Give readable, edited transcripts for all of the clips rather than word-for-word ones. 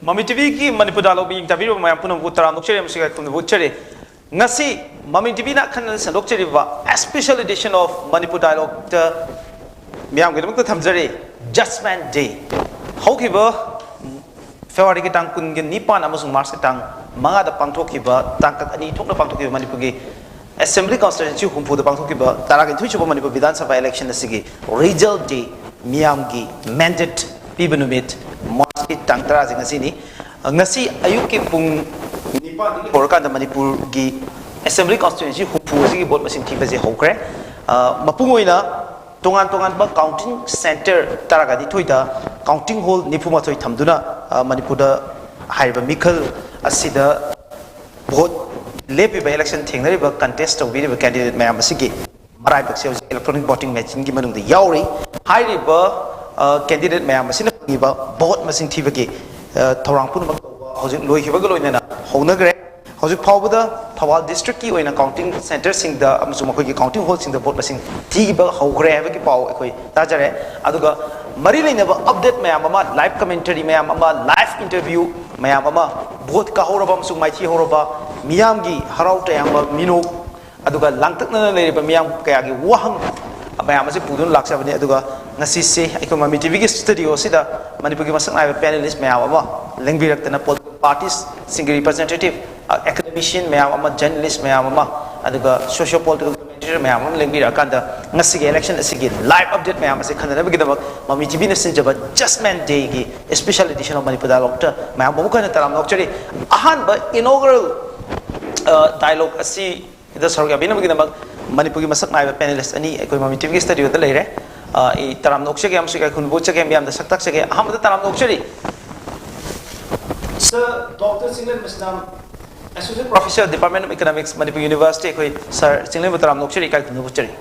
Mami TV ki Manipur dialogue bi interview ma pun utara nokchere music kun butchere ngasi Mami TV na khan san nokchere ba special edition of Manipur dialogue ta miam gi dum thamjare judgment day hokiba February ki tang kun gi nipan amasung March ki tang manga da pangthokiba tangkat ani thokna pangthokiba Manipur gi Assembly constituency humpu da pangthokiba tara gi thuichuba Manipur Vidhan Sabha election asigi result day miam gi mandate pibunumit March ki tang tara jing asini ngasi ayuk ki pung nipan ki borkan da Manipur gi Assembly constituency humpu asigi vote machine thiba je hokre mapung oina tongan ba counting center tara ga di thoida counting hall nipuma thoi thamduna Manipur da haiba mikal asida vote lepi by election thingnari ba contest of video candidate mayam asigi marai bakse electronic voting machine gi manung da yauri hairi ba candidate mayam asina ba vote machine thiba gi thorang pun mak hojik loi khiba ga loina na honagre hojik phawda Thawal district ki oina counting center sing da amsu makoi gi counting hall sing da vote machine thi ba hogre ha gi paw ekoi ta jare aduga mari leina ba update mayam ama live commentary mayam ama live interview mayam ama vote ka horaba amsu mai thi horaba miyam gi harau ta yam ba mino aduga langtak na le ba miyam kaya gi wahang mayam ase pudun laksa bani aduga ngasi se aiko Mami TV gi studio sida Manipur gi masak na panelist mayam ama lengbirak tana parties single representative academician mayam ama journalist mayam ama aduga socio political commentator mayam ama lengbirak kanda ngasi gi election asigi live update mayam ase khanana bi gidam Mami TV na sinjaba judgment day gi special edition of Manipur dialogue ta mayam bu kana taram nokchari ahan ba inaugural dialogue asi ida sarga bina bi gidam Manipur gi masak na panelist ani aiko Mami TV gi studio da leire I taram nokche ge amsi ga kun bocha ge miam da saktak se ge aham da taram nokchari Sir Dr. Singlen Misnam Associate Professor Department of Economics Manipur University koi Sir Singlen taram nokchari kai kun bochari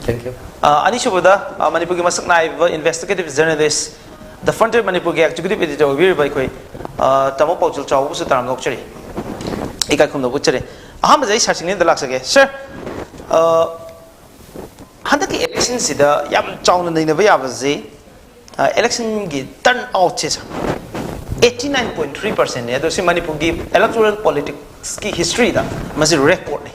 Thank you ani shubada Manipur gi masak na investigative journalist the frontier Manipur gi executive editor wir bai koi tamo pauchul chaw su taram nokchari ikai kun bochari aham jai Sir Singlen da lak sage sir Handa ki election sida yam chawna nei na ba ya ba je election gi turn out che 89.3% ne ado si Manipur gi electoral politics ki history da masi record ne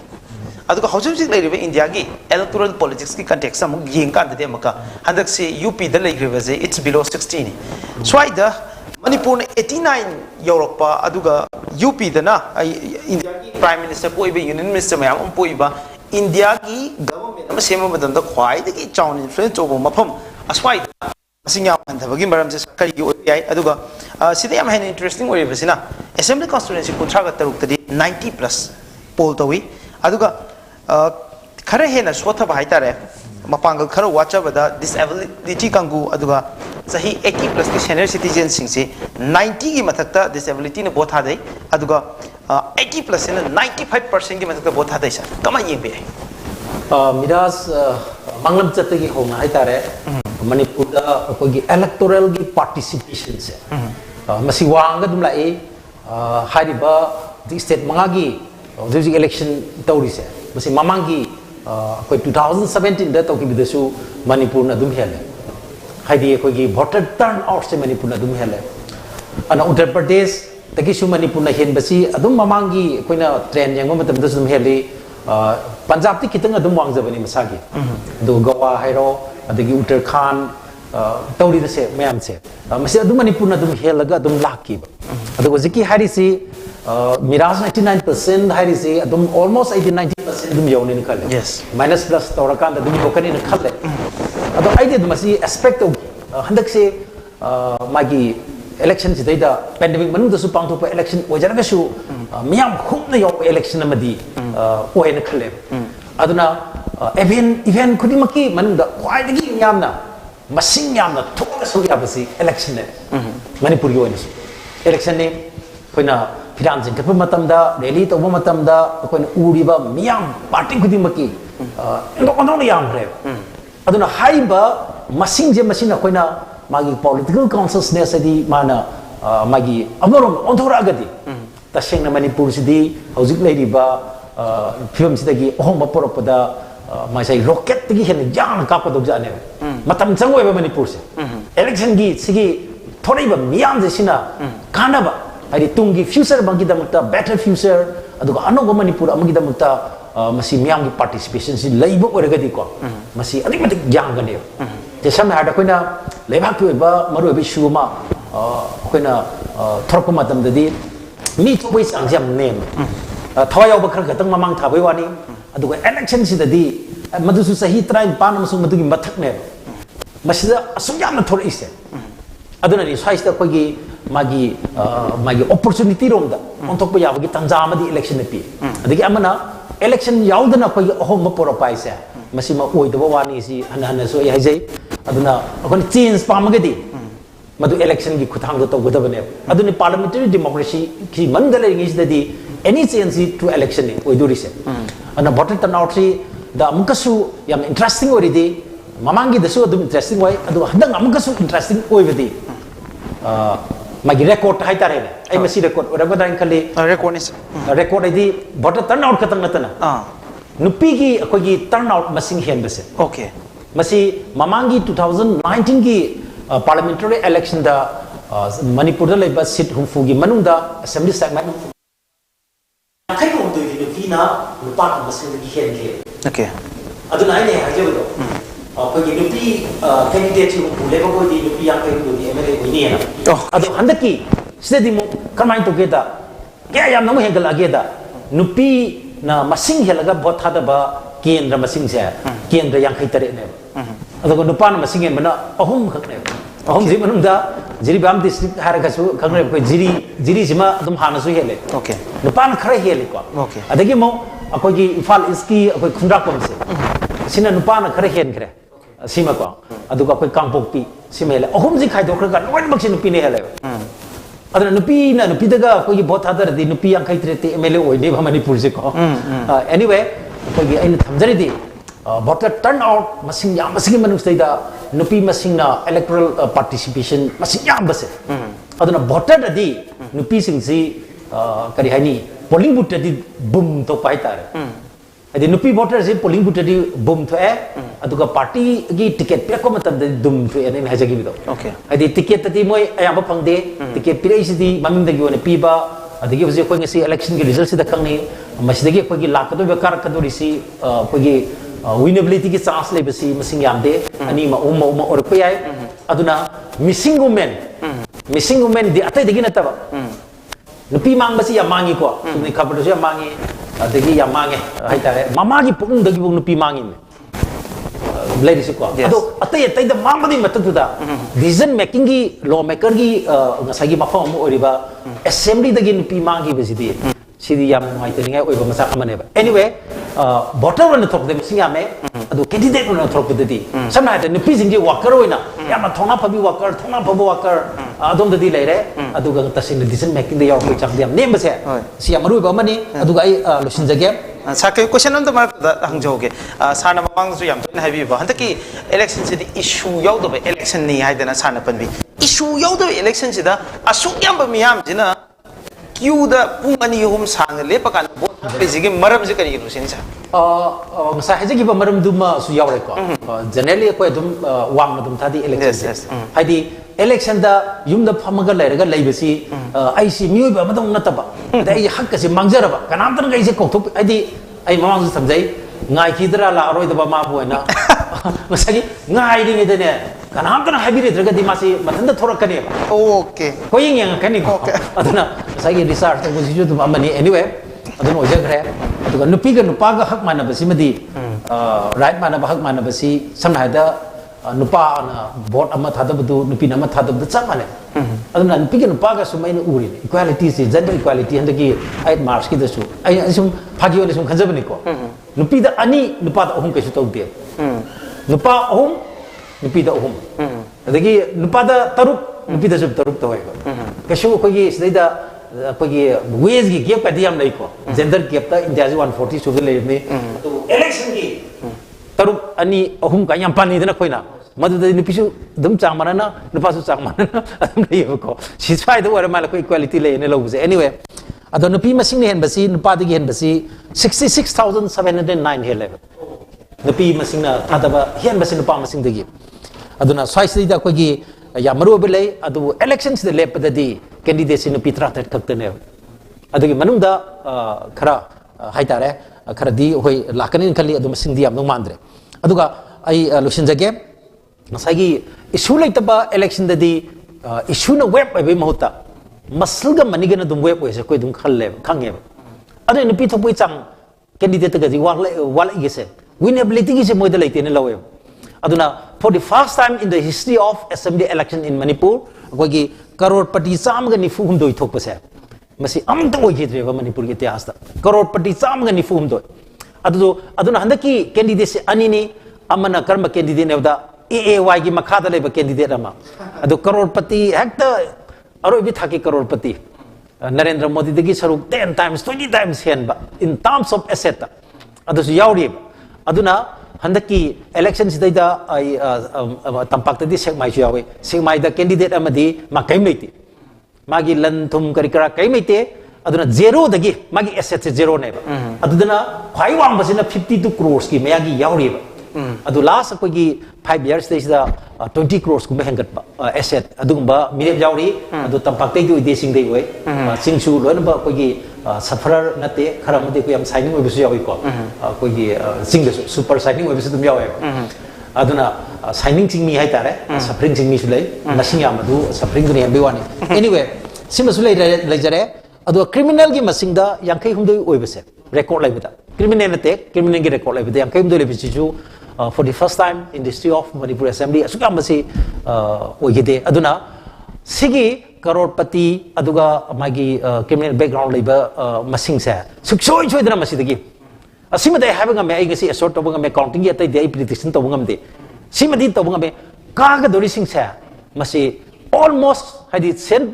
adu ka hojum jik lai India gi electoral politics ki context am yeng kan de maka handak si UP da lai ba je it's below 60 ne so ida Manipur 89 Europe aduga UP da na India gi prime minister poi be union minister mayam poi ba India ki government ama sema madam da khwai de ki chawn influence over mafam aswai asinya mandhabagi maram je sakari gi oi aduga sida yam hen interesting oi basina assembly constituency kuntra ga taruk tadi 90 plus poll tawi aduga khare hena swatha ba haitare mapangal khara wacha bada disability kangu aduga sahi 80 plus ki senior citizens sing se 90 gi mathakta disability ne botha dai aduga 80 plus in 95% ki mathakta botha dai sa kama yembe Miras manglam chate gi homa hai tare Manipur da ko gi electoral gi participation se masi wanga dum la e hariba di state manga gi the election tawri se masi mamang gi ko 2017 da to ki bidasu Manipur na dum hele haidi ko gi voter turn out se Manipur na dum hele ana Uttar Pradesh tagi su Manipur na hen basi adum mamang gi koina trend yang matam da sum hele Punjab ti kitang adum wangjabani masagi do Goa hairo adagi Uttarakhand tawri da se mayam se masi adum Manipur na dum helaga adum laki adu ziki hari si Miras 99% hari si adum almost 80-90% adum yawni ni khale yes minus plus tawrakan adum dokani ni khale adu aide adum masi aspect of handak se magi election si daida pandemic manung da su pangtho pa election ojaraga su miyam khumna yaw election amadi oina khale aduna event khudimaki manung da kwaidagi miyamna masing yamna thokna su yabasi election ne Manipur gi oina election ne koina phiran jing kapma matamda rally to matamda koina uriba miyam party khudimaki ndokondong yam khre aduna haiba masing je masina koina magi political consciousness adi mana magi amorom onthora agadi tasengna Manipur sidi hojik leiriba film sidagi ohom poropada masai rocket tigi hen jang kapa dog jane matam changoi ba Manipur se election gi sigi थोड़ीब मियाम जेसिना कानाबा हाइदि Tungi future बंगी दमता better future अदुगा अनोगो Manipur अमगी दमता मसी मियाम की participation सि लैबो ओरगदि को मसी अधिकमतिक यांगने जे समना हादा कोइना लेबाक तुबा मरु बि शुमा कोइना थोरप मतमददि मी थोबै सांगजम name थवायाव बखर खतंग ममांग थाबै वानी अदुगा election सिददि मदुसु सही try पान मसुंग मदुगी मथकने मसिदा असुयाम थोरइसे अदुना नि साइस्ता कोगी मागी मागी अपॉर्चुनिटी रोमदा ओंथोप याबगी तंजा अमदि इलेक्शन ने पी अदगी अमना इलेक्शन याउदना कोगी अहोम पोरो पाइसे मसिमा ओइदबो वानी सि हन हन सो याइजै अदुना अखन चेंज पामगदि मदु इलेक्शन की खुथांग तो गदबने अदुनि पार्लियामेंटरी डेमोक्रेसी की मनगले इंगिसदि एनी चेंज टू इलेक्शन ने ओइदुरिसे अना वोटर टर्नआउट सी द अमकसु याम इंटरेस्टिंग ओरिदि ममांगी दसु अदुम इंटरेस्टिंग ओइ अदु हदंग अमकसु इंटरेस्टिंग ओइबदि मागी रेकॉर्ड हाई तारे आई मसी रेकॉर्ड ओरगो दाइन खली रेकॉर्ड इस रेकॉर्ड इदी वोटर टर्नआउट खतंग नतना नुपी की अखोगी टर्नआउट मसिंग हेन बसे ओके मसी ममांगी 2019 की पार्लियामेंटरी इलेक्शन दा मणिपुर दा लेबा सीट हुफु की मनुंग दा असेंबली सेगमेंट खै को दो दी नुपीना नुपा मसिंग की हेन के ओके अदुना आइने हाजेबो अखोगी नुपी कैंडिडेट हु लेबा को दी नुपी या कई दो दी एमएलए होइने ना अदु हंदकी सिदि मु कमाइन तो गेदा क्या याम नमु हेगल अगेदा नुपी ना मसिंग हेलगा भोट थादबा केंद्र मसिंग से केंद्र यांखै तरे ने अदुगा नुपान मसिंग हेन बना अहुम खकने अहुम जि मनुदा जिरिबाम डिस्ट्रिक्ट हारगसु खंगरे को जिरी सिमा अदुम हानसु हेले ओके नुपान खरे हेले को ओके अदगी मो अकोगी इफाल इसकी अकोई खुंडाकोम से सिना नुपान खरे हेन खरे सिमा को अदुगा अकोई कांगपोक्पी सिमा हेले अहुम जि खाइदोखरगा लोइनमक सि नुपी ने हेले अदना नुपी ना नुपी दगा अकोगी भोट थादरदि नुपी यांखै तरे एमएलए ओइने मणिपुर से को anyway अकोगी अइन थमजरिदि voter turnout masing yam masing manusida nupi masing na electoral participation masing yam base aduna voter adi nupi sing si kari hani polling booth adi boom to pai tare adi nupi voter si polling booth adi boom to aduga party gi ticket pe ko matam de dum to ene hajagi bido okay adi ticket adi moi ayam phangde ticket pire si di maming dagi one piba adagi hoje ko ngasi election gi result si da khangni masidagi ko gi lakado be kar kadori si ko gi winnability की chance ले बसी मसिंग यामदे अनि मा उम और पे आए अदुना missing women दि अतै दगी नतबा नुपी मांग बसी या मांगी को तुमने खबर से मांगी दगी या मांगे हाइ तारे मामा की पुंग दगी बुंग नुपी मांगी ने लेडी से को अदो अतै अतै द मांगबदि मतुदा डिसीजन मेकिंग की लॉ मेकर की ngसागी मफम ओरिबा असेंबली दगी नुपी मांगी बसिदि सिदि याम माइतनिंगा ओइबा मसा अमनेबा एनीवे voter वन थोक दे मिसिंग यामे अदो कैंडिडेट वन थोक ददि समना हाते नुपी सिंग वर्कर ओइना याम थोना फबी वर्कर थोना फबो वर्कर अदोम ददि लेरे अदुगा तसिन डिसीजन मेकिंग दे याव चाक दे नेम बसे सि यामरु बा मनी अदुगा आई लुसिन जगे साके क्वेश्चन नम मार्क हंगजोगे साना ममांग जो याम तो हाइबी बा हंतकी इलेक्शन से इशू याउदबे इलेक्शन नि हाइदना साना पनबी इशू याउदबे इलेक्शन से दा असुक याम मियाम जिना क्यू दा पुंग अनि होम सांग लेपकान बोट बेजिगे मरम जे करी रुसिन सा ngsa hajegi ba maram dum su yawre ko generally ko dum wang dum thadi election haidi election da yum da phamaga lairaga laibasi ai si mioi ba madong nataba da ai hak ka se mangjaraba kanam tan gai se kokthop haidi ai mamang su samjai ngai khidra la aroi da ba ma boina masagi ngai ri ne ne kanam tan habire draga di masi mathanda thorakane okay ko ying yang kani ko aduna masagi research ko ji ju dum amani anyway adun ojagre aduga nupi ga nupa ga hak mana basi madi right mana ba hak mana basi samna da nupa na vote ama thadabdu nupi na ama thadabdu chamane aduna nupi ga nupa ga sumai na uri equality se gender equality handaki 8 march ki dasu ai sum phagi one sum khanjabani ko nupi da ani nupa da ahum kaisu tawde nupa ahum nupi da ahum adagi nupa da taruk nupi da sub taruk tawai ko kaisu ko gi sida कोई veg की gap का दिया नहीं को gender gap ता India से 140 सुबह ले ने तो इलेक्शन की तरुक अनि अहुम का यम पानी देना कोई ना मदद निपिसु दम चांग माना नुपासु चांग माना अदम नहीं को सिसफाई दो माला को इक्वालिटी ले ने लोग एनीवे अदो नुपी मसिंग ने हेन बसी नुपा दगी हेन बसी 66709 हे लेवल नुपी मसिंग ना थादबा हेन बसी नुपा मसिंग दगी अदुना स्वाइस दा कोई ya maru belai adu elections de lepadadi candidate sinu pitra tat kaktane adu manung da khara haitare khara di hoi lakanin khali adu masindi am mandre aduga ai lusin jage masagi issue laitaba election dadi issue na web ai mahuta maslga manigana dum web wese koi dum khalle khange adu ni pitho chang candidate ga ji wala gese winnability gi se moida laite ne lawe aduna for the first time in the history of assembly election in Manipur kogi crorepati cham ga nifu hum doi thok pase masi amta oi gidre ba Manipur gi ityahas da crorepati cham ga nifu hum doi aduna handaki candidate ani ni amana karma candidate ne da AAY gi makha da leba candidate ama adu crorepati hekta aroi bi thaki crorepati Narendra Modi dagi saruk 10 times 20 times hen ba in terms of asset adu su yauri aduna handaki elections daida ai tampak tadi sekmai chu yawe sekmai da candidate amadi ma kai meiti magi lan thum kari kara kai meite aduna zero dagi magi asset zero ne ba aduna khwai wang basina 52 crores ki mayagi yauri ba adu last ko gi 5 years days da 20 crores ku mehengat ba asset adugumba mirep yauri adu tampak tai du de sing dei we singsu lon ba ko gi sufferer nate khara mate ko yam signing we bisu yawi ko ko gi sing super signing we bisu dum yawe aduna signing sing mi hai tare suffering sing mi su lei nasing yam adu suffering du ne be wani anyway sima su lei jare adu criminal gi masing da yankai humdoi oi bese record lai bita criminal nate criminal gi record lai bita yankai humdoi le bisu ju for the first time in the history of Manipur Assembly asukam basi oi gide aduna sigi crorepati aduga magi criminal background leba masing sa suksoi choi dana masidagi asima dai having me ai gasi assort to me counting ya tai dai prediction to ngam de sima din to ngam ka ga dori sing sa masi almost hadi 10%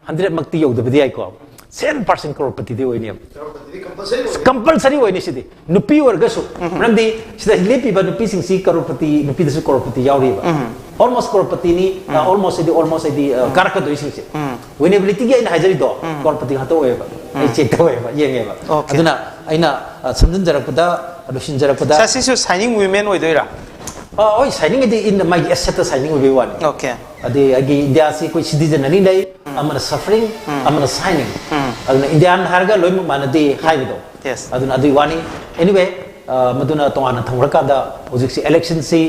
100 makti yog de ai ko 10% crorepati de oi ni compulsory oi ni sidi nupi warga su ramdi sida lepi ba nupi sing si crorepati nupi de su crorepati yauri ba almost crorepati ni almost idi karaka do sing se winnability gi ina hajari do crorepati hato oi ba ai check to oi ba yenge ba aduna aina samjin jarakpada adusin jarakpada sa sisu signing women oi doira oi signing idi in my asset signing oi one okay adi agi india si koi citizen ani dai amana suffering amana signing aduna indian harga loi manadi haido yes aduna adi wani anyway maduna tongana thangraka da hojik si election si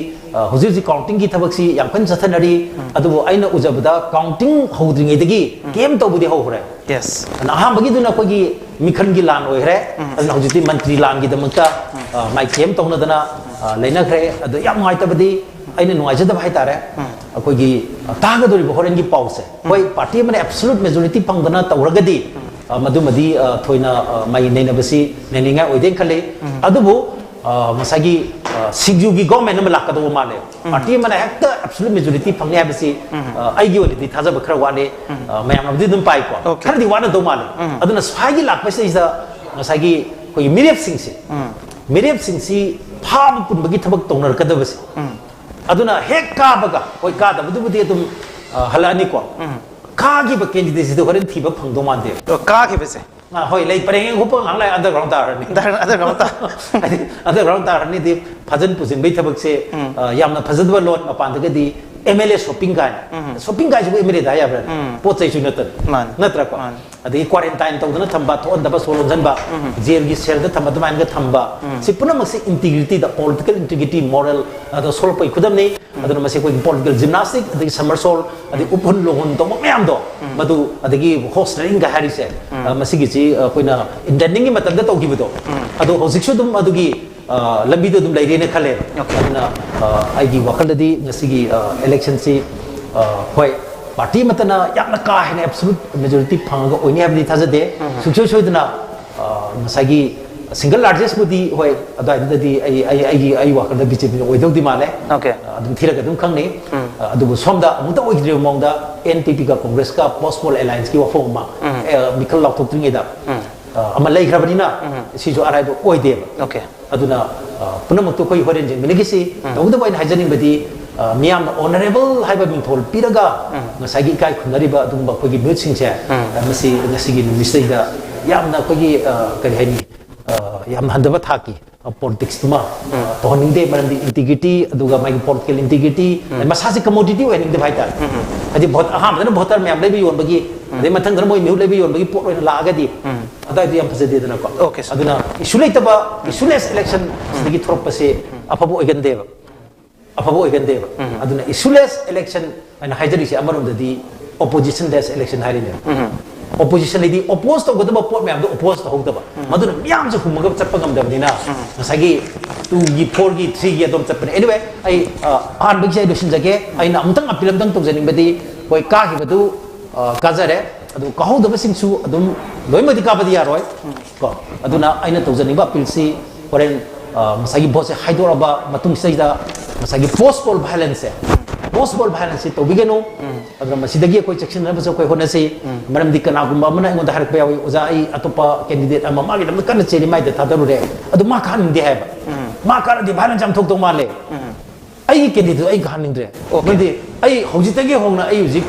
hojik counting gi thabak si yam kan sathanari adu aina ujabda counting hodringai dagi kem to budi ho hore yes na ha bagi duna ko gi mikhan gi lan oi hre aduna hojiti mantri lan gi damaka mai kem to na dana leina khre adu yam ngai tabadi aina nuai jada bhai tare ko gi taga dori horen gi pause koi party mane absolute majority pangdana tawragadi madumadi thoina mai neina basi neninga oiden khale adubu masagi sigju gi government ma lakado male party mane hekta absolute majority phangne basi ai gi wali thaja bakhra wale mayam abdi dum pai ko khar di wana do male aduna swagi lakpase is masagi koi mirep sing si pham pun bagi thabak tongnar kadabasi aduna hek ka baga koi ka da budubudi dum halani ko kaagi ba candidate de horen thiba phangdo mande ka ke bese hoi lei pareng ko pang ang lai underground tar ni underground tar ni di phajan pujin bai thabak se yamna phajadwa lot apan de di MLA shopping guy ju MLA da ya bra pot chai chu natra ko adi quarantine to dana thamba thon da ba solon jan ba jail gi sel da thamba man ga thamba si puna mak se integrity da political integrity moral da sol pai khudam nei aduna ma se ko political gymnastic adi somersault adi upun lohon to mayam do madu adi hosting ga hari se masi gi chi koina intending gi matam da to gi do adu hosik su dum adu gi lambi do dum lai re ne khale aduna ai gi wakal di ngasi gi election si hoi party matana yakna ka hene absolute majority phanga oini habni thajade sukso soidna masagi single largest budi hoi adai di ai wakal da BJP oidok di male okay adum thiraga dum khangni adu somda amuta oidre mongda NPP ka congress ka post-poll alliance ki wafong ma mikal lak thok tringe da ama lai khrabani na si jo arai do oide okay aduna punam to koi horen jeng menegisi tawda boin hajaning badi miyam honorable haiba mingthol piraga ngasagi kai khunari ba dum ba koi gi mut singche masi ngasigi ministry da yamna koi gi kari hani yam handaba thaki politics tuma toning de maram di integrity aduga mai political integrity masasi commodity wening de bhaitar adi bhot aham na bhotar me amle bi yon bagi de mathang dana moi miu le bi yon bagi pot oina la ga di ada di am phase de dana ko Okay, sir. aduna isulai taba isuless election sigi throp pase apabu oigan deva apabu oigan deva aduna isuless election ana hajari si amarum di opposition des election hari ne opposition lady oppose to godaba pot me am do oppose to hogdaba maduna myam je humaga chappa ngam daba dina masagi 2 gi 4 gi 3 gi adom chappa anyway ai an big sai dosin jage ai na amtang apilam dang to janing badi koi ka gi badu kazare adu kahau daba sing su adum loi madi ka badi yaroi ko aduna aina to janing ba pilsi foreign masagi boss haidoraba matung sai da masagi postpone violence to bigeno adra masidagi koi section na baso koi honasi maram dikana gumba mana ngon har pe oza ai atopa candidate ama magi dam kan cheri mai da thadaru re adu ma khan de have ma kar di violence am thok to male ai candidate ai khan ning re mede ai hoji tagi hongna ai uji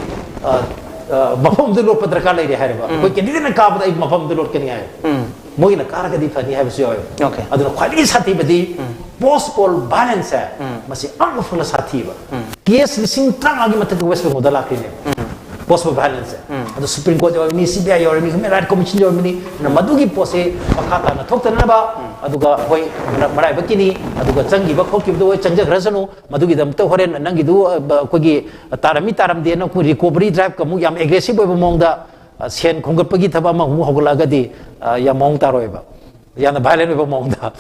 mafam de lot padra ka lai re hai ba koi candidate na ka ba ai mafam de lot kani ai moi na kar ka di fani have so Okay. adu khali sati badi postpone violence masi ang funa sati ba case lising tang agi matak west bengal da lakri ne postpone violence adu supreme court or mi CBI or mi human rights commission or mi na madugi pose pakata na thok na ba aduga hoi marai bakini aduga changi ba khokki do changja grasanu madugi dam to horen nangi du kogi taram de na ku recovery drive kamu yam aggressive ba mongda sen khonggat pagi thaba ma hu hogla ga di ya mong taroi ba ya na violent ba mongda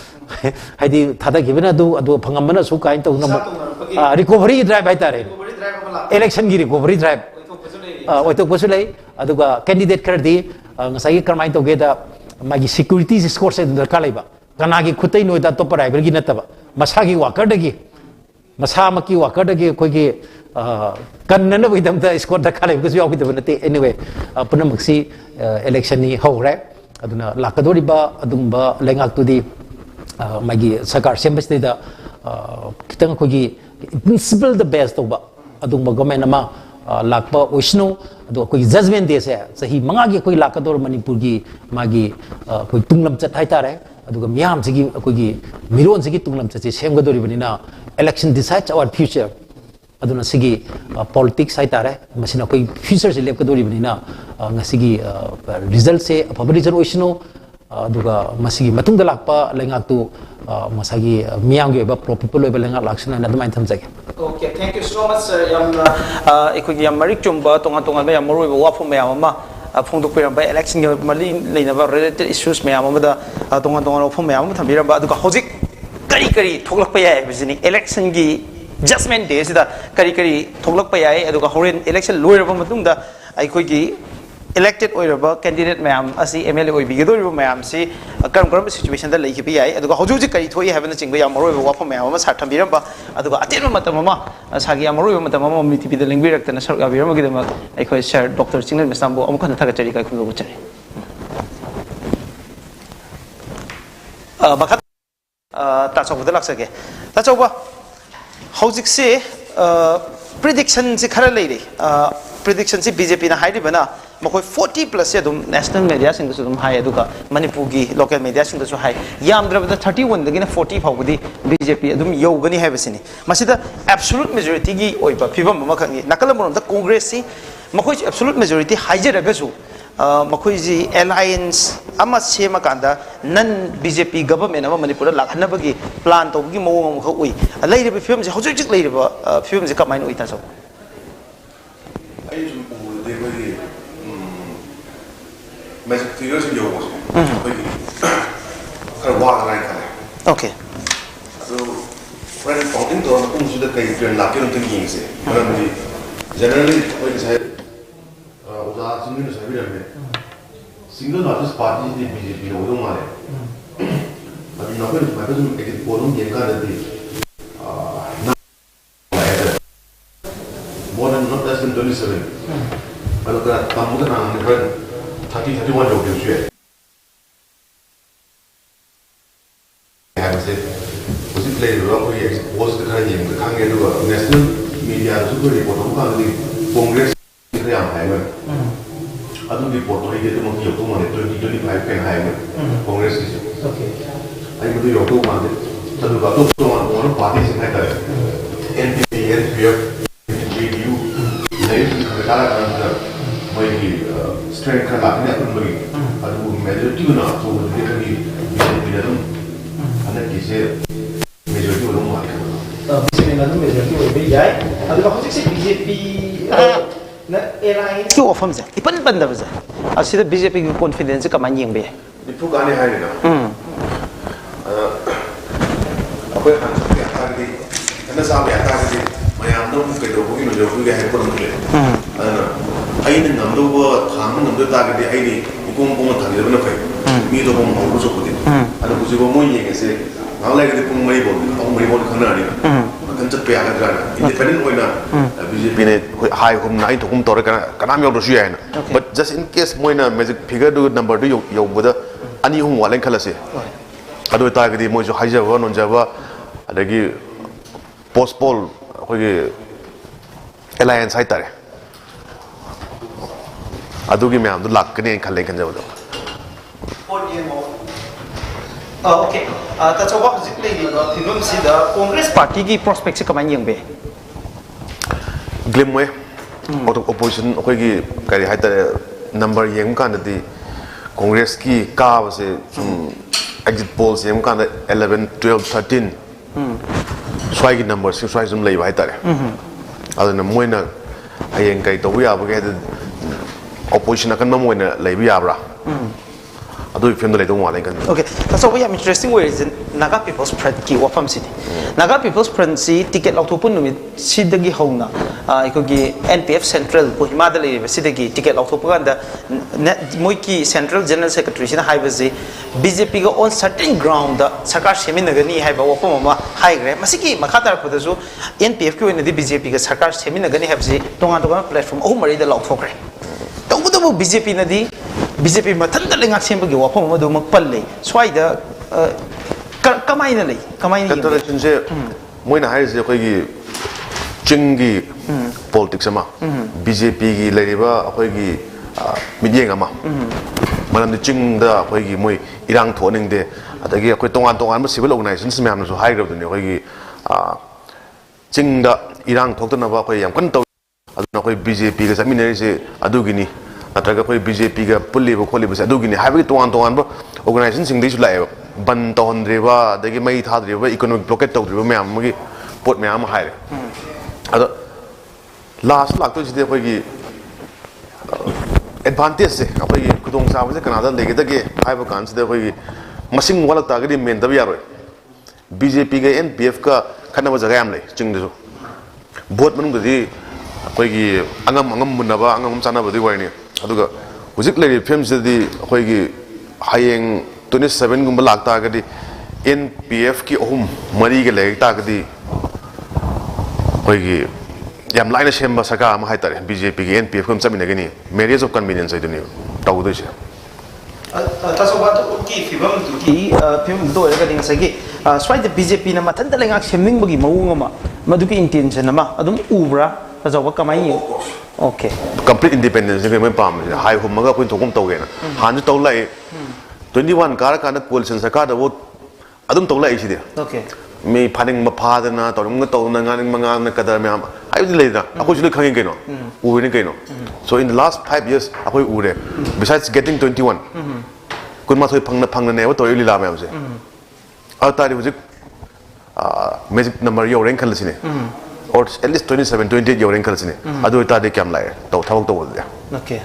haidi thada gibena du adu phangam su kain to na recovery drive hai tare election gi recovery drive oi to posulai aduga candidate kar di ngasai karmai to ge da magi security score se darkar laiba kana gi khutai noi da to private gi nataba masa gi worker dagi masa maki worker dagi koi gi kannana bai dam da score darkar laiba ku yaw gi da nate anyway punamuksi election ni hore aduna lakadori ba adumba lengak tu di magi sakar sembes da kitang kogi principle the best to ba adumba government ama lakpa oishno adu koi judgment de se sahi manga gi koi lakador manipur gi magi koi tunglam chat hai tare aduga miyam sigi koi gi miron sigi tunglam chat semgadori banina election decides our future aduna sigi politics hai tare masina koi future se lepkadori banina ngasigi result se apabri jar oishno aduga masigi matungda lakpa lengak tu masagi miyam gi ba people level lengak laksana na damain thamjage. Okay, thank you so much, sir. Ikoi yam marik chumba tonga ba yam maroi ba wafo mayam ama phongdok pe ba election gi mali leina ba related issues mayam ama da tonga wafo mayam thambiram ba aduga hojik kari thoklak pa yai bijini election gi judgment day sida kari thoklak pa yai aduga horen election loiraba matungda ikoi gi elected oiraba candidate mayam asi MLA oi bigidori mayam si karam situation da leiki bi ai aduga hoju kari thoi habana chingba yam maroi ba wafo mayam ama sa thambiram ba aduga aten matam ama sagi yam maroi matam ama mi tv da lengbi raktana sarga biram gi dama aikoi sir dr chingal mestambo amukhan thaga chari kai khumlo chari bakhat ta chok da laksage ta chok ba hojik se prediction si khara leiri prediction si BJP na hairi bana makoi 40 plus ya dum national media sing dum hai aduga manipur gi local media sing su hai yam drabada 31 dagina 40 phawdi BJP dum yogani hai basini masida absolute majority gi oiba phibam ma khani nakalam da congress si makoi absolute majority haijaraga su makoi ji alliance ama sema kanda nan BJP government ama manipur lakhana bagi plan to gi mawong kha oi lairi be phibam ji hojik lairi ba phibam ji kamai oi ta so Mas tu eu sendiri aku, kalau wah lain kan. Okay. So, orang penting tu orang pun sudah kayak tuan laki untuk gini sih. Orang ni, generally, orang saya, usaha single saya bilang ni, single artist party ni BJP orang mana. Tapi nak tu ekor orang yang kan ada, more than not less than 27. Kalau kita tamu tu nak kan. 31 लोग जो है उसी play रोग को ये post दिखाई ये मुझे खांगे तो नेशनल मीडिया जो कोई रिपोर्ट होगा कि कांग्रेस के यहाँ है में अदुम रिपोर्ट तो ये तो मुझे यो तो माने 2025 पे है में कांग्रेस की ओके आई मुझे ꯃꯅꯤꯄꯨꯔꯗ ꯌꯧꯗꯧ ꯃꯥꯟꯗꯦ ꯑꯗꯨꯒ ꯑꯇꯣꯞꯄ ꯇꯣꯉꯥꯟ ꯄꯥꯔꯇꯤꯁꯤꯡ ꯍꯥꯏꯇꯥꯔꯦ NPP, NPF, BDU ꯂꯩꯔꯤꯕꯁꯤꯡ ꯇꯥꯔꯀꯥꯟꯗ ꯃꯣꯏꯒꯤ ꯁ꯭ꯇꯔꯦꯡ ꯈꯔ ꯂꯥꯛꯀꯅꯤ ꯑꯄꯨꯟꯕꯒꯤ ꯑꯗꯨꯕꯨ ꯃꯦꯖꯣꯔꯤꯇꯤꯅ ꯑꯆꯧꯕꯗꯨꯗꯤ ꯑꯩꯈꯣꯏꯒꯤ BJPꯅ ꯑꯗꯨꯝ ꯍꯟꯗꯛꯀꯤꯁꯦ ꯃꯦꯖꯣꯔꯤꯇꯤ ꯑꯣꯏꯗꯧ ꯃꯥꯜꯂꯦ BJPꯅ ꯑꯗꯨꯝ ꯃꯦꯖꯣꯔꯤꯇꯤ ꯑꯣꯏꯕ ꯌꯥꯏ ꯑꯗꯨꯒ ꯍꯧꯖꯤꯛꯁꯦ BJP ꯑꯦꯂꯥꯏꯟꯁꯀꯤ ꯋꯥꯐꯝꯁꯦ ꯏꯄꯟ ꯄꯟꯗꯕꯁꯦ ꯑꯁꯤꯗ BJPꯒꯤ ꯀꯣꯟꯐꯤꯗꯦꯟꯁꯁꯦ ꯀꯃꯥꯏꯅ ꯌꯦꯡꯕ ꯌꯥꯏ ꯅꯤꯐꯨ ꯀꯥꯅꯤ ꯍꯥꯏꯔꯤꯅ ꯑꯩꯈꯣꯏ ꯍꯥꯟꯅ ꯇꯥꯔꯒꯗꯤ ꯈꯟꯅ ꯆꯥꯕ ꯌꯥꯇꯥꯔꯒꯗꯤ ꯃꯌꯥꯝꯗ ꯑꯃꯨꯛ ꯀꯩꯗꯧꯕꯒꯤ ꯃꯦꯖꯣꯔꯤꯇꯤꯒꯤ ꯍꯥꯏꯕ ꯄꯣꯠ ꯑꯃ ꯂꯩ ꯑꯗꯨꯅ ꯑꯩꯅ ꯉꯝꯗꯧꯕ ꯊꯥꯡꯕ ꯉꯝꯗꯧ ꯇꯥꯔꯒꯗꯤ ꯑꯩꯗꯤ ꯏꯀꯣꯡ ꯀꯣꯡꯅ ꯊꯥꯡꯖꯕꯅ ꯐꯩ ꯃꯤꯗꯣ ꯑꯃꯨꯛ ꯍꯧꯕ ꯆꯣꯛꯄꯗꯤ ꯑꯗꯣ ꯍꯧꯖꯤꯛꯐꯥꯎ ꯃꯣꯏ ꯌꯦꯡꯉꯁꯦ ꯉꯥꯏꯍꯥꯛ ꯂꯩꯔꯒꯗꯤ ꯄꯨꯡ 4 ꯈꯪꯅꯔꯅꯤꯅ ꯃꯊꯟ ꯆꯠꯄ ꯌꯥꯒꯗ꯭ꯔꯥꯅ ꯏꯟꯗꯤꯄꯦꯟꯗꯦꯟ ꯑꯣꯏꯅ BJPꯅ ꯑꯩꯈꯣꯏ ꯍꯥꯏ ꯍꯨꯝꯅ ꯑꯩ ꯊꯣꯛꯄ ꯇꯧꯔꯦ ꯀꯅꯥꯝ ꯌꯧꯗ꯭ꯔꯁꯨ ꯌꯥꯏꯅ ꯕꯠ ꯖꯁ ꯏꯟ ꯀꯦꯁ ꯃꯣꯏꯅ ꯃꯦꯖꯤꯛ ꯐꯤꯒꯔꯗꯨ ꯅꯝꯕꯔꯗꯨ ꯌꯧꯕꯗ 2-3 ꯋꯥꯠꯂꯦꯅ ꯈꯜꯂꯁꯦ ꯑꯗꯨ ꯑꯣꯏꯇꯥꯔꯒꯗꯤ ꯃꯣꯏꯁꯨ ꯍꯥꯏꯖꯕ ꯅꯣꯟꯖꯕ ꯑꯗꯒꯤ ꯄꯣꯁꯄꯣꯜ ꯑꯩꯈꯣꯏꯒꯤ ꯑꯦꯂꯥꯏꯟꯁ ꯍꯥꯏꯇꯥꯔꯦ ꯑꯗꯨꯒꯤ ꯃꯌꯥꯝꯗꯨ ꯂꯥꯛꯀꯅꯦꯅ ꯈꯟꯖꯕꯗꯣ Okay. Tachauba hꯧꯖꯤꯛ ꯂꯩꯔꯤꯕ ꯐꯤꯕꯝꯁꯤꯗ ꯀꯣꯡꯒ꯭ꯔꯦꯁ ꯄꯥꯔꯇꯤꯒꯤ ꯄ꯭ꯔꯣꯁꯄꯦꯛꯁꯦ ꯀꯃꯥꯏꯅ ꯌꯦꯡꯕ ꯌꯥꯏ? ꯒ꯭ꯂꯤꯝ ꯑꯣꯏ ꯑꯣꯄꯣꯖꯤꯁꯟ ꯑꯩꯈꯣꯏꯒꯤ ꯀꯔꯤ ꯍꯥꯏꯇꯥꯔꯦ ꯅꯝꯕꯔ ꯌꯦꯡꯕ ꯀꯥꯟꯗꯗꯤ ꯀꯣꯡꯒ꯭ꯔꯦꯁꯀꯤ ꯀꯥꯕꯁꯦ ꯁꯨꯝ ꯑꯦꯛꯖꯤꯠ ꯄꯣꯜꯁ ꯌꯦꯡꯕ ꯀꯥꯟꯗ 11, 12, 13 ꯁ꯭ꯋꯥꯏꯒꯤ ꯅꯝꯕꯔꯁꯤ ꯁ꯭ꯋꯥꯏ ꯁꯨꯝ ꯂꯩꯕ ꯍꯥꯏꯇꯥꯔꯦ ꯑꯗꯨꯅ ꯃꯣꯏꯅ ꯍꯌꯦꯡ ꯀꯩ ꯇꯧꯕ ꯌꯥꯕꯒꯦ ꯍꯥꯏꯗꯤ ꯑꯣꯄꯣꯖꯤꯁꯟ ꯑꯀꯟꯕ ꯑꯃ ꯑꯣꯏꯅ ꯂꯩꯕ ꯌꯥꯕ꯭ꯔꯥ ꯑꯗꯨꯒꯤ ꯐꯤꯕꯝꯗ ꯂꯩꯗꯧ ꯃꯥꯜꯂꯦ ꯈꯟꯕ Okay. Tachauba ꯌꯥꯝ ꯏꯟꯇꯔꯦꯁꯇꯤꯡ ꯑꯣꯏꯔꯤꯁꯦ ꯅꯥꯒꯥ ꯄꯤꯄꯜꯁ ꯐ꯭ꯔꯟꯠꯀꯤ ꯋꯥꯐꯝꯁꯤꯗꯤ ꯅꯥꯒꯥ ꯄꯤꯄꯜꯁ ꯐ꯭ꯔꯟꯠꯁꯤ ꯇꯤꯀꯦꯠ ꯂꯧꯊꯣꯛꯄ ꯅꯨꯃꯤꯠꯁꯤꯗꯒꯤ ꯍꯧꯅ ꯑꯩꯈꯣꯏꯒꯤ NPF ꯁꯦꯟꯇ꯭ꯔꯦꯜ ꯀꯣꯍꯤꯃꯥꯗ ꯂꯩꯔꯤꯕꯁꯤꯗꯒꯤ ꯇꯤꯀꯦꯠ ꯂꯧꯊꯣꯛꯄ ꯀꯥꯟꯗ ꯃꯣꯏꯒꯤ ꯁꯦꯟꯇ꯭ꯔꯦल ꯖꯦꯅꯔꯦꯜ ꯁꯦꯀ꯭ꯔꯦꯇꯔꯤꯁꯤꯅ ꯍꯥꯏꯕꯁꯤ BJPꯒ ꯑꯣꯟ ꯁꯔꯇꯦꯟ ꯒ꯭ꯔꯥꯎꯟꯗ ꯁꯔꯀꯥꯔ ꯁꯦꯝꯃꯤꯟꯅꯒꯅꯤ ꯍꯥꯏꯕ ꯋꯥꯐꯝ ꯑꯃ ꯍꯥꯏꯈ꯭ꯔꯦ ꯃꯁꯤꯒꯤ ꯃꯈꯥ ꯇꯥꯔꯛꯄꯗꯁꯨ NPFꯀꯤ ꯑꯣꯏꯅꯗꯤ BJPꯒ ꯁꯔꯀꯥꯔ ꯁꯦꯝꯃꯤꯟꯅꯒꯅꯤ ꯍꯥꯏꯕꯁꯤ ꯇꯣꯉꯥꯟ ꯇꯣꯉꯥꯟꯕ ꯄ꯭ꯂꯦꯠꯐꯣꯝ 3-4ꯗ ꯂꯥꯎꯊꯣꯛꯈ꯭ꯔꯦ ꯇꯧꯕꯇꯕꯨ BJPꯅꯗꯤ BJP ꯃꯊꯟꯇ ꯂꯩꯉꯥꯛ ꯁꯦꯝꯕꯒꯤ ꯋꯥꯐꯝ ꯑꯃꯗꯨꯃꯛ ꯄꯜꯂꯦ ꯁ꯭ꯋꯥꯏꯗ ꯀꯃꯥꯏꯅ ꯂꯩ ꯀꯃꯥꯏꯅ ꯀꯟꯇ꯭ꯔꯗꯤꯛꯁꯟꯁꯦ ꯃꯣꯏꯅ ꯍꯥꯏꯔꯤꯁꯦ ꯑꯩꯈꯣꯏꯒꯤ ꯆꯤꯡꯒꯤ ꯄꯣꯂꯤꯇꯤꯛꯁ ꯑꯃ BJPꯒꯤ ꯂꯩꯔꯤꯕ ꯑꯩꯈꯣꯏꯒꯤ ꯃꯤꯠꯌꯦꯡ ꯑꯃ ꯃꯔꯝꯗꯤ ꯆꯤꯡꯗ ꯑꯩꯈꯣꯏꯒꯤ ꯃꯣꯏ ꯏꯔꯥꯡ ꯊꯣꯛꯍꯟꯅꯤꯡꯗꯦ ꯑꯗꯒꯤ ꯑꯩꯈꯣꯏ ꯇꯣꯉꯥꯟ ꯇꯣꯉꯥꯟꯕ ꯁꯤꯚꯤꯜ ꯑꯣꯔꯒꯅꯥꯏꯖꯦꯁꯟꯁ ꯃꯌꯥꯝꯅꯁꯨ ꯍꯥꯏꯈ꯭ꯔꯕꯗꯨꯅꯤ ꯑꯩꯈꯣꯏꯒꯤ ꯆꯤꯡꯗ ꯏꯔꯥꯡ ꯊꯣꯛꯇꯅꯕ ꯑꯩꯈꯣꯏ ꯌꯥꯝ ꯀꯟꯅ ꯇꯧ ꯑꯗꯨꯅ ꯑꯩꯈꯣꯏ BJPꯒ ꯆꯠꯃꯤꯟꯅꯔꯤꯁꯦ ꯑꯗꯨꯒꯤꯅꯤ ꯅꯠꯇ꯭ꯔꯒ ꯑꯩꯈꯣꯏ BJPꯒ ꯄꯨꯜꯂꯤꯕ ꯈꯣꯠꯂꯤꯕꯁꯦ ꯑꯗꯨꯒꯤꯅꯤ ꯍꯥꯏꯕꯒꯤ ꯇꯣꯉꯥꯟ ꯇꯣꯉꯥꯟꯕ ꯑꯣꯔꯒꯅꯥꯏꯖꯦꯁꯟꯁꯤꯡꯗꯩꯁꯨ ꯂꯥꯛꯑꯦꯕ ꯕꯟ ꯇꯧꯍꯟꯗ꯭ꯔꯤꯕ ꯑꯗꯒꯤ ꯃꯩ ꯊꯥꯗ꯭ꯔꯤꯕ ꯏꯀꯣꯅꯣꯃꯤꯛ ꯕ꯭ꯂꯣꯀꯦꯠ ꯇꯧꯗ꯭ꯔꯤꯕ ꯃꯌꯥꯝ ꯑꯃꯒꯤ ꯄꯣꯠ ꯃꯌꯥꯝ ꯑꯃ ꯍꯥꯏꯔꯦ ꯑꯗꯣ ꯂꯥꯁ ꯂꯥꯛꯇꯣꯏꯁꯤꯗꯤ ꯑꯩꯈꯣꯏꯒꯤ ꯑꯦꯗꯚꯥꯟꯇꯦꯖꯁꯦ ꯑꯩꯈꯣꯏꯒꯤ ꯈꯨꯗꯣꯡꯆꯥꯕꯁꯦ ꯀꯅꯥꯗ ꯂꯩꯒꯗꯒꯦ ꯍꯥꯏꯕ ꯀꯥꯟꯁꯤꯗ ꯑꯩꯈꯣꯏꯒꯤ ꯃꯁꯤꯡ ꯋꯥꯠꯂꯛ ꯇꯥꯔꯒꯗꯤ ꯃꯦꯟꯗꯕ ꯌꯥꯔꯣꯏ BJPꯒ NPFꯀ ꯈꯠꯅꯕ ꯖꯒꯥ ꯌꯥꯝ ꯂꯩ ꯆꯤꯡꯗꯁꯨ ꯚꯣꯠ ꯃꯅꯨꯡꯗꯗꯤ ꯑꯩꯈꯣꯏꯒꯤ ꯑꯉꯝ ꯃꯨꯟꯅꯕ ꯑꯉꯝ ꯆꯥꯟꯅꯕꯗꯤ ꯋꯥꯔꯤꯅꯤ ꯑꯗꯨꯒ ꯍꯧꯖꯤꯛ ꯂꯩꯔꯤꯕ ꯐꯤꯕꯝꯁꯤꯗꯗꯤ ꯑꯩꯈꯣꯏꯒꯤ ꯍꯌꯦꯡ 27ꯒꯨꯝꯕ ꯂꯥꯛꯇꯥꯔꯒꯗꯤ NPFꯀꯤ 3-4ꯒ ꯂꯩꯔꯛ ꯇꯥꯔꯒꯗꯤ ꯑꯩꯈꯣꯏꯒꯤ ꯌꯥꯝ लाइन सेम सरकार है बीजेपी की NPF को चमीनगनी मेरियज ऑफ कन्वीनियंस तौदे स्वाद बीजेपी मथन लेंगा सेमनिंग मौंग इंटेंशन उब्रा कमाई ओके कंप्लीट इंडिपेंडेंस मैं पाम हाई हम थोम तौगे हाँ तौ लाई 21 कार कोलिशन सरकार वो तौ लाई मी फानिंग फादना तौरंग तौना गानिंग मंगान कदर मैम लेना अखोई खंगे कहीं उबनी कहीं सो इन द लास्ट 5 years अखोई उरे बिसाइड्स गेटिंग 21 कुनमाथोई फंगने तौर लीला मैम से अब तारी हुजिक मैजिक नंबर योरें खलसिने और एटलीस्ट 27 28 योरें खलसिने अदु तादे क्या लाए तौ थवक तौ बोलदे ओके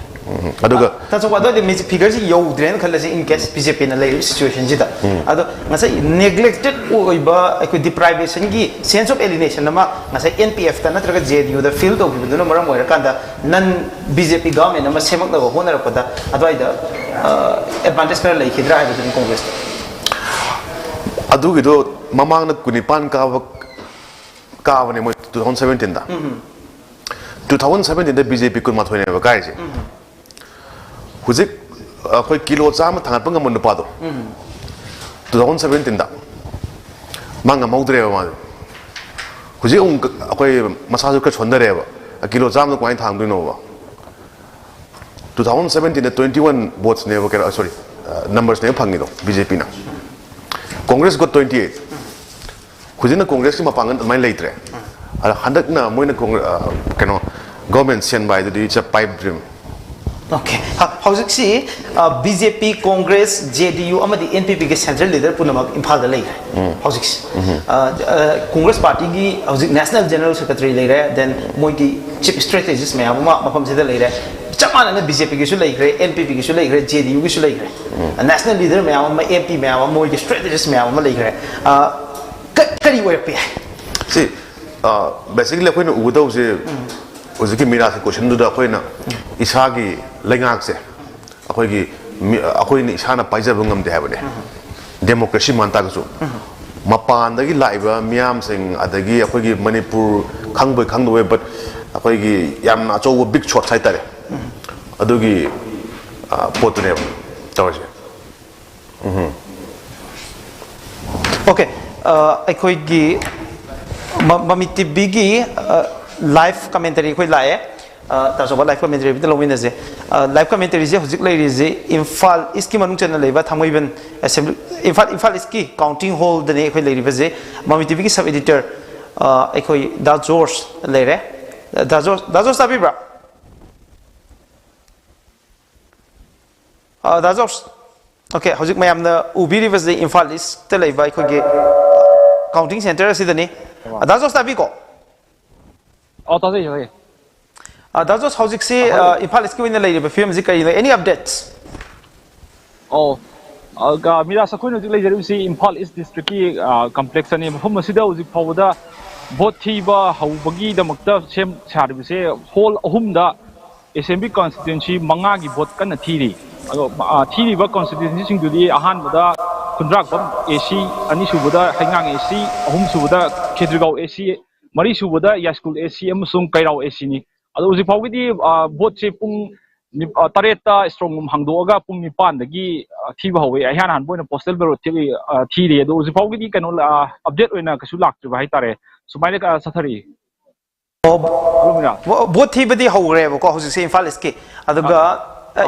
अदुगा तासो वादो दे मैजिक फिगर जी योद्रेन खलसि इन केस बीजेपी न लेरि सिचुएशन जिदा अदो ngasa neglected oiba ai deprivation gi sense of alienation nama ngasa NPF ta natraga JDU da feel to bi duna maram oira kanda nan BJP government nama semak da honara pada adwaida advantage kara lai khidra ai dun congress adu gido mamang na kunipan ka bane mo 2017 da 2017 da BJP kun mathoi ne ba kai je huzik akhoi kilo cham thangat pang mon pa do 2017 da manga maudre ba ma huzik akhoi masa ju ka chondare ba kilo cham no kwai thang du no ba 2017 da 21 votes ne ba sorry numbers ne phangi do BJP na Congress got 28 Kujina Congress ma pangan mai leitre handak na moina kano government send by the it's a pipe dream Okay. How's see BJP, Congress, JDU, amadi NPP ke central leader punama Imphal da lei. How's Congress party ki how's national general secretary lei re then moi ki chief strategist me ama mapam se da lei re. Chamana na BJP ke su lei re, NPP ke su lei re, JDU ke su lei re. National leader me ama MP me ama moi ki strategist me ama lei re. Kari way pe. See basically akoina uda use ꯍꯧꯖꯤꯛꯀꯤ ꯃꯤꯔꯥꯁꯤ ꯀꯣꯏꯁꯟꯗꯨꯗ ꯑꯩꯈꯣꯏꯅ ꯏꯁꯥꯒꯤ ꯂꯩꯉꯥꯛꯁꯦ ꯑꯩꯈꯣꯏꯅ ꯏꯁꯥꯅ ꯄꯥꯏꯖꯕ ꯉꯝꯗꯦ ꯍꯥꯏꯕꯅꯦ democracy ꯃꯥꯟꯇꯥꯒꯁꯨ ꯃꯄꯥꯟꯗꯒꯤ ꯂꯥꯛꯏꯕ ꯃꯤꯌꯥꯝꯁꯤꯡ ꯑꯗꯒꯤ ꯑꯩꯈꯣꯏꯒꯤ ꯃꯅꯤꯄꯨꯔ ꯈꯪꯕꯣꯏ ꯈꯪꯗꯕꯣꯏ ꯕꯠ ꯑꯩꯈꯣꯏꯒꯤ ꯌꯥꯝꯅ ꯑꯆꯧꯕ ꯕꯤꯛ ꯁꯣꯠꯁ ꯍꯥꯏꯇꯥꯔꯦ ꯑꯗꯨꯒꯤ ꯄꯣꯠꯇꯨꯅꯦꯕ ꯇꯧꯔꯤꯁꯦ Okay. ꯑꯩꯈꯣꯏꯒꯤ ꯃꯃꯤ ꯇꯤꯚꯤꯒꯤ live commentary khoi lae ta so live commentary bi lo win je live commentary je hojik lai ri je Imphal iski manung channel leiba thamoi ben assembly Imphal iski counting hall de ne khoi lai ri ba je Mami TV ki sub editor khoi da George lai re da George sabi bra da George okay hojik mayam na ubi ri ba je Imphal is te leiba khoi ge counting center si de ni da George sabi ko Oh, that's it. That's just how you see Imphal is going to lay the film. Any updates? Oh, Mira Sakun is later. We see Imphal is district complex and Homasida was powder. Both Tiba, how Bagi the Makta, same chart. We say whole Humda SMB constituency, Mangagi, both kind of Tiri. Tiri constituency to the Ahan Buddha, Kundrak, AC, Anishu Buddha, Hangang AC, Humsuda, Kedrigao AC. Mari subada ya school AC amasung kairao AC ni ado uji pawgidi bot se pung tareta strong hangdoga pung nipan dagi thiba hawe ahan han boina postal bureau thiri ado uji pawgidi kano update oina kasu laktu ba haitare sumaina ka sathari bot thibadi hawre ko hoji se Imphal iski aduga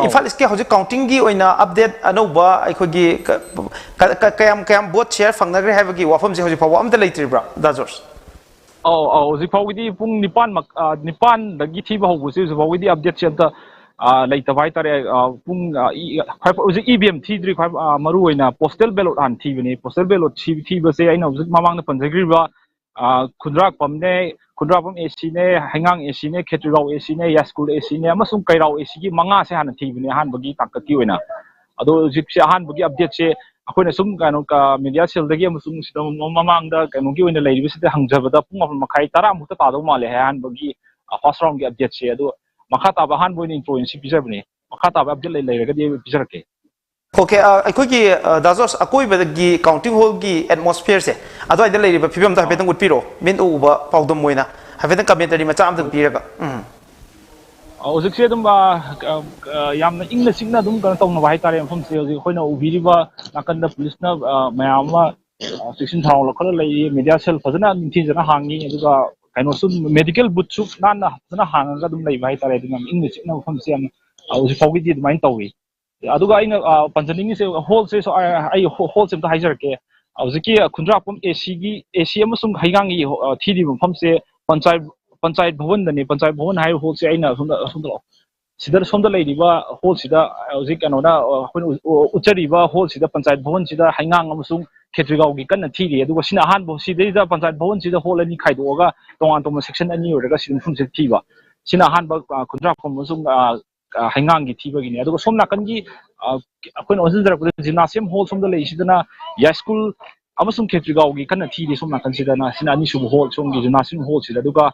Imphal iski hoji counting gi oina update anoba aikhogi kayam bot share fangnagre habagi wafam se hoji pawa amta leitribra dazors Oh, Zipawidi Pung Nipan, the Giti Hobus, Zipawidi updates at the later Vitare Pung EBM T3 Maru in a postal ballot and TV, postal ballot TV say I know Mamang the Panzagriva, Kudrak Pamne, Kudrapam Acine, Hangang Acine, Ketrao Acine, Yaskul Acine, Masum Kairao Ac, Mangas and TV, Hanbagi Takatiwina. Although Zipsia Hanbagi updates. Ako sum kano ka media sel dagi amasung sida mamang da kano gi wina lady sida hangjabada pung of makai tara mukta tado male han bagi first round gi update se ado makata ba han boin influence pizza bani makata ba update lai ga di pizza ke okay akoi gi dazos akoi ba gi counting hall gi atmosphere se ado ai da lady ba phibam da betang utpiro min u ba pawdom moina havetan commentary ma cham dang piraga Ozikse dum ba yamna ingna singna dum kan tong na bai tare phum se ozi khoina ubiri ba nakan da police na mayam ma section thang lo khala lai media cell fazana ninthi jana hangi aduga kaino sun medical booth su na na hanga ga dum lai bai tare dum ingna singna phum se am ozi pawgi di main tawi aduga ina panjaning se hall se so ai hall se ta haijar ke oziki khundra pum AC amasung haigangi thidi phum se Panchayat Bhavan dani Panchayat Bhavan hai hall se aina somda leidiba hall sida hojik anona uchariba hall sida Panchayat Bhavan sida haingang amasung Khetrigao gi kanna thiri aduga sina han bo sida Panchayat Bhavan sida hall ani khaidoga tongan toma section ani oraga sidum phum se thiba sina han ba kundra phum amasung haingang gi thiba gi ni aduga somna kan gi akoin ozil dara gymnasium hall somda lei sidana ya school amasung Khetrigao gi kanna thiri somna kan sidana sina ani sub hall somgi gymnasium hall sida aduga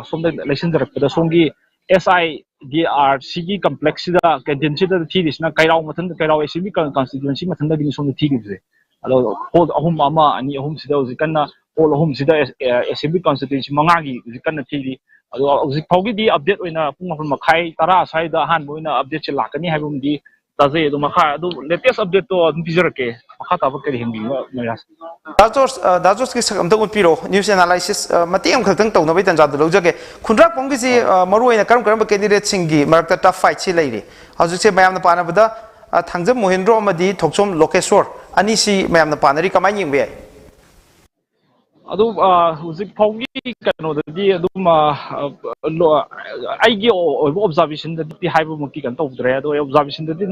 some election the songi SIDRC complex the canteen the theories na kairao matan kairao SCB constituency matan the gini som the theories alo hold ahum mama ani ahum sida uzikanna all ahum sida SCB constituency mangagi uzikanna theory alo uzik pawgi di update oina pung ahum makhai tara sai da han boina update che lakani haibum di taje do makha do latest update to bizarke makha ta bakari himbi mayas Dazos ki sakam tang utpiro news analysis matiam khaltang tawna bai tanjad lojage khundrak ponggi si maruina karam candidate singi marakta tough fight si leiri hauju se mayam na pana bada thangjam mohendro amadi thoksom lokeshwar ani si mayam na panari kamai ying be adu huzik phaugi kano dadi adum aigi observation dadi haibu mukti kan tawdre ado observation dadi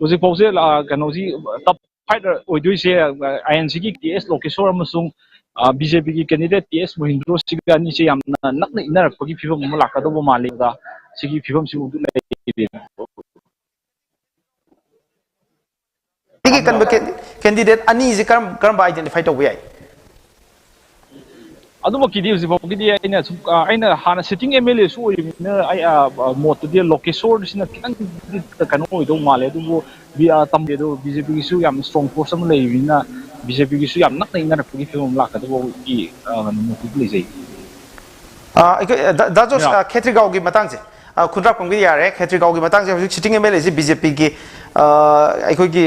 huzik phause kano ji top fighter oiduise INC ki TS Lokeshwar amasung BJP ki candidate TS Mohindro siga ni se yamna nakna inarak pagi phibam mo lakado bo malega sigi phibam si udu lai tiki kan candidate ani ji karam ba identify to we aduma kidi usi bogidi aina hana sitting MLA su oimina ai mot de Lokeshwar sina kitang kano oido male du bi tamde do BJP ki su yam strong force am leivina BJP ki su yam nakna inarak pagi phibam lakado bo ki no ku lei da jos khetrigaw gi matang je khunra pang gi yare khetrigaw gi matang je hujik sitting MLA ji BJP gi aiko gi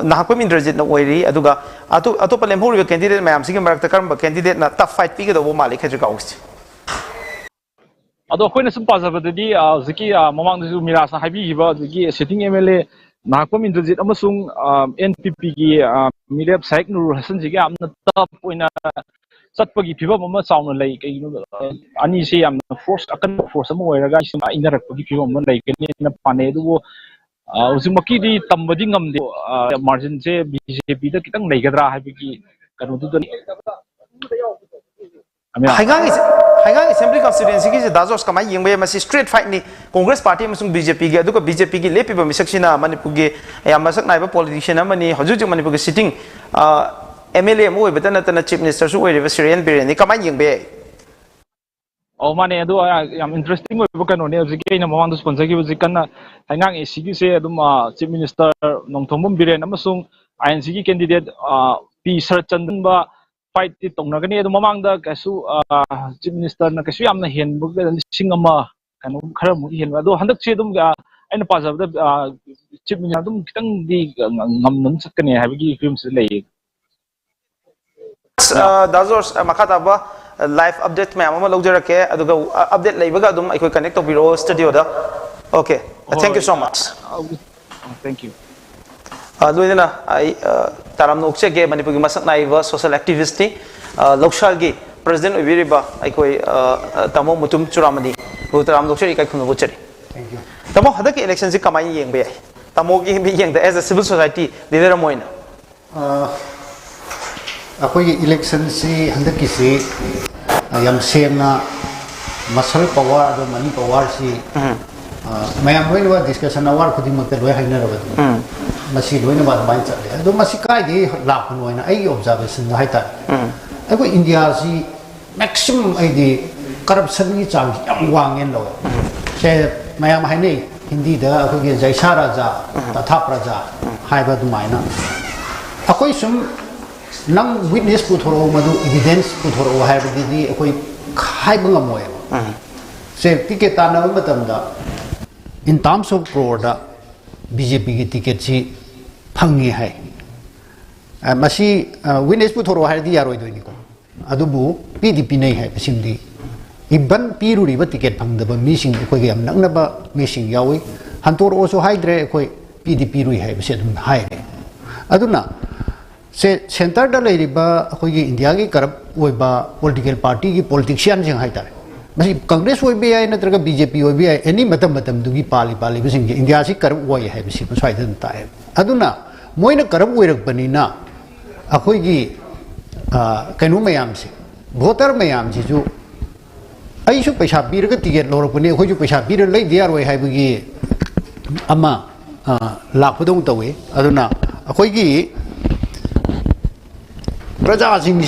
nahakpam indrajit na oiri aduga atu palem hori candidate mayam sigi marak takar candidate na tough fight pi gi do mali khetrigaw gi ado khoina sum pazabadi ziki mamang du mirasa habi hiba ziki sitting MLA nahakpam indrajit amasung NPP gi mirep saik nur hasan jigi amna top oina satpagi phibam ama chauna lei kaino ani se yam force akan force ama oiraga isma inarakpagi phibam ama lei kani na pane du uzimaki di tambadi ngamde margin se BJP da kitang leigadra habiki kanu du Haigang assembly constituency ki dazos kamai yingbe masi straight fight ni Congress party amasung BJP gi aduga BJP gi lepi ba misaksina Manipur gi yamasak naiba politician amani hojujung Manipur gi sitting MLA mo betana tana chief minister su oire Syrian Bireni kamai yingbe oh mane adu yam interesting oibo kano ne jiki na mamang du sponsor gi jikana hangang ACG se adum chief minister nongthomum Biren amasung INC gi candidate P Sarchandan ba fight ti tongnagani adu mamang da kasu chief minister na kasu yamna henbu singama kanu khara mu hen adu handak che dum ga aina pajab da chief minister dum kitang di ngamnam sakane habigi film se lei dazos makata ba live update me amama logjarake aduga update leibaga dum ai connect to biro studio da okay thank you so much thank you loidana ai taram nokche ge Manipur gi masak naiba social activist ni lokshal gi president obiriba ai koi tamo mutum churamani taram nokche kai khunu bochari thank you tamo hadak election ji kamai yengbe ai tamo gi bi yengda as a civil society leader moina अखोई election से हंदक किसी यम सेमना muscle power और money power से मैं हम लोग discussion अवार खुद ही मत लोग है ना रबत मसी लोग ने बात बाइन चले तो मसी काय दी लाभ लोग ना आई ऑब्जर्वेशन है ता अखोई इंडिया से मैक्सिमम आई दी करप्शन की चांस यम वांगेन लोग से मैं हम है नहीं हिंदी दा अखोई जैसा राजा तथा प्रजा हाई बात मायना अखोई सुम नंग विटनेस पुथोरो मधु एविडेंस पुथोरो है बदी कोई खाई बंगमोय से टिकट ताना मतमदा इन टर्म्स ऑफ क्रोर दा बीजेपी की टिकट सी फंगी है मसी विटनेस पुथोरो है दी यारोय दोनी को अदुबु पीडीपी नहीं है सिमदी इबन पीरुरी ब टिकट फंगदब मीसिंग कोई यम नंगनब मीसिंग यावी हंतोर ओसो हाइद्रे कोई पीडीपी रुई है बसे दुम हाइरे अदुना से सेंटर दा लेरिबा अखोई इंडिया की करप ओइबा पॉलिटिकल पार्टी की पॉलिटिशियन जिंग हाइतारे मसी कांग्रेस ओइबे आय नत्रगा बीजेपी ओइबे आय एनी मतम दुगी पाली बिसिंग इंडिया से करप ओइ है बिसि बसाइदन ताय अदुना मोइना करप ओइरकबनिना अखोई की कनु मयाम से वोटर मयाम से जो अइसु पैसा पीरगा टिकट लोरकबने अखोई जो पैसा पीर लै दियार ओइ हाइबगी अमा लापदों तवे अदुना अखोई की प्रजा सिंह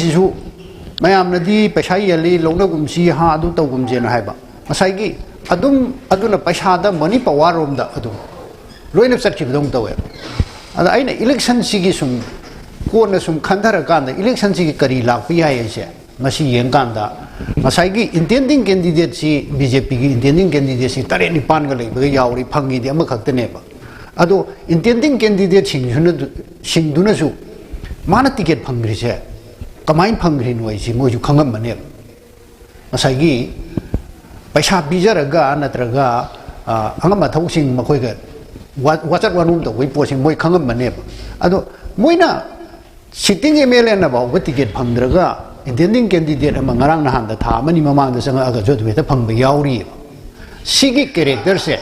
मैम नदी पैसा यली लौनगुमसी हाँ अदु तौगुमजेन हाइबा मसाइगी अदुम अदुना पैसादा मनी पावर रोमदा अदु लोइना चटखिबदों तवे अदा आइना इलेक्शन सिगी सुम कोना सुम खंधर कांदा इलेक्शन सिगी करी लापि हाइसे मसी येंगांदा मसाइगी इंटेंडिंग कैंडिडेट सी बीजेपी की इंटेंडिंग कैंडिडेट सी तरे निपान ग लेबगे यावरी फंगी दे अमखक्तनेबा अदो इंटेंडिंग कैंडिडेट सिंगदुनसु माना टिकट फंग्री से कमाइन फंग्री नोइसी मोजु खंगम मने मसाइगी पैसा बीजरगा नत्रगा अंगम मथौसिंग मखोइगा वाचत वानुम तो वइ पोसिंग मोइ खंगम मने अदो मोइना सिटिंग एमएलए ना बाव टिकेट फंगद्रगा इंटेंडिंग कैंडिडेट अमा ngarang nahan da tha mani mamang da sanga aga jot beta phangba yauri sigi character se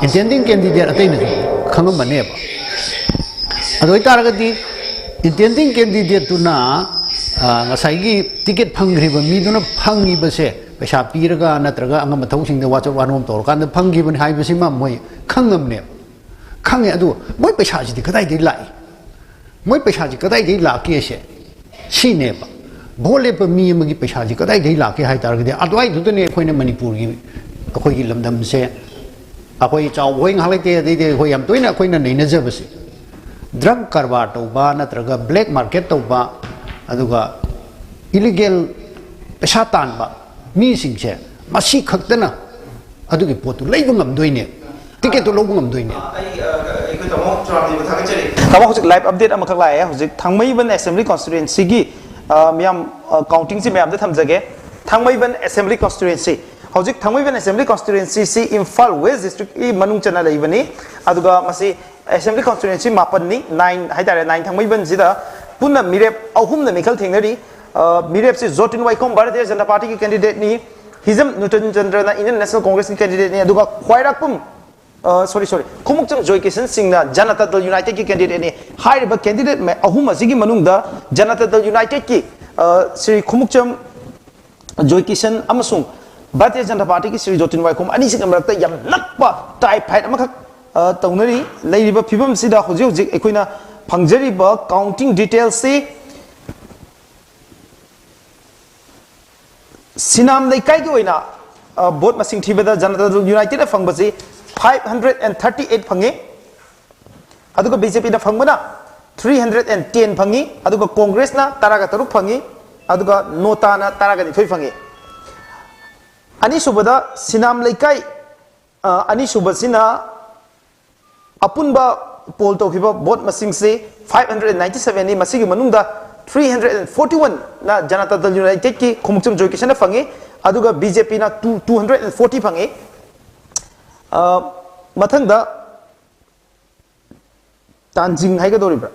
intending candidate atai na khangam bane ba adoi taragati intending candidate tu na ngasai gi ticket phangri ba mi duna phangi ba se paisa piraga natraga anga mathau sing da wacha wanom tor kan da phangi ban hai ba sima moi khangam ne khange adu moi paisa ji kadai dei lai moi paisa ji kadai dei la ke se si ne ba bole pa mi magi paisa ji kadai dei la ke hai taragati adwai du ne khoina manipur gi khoi gi lamdam se akhoi chaw hoi ngalai te de khoi yam toina khoina nei na jaba se drug karbar tauba natraga black market tauba aduga illegal paisa tanba mi singse masi khaktana adugi potu leibu ngam doine ticket to lobu ngam doine tamo hojik live update ama khaklai hojik thangmai ban assembly constituency gi miam counting si miam da thamjage thangmai ban assembly constituency hojik thangmai ban assembly constituency si Imphal West district i manung chana leibani aduga masi assembly constituency mapan ni 9 haidare 9 thangmai ban sida punna mirep ahum na mikhal thengnari mirep si Zotin Waikom Bharatiya Janata Party ki candidate ni Hizam Nutan Chandra na Indian National Congress ki candidate ni aduga khwairakpum sorry Khumukcham Joy Kisan Singh na Janata Dal United ki candidate ni hairiba candidate me ahum asigi manungda Janata Dal United ki Sri Khumukcham Joy Kisan amasung Bharatiya Janata Party ki Sri Zotin Waikom ani sing amrakta yam nakpa type fight amakak taunari leiriba phibam sida hojik hojik ekoina phangjariba counting details se Sinam Laikai ki oina vote masing thibada Janata Dal United na fangbasi 538 phangi aduga BJP na fangbana 310 phangi aduga Congress na taraga taruk phangi aduga Nota na taraga ni phangi ani subada Sinam Laikai ani subasina apunba poll to phiba vote masing se 597 ni masigi manungda 341 na Janata Dal United ki Khumukcham Joy Kisan na phangi aduga BJP na 240 phangi mathangda tanjing hai ga doribra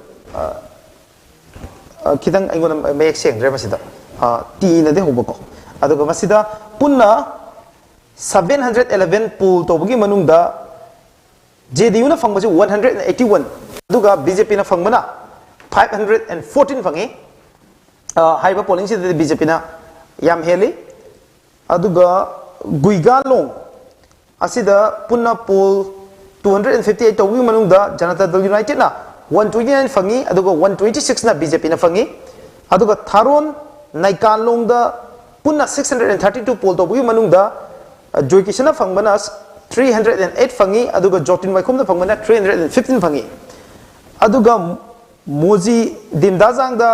khidang aingona mek seng dre masida ti na de hobako aduga masida punna 711 poll to bugi manungda JDU na fangbasi 181 aduga BJP na fangbana 514 phangi haiba polling si BJP na yam heli aduga Guigalong asida punna poll 258 tawing manungda Janata Dal United na 129 phangi aduga 126 na BJP na phangi aduga Tharon Naikanlong da punna 632 poll tawing manungda Joy Kisan na fangbana 308 phangi aduga Zotin Waikom na fangbana 315 phangi aduga Moji Dimdazang da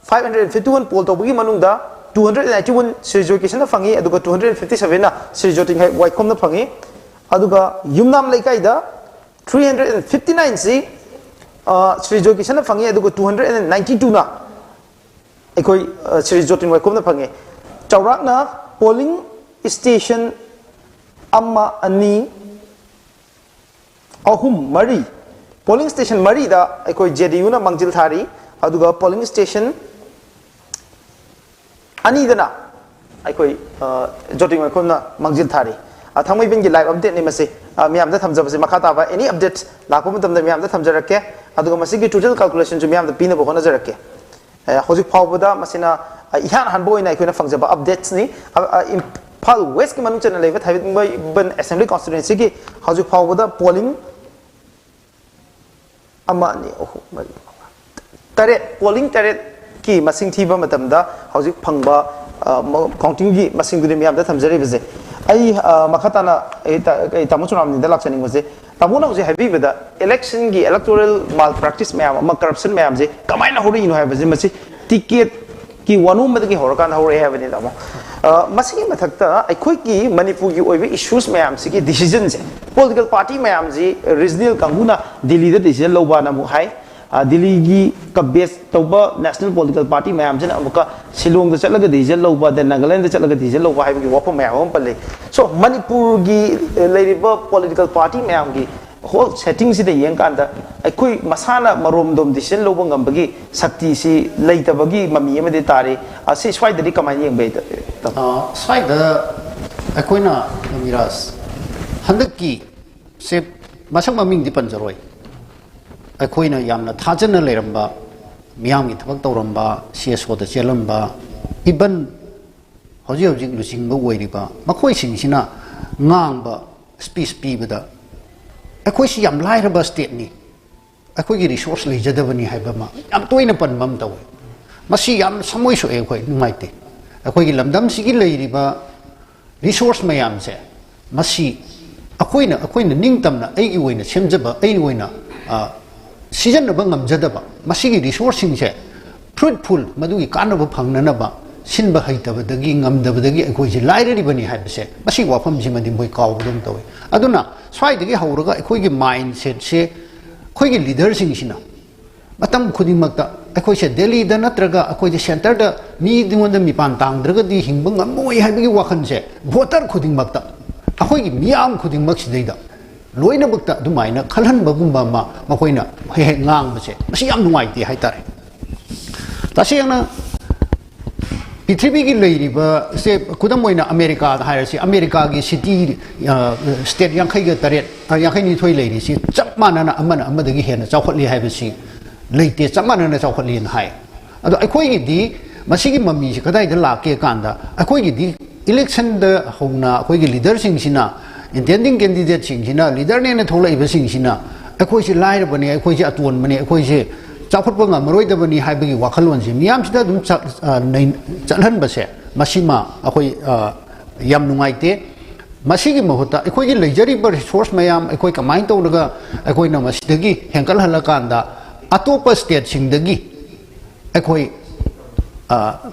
551 poll tawing manungda 291 Sri Joy Kisan na phangi aduga 257 na Sri Zotin Waikom na phangi aduga Yumnam Laikai da 359 si Sri Joy Kisan na phangi aduga 292 na ekoi Sri Zotin Waikom na phangi chaurak na polling station amma ani ahum mari polling station mari da ekoi JDU na mangjil thari aduga polling station ani dana ekoi Zotin Waikom na mangjil thari thangmai ben gi live update ni mase miam da thamjabase makha ta ba any update lakpo matam da miam da thamjarakke aduga masi gi total calculation ju miam da pina bo khona jarakke hojik phawbada masina ihan han boina ikoina fangjaba updates ni Imphal West ki manung channel leva thaibit mumbai ban assembly constituency ki hojik phawbada polling ama ni tare polling tare ki masing thiba matam da hojik phangba counting gi masing du miam da thamjare bese ai makhatana tamu chunam ni da lakchani ngose tamu na je heavy with the election gi electoral malpractice mayam ma corruption mayam je kamaina hori ino have je masi ticket ki wanum mad ki horokan hore have ni tamu masi mathakta ai khoi ki Manipur gi oibe issues mayam si ki decision je political party mayam ji regional kanguna Delhi da decision loba na mu hai Delhi gi ka base toba national political party mayam jena amuka Shillong da chalaga decision loba da Nagaland da chalaga decision loba hai gi wapo mayam palle so Manipur gi leiriba political party mayam gi whole setting si de yang kan da ai masana marom dom decision lo bang bagi sakti si leita bagi mami ma de tare asi swai de kamai yang be swai da ai na miras handaki se masang maming di panjaroi ai na yamna thajana leramba miyam gi thabak tawramba CSO da chelamba iban hoji hoji lusing ba wei ba makhoi sing sina ngang ba speech pi ba da ai si yam lai ba state ni ai gi resource le jadabani hai ba ma yam toina pan mam taw masi yam samoi so e khoi ngai te ai gi lamdam si gi lei ri ba resource mayam se masi akoina ningtamna ai gi woina semjaba ai woina season ba ngamjadaba masi gi resource sing se fruitful madu gi kanaba phangnana ba sinba haitaba dagi ngamdaba dagi akoi ji lairari bani haibse masi wafam ji madi moi kaw dum tawe aduna swai dagi hauraga akoi gi mindset se khoi gi leader sing sina matam khuding makta akoi se delhi da natraga akoi ji center da mi dingonda mi pan tang draga di hingba ngamoi haibagi wakhan se voter khuding makta akoi gi miyam khuding mak si deida loina bakta dumaina khalhan bagumba ma makoina he ngang base masi yam nuai ti haitare tasiyana पृथ्वी की लेरिबा से खुदम Moina America हायरसी America की city state यांखै ग तरेट यांखै नि थोइ लेरि सि चप मानना अमना अमदगी हेना चौखटली हायबसी लेते चप मानना चौखटली न हाय अदो अखोइ गी दि मसिगी मम्मी सि कदाइ द लाके कांदा अखोइ गी दि इलेक्शन द होना अखोइ गी लीडर सिंग सिना इंटेंडिंग कैंडिडेट सिंग सिना लीडर ने न थोलाइबा सिंग सिना अखोइ सि लाइर बने अखोइ सि अतोन बने अखोइ सि चाखुटबा ngamroidabani haibagi wakhalonji miyamsida dum chalhan base masima akoi yam nungaite masigi mahuta akoi gi leijari bar resource mayam akoi kamai tawlaga akoi na masidagi henkal halakanda atopa state singdagi akoi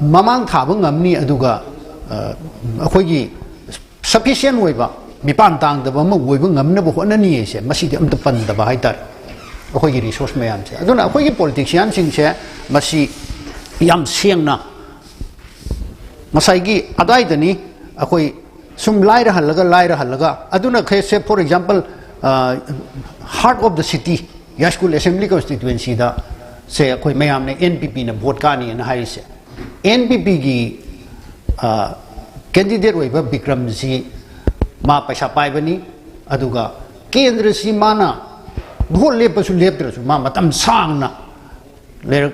mamang thaba ngamni aduga akoi gi sufficient oiba mipan tang da ba ma oiba ngamna bo honani ese masidi amta pan da ba haitar अखोई resource ma'am से अदुना अखोई politician Singh से मसी याम सेंगना मसाइगी अदाइदनी अखोई सुम लाइर हल्लगा अदुना खेसे for example heart of the city Yaiskul assembly constituency दा से अखोई मैम ने एनपीपी ने वोट कानी न हाई से एनपीपी की कैंडिडेट ओइबा विक्रम जी मा पैसा पाइबनी अदुगा केंद्र सी माना भोट लेपसु लेपद्रसु मा मतम सांगना लेर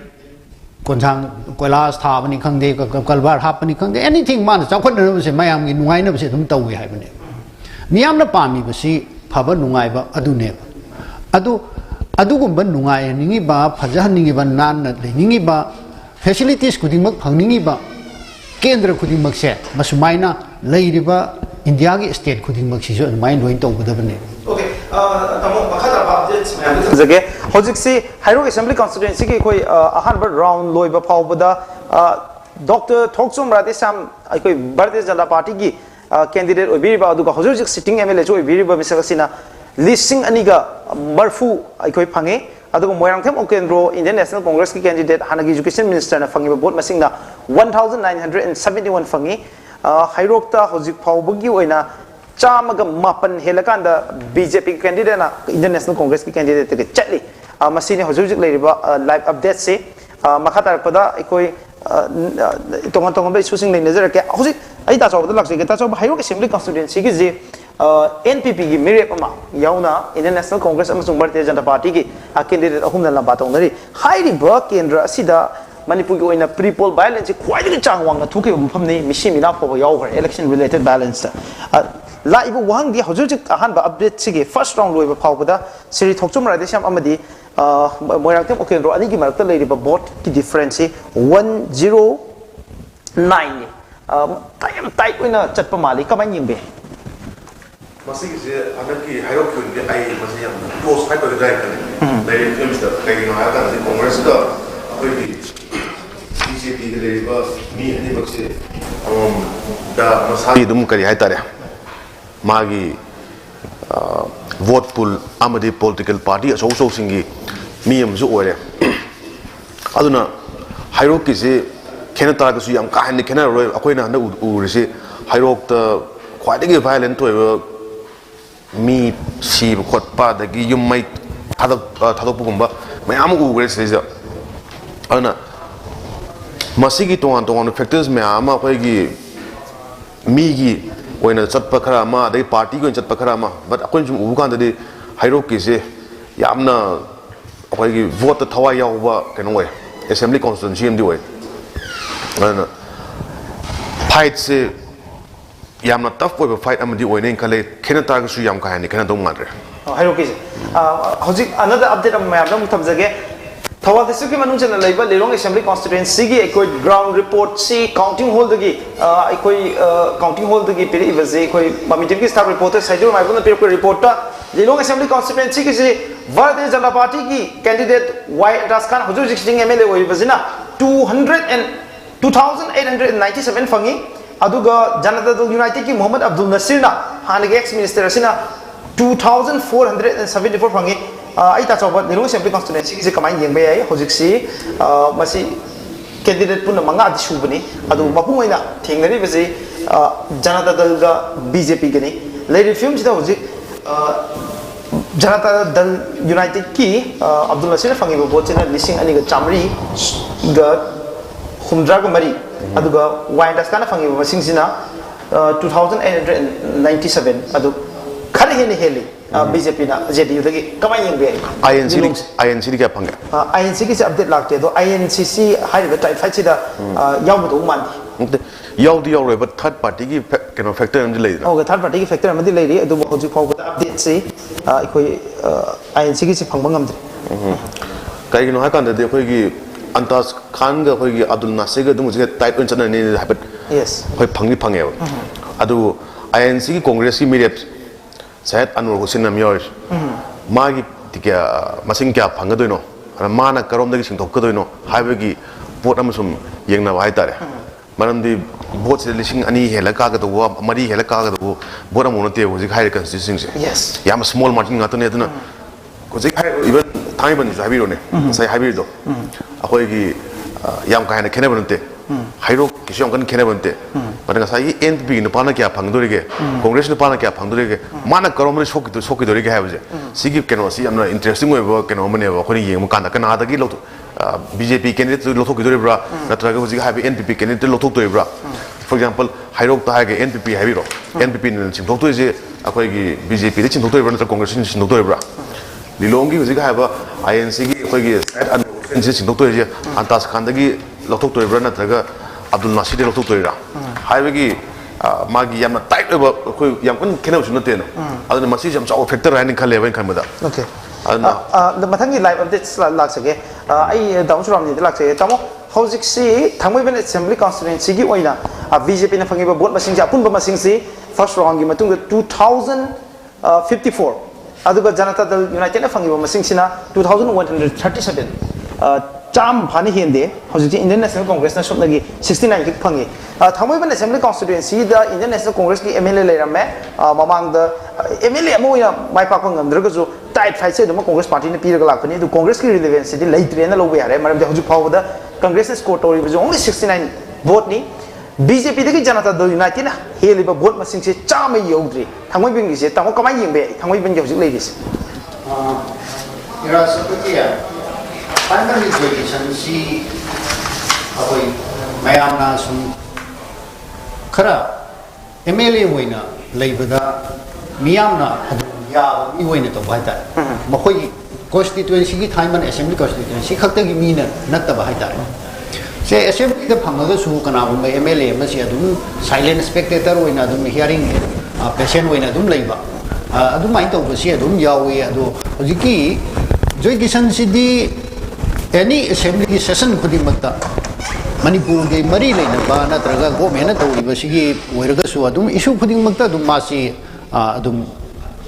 कोंसांग कोइलास थाबनी खंगदे कलबार हापनी खंगदे एनीथिंग मान चाखोनबसे मयाम गी नुंगाइनबसे दुम तौवे हाइबने मियामना पामीबसी फबा नुंगाइबा अदुने अदुगुंबा नुंगाइनिंगिबा फजहनिंगिबा नानना लेनिंगिबा फैसिलिटीज खुदिमक फंगनिंगिबा केंद्र खुदिमक से मसुमाइना लेरिबा इंडिया की स्टेट खुदिमक सिसु माइन लोइन तौगदबने ओके तमो मखदा अपडेट्स मैम जगे होजिक्सी हाइरो असेंबली कॉन्स्टिट्यूएंसी की कोई अहानब राउंड लोइबा फावबदा डॉक्टर थोक्सुम राधेश्याम कोई भारतीय जनता पार्टी की कैंडिडेट ओबिरिबा अदुगा होजिक सिटिंग एमएलए जो ओबिरिबा मिसगसिना लिस्टिंग अनिगा मरफू कोई fungi अदुगा Moirangthem ओकेंद्रो Indian national Congress की कैंडिडेट हानगी एजुकेशन मिनिस्टर ना फंगिबा वोट मसिंगना 1971 फंगी हाइरोक्ता होजिक फावबगी ओइना चामग मापन हेलकांदा बीजेपी कैंडिडेट ना इंडियन नेशनल कांग्रेस की कैंडिडेट के चली मसीने होजुजुक लेरिबा लाइव अपडेट से मखा तारपदा कोई तोंगन तोंगन बे सुसिंग ले नजर के होजिक आई ताचौबदा लाक्से के ताचौब हाइरो असेंबली कॉन्स्टिट्यूएंसी की जे एनपीपी की मिरेप अमा याउना इंडियन नेशनल कांग्रेस अमसुंग भारतीय जनता पार्टी की कैंडिडेट अहुमना लंबा तौनरी हाइरिबा केंद्र असिदा मणिपुर की प्री पोल वायलेंस ख्वाई चांग वांग थूके मफमनी मिसी मिना फोब यावहर इलेक्शन रिलेटेड वायलेंस लाइव वहांगी हजूजिक अहानबा अपडेट सिगे फर्स्ट राउंड लोइबा फावबदा श्री थोक्चुम राधेश्याम अमदी मोयरांगतेम ओकेंद्रो अनिगी मरक्ता लेरिबा वोट की डिफरेंस 109 ने टाइम टाइट ओइना चटपा माली कमाय यिंबे मसिगिसे अनकी हाइरोक्यून के आई मसे याम क्लोज फाइट ओइ गाय कने लेरि फिल्मस द कइनो हाया का कांग्रेस का अखोई बीजेपी के लेरिबा मी अनि बक्से दा मसाई दुम करी हाय तारे मागी वोट पुल आमदी पॉलिटिकल पार्टी असौ सौ सिंगी मियमसु ओरे अदुना हाइरोक किसे खेनता दसु याम का हन खेना रोय अखोइना हन उरिसे हाइरोक त ख्वाइदगी violent ओइबा mi si khot pa da gi yum mai thadok pugumba mayam ugre se ana masigi tongan factors mayam akhoi gi mi gi oina chatpa khara ma dai party go chatpa khara ma but akon jum ubu kan de hairo ki se yamna akhoi gi vote thawai yaw ba keno we assembly constituency mdi we ana fight se yamna tough boy fight amadi oina khale khena tar ga su yam ka hani khena dong madre hairo ki hojik another update am mayam dam thamjage Thawal district ki manung chana laiba Lerong assembly constituency gi ekoi ground report si counting hall dagi ekoi counting hall dagi piri ibaze ekoi MAMI ki staff reporter Sajur Maibun piri report ta Lerong assembly constituency ki si Bharatiya Janata Party ki candidate Y Raskan hujur sitting MLA oi bazina 2897 fangi aduga Janata Dal United ki Muhammad Abdul Nasir na hanagi ex minister sina 2474 fangi ai ta chawa Lerong assembly constituency ki kamai yeng be ai hojik si masi candidate pun manga di subani adu mapung aina thengari bese Janata Dal ga BJP gani lady film chida hojik Janata Dal United ki Abdul Nasir fangi bo chena lising ani ga chamri ga humdra ga mari adu ga windas kana fangi bo sing sina 2897 adu khare heli BJP na JDU dagi kamai yeng be INC di kya panga INC ki se update lakte do INCC hai ba type fight da yaw do man yaw di yaw but third party ki keno factor am di lei oh third party ki factor am di lei ri adu hoji phau ba update se ikoi INC ki se phangba ngam dri kai gino ha kan de khoi gi antas khan ga khoi gi Abdul Nasir ga dum je tight on chana ni habit yes khoi phangni phange adu INC ki congress ki immediate Syed Anwar Hussain Namyor magi tikya masing kya phangadoino mana karom dagi singthok kadoino haibagi vote amasum yengna wai tare maramdi vote se lising ani hela ka ga do mari hela ka ga do vote amono te hoji khai constituency yes yam small margin ngatone aduna hoji khai even thaiban ju habiro ne sai habiro do akoi gi yam ka hena khene banute hairo kishong kan khene banute pada sai NPP no pana kya phangdorige congress no pana kya phangdorige mana karom soki dorige haibje sigi keno si amna interesting we ba keno mane ba khoni yeng kan kana da gi lo BJP candidate lo thok dori bra natraga hoji habi NPP candidate lo thok dori bra for example hairo ta ha ge NPP habiro NPP ni chim thok je akoi gi BJP de chim thok dori bra natra congress ni chim thok dori bra lilongi hoji ha ba INC gi akoi gi side an chim thok dori je antas khan da gi lo thok dori bra natraga Abdul Nasir de lo thok dori ra haibagi magi yamna tight ba khoi yam kun khenau su nate no aduna masi jam chaw factor rain khale ba khan bada okay the mathangi live updates lak sage ai daung suram ni lak sage tamo hojik si thangmoi ben assembly constituency gi oina BJP na phangi ba vote masing ja pun ba masing si first round gi matung 2054 aduga Janata Dal United na phangi ba masing sina 2137 Cham Pani Hindi, Hojik Indian National Congress na shop lagi 69 ki phangi thangmoi ban assembly constituency the Indian National Congress ki MLA leirame mamang the MLA amoya mai pak ngamdra jo tight fight se dum Congress party ne piraga lakpani du Congress ki relevance di leitre na lobe yare maram de hojik phaw da Congress score tori jo only 69 vote ni BJP de ki Janata Dal United na heli ba vote masing se chama yodri thangmoi bin gi se tamo kamai yengbe thangmoi bin gi hojik leidis ira sapatiya primary education si akoi mayamna sum khara MLA hoina leibada miyamna ya i hoina to bhaita makhoi constituency ki thaiman assembly constituency khakta gi mina natta bhaita se assembly da phangga su kana bu MLA ma si adum silent spectator hoina adum hearing patient hoina adum leiba adum mai to si adum yawe adu hojiki joikisan sidi any assembly session khudi makta Manipur ge mari leina ba natraga government to ibasigi oiraga su adum issue khudi makta adum masi adum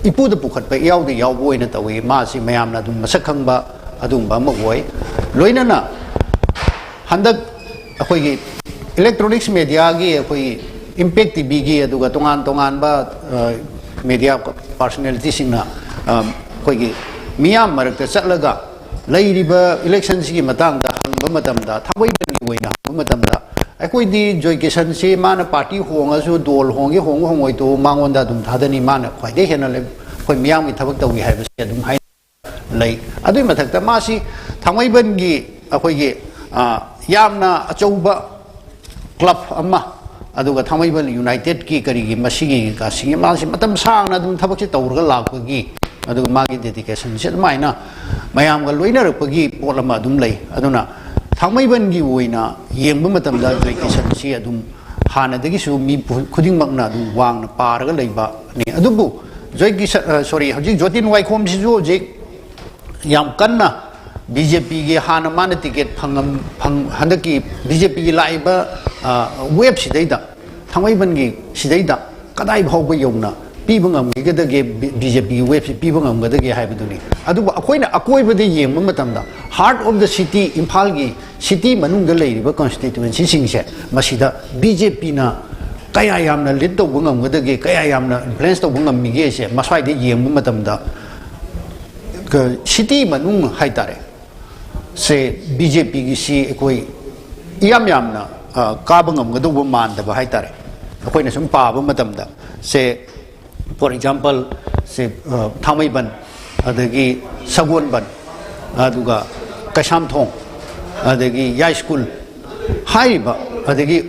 ipu da pukhat pa yaw de yaw boina tawi masi mayam na adum masakhang ba adum ba magoi loina na handak akoi gi electronics media gi akoi impact tv gi aduga tongan ba media personality singna akoi gi miyam marakta chatlaga leiriba election si matang da hangba matam da thawai ban gi oina matam da akoi di joication si mana party honga su dol hongi hongoi to mangon da dum thadani mana khwai de hena le ꯑꯩꯈꯣꯏ ꯃꯤꯌꯥꯝꯒꯤ ꯊꯕꯛ ꯇꯧꯏ ꯍꯥꯏꯕꯁꯤ ꯑꯗꯨꯝ ꯍꯥꯏ ꯂꯩ ꯑꯗꯨꯒꯤ ꯃꯊꯛꯇ ꯃꯥꯁꯤ ꯊꯥꯡꯃꯩꯕꯟꯒꯤ ꯑꯩꯈꯣꯏꯒꯤ ꯌꯥꯝꯅ ꯑꯆꯧꯕ ꯀ꯭ꯂꯕ ꯑꯃ ꯑꯗꯨꯒ ꯊꯥꯡꯃꯩꯕꯟ ꯌꯨꯅꯥꯏꯇꯦꯗꯀꯤ ꯀꯔꯤꯒꯤ ꯃꯁꯤꯒꯤ ꯀꯥꯁꯤꯡꯒꯤ ꯃꯥꯁꯤ ꯃꯇꯝ ꯁꯥꯡꯅ ꯑꯗꯨꯝ ꯊꯕꯛꯁꯤ ꯇꯧꯔꯒ ꯂꯥꯛꯄꯒꯤ ꯑꯗꯨꯒ ꯃꯥꯒꯤ ꯗꯦꯗꯤꯀꯦꯁꯟꯁꯤ ꯑꯗꯨꯃꯥꯏꯅ ꯃꯌꯥꯝꯒ ꯂꯣꯏꯅꯔꯛꯄꯒꯤ ꯄꯣꯠ ꯑꯃ ꯑꯗꯨꯝ ꯂꯩ ꯑꯗꯨꯅ ꯊꯥꯡꯃꯩꯕꯟꯒꯤ ꯑꯣꯏꯅ ꯌꯦꯡꯕ ꯃꯇꯝꯗ ꯖꯣꯏ ꯀꯤꯁꯟꯁꯤ ꯑꯗꯨم ꯍꯥꯟꯅꯗꯒꯤꯁꯨ ꯃꯤ ꯈꯨꯗꯤꯡꯃꯛꯅ ꯑꯗꯨꯝ ꯋꯥꯡꯅ ꯄꯥꯔꯒ ꯂꯩꯕꯅꯤ ꯑꯗꯨꯕꯨ ꯖꯣꯏ ꯀꯤꯁꯟ ꯁꯣꯔꯤ ꯍꯧꯖꯤꯛ ꯖꯣꯇꯤꯟ ꯋꯥꯏꯈꯣꯝꯁꯤꯁꯨ ꯍꯧꯖꯤꯛ ꯌꯥꯝ ꯀꯟꯅ BJPꯒꯤ ꯍꯥꯟꯅ ꯃꯥꯅ ꯇꯤꯀꯦꯠ ꯍꯟꯗꯛꯀꯤ BJPꯒꯤ ꯂꯥꯛꯏꯕ ꯋꯦꯕꯁꯤꯗꯩꯗ ꯊꯥꯡꯃꯩꯕꯟꯒꯤ ꯁꯤꯗꯩꯗ ꯀꯗꯥꯏ ꯐꯥꯎꯕ ꯌꯧꯅ ꯄꯤꯕ ꯉꯝꯒꯗꯒꯦ BJPꯒꯤ ꯋꯦꯕꯁꯤ ꯄꯤꯕ ꯉꯝꯒꯗꯒꯦ ꯍꯥꯏꯕꯗꯨꯅꯤ ꯑꯗꯨꯕꯨ ꯑꯩꯈꯣꯏꯅ ꯑꯀꯣꯏꯕꯗ ꯌꯦꯡꯕ ꯃꯇꯝꯗ ꯍꯥꯔꯠ ꯑꯣꯐ ꯗ ꯁꯤꯇꯤ ꯏꯝꯐꯥꯜꯒꯤ ꯁꯤꯇꯤ ꯃꯅꯨꯡꯗ ꯂꯩꯔꯤꯕ ꯀꯟꯁꯇꯤꯇꯨꯋꯦꯟꯁꯤꯁꯤꯡꯁꯦ ꯃꯁꯤꯗ BJPꯅ kaya yamna lead to bunga ngudage kaya yamna influence to bunga migese maswai de yengbu matamda ke city manung haitare se BJP gi si ekoi yam yamna ka bangam gadu bu man da ba haitare akoi na sum pa bu matamda se for example se thamai ban adagi sagon ban aduga kasham thong adagi ya school hai ba adagi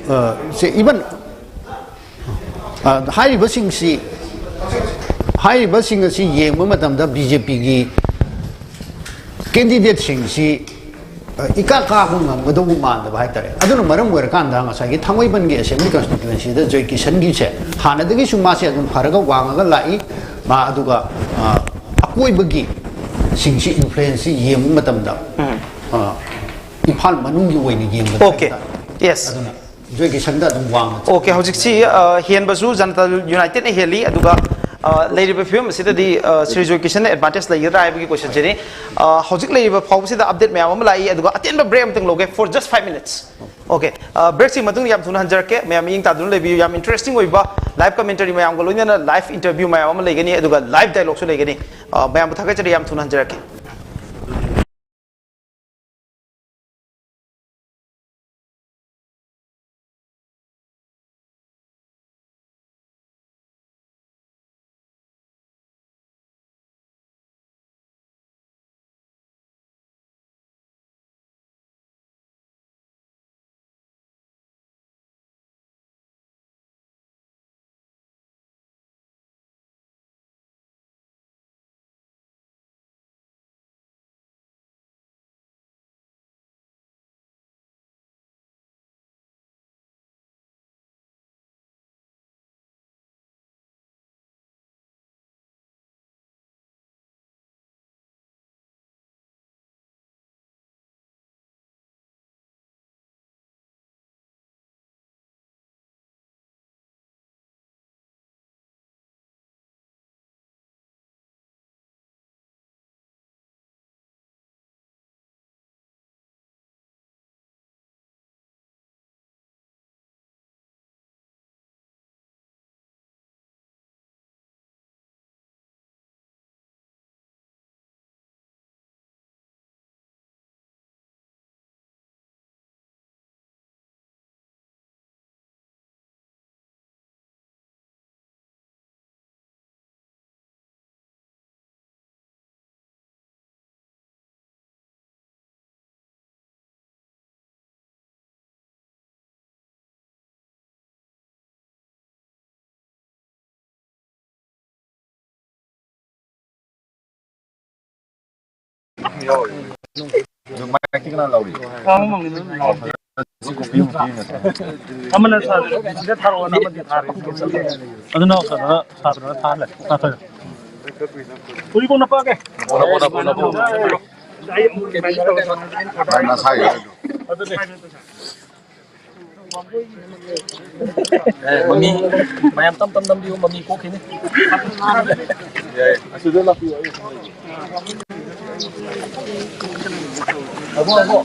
se even 하이버싱시 하이버싱시 예무마담다 BJP기 캔디데이트싱시 이까까고 남거도 만다 하이따레 아두는 마름 거라간다 가사기 탕웨이번기 어셈블리 컨스티튜언시다 저기 선기체 하나득이 수마시 아둔 파르가 왕아가 라이 마 아두가 아코이버기 싱시 인플루언시 예무마담다 임팔 마능기 오이니 예무 오케이 예스 저기 선다 좀 왕. 오케이 혹시 현바수 Janata united ने हेली अदुगा लेरिबा film सिददी Shri Jokishan advantage लैगरा हाइबगी question जेनी हौजिक लेरिबा फाउबसिदा अपडेट मैम अम लाई अदुगा अटेंबा ब्रेक अमतंग लोगे for just 5 minutes okay break सि मतुंग याम थुना हंजरके मैम इंग तादुन लेबि याम इंटरेस्टिंग ओइबा लाइव कमेंटरी मैम गो लोइना लाइव इंटरव्यू मैम अम लेगनी अदुगा लाइव डायलॉग सु लेगनी मैम थका चरी याम थुना हंजरके amana sa sida tharo na amadi thari aduna sa sa thale sa sa uri ko na pa ke na sai mami mayam tam tam diu mami ko khini asuda la piu abo abo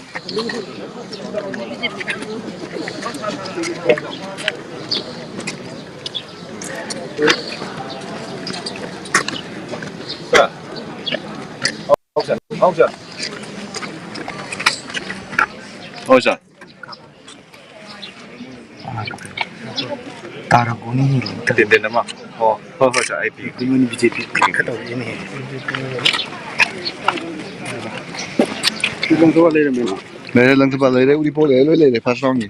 How's that? Taraguni din naman. Oh, sa IP. Yung BJP kataw yun eh. Ilang tuwa later mo. Later lang tuwa later uli po later fast long ni.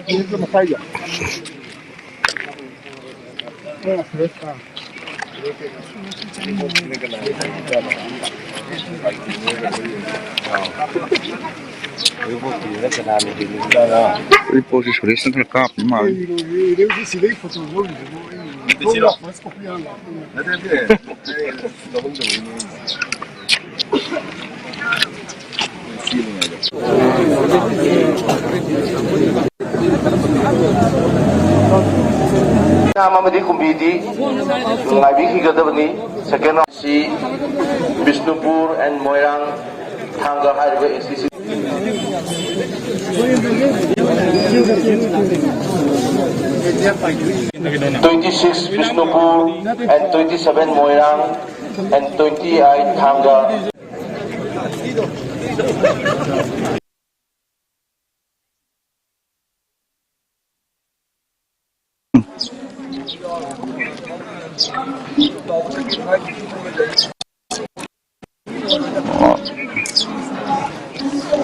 Ito masaya. Riposi sulle sempre capi, ma. Mamadi kumbidi ngabi higadabani second si Bisnupur and Moirang Thanga Highway ACC 26 Bisnupur and 27 Moirang and 28 Thanga.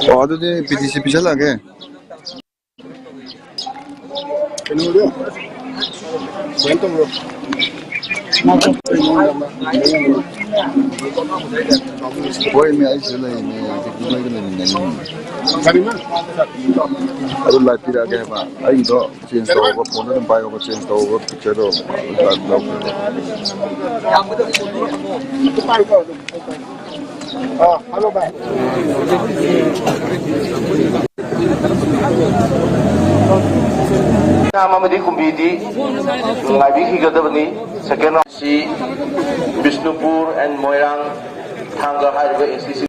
Oh, itu dia PTC bisa lagi. Kenapa? Cuento bro. Boy, me ahí se le me dijo que le me Aduh live tidak ada apa. Ayo itu change tahu apa phone dan buy apa change tahu apa picture itu. Halo bye. Mamadi kumbidi ngabi higadabani second si Bisnupur and Moirang Thanga Highway ACC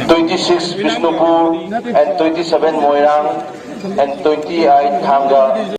26 Bisnupur and 27 Moirang and 28 Thanga.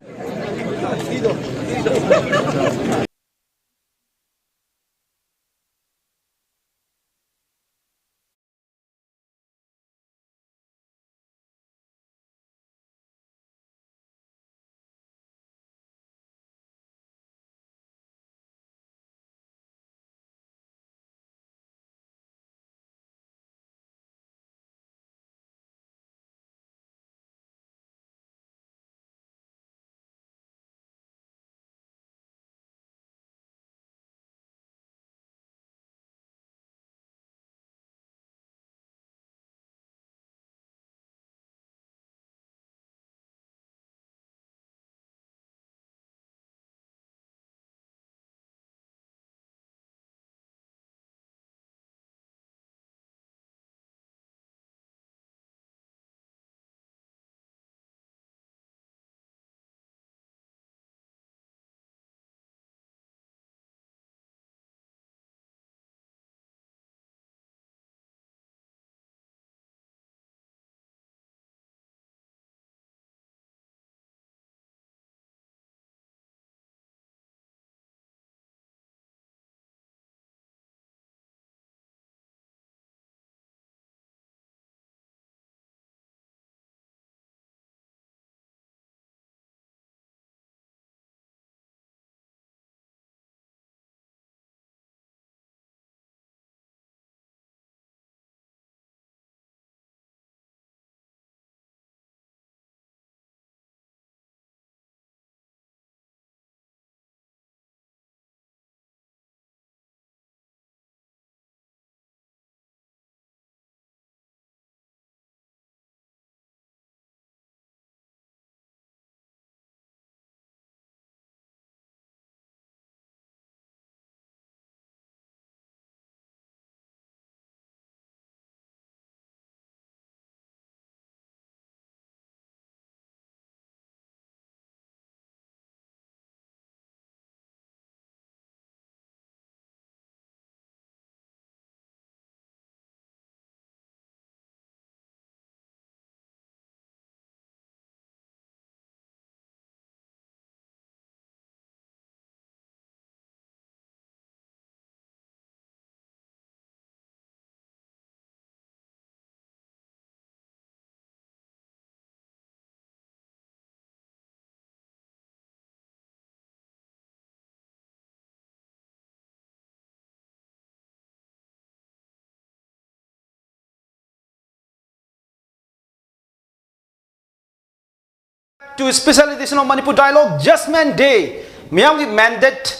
to special edition of Manipur Dialogue Judgment Day. Miyamgi mandate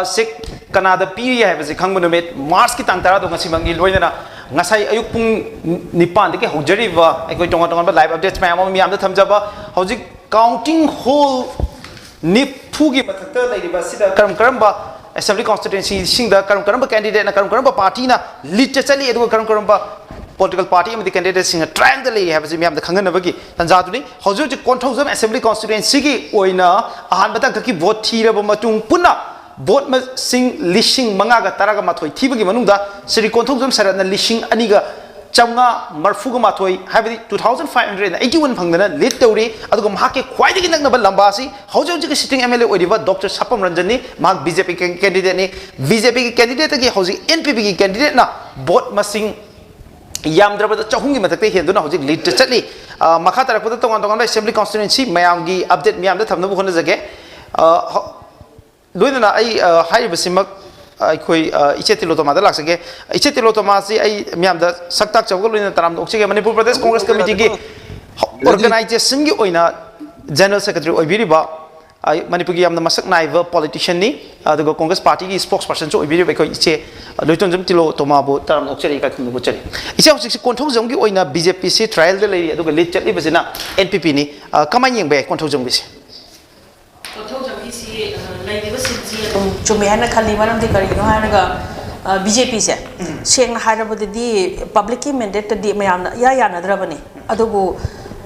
sik Canada piri hai basi khangbu numit Mars ki tangtara do ngasi bangi loina ngasai ayuk pung nipan deke hojari ba ekoi tonga tonga ba live updates miyam da thamjaba hojik counting whole nipu gi mathakta lai ba sida karam ba assembly constituency sing da karam ba candidate na karam ba party na lead chali edu karam ba political party amadi candidate sing triangle lai ha basi miyam da khangna bagi tanja tu ni hojur ji konthozam assembly constituency gi oina ahan batang ki vote thira ba matung punna vote ma sing lishing manga ga taraga mathoi thibagi manungda sri konthozam sarana lishing aniga chamga marfuga mathoi habidi 2581 phangdana lead tawri aduga mahake khwaidi gi nagna ba lamba si hojur ji sitting MLA oidiba Dr. Sapam Ranjan ni mak BJP candidate ni BJP candidate gi hoji NPP gi candidate na vote ma sing yamdrabada chahungi matakte henduna hojik lead chali makha tarakpada tongan assembly constituency mayamgi update miyam da thamna bu khona jage loina ai hai basimak ai iche tilotoma da laksage iche tilotoma si ai miyam da saktak chawgal loina taram okchige Manipur Pradesh Congress Committee gi organization gi oina general secretary oibiriba Manipur gi yamna masak naiva politician ni adugo Congress party gi spokesperson cho oibiriba koi iche loitonjam tilotoma bu taram okcheri ka khumbu chari iche hosik konthojam gi oina BJP si trial da lei adugo lead chatli basina NPP ni kamai yengbe konthojam gi Chumihana Kalimanam de Carino Hanaga BJP se Shang Harabudi public mandate di Mayana Yana Dravani Adobu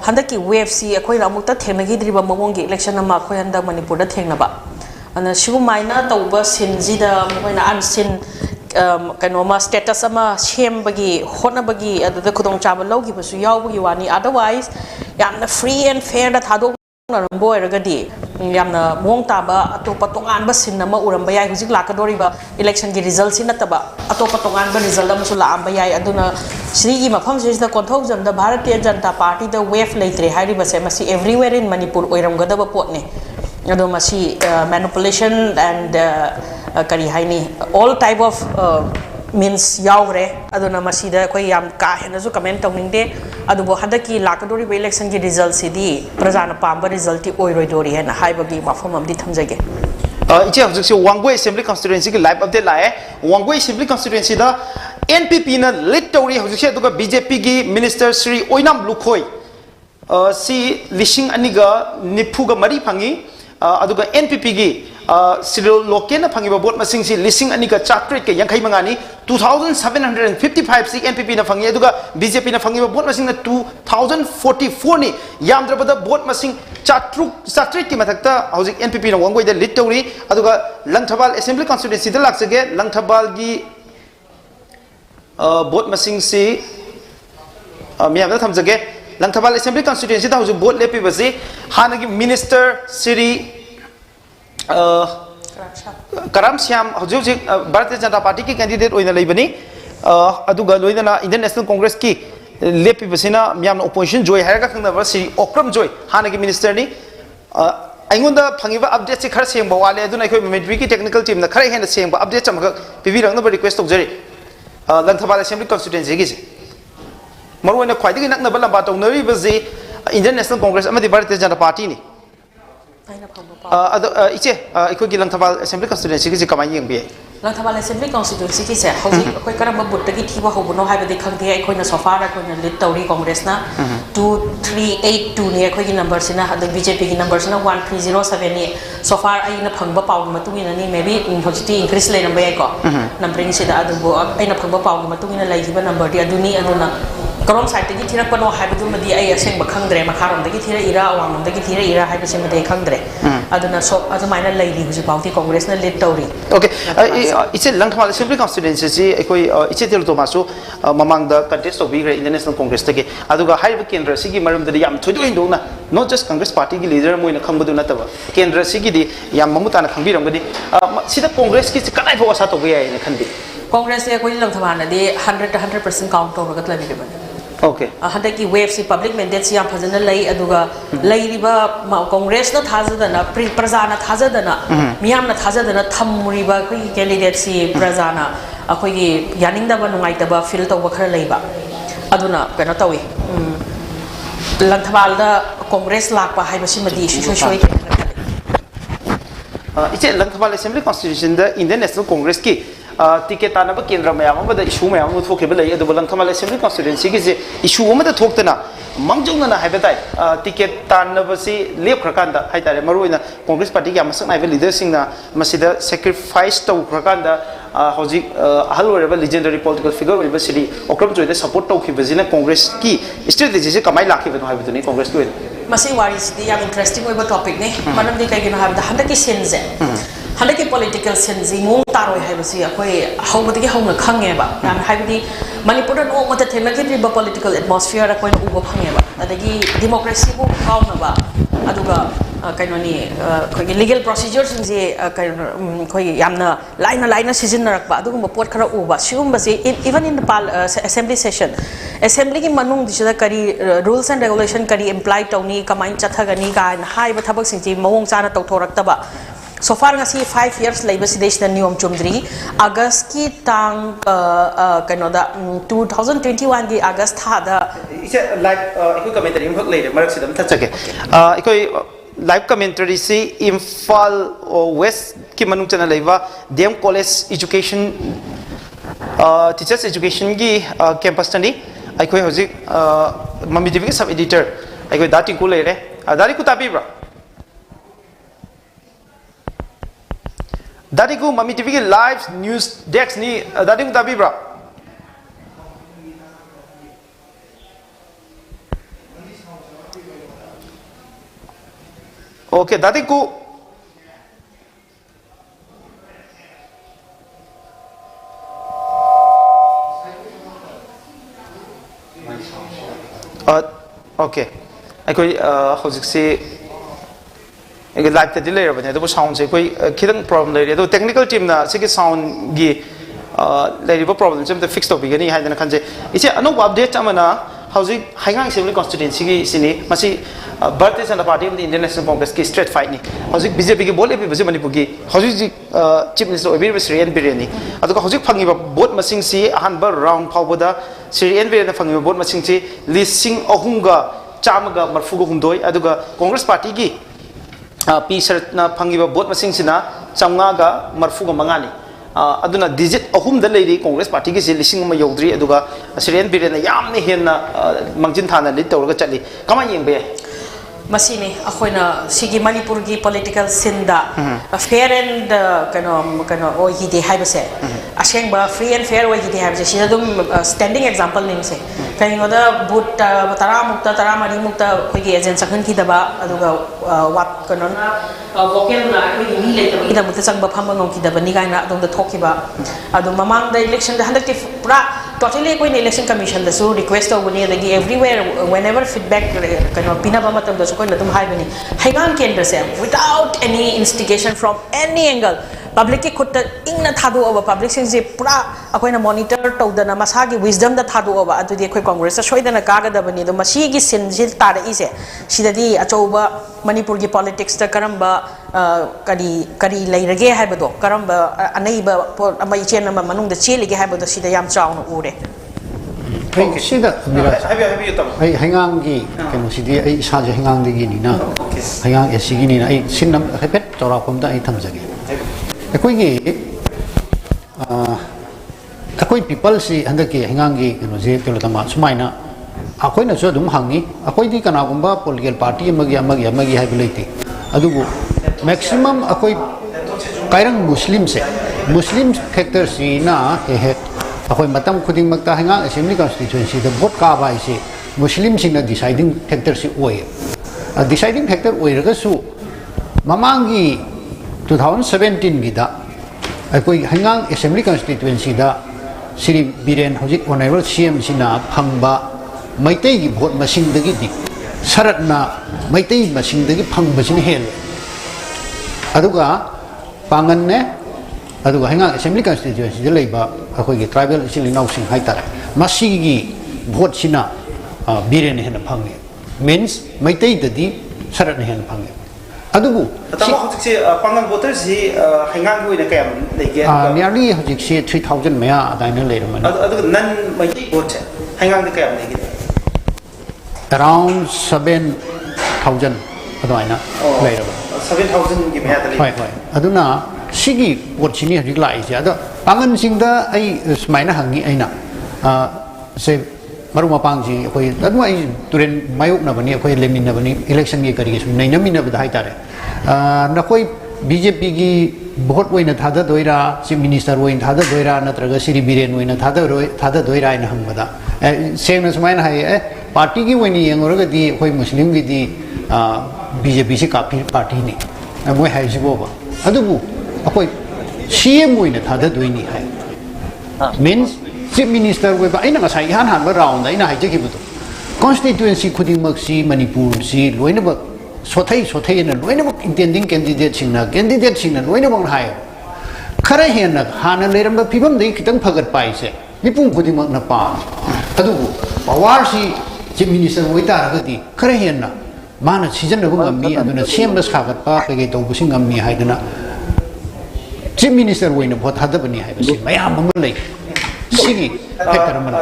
Handaki wave see a coin amuta Tenagi Driba Mongi election of Makoyanda Manipura Tenaba and a Shumaina Toba Sinzida when unseen Kanoma status ama shame bagi honabagi at the Kudong Chabalogi was Yawani otherwise Yamna free and fair that Hado boy regadi yamna mong taba atopa tongan ba sinama uram bayai hujik lakadori ba election gi result sinataba atopa tongan ba result amsu la am bayai aduna sri gi mafam sida konthok jam da Bharatiya Janata Party the wave leitre hari ba se masi everywhere in Manipur oiram gada ba potne ado masi manipulation and kari haini all type of means yaure aduna masida koi yam ka hena ju comment tawning adubo hadaki lakadori election gi result sidi prajana pamba result ti oi roi dori hena haibagi mafam amdi thamjage iche hojik se Wangoi assembly constituency gi live update lae Wangoi assembly constituency da NPP na lead tawri hojik se aduga BJP gi minister Sri Oinam Lukhoi si lishing aniga nipuga mari phangi aduga NPP gi Cyril Lokena phangiba vote masing si lising anika chakret ke yankhai mangani 2755 si NPP na phangi aduga BJP na phangiba vote masing na 2044 ni yamdrabada vote masing chatret ki mathakta hojik NPP na Wangoi da lead tawri aduga Langthabal assembly constituency da laksage Langthabal gi vote masing si miyam da thamjage Langthabal assembly constituency da hojik vote lepi basi hanagi minister Sri Karam Syam hojik Bharatiya Janata Party ki candidate oina leibani aduga loina Indian National Congress ki lepi basina miyam opposition joy haraga khangna ba Sri Okram Joy hanagi minister ni aingonda phangiba update se khar sengba wale aduna khoi Manipur ki technical team na khara hena sengba update chamga pibirang na request tawjari Langthabal assembly constituency gi marwana khwaidigi nakna ba lamba tawnari bazi Indian National Congress amadi Bharatiya Janata Party ni iche ikoi gi Langthabal assembly constituency gi kamai yengbe Langthabal assembly constituency ki se hoji koi karamba butta gi thiba hobuno haibadi khangde ai na sofara koina lead tawri congress na 2382 ne koi gi number sina adu BJP gi number sina 1307 ni sofar ai na phangba paw gi matungina ni maybe hojiti increase le number ai ko numbering sida adu ai na phangba paw gi matungina lai gi number di aduni aduna karom side gi thira pano haibadu madi ai aseng ba khangdre makharom dagi thira ira awang dagi thira ira haibase made khangdre aduna so adumaina laili huji pauti congress na lead tawri okay it's a Langthabal assembly constituency si ekoi iche tel to masu mamang da contest of big international congress take aduga haiba kendra sigi marum da yam thoidoi ndona not just Congress party gi leader moina khambadu nataba kendra sigi di yam mamuta na khangbiram gadi sida congress ki kanai pho asa to be ai na khandi congress e koi Langthabal na de 100% count to ga tlabi de okay hadaki wave si public mandate si yam phajana lei aduga leiriba congress na thajadana prajana thajadana miyam na thajadana thamriba koi candidate si prajana akoi gi yaningda ba nungai ta ba feel to ba khara leiba aduna kana tawi Langthabal da Congress lakpa haibasimadhi shoi इसे Langthabal assembly constitution the Indian national Congress की ticket तानब केंद्र मैम issue मैम थोखेबले Langthabal assembly constituency की issue थोक्तना मंगजौना है टिकेट तानबसी लेपख्रकान मरुना कांग्रेस पार्टी की मसक लीडर सेक्रीफाइस तौख्रकान हजिक अहल लीजेंडरी पॉलिटिकल फिगर ओक्रम जोइद सपोर्ट तौखिबजिना कांग्रेस की स्ट्रेटेजी से कमाई लाखिबनो हाइबदुनी कांग्रेस की मसी वारीसिदी याम इंटरेस्टिंग ओइबा टॉपिक ने मनमदि कइगिनो हाबदा हंदकी सिनजे हंदकी पॉलिटिकल सिनजी मोंग तारोय हाइबसी अखोय हौबदगी हौना खंगेबा याम हाइबदी मणिपुर नो मत थेनगिरिबा पॉलिटिकल एटमॉस्फियर अखोय उबा फंगेबा अदगी डेमोक्रेसी बु काउनबा अदुगा कइनोनी खोगी लीगल प्रोसीजर सिंजे कइनो खोगी यामना लाइना सिजनरकबा अदुगुम पोट खरा उबा सिगुमबसे even in the assembly session assembly की मनुंग दिसदा करी रूल्स एंड रेगुलेशन करी इम्प्लाई तौनी कमाइन चथगनी गान हाइबा थबक सिंजी मवोंग चाना तौथोरक्तबा so far ngasi 5 years laiba sidesda niyom chumdri august ki tang kano da 2021 gi august tha da ise live ikoi commentary imkhak leire marak sidam thachake ikoi live commentary si Imphal west ki manung chana leiba DM college education teachers education gi campus tani ikoi hoji mami tv sub editor ikoi dati ku leire dari ku tabibra Dari ku Mami TV ke live news desk ni dari ku tabi bra. Okay, dari ku okay. Aku hojik si live तदी लेरबने अदु sound से कोई खिदंग problem लेरे अदु technical team ना सिके sound गी लेरिबो प्रॉब्लम से फिक्स तो बिगनी हाइदन खनजे इसे अनोप अपडेट अमना हौजिक हाइगांग असेंबली कॉन्स्टिट्यूएंसी की सिनी मसी भारतीय Janata party of the Indian national Congress की स्ट्रेट फाइट नी हौजिक बीजेपी की बोले बिबजे मणिपुर की हौजिक चीफ मिनिस्टर ओबीर श्रीएन बिरेनी अदु हौजिक फंगिबा वोट मसिंग सी अहनबा राउंड फावबदा श्रीएन बिरेन फंगिबा वोट मसिंग सी लिसिंग अहुंगा चामगा मरफुगा हुंदोय अदुगा कांग्रेस पार्टी की पी सरना फंगिबा वोट मसिंग सिना चंगागा मरफुगा मंगानी अदुना डिजिट अहुम द लेरी कांग्रेस पार्टी की से लिसिंग म यौद्री अदुगा श्रीएन बिरेन यामने हेना मंजिन थाना लिट तौरगा चली कमा येंबे मसीने अखोइना सिगी मणिपुर की पॉलिटिकल सिंदा फेयर एंड कनो ओय हिदे हाइबसे असेंगबा फ्री एंड फेयर ओय हिदे हाइबसे सिदा दुम स्टैंडिंग एग्जांपल निमसे कहिनोदा बुट तरा मरी मुक्ता खोगी एजेंट सखन की दबा अदुगा वाट कनो वोकल ना खोगी मी लेतबा इदा मुते संगबा फamba ngom की दबा निगाइना अदुंदा थोकिबा अदु ममांग द इलेक्शन द हंदक्ति पुरा टोटली कोई इलेक्शन कमीशन दसु रिक्वेस्ट तौबनी अदगी एवरीवेयर व्हेनेवर फीडबैक कनो पिनाबा मतम दसु कोई नतुम हाइबनी हाइगांग केंद्र से without any instigation from any angle public की खुद इंगना थादो अब पब्लिक से पूरा अखोइना मॉनिटर तौदना मसागी विजडम द थादो अब अदुदी अखोइ कांग्रेस सोइदना कागदबनी दो मसीगी सिनजिल तारइसे सिददी अचौबा मणिपुर की पॉलिटिक्स द करंबा करी लेरगे हाइबदो करंबा अनैबा अमा इचेन अमा मनुंग द चेलिगे हाइबदो सिदा याम चाउन उरे सिदा हाइगांग की कनो सिदी आई साजे हाइगांग दिगी निना हाइगांग एसिगी निना आई सिनम हेपेट तोरापमदा आई थमजगे अखोइगी अखोइ पीपल सी हंदकी हाइगांगी कनो जे केलोतमा सुमाइना अखोइना सो दुम हांगी अखोइदी कनागुंबा पॉलिटिकल पार्टी अमगी हाइबे लेते अदुबु मैक्सिमम अखोइ काइरंग मुस्लिम फैक्टर सी ना हे अखोइ मतम खुदिंग मक्ता हाइगांग असेंबली कॉन्स्टिट्यूएंसी द वोट काबा इसे मुस्लिम सिंह डिसाइडिंग फैक्टर सी ओय डिसाइडिंग फैक्टर ओइरगसु ममांगी 2017 गिदा अखोइ हाइगांग असेंबली कॉन्स्टिट्यूएंसी दा श्री बीरेन हजिक ऑनरेबल सीएम सिना फंगबा मैतै की वोट मसिंगदगी दि सरतना मैतै मसिंगदगी फंगबसिन हेल अदुगा पांगनने अदुगा हाइगांग असेंबली कॉन्स्टिट्यूएंसी दा लेबा अखोइ ट्राइबल इसिलिनाउ सिंह हाइतारे मसिगी वोट सिना बीरेन हेन फंगे मीन्स मैतै ददी सरतना हेन फंगे अदुबु तमा हजिक पांगन वोटर जी हाइगांग गोइना कयम लेगे नियरली हजिक से 3000 मया अदाइना लेरमन अदु नन मैतै वोट हाइगांग कयम लेगे around 7 7,000 ꯑꯗꯨꯃꯥꯏꯅ ꯂꯩꯔꯕ 7,000ꯒꯤ ꯃꯌꯥꯗ ꯂꯩ ꯍꯣꯏ ꯍꯣꯏ ꯑꯗꯨꯅ ꯁꯤꯒꯤ ꯄꯣꯠꯁꯤꯅꯤ ꯍꯧꯖꯤꯛ ꯂꯥꯛꯏꯁꯦ ꯑꯗꯣ ꯄꯥꯡꯒꯟꯁꯤꯡꯗ ꯑꯩ ꯁꯨꯃꯥꯏꯅ ꯍꯪꯉꯤ ꯑꯩꯅ ꯁꯦ ꯃꯔꯨꯞ ꯃꯄꯥꯡꯁꯤ ꯑꯩꯈꯣꯏ ꯑꯗꯨꯝ ꯑꯩ ꯇꯨꯔꯦꯟ ꯃꯥꯌꯣꯛꯅꯕꯅꯤ ꯑꯩꯈꯣꯏ ꯂꯩꯃꯤꯟꯅꯕꯅꯤ ꯏꯂꯦꯛꯁꯟꯒꯤ ꯀꯔꯤꯒꯤ ꯁꯨꯝ ꯅꯩꯅꯃꯤꯟꯅꯕꯗ ꯍꯥꯏꯇꯥꯔꯦ ꯅꯈꯣꯏ BJPꯒꯤ ꯚꯣꯠ ꯑꯣꯏꯅ ꯊꯥꯗꯗꯣꯏꯔꯥ ꯆꯤꯐ ꯃꯤꯅꯤꯁꯇꯔ ꯑꯣꯏꯅ ꯊꯥꯗꯗꯣꯏꯔꯥ ꯅꯠꯇ꯭ꯔꯒ ꯁꯤꯔꯤ ꯕꯤꯔꯦꯟ ꯑꯣꯏꯅ ꯊꯥꯗꯗꯣꯏꯔꯥ ꯍꯥꯏꯅ ꯍꯪꯕꯗ ꯁꯦꯡꯅ ꯁꯨꯃꯥꯏꯅ ꯍꯥꯏꯌꯦ ꯄꯥꯔꯇꯤꯒꯤ ꯑꯣꯏꯅ ꯌꯦꯡꯂꯨꯔꯒꯗꯤ ꯑꯩꯈꯣꯏ ꯃꯨꯁꯂꯤꯝꯒꯤꯗꯤ BJPꯁꯤ ꯄꯥꯔꯇꯤꯅꯤ ꯃꯣꯏ ꯍꯥꯏꯁꯤꯕꯣꯕ ꯑꯗꯨꯕꯨ ꯑꯩꯈꯣꯏ CM ꯑꯣꯏꯅ ꯊꯥꯗꯗꯣꯏꯅꯤ ꯍꯥꯏ ꯃꯤꯟꯁ चीफ मिनिस्टर होइबा अइना ngasai ihan han ba round aina haijekibdo constituency khudingmaksi manipur si loinabak sothai na loinabak intending candidate singna loinabak hai khara hena hana leramba pibam dei kitang phagat pai se mipum khudingmak na pa adu power si chief minister hoita ragadi khara hena mana season na ngammi aduna semba sagat pa kege to busing ngammi haidana chief minister hoina bhot hadabani haibasi mayam am lei Sigi,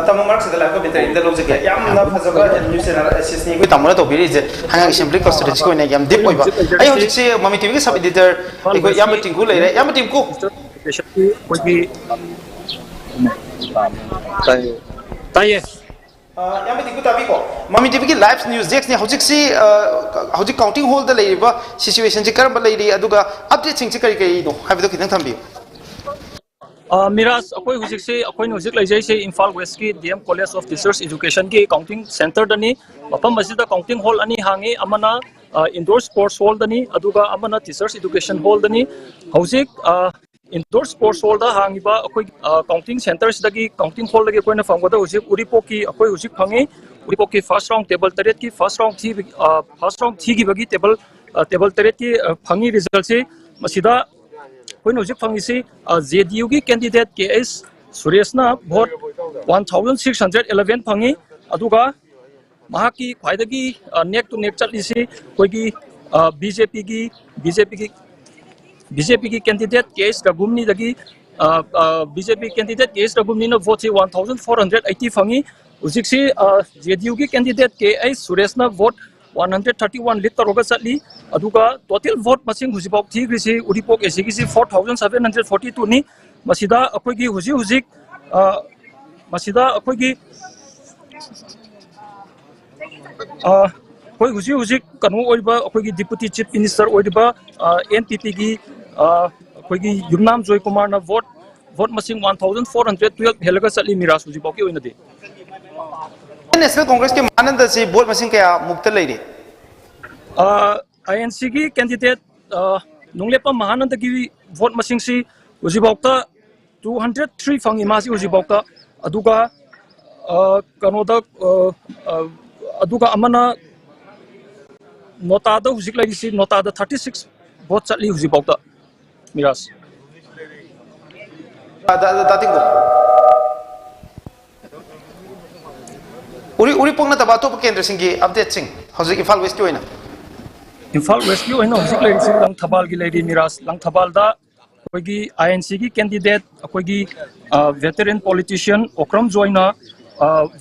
tamu mark sedala ko bitar inda log jage yam na phajaba news channel assistant ko tamuna to biri je hanga assembly constituency ko ne yam dip oiba ai hojik se mami tv ki sub editor ko yam team ko leire yam team ko taye yam team ko tabi ko mami tv ki live news dex ne hojik se hojik counting hall da leiba situation ji karba leiri aduga update sing ji kari kai no habido kitang thambi Miras, akoi hujik se akoi hujik lai jai se Imphal West ki DM College of Teachers Education ki counting center dani mapam masjid counting hall ani hangi amana indoor sports hall dani aduga amana teachers education hall dani hujik indoor sports hall da hangi ba akoi counting centers dagi counting hall dagi akoi na famgoda hujik uripo ki akoi hujik phangi uripo ki first round table taret ki first round thi gi bagi table taret ki phangi result se masida कोई नोजिक फंगिसी JDU की candidate KS सुरेशना भोट 1611 फंगी अदुगा महाकी ख्वाइदगी नेक टू नेक चलिसी कोई BJP की कैंडिडेट KS रघुमनी दगी BJP कैंडिडेट KS रघुमनी न वोट 1480 फंगी उजिकसी JDU की कैंडिडेट KS सुरेशना वोट 131 लीटर रोगा चली अदुगा टोटल वोट मसिंग हुजिबोक थीग्रिसी उरिपोक एसिगिसी 4742 नि मसिदा अखोगी हुजिक मसिदा अखोगी कोई हुजिक कनु ओइबा अखोगी डिप्यूटी चीफ मिनिस्टर ओइबा NPP की अखोगी युमनाम जोय कुमार ना वोट मसिंग 1412 हेलगा चली मिरास हुजिबोक की ओइनदे नेशनल कांग्रेस के मानंद से वोट मसिंग क्या मुक्त लेरे INC की कैंडिडेट नुंगलेपा महानंद की वोट मसिंग सी उजिबोक्ता 203 फंगी मासी उजिबोक्ता अदुगा कनोदा अदुगा अमना नोटादा हुजिक लागिसी नोटादा 36 वोट चली हुजिबोक्ता मिरास दातिंगो उरी पोंगना तबा तो केंद्र सिंह की अपडेट सिंह हौजिक इम्फाल वेस्ट की होइना इम्फाल वेस्ट की होइना हौजिक लेरिसी लंगथबाल की लेरी मिरास लंगथबाल दा कोई INC की कैंडिडेट कोई वेटरन पॉलिटिशियन ओक्रम जोइना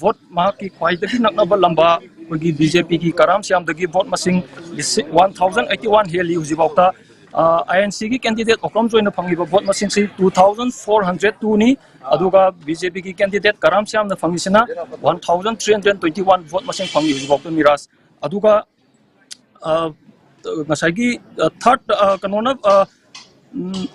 वोट मा की ख्वाइदगी नकनबा लंबा कोई BJP की कराम श्याम दगी वोट मसिंग 1081 हेली हुजिबोक्ता INC की कैंडिडेट ओक्रम जोइना फंगिबा वोट मसिंग से 2402 नि अदुगा BJP की कैंडिडेट कराम श्याम न फंगिसना 1321 वोट मसिंग फंगी हुजिबोक्ता मिरास अदुगा ngsaigi third kanona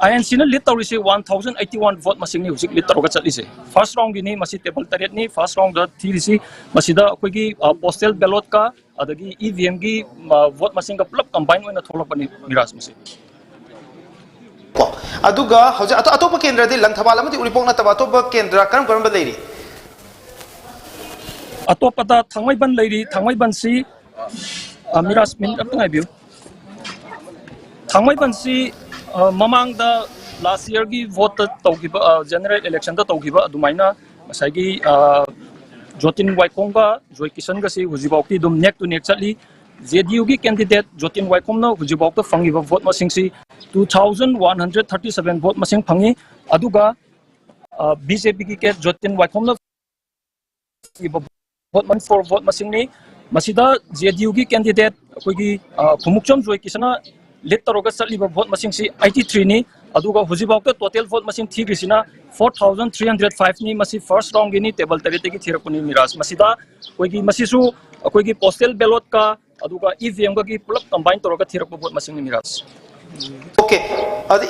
INC na lit tawrisi 1081 vote masing ni husik lit taroga chalise first round gini masi table taret ni first round da thirisi masida akoigi postal ballot ka adagi EVM gi vote masing ka pullap combine oina tholopani miras masi aduga hauja atopa kendra di langthabal amati uripok na taba atopa kendra karam ba leiri atopa da thangmaiban leiri thangmaiban si miras min apngai biu thangmaiban si mamang da last year gi vote tawgiba general election da tawgiba adumaina masagi Jotin Waikonga Joy Kisan ga si hujibawti dum neck to neck chali JDU gi candidate Jotin Waikom na hujibawta fangiba vote masing si 2137 vote masing phangi aduga BJP gi ke Jotin Waikom na vote man for vote masing ni masida JDU gi candidate koi gi khumukcham joy kisana lead taroga chaliba vote masing si 83 ni aduga hujibawta total vote masing thigrisina 4305 ni masi first round gi ni table tarite gi thirakuni miras masida koi gi masisu koi gi postal ballot ka aduga EVM gi pulap combine taroga thirakpa vote masing ni miras. Okay,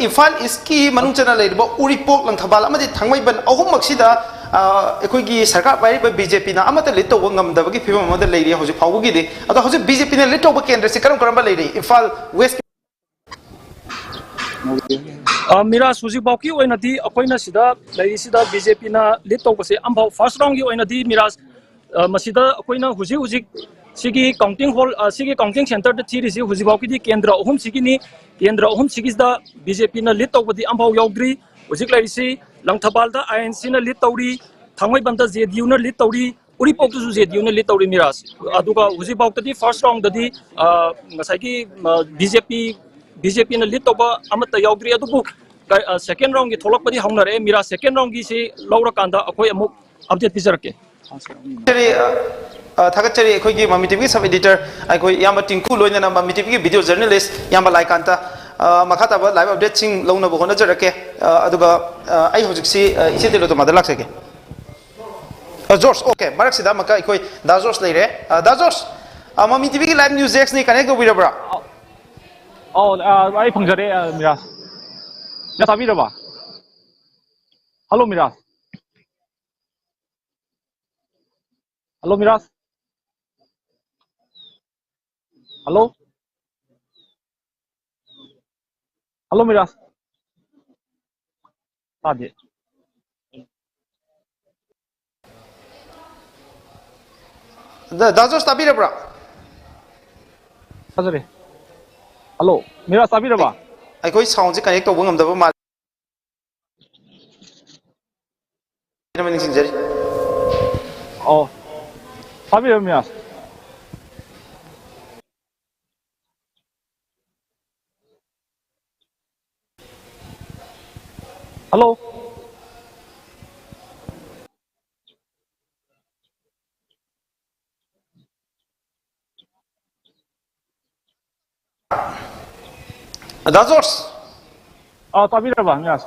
Imphal iski manung chana leiba uripok lang thabal amadi thangmai ban ahum maksida ꯑꯩꯈꯣꯏꯒꯤ ꯁꯔꯀꯥꯔ ꯄꯥꯏꯔꯤꯕ ꯕꯤꯖꯦꯄꯤꯅ ꯑꯃꯠꯇ lead ꯇꯧꯕ ꯉꯝꯗꯕꯒꯤ ꯐꯤꯕꯝ ꯑꯃꯗ ꯂꯩꯔꯤ ꯍꯧꯖꯤꯛ ꯐꯥꯎꯕꯒꯤꯗꯤ ꯑꯗꯣ ꯍꯧꯖꯤꯛ ꯕꯤꯖꯦꯄꯤꯅ ꯂꯤꯗ ꯇꯧꯕ ꯀꯦꯟꯗ꯭ꯔꯁꯤ ꯀꯔꯝ ꯀꯔꯝꯕ ꯂꯩꯔꯤ ꯏꯝꯐꯥꯜ ꯋꯦꯁ ꯃꯤꯔꯥꯖ ꯍꯧꯖꯤꯛꯐꯥꯎꯒꯤ ꯑꯣꯏꯅꯗꯤ ꯑꯩꯈꯣꯏꯅ ꯁꯤꯗ ꯂꯩꯔꯤꯁꯤꯗ ꯕꯤꯖꯦꯄꯤꯅ ꯂꯤꯗ ꯇꯧꯕꯁꯦ ꯑꯝꯐꯥꯎ ꯐꯥꯔꯁ ꯔꯥꯎꯟꯒꯤ ꯑꯣꯏꯅꯗꯤ ꯃꯤꯔꯥꯖ ꯃꯁꯤꯗ ꯑꯩꯈꯣꯏꯅ ꯍꯧꯖꯤꯛ ꯁꯤꯒꯤ ꯀꯥꯎꯟꯇꯤꯡ ꯍꯣꯜ ꯁꯤꯒꯤ ꯀꯥꯎꯟꯇꯤꯡ ꯁꯦꯟꯇꯔꯗ ꯊꯤꯔꯤꯁꯤ ꯍꯧꯖꯤꯛꯐꯥꯎꯒꯤꯗꯤ ꯀꯦꯟꯗ꯭ꯔ ꯑꯍꯨꯝꯁꯤꯒꯤꯅꯤ ꯀꯦꯟꯗ꯭ꯔ ꯑꯍꯨꯝꯁꯤꯒꯤꯁꯤꯗ ꯕꯤꯖꯦꯄꯤꯅ ꯂꯤꯗ ꯇꯧꯕꯗꯤ ꯑꯝꯐꯥꯎ ꯌꯥꯎꯗ꯭ꯔꯤ ꯍꯧꯖꯤꯛ ꯂꯩꯔꯤꯁꯤ ꯂꯪꯊꯕꯥꯜꯗ INCꯅ ꯂꯤꯗ ꯇꯧꯔꯤ ꯊꯥꯡꯃꯩꯕꯟꯗ JDUꯅ ꯂꯤꯗ ꯇꯧꯔꯤ उरीपोक्तसु JDUꯅ ꯂꯤꯗ ꯇꯧꯔꯤ ꯃꯤꯔꯥꯖ ꯑꯗꯨꯒ ꯍꯧꯖꯤꯛꯐꯥꯎꯗꯗꯤ ꯐꯥꯔꯁ ꯔꯥꯎꯟꯗꯗꯤ ꯉꯁꯥꯏꯒꯤ BJPꯅ ꯂꯤꯗ ꯇꯧꯕ ꯑꯃꯠꯇ ꯌꯥꯎꯗ꯭ꯔꯤ ꯑꯗꯨꯕꯨ ꯁꯦꯀꯦꯟ ꯔꯥꯎꯟꯒꯤ ꯊꯣꯛꯂꯛꯄꯗꯤ ꯍꯧꯅꯔꯦ ꯃꯤꯔꯥꯖ ꯁꯦꯀꯦꯟ ꯔꯥꯎꯟꯒꯤꯁꯤ ꯂꯧꯔꯀꯥꯟꯗ ꯑꯩꯈꯣꯏ ꯑꯃꯨꯛ ꯑꯞꯗꯦꯠ ꯄꯤꯖꯔꯛꯀꯦ थागतचरी अखोई ममी टीवी सब एडिटर अखोई याम टिंकू लोइना ममी टीवी वीडियो जर्नलिस्ट याम लाइकांता मखा ताब लाइव अपडेट सिंग लौना बो होनजरके अदुगा आई हुजिक्सी इसे दिलो तो मदलाक सके जॉर्ज ओके मरक सिदा मका अखोई दा जॉर्ज लेरे दा जॉर्ज ममी टीवी की लाइव न्यूज़ एक्स नि कनेक्ट को बिरबरा आई फंगजरे मिराज या ताबिरबा hello Miraj hello Miraj hello hello Miraj तादे दाजोस ताबिरबरा ताजरे हेलो मिराज ताबिरबा अखोई साउंड से कनेक्ट तौब ngam daba ma नमनि सिंजरी oh ताबिर मिराज हेलो दाजोस ताबिरबा मिराज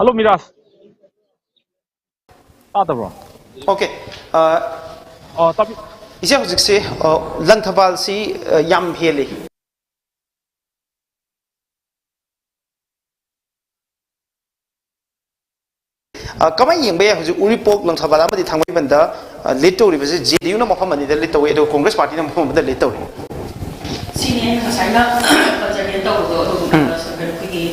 हेलो मिराज तादब्रो ओके ताबि इसे हुजिक से लंथबाल सी याम हेली कमाई यंबे हुजिक उरीपोक लंथबाल अमदि थांगमैबंदा लीड तौरिबसे JDU ना मफम अनिदा लीड तौवे अदो कांग्रेस पार्टी ना मफम अमदा लीड तौरे सीनियर ngसाइना पजरियन तौदो की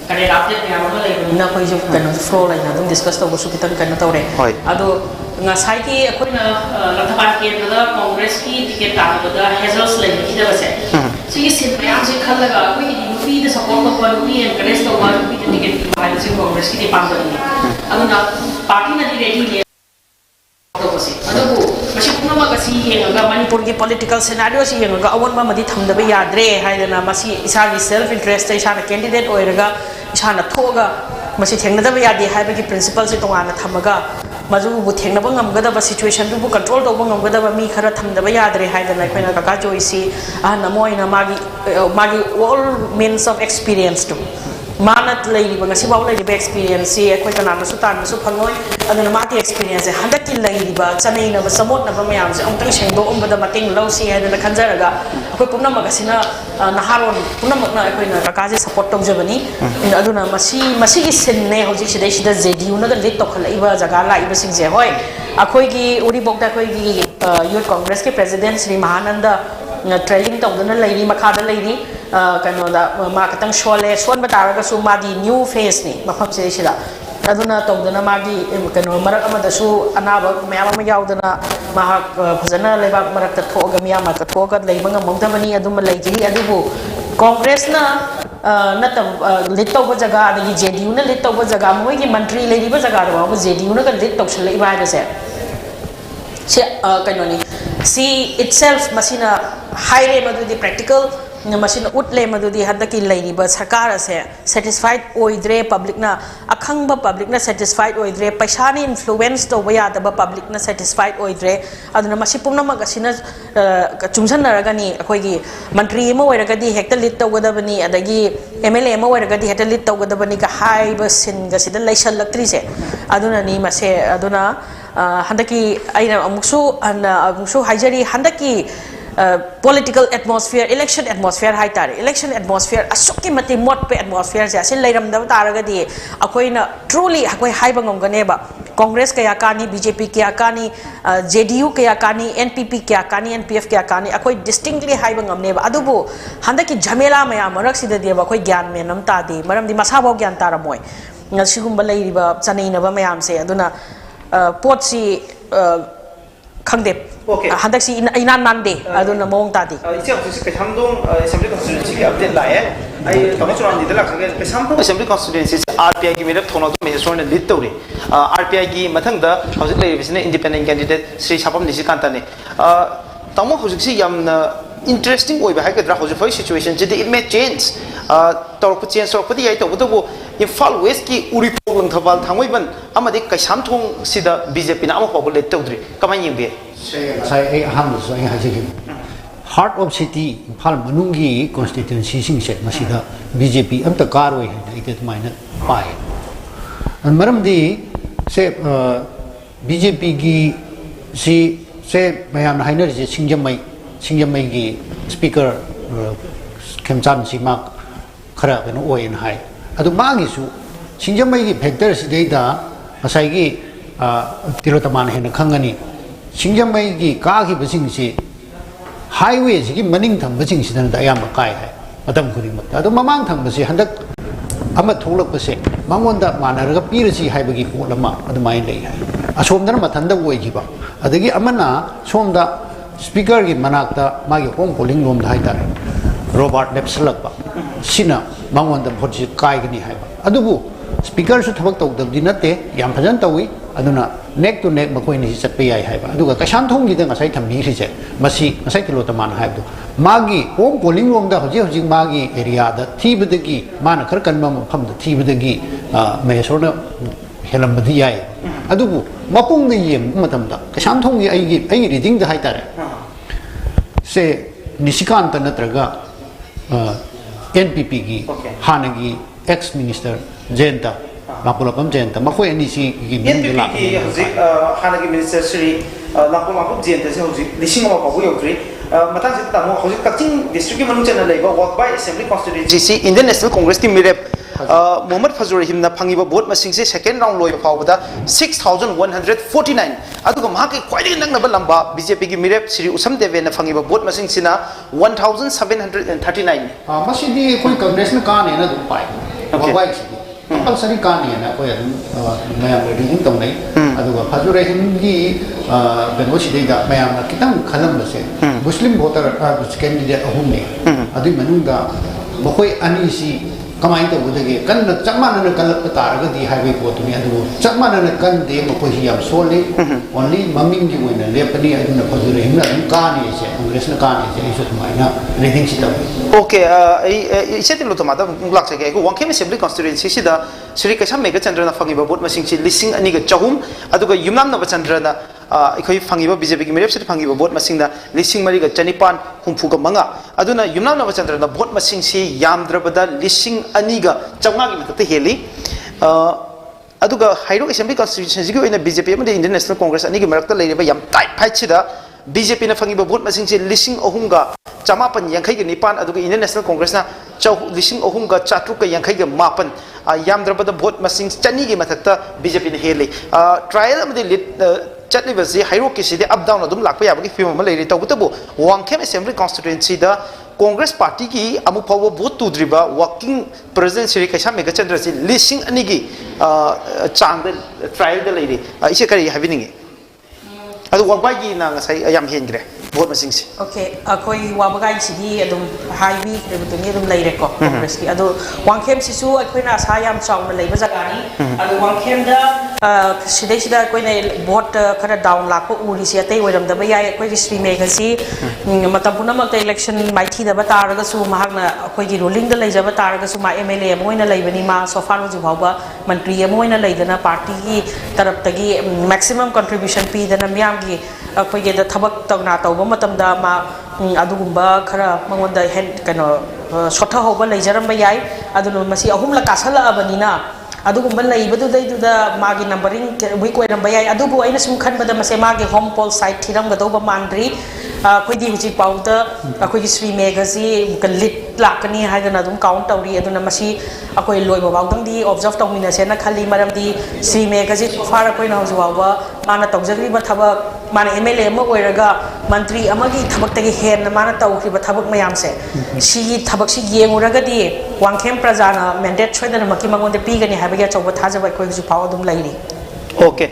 करे अपडेट याम अमा लेबना कोइ जो कनो फ्लो लाइना दुम डिस्कस तौबसु कितन कनो तौरे अदो ngसाइ की अखोइना लंथबाल केन्द्रदा कांग्रेस की टिकट ताबदा हेजल्स लेबखिदबसे सिगी सिन मयाम से खलगा कोइ नुपी द सपोर्ट तौबा नुपी एनकरेज तौबा नुपी द टिकट पाइसे कांग्रेस की पांगदनी अदुना पार्टी ना रेडी ले तौबसे अदबु मसी पुनमा गसी हेंगा मणिपुर की पॉलिटिकल सिनेरियो से हेंगा अवनबा मदि थमदबे याद्रे हाइदना मसी इसागी सेल्फ इंटरेस्ट इसाना कैंडिडेट ओइरगा इसाना थोगा मसी थेंगदबे यादे हाइबगी प्रिंसिपल से तोंगाना थमगा मजुबु थेंगनबा ngमगदबा सिचुएशन दुबु कंट्रोल तौबा ngमगदबा मी खरा थमदबा याद्रे हाइदना अखोइना काका जोइसी आना मोइना मागी all means of experience to मानत लेरिबा ngasibaw लेरिबा एक्सपीरियंस से अखोइ कनानसु तानसु फंगोय अदुना मागी एक्सपीरियंस से हंदकी लेरिबा चनैना समोट नबा मयाम से अमतंग सेंदो उमबदा मतेंग लौसी हाइदना खंजरगा अखोइ पुनमगसिना नहारोन पुनमकना अखोइना काकाजे सपोर्ट तौजबनी अदुना मसीगी सिनने हौजिक सिदैसिदा JDU नगा लीड तौखलइबा जगा लाइबा सिंजे होय अखोइगी उरीबोक्ता अखोइगी यूथ कांग्रेस के प्रेसिडेंट श्री महानंद ट्रेनिंग तौदना लेरी मखादा लेरी कनोदा मा खतंग सोले सोन बतारगसु मादी न्यू फेस नि मफम से सिदा अदुना तौदना मागी कनो मरक अमदसु अनाबा मयाम अमा यावदना मा फजना लेबा मरक त थोगा मियाम का थोगा लेबा ngमदबनी अदुमा लेजिरी अदुबु कांग्रेस ना नतम लीड तौबा जगह अदगी JDU ना लीड तौबा जगह मोइगी मंत्री लेरिबा जगह दबा JDU ना लीड तौसलइबा हाइबसे से कनोनी सी इटसेल्फ मसीना हाइरे मदुदी practical machine utle madudi handaki lairiba sarkar ase satisfied oidre public na akhangba public na satisfied oidre paisa ni influence to baya daba public na satisfied oidre aduna masi pumna magasina chungsan naragani akoigi mantri ma oiragadi hekta lit tawgadabani adagi MLA ma oiragadi hekta lit tawgadabani ka haiba sin ga sida laisal laktri se aduna ni mase aduna handaki aina amuksu haijari handaki political atmosphere election atmosphere hai tare election atmosphere asukki mati mot pe atmosphere ja sin leiram da taraga di akoina truly akoi haiba ngomgane ba congress kaya kani BJP kaya kani JDU kaya kani NPP kaya kani NPF kaya kani akoi distinctly haiba ngamne ba adubu handaki jhamela maya marak sida di ba akoi gyan menam ta di maram di masa bo gyan taramoi ngasigumba leiriba chanai na ba mayam se aduna potsi khangde handak si ina nande aduna mong tadi isi office ke hamdong assembly constituency ki update la hai ai tama churan ni dala khage ke sampo assembly constituency RPI ki merap thona to me sorne lead tawri RPI ki mathang da hojik lai bisne independent candidate Sri Sapam Nisikanta ne tamo hojik si yamna interesting oi ba haikadra hojik foi situation jidi it may change torok change torok padi ai to buto Imphal West ki uri problem thabal thangoi ban amade kaisam thong sida BJP na ama pabul let tawdri kamai yimbe sai ai ham so ai haji heart of city Imphal manungi constituency sing se masida BJP amta karoi ite maina pai an maram di se BJP gi si se mayam na hainer je singjamai gi speaker Khemchan Simak khara beno oin hai adu magi su singjamai gi factor sideida asai gi tilotaman hena khangani singjamai gi ka gi basing si highway si gi maning thang basing sidan da ayam kai hai matam khuri mat adu mamang thang basi handak ama tholak base mangonda manaraga pirasi haibagi polama adu mai lei hai asomdana mathanda oi gi ba adagi amana somda speaker gi manakta magi home polling room da hai tar Robert Lepsalak ba sina mangon da bhotji kai gani hai adubu speaker su thabak tawd di nate yam phajan tawi aduna neck to neck makoi ni chat pe ai hai ba aduga kasam thong gi da ngasai thambi ri je masi ngasai kilo taman hai du magi home polling room da hoji magi area da thibadagi mana khar kan mam pham da thibadagi me sorna helam badi ai adubu mapung ni yem matam da kasam thong gi ai reading da hai tare se nisikanta natraga NPP gi hanagi ex minister Jenta Makulapam Jenta makoi ani si gi NPP gi hoji hanagi minister Sri Makulapam Jenta se hoji lising ma pabu yokri matang se tamo hoji Kaching district ki manu channel leiba walk by assembly constituency Indian National Congress ki mirep Muhammad Fazur Rahim na phangiba vote masing se second round loi phawda 6149 aduga mahaki kwai nangnaba lamba BJP ki mirep Sri Usam Deve na phangiba vote masing sina 1739 masidi koi congress na ka ne na du pai wai compulsory ka ne na koi mayam reading tong nei aduga Fazur Rahim gi beno sidai da mayam na kitang khalam base muslim voter candidate ahum ne adu manunga makoi ani si kamai to budagi kan na chamana na kalap taraga di highway ko tumi adu chamana na kan de makoi yam sole only maming gi wena lepani adu na Fazur Rahim na ka ni se congress na ka ni se isu mai na reading sitam okay isetin lo tomata ngulak se ke ko wangkem assembly constituency sida Sri Kaisam Mega Chandra na phangiba vote masing si lising ani ga chahum aduga yumnam na Chandra na ikhoi phangiba BJP ki merep se phangiba vote masing na lising mari ga chanipan humfu ga manga aduna yumnam na Chandra na vote masing si yamdrabada lising ani ga chawnga gi matakte heli aduga hairo assembly constituency gi oina BJP amade Indian National Congress ani gi marakta leireba yam tight fight sida BJP na phangiba vote masing si lising ahum ga chamapan yankhai ga nipan aduga Indian National Congress na lising ahum ga chatruk ga yankhai ga mapan yamdrabada vote masing chani gi matakta BJP na heli trial amade lit chatli basi hairo ki side up down adum lakpa yabagi film ma leiri tawbutabu wangkem assembly constituency da Congress party ki amu pawa vote tu driba working president Sri Kaisam Mega Chandra si lising ani gi chang da trial da leiri ise kari haviningi adu wangbai gi na ngasai ayam hengre vote masing si okay akoi wabagai sidi adum highway rebutuni adum leire ko congress ki adu wangkhem sisu akoi na sayam chauna leiba jagani adu wangkhem da sidai sida akoi na vote khara down la ko uri si atei oiram da bayai akoi ki sri mega si matam punamak ta election mai thi da batara ga su mahak na akoi ki ruling da leija batara ga su ma mla moina leibani ma so far ju bhawba mantri moina leidana party ki tarap tagi maximum contribution pi dana myam gi akoi ge da thabak tawna tawba matam da ma adugumba khara mangonda hen kano sotha hoba leijaram bayai adunu masi ahum la kasala abanina adugumba leibadu dai magi numbering week oiram bayai adubu aina sum khanbada mase magi home poll site thiram ga doba mandri koi di huji pauta akoi sri mega si lit lakani haidana dum count tawri aduna masi akoi loiba bawdang di observe tawmina se na khali maram di sri mega si fara koi na huji wawa mana tawjagri ba thabak mana mla ma oiraga mantri amagi thabak tagi hen mana tawkri ba thabak mayam se si thabak si yenguraga di wangkhem prajana mandate choidana maki mangonde pigani habiga chawba thajaba koi huji paw dum lairi okay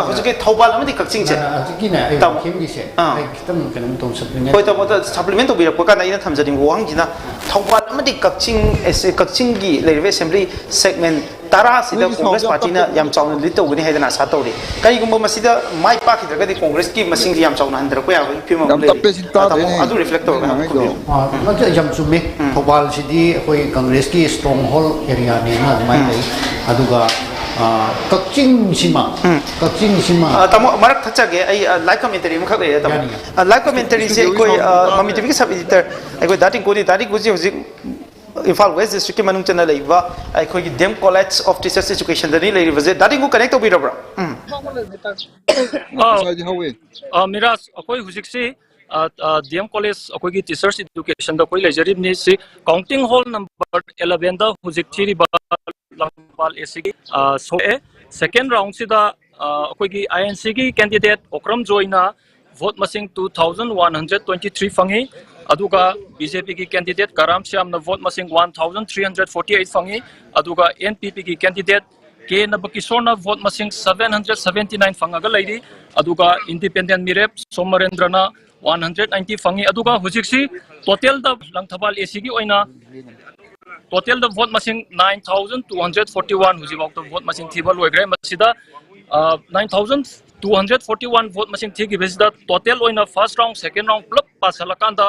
hujike thobal amadi kakching che Kina ay kim gi se ay kitam kanam tom supplement koi to mota supplement to bi ko kana ina thamjani wang jina thobal amadi kakching ese kakching gi leirve assembly segment tara sida congress party na yam chawna lit to gani haidana sa tawri kai gumba masida mai pa ki daga di congress ki masing yam chawna handra ko ya phim Yam tappe sin ta de ne. adu reflect to ga ma ja jam sume thobal sidi koi congress ki stronghold area ne na mai nei aduga kakching sima tamo marak thacha ge ai live commentary mu khak le tamo live commentary se koi mami tv ki sub editor ai koi dating ko di dating ko ji hojik Imphal West district ki manung chana leiwa ai koi ki dem college of teachers education dani lei riva je dating ko connect to bi ra miras akoi hujik si DM college akoi ki teachers education da koi lejarib ni si counting hall number 11 da hujik thiri ba Langpal AC so second round sida akoi ki INC ki candidate Okram Joina vote masing 2123 fangi aduga BJP ki candidate Karam Syam na vote masing 1348 fangi aduga NPP ki candidate K Nabakishore na vote masing 779 fangaga laidi aduga independent mirep Somarendra na 190 fangi aduga hujiksi total da Langthapal AC ki oina total the vote masing 9241 huji wak vote masing thibal oigre masida 9241 vote masing thigi besida total oina first round second round plus pasalakanda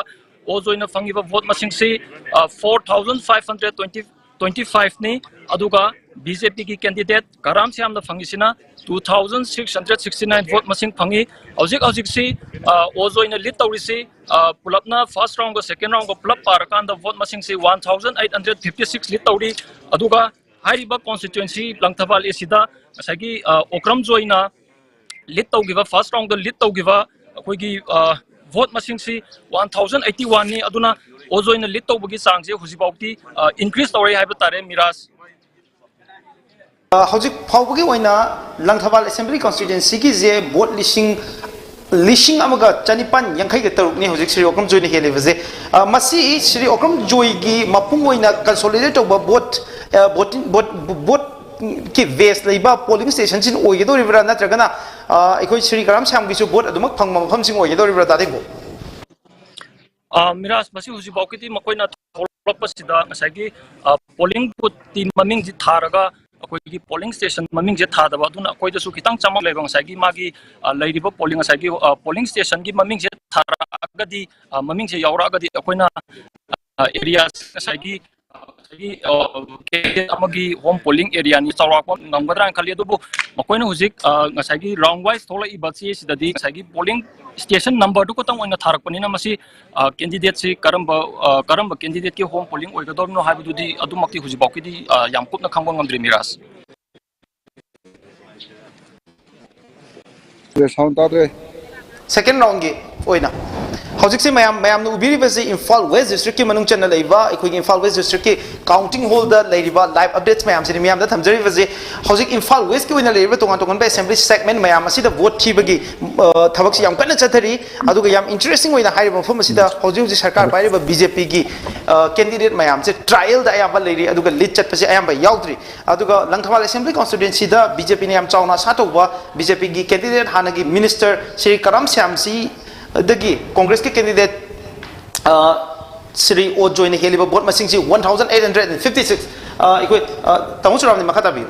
ozoina fangiba vote masing si 4525 ni aduga BJP ki candidate Karam Syam na fangisina 2669 vote masing fangi hojik si ozoina lit tawrisi pulapna first round go second round go pulap parakanda vote masing si 1856 lit tawri aduga hariba constituency Langthapal esida sagi Okram Joina lit tawgiba first round go lit tawgiba akoigi vote masing si 1081 ni aduna ozoina lit tawbagi sangje hujibauti increase tawri haiba tare miras hojik phawbagi oina Langthapal assembly constituency ki je vote lishing amaga chanipan yankhai ga taruk ni hojik Sri Okram Joy ni hele vaje masi Sri Okram Joy gi mapung oina consolidate over vote ki vest leiba polling station sin oi ge do ribra natragana ekoi Sri Karam Syam gi su vote adumak phangma pham sing oi ge do ribra dadingo miras masi huji baukiti makoina tholopasida ngasagi polling booth team maming ji tharaga akoigi polling station maming je thadaba aduna akoida su kitang chamang leba ngasagi magi leiriba polling ngasagi polling station gi maming je tharagadi maming je yauragadi akoina area ngasagi amagi home polling area ni chawrakpa ngamgadra khali adubu makoina hujik ngasagi round wise thola ibasi sidadi ngasagi polling station number du ko tang oina tharakpanina masi candidate si karamba candidate ki home polling oigadorno haibududi adumakti huji baukidi yam kupna khangwa ngamdri miras second round gi oina hojik se mayam no ubiri base Imphal West district ki manung channel leiba ekoi Imphal West district ki counting hall da leiba live updates mayam se mayam da thamjari base hojik Imphal West ki oina leiba tongan ba assembly segment mayam asida vote thibagi thabak si yam kana chathari aduga yam interesting oina hairiba phom asida hojik sarkar pairiba BJP ki candidate mayam se trial da ayamba leiri aduga lead chat pase ayamba yaudri aduga Langthapal assembly constituency da BJP ne yam chauna sa toba BJP ki candidate hanagi minister Sri Karam Syam si dagi Congress ki candidate Sri O join heli ba vote masing si 1856 ikoi tamu suram ni makata bi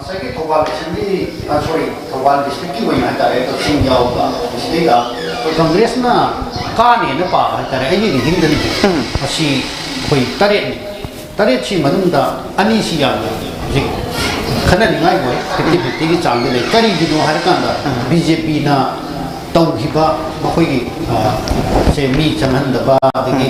saya ki thobal sini sorry thobal district ki wina ta re to sing yaw ka state ka Congress na ka ne na pa ta re ai ni hing dani asi koi taret si manung da ani si yang ji khana ni ngai boy 50-50 ki chang le kari gi no har kan da BJP na tau hi ba makoi gi se mi chaman da ba de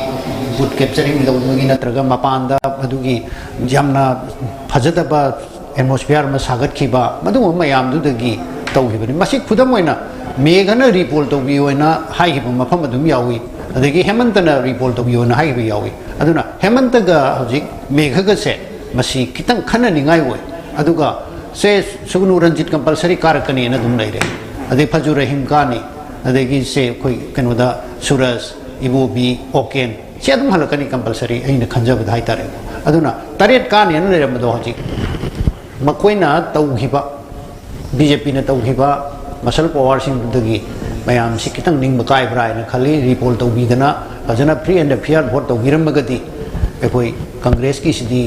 good capturing lo gi na traga mapanda adugi jamna phajada ba atmosphere ma sagat ki ba madu mayam du dagi tau hi bani masik khudam oina megana report to bi oina hai hi mafam adum yawi adagi hemantana report to bi oina hai bi yawi aduna hemanta ga hojik megha ga se masi kitang khana ningai oi aduga se sugnu ranjit compulsory karakani na dum leire adi phaju rahim kani adagi se koi kanoda suras ibobi oken se adum halakani compulsory aina khanja badhai tare aduna taret kani na leire mado hojik makoina tauhiba BJP na tauhiba masal power sing dagi mayam si kitang ning makai brai na khali report to bidana ajana free and fair vote to giram magati ekoi Congress ki sidi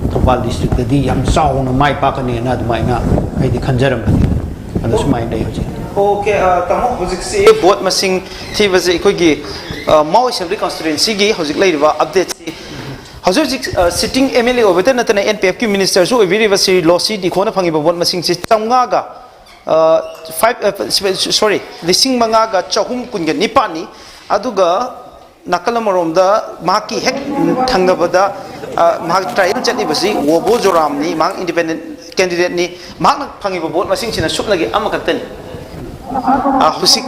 Thopal district di yam saw na mai pa kani na dumai na ai di khanjaram adu sumai dai hoji okay tamo hojik se vote masing thi baje ikoi gi Mau Assembly constituency gi hojik leiriba update si Hajurjik sitting MLA over the Natana NPF minister so very very lossy the corner pangi vote masing si Changaga 5 lising mangaga chahum kunga nipani aduga Nakalamaromda Maki Hek Tangabada Mak trial chati basi Wobo Joram ni Mang independent candidate ni Mak pangi vote masing sina shuk lagi amakatan Husik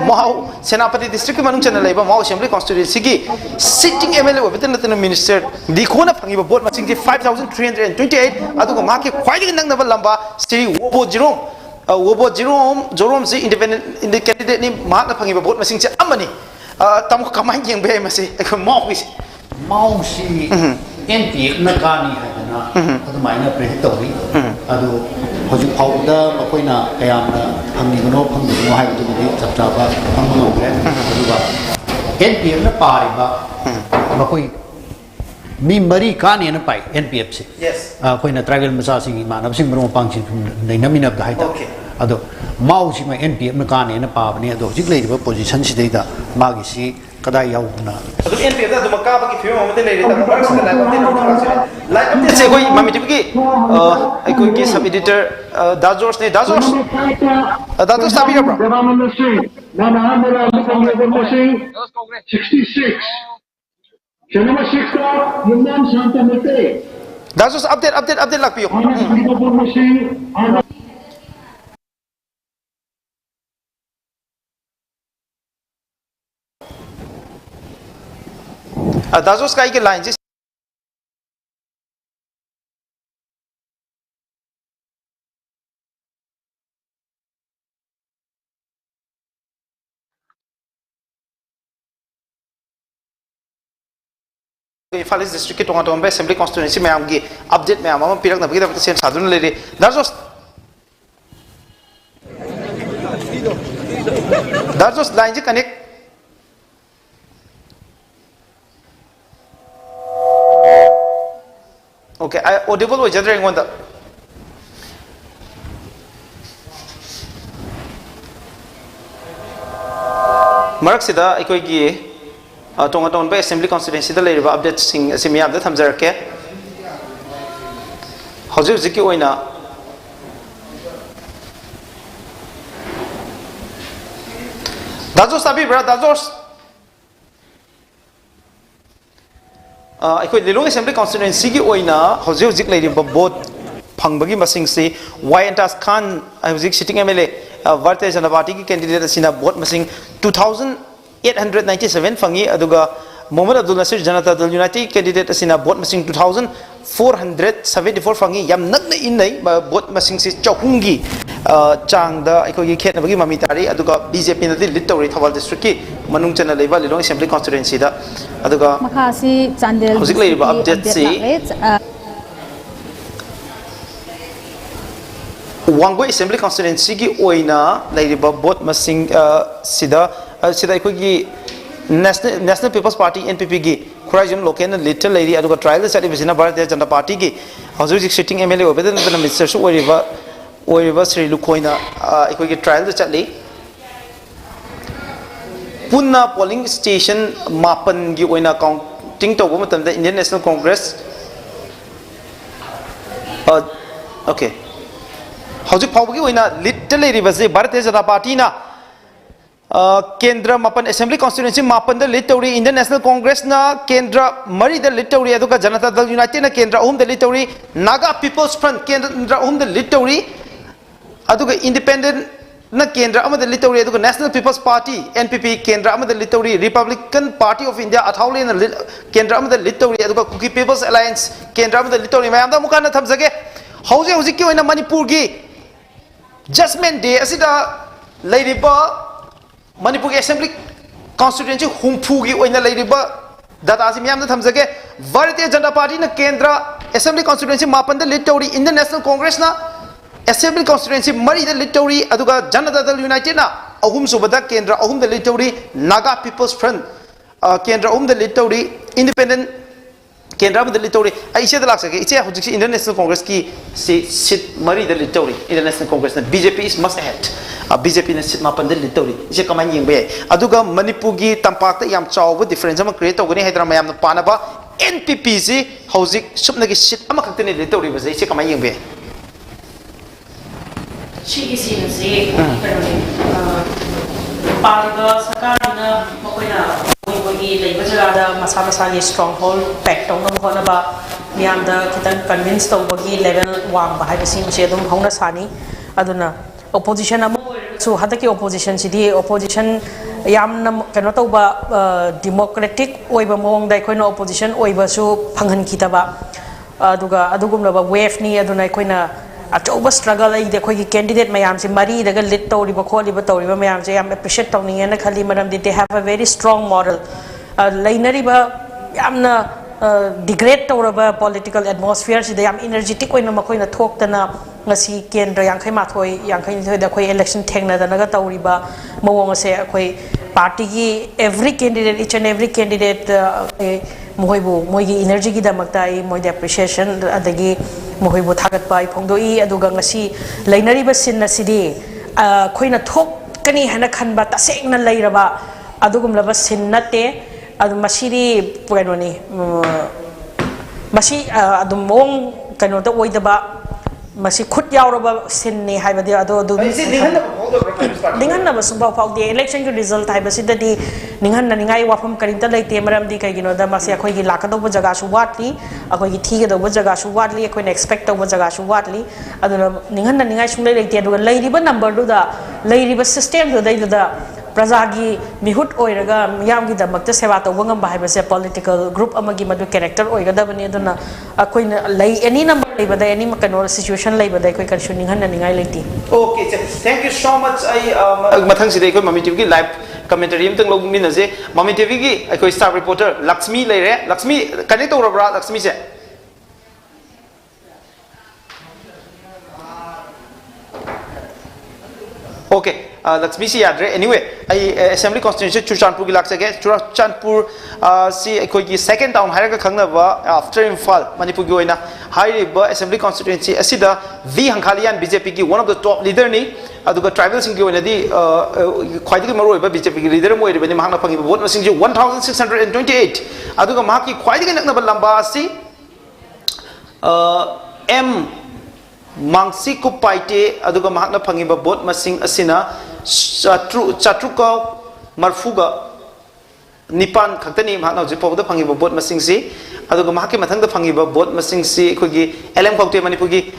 Mau Senapati district manung channel labor Mau Assembly constituency gi sitting MLA with the minister the corner pangi vote masing 5328 adu ma ki khwai nang na lamba Sri Wobo Jerome si independent candidate ni ma na pangi vote masing amani tam kamai yang be masi mau si NPF na kani haina adu mai na pre tori adu hoju phauda makoina kayam na hamni no phangni no hai tu di chapcha ba phangno no gre adu ba NPF na pari ba makoi mi mari kani na pai NPF se yes koina tribal masa sing manab sing bro pang chi nei namina da hai ta ado mau si ma NPF na kani na pa bani ado jik lei ba position si dei da ma gi si kadai yau na adu NPF da dum ka ba ki phim ma de lei da ba sa la update se koi mami tip ki ai koi ki sub editor Dazos sabi bro Dazos update lak piyo Dazos kai ke line ji Falis district ki tonga tonga assembly constituency mayam gi update mayam ama pirak na bagi da sen sadun le Dazos line ji connect okay I audible wo jadre ngonda marak sida ikoi gi tonga tonga ba assembly constituency da leiriba update sing asimia da thamjarke hojur jiki oina Dazos sabi bra Dazos aikoi lilong assembly constituency gi oina hojur jik leiriba vote phangbagi masing si Wayantas Khan hojik sitting MLA Varte Janapati ki candidate asina vote masing 2897 fangi aduga Mohammad Abdul Nasir Janata Dal United candidate asina vote masing 2474 fangi yam nakna innai vote masing si chahungi changda aikoi khetna bagi mami tari aduga BJP na lead tawri Thawal district ki manung chana leiba lilong assembly constituency da aduga makasi Chandel hojik leiba update si Wangoi assembly constituency ki oina leiriba vote masing sida sida aikogi National People's Party NPP gi khurajim local little lady aduga trial da chali bisina Bharatiya Janata Party gi hauji sitting MLA obeda na Mr. Su oiriba Sri Lukoina aikogi trial da chali punna polling station mapan gi oina counting to bo matam da Indian National Congress okay hauji phawgi oina little lady base Bharatiya Janata Party na Kendra Mapan Assembly Constituency Mapan the Littori Indian National Congress na Kendra Mari the Littori Aduka Janata Dal United na Kendra the Littori Naga People's Front Kendra the Littori Aduka Independent na Kendra the Littori Aduka National People's Party NPP Kendra the Littori Republican Party of India Athauli na Kendra the Littori Aduka Kuki People's Alliance Kendra the Littori Mayamda Mukana Thamzage Hauji Ki na Manipur gi Judgment Day asida Lady Ba Manipur Assembly Constituency Humpu gi oina leiriba data si miyam na thamjage Bharatiya Janata Party na Kendra Assembly Constituency mapan da Littori Indian National Congress na Assembly Constituency mari da Littori aduga Janata Dal United na ahum subada Kendra ahum da Littori Naga People's Front Kendra ahum da Littori Independent Kendra da Littori ai ise da laksage ise hujik Indian National Congress ki sit mari da Littori Indian National Congress na BJP is must ahead BJP na sit mapan da Littori ise kamay yengbe aduga Manipur gi tampak ta yam chaw difference ama create togani haidra mayam na panaba NPP si hojik subna gi sit ama khaktani Littori ba ise kamay yengbe She is in the Palaga Sakana Mokoina, Labajada, Masabasani stronghold, packed on the Honaba, Mianda, Kitan convinced of Bogi level 1 behind the scene, Shedum, Honasani, Aduna, opposition, so Hataki opposition, CD, opposition, Yam Kanotoba, democratic, Oibamong, Daikoina opposition, Oibasu, Pangan Kitaba, Adugum, wave ni Aduna Koina. Achoba struggle like the candidate mayam si mari daga lit tori ba kholi ba tori ba mayam si am appreciate tawning na khali madam they have a very strong moral lainari ba amna degrade tawra political atmosphere si am energetic oina makoi na thok tana ngasi kendra yang khai ma thoi yang khai da khoi election thengna da naga tawri ba mawong se khoi party gi every candidate each and every candidate moibu moigi energy gi damakta I moi appreciation adagi mohibu thagat pai phongdoi aduga ngasi lainari ba sin na sidi khoina thok kani hana khanba tasengna leiraba adugum laba sin nate adu masiri puenoni masi adum mong kano ta oidaba masi khut yauraba sin ni haibadi adu ningan na basumba phau de election result haibasi dadi ningan na ningai wafam karinta leite maram di kai gino da masi akhoi gi lakado ba jaga su watli akhoi gi thige do ba jaga su watli akhoi na expect to ba jaga su watli adu ningan na ningai sung leite adu leiri ba number do da leiri ba system do dai da prajagi mihut oiraga miyam gi damakta seva to wangam ba haibase political group amagi madu character oiga da bani aduna akhoi na lei any number lei ba da any makano situation lei ba da akhoi karshu ningan na ningai leite okay thank you so much I mathang sidai ko Mami TV gi live commentary amtang log min ase Mami TV gi akhoi star reporter Lakshmi leire Lakshmi connect to rabra Lakshmi se okay Lakshmi si yadre anyway I assembly constituency Churachandpur gi laksage Churachandpur si akhoi gi second town hairaga khangna ba after Imphal Manipur gi oina hairiba assembly constituency asida V Hankhalian BJP gi one of the top leader ni aduga tribal sing gi oina di khwaidigi maroi ba BJP gi leader mo iribani mahakna phangi vote masing ji 1628 aduga mahaki khwaidigi nakna ba lamba si M Mangsi Kupaite aduga mahakna phangi ba vote masing asina Chatruka Marfuga Nipan Kaktani Mahana Jipo the Pangi Bot Masingsi, Adogamaki Matang the Pangi Bot Masingsi, Kugi, LM Kokte Manipugi,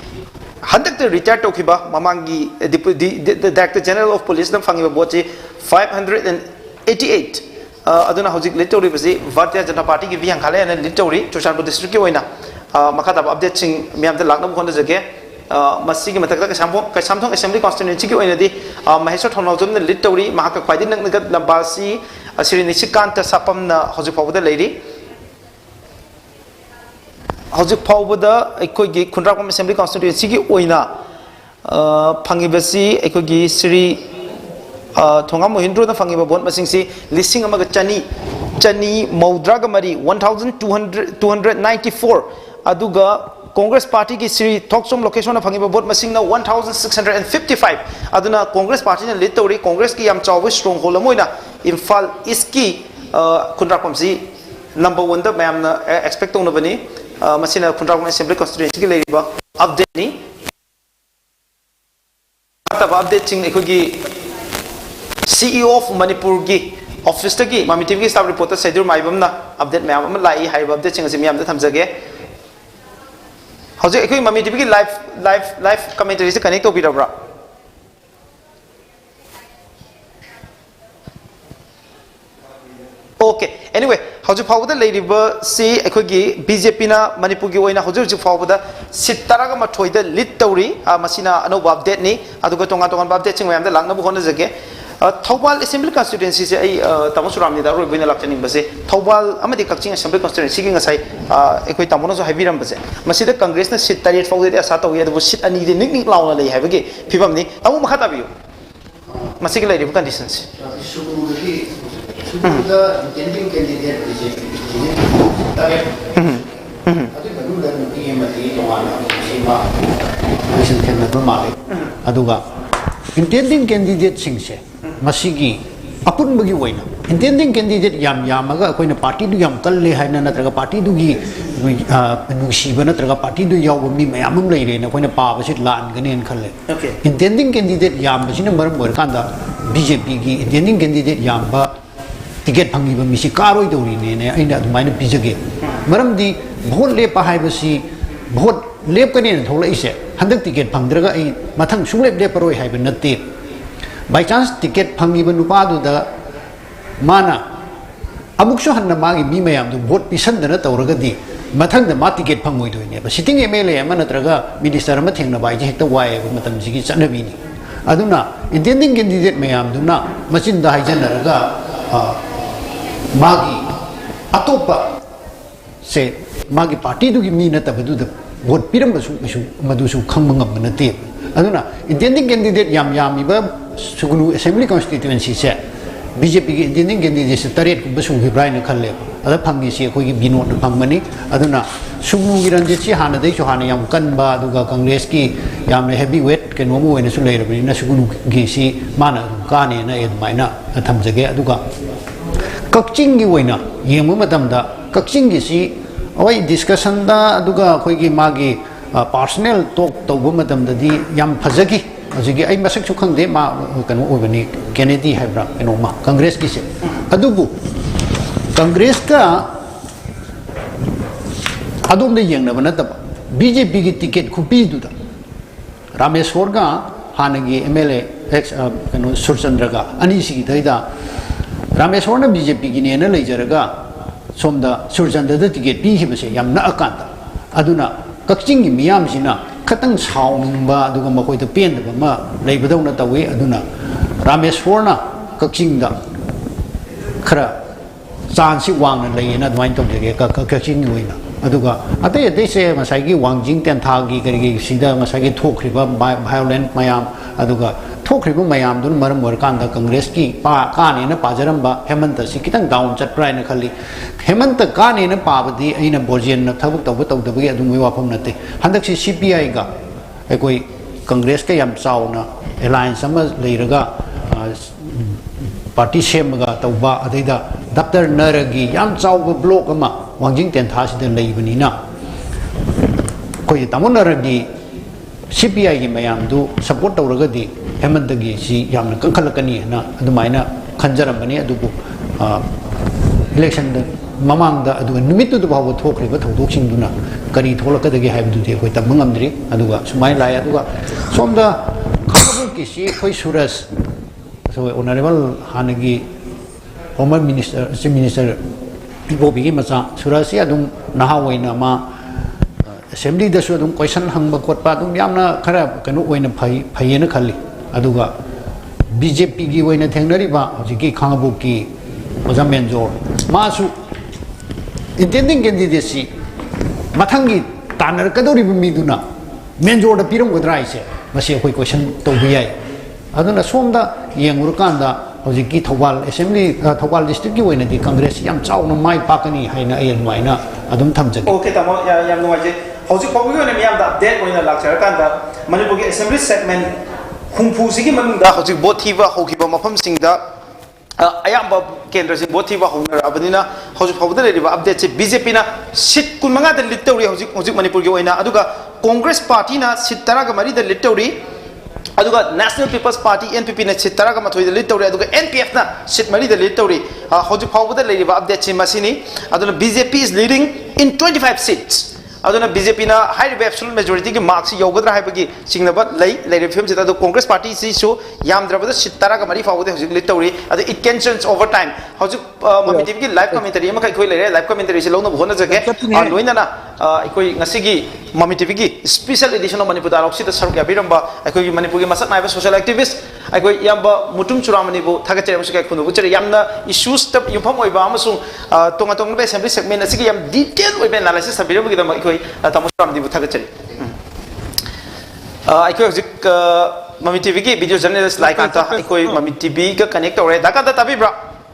Hunted retired Tokiba, Mamangi, the Director General of Police, the Pangi Boti, 588. Aduna Hojik Litori, Vatia Jana Party, Vian Kale and Litori, Choshambu District, Makata updating Miam the Lagnam Kondazake. Masigi mataka samthong assembly constituency ki oina di maheswa thonawjum na litori mahaka khwaidi naknagat lambasi asiri nisikanta sapam na hojik phawda leiri hojik phawda ekoi gi khundrakom assembly constituency ki oina phangibasi ekoi gi sri Thongam Mohindro na fangiba vote masing si listing amaga chani maudraga mari 1294 aduga Congress Party ki Sri Thoksom location na fangiba vote masing na 1655 aduna Congress Party na lead tori Congress ki yam chawi stronghold amoina Imphal East ki Khundrapam si number 1 da mayam na expect tong na bani masina Khundrapam Assembly constituency ki leiba update ni update ching ekogi CEO of Manipur ki office ki Mami TV ki staff reporter Saidur Maibam na update mayam am lai hai update ching asi mayam da thamjage hauji ekoi Mami TV ki live commentary se connect to bira okay anyway hauji phawda leiriba si ekoi gi BJP na Manipur gi oina hauji phawda sit taraga ma thoida lead tawri masina anoba update ni aduga tonga update ching mayam da langna bu hona jage Thobal Assembly constituency se ai tamusuram ni da roi bina lakchani base Thobal amadi Kaching Assembly constituency gi ngasai ekoi tamono so habiram base masida Congress na sit target fawde de asa tawi adu sit ani de nik lawna lei habage phibam ni tamu makhata biu masigi lei conditions the intending candidate BJP target adu badu da PMT tongana sima election kena male aduga intending candidate singse masigi apun bagi waina intending candidate yam yamaga koina party du yam kalle haina natraga party du gi nusiba natraga party du yaw mi mayamum leire na koina pa basit lan ganen khalle intending candidate yam basina maram bor kanda BJP gi intending candidate yam ba ticket phangi ba misi karoi dori ne aina admaina bijage maram di vote lepa haibasi vote lep kane thola ise handak ticket phangdraga ai mathang sunglep le paroi haiba natte by chance ticket phangi ba nupa du da mana amuk so hanna magi mi mayam du vote pisan dana tawraga di mathang da ma ticket phangoi doine ba sitting MLA ama natraga minister ama thengna bai je hekta wai ba matam sigi chanabi ni aduna intending candidate mayam du na machin da haijanaraga magi atopa se magi party du gi mi na tabadu da vote piram ba su madu su khang ngam na te aduna intending candidate yam iba sugunu assembly constituency se BJP gi intending candidate se taret ku basu gi brai na khalle ada phangi se khoi gi binod na phangmani aduna sugunu gi ranjit si hana dei so hana yam kan ba aduga Congress ki yam heavy weight ke no mo ena su leirabini na sugunu gi si mana ka ne na edmaina thamjage aduga Kaching gi waina yemu matam da Kaching gi si awai discussion da aduga khoi gi magi personal talk to bu matam da di yam phajagi ajigi ai masak su khang de ma kanu obani Kennedy haibra eno ma Congress ki se adubu Congress ka adum de yeng na bana ta BJP gi ticket khupi du da Rameshwar ga hanagi MLA ex kanu Surchandra ga ani si gi da Rameshwar na BJP gi ne na leijaraga somda Surchandra da ticket pi hi base yam na akanta aduna Kaching gi miyam sina khatang saung ba aduga makoi to pen da ma leibadau na tawi aduna Rameshwar na Kaching da khara chance wang na leina dwain tong de ka Kaching gi wina aduga ate se masai gi wangjing ten tha gi kari gi sida masai gi thokriba violent mayam aduga thokriba mayam dun maram mor kan da Congress ki pa ka ne na pajaram ba Hemanta si kitang down chat prai na khali Hemanta ka ne na pa badi aina borjen na thabuk taw da gi adu mi wafam na te handak si CPI ga ekoi Congress ka yam chaw na alliance ama leiraga party sem ga tawba adaida Dr. Naragi yam chaw ba block ama wangjing ten tha si da leibani na koi tamon Naragi CPI gi mayam du support tawraga di Hemanta gi si yam na kangkhalakani na adumaina khanjaram bani adubu election da mamang da adu numitu du bawa thokriba thodok sing duna kari tholaka da gi haibdu de koi tam ngamdri aduga sumai lai aduga somda khabu ki si khoi suras so honorable hanagi Home Minister Chief Minister Ibo bigi macha surasi adum nahawaina ma assembly da su adum question hangba khotpa adum yamna khara kanu oina phayena khalli aduga BJP gi oina thengnari ba hojiki khangabu ki ojam menjor masu intending candidacy mathangi tanar kadori miduna menjor da piram godrai se masi khoi question to biyai aduna somda yengurkanda hojiki thawal assembly thawal district ki oina di congress yam chawna mai pakani haina ayen maina adum thamjage okay tamo yam no waje hojik pawgi ne miyam da update oina lakchar kanda manipur gi assembly segment khungphu sigi manungda hojik bot thiba hokiba mafam singda ayamba kendra sing bot thiba honar abadina hojik pawda le riba update se bjp na sit kun manga da litawri hojik manipur gi oina aduga congress party na sit taraga mari da litawri aduga national people's party npp na sit taraga mathoi da litawri aduga npf na sit mari da litawri hojik pawda le riba update se masini aduna bjp is leading in 25 seats aduna BJP na high absolute majority ki marks yogadra haibagi singnaba lei film jeta do congress party si so yamdrabada sitara ga mari fawde hojik litawri adu it can change over time hojik mami tv ki live commentary ma kai khoi lere live commentary se lona bhona jage loina na ikoi ngasigi mami tv ki special edition of manipur dialogue si da saruk ya biramba ikoi manipur ki masak naiba social activist ikoi yamba mutum churamani bo thagachere musu kai khunu buchere yamna issues tab yumpham oiba amasung tonga tonga assembly segment asigi yam detail oiba analysis sabiramba ki da tamusram di butha gachari aikoi hojik mami tv ki video journalist like anta aikoi mami tv ka connect ore dakanda tabi bra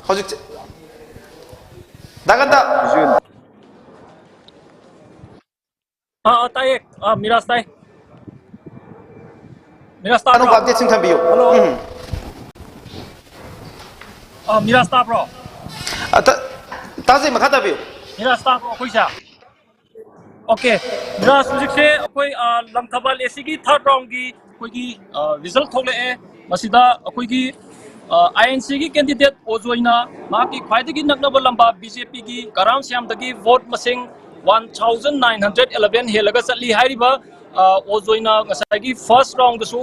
hojik dakanda tay miras tay miras ta anu update sing thambiyo hello miras ta bro taze makha tabiyo miras ta bro koisa okay miras music se koi lamthabal ac ki third round ki koi ki result thole e masida koi ki inc ki candidate ojoina ma ki khwaide ki naknaba lamba bjp ki karam syam dagi vote masing 1911 helaga chatli hairiba ojoina ngasai ki first round su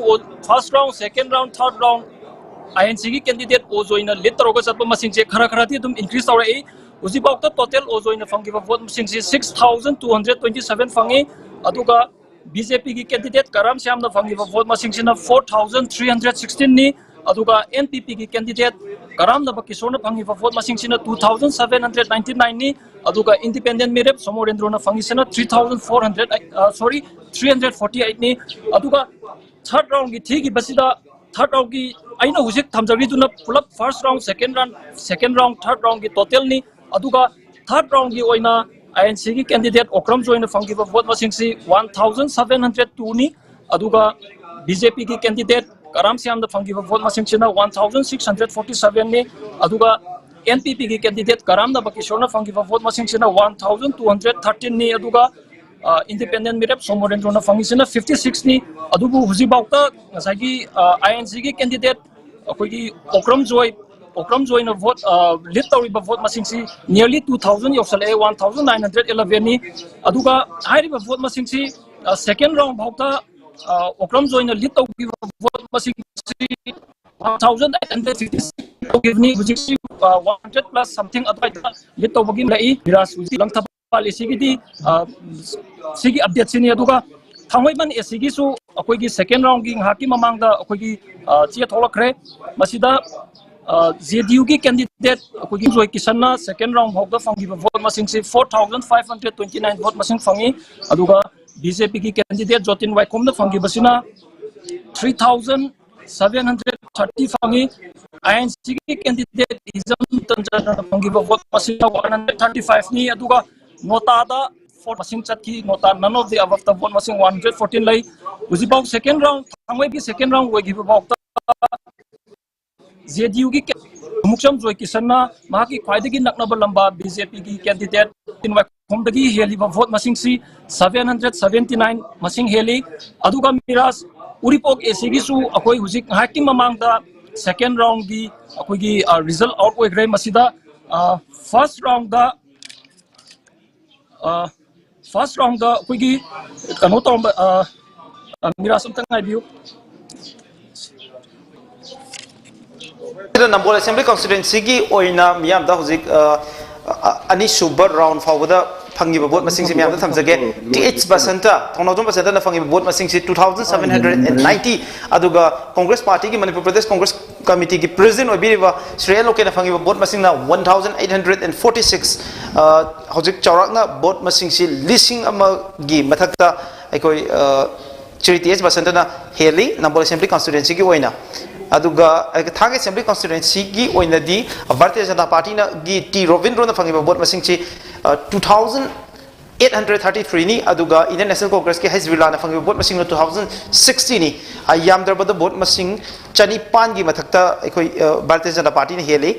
first round second round third round inc ki candidate ojoina lead taroga chatpa masing che khara khara ti dum increase tawrai usi bawta total ojoina fangiba vote masing se 6227 fangi aduga bjp ki candidate karam syam na fangiba vote masing se na 4316 ni aduga npp ki candidate karam na bakishor na fangiba vote masing se na 2799 ni aduga independent merit somorendro na fangi se na 348 ni aduga third round ki thigi basida third round ki aina husik thamjari duna pulap first round second round third round ki total ni aduga third round ki oina inc ki candidate okram joina fangiba vote masing si 1702 ni aduga bjp ki candidate karam syam da fangiba vote masing china 1647 ni aduga npp ki candidate karam da bakishor na fangiba vote masing china 1213 ni aduga independent merit somorendro na fangi china 56 ni adubu huji bauta ngasai ki inc ki candidate akoi ki okram joy na vote lead tawriba vote masing si nearly 2000 yosale 1911 ni aduga hairiba vote masing si second round bauta okram joy na lead tawriba vote masing si 1856 give ni which is 100 plus something advaita lead tawbagi lai biras uji langthap sigi sigi update sini aduga thangwaiban sigi su akoi ki second round gi haki mamang da akoi ki chia tholakre masida JDU ki candidate akoi ki joy kisanna second round hok da fangi vote masing si 4529 vote masing fangi aduga BJP ki candidate Jotin Waikom da fangi basina 3730 fangi INC ki candidate Izam Tanjana fangi vote masing 135 ni aduga nota da for masing chat ki nota none of the above the vote masing 114 lai usibau second round thangwai ki second round we give about JDU ki muksham joy kisanna ma ki khwaide ki naknaba lamba BJP ki candidate in wakhom dagi heli vote masing si 779 masing heli aduga miras uripok AC gi su akoi hujik haki mamang da second round gi akoi gi result out we gre masida first round da koi gi kano tom miras umtang ai view Nambol Assembly constituency ki oina miyam da hojik ani super round fawda fangi vote masing si miyam da thamjage TH% na fangi vote masing si 2790 aduga Congress party ki Manipur Pradesh Congress committee ki president obiriwa Sri Loke na fangi vote masing na 1846 hojik chawrak na vote masing si lising ama gi mathakta aikoi 38% na heli Nambol Assembly constituency ki oina aduga thang assembly constituency gi oina di Bharatiya Janata Party na gi T Rovindro na phangiba vote masing chi 2833 ni aduga Indian National Congress ki Hezbollah na phangiba vote masing 2060 ni ayam darbada vote masing chani pan gi mathakta ekoi Bharatiya Janata Party na hele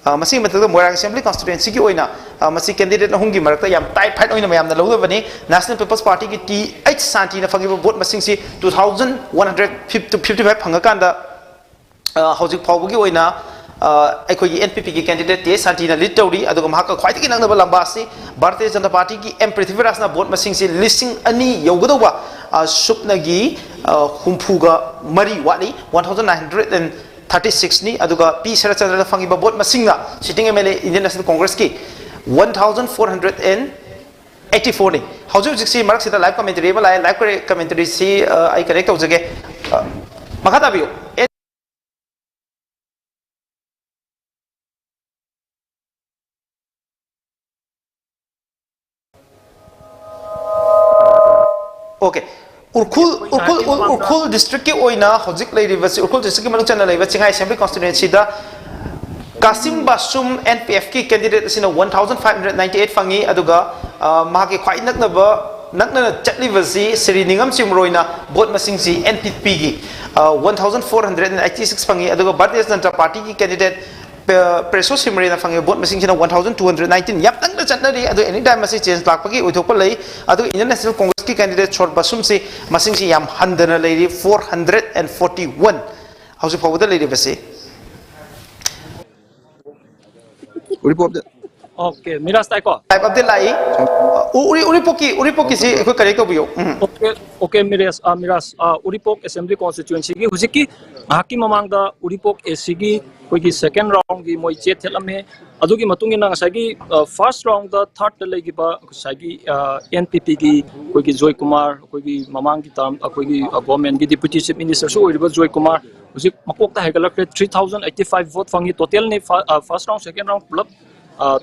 masing mathakta Moirang assembly constituency ki oina masing candidate na hungi marakta yam tight fight oina mayam na lawda bani National People's Party ki TH Santi na phangiba vote masing si 2155 phangakanda hojik phawgi oina अखोई NPP की candidate टे सांती ना lead तौरी अदुग महाका ख्वाइदगी नंगनबा लंबासी भारतीय Janata party की M Prithviraj ना vote मसिंग से लिसिंग अनि यौगदोबा सुपनगी हुमफुगा मरी वाली 1936 नी अदुगा पी शरदचंद्र ना फंगिबा वोट मसिंग ना sitting MLA Indian national Congress की 1484 नी हौजु जिक्सी मार्क सिदा लाइव कमेंटरी बा लाइव कमेंटरी सी आई कनेक्ट होजगे मखाता बियो ओके उरखुल डिस्ट्रिक्ट की ओइना हजिक लेरिबसि उरखुल डिस्ट्रिक्ट की मनु चना लेबा चिंगा असेंबली कॉन्स्टिट्यूएंसी दा कासिम बासुम एनपीएफ की कैंडिडेट सिना 1598 फंगी अदुगा माके ख्वाइ नकना चटलिबसि श्री निंगम चिमरोइना वोट मसिंग सी एनपीपी की 1486 फंगी अदुगा भारतीय जनता पार्टी की कैंडिडेट प्रेसो सिमरेना फंगे वोट मसिंग सिना 1219 याम तंग चटनरी अदु एनी टाइम मसि चेंज लापगी ओथोपा लई अदु इंडियन नेशनल कांग्रेस की कैंडिडेट शॉर्ट बसुम से मसिंग से याम हंदना लेरी 441 हाउस फावदा लेरी बसे रिपोर्ट ओके मिरास ताइको टाइप ऑफ द लाई उरीपोकी से को करेक्ट हो बियो okay Miraj Uripok assembly constituency की हुजिकी हाकी ममांगदा उरीपोक एसी की कोई सेकेंड राउंड की मोई चेत थेलमे अदुगी मतुंगी ना सागी फर्स्ट राउंड दा थर्ड लेगिबा सागी एनपीपी की कोई जॉय कुमार कोई ममांग की टर्म कोई गवर्नमेंट की डिप्यूटी चीफ मिनिस्टर सो ओइबा जॉय कुमार हुजिक मकोकता हेगलक्रे 3085 वोट फंगी टोटल ने फर्स्ट राउंड सेकेंड राउंड पुलप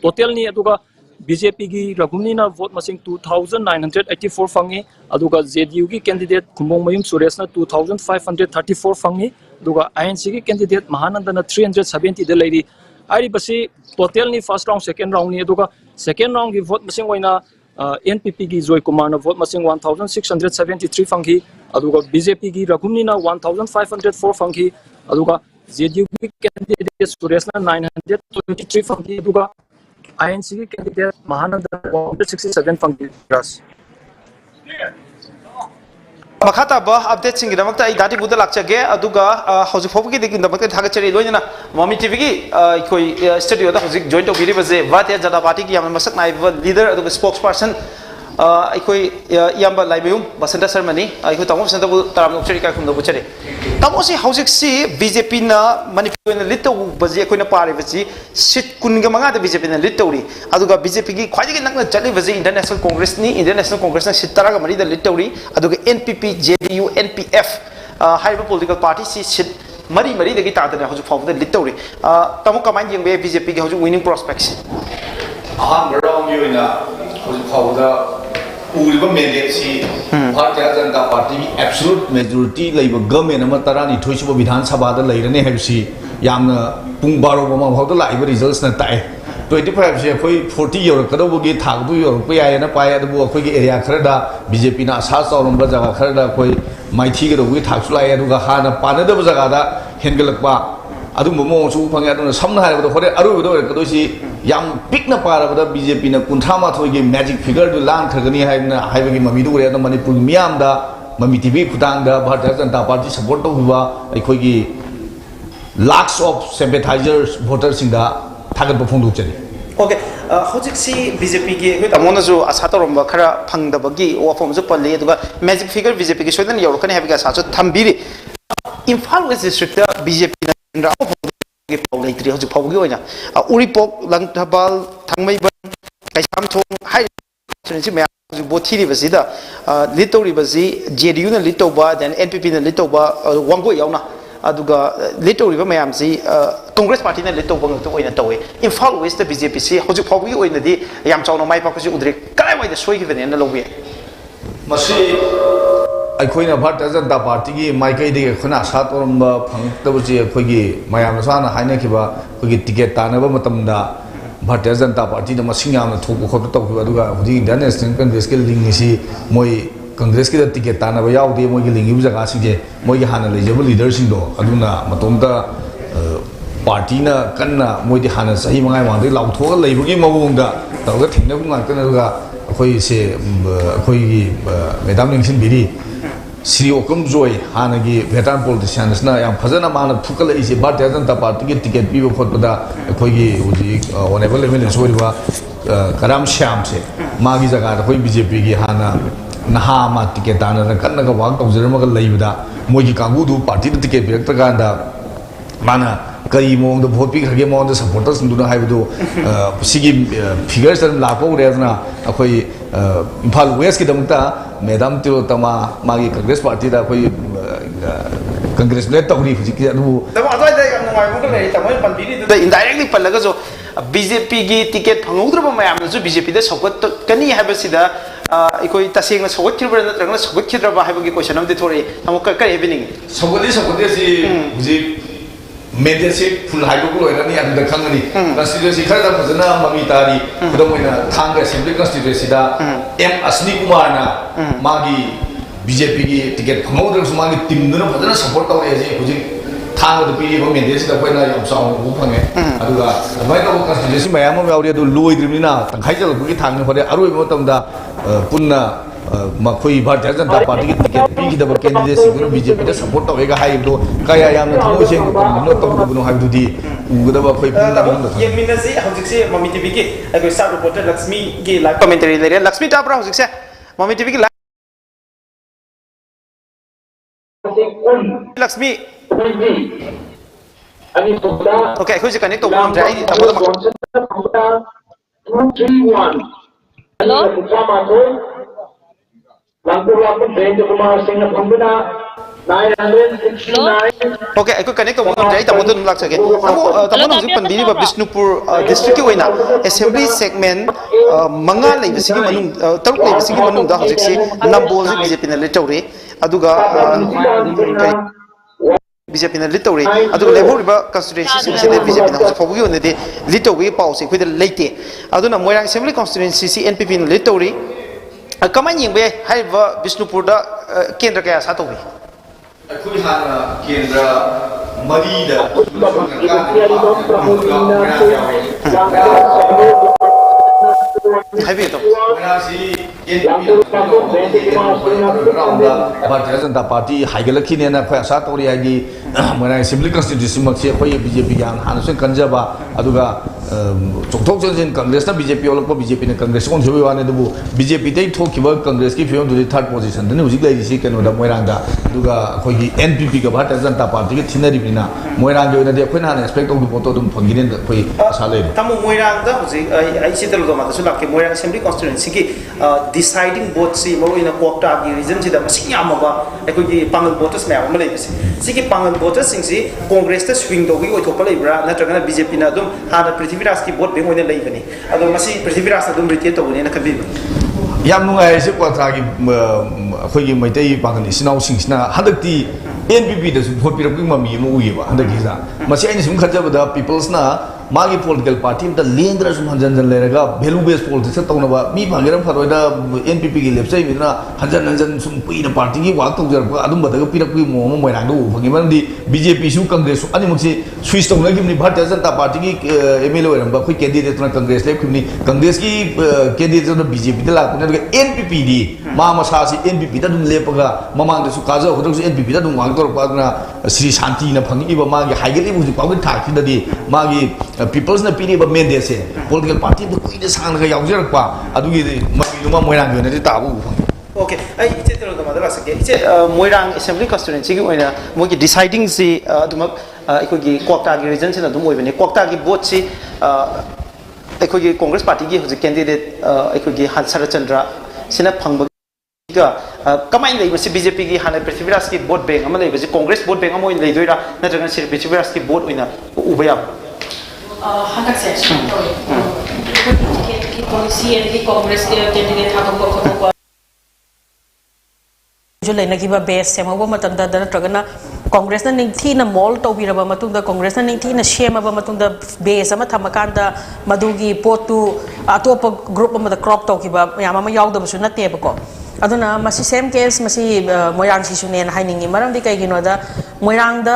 टोटल ने अदुगा बीजेपी की रघुमनी ना वोट मसिंग 2984 फंगी अदुगा जेडीयू की कैंडिडेट खुमोंग मयुम सुरेश ना 2534 फंगी अदुगा आईएनसी की कैंडिडेट महानंद ना 370 दे लेरी आई बसी टोटल नि फर्स्ट राउंड सेकेंड राउंड नि अदुगा सेकेंड राउंड की वोट मसिंग वइना एनपीपी की जॉय कुमार ना वोट मसिंग 1673 फंगी अदुगा बीजेपी की रघुमनी ना 1504 फंगी अदुगा जेडीयू की कैंडिडेट सुरेश ना 923 फंगी अदुगा आईएनसी की कैंडिडेट महानंद 167 फंगी रस मखाता बा अपडेट सिंग दमकता आई दाटी बुदा लाक्चगे अदुगा हौजि फोबगी दिग दमकता थागचरी लोइना ममी टीवी की कोई स्टूडियो दा हौजि जॉइन तो बिरि बजे भारतीय जनता पार्टी की याम मसक नाइब लीडर अदुगा स्पोक्स पर्सन अखोई याम्बा लाइबयुम बसंत शर्मा नि अखोई तमो बसंत बु ताराम नोक्चरी का खुंदो बुचरे तमो सि हौजि सि बीजेपी ना मणिपुर ना लिट तो बजे अखोइना पारे बजी सीट कुनगा मंगा द बीजेपी ना लिट तौरी अदुगा बीजेपी की ख्वाइदि नकना चली बजे इंडियन नेशनल कांग्रेस नि इंडियन नेशनल कांग्रेस ना सीट तरागा मरी द लिट तौरी अदुगा एनपीपी जेडीयू एनपीएफ हाइबर पॉलिटिकल पार्टी सी सीट मरी मरी दगी तादने हौजि फावदा लिट तौरी तमो कमाइन यंबे बीजेपी के हौजि winning prospects Ahaan round योइना हौजि फावदा उरिबा mandate सी भारतीय जनता पार्टी की एब्सोल्यूट मेजॉरिटी लेब गवर्नमेंट अमा तरानी थोइसबो विधान सभा दा लेरने हैबसी यामना पुंग बारो बमा फावदा लाइब रिजल्ट्स ना ताए 25 से कोई 40 यर कदोबगी थागदु यर पे आयना पाए अदबु अखोई की एरिया खरदा बीजेपी ना आशा चौरम जगह खरदा कोई माइथी गदोबगी थागसुलाय अदुगा हाना पानदब जगह दा हेंगलकबा अदु मोमोसु फंगे अदु समना हायबदो होरे अरुबदो कदोसी याम पिकना पारबदा बीजेपी ना 93 की मैजिक फिगर दु लांग थगनी हायना हायबगी ममी दुरे अदु मणिपुर मियाम दा ममी टीवी खुदांग दा भारतीय जनता पार्टी सपोर्ट तो हुआ अखोई की लाख्स ऑफ सिंपैथाइजर्स वोटर्स सिंग दा थागत बफोंदुक चली ओके हौजिक सी बीजेपी की अखोई तमोना जो आशा तौरम खरा फंगदबगी वाफम जो पल्ले अदुगा मैजिक फिगर बीजेपी की सोदन यौरकने हैबगा साचो थंबिरी इम्फाल वेस्ट डिस्ट्रिक्ट दा बीजेपी उरीपोक लंगथबाल थांगमैबन कैसामथों हाई बोथीरीबसीदा लीड तौरीबसी जेडीयू ना लीड तौबा देन एनपीपी ना लीड तौबा वांगो यावना अदुगा लीड तौरीबा मयामसी कांग्रेस पार्टी ना लीड तौबा ngto oina tawe Imphal west दा बीजेपी सी हजु फावगी ओइना दि याम चावना माइ पाकसि उद्रे कलाय वाइदा सोइगिबने ना लौबे मसी ꯑꯩꯈꯣꯏꯅ ꯚꯥꯔꯠꯇꯤꯌꯥ ꯖꯅꯇꯥ ꯄꯥꯔꯇꯤꯒꯤ ꯃꯥꯏꯀꯩꯗꯒꯤ ꯑꯩꯈꯣꯏꯅ ꯑꯁꯥ ꯇꯧꯔꯝꯕ ꯐꯪꯉꯛꯇꯕꯁꯤ ꯑꯩꯈꯣꯏꯒꯤ ꯃꯌꯥꯝꯅ ꯁꯥꯅ ꯍꯥꯏꯅꯈꯤꯕ ꯑꯩꯈꯣꯏꯒꯤ ꯇꯤꯀꯦꯠ ꯇꯥꯟꯅꯕ ꯃꯇꯝꯗ ꯚꯥꯔꯠꯇꯤꯌꯥ ꯖꯅꯇꯥ ꯄꯥꯔꯇꯤꯗ ꯃꯁꯤꯡ ꯌꯥꯝꯅ ꯊꯣꯛꯄ ꯈꯣꯠꯄ ꯇꯧꯈꯤꯕ ꯑꯗꯨꯒ ꯍꯧꯖꯤꯛ ꯏꯟꯗꯤꯌꯟ ꯅꯦꯁꯅꯦꯜ ꯀꯪꯒ꯭ꯔꯦꯁꯀꯤ ꯂꯤꯡ ꯑꯁꯤ ꯃꯣꯏ ꯀꯪꯒ꯭ꯔꯦꯁꯀꯤꯗ ꯇꯤꯀꯦꯠ ꯇꯥꯟꯅꯕ ꯌꯥꯎꯗꯦ ꯃꯣꯏꯒꯤ ꯂꯤꯡꯉꯤꯕ ꯖꯒꯥꯁꯤꯡꯁꯦ ꯃꯣꯏꯒꯤ ꯍꯥꯟꯅ ꯂꯩꯖꯕ ꯂꯤꯗꯔꯁꯤꯡꯗꯣ ꯑꯗꯨꯅ ꯃꯇꯣꯝꯇ ꯄꯥꯔꯇꯤꯅ ꯀꯟꯅ ꯃꯣꯏꯗꯤ ꯍꯥꯟꯅ ꯆꯍꯤ 5 ꯃꯃꯥꯡꯗꯒꯤ ꯂꯥꯎꯊꯣꯛꯑꯒ ꯂꯩꯕꯒꯤ ꯃꯑꯣꯡꯗ ꯇꯧꯔꯒ ꯊꯦꯡꯅꯕ ꯉꯥꯛꯇꯅꯤ ꯑꯗꯨꯒ ꯑꯩꯈꯣꯏꯁꯦ ꯑꯩꯈꯣꯏꯒꯤ ꯃꯦꯗꯥꯝ ꯅꯤꯡꯁꯤꯡꯕꯤꯔꯤ ꯁ꯭ꯔꯤ ꯑꯣꯀꯝ ꯖꯣꯏ ꯍꯥꯟꯅꯒꯤ ꯚꯦꯇꯔꯥꯟ ꯄꯣꯂꯤꯇꯤꯁꯤꯌꯥꯟꯁꯤꯅ ꯌꯥꯝ ꯐꯖꯅ ꯃꯥꯅ ꯐꯨꯀꯠꯂꯛꯏꯁꯦ ꯚꯥꯔꯠꯇꯤꯌꯥ ꯖꯅꯇꯥ ꯄꯥꯔꯇꯤꯒꯤ ꯇꯤꯀꯦꯠ ꯄꯤꯕ ꯈꯣꯠꯄꯗ ꯑꯩꯈꯣꯏꯒꯤ ꯍꯧꯖꯤꯛ ꯑꯣꯅꯦꯕꯜ ꯑꯦꯝ ꯑꯦꯜ ꯑꯦ ꯑꯣꯏꯔꯤꯕ ꯀꯔꯥꯝ ꯁ꯭ꯌꯥꯝꯁꯦ ꯃꯥꯒꯤ ꯖꯒꯥꯗ ꯑꯩꯈꯣꯏ ꯕꯤꯖꯦꯄꯤꯒꯤ ꯍꯥꯟꯅ ꯅꯍꯥ ꯑꯃ ꯇꯤꯀꯦꯠ ꯇꯥꯟꯅꯗꯅ ꯀꯟꯅꯒ ꯋꯥꯛ ꯇꯧꯖꯔꯝꯃꯒ ꯂꯩꯕꯗ ꯃꯣꯏꯒꯤ ꯀꯥꯡꯕꯨꯗꯨ ꯄꯥꯔꯇꯤꯗ ꯇꯤꯀꯦꯠ ꯄꯤꯔꯛꯇ꯭ꯔꯀꯥꯟꯗ ꯃꯥꯅ ꯀꯔꯤ ꯃꯑꯣꯡꯗ ꯚꯣꯠ ꯄꯤꯈ꯭ꯔꯒꯦ ꯃꯉꯣꯟꯗ ꯁꯄꯣꯔꯇꯔꯁꯤꯡꯗꯨꯅ ꯍꯥꯏꯕꯗꯨ ꯁꯤꯒꯤ ꯐꯤꯒꯔꯁꯤꯗ ꯑꯗꯨꯝ ꯂꯥꯛꯄ ꯎꯔꯦ ꯑꯗꯨꯅ ꯑꯩꯈꯣꯏ ꯏꯝꯐꯥꯜ ꯋꯦꯁꯀꯤꯗꯃꯛꯇ ꯃꯦꯗꯥꯝ ꯇꯤꯂꯣꯇꯃꯥ ꯃꯥꯒꯤ ꯀꯪꯒ꯭ꯔꯦꯁ ꯄꯥꯔꯇꯤꯗ ꯑꯩꯈꯣꯏ ꯀꯪꯒ꯭ꯔꯦꯆꯨꯂꯦꯠ ꯇꯧꯔꯤ ꯍꯧꯖꯤꯛꯀꯤ ꯑꯗꯨꯕꯨ ꯑꯗꯨꯋꯥꯏꯗ ꯌꯥꯝ ꯅꯨꯡꯉꯥꯏꯕ ꯑꯃ ꯂꯩ ꯇꯥꯃꯣꯅ ꯄꯟꯕꯤꯔꯤꯗꯨꯗ ꯏꯟꯗꯥꯏꯔꯦꯛꯂꯤ ꯄꯜꯂꯒꯁꯨ ꯕꯤꯖꯦꯄꯤꯒꯤ ꯇꯤꯀꯦꯠ ꯐꯪꯍꯧꯗ꯭ꯔꯕ ꯃꯌꯥꯝꯅꯁꯨ ꯕꯤꯖꯦꯄꯤꯗ ꯁꯧꯒꯠꯀꯅꯤ ꯍꯥꯏꯕꯁꯤꯗ ꯑꯩꯈꯣꯏ ꯇꯁꯦꯡꯅ ꯁꯧꯒꯠꯈꯤꯕ꯭ꯔꯥ ꯅꯠꯇ꯭ꯔꯒꯅ ꯁꯧꯒꯠꯈꯤꯗ꯭ꯔꯕ ꯍꯥꯏꯕꯒꯤ ꯀꯣꯏꯁꯟ ꯑꯃꯗꯤ ꯊꯣꯛꯔꯛꯏ ꯇꯥꯃꯣ ꯀꯔꯤ ꯍꯥꯏꯕꯤꯅꯤꯡꯉꯤ ꯁꯧꯒꯠꯂꯤ ꯁꯤ ꯍꯧꯖꯤꯛ ꯃꯦꯟꯗꯦꯠꯁꯤ ꯐꯨꯜ ꯍꯥꯏꯗꯣꯛꯄ ꯂꯣꯏꯔꯅꯤ ꯑꯗꯨꯗ ꯈꯪꯒꯅꯤ ꯀꯟꯁꯇꯤꯇ꯭ꯌꯨꯟꯁꯤ ꯈꯔꯗ ꯐꯖꯅ ꯃꯃꯤ ꯇꯥꯔꯤ ꯈꯨꯗꯝ ꯑꯣꯏꯅ ꯊꯥꯡꯒ ꯑꯦꯁꯦꯝꯕ꯭ꯂꯤ ꯀꯟꯁꯇꯤꯇ꯭ꯌꯨꯟꯁꯤꯗ ꯑꯦꯝ ꯑꯁꯅꯤ ꯀꯨꯃꯥꯔꯅ ꯃꯥꯒꯤ ꯕꯤꯖꯦꯄꯤꯒꯤ ꯇꯤꯀꯦꯠ ꯐꯪꯍꯧꯗ꯭ꯔꯒꯁꯨ ꯃꯥꯒꯤ ꯇꯤꯝꯗꯨꯅ ꯐꯖꯅ ꯁꯄꯣꯔꯠ ꯇꯧꯔꯛꯑꯦ ꯍꯧꯖꯤꯛ ꯊꯥꯡꯒꯗ ꯄꯤꯔꯤꯕ ꯃꯦꯟꯗꯦꯠꯁꯤꯗ ꯑꯩꯈꯣꯏꯅ ꯌꯥꯝ ꯆꯥꯎꯅ ꯎꯕ ꯐꯪꯉꯦ ꯑꯗꯨꯒ ꯑꯗꯨꯃꯥꯏꯅ ꯇꯧꯕ ꯀꯟꯁꯇꯤꯇ꯭ꯌꯨꯟꯁꯤ ꯃꯌꯥꯝ ꯑꯃ ꯌꯥꯎꯔꯤ ꯑꯗꯨ ꯂꯣꯏꯗ꯭ꯔꯤꯕꯅꯤꯅ ꯇꯪꯈꯥꯏ ꯆꯠꯂꯛꯄꯒꯤ ꯊꯥꯡꯅꯤ ꯍꯣꯔꯦꯟ ꯑꯔꯣꯏꯕ ꯃꯇꯝꯗ ꯄꯨꯟꯅ ꯃꯈꯣꯏ ꯚꯥꯔꯠꯇꯤꯌꯥ ꯖꯅꯇꯥ ꯄꯥꯔꯇꯤꯒꯤ ꯇꯤꯀꯦꯠ ꯄꯤꯈꯤꯗꯕ ꯀꯦꯟꯗꯤꯗꯦꯠꯁꯤꯡꯗꯨꯅ ꯕꯤꯖꯦꯄꯤꯗ ꯁꯄꯣꯔꯠ ꯇꯧꯋꯦꯒ ꯍꯥꯏꯕꯗꯣ ꯀꯌꯥ ꯌꯥꯝꯅ ꯊꯃꯣꯏ ꯁꯦꯡꯅ ꯇꯧꯕꯅꯣ ꯇꯧꯗꯕꯅꯣ ꯍꯥꯏꯕꯗꯨꯗꯤ ꯎꯒꯗꯕ ꯑꯩꯈꯣꯏ ꯌꯦꯡꯃꯤꯟꯅꯁꯤ ꯍꯧꯖꯤꯛꯁꯦ ꯃꯃꯤ ꯇꯤꯚꯤꯒꯤ ꯑꯩꯈꯣꯏ ꯁ꯭ꯇꯥꯔ ꯔꯤꯄꯣꯔꯇꯔ ꯂꯛꯁꯃꯤꯒꯤ ꯂꯥꯏꯚ ꯀꯃꯦꯟꯇꯔꯤ ꯂꯩꯔꯦ ꯂꯛꯁꯃꯤ ꯇꯥꯕ꯭ꯔꯥ ꯍꯧꯖꯤꯛꯁꯦ ꯃꯃꯤ ꯇꯤꯚꯤꯒꯤ ꯂꯛꯁꯃꯤ ओके अखोई से कनेक्ट तौबा ngam ai tamoda mak 231 hello okay अखोई कनेक्ट तौबा ngam ai tamoda dum lak sage tamoda hojik pandiri ba Bishnupur district ki oina assembly segment manga leibisi gi manung taruk leibisi gi manung da hojik se nambol ji BJP na le tawre aduga BJP na lit tawre aduga lehoriba constituency se BJP na hojik fogu yone de lit tawgi pau se khoi leite aduna moirang assembly constituency si NPP na lit tawre kamai yengbe haiba Bishnupur da kendra kaya sa tawri ꯑꯩꯈꯣꯏ ꯍꯥꯟꯅ ꯀꯦꯟꯗ꯭ꯔ ꯃꯔꯤꯗ भारतीय Janata party हाइगलखीनेना अखोई आशा तौरी हाइगी Mona assembly constitution मक्से अखोई BJP यान हानसुन कंजबा अदुगा चोंथोक चोंजिन कांग्रेस ना BJP ओलप BJP ने कांग्रेस कोन जोबे वाने दबु बीजेपी दे थोखिबा कांग्रेस की फियम दुरी थर्ड पोजीशन दने हुजिक लाइसी केनो दा मोइरांगा अदुगा अखोई एनपीपी का भारतीय जनता पार्टी की थिनरिबिना मोइरांग जोना दे अखोई हान एक्सपेक्ट ओगु फोटो दुम फंगिने अखोई आशा ले तमु मोइरांग दा हुजिक आई सितल गमा दसु लाके मोइरांग असेंबली कन्स्टिट्यूएंसी की डिसाइडिंग बोर्ड सी मोइना कोक्टा की रीजन सिदा मसिंग यामबा अखोई की पांगल वोटर्स मैम अमा लेबिसि सिकी पांगल वोटर्स सिंगसि कांग्रेस ता स्विंग दोगी ओइथोपा लेब्रा नत्रगना बीजेपी ना दुम हाना पृथ्वीराज की बोर्ड बेंग ओइना लेबनी अदो मसि पृथ्वीराज ना दुम रिटेट तोगने ना खबि याम नुंगाय से क्वाट्रागी अखोई मैतै पांगल इसिनाउ सिंगसिना हदक्ति एनपीपी दसु भोट पिरपि ममी म उयेबा हदकिसा मसि आइनि सुम खजबदा पीपल्स ना मागी पॉलिटिकल पार्टी में लेंद्र सुम हंजन हंजन लेरगा वैल्यू बेस्ड पॉलिटिक्स तौनबा मी भांगेरम फरोइदा एनपीपी की लेप्सै मिना हंजन हंजन सुम पुइना पार्टी की वाक तौजरपा अदुम बदग पिरपि मोम मोइरांदो उफंगे मरंदी बीजेपी सु कांग्रेस अनिमक्सी स्विच तौनगिमनि भारतीय जनता पार्टी की एमएलए ओरंबा कोई कैंडिडेट ना कांग्रेस लेखिमनि कांग्रेस की कैंडिडेट ना बीजेपी दा लाकुने एनपीपी दी मा मसासी एनपीपी दा दुम लेपगा ममांग दसु काजा होदसु एनपीपी दा दुम वाक तौरपादना श्री शांति ना फंगिबा मागी हाइगेली बुजि पाउग थाखिददी मागी पीपल्स ने पीरीब मेंडेट से पॉलिटिकल पार्टी तो कोई सांग यावजरपा अदुगी ममिनुमा मोइरांग ने ताबु ओके आई इचे तेरो द मदला सके इचे मोइरांग असेंबली कन्स्टिट्यूएंसी की ओइना मोगी डिसाइडिंग सी अदुमक अखोगी कोक्टा की रीजन से अदुम ओइबने कोक्टा की वोट सी अखोगी कांग्रेस पार्टी की हुजि कैंडिडेट अखोगी हंसर चंद्र सिना फंग कमाई लेबसी बीजेपी की हाने पृथ्वीराज की वोट बैंक अमा लेबसी कांग्रेस वोट बैंक अमा ओइन लेदोइरा नत्रगन सिर पृथ्वीराज की वोट ओइना उबया हंडक से की पॉलिसी की कांग्रेस के कैंडिडेट था को जो लेना बेस सेमब नत्रगना कांग्रेस निथीना मोल तौरब कांग्रेस निथीना सेमब बेस थमकान मधुगी पोतु अतोप ग्रुप क्रॉप तौब मैम यादबसु नतेबको अदुना मसी सेम केस मसी मोयांगसीसुनेन हाइनिंगी मरमदि कईगिनोद मोयांगद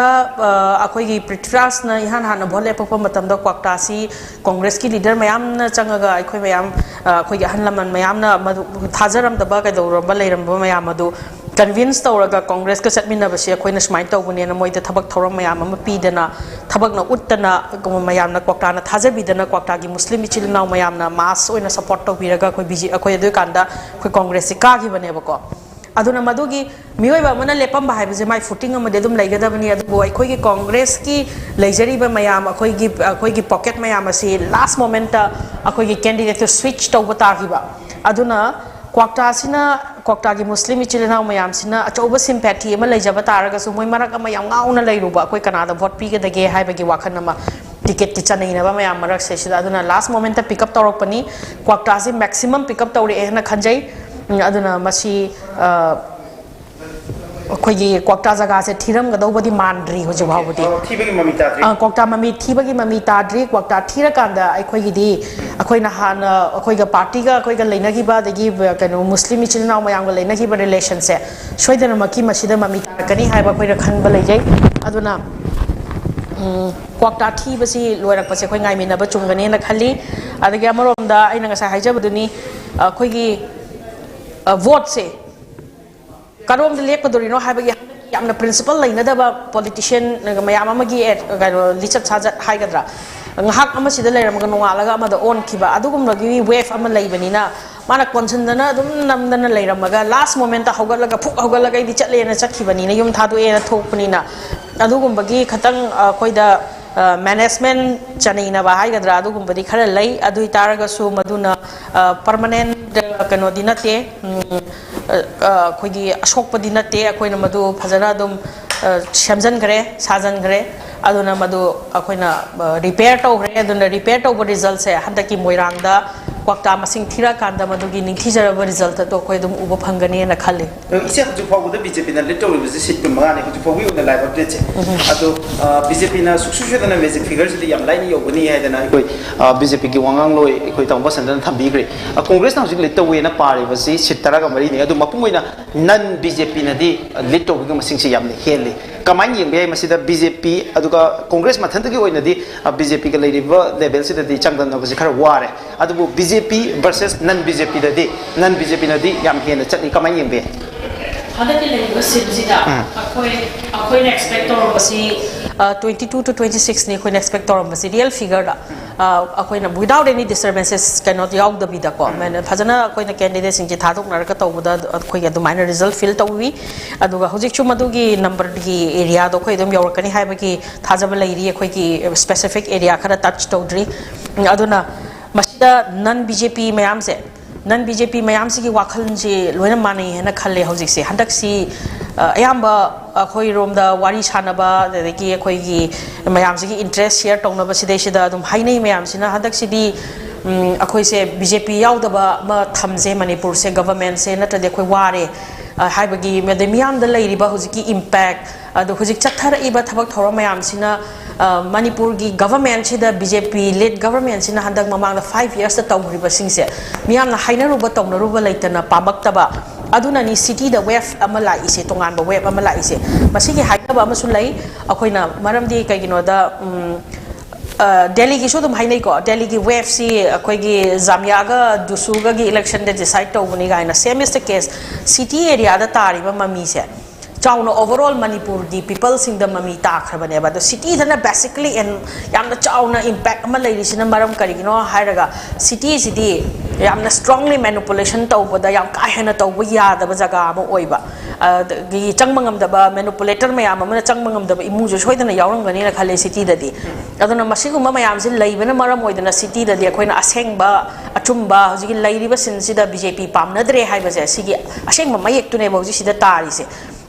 अखोइगी पृथ्वीराजन इहान हान भोट लेपप मतमद क्वाक्टासी कांग्रेस की लीडर मैम चंगगा अखोइ मैम अखोइगी अहन लमन मैमना थाजरमदब कदौरब लेरमब मैम अदु कन्विंस तौरगा कांग्रेस का चटमिनबसे अखोइना सुमाइन तौबनेना मोइद थबक थौरम मैम अमा पीदना थबकना उत्तना मैमना क्वाक्टाना थाजबिदना क्वाक्टागी मुस्लिम इचिल नाउ मैमना मास ओइना सपोर्ट तौबिरगा अखोइ बिजी अखोइ अदु कांदा अखोइ कांग्रेस से कागिबनेबको अदुना मदुगी मियोइबा मना लेपम बाहाइबजे माइ फुटिंग अमदे दुम लैगदबनी अदुबो अखोइगी कांग्रेस की लैजरीबा मैम अखोइगी पॉकेट मैम असी लास्ट मोमेंट अखोइगी कैंडिडेट तो स्विच तौब तागिबा अदुना क्वाक्टासिना क्वाक्टागी मुस्लिम इचिलना मैमसिना अचौब सिंपैथी अमा लैजब तारगसु मोइ मरक अमा याम गाउना लैरुबा अखोइ कनादा भोट पीगदगे हाइबगी वाखन अमा टिकेट की चनैनबा मैम मरक सेसिदा अदुना लास्ट मोमेंट पिकअप तौरकपनी क्वाक्टासी मैक्सिमम पिकअप तौरे एना खंजै अदुना मसी अखोइगी क्वाक्टा जगह से थीरमगदौबदी मानद्री होजि भावबदी थीबगी ममी ताद्री क्वाक्टा ममी थीबगी ममी ताद्री क्वाक्टा थीरकांदा अखोइगिदी अखोइना हान अखोइगा पार्टीगा अखोइगा लैनगिबा दगी कनो मुस्लिम इचिलनाउ मयांग लैनगिबा रिलेशन से सोइदनमकी मसिदा ममी ताकनी हाइबा अखोइरा खनबा लैजै अदुना क्वाक्टा थीबसी लोइरकपसे अखोइ गाइमिनबा चुंगनेना खल्ली अदगी अमरोमदा आइना ngasa हाइजबदुनी अखोइगी वोट से करोम लेपदोरिनो हाइबगी यामना प्रिंसिपल लैनदबा पॉलिटिशियन मैम अमगी लिचत साजत हाइगद्रा ngahak ama sida leiramaga nongalaga amada on khiba adugumlagi wave ama leibani mana consendana dum namdana leiramaga last moment ta hogalaga phuk hogalaga idi chatlena chakhibani na yum thadu ena thokpani na adugumbagi khatang koida management chanina ba haigadra adugumbadi khara lei adui taraga su maduna permanent kano dinate koigi ashokpadi nate akoina madu phajana dum shamjan gare sajan gare aduna madu akoina repair tawre aduna repair tawba result se handaki moirangda Kwakta मसिंग थीरा कांदा मदुगी निंथीजरब result तो कोई दुम उब फंगने ना खाले इसे हजु फाउद बीजेपी ना लिट तौर बिसे सिट मगाने हजु फाउगी उन लाइव अपडेट से अतो बीजेपी ना सुसुसुदना मैजिक फिगर से याम लाइनि योगनी हैदना कोई बीजेपी की वांगांग लोय कोई तंबा संदन थंबीग्रे कांग्रेस ना हजु लिट तौवे ना पारे बसी सिट तरागा मरी ने अदु मपुंगोइना नन बीजेपी ना दी लिट तौगी मसिंग से याम हेले कमाइन यंगे मसिदा बीजेपी अदुगा कांग्रेस मथंदगी ओइनदी बीजेपी का लेरिबा लेवल से दी चंगदन बसी खरा वारे अदुबु BJP versus non BJP dadi non BJP nadi yam hena chani kamai yembe hada ki legiba sibjida akoi expect or basi 22 to 26 ni akoi expect or basi real figure da akoi na without any disturbances cannot yaug da bida ko men phajana akoi na candidate sing ji thadok nar ka tawda akoi adu minor result fill tawwi aduga hojik chu madugi number gi area do akoi dum yawrakani haibagi thajaba leiri akoi ki specific area khara touch tawdri aduna मसीदा नन BJP मैम से नन BJP मैम से वाखल से लोना माने है खले हजिक से हंदक सी अयाब अखोई रोम वारी सानबा दगी अखोई मैम से इंटरेस्ट शेयर तौनब सिदैसिदा अदुम हाइनै मैम सिना हंदक सिदी अखोई से बीजेपी याउदबा थमजे मणिपुर से गवर्नमेंट से नत्रदे अखोई वारे हाइबगी मेदे मियाम द लैरिबा हुजिकी इम्पैक्ट अदु हुजिक चथरइबा थबक थौर मैम सिना मणिपुर की गवर्नमेंट सिदा बीजेपी लीड गवर्नमेंट सिना हंदक ममांग 5 years तौरिबा सिंगसे मियाम हाइनरुबा तौनरुबा लैतना पामक्तबा अदुना नि सिटी द वेव अमा लाइसे तोंगानबा वेव अमा लाइसे मसिगी हाइनबा अमसु लै अखोइना मरमदि कगिनोदा दिल्ली की सुदम हाइनै को दिल्ली की वेव सी अखोइगी जामियागा दुसुगा की इलेक्शन दे डिसाइड तौबनी गाइना same is the case city area दा तारिबा ममी से चाउन ओवरऑल मणिपुर की पीपल सिंग द ममी ताखरबने बा सिटी दना बेसिकली एन यामना चाउना इंपैक्ट अमा लैरिसिना मरम करिगिनो हाइरगा सिटी सिदी यामना स्ट्रांगली मैनिपुलेशन तौबदा याम का हेना तौब यादब जगह अमा ओइबा गी चंगमंगमदबा मैनिपुलेटर मयाम अमना चंगमंगमदबा इमुजो सोइदना यावरंगनीना खले सिटी ददी अदुना मसिगुमा मयाम से लैबना मरम ओइदना सिटी ददी अखोइना असेंगबा अचुंबा हजिगी लैरिबा सिनसिदा बीजेपी पामनद्रे हाइबसे सिगी असेंगबा मयेक्तुने बौजि सिदा तारिसे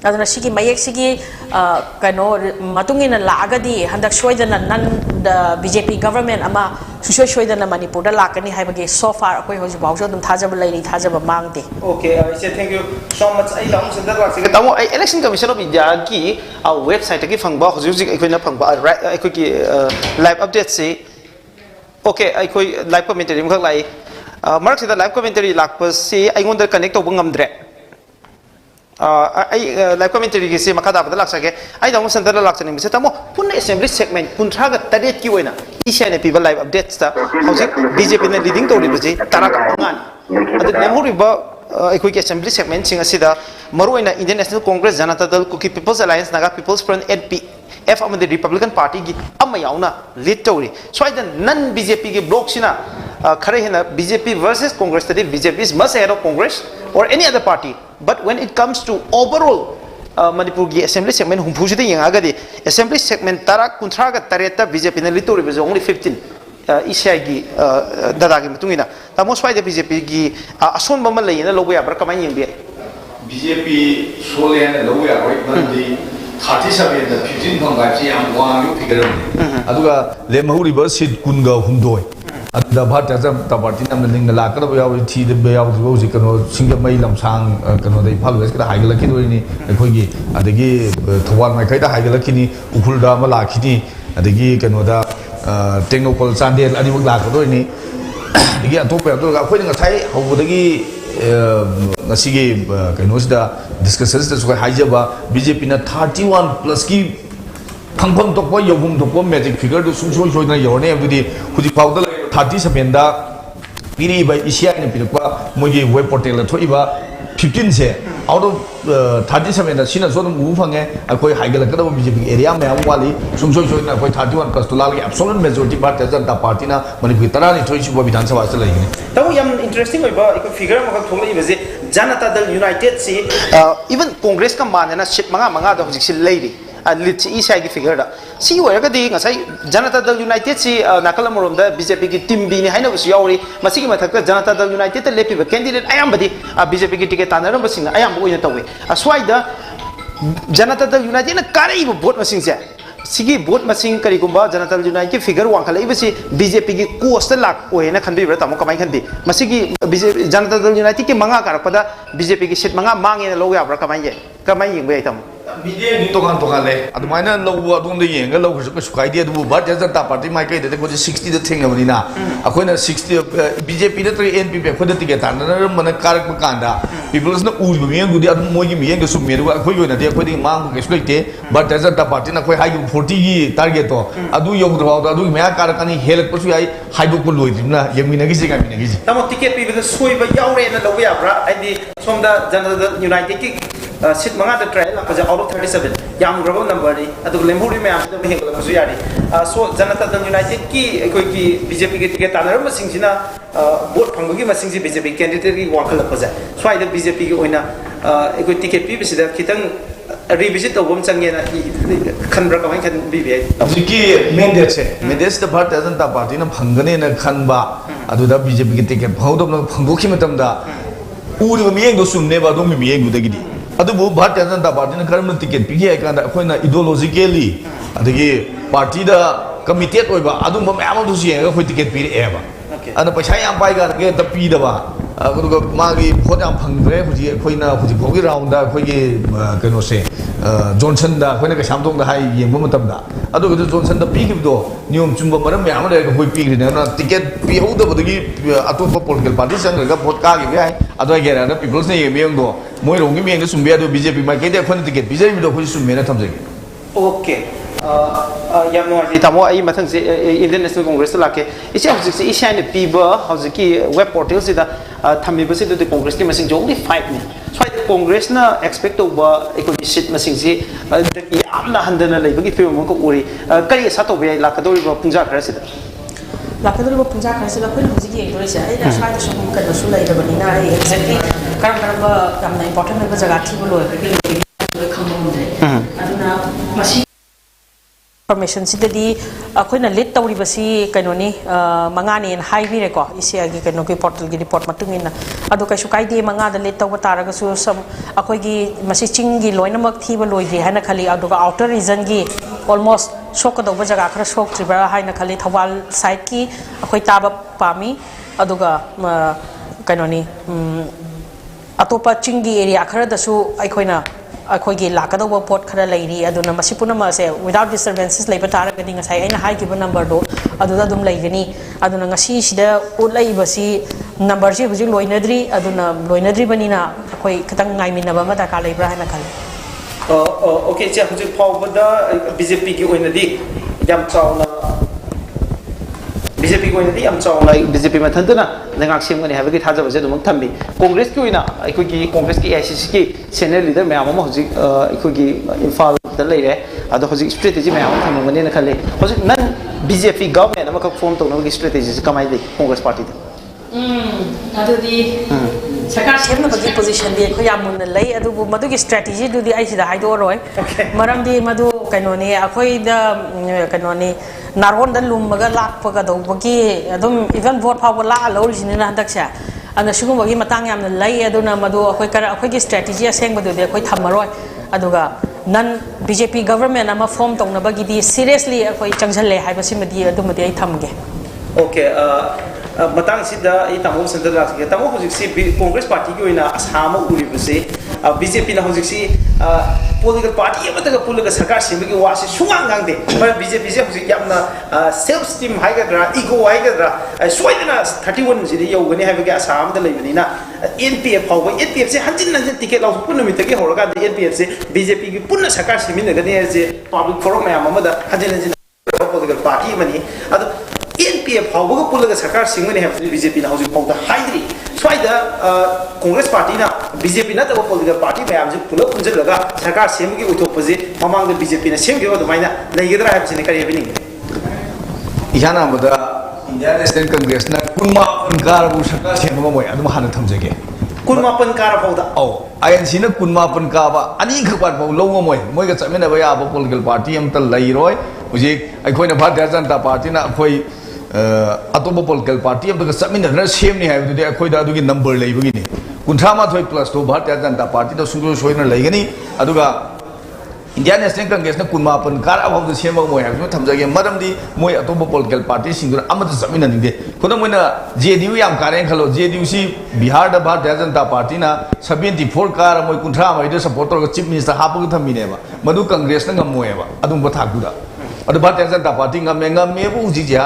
अदुना सिगी मयेक सिगी कनो मतुंगिना लागदी हंदक सोइदना नन बीजेपी गवर्नमेंट अमा सुशोय सोयदना मणिपुर दा लाकनी हाइबगे सो फार अखोय होजि बावजो दम थाजब लैरि थाजब मांगदे ओके इसे थैंक यू सो मच आई तामो सेंटर लाक्से तामो आई इलेक्शन कमीशन ऑफ इंडिया की वेबसाइट की फंगबा होजि होजि अखोयना फंगबा अखोय की लाइव अपडेट से ओके अखोय लाइव कमेंटरी मखक लाई मरक से लाइव कमेंटरी लाकपसे आइगोंद कनेक्ट तोब ngamdre आई लाइव कमेंटरी की से मखा दाबदा लाक्सगे आई तामो सेंटर लाक्सने मिसे तामो पुन असेंबली सेगमेंट कुंथ्रा ग तरेट की ओइना इशाने पीबल लाइव अपडेट्स ता हौजिक बीजेपी ने लीडिंग तोरि बजे तारा का मंगानी अद लेमोरिबा अखोय के असेंबली सेगमेंट सिंग असिदा मरोइना Indian national Congress Janata Dal Kuki people's alliance Naga peoples front NPF अमदे रिपब्लिकन पार्टी की अम याउना लीड तोरि स्वाइदा नन बीजेपी के ब्लॉक सिना खरे हेना बीजेपी वर्सेस कांग्रेस तदे BJP is must head of Congress और any other party but when it comes to overall Manipur की असेंबली सेगमेंट हुंफुसिदे यंगागदि असेंबली सेगमेंट तारा कुंथ्रा ग तरेता बीजेपी ने लीड तोरि बजे ओनली 15 इसाई की दादा की मतुंगिना तामो स्वाइदा बीजेपी की असोन बम लेना लोबो याब्रा कमाय यंबे बीजेपी सोले ने लोबो याबो मरदी 37 दा 15 फंगा ची याम वांग यु फिगर अदुगा लेमहुरिबा सीट कुनगा हुंदोय अदा भारतीय जनता पार्टी नमन लिंग लाकरब याव थी दे याव जोजि कनो सिंगम मई लमसांग कनो दे फाल वेस कदा हाइगलखि दोइनी अखोगी अदगी थवाल माइखैदा हाइगलखिनी उखुलदा मा लाखिनी अदगी कनोदा टेक्नोकॉल चांदेल अनिमक लाकदोइनी अदगी अतोप अदुगा अखोइना ngasai हौबदगी ngasiगी कनोसिदा डिस्कशन्स दा सुगा हाइजबा बीजेपी ना 31 प्लस की फंगफम तोपो यौबुम तोपो मैजिक फिगर दु सुंसोय सोयना योरने अबदि हुजि फाउदा 37 दा पीरी बाय एशिया ने पिरपा मोगी वेब पोर्टल थोइबा 15 से आउट ऑफ 37 दा सिना सोदम उ फंगे अखोय हाइगलकदा बीजेपी एरिया में वाली सुंसोय सोयना अखोय 31 प्लस तो लाल एब्सोल्यूट मेजॉरिटी भारतीय जनता पार्टी ना मणिपुर तरानी थोइसुबा विधानसभा से लेगने तब यम इंटरेस्टिंग होइबा एक फिगर मखक थोलै बजे जनता दल यूनाइटेड से इवन कांग्रेस का मानना सीट मंगा दा होजिक से लेरी लीड ईसाई की फिगर सी होरगदी ngasai जनता दल यूनाइटेड से नाकल मरोम दा बीजेपी की टीम बी नि हाइना बस यावरी मसिगी मथक जनता दल यूनाइटेड ता लेपिबा कैंडिडेट आयामबदी बीजेपी की टिकट तानरम बसिंग आयाम ओइना तवे अस्वाइदा जनता दल यूनाइटेड ना कारेइबो वोट मसिंग से सिगी वोट मसिंग करिगुंबा जनता दल यूनाइटेड की फिगर वांखलैबसी बीजेपी की कोस्ट लाख ओइना खनबिब्रा तामो कमाई खनबी मसिगी बीजेपी जनता दल यूनाइटेड के मंगा कारपदा बीजेपी की सीट मंगा मांगे लो याब्रा कमाई यंबे तामो मीडिया नि तोगान तोगाले अदुमाइना लव अदुम दे येंगा लव कछु काइदे अदु भारतीय जनता पार्टी माइ कई दे को 60 द थेंगबनिना अखोइना 60 बीजेपी न त एनपीपी खोद टिकेट तानर मन कारक कांदा पीपल्स न उज मियंग गुदी अदु मोगी मियंग सु मेरु अखोइ ओइना दे अखोइ मांग केस लैते भारतीय जनता पार्टी न अखोइ हाइ 40 की टारगेट तो अदु योगद्राव अदु मया कारक अनि हेलक पसु याइ हाइदो को लोइदिना यमिनगी जिगामिनगी तमो टिकेट पीबद सोइबा यावरे न लव याब्रा आइदि सोमदा जनता यूनाइटेड की सीट मंगा द ट्रायल लापजे आउट ऑफ 37 याम ग्रोबल नंबर नि अदु लेमहुरि में आम दम हेगल मसु यारी सो जनता दल यूनाइटेड की एकोइ की बीजेपी की टिकेट तानर मसिंग सिना वोट फंगबगी मसिंग सि बीजेपी कैंडिडेट की वाखल पजा स्वाइद बीजेपी की ओइना एकोइ टिकेट पीबसिदा खितंग रिविजिट तौबम चंगेना खनब्रा कमाई खन बीबी की मैंडेट द भारतीय जनता पार्टी न फंगने न खनबा अदुदा बीजेपी की टिकेट फौदम फंगोखि मतमदा उरिबा मियेंग दो सुमनेबा दो मियेंग दुदगिदी अदुबु भारतीय जनता पार्टी ने करम टिकेट पिगे कांदा अखोइना इडियोलॉजिकली अदगी पार्टी दा कमिटेड ओइबा अदुम मयाम दु सियेगा अखोइ टिकेट पिरे एबा अन पैसा याम पाइगा के त पीदबा अदुगा मागी भोट याम फंगरे हुजि अखोइना हुजि भोगी राउंड दा अखोइगे कनो से जॉनसन दा अखोइना के सामदोंग दा हाइ येंबो मतमदा अदुगा जॉनसन दा पिगिबदो नियम चुंबा मरम याम दा अखोइ पिग्रिने ना टिकेट पिहौदबदगी अतोप पॉलिटिकल पार्टी संगरगा भोट कागे बे अदुगा गेरा दा पीपल्स ने येमेंग दो मोय रोंगी मेंग सुमबे अदु बीजेपी माइकेदे अखोइना टिकेट बिजेबी दो खुजि सुमेना थमजेगे ओके याम नोआई तामो आई मथंग से इंडियन नेशनल कांग्रेस लाके इसे हौजिक से इशाने पीबा हौजिक की वेब पोर्टल से दा थमिबसे द कांग्रेस की मसिंग जोंली 5 ने स्वाइ कांग्रेस ना एक्सपेक्ट तोबा इकोनॉमिक सीट मसिंग से यामना हंदना लेबगी फिल्म को उरी करी सातोबे लाकदोरिबा पुंजा खरसिदा लाकदोरिबा पुंजा खरसिदा खन हौजिक येंदोरिसे आई स्वाइ सु कदसु लैदबनिना एक्जेक्टली करम यामना इंपोर्टेंट होबा जगह थिबो लोय खमबोंदे अदुना मसी information sidadi akoina lead tawribasi kainoni mangani en highway ko isia gi kaino ki portal gi report matungina adu kaisu kaide manga da lead taw taraga su sam akoi gi masi ching gi loinamak thiba loidri hana khali adu ga outer region gi almost सोकदौब जगह खरा सोक्ट्रिब्रा हाइना खली Thoubal side की अखोई ताबा पामी अदुगा कनोनी अतोपा चिंगी area खरा दसु अखोइना अखोइगी लाकदौब pot खरा लेरी अदुना मसि पुनमसे without disturbances लेबा तारगदि ngasai aina haigiba number do aduda dum laigani aduna ngasi sida ulaiba number si hujik loinadri aduna loinadri banina akhoi khatang ngaiminaba ma daka leibra haina khali okay che hujik phawbada BJP ki oinadi yam chauna BJP ko inadi am chauna BJP ma thandana lengak semgani habagi thajaba je dum thambi congress ki oina aikogi congress ki ICC ki senior leader mayam ma hujik aikogi imphal da leire ado hujik strategy mayam thamangani na khale hujik nan BJP government ama ka form tawna gi strategy kamai de congress party da adudi सरकार सेमना बगी position दे खो यामुन लई अदुबु मदुगी strategy दुदी आइसिदा हाइदो रोय मरमदी मदु कनोनी अखोई the कनोनी नारोन the लुमगा लापगा दौबगी अदुम even vote फाव ला लौरिसिना हदकसा अन सुगुमगी मतंग यामन लई अदुना मदु अखोई कर अखोई स्ट्रेटजी असेंगबदु दे अखोई थमरोय अदुगा नन BJP गवर्नमेंट अमा फॉर्म तौनबगी दी सीरियसली अखोई चंगजले हाइबसिमदी अदुमदी आई थमगे okay matang sida I tamu center la ke tamu hojik si congress party ki oina asama uri buse BJP na hojik si political party amata ka pulaga sarkar simbi ki wasi sungang ngang de but BJP se hojik yamna self esteem high gadra ego high gadra soidana 31 jidi yogani haiba ki asam da leibani na NPF hawa NPF se hanjin nanjin ticket law punna mi take horaga NPF se BJP ki punna sarkar simbi na gani je public forum ma amada hanjin nanjin political party mani ado NPF हाउबगा पुलगा सरकार सिंगने है BJP ना हौजिक पौदा हाइद्री स्वाइदा कांग्रेस पार्टी ना BJP ना तब पॉलिटिकल पार्टी में आम जो पुलग पुंजलगा सरकार सेमगी उठोपजे ममांग BJP ना सेमगे वो दुमाइना लेगेदरा है बिसने करिए बिनिंग इहाना बदा इंडिया नेशनल कांग्रेस ना कुनमा पनकार सरकार सेमगा मोय अदुम हाना थमजगे कुनमा पनकार पौदा औ INC ना कुनमा पनकाबा अनि खपाट पौ लौंग मोय मोय ग चमेना बया अब पॉलिटिकल पार्टी हम त लैरोय हुजे अखोइना भारतीय जनता पार्टी ना अखोइ अतोप पोलिटिकल पार्टी अब चमीन सेमने है नंबर लेबगी कुंथ्रामाथोई प्लस तो भारतीय जनता पार्टी सुंग सोना लेगनी इंडिया नेशनल कांग्रेस कुमापन कार अब सेम मोय थमजगे मरमदी मोय अतोप पोलिटिकल पार्टी चमीनदे खुद JDU याम कारे खलो JDU सी बिहार भारतीय जनता पार्टी 74 कार मोय कुंथ्रा मई सपोर्ट कर चीफ मिनिस्टर हापग थमीनेबा मधु कांग्रेस गमोएबा अदुम थाकुदा अदु भारतीय जनता पार्टी गमेबु हुजिजा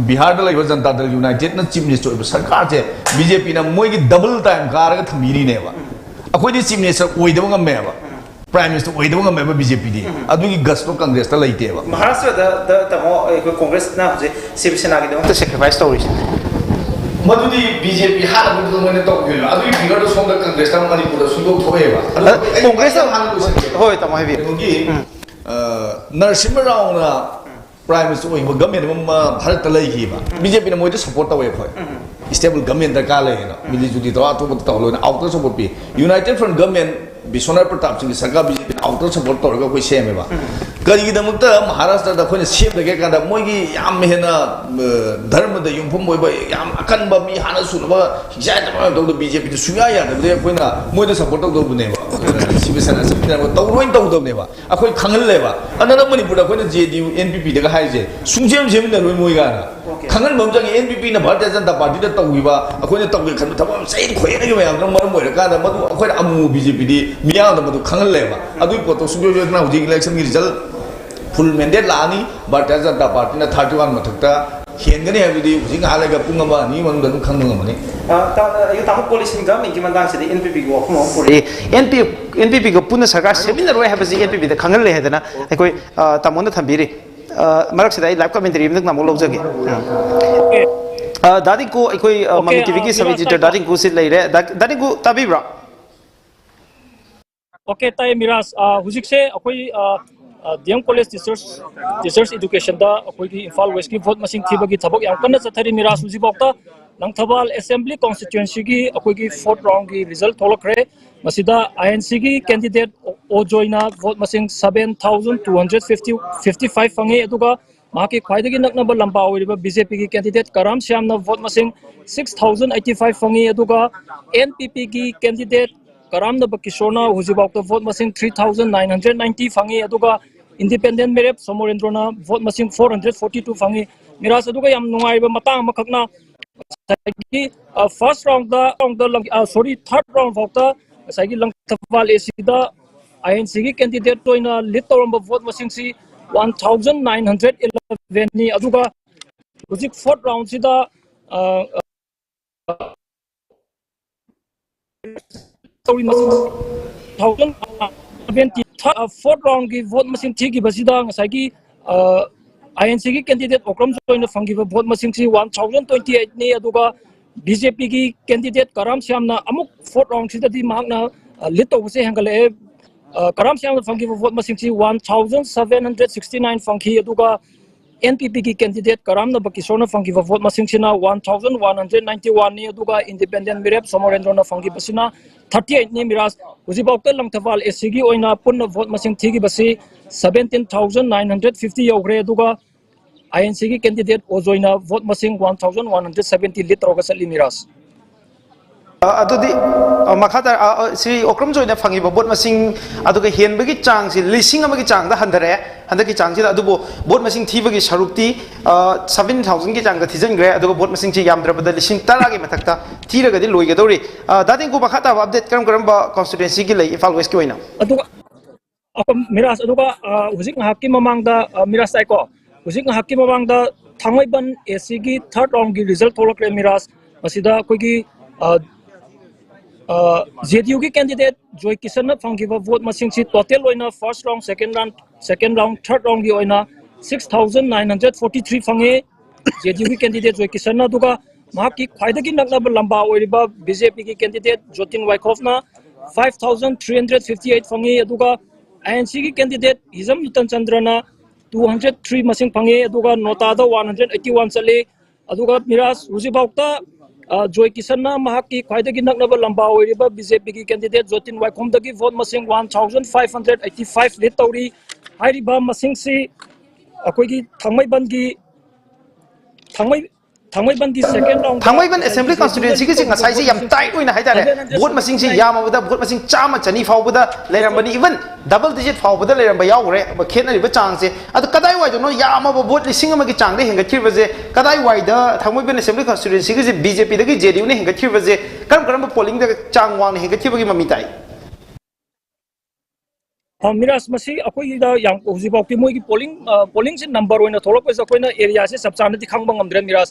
बिहार जनता दल यूनाइटेड ना चीफ मिनिस्टर सरकार से BJP ना मोय डबल टाइम कार थमीरीनेबा अखोइदि चीफ मिनिस्टर ओइदब गमेबा प्राइम मिनिस्टर ओइदब गमेबा BJP दी अदुगी गस्तो कांग्रेस ता लैतेबा महाराष्ट्र द तमो कांग्रेस ना हुजे शिवसेना की दम सैक्रिफाइस तौरिस मधुदी BJP हाल बुदो मने तौगिलो अदुगी फिगर सोंग कांग्रेस ता मणिपुर सुंदोक थोएबा कांग्रेस होय तमो हेबी नरसिम्हा राव ना प्राइम मिनिस्टर ओइबा गवर्नमेंट भारत लैखिबा BJP ना मोइदो सपोर्ट तवे खय स्टेबल गवर्नमेंट दरकार लेना मिली जुदी तो आतो तौलो आउटर सपोर्ट पी united front government Vishwanath Pratap Singh सरकार BJP आउटर सपोर्ट तौरगा कोई सेमेबा करिगिदमक्ता महाराष्ट्र दा खोने सेमदगे कांदा मोइगी याम हेना धर्म दा युंफम मोइबा याम अकनबा मी हाना सुनबा हिजाय तमा दो BJP सुया यादबदे कोइना मोइदो सपोर्ट तौदबनेबा शिवसेना समिना तौरोइन तौदबनेबा अखोइ खंगलेबा अनना मणिपुर खोने JDU NPP दगा हाइजे सुंजेम जेमिना रोइ मोइगाना खंगन बमजंग NPP ना भारतीय जनता पार्टी दा तौगिबा अखोइने तौगे खन थबम सैन खोयने मयाम नं मरम मोइरकादा मदु अखोइ अमु BJP दी मिया दा मदु खंगलेबा अदुइ पोतो सुंजो ना हुजि इलेक्शन की रिजल्ट फुल मैंडेट लानी भारतीय जनता पार्टी ने 31 मथक्ता हेंगने है हुजिंग हालेगा पुंग अमा नि मंग दनु खंगमने यो तामो पॉलिसी गवर्नमेंट की मंदांग से NPP को हम पुरे NPP को पुनः सरकार सेमिनर रोय हाबसी NPP द खंगल ले हेदना कोई तामो न थंबिरी मरक से लाइव कमेंटरी में नामो लौजगे दादी को कोई ममी टीवी की सभी जिटर दादी को से ले रे दादी को तबीब्रा ओके ताई मिराज हुजिक से कोई DM College Teachers Education da akoi ki Imphal West ki vote machine thiba ki thabok yang kanna chathari mira suji bokta Langthabal Assembly constituency ki akoi ki 4th round ki result tholakre masida INC ki candidate ojoina vote machine 7255 fange aduga mahaki khwaidagi naknaba lamba oiriba BJP ki candidate Karam Shyamna vote machine 6085 fange aduga NPP ki candidate Karam da Bakishona hujibok the vote machine 3990 fangi aduga independent merep Somorendrona vote masing 442 fangi miras aduga yam nungai ba matang makhakna first round the sorry third round vota sagi lang thapal esida INC gi candidate toina lead toramba vote masing si 1911 ni aduga hujik fourth round sida sorry masing 1020 fourth round gi vote masing thi gi basida ngasagi INC gi candidate okram joina fangiba vote masing si 1028 ni aduga BJP gi candidate Karam Shyamna amuk fourth round sida di mahakna lead tawse hangale Karam Shyamna fangiba vote masing si 1769 fanghi aduga NPP ki candidate Karam Nabakishona fangiba vote masing sina 1191 ni aduga independent mirep Somorendrona fangiba sina 38 ni miras hujibawta langthawal SC gi oina punna vote masing thigi basi 17950 yogre aduga INC ki candidate ojoina vote masing 1170 litroga sali miras adudi makhata sri okram joina fangi bot masing aduga henbagi chang si lising amagi chang da handare handaki chang si adubo bot masing thibagi sarukti 7000 ki chang da thijengre aduga bot masing chi yamdrabada lising taragi mathakta thiraga di loiga dori dadin ku makhata update karam karam ba constituency gi lei Imphal West ki oina aduga miras aduga hujik ngahaki mamangda miras ai ko hujik ngahaki mamangda thangaiban AC gi third round gi result tholakre miras masida koigi JDU ki candidate Joy Kisan fangiba vote masing si total oina first round second round third round gi oina 6943 fange JDU ki candidate Joy Kisan aduga mahaki khwaidagi naknaba lamba oiriba BJP ki candidate Jotin Waikhofna 5358 fange aduga INC ki candidate Hizam Nutan Chandrana 203 masing fange aduga nota da 181 chale aduga miras hujibawta Joy Kisanna mahaki khwaidagi naknaba lamba oiriba BJP ki candidate Jotin Waikhomdagi vote masing 1585 lead tawri hairiba masing si akoigi thangmaiban gi second round thangmaiban assembly constituency gi ngasai si yam tight oina haidare vote masing si yamabada vote masing chama chani fawbada leirambani even double digit fawbada leiramba yaugre khenari ba chang se adu kadai wai no yamaba vote lising amagi chang de henga thirbaje kadai wai da thangmaiban assembly constituency gi BJP da gi JDU ne henga thirbaje karam karam polling da chang wang henga thibagi mami tai miras masi akoi da yang hujibau ki moi ki polling sin number oina tholok pesa koina area se sabchana di khangbang amdre miras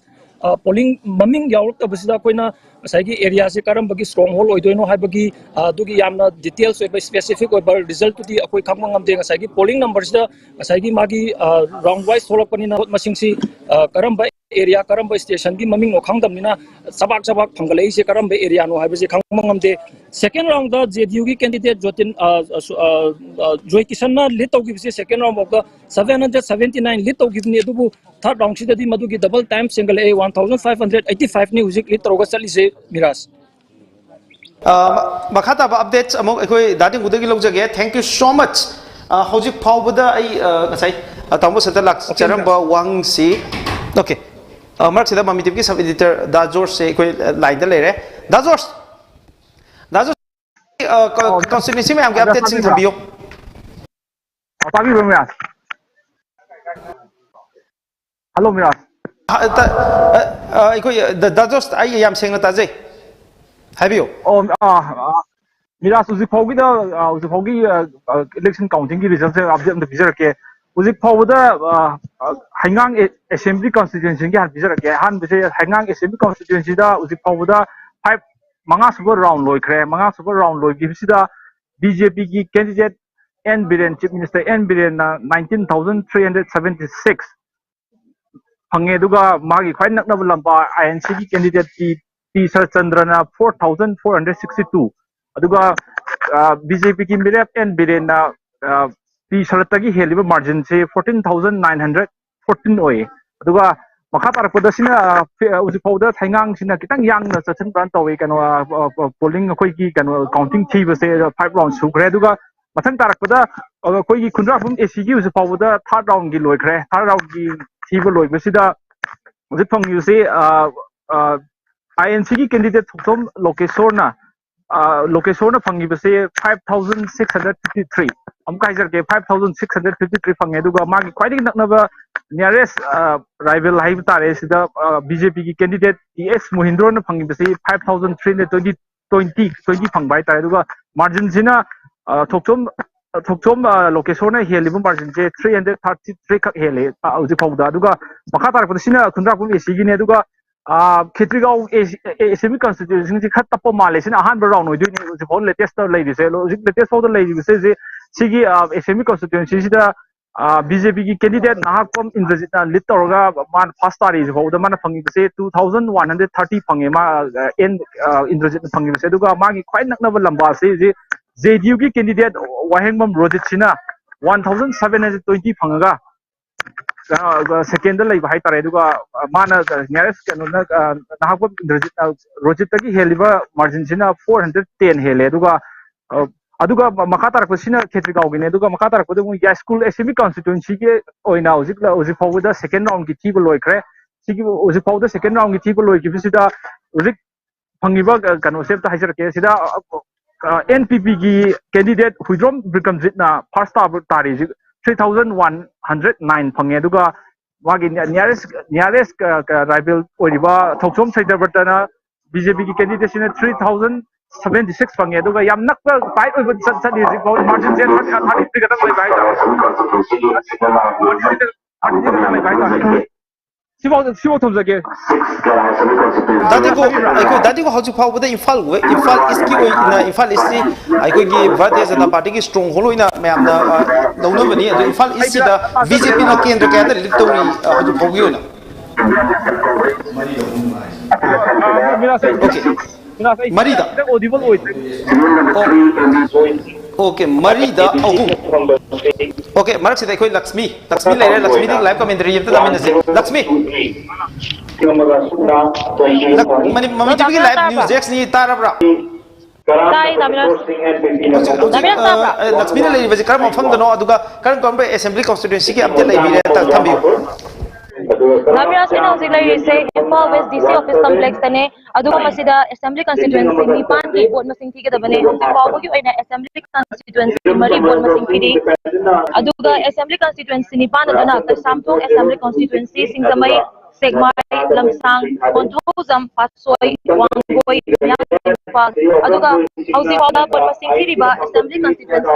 polling maming yauruk ta basida koina saigi area se karam bagi stronghold oidoino haibagi dugi yamna details oiba specific oiba result tu di akoi khangbang amde saigi polling numbers da saigi magi round wise tholok panina masing si karam ba area karam ba station gi maming no khangdam nina sabak phangalei se karam ba area no haibaje khangbang amde second round da JDU ki candidate Jotin Joy Kisanna lead tawgi bisi second round of the 779 lead tawgi ni adubu third round sida di madugi double time single a 1585 ni hujik lead tawga chali se miras makhata ba updates amok ekoi dading udagi logjage thank you so much hojik phawbada ai ngasai tambo senta lak charamba wang si okay mark sida mami tip ki sub editor da George se ekoi line da lere da George constituency में हमके update Singh थम्बियो ताकि Miraj hello Miraj कोई दाजोस्ट आई याम सेंग ताजे हाबियो ओ मिराज उसी foggy election counting की result से update में बिजर के उसी फोगदा हैंगांग असेंबली कॉन्स्टिट्यूएंसी के हाथ बिजर के हान बिसे हैंगांग असेंबली कॉन्स्टिट्यूएंसी दा उसी फोगदा 5 Manga super round loy kre manga super round loy gibsida BJP ki candidate N Biren Chief Minister N Biren na 19376 phange duga magi khwai nakna lamba INC ki candidate ki P Sarchandra na 4462 aduga BJP ki mirep N Biren na P Sarata ki heliba margin se 14914 oi aduga makha tarpada sina uji powder thaingang sina kitang yang na chachan plan tawi kano polling khoi ki kano counting thi base 5 round su kre duga mathang tarakpada khoi ki khundra phum AC ki uji powder third round gi loi kre third round gi thi bo loi basida uji phang yu se INC ki candidate thom lokeshor na location na phangi base 5653 amka hajar ke 5653 phange aduga magi khwaiding naknaba nearest rival hai tare sida BJP ki candidate TS Mohindro na phangi base 5320 phangbai tare aduga margin sina thokchom location na helibu margin je 333 khak hele auji phawda aduga makha tar sina khundra pum AC gi ne aduga Kitrigaw Assembly Constitution si khat tapo male sin ahan round no dui ni phone latest lady se latest for the lady se sigi Assembly Constitution si da BJP ki candidate na kom Indrajit lit toroga man first tari se for the man phangi se 2130 phange ma in Indrajit phangi se duga ma gi khwai nakna lamba se JDU ki candidate Wahengbam Rojit sina 1720 phangaga second lai bahai tare duga mana nearest kanuna nahakwa Rojit ki heliba margin sina 410 hele duga makha tarak sina Khetrigaw gine duga makha tarak du ya school Assembly constituency ke oina ojik fawda second round ki thiba loikre sigi ojik fawda second round ki thiba loiki bisida ojik phangiba kano sep ta hajar ke sida NPP ki candidate Huidrom Brikamjit na first tari 3109 phange aduga wagi nearest rival oriba thoksom Saidabartana BJP ki candidate sina 3076 phange aduga yam nakpa fight oiba chadi margin jen 33 gadang lei bai sibo thomjage dati ko hauju phawda Imphal is ki oi Imphal is aiko gi Bharatiya Janata Party ki stronghold oina mayam na dawna bani adu Imphal is da BJP na kendra ka da lit tawri hauju phawgi oina okay marida audible oi okay marida okay marak sida koi Lakshmi laire Lakshmi di live commentary yamta damin ase Lakshmi mami TV ki live news X ni tarabra Tai Lakshmi laire baje karam mafam dano aduga karam assembly constituency ki update lai bire ta thambiyo Namiras kina usik lai se Imphal West DC office complex tane aduga masida assembly constituency nipan ki board masing thi kadabane usik pawgi oina assembly constituency mari board masing thi aduga assembly constituency nipan dana samthong assembly constituency singtamai segmai lamsang konthozam patsoi wangoi Imphal aduga usik pawda board masing thi ba assembly constituency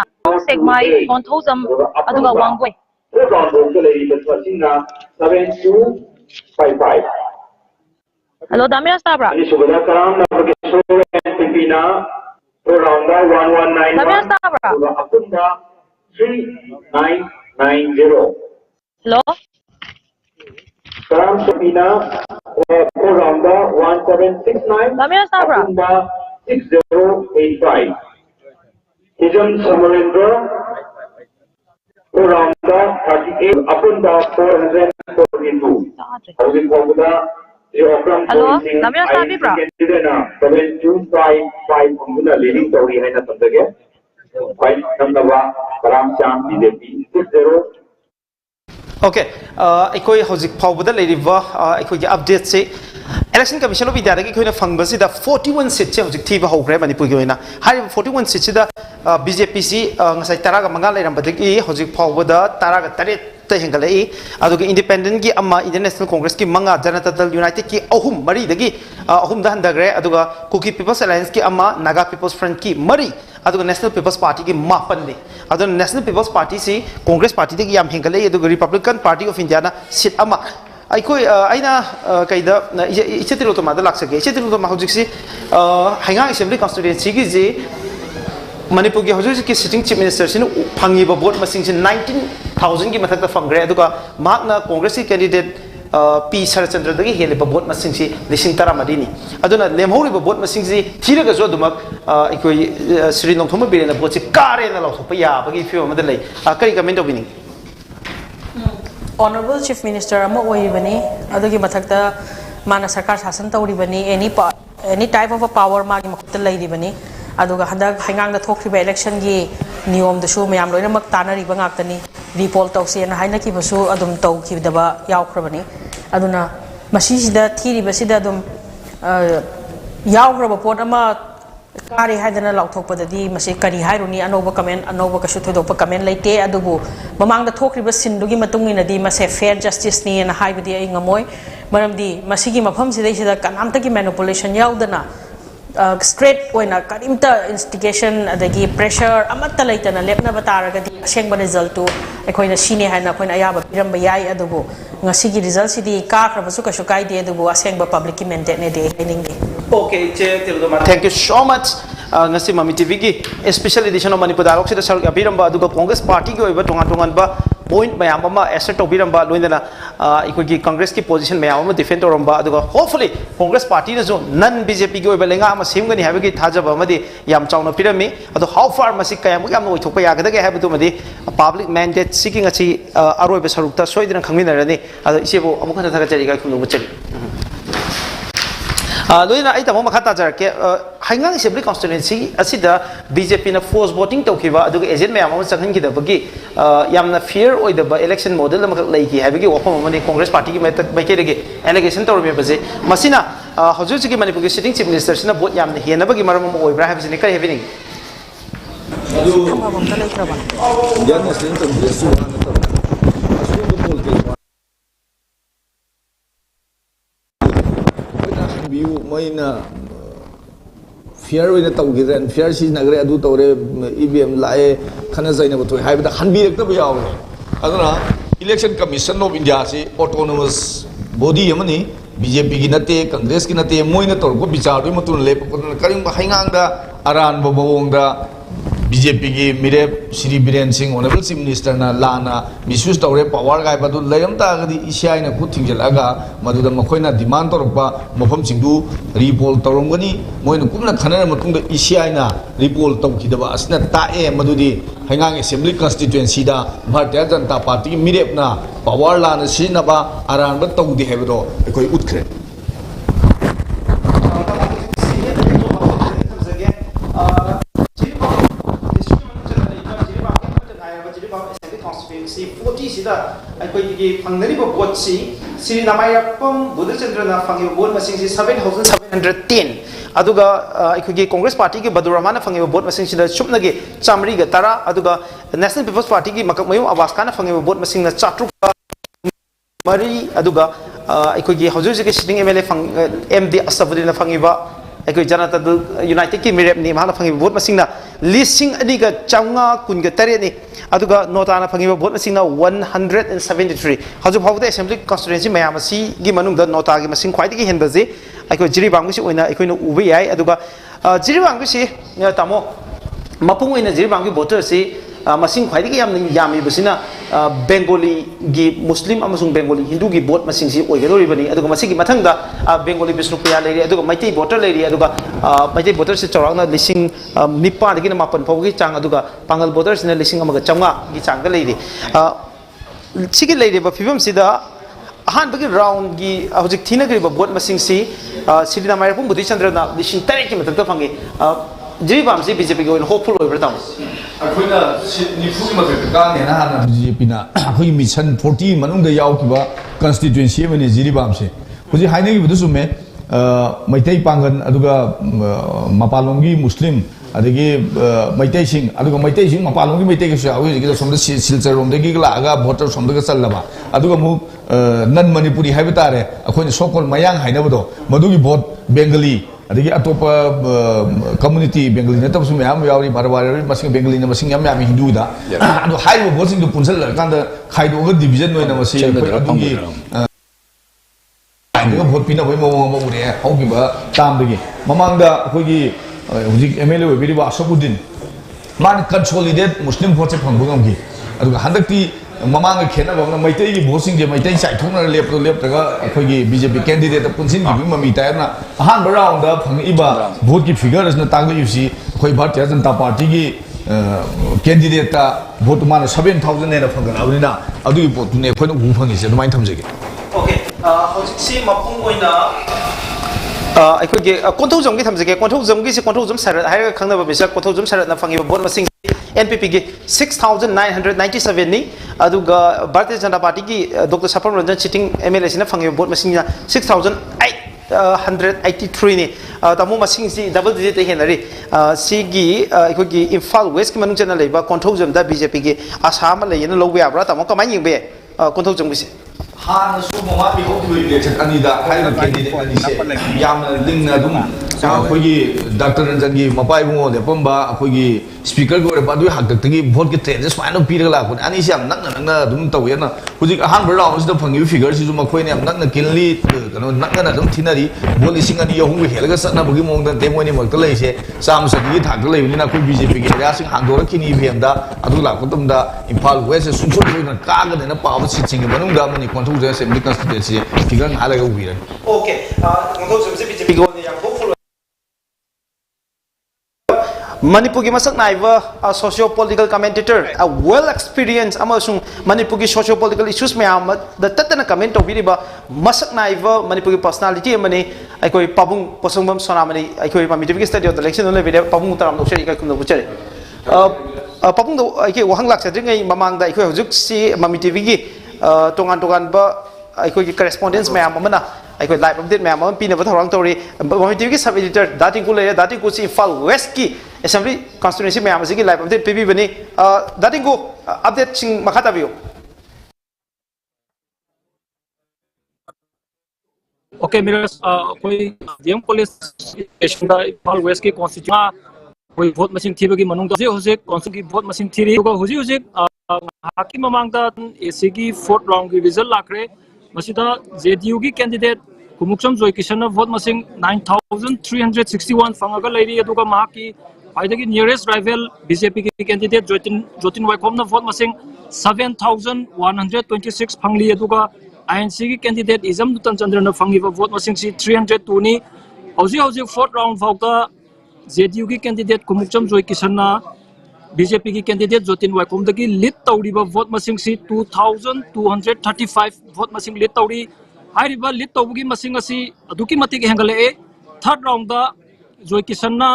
segmai konthozam aduga wangoi 7255 Hello, Damiras Tabra. Damiras Tabra. 3990. Hello. Karam Sabina, Ronda 1769. Damiras Tabra. 6085. Hijam Samarendra. Ronda 38. Apunda 442. Hello, Damiras Tabra. 7255 Panguna leading story hai na samjage. Fight number 1 Karam Cham BJP 60. Okay, I hojik phawda leiriba I update se election commission of India ki khoina phangba sida 41 seats hojik thiba hogre Manipur gi oina hari 41 seats sida BJP si ngasai taraga manga leiram badiki hojik phawda taraga tare ta hengalai aduga independent gi amma International Congress ki manga Janata Dal United ki ahum mari dagi ahum da handagre aduga Kuki People's Alliance ki amma Naga People's Front ki mari aduga National People's Party ki mapan ni aduga National People's Party si Congress Party dagi yam hengalai aduga Republican Party of India na seat amma aina kaida ichetiru to ma da laksage ichetiru to ma hojiksi Hangang Assembly constituency gi je Manipur ki hojiki ki sitting chief minister sin phangi ba vote masing sin 19000 ki mathak ta phangre aduga mahna Congress ki candidate P Sarachandra dagi hele ba vote masing si lising tara madini aduna lemhori ba vote masing si thiraga jo dumak ikoi Sri Nongthoma Birena vote si kare na law pa ya bagi fiwa madalai kari comment obini Honorable Chief Minister ama oibani adugi mathakta mana sarkar shasan tawribani any type of a power magi makta lairibani aduga handak hangang da thokriba election gi niyom da shu mayam loina mak tanari ba ngaktani report tawse na haina ki basu adum taw ki daba yawkhrabani aduna masi sida thiri basida adum yawkhraba pot ama ꯀꯥꯔꯦ ꯍꯥꯏꯗꯅ ꯂꯥꯎꯊꯣꯛꯄꯗꯗꯤ ꯃꯁꯤ ꯀꯔꯤ ꯍꯥꯏꯔꯨꯅꯤ ꯑꯅꯧꯕ ꯀꯃꯦꯟ ꯑꯅꯧꯕ ꯀꯩꯁꯨ ꯊꯣꯏꯗꯣꯛꯄ ꯀꯃꯦꯟ ꯂꯩꯇꯦ ꯑꯗꯨꯕꯨ ꯃꯃꯥꯡꯗ ꯊꯣꯛꯈꯤꯕ ꯁꯤꯟꯗꯨꯒꯤ ꯃꯇꯨꯡ ꯏꯟꯅꯗꯤ ꯃꯁꯦ ꯐꯦꯌꯔ ꯖꯁꯇꯤꯁꯅꯤꯅ ꯍꯥꯏꯕꯗꯤ ꯑꯩ ꯉꯝꯃꯣꯏ ꯃꯔꯝꯗꯤ ꯃꯁꯤꯒꯤ ꯃꯐꯝꯁꯤꯗꯩꯁꯤꯗ ꯀꯅꯥꯝꯇꯒꯤ ꯃꯦꯅꯤꯄꯨꯂꯦꯁꯟ ꯌꯥꯎꯗꯅ ꯁ꯭ꯇ꯭ꯔꯦꯠ ꯑꯣꯏꯅ ꯀꯔꯤꯝꯇ ꯏꯟꯁꯇꯤꯒꯦꯁꯟ ꯑꯗꯒꯤ ꯄ꯭ꯔꯦꯁꯔ ꯑꯃꯠꯇ ꯂꯩꯇꯅ ꯂꯦꯞꯅꯕ ꯇꯥꯔꯒꯗꯤ ꯑꯁꯦꯡꯕ ꯔꯤꯖꯜꯇꯨ ꯑꯩꯈꯣꯏꯅ ꯁꯤꯅꯤ ꯍꯥꯏꯅ ꯑꯩꯈꯣꯏꯅ ꯑꯌꯥꯕ ꯄꯤꯔꯝꯕ ꯌꯥꯏ ꯑꯗꯨꯕꯨ ꯉꯁꯤꯒꯤ ꯔꯤꯖꯜꯠꯁꯤꯗꯤ ꯀꯥꯈ꯭ꯔꯕꯁꯨ ꯀꯩꯁꯨ ꯀꯥꯏꯗꯦ ꯑꯗꯨꯕꯨ ꯑꯁꯦꯡꯕ ꯄꯕ꯭ꯂꯤꯛꯀꯤ ꯃꯦꯟꯗꯦꯠꯅꯦꯗꯤ ꯑꯩ ꯍꯥꯏꯅꯤꯡꯗꯦ Okay, thank you so much. Ngasi Mami TV ki special edition of Manipur Dialogue sida saruk abiramba aduga Congress party ki oiba tongan ba point mayam ama assert obiramba loinana ikoi ki Congress ki position mayam ama defend toramba aduga hopefully Congress party na jo non BJP ki oiba lenga ama semgani habagi thajaba amadi yam chauna pirami adu how far masi kayam yam noi thokpa yagada ge habatu madi public mandate seeking achi aroiba sarukta soidina khangminarani adu isebo amukha thagachari ga khumnu muchari loina ai tamo makha tajar ke hangang assembly constituency asida BJP na force voting tawkiba aduga agent mayam ama changhan ki dabagi yamna fear oidaba election model amak laiki habagi wafam amani Congress party ki maike rege allegation tawrme baje masina haju chi ki Manipur ki sitting chief minister sina vote yamna henabagi maram ama oibra habisini kai having adu yan sin tam jesu view moina fear with the tawgir and fear is nagre adu tawre EVM lae khana zaina botoi haibda hanbi rekta ba yaw aduna election commission of India se autonomous body amani BJP ki nate Congress ki nate moina tor ko bichar ri matun le karim haingang da aran bo bong da BJP ki mirep Shri Biren Singh honorable chief minister na lana misuse tawre power gai badu layam ta gadi isiai na ku thingjel aga maduda makoina demand torpa mofam singdu report torongani moina kumna khanara matungda isiai na report tawkidaba asna ta e madudi hangang assembly constituency da Bharatiya Janata Party ki mirep na power lana sinaba aran ba tawdi hebro ekoi utkre constituency 40 sida aikoi gi phangnari ba vote si Sri Namayapam Budhachandra na phangi vote masing si 7710 aduga aikoi gi Congress party gi Baduramana phangi vote masing sida chupna gi chamri ga tara aduga National People's Party gi makak mayum awas kana phangi vote masing na chatruk mari aduga aikoi gi hauju gi sitting MLA MD Asabudin na phangi ba aikoi Janata United ki mirep ni mahana phangi vote masing na listing ani ga changa kun ga tare ni aduga notana phangi vote masing na 173 haju phawda assembly constituency mayam si gi manung da nota gi masing khwai gi henba je aikoi jiribang gi oina aikoi no ubi ai aduga jiribang gi si tamo mapung oina jiribang gi voter si masing khwai gi yami busina Bengali gi Muslim amasung Bengali Hindu gi vote masing si oigadori bani aduga masigi mathangda Bengali Bisnupriya leiri aduga maitai voter leiri aduga maitai voter si chawrangna lising nipa dagi na mapan phawgi chang aduga pangal voter sina lising amaga chamga gi changda leiri sigi leiri ba phibam sida ahan bagi round gi hojik thina gri ba vote masing si Sri Namayapam Budhachandra na lising tarek ki mathangda phangi jiribam si BJP gi oin hopeful oibra tam akhona nifu ki mathangda ka ne na hana BJP na akhoi mission 40 manung da yaw ki ba constituency mani jiribam se hoji haine gi budu sume maitai pangan aduga mapalongi Muslim adagi maitai sing aduga maitai sing mapalongi maitai ki sawi gi somda silchar rom dagi la aga voter somda ga challaba aduga mu nan Manipuri haibitare akhoi sokol mayang haina bodo madugi vote Bengali adagi atopa community Bengali na tabsu mayam yawi barwari masing Bengali na masing yam Hindu da adu haibo vote sing du punsal kanda khaido ga division no na masi adugi aduga vote pina boi mo ure haugi ba tam dagi mamangda akhoi hujik MLA oibiri ba Asabudin man consolidate Muslim vote phangbu gi aduga handakti mamang khena ba maitai gi voting je maitai sai thongna leptaga akhoi gi BJP candidate punsin gi mami ta na ahan round da phang iba vote ki figures na tang gi si akhoi Bharatiya Janata Party gi candidate ta vote man 7000 ne na phang na abina adu vote ne khoi nu phang gi se dumai thamje gi okay hojik si mapung oina aikoi gi konthau jom gi thamje gi konthau jom gi si konthau jom sarat hai khangna ba bisa konthau jom sarat na phangi vote masing NPP ki 6997 ni aduga Bharatiya Janata Party ki Dr. Sapam Ranjan sitting MLA sina phangi vote masing 6008 183 ni tamu masing si double digit henari sigi ikoi Imphal West ki manung chana leiba control jam da BJP ki asam le yen lo ya bra tamu kamai ying be control jam bisi हाँ नसु mama भी होती हुई election अनिदा high candidate अनी से याम लिंग ना दुम अखोगी doctor Ranjan की मपाई बुंगो दे पंबा अखोगी स्पीकर को बादुई हक तक की वोट के ट्रेन स्माइल पीरग लाको अनी से हम नंगना दुम तवे ना हुजिक अहान बराउंड से फंगी फिगर से जुम अखोई ने हम नंगना किनली कनो नंगना दुम थिनरी बोल लिसिंग अनी यहुम के हेलगा सतना बगी मोंग दे मोनी मक्ता लेसे साम सगी थाक लेबनी ना कोई बीजेपी के रासिंग हांदोर किनी भेमदा अदु लाको तुमदा इम्फाल वेस्ट सुंसो ना काग देना पाव सिचिंग मनुंग दा money control the assembly constituency figure hala ga ubiran okay control the BJP go yang hopeful Manipur ki masak naiva a socio political commentator a well experienced amasung Manipur ki socio political issues mayam da tatana comment obiriba masak naiva Manipur ki personality amani aikoi pabung posongbam sonamani aikoi Mami TV ki study of the election le video pabung taram dokseri ka kumda buchare pabung do aikoi wahang lak sadring ai mamang da aikoi hujuk si Mami TV ki tongan ba aikoi correspondence mayam amana aikoi live update mayam am pina ba thorang tori Mami TV ki sub editor dating ku le dating ku si Imphal West ki assembly constituency mayam si ki live update pb bani dating ku update sing makhata biyo okay miras koi DM police station da Imphal West ki constituency koi vote machine thiba ki manung da hojik constituency ki vote machine thiri ko hojik haki mamang da AC ki 4th round ki result lakre masida JDU ki candidate kumukcham joy kishan vote machine 9361 fangaga lairi aduga mahaki aidagi nearest rival BJP ki candidate Jotin Waikom na vote machine 7126 phangli aduga INC ki candidate Izam Dutan Chandra na fangiba vote machine si 302 ni hojik 4th round phauta JDU की candidate कुमुकचम जोई किसन्ना BJP की candidate Jotin Waikhom दगी lead तौरीबा vote मसिंग सी 2235 vote मसिंग lead तौरी हाइरिबा lead तौबगी मसिंग असी अदुकी मतिक हेंगले third round दा जोई किसन्ना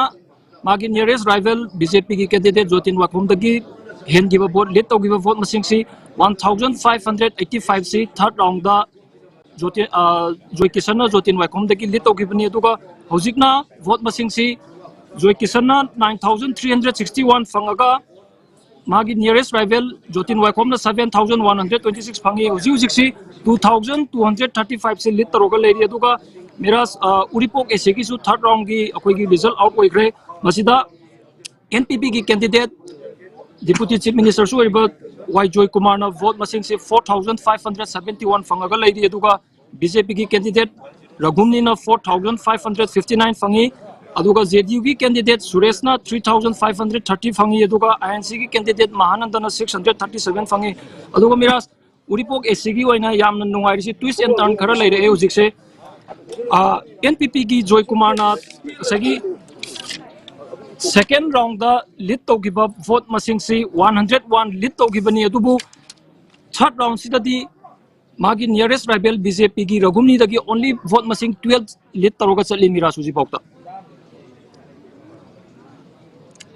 मागी nearest rival BJP की कैंडिडेट जोतिन वाइकोम दगी हेंगिबा वोट लीड तौगिबा वोट मसिंग सी 1585 सी थर्ड राउंड दा जोई किसन्ना जोतिन वाइकोम दगी लीड तौगिबनी अदुगा हौजिकना वोट मसिंग सी जोई किसन्ना 9361 फंगागा मागी नियरेस्ट राइवल जोतिन वाइकोम ना 7126 फंगी हुजिक सी 2235 से लीड तरोगा लेरी अदुगा मेरा उरीपोक एसे की सु थर्ड राउंड की अखोई की रिजल्ट आउट ओइग्रे मसिदा एनपीपी की कैंडिडेट डिप्यूटी चीफ मिनिस्टर सु ओइबा वाई जोय कुमार ना वोट मसिंग से 4571 फंगागा लेरी अदुगा बीजेपी की कैंडिडेट रघुमनी ना 4559 फंगी अदुगा JDU की कैंडिडेट सुरेश ना 3530 फंगी अदुगा INC की कैंडिडेट महानंद ना 637 फंगी अदुगा मेरा उरीपोक एसी की ओइना यामना नुंगाइरिसि ट्विस्ट एंड टर्न खरा लेरे हुजिक से NPP की जोय कुमार ना सगी सेकेंड राउंड दा लीड तौगिबा वोट मसिंग सी 101 लीड तौगिबनी अदुबु थर्ड राउंड सिददी मागी नियरेस्ट राइवल BJP की रघुमनी दगी ओनली वोट मसिंग 12 लीड तरोगा चली मिरा सुजी पौता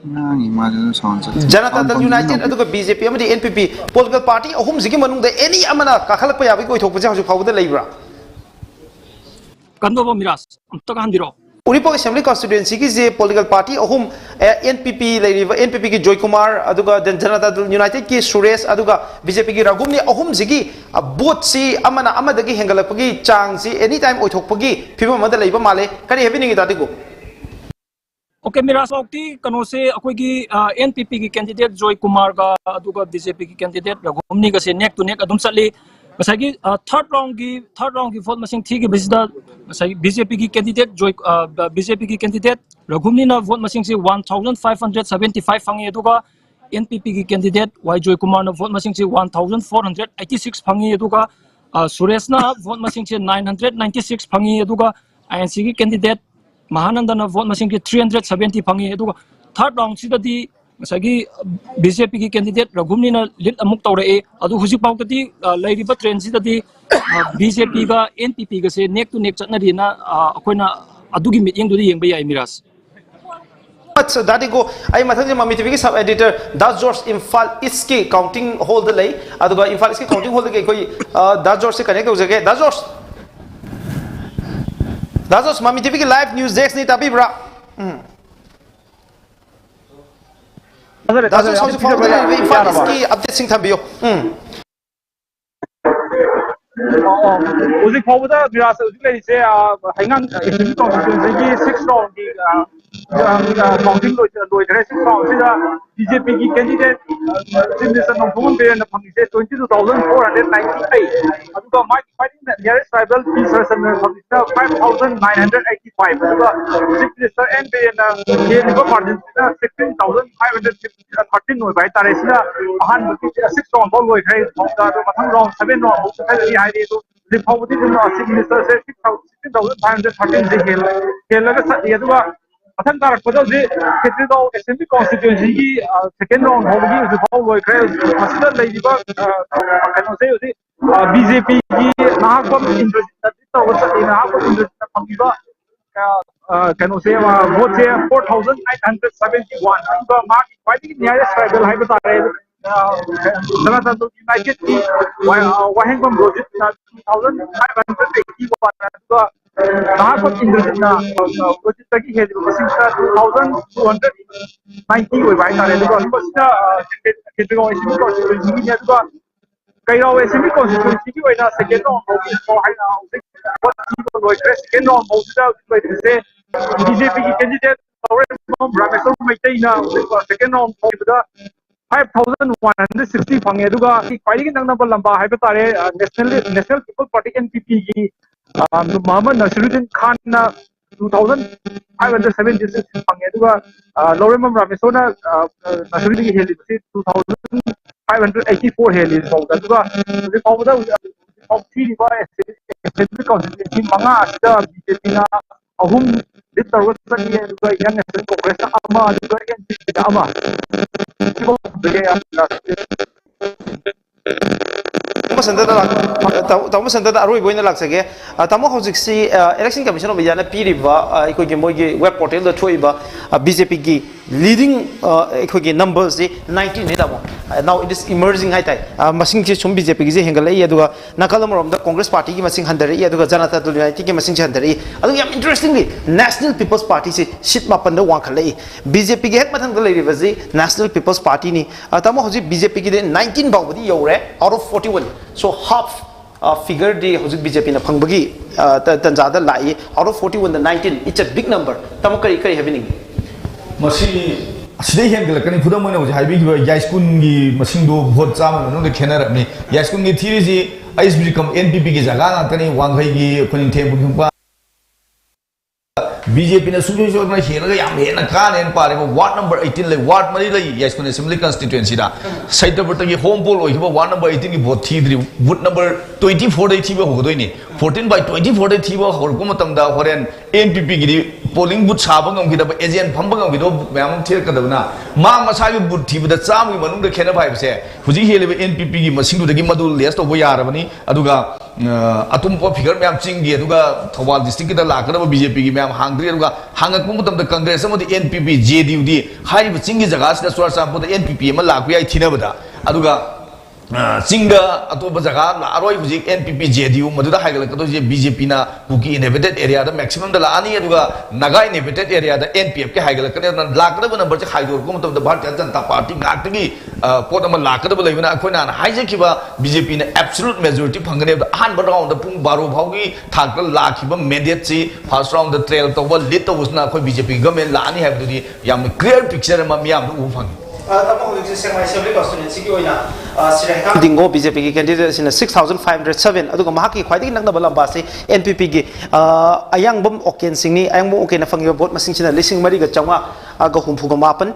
जनता दल यूनाइटेड अदुगा BJP अमदी NPP political party ahum sigi manungda any amana kakhalakpa yabi koi thokpa jasu phawda leibra kandoba miras amta handiro Uripok assembly constituency ki je political party ahum NPP leiriba NPP ki Joy Kumar aduga janata dal united ki Suresh aduga BJP ki Ragumni ahum sigi vote si amana amadagi hengalapagi chang si anytime oi thokpagi phibam amada leiba male kari happening idatigo okay मेरा सौक्ति कनो से अखोई की NPP की candidate Joy Kumar का अदुगा BJP की candidate रघुमनी का से नेक टू नेक अदुम चली मसागी थर्ड राउंड की वोट मसिंग थी की बिजदा मसागी बीजेपी की कैंडिडेट जॉय बीजेपी की कैंडिडेट रघुमनी ना वोट मसिंग से 1575 फंगी अदुगा एनपीपी की कैंडिडेट वाई जॉय कुमार ना वोट मसिंग से 1486 फंगी अदुगा सुरेश ना वोट मसिंग से 996 फंगी अदुगा आईएनसी की कैंडिडेट महानंदना वोट मसिंग की 370 फंगी अदुगा थर्ड राउंड सिददी मसागी बीजेपी की कैंडिडेट रघुमनी ना लीड अमुक तौरे अदु हुजिक पाउतदी लैरिबा ट्रेन सिददी बीजेपी का एनपीपी का से नेक टू नेक चटनरी ना अखोइना अदुगी मीटिंग दुदी येंबा याय मिरास अच्छा दादी को आई मथन जे Mami TV की सब एडिटर दास जॉर्ज इम्फाल ईस्ट की काउंटिंग हॉल द लई अदुगा इम्फाल ईस्ट की काउंटिंग हॉल के कोई दास जॉर्ज से कनेक्ट हो जगे दास That's Mami TV ki live news desk ni tapi bra. That's how you follow the info is update sing thambiyo. Uzik Pawuda, Miras, Uzik say, Hangan, if constituency, 6 round, counting to addressing round, BJP candidate, in this Nopun Bay and the Pangis, 22,498. Aduga Mike fighting the nearest tribal pieces and 5,985. Chief Minister NB and Yellow Margin, 16,513 by Taresina, 6 round, all the way, round 7 round, the poverty Chief Minister says 16,513 Hill. Athang karak pada je kita tahu SMB constituency second round hogi udah tahu loh kaya masih ada lagi bah kan saya udah BJP ki nahakam interest tahu betul nahakam interest panggiba kan saya vote saya 4,871 juga mark fighting nearest tribal hai betul ada Salah satu United di Wahengkom Project 2,581 juga Nahakot Indonesia project lagi head masing 2,290 way baik tadi juga masih kita SME constituency ni juga kaya SME constituency ni way na second round mau hai na what people way second round mau sudah way se BJP ki candidate Ramesh Maitai na second round mau sudah 5,160 fange aduga kwai nang na lamba hai tare national people party NPP ki Muhammad Nasiruddin Khan na 2,576 fange aduga Loremam Ramesona Nasiruddin ki heli 2,584 heli aduga awda of 3 ba constituency manga da BJP na ahum ditarwa sani aduga yan national congress ama aduga NPP ama Tamu Santa Arui Boina Laxage, Tamu Hosixi, Election Commission of Yana Piriba, Ecogi web portal, the Toiba, BJP leading Ecogi numbers, 19. Now it is emerging high tide. Masing Chum BJP is Hengala, Yaduga, Nakalam, the Congress Party, Masing Handari, Yaduga Janata, Masing Handari. Interestingly, National People's Party say shit mapanda Wankale. BJP get Matangali Vazi, National People's Party ni. Tamu Hosi BJP 19 Bawadi Yore out of 41. So half figure the BJP na Pangbagi Tanzada Lai out of 41 the 19. It's a big number. Tamakari happening. Masi Sday Hengalakani Pudamana was having Yaskungi Masindo Vote Sam and the Canada. Yaskungi Tirizi, I become NPP Gizagana, Tani, Wanghagi, Kunin Temple. BJP na solution na hira yam hena kan en pare ward number 18 le ward mari le yes kun assembly constituency da site but ki home poll hoiba ward number 18 ki vote thidri vote number 24 dai thiba hodoi ni 14 by 24 dai thiba horko matam da horen NPP gi polling booth saba ngam gi da agent phamba ngam gi do myam thir ka da na ma masa gi booth thiba da cham gi manung da khena bhai se huji hele NPP gi masing du da gi madu list to bo yara bani aduga atum po figure myam ching gi aduga Thawal district ki da la ka da BJP gi myam hangri aduga hangak mu matam da congress amodi NPP JDU di hai bu ching gi jaga sida swar sa bu da NPP ma la ku yai thina bada aduga Singa atau berjaga la aroi buzik NPP JDU maduda haigal kato je BJP na buki inhabited area da maximum da la ani aduga naga inhabited area da NPF ke haigal kane na lakada bu number che haidor ko matam da Bharatiya Janata Party ngakti pot ama lakada bu leibina akoina haije kiba BJP na absolute majority phangane da han round da pung 12 phaugi thakal lakhiba mandate chi first round da trail to wal lit to usna khoi BJP government la ani haibdudi yam clear picture ma miyam du phangi Dingo BJP candidate in 6,507. Aduga mahaki khwaidagi nangna balamba se NPP gi ayang bom oken singni ayang bom oken afang yo vote masing china lising mari ga chawga ga humpu ga mapan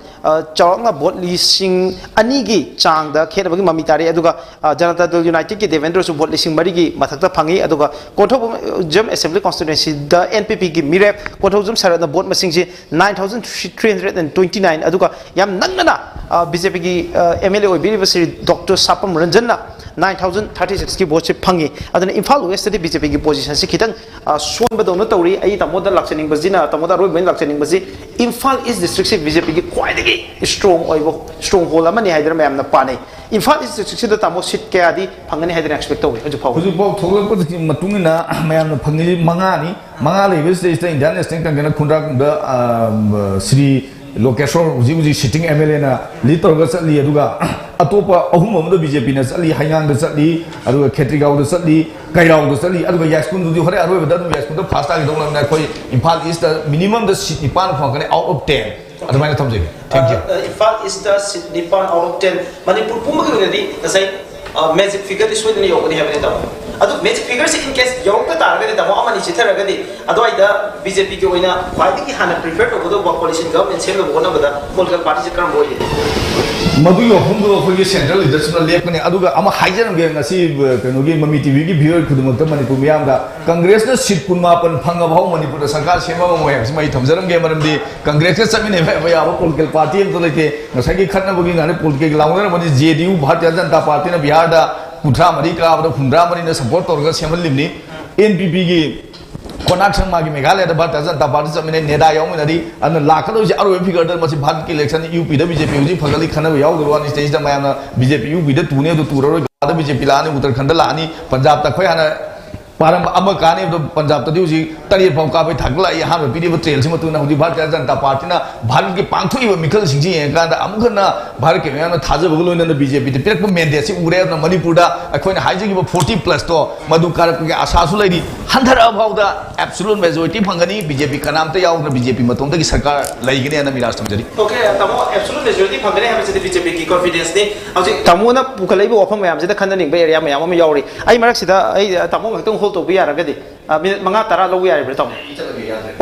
chawga vote lising ani gi chang da kheda bagi mami tari aduga Janata Dal United ki Devendra su vote lising mari gi mathakta phangi aduga kothok jam assembly constituency da NPP gi mirep kothok jam sara da vote masing ji 9,329 aduga yam nangna BJP ki MLA Dr. Sapam Ranjana 9036 की vote से fungi अदन Imphal waste दी BJP की position से खितंग सोन बदौन तौरी आई तमोदा लाक्चनिंग बजिना तमोदा रोय बन लाक्चनिंग बजि Imphal east district से BJP की क्वाइदगी strong whole अमनि Haider ma'am पाने Imphal east district से तमो सीट क्या दी फंगनी हाइदर एक्सपेक्ट तौरी हुजुफाव थोलक मतुंगिना मैम फंगनी मंगानी मंगा लेबे स्टेज ता इंडियन नेशनल कांगना खुंद्रा श्री लोकेश्वर हुजी सिटिंग एमएलए ना लीड तौर चली अतोप अहम बीजेपी ने चली हाइंगांग चली खेत्रीगांव चली कैराव चली यास्कुन हरे अरोबद यास्कुन फास्ट आगे अखोई इम्फाल ईस्ट मिनिमम सीट 9 फंगने आउट ऑफ 10 अदुमाइना थमजेगे thank you Imphal east seat 9 out of 10 Manipur पुमगदी कसै मैजिक फिगर सोदन योगनी है तमो मैजिक फिगर से इन केस योग तारगे तमो अमनी चिथरगदी अदवाइदा बीजेपी की ओइना ख्वाइदगी हाना प्रिफर तौबदो कोलिशन गवर्नमेंट सेम होनबदा पोलिटिकल पार्टी से करम होइदे मधु योफुंदो अखोई सेंट्रल लीडरशिप लेपने अदुगा अमा हाइजरंगे ngasi कनोगी ममी टीवी की व्यूअर खुदमक मणिपुर मियामदा कांग्रेस ने सीट 19 फंगबाव मणिपुर सरकार सेमा मोय मई थमजरंगे मरमदी कांग्रेस के समिने याबो पोलिटिकल पार्टी तो लेते ngसाई खन्नबगी गाने पोलिटिकल लाउनर मनि जेडीयू भारतीय जनता पार्टी ने बिहार दा कुंठा मरी का हुंद्रा मरी ने सपोर्ट तौर सेमलिमनी एनपीपी की कोनाक्सन मागी मेघालय भारतीय जनता पार्टी चमिने नेता याउमिनरी अन लाखदो अरोय फिगर भारत की इलेक्शन यूपी बीजेपी हुजी फगली खनब याउदो स्टेज मैम बीजेपी यूपी टूने टूर बीजेपी लानी उत्तराखंड लानी पंजाब तक हाना पारम काने पंजाब तदी तरीफ पाव का थागला अहम पीब ट्रेल से भारतीय जनता पार्टी भारत की पांथोब मिखल भारत के मैम थाजब लोन बीजेपी पीरप मेंडेट से उरे मणिपुर अखोन 40+ तो मधु कारक के आशासु लेरी हंधरफाउद एब्सोल्यूट मेजोरिटी फंगनी बीजेपी कनामत याउन बीजेपी मतों की सरकार लेगने मिराज थमजरी ओके तमो एब्सोल्यूट मेजोरिटी फंगने है बीजेपी की कॉन्फिडेंस ने हजि तमोना पुखलेब वफम मैम से खननिंग एरिया मैम यावरी आई मरक सिदा तमो गतंग होल तो भी यारगदी मिनट 5-10 लौ यारे तमो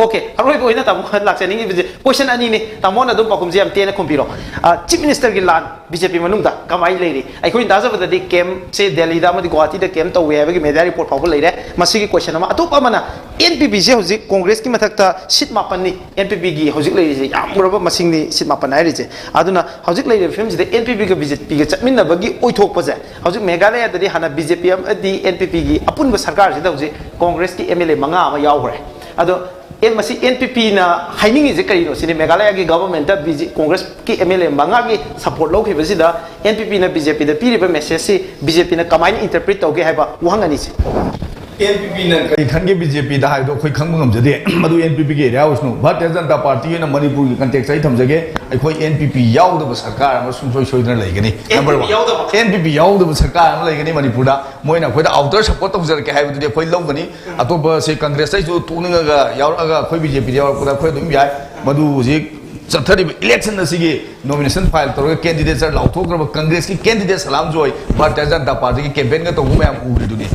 ओके अरोय बोइना तमो लाक्चनिंग क्वेश्चन अनि ने तमोना दुम पकुमजे हम तेना खुम्पिरो चीफ मिनिस्टर की लान बीजेपी मनुंगदा कमाई लेरी अखोइन दाजबददी केम से दिल्ली दा मदि गुवाहाटी दा केम तौवे है मीडिया रिपोर्ट फाउ लेरे मसिगी क्वेश्चन अमा अतोप अमना एनपीपी से हजि कांग्रेस की मथकता सीट 9 नि एनपीपी की हजि लेरी यामरब मसिंगनि सीट 9 हाइरिजे अदुना हजि लेरी फिल्म से एनपीपी के बीजेपी के चटमिनबगी ओइथोकपजे हजि मेघालय ददी हाना बीजेपी अमदि एनपीपी की अपुनब सरकार से हजि कांग्रेस की एमएलए 5 अमा यावरे अदो एनपीपी ना हाइनिंग इजे करिनो सिने मेघालय की गवर्नमेंट कांग्रेस की एमएलए 5 की सपोर्ट लौखिबसिदा एनपीपी ना बीजेपी दा पीरिबा मेसेज से बीजेपी ना कमाइन इंटरप्रेट तौगे हाइबा वहंगनी से एनपीपी ने कई खंगे बीजेपी दा हाइदो खोई खंग ngमजदे मदु एनपीपी के एरिया उसनु भारतीय जनता पार्टी ने मणिपुर की कंटेक्स्ट आई थमजगे अखोई एनपीपी याउदब सरकार अम सुंसोय सोइदन लेगनी नंबर 1 एनपीपी याउदब सरकार अम लेगनी मणिपुर दा मोइना खोइदा आउटर सपोर्ट तौजरके हाइबदि खोई लौगनी अतोप से कांग्रेस जो तुनगा याउरगा खोई बीजेपी याउरपुदा खोई दुम याय मदु जी चथरीब इलेक्शन नॉमिनेशन फाइल तौर कैंडिडेट लाथोग्रब कांग्रेस की कैंडिडेट सलाम जोई भारतीय जनता पार्टी की कैंपेन का तौब मैम उग्रीदुनी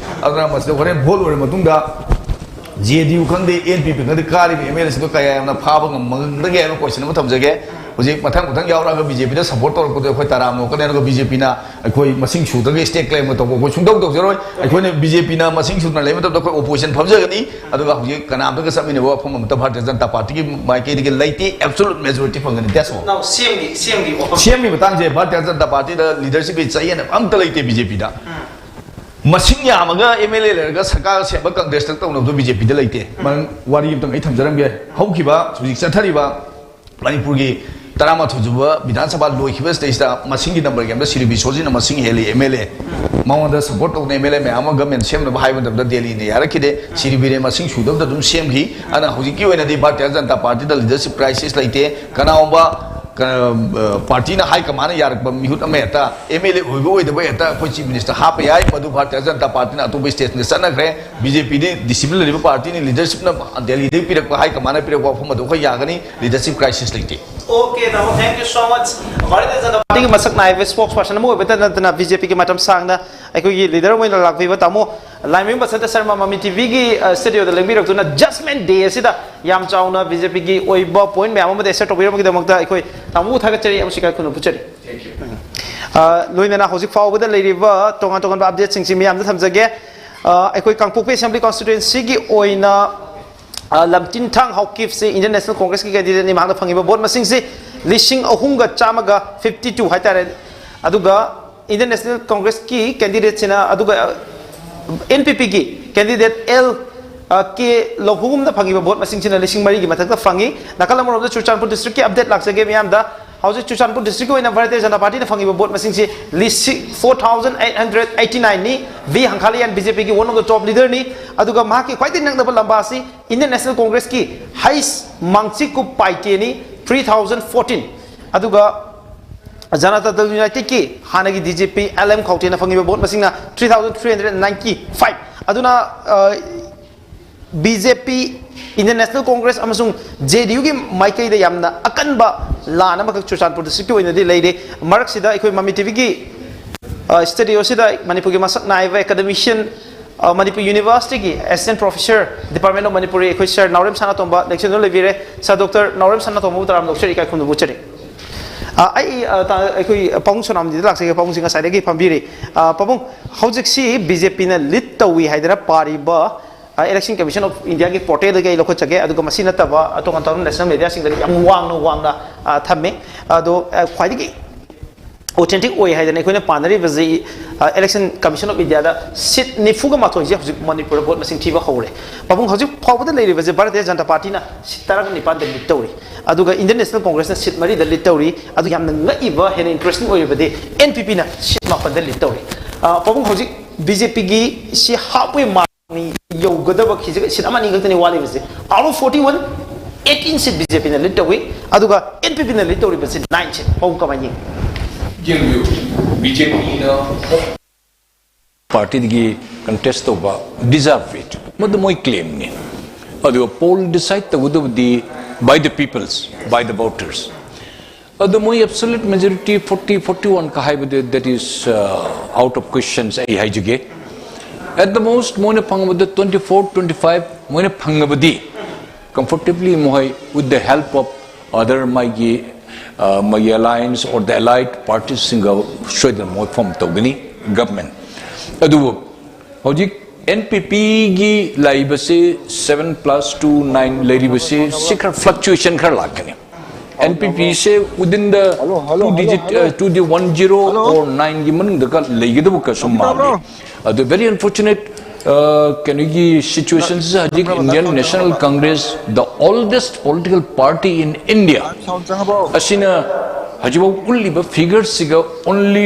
होरें भोल जेडीयू खंदे एनपीपी खंदे कारीब एमएलए से क्या फाब गमगे क्वेश्चन थमजगे हजिक मथंग यावराग बीजेपी सपोर्ट तौरपद तराम नोकने बीजेपी मसिंग सूद्रगे स्टेट क्लेम तब अखोई सुंदौ तौजरोय अखोने बीजेपी मसिंग सूद्र लेम तब अखोई ओपोजिशन फमजगनी अदुगा हजिक कनामदग चमिनब वफम अमत भारतीय जनता पार्टी की माइकेदगे लेते एब्सोल्यूट मेजोरिटी फंगनी दैट्स ऑल नाउ सीएम की मतंग से भारतीय जनता पार्टी लीडरशिप की चयन अमत लेते बीजेपी दा मसिंग यामगा एमएलए लेरगा सरकार सेब कांग्रेस तक तौनबदो बीजेपी दा लेते मन वारी अमतंग आई थमजरंगे हौखिबा हजिक चथरिबा मणिपुर की 13 विधानसभा लोखिबा स्टेज मसिंगी नंबर गेम सिरिबी सोजिन मसिंग हेली एमएलए माउंड सपोर्ट तौने एमएलए मैम गवर्नमेंट सेम हाइबद दिल्ली ने यारखिदे सिरिबी मसिंग सुदब दुम सेमही अना हुजिकी ओइनदी भारतीय जनता पार्टी दा लीडरशिप क्राइसिस लेते कनाओबा पार्टी ना हाई कमान यारक मिहुत अमेता एमएलए होइबो होइदबो एता कोई चीफ मिनिस्टर हाप याय मधु भारतीय जनता पार्टी ना अतोब स्टेट ने सनग्रे बीजेपी ने डिसिप्लिन लेबो पार्टी ने लीडरशिप ना दिल्ली दे पिरक हाई कमान पिरक वाफम मधु खय यागनी लीडरशिप क्राइसिस लेते okay now thank you so much भारतीय जनता पार्टी की मसक नाइव स्पोक्स पर्सन मो बेतना बीजेपी की मतम सांगना अखोई लीडर मोइन लाखबो तमो लाइमिंग बसत शर्मा ममी टीवी की स्टूडियो द लेंबी रखतुना जजमेंट डे सिदा याम चाउना बीजेपी की ओइबा पॉइंट मैम मदे सेट टोबिरम की दमकता अखोई तमु थागचरी अमसिका खुनु पुचरी थैंक यू लोइना हौजिक फावबदा लेरिबा तोंगा तोंगा अपडेट सिंग सिमी याम थमजगे अखोई कांगपोक असेंबली कॉन्स्टिट्यूएंसी की ओइना लमतिन थांग हौकिफ से इंडियन नेशनल कांग्रेस की कैंडिडेट नि मांग फंगिबा वोट मसिंग से 3,352 हाइतारे अदुगा Indian National Congress ki candidate sina aduga NPP ki candidate L ke lohum na phangi ba vote masing sina lising mari gi mathak ta phangi nakala morom da Chuchanpur district ki update lak sage miyam da hauji Chuchanpur district ko ina Bharatiya Janata Party na phangi ba vote masing si list 4889 ni V Hankhalian BJP ki one of the top leader ni aduga ma ki khwai tin nang da lamba si Indian National Congress ki highest mangchi ku paite ni 3014 aduga Janata Dal United ki hanagi DJP LM khauti na phangi ba vote masing na 3395 aduna BJP Indian National Congress amasung JDU ki maikai da yamna akanba lana makak Chuchanpur district ki oina di leide marak sida ekoi Mami TV ki studio sida Manipur ki masak naiva academician Manipur University ki assistant professor Department of Manipuri ekoi sir Naurem Sanatomba lecture no levire sa Dr. Naurem Sanatomba utaram doctor ikai khundu buchari ai ekoi pong sonam di lak se pong singa side ki phambiri pabung hojik si BJP na lead tawi haidara pari ba Election Commission of India ki portal de loko chage aduga masina taba atong antong national media sing da yang wang na thamme ado khwai ki authentic oi hai jane koina panari bazi Election Commission of India da sit nifuga mathoi je hujik Manipur vote masing thiba hore babung hujik phawda leiri bazi Bharatiya Janata Party na sitara ni pan de littori aduga Indian National Congress na sit mari da littori adu yamna ngaiba hen interesting oi bade NPP na sit ma pan de littori babung hujik BJP gi si hapwe ma yo godaba khije sit amani gaktani wali base out of 41 18 seat BJP na lead away aduga NPP na lead away base 9 seat pau kamani jengyu BJP na party gi contest over deserve it mad moi claim ni adu poll decide to the by the peoples by the voters adu moi absolute majority 40-41 ka haibade that is out of questions ai haijige at the most moine phangabadi 24-25 moine phangabadi comfortably mohai with the help of other my alliance or the allied parties single should the more from togani government adu hojik NPP gi laibase 7+2 9 laibase secret fluctuation khar lakani NPP say within the 2 digit to the 10 or 9 gi manung da laigidabu ka summa the very unfortunate situations hajik Indian National Congress the oldest political party in India asina hajibo ulliba figures siga only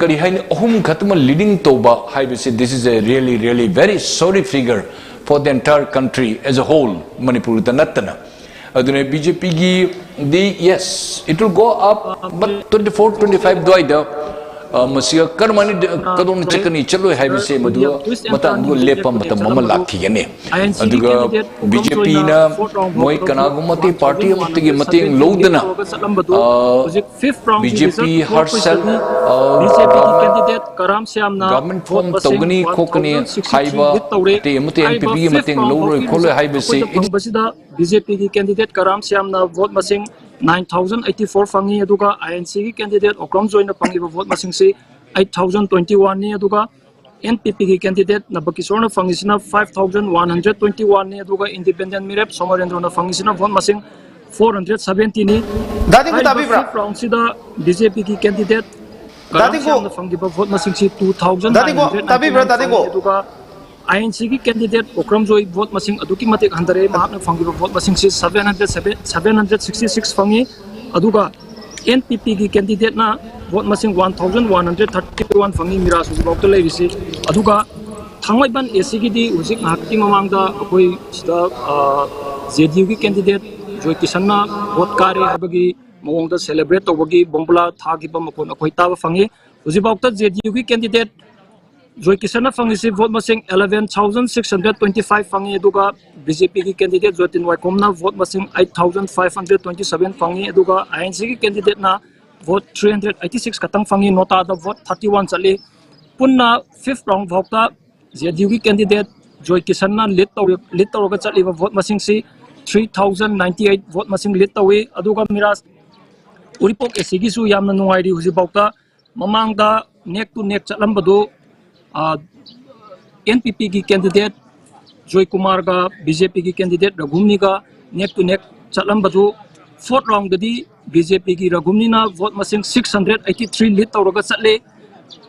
kari hain ahum khatma leading toba haibase this is a really very sorry figure for the entire country as a whole Manipur the natana adune BJP gi yes it will go up but 24-25 doida masiga karmani kadon chekani chalo haibase madu matang go lepam matam mama lakhigane aduga BJP na moi kanagumati party amtigi mating lodana BJP herself BJP candidate Karam Syamna government form togani khokani haiba te amte NPP gi mating loroi khole haibase basida BJP ki candidate Karam Syamna vote masing 9084 fangi aduga INC ki candidate Okram joina fangi vote masing se 8021 ni aduga NPP ki candidate Nabakishore na fangi sina 5121 ni aduga independent mirep Somarendra na fangi sina vote masing 470 ni dadi ko tabi bra round sida BJP ki candidate dadi ko fangi vote masing se 2000 dadi ko tabi bra dadi ko aduga INC ki candidate Okram Joy vote masing aduki matik handare mahakna fangi vote masing si 766 fangi aduga NPP ki candidate na vote masing 1131 fangi mira suji bawta lai bisi aduga thangwai ban AC ki di ujik hakti mamangda akoi sida JDU ki candidate Joy Kisanna vote kare habagi mawongda celebrate tobagi bombula thagi ba makon akoi ta fangi uji bawta JDU ki candidate Joy Kisanna fangi si vote masing 11,625 fangi aduga BJP ki candidate Jotin Waikomna vote masing 8,527 fangi aduga INC ki candidate na vote 386 katang fangi nota da vote 31 chali punna 5th round bhokta JDU ki candidate Joy Kisanna lead tawga chali vote masing si 3,098 vote masing lead tawi aduga miras uripok esigi su yamna nungairi huji bhokta mamangda neck to neck chalambadu NPP की candidate Joy Kumar का BJP की candidate रघुमनी का नेक to नेक चलम बजू fourth round the BJP ki Ragumnina vote masing 683 lead tawraga chatle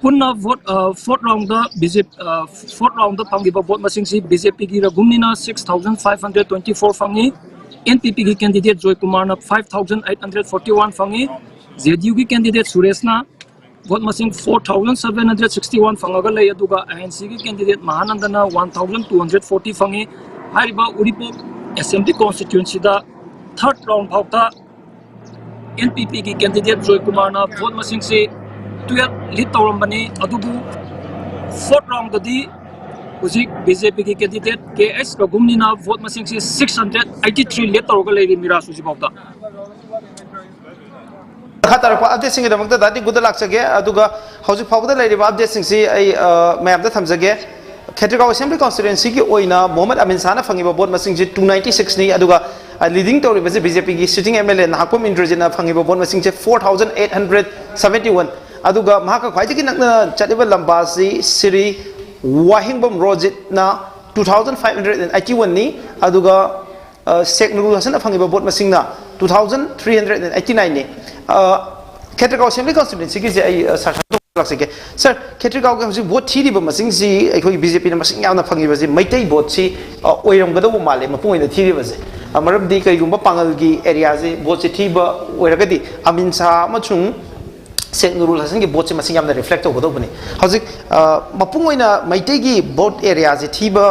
punna vote fourth round the BJP fourth round the pangiba vote masing si BJP ki Ragumnina 6524 fangi NPP ki candidate Joy Kumar na 5841 fangi ZU ki candidate Suresh na vote masing 4761 fangaga lay aduga ANC ki candidate Mahanandana 1240 fangi hariba Uripok Assembly constituency da third round phauta NPP ki candidate Joy Kumar na vote masing se 12 lead tawrambani adubu fourth round di uzik BJP ki candidate KS Ragumni na vote masing se 683 lead tawraga lay mira suji phauta खतर को update सिंग दमक दादी good lakh सके अदुगा हौजिक फावदा लेरिबा update सिंग सी आई ma'am दा थमजगे खेट्रिगांव assembly constituency की ओइना मोहम्मद अमीन साना फंगिबा boat मसिंग जी 296 नि अदुगा leading तौरिबा जे BJP की sitting MLA नाहकोम इंद्रजिना फंगिबा boat मसिंग जे 4871 अदुगा महाका ख्वाइजि की नकना चलिबा लंबा सी श्री वाहिंगबम रोजित ना 2581 नि अदुगा शेख नुरुल हसन फंगिबा बोट मसिंग ना 2389 नि खेट्रिगांव असेंबली कॉन्स्टिट्यूएंसी की जे सरकार लाक्सके सर खेट्रिगांव के हजि वोट थीरिबा मसिंग जी अखोई बीजेपी ना मसिंग यावना फंगिबा जे मैतै वोट सी ओइरमगदबो माले मपुंगैना थीरिबा जे मरमदी कईगुंबा पांगल की एरिया से वोट से थीबा ओइरगदि अमीन शाह अमचुंग शेख नुरुल हसन की वोट से मसिंग यावना रिफ्लेक्ट होगदबने हजि मपुंगैना मैतै की वोट एरिया से थीबा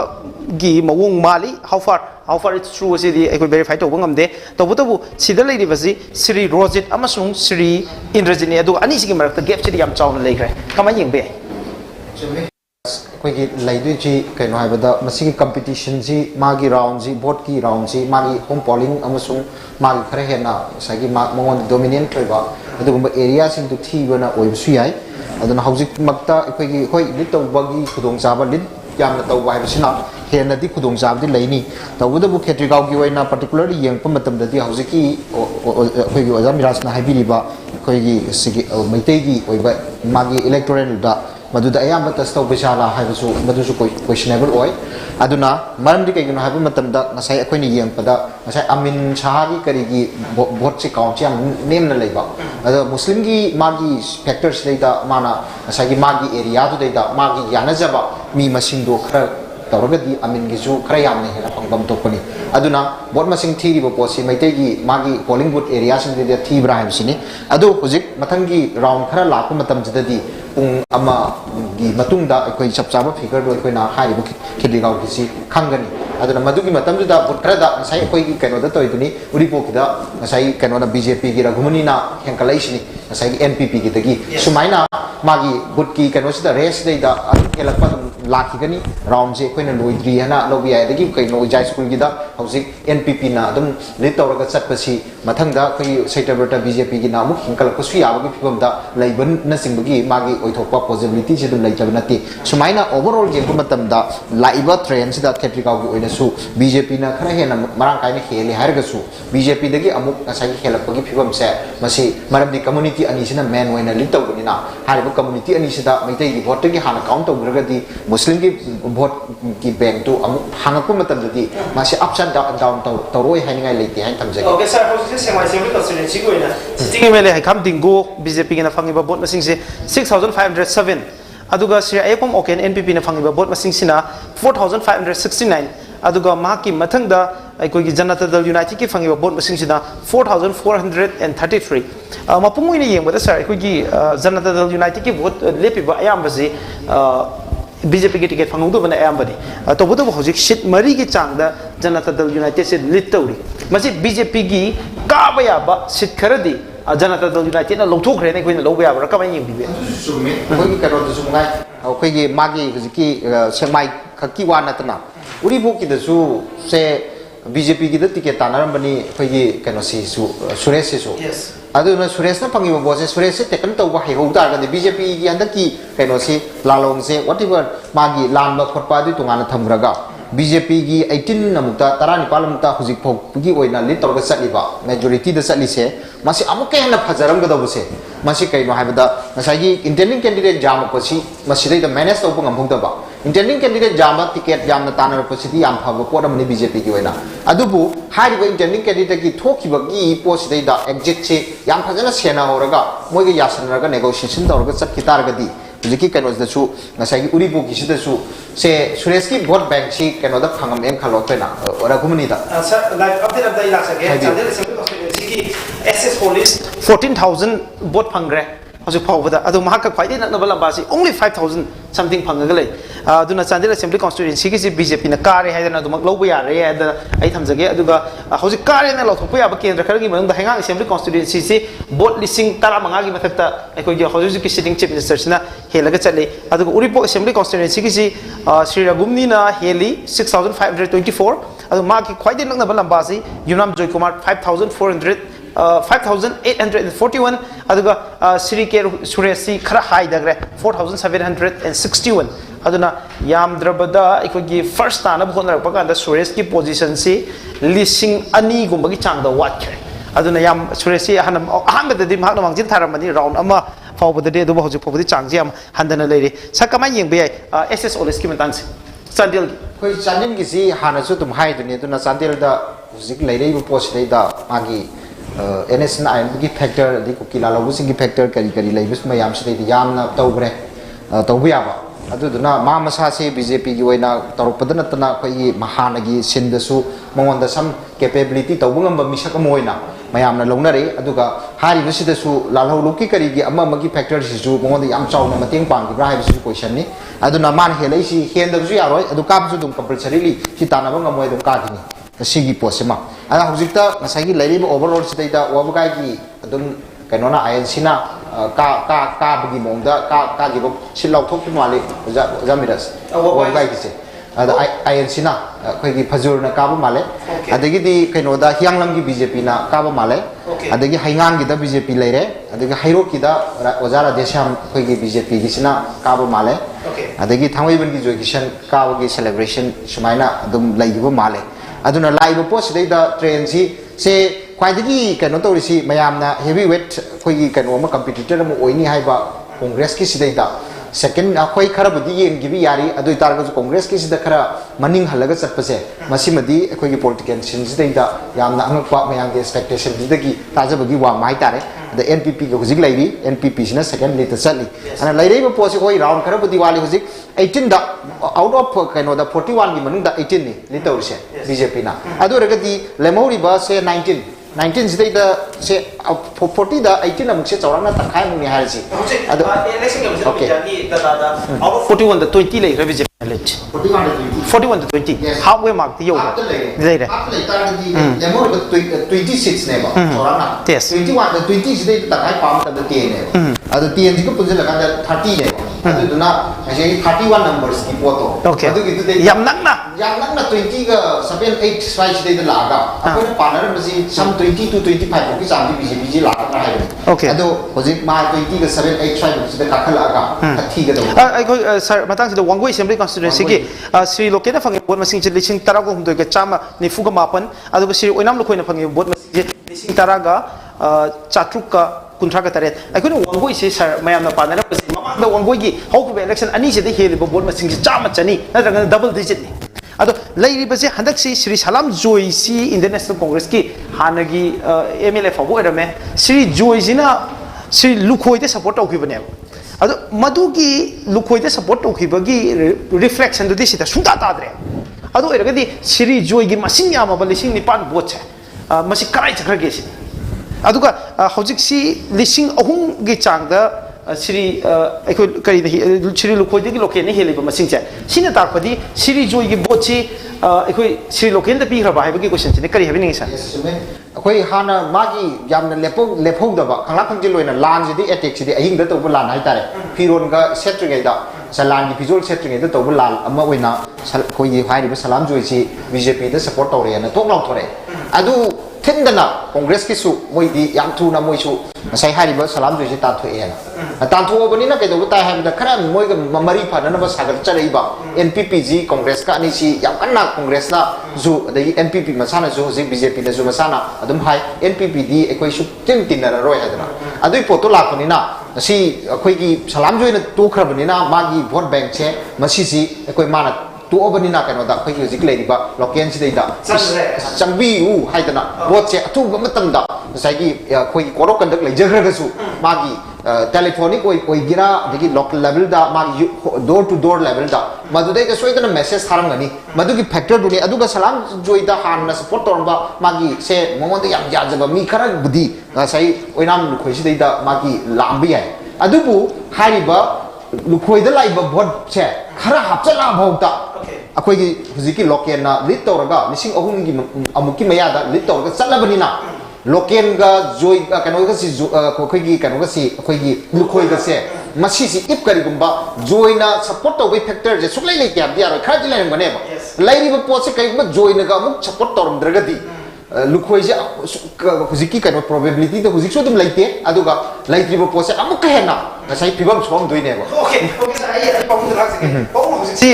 की मवोंग माली how far it's true is the I verify to bangam de to butu sida lady basi Sri Rojit amasung Sri Indrajini adu ani sigi marak gap chidi yam chawna leikre kama yeng be koi gi laidu ji kaino haibada masigi competition ji magi round ji vote ki round ji magi home polling amasung magi khare hena sagi mangon dominant thoiba adugumba area sing tu thibana oibsu yai aduna hojik makta koi gi hoi lit tawbagi khudong chaba lit yamna tawba haibsina हेन दी खुदोंग जाबदी लैनी तबुदबु खेट्रिगांव की वैना particularly येंप मतमददी हौजिकी अखोइगी ओजा मिराजना हाइबिलिबा अखोइगी सिगी मैतेगी ओइबा मागी electoral दा मदुदा अयाम test तौबेसाला हाइबसु मदुसु questionable ओय अदुना मरमदी कइगनो हाइबु मतमदा नसाई अखोइनी येंपदा नसाई अमीन शाहगी करिगी vote से count याम नेमना लैबा अद मुस्लिम की मागी फैक्टर्स लेदा माना नसाई मागी एरिया दु देदा मागी यानजबा मी मसिंगदो खरा तौरगदी अमीन गिजु खरा यामने हेला फंगबम तोपनी अदुना वोट मसिंग थीरिबो पोसी मैतेगी मागी पोलिंग बूथ एरिया सिंग दे थीब्रा हाइबसिनी अदु हुजिक मथंगी राउंड खरा लाको मतम जददी पुंग अमा गी मतुंगदा अखोइ चपचाबा फिगर दो अखोइना हारिबो खेलिगाव किसी खंगनी अदुना मदुगी मतम जुदा वोट खरादा नसाई अखोइगी कैनोदा तोइदुनी उरिपोकिदा नसाई कैनोदा बीजेपी की रघुमनीना हेंकलाइसिनी नसाई एनपीपी की दगी सुमाइना मागी वोट की कैनोसिदा रेस देदा हेलकपा लाखिगनी राउंड से अखोइना लोइद्री हना लोबी आइदगी कैनो जाय स्कूल गिदा हौजिक एनपीपी ना अदुम लिट तौरगा चटपसी मथंगदा अखोइ सेक्टरबरटा बीजेपी की नामु हिंकलकसु याबगी फिबमदा लैबन नसिंबगी मागी ओइथोपा पॉसिबिलिटी से दुम लैतब नति सुमाइना ओवरऑल जेंगु मतमदा लाइबा ट्रेंड सिदा खेट्रिगाव की ओइनसु बीजेपी ना खरा हेना मरांग काइना हेले हारगसु बीजेपी दगी अमुक असाई हेलकपगी फिबम से मसी मरमदी कम्युनिटी अनि सिना मेन ओइना लिट तौबनिना हारिबो कम्युनिटी अनि सिदा मैतै की वोट की हाना काउंट तौग्रगदी मुस्लिम की वोट की बैंक तो अमुक हांगकु मतमददी मासे अप्स एंड डाउन तौरोय हाइनिंगाय लेते हाइन थमजगे ओके सर हौजिक सेमाइ सेमली कॉन्स्टिट्यूएंसी को इना सिटिंग एमएलए हाइकम दिंगो बीजेपी की ना फंगिबा वोट मसिंग से 6507 अदुगा श्री अयपम ओकेन एनपीपी ना फंगिबा वोट मसिंग सिना 4569 अदुगा माकी मथंगदा अखोइगी जनता दल यूनाइटेड की फंगिबा वोट मसिंग सिना 4433 मपुंगोइना येंबदा सर अखोइगी जनता दल यूनाइटेड की वोट लेपिबा अयामबसी बीजेपी की टिकट फंगदबना अयामबनी तबुदब हौजिक सीट मरी की चांगदा जनता दल यूनाइटेड से लिट तौरी मसी बीजेपी की काबा याबा सीट खरदी जनता दल यूनाइटेड ना लौथोखरे ने कोइना लौबा याबरा कमाय येंबिबे सुमे कोई करो दसु ngai अखोइगी मागी हजिकी सेमाइ खकी वा नतना उरिबो की दसु से बीजेपी की टिकट तानारमबनी अखोइगी कनो सु सुरेश सेसु अदुना सुरेश ना फंगिबो बोसे सुरेश से टेकन तौबा हेगौ तारगदि बीजेपी की हंदकी कनो से लालोंग से व्हाटएवर मागी लानबा खटपा दि तुंगाना थमग्रगा बीजेपी की 18 नमुक्ता 19 मुक्ता हुजिक फोगी ओइना लिट तौरगा चलिबा मेजॉरिटी द चलिसे मासी अमुके हना फजरमगदबसे मासी कैनो हाइबदा नसाई इंटेंडिंग कैंडिडेट जामपसी मासी द मैनेज तौब ngамफुंगदबा intending candidate jama ticket jamna tanar positi yam phaba pot amani BJP ki oina adubu hariba intending candidate ki thokiba gi post dei da exit che yam phajana sena horaga moi ge yasanraga negotiation tawraga chakki targadi hujiki kanos da su ngasai gi uribu ki sida su se suresh ki vote bank si kano da phangam em khalo pena ora gumani da sir like update of the election again chandel assembly constituency ki SS list 14000 vote phangre hojik phawbada adu mahak khwaidai naknaba lambasi only 5000 something phangaga lei aduna chandel assembly constituency ki BJP na kare haidana adumak lawba yare ada ai thamjage aduga hojik kare na lawthokpa yaba kendra kharagi manungda hengang assembly constituency si vote listing 15 gi mathakta ekoi gi hojik ki sitting chief minister sina helaga chale aduga uripo assembly constituency ki si Sri Ragumni na heli 6524 adu ma ki khwaidai naknaba lambasi Yunam Joy Kumar 5841 aduga Sri K Suresi khara high dagre 4761 aduna yam drabada ikoi first tana bhonra pakanda Suresh ki position si lising ani gumbagi changda watkhre aduna yam Suresi hanam ahamba de mahna mangjin tharamani round ama fawbada de duba hojik fawbadi changji am handana leire sakama yengbe SS oles ki matang si chandel koi chandel ki si hana su tum hai duni aduna chandel da hojik leire bu post dei da magi NSNI की factor दी को किला लोगों की factor करी करी ले बिस में याम से दी याम ना तौबरे तौबियाबा अदुदुना मा मसा से बीजेपी की वैना तौरपदन तना कोई महानगी सिंदसु मंगोंदा सम कैपेबिलिटी तौबंगम मिसक मोइना मयामना लौनरे अदुगा हारि बिसिदसु लालहौ लोकी करीगी अम्मा मगी फैक्टर सिसु मंगोंदा याम चाउना मतेंग पांगिब्रा हाइबिसु क्वेश्चन नि अदुना मान हेलैसि हेंदबसु यारोय अदु काबसु दुम कंपल्सरीली सि तानाबा ngमोय दुम कागिनी sigi posema ada hujikta ngasagi lairiba overall sitaida wabugai gi adum kainona INC na ka bagi mongda ka gi silau thok mali jamiras wabugai gi se ada INC na khoi gi phajur na ka ba male adagi di kainoda hianglam gi BJP na ka ba male adagi haingang gi da BJP leire adagi hairo ki da ojara desham khoi gi BJP gi sina ka ba male adagi thangwai ban gi joykisan ka ba gi celebration sumaina adum laigiba male aduna live post dei da train si se khwaidagi kano torisi mayamna heavyweight khoi kano ma competitor ma oini haiba congress ki sidai da second khoi khara budi yeng gibi yari adui targa congress ki sida khara maning halaga chatpase masimadi khoi gi political sin sidai da yamna angakpa mayam ge expectation didagi tajabagi wa mai tare the NPP ko hujik lairi NPP sina second late chali ana lairei ba posi khoi round khara budi wali hujik 18 da out of kaino da 41 gi manung da 18 ni litaurise BJP na adu ragadi lemori ba se 19 sidai da se 40 da 18 amuk se chawrang na takhai muni harisi adu election okay out of 41 the 20 lai BJP elect 41 to 20 halfway mark the yoga dai re lemori ba 26 ne ba chawrang na 21 the 20 sidai da takhai pam ta da 10 ne adu 10 ji ko punjala kan 30 ne adu duna ai 31 numbers ki photo adu ki tu yam nakna 20 ga 7 8 size sidai da laga apoi partner ba ji some 20 to 25 ki samdi BJP ji laga na hai adu hojik ma 20 ga 7 8 size sidai ka khala ga thi ga do ai ko sir matang sida wangoi assembly constituency ki Sri Lokena fangi vote masing lising tarago humdoi ga chama ni fuga mapan adu Sri Oinam Lokhoina fangi vote masing lising taraga chatrukka kuntra ka taret ai ko wangoi se sir mayam na panara pasi mamang da wangoi gi how ko election ani se de heli vote masing chama chani na ranga double digit ni ado lairi base handak si Sri Salam Joy si International Congress ki hanagi MLA fabu erame Sri Joy jina Sri Lukhoi de support tawkhibane ado madu ki Lukhoi de support tawkhibagi reflection do disita sunta tadre ado eragadi Sri Joy gi masing yama balising ni pan vote masi karai chakrage si aduga hojik si lising ahum gi changda Sri kari Sri Lukhoi de Lokhen ni heli ba masing cha sina takpadi Sri Joy gi vote si Sri Lokhen da pi khra ba hai ba gi question ni kari habini sa khoi hana magi yamna lepo da ba khangla khangji loina lan ji di attack ji di ahing da to bu lan hai tare firon ga setri ga da salan gi pizol setri ga da to bu lan amma oina khoi hai ri ba salam Joy si BJP da support tore na tok law thore adu थिंदना Congress की सु मोइदी याम थुना मोइसु नसाई हारिबा सलाम जोइसे ताथोएना ताथोबनिना केदो ताय हाबिदा खरा मोइगा mammary फानना सागर चलेइबा NPP ji Congress का अनिसी याम कन्ना कांग्रेस ना जु अदगी एनपीपी मसाना जु हजि बीजेपी ना जु मसाना अदुम हाई एनपीपी दी एकोइ सु तिन तिनना रोय हादना अदुइ पोतो लापनिना असी अखोइगी सलाम जोइना तोखरबनिना मागी वोट बैंक छे मसीसी एकोइ माना तोबनिना कनोदा अखोइगी हजि लेरिबा लोकेन सिदैदा चंबी उ हाइदना वोट छे अथु मतमदा साइगी अखोइगी कोरो कंडक लेजग्रगसु मागी टेलीफोनिक गिरा अदगी लोकल लेवल दा मागी डोर टू डोर लेवल दा मदुदे के सोइदना मेसेज थारमगनी मदुगी फैक्टर दुनी अदुगा सलाम जोइदा हानना सपोर्ट तोरबा मागी से मोंगोंदा याम याजबा मी खरा बुदी साइ ओइनाम लुखोइसिदैदा मागी लांबी है अदुबु हारिबा लुखोइदा लाइबा वोट छे खरा हापचला भौता अखोइगी हुजिकी लोकेना लीड तोरगा लिसिंग अहुमगी अमुकी मयादा लीड तोरगा चलबनिना लोकेन का जोई कनोगा सी अखोइगी कनोगा सी अखोइगी लुखोइगा से मसीसी इप करिगुंबा जोइना सपोर्ट तोबे फैक्टर जे सुक्लै लेते याबदि यारो खरा दिलै बनेबा लाइरिबा पोसे कइबा जोइनगा अमुक सपोर्ट तोरमद्रगदी लुखोइजे हुजिकी कनो प्रोबेबिलिटी तो हुजिक सो तुम लेते अदुगा लाइत्रिबा पोसे अमुक हेना नसाई फिबम सोम दोइनेबा ओके आई पाउंड लाग से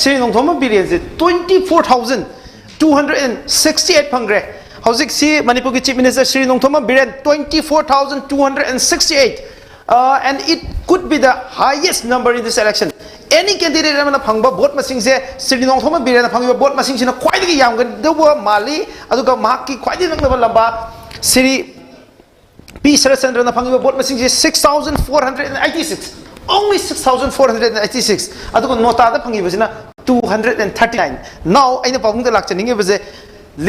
श्री नोंथोम बिलियन से 24268 फंग्रे हौजिक सी मणिपुर की चीफ मिनिस्टर श्री नोंथोम Biren 24268 and it could be the highest number in this election. Any candidate amana phangba vote masing se Sri Nongthoma Birena phangba vote masing sina khwaidagi yamgadawa mali aduga mahakki khwaidagi nangnaba lamba Sri P Sarachandra na phangba vote masing se 6486 only 6486 aduga nota da phangi basina 239 now aina pawung da lakchaninge base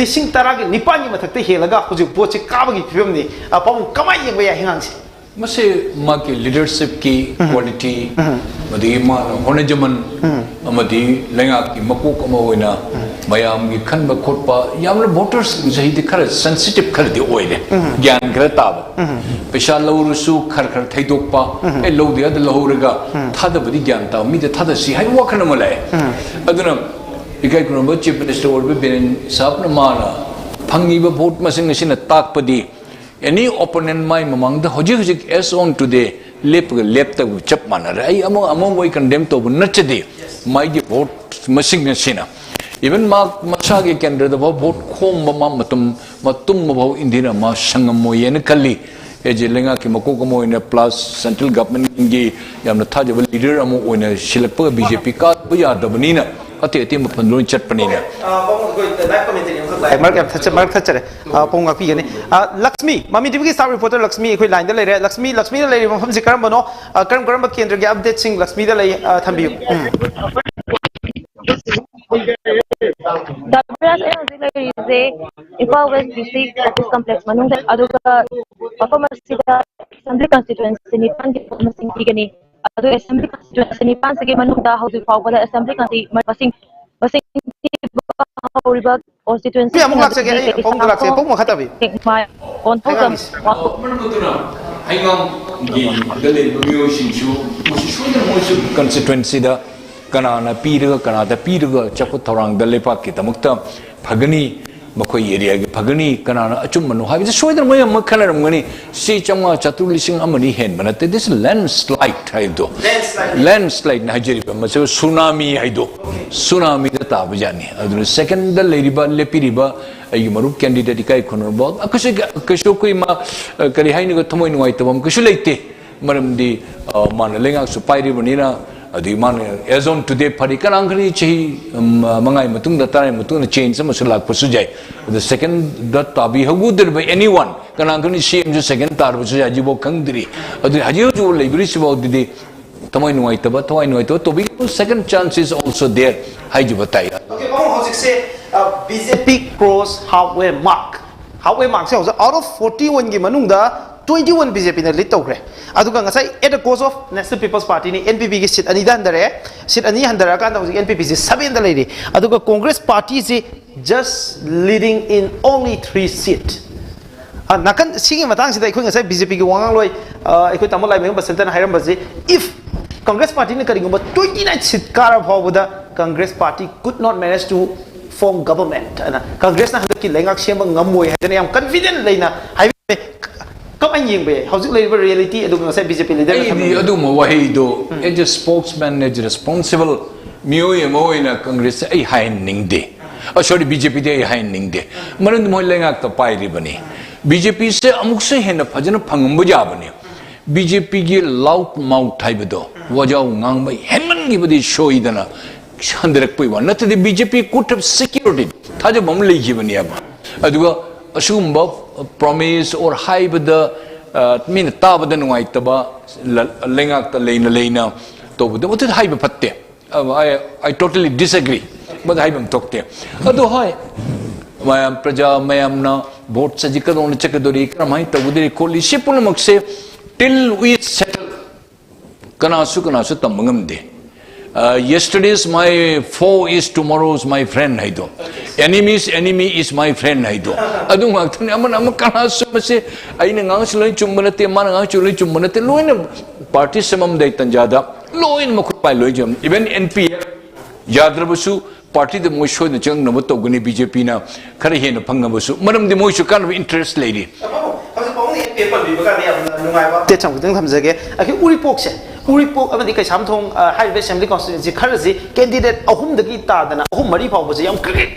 lising taragi nipani mathakte helaga huju poche kabagi phibamni pawung kamai yengba ya hingangsi मसे माके leadership की quality मदी मा होने जमन मदी लेंगा की मकोक अमा होइना मयाम की खनब खोटपा यामन वोटर्स जही दिखर सेंसिटिव खर दि ओइले ज्ञान खर ताब पैसा लौरुसु खर खर थैदोकपा ए लौदि अद लौरगा थादबदि ज्ञान ता मिदे थादसि हाइ वखन मलाय अदुना इकाय कुनब चीफ मिनिस्टर ओरबे बेन साबन माना फंगिबा vote मसिंग नसिना ताकपदि any opponent mai mamang da hoji hoji as on today lep ta chap manar ai among way condemn to nachdi mai gi vote machine sina even ma masha ge candidate da vote khom ma matum ma indira ma sangam mo yen kalli e je lenga ki mako ko mo in plus central government gi yamna thajab leader amo oina silpa BJP ka bu ya da banina ate ate ma panloi chat panina pong pi gani Lakshmi mami tv ki star reporter Lakshmi khoi line da lere Lakshmi da lere mafam se karam bano karam kendra ge update sing Lakshmi da lei thambiu Imphal West District Office Complex manungda aduga performance assembly constituency ni pan ki masing tigani adu assembly constituency ni pan sege manungda hauju fawbada assembly constituency masing Oriba constituency mi amuk lak sege pong lak se pong khata bi on program haingam gi dale myo shinchu constituency da kanana piraga kanada piraga chaput thorang dale pa ki tamukta phagani makoi area ge phagani kanana achum manu ha bi soidan moy am khalaram ngani si chama chatu lising amani hen banate this landslide haido landslide na hajiri ba maso tsunami haido tsunami da ta bujani adu second da leriba lepiriba ai marup candidate kai khonor akasho koi ma kari haini go thomoi nuai tabam kashu leite maramdi man lenga su pairi bonina adi man as on today pari kanangri chi mangai matung da tare matung change sama sulak pasujai the second that tabi hagudir by anyone kanangri cm ju second tar pasujai jibo kangdri adi hajiu ju library sibo didi tamai nuai taba to be second chance is also there hai ju batai okay pong hojik se BJP cross halfway mark se out of 41 gi manung da 21 BJP na lead tawre aduga ngasai at the cost of National People's Party ni NPP ki seat ani dandare seat ani handara kan da NPP se 7 da lady aduga Congress Party se just leading in only 3 seat nakan singi matang sida ikoi ngasai BJP ki wangang loi ikoi tamol lai meng basentan hairam bazi if Congress Party ni karingba 29 seat kara bhawda Congress Party could not manage to form government ana Congress na ki lengak sema ngamoi hadana yam confident leina hai come and ying be how's it reality adu ngasai BJP leader adu mo wahi do as a spokesman as a responsible mioy moina Congress ai hain ning de sorry BJP de ai hain ning de maran mo lengak ta pai ri bani BJP se amuk se hena phajana phangam ja bani BJP gi loud mouth thaibedo wajau ngang bai henman gi badi shoidana handarak poi wan natadi BJP could have security thaja bam lei gi bani aba aduga asumba promise or haibada min tabada nuai taba lengak ta leina to buda what haiba patte I totally disagree but haibam tokte adu hai mayam praja mayam na vote sajika don chekadori kramai tabudri koli shipul makse till we settle kanasu tambangam de yesterday's my foe is tomorrow's my friend haido enemy's enemy is my friend haido adu ngakthani amana kanasu mase aina ngang loi chumbanate mana ngang chuloi chumbanate loina party samam dai tanjada loin makut pai loi jam even NPF yadrabasu party the moisho the chang nabat togani BJP na khare hena phangabasu maram de moisho kan interest lady te chang dang thamjage aki uripok se uripok amadi kai samthong high assembly constituency kharaji candidate ahum dagi ta dana ahum mari phaw ba yam cricket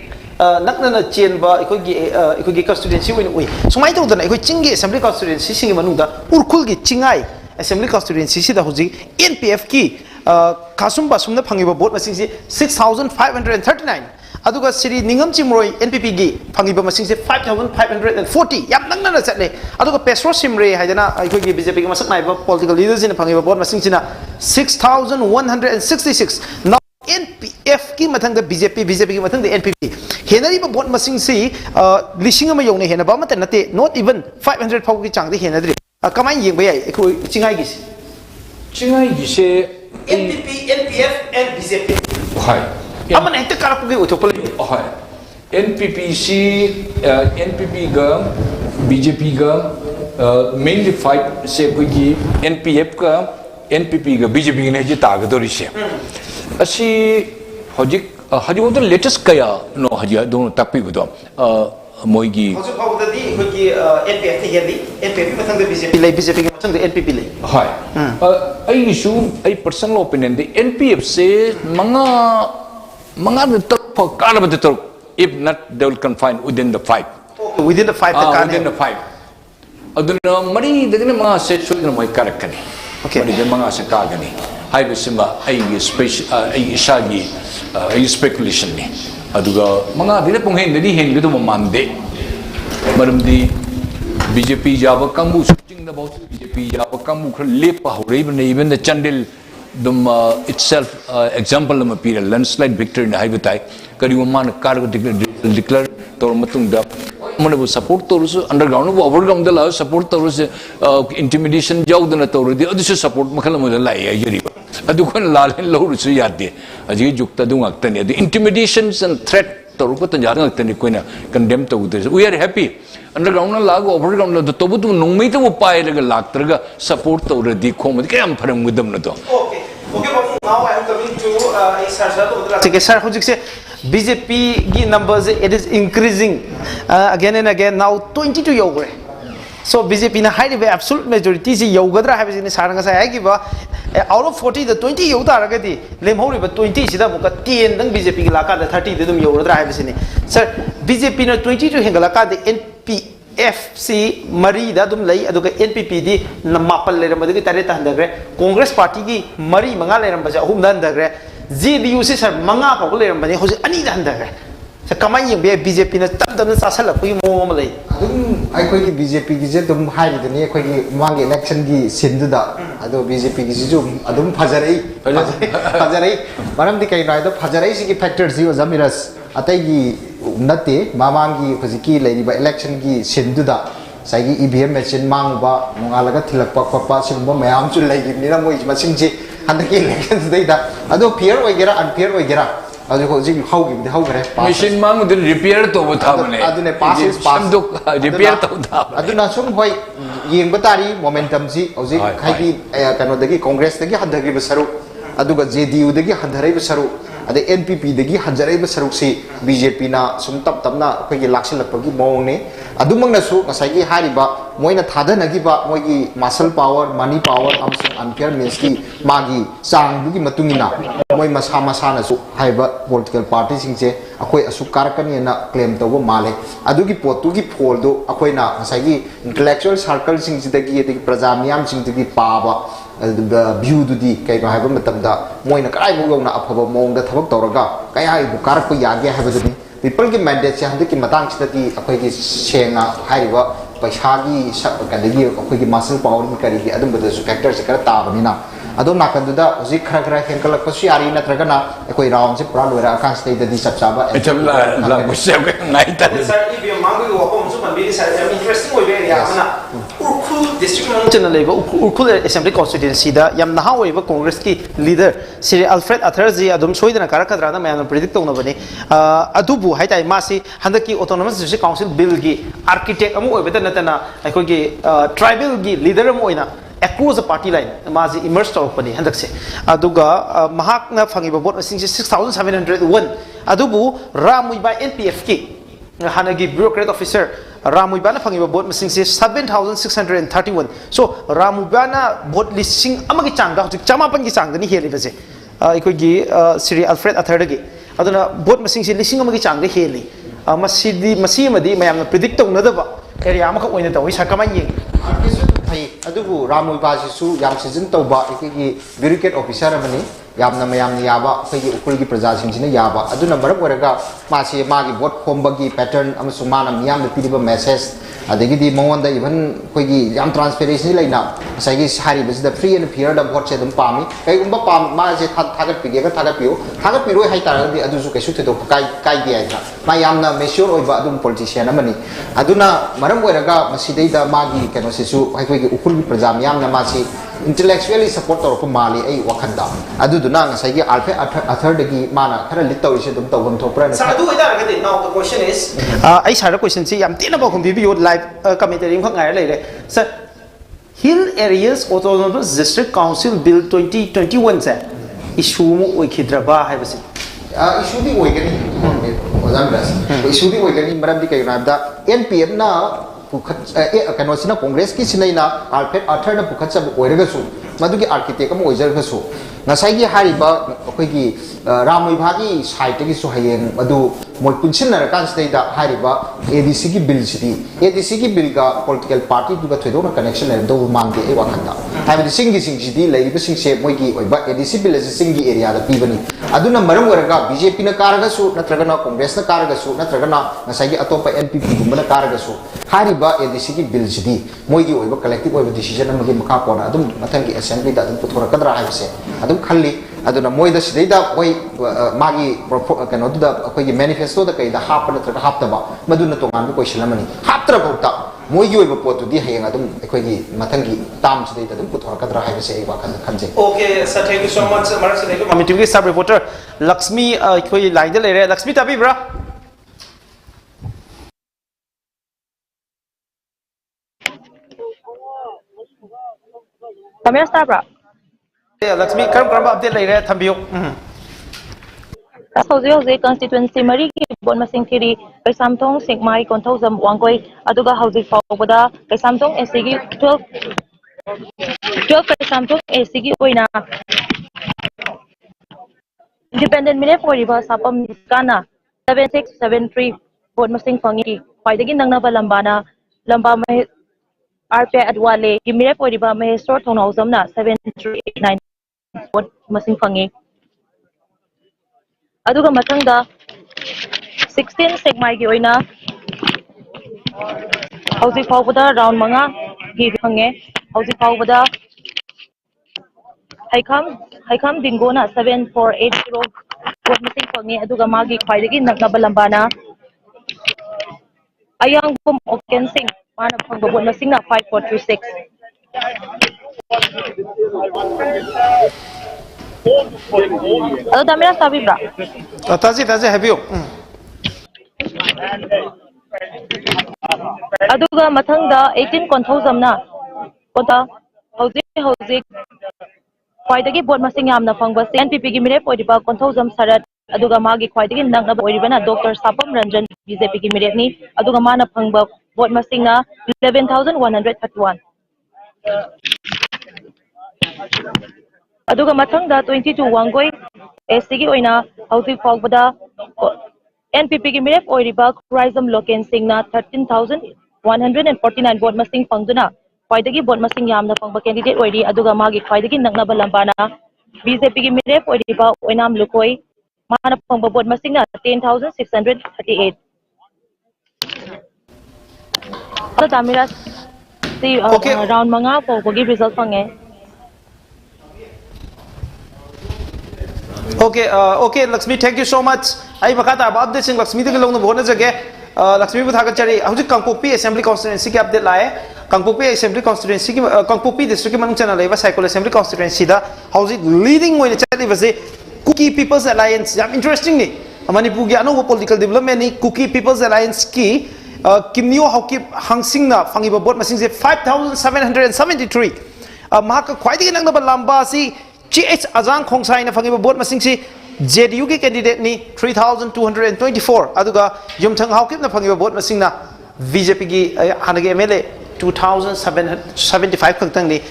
nakna chen ba ikoi constituency win ui sumai to dana ikoi chingi assembly constituency singi manungda urkhul gi chingai assembly constituency sida hoji NPF ki khasum basum na phangiba vote masing si 6539 aduga siri ningam chimroi NPP gi phangiba masing si 5540 yam nangna na chatle aduga pesro simre haidana ikoi gi BJP gi masak naiba political leaders in phangiba vote masing sina 6166 now NPF ki mathang da BJP ki mathang da NPP henari ba vote masing si lising ama yong ne hena ba mata nate not even 500 phau gi chang de henadri kamai yeng ba yai ikoi chingai gi se NPP, NPF, and BJP. Hi. Aman ente karap gi utopol. Hi. NPP ga BJP ga mainly fight se koi NPF ga NPP ga BJP ne ji ta ga dori se. Asi hojik the latest kaya no haji dono tapi budo moigi hojik hawda di koi NPF te heli NPF mathang da BJP gi mathang da NPP le. Hi. I issue a personal opinion the NPF say manga the top kind of the top if not they will confine within the 5 within the 5 within the 5 aduna mari dagina manga set so na mai karakani okay mari de manga sa kagani hai bisima ai special ai ishagi ai speculation ni aduga manga dile pong hen di hen du mande maram di BJP jaba kambu switching the about BJP jaba kambu khar lepa hore even the Chandil dum itself example of a landslide victory in Haibatai kari man kar declare tor matung da manabu support torus underground overground the support torus intimidation jawdana torudi adu support makhala mo lai yari adu kon lalen lo su yadde aji jukta du ngaktani the intimidations and threat toruko tan jarang ngaktani koina condemn to we are happy underground na lago overground na to bu nongmei to pai raga laktraga support to redi khom ke am pharang mudam na to okay now I am coming to sir hojik se BJP gi numbers it is increasing again and again now 22 yogre so BJP na high level absolute majority si yogadra ha bisini saranga sa ai gi ba out of 40 the 20 yogda raga di lemhori ba 20 sida muka 10 dang BJP gi laka da 30 de dum yogadra ha bisini sir BJP na 22 hengala ka de NPFC mari da dum lai aduga NPP di namapal le ramadi tare ta handagre Congress party gi mari manga le ramba ja hum da handagre JDU se sir manga pa ko le ramba ni hoje ani da handagre sa kamai yeng be BJP na tam tam sa sala pui mo ma lai ai koi gi BJP gi je dum hai ri ni koi gi mang election gi sindu da ado BJP gi ju adum fajarai maram di kai nai do fajarai si gi factors ji zamiras atai gi nate mamangi hojiki leiriba election gi sinduda saigi EVM machine mangba mongalaga thilakpa khoppa singba mayam chu leigi nira moi masing ji handaki election deida ado fair oigera unfair oigera ado hojiki haugi de haugare machine mang de repair to botha bane adune pass repair to da aduna sum hoi yengba tari momentum ji hojik haigi kano dagi congress dagi hadagi basaru aduga JDU dagi hadharai basaru अदे NPP दगी हजरेब सरुक्सी BJP ना सुम तप तपना अखोगी लाक्सिलपगी मौंगने अदुमंगनसु ngसाइगी हारिबा मोइना थादनगिबा मोइगी मसल पावर मनी पावर अमसुम अनफेयर मीन्स की मागी चांगदुगी मतुंगिना मोइ मसा मसानसु हाइबा पॉलिटिकल पार्टी सिंगसे अखोई असु कारकनिना क्लेम तौबो माले अदुगी पोतुगी फोल्दो अखोइना ngसाइगी इंटेलेक्चुअल सर्कल सिंगसिदगी एदगी प्रजा मियाम सिंगदगी पाबा view dudi kai no haiba matamda moina kai mugona afaba mongda thabak tawraga kai ai bu karak pa yage haiba duni people ki mandate se handi ki matang chitati akhoi ki senga haiba paisa gi sak kadagi akhoi ki muscle power ki kari ki adum bada factor se kara ta bani na adom nakanduda hoji khara khara henkalak pasu yari natraga na akhoi round se pura loira akan state da di sab saba la bushe nai ta sir if you mangu wo ko musu ban bi sir interesting oi be ya mana urkhul district channel leba urkhul assembly constituency da yam naha oiba congress ki leader sri alfred atherji adum soidana karakadra na mayam predict tawna bani adubu haitai masi handaki autonomous district council bill gi architect amu oiba natana akhoi gi tribal gi leader amu oina across the party line mazi emerge tawpani handakse aduga mahakna phangiba vote masing 6701 adubu ramui by npf ki hanagi bureaucrat officer Ramubana Fangiba vote missing 7,631. So Ramubana vote listing Amagi Changa to Chamapan Gisang, the Heli Vese. I could give Siri Alfred Athergi. Adana vote missing listing Amagi Changa Heli. Masidi Masimadi, may am predict another area Amaka when the Wishakamay. Adubu Ramu Basu, Yam Season Toba, bureaucrat officer Amani, Yamna Mayam Yaba, Ukulgi Prasas in Yaba, Aduna Baraga, Masi Magi, what Hombagi pattern, Amasumana, Yam, the Pidiba messages, Adigi Monda, even Quigi, Yam transparency like now. Sagis Harry was the free and period of what said them Pami, Kayumba Pam, Mazi, Tagat Piga, Tagapiro, Haita, the Aduzuka Sutu, Kai Diana, Mayamna, Mesur, or Badum politician, Amani. Aduna, Madam Weraga, Masideta, Magi, Canosisu, Ukuli Prazam, Yam Namasi, intellectually supporter of Mali, a Wakanda. Aduduna, Sagi Alpha, a third mana, kind of little issue to one to press. Now the question is I had a question. See, I'm thinking about video live commentary. Sir, Hill Areas Autonomous District Council Bill 2021 said issue Wikidraba have a issue the Wigani issue the Wigani Marabika NPM now. Kanosina Congress ki sinaina Alfred Ather na pukhatsa oiragasu madugi architect am oijargasu ngasai hariba akhoi ramui bhagi site gi su hayeng adu moi punsinna kan sida hariba ADC ki bill sidi ADC ki bill ga political party du ga thoidona connection le do mangde e wakhanda habi singi sidi leiba sing se moi gi oiba ADC bill se singi area da pibani aduna maram waraga BJP na karagasu natragana Congress na karagasu natragana ngasai gi atopa NPP gumna karagasu hariba ADC ki bill sidi moi gi oiba collective oiba decision amagi makha pona adum mathangi assembly da adum puthora kadra haise adum khalli aduna moi da sidida oi magi kano da akoi manifesto da kai da hap na tra hap ba maduna to ngan ko shilamani haptra bauta moi gi oiba potu di hayang adum akoi gi mathangi tam sidida adum puthora kadra haise ai wa khanje. Okay sir, thank you so much. Marak se dekho committee ki sub reporter Lakshmi koi line de le rahe Lakshmi tabi bra Kamera stabra. Lakshmi karam update lai rahe thambiyo. Hauzi constituency mari ki bon masing thiri Kaisamthong Singmai Konthozam Wangkoi aduga hauzi fawbada Kaisamthong SC 12 Kaisamthong SC gi oina independent minute for river sapam kana 7673 bon masing fangi paidagi nangna balambana lamba mai RP Adwale gimire for river mai store thonawzamna 7389 bon masing fangi aduga matangda 16 segmai gi oina hauzi fawbada round manga gi fange hauzi fawbada haikam dingona 7480 vote missing fange aduga magi khwaidagi naknaba lambana ayangum oken sing mana phangba vote missing na 5426 ado damira sabibra tazi have you aduga mathangda 18 konthozamna konta hauzik khwaidagi vote missing yamna phangba NPP gi mire poidiba konthozam sarat aduga magi khwaidagi nangna boiribana Dr. Sapam Ranjan BJP ki immediate ni aduga mana phangba vote masingna 11,131 aduga mathangda 22 wangoi SC ki oina hausi fagbada NPP ki miref oiriba Khuraizam Loken Singna 13,149 vote masing phangduna khwaidagi vote masing yamna phangba candidate oiri aduga magi khwaidagi nangna balambana BJP ki miref oiriba oinam lukoi mana phangba vote masingna 10,638 ada tamiras si round manga pawbagi result phange. Okay, okay, Lakshmi, thank you so much. I makata update sing Lakshmi the long no jage. Lakshmi bu thaga chari. Hauji Kangpokpi Assembly Constituency ki update lae. Kangpokpi Assembly Constituency ki Kangpokpi District ki manung channel leba Cycle Assembly Constituency da hauji leading moine chali base Kuki People's Alliance. Yam interesting ni. Manipur gi anu political development ni Kuki People's Alliance ki kimniyo hauki hangsing na fangi ba vote masing se 5,773. Mahaka khwaidagi nangna ba lamba si GH Azang Khongsai na fangiba vote masing si JDU ki candidate ni 3,224 aduga Yumthang Haukip na fangiba vote masing na BJP ki hanagi MLA 2,775 khangtang ni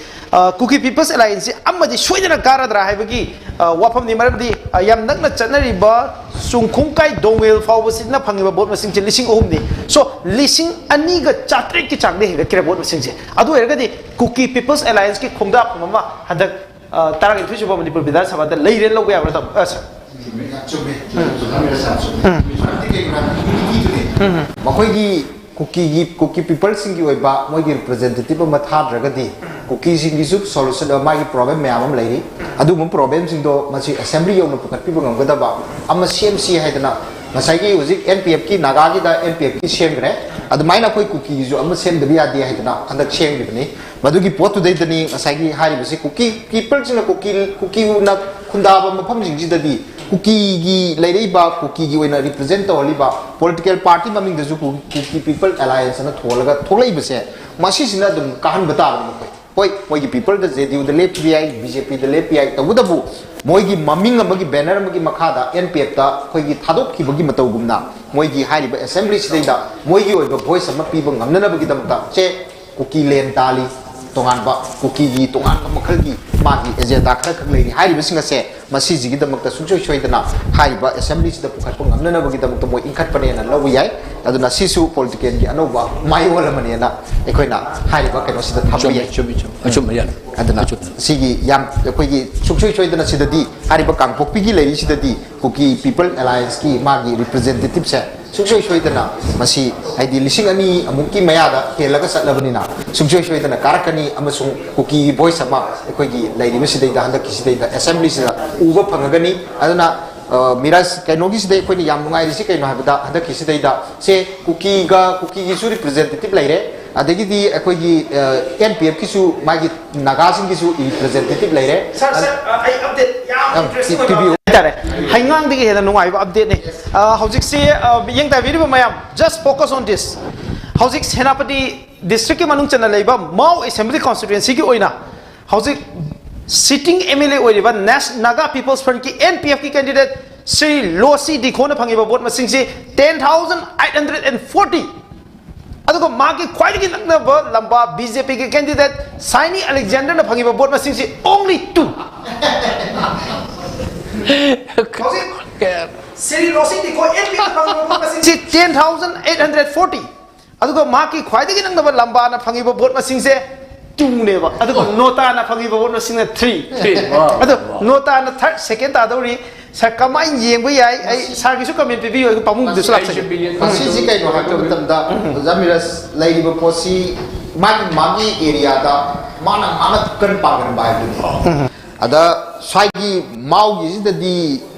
Kuki People's Alliance amadi soidana karadra haibagi wafam ni marabdi yam nakna chanari ba sungkhungkai dongwel fawbasi na fangiba vote masing si lising ohum ni so lising ani ga chatre ki changde hega kira vote masing si adu ergadi Kuki People's Alliance ki khongda mama hadak तारा के फिर मणिपुर विधान सभा दा लई rain लोग या बता अच्छा मखोई cookie people सिंगी ओइबा मोगी representative अमा थाद्रगदी कुकी सिंगी सु सॉल्यूशन मागी प्रॉब्लम मैम लैरी अदुगुम प्रॉब्लम सिंदो मसी असेंबली योनो पुखत्पिबो ngमगदबा अमा सीएमसी हाइदना ngसाइगी हुजिक एनपीएफ की नागागी दा एनपीएफ की सेमग्रे अदुमाइना कोई कुकी जो अमा सेमदबि यादि हाइदना अंदक सेमगिबनी मधुगी पोतु दैदनी ngसाइगी हारिबसि कुकी पीपल सिंग कुकी ना खुंदाबा मफम सिंगजिददी कुकी गी लैरेबा कुकी गी ओइना रिप्रेजेंट तोलिबा पॉलिटिकल पार्टी ममिंग दजु कुकी पीपल अलायंस ना थोलगा थोलैबसे मसिसिना दम काहन बता होय मोगी पीपल द जेडीयू द लेफ्ट पीआई बीजेपी द लेफ्ट पीआई तबुदबु मोगी ममिंग अमगी बैनर अमगी मखादा एनपीएफ ता खोगी थादोखिबगी मतौगुमना मोगी हारिबा असेंबली सिदैदा मोगी ओइबा वॉइस अमा पीबा ngamnanabagi damta che कुकी लेन ताली तोंगानबा कुकी गी तोंगानबा मखलगी मागी एजेंडा खर खर लेरी हारिबा सिंगसे मसी जिगी दमकता सुचोय सोयदना हारिबा असेंबली सिदा पुखटपो ngamnanabagi damta मोय इंखटपनेना लवु याय अदुना सिसु पॉलिटिकल गी अनोबा मायोल मनेना एखोइना हारिबा कैनो सिदा थाबि याय अचुम यान अदुना सिगी याम एखोइगी सुचोय सोयदना सिददी हारिबा कांगपोकपीगी लेरी सिददी कुकी पीपल अलायंस की मागी रिप्रेजेंटेटिव से सुचोय सोयदना मसी हाइदि लिसिंग अनि अमुकी मयादा हेलगा सटलबनिना सुचोय सोयदना कारकनी अमसुं कुकी वॉइस अमा एखोइगी लेरिबा सिदैदा हंदकी सिदैदा असेंबली सिदा उबा फंगगनी अदुना मिराज कैनोगी सिदै कोइनि याम नुंगाइरिसि कैनो हाबदा हंदकी सिदैदा से कुकी सु रिप्रेजेंटेटिव लेरे अदगिदी एखोइगी एनपीएफ किसु मागी नागासिंग किसु रिप्रेजेंटेटिव लेरे सर आई अपडेट याम इंटरेस्टिंग तारे हाइंगांग दिगे हेदा नुंगाइबा अपडेट ने हौजिक से यंग ताबिरिबा मयाम जस्ट फोकस ऑन दिस हौजिक सेनापति डिस्ट्रिक्ट के मनुंग चना लेबा माउ असेंबली कॉन्स्टिट्यूएंसी की ओइना हौजिक सिटिंग एमएलए ओइरिबा नागा पीपल्स फ्रंट की एनपीएफ की कैंडिडेट श्री लोसी दिखोन फंगिबा वोट मसिंग से 10,840 अदुगो मागी ख्वाइदगी नक्नबा लंबा बीजेपी के कैंडिडेट साइनी अलेक्जेंडर न फंगिबा वोट मसिंग से only 2 Siri Rosi di ko NPF fangibा vote masing se 10,840 adugo maki khwaidagi nangba lamba na fangibा vote masing se 2 ne ba adugo nota na fangibा vote masing na 3 adu nota na third second ta dori sa kamai yengba yai ai sar gi su comment pi yo pamung du sulap se si kai no hakto tamda zamiras laiba posi magi area da mana kan pangan bai du ada swagi maugi sidadi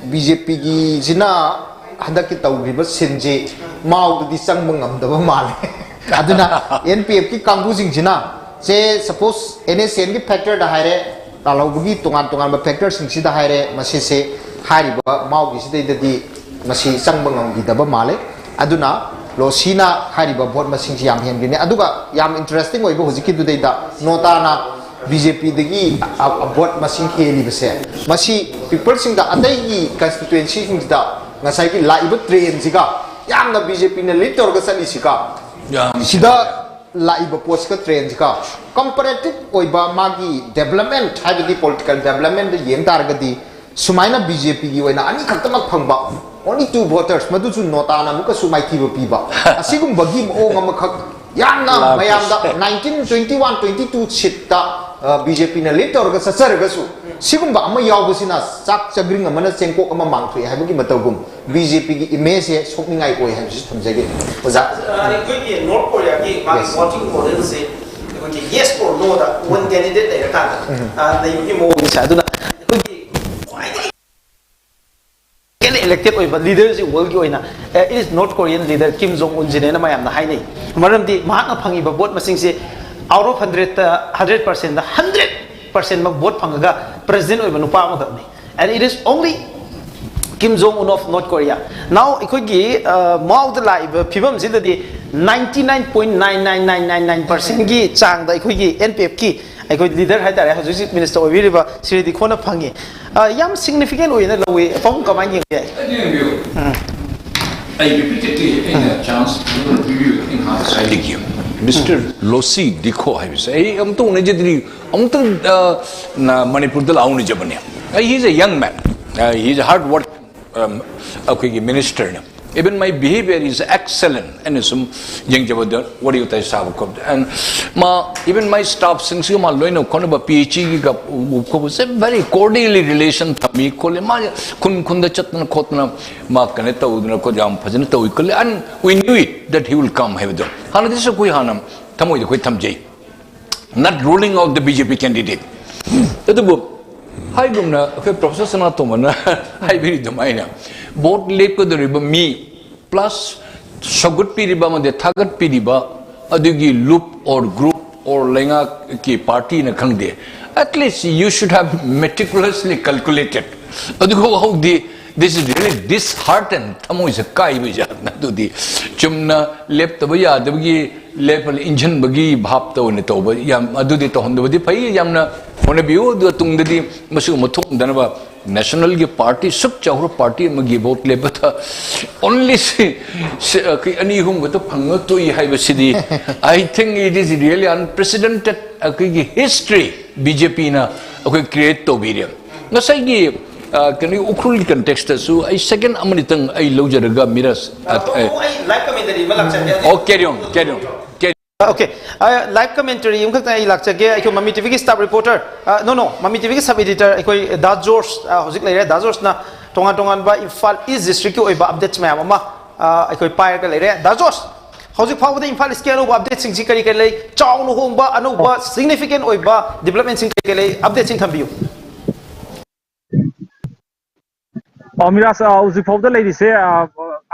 BJP gi jina handaki tawriba sinje mau di sangma ngamdaba male aduna NPF ki kangbu jing jina se suppose NSN ki factor da haire talaubugi tongan ba factor sing sida haire masi se hariba maugi sidadi masi sangma ngamgi daba male aduna lo sina hariba vote masing yam hen gine aduga yam interesting oibo hojiki du deida nota na BJP dagi vote masing kheli base masi people sing da adai gi constituency sing da ngasai ki live train siga yamna BJP na lead tor ga sali siga sida live post ka train siga comparative oiba magi development habidi political development de yem tar ga di sumaina BJP gi oina ani khaktamak phangba only 2 voters madu chu nota na muka sumai thi ba piba asigum bagi mo ngam khak yamna mayam da 1921 22 seat ta BJP na lead tor ga sasar ga su sigum ba ama yaw basina sak chagring amana chengkok ama mangthui haibagi matagum BJP gi image ye sokningai koi ha ji thamjage oja koi ki North Korea ki ma voting model se koi ki yes or no da one candidate le ka da yi mo ni sa duna koi ki elected oiba leader ji world ki oina it is North Korean leader Kim Jong Un jine na mayam na hainai maram di mahak na phangi ba vote masing se out of 100% da 100% ma vote phangaga president oiba nupa ma da and it is only Kim Jong Un of North Korea now ikoi gi mau da live phibam ji da di 99.99999% gi chang da ikoi gi NPF ki ikoi leader hai tare hojik minister oibiriba siri di khona phangi yam significant oina lowe phong kamai yeng ye I repeatedly in a chance to review in how side game Mr. Losi Dikho hai bisa am to ne jadri am to na Manipur dal aun jabane he is a young man he is a hard work okay minister even my behavior is excellent and some young jabadar what do you say sabu and ma even my staff since you ma loino kono ba PhD ga ko se very cordially relation thami kole ma kun da chatna khotna ma kane ta udna ko jam phajna ta ukle and we knew it that he will come have them hana this koi hanam thamoi koi thamjai not ruling out the BJP candidate tadu hai gumna okay professor sana to mana hai biri domaina vote lep ko deriba me plus sagut piriba ma de thagat piriba adugi loop or group or lenga ki party na khangde at least you should have meticulously calculated adugo how this is really disheartened tamo is a kai bija na du di chumna lep to ya dabgi level engine bagi bhap to ne to ba yam adu di to hondo di pai yamna hone biu du tung di masu muthuk danaba national ki party sub chawro party magi vote le bata only ani hum to phang to I have sidi I think it is really unprecedented ki history BJP na create to biriam ngasai gi can you ukrul context so I second amanitang I lojaraga miras live commentary malak oh carry on okay live commentary yung khakta ilak chage ai Mami TV ki staff reporter no Mami TV ki sub editor ai da George hojik leire da George na tongan ba Imphal East district ki oiba updates mayam ama ai pai ka leire da George hojik phau da Imphal scale of updates sing kari kari lei chaw no hongba anuba significant oiba development sing kari lei updates sing thambiu Miras uzi phau da lei se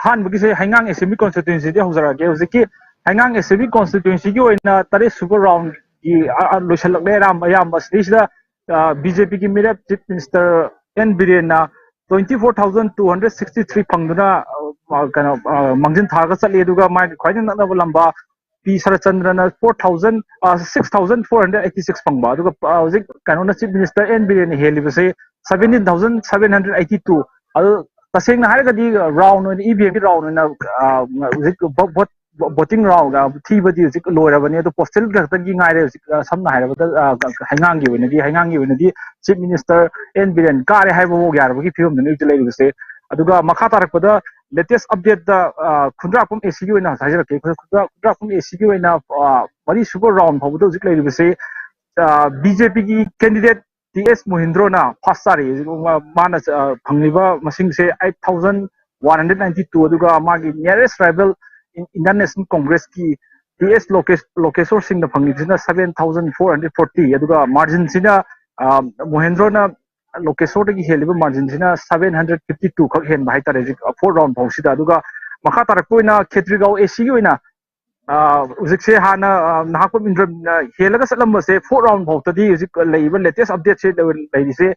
han bagi se hangang assembly constituency de hojara ge uzi ki hangang assembly constituency ki oina tare super round ki loishalak le ram ayam basri da BJP ki mirap chief minister N Birena 24,263 phangduna kana mangjin thaga chali aduga mai khwaidin na lamba P Sarachandra na 6,486 phangba aduga hojik kana na chief minister N Birena helibase 17,782 adu tasengna hargadi round on EVM round na voting round thibadi hojik loirabani adu postal gaktan gi ngaire hojik samna hairabada hangang gi wenadi chief minister N Biren kare haibo gyarabagi phibam dani utilai aduga makha tarakpada latest update da khundra pum AC gi wena sajirake khundra pum AC gi wena mari super round phawdo hojik lai bise BJP gi candidate TS Mohindro na first sari mana phangliba masing se 8,192 aduga magi nearest rival Indian National Congress ki TS Lokesor Singh na phangi sina 7,440 aduga margin sina Mohindro na Lokesor ki heliba margin sina 752 khak hen bai tare 4 round phawsida aduga makha tarakpoina Khetrigao AC gi oina uzik se hana nahakpam indra helaga salam se 4 round phawtadi uzik leiba latest update se leiri se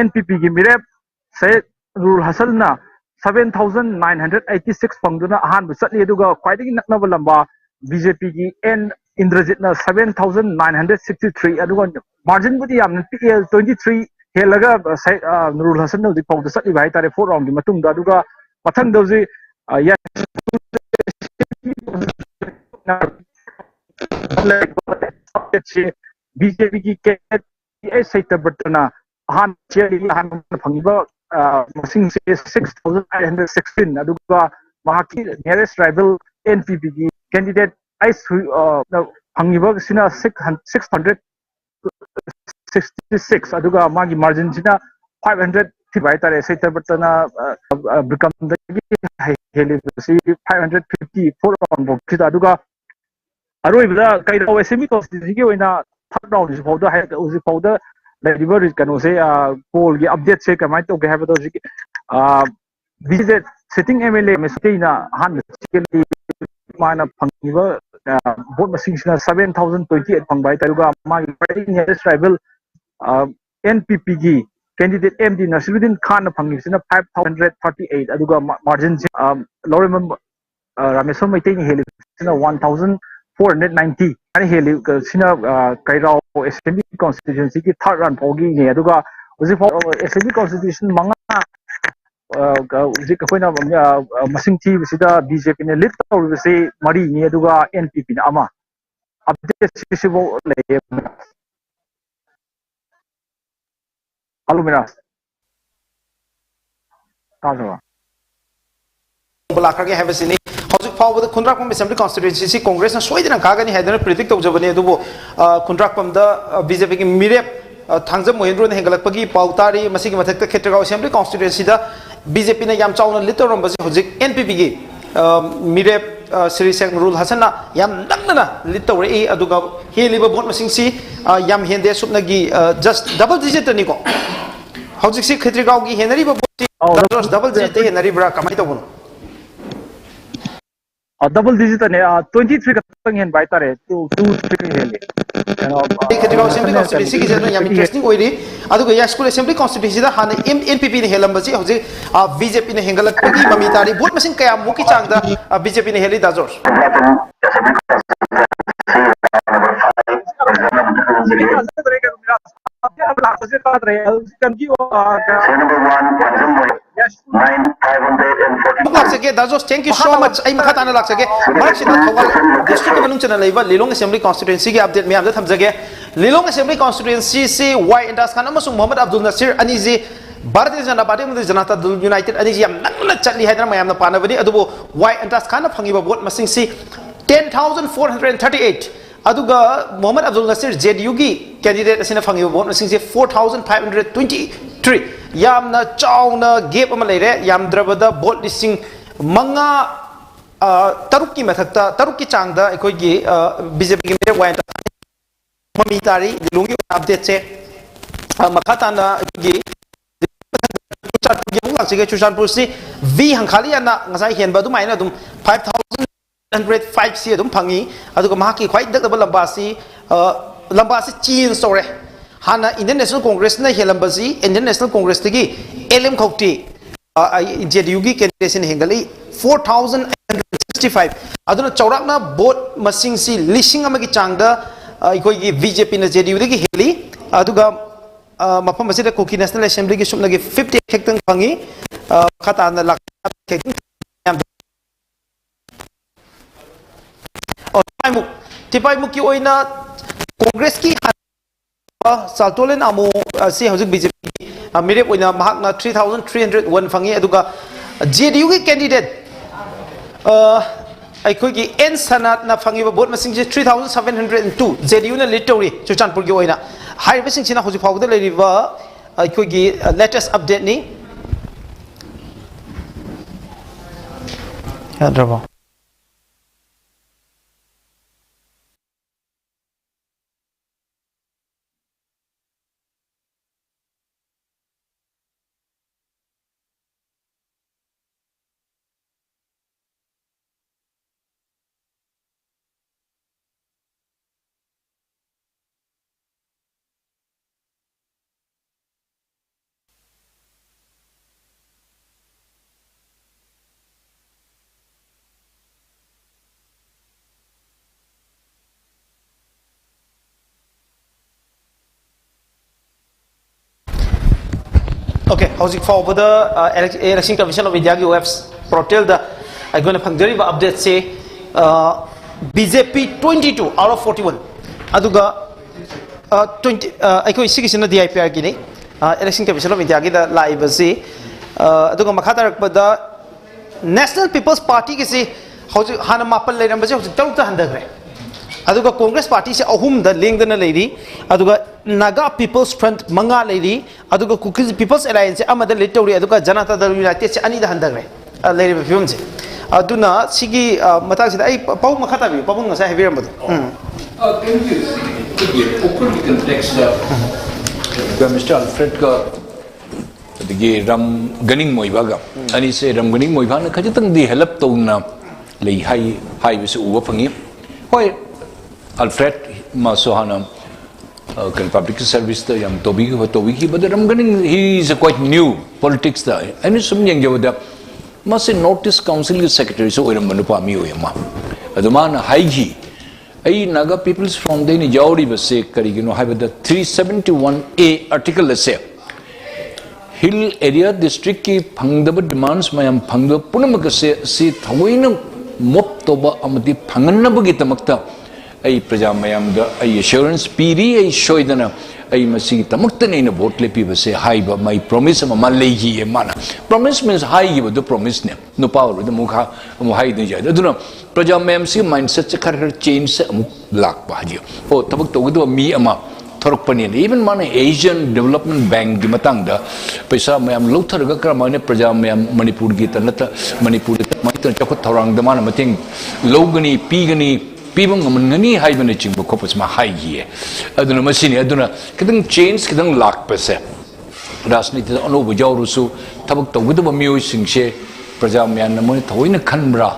NPP gi mirep se rule hasal na 7,986 phangduna ahan bu chatli aduga khwaidagi naknaba lamba BJP gi N Indrajitna 7,963 aduga margin budi yamna PL 23 helaga Nurul Hasan no dikpau da sati bai tare 4 round gi matung da aduga mathang doji ya BJP ki ke saita bertana han cheri han phangiba masing se 6,816 aduga mahaki nearest rival NPP ki candidate I hangiba sina 666 aduga magi margin sina 500 bai tare saita bertana become the heli 554 on book aduga अरोइबदा कइराव एसेमी constituency के ओइना third round से फाउदा है उसी फाउदा liver कनो से पोल की update से कमाई तो गए बतो जी बीजे सिटिंग एमएलए में सकेना हान के माना फंगिबा वोट मसिंगना 7028 फंगबाय तरुगा मागी पार्टी नियरेस्ट ट्राइबल एनपीपी की कैंडिडेट एमडी नसीरुद्दीन खान फंगिसिना 5138 अदुगा मार्जिन लॉरेम रामेश्वर मैते नि हेली 1490 आणि हेली सिना कइराव एसेंबली कॉन्स्टिट्यूंसी की थर्ड रन फोगी ने अदुगा उजी एसेंबली कॉन्स्टिट्यूशन मंगा उजी कखोइना मसिंग थी बिसिदा बीजेपी ने लीड तौरबसे मरी ने अदुगा एनपीपी ने अमा अपडेट सिसिबो ले हेलो मेरा ताजवा लाखगे हैबसिनी हौजिक फावबद खुंद्राकपम असेंबली कॉन्स्टिट्यूंसी कांग्रेस ना सोइदना कागनी हैदना प्रिडिक्ट तौजबने अदुबो खुंद्राकपम दा बीजेपी की मिरेप थांजम मोहेंद्रो ने हेंगलकपगी पाउतारी मसिगी मथकता खेत्रगाव असेंबली कॉन्स्टिट्यूंसी दा बीजेपी ने याम चावना लिटरमबसे हौजिक एनपीपी की मिरेप श्री शेख नूरुल हसन ना याम नंगना लिटौरे अदुगा हेलिबा वोट मसिंगसी याम हेंदे सुपनगी जस्ट डबल डिजिट नि को हौजिक सी खेत्रगाव की हेनरीबा वोट डबल डिजिट हेनरीबरा कमाई तौबनो डबल डिजिट ने 23 का तंग हेन बाय तारे 23 हेले खेत्रगाव असेंबली कॉन्स्टिट्यूंसी की जेना याम इंटरेस्टिंग ओइरी अदुगा या स्कूल असेंबली कॉन्स्टिट्यूंसी दा हाने एनपीपी ने हेलंबसी हौजे बीजेपी ने हेंगलकपगी ममी तारी वोट मसिंग कया मुकी चांगदा बीजेपी ने हेली दाजोर लाक्सके दाजोस थैंक यू सो मच आई मखा ताना लाक्सके मरसिदा थौगल डिस्ट्रिक्ट के मनुंग चना लेबा लिलोंग असेंबली कॉन्स्टिट्यूंसी के अपडेट में आमदा थमजगे लिलोंग असेंबली कॉन्स्टिट्यूंसी से वाई इंडास खान अमसुंग मोहम्मद अब्दुल नसीर अनीजी भारतीय जनता पार्टी में जनता दल यूनाइटेड अनीजी याम नंगना चली हैदना मयामना पानाबनी अदुबो वाई इंडास खान फंगिबा वोट मसिंग सी 10438 अदुगा मोहम्मद अब्दुल नसीर जेडीयू की कैंडिडेट असिना फंगिबा वोट मसिंग से 4523 यामना चावना गेप अमा लेरे यामद्रबदा वोट लिसिंग मंगा तरुक की मथकता तरुक की चांगदा अखोगी बीजेपी की मेरे वाई ममी तारी दिलुंगी अपडेट से मखाताना की चुचानपुर से वी हंखाली हेनब 5105 से फंगी खाई दब लंबासी लंबासी चीन तौरे हाँ इंडियन नेशनल कांग्रेस हेलंबसी इंडियन नेशनल कांग्रेस की एलएम खौटी जेडीयू की कैंडिडेट हेंगली 4865 चौराकना वोट मसिंग सी लिसिंग की चांगदा अखोई बीजेपी ने जेडीयू हेली मफम कुकी नेशनल असेंबली की सुपन 50 हेक्टंग फंगी खताना लाख तिपाइमुक की कांग्रेस की साल्टोलेन आमो से हजिक बीजेपी मेरे 3301 फंगी जेडीयू की कैंडिडेट अखोई एन सनात ना फंगी वोट मसिंग 3702 जेडीयू ने लीड तौरी चुचानपुर की हाइबसिंग हजिक फाउद अखोई लेटेस्ट अपडेट नि Okay, how's it for the election commission of India ki web portal the I going to phangdari ba update say BJP 22 out of 41 aduga 20 I ko isi kisina DIPR ki ni election commission of India ki da live se aduga makha tarak ba da National People's Party ki se how's hana mapal lai ram ba se how's taruk ta handagre aduga Congress Party se ahum da leng dana lady aduga Naga People's Front manga lady aduga People's Alliance amada litori aduga Janata Dal United se ani da handagre lady film se aduna sigi matang sida ai pau makhata bi pau nga sa heavier madu open context Mr. Alfred ka the ram ganing moibaga ani se ram ganing moiba na khajitang di help to na lei hai bi se uwa phangi hoi Alfred Masohana public service the yam tobi but ram ganing he is quite new politics da ani sum yang jawda must notice council secretary so iram manu pa mi oyama adumana haiji ai Naga People's Front de ni jawri base karigino have the 371A article say hill area district ki phangdaba demands mayam phangdo punamaka se si thamoina mop toba amadi phanganabagi tamakta ai praja mayam da ai assurance piri ai shoidana ai masi tamakta neina vote lepi base haiba my promise ma lehi e mana promise means hai gi do promise ne no power do mukha mu hai de jai aduna praja mayam si mindset che khar change se amuk lak ba ji o tabak to do mi ama thorok pani even mana Asian Development Bank gi matang da paisa mayam lauthar ga kra mane praja mayam Manipur gi tanata Manipur ta mai tan chakot thorang da mana mating logani pigani pibang ngani hai bane chingbo khopus ma hai gi aduna masini aduna kidang change kidang lak pese rajniti da ono bujawru su tabak to gudu ba mioi singse praja mayam na mon thoina khanbra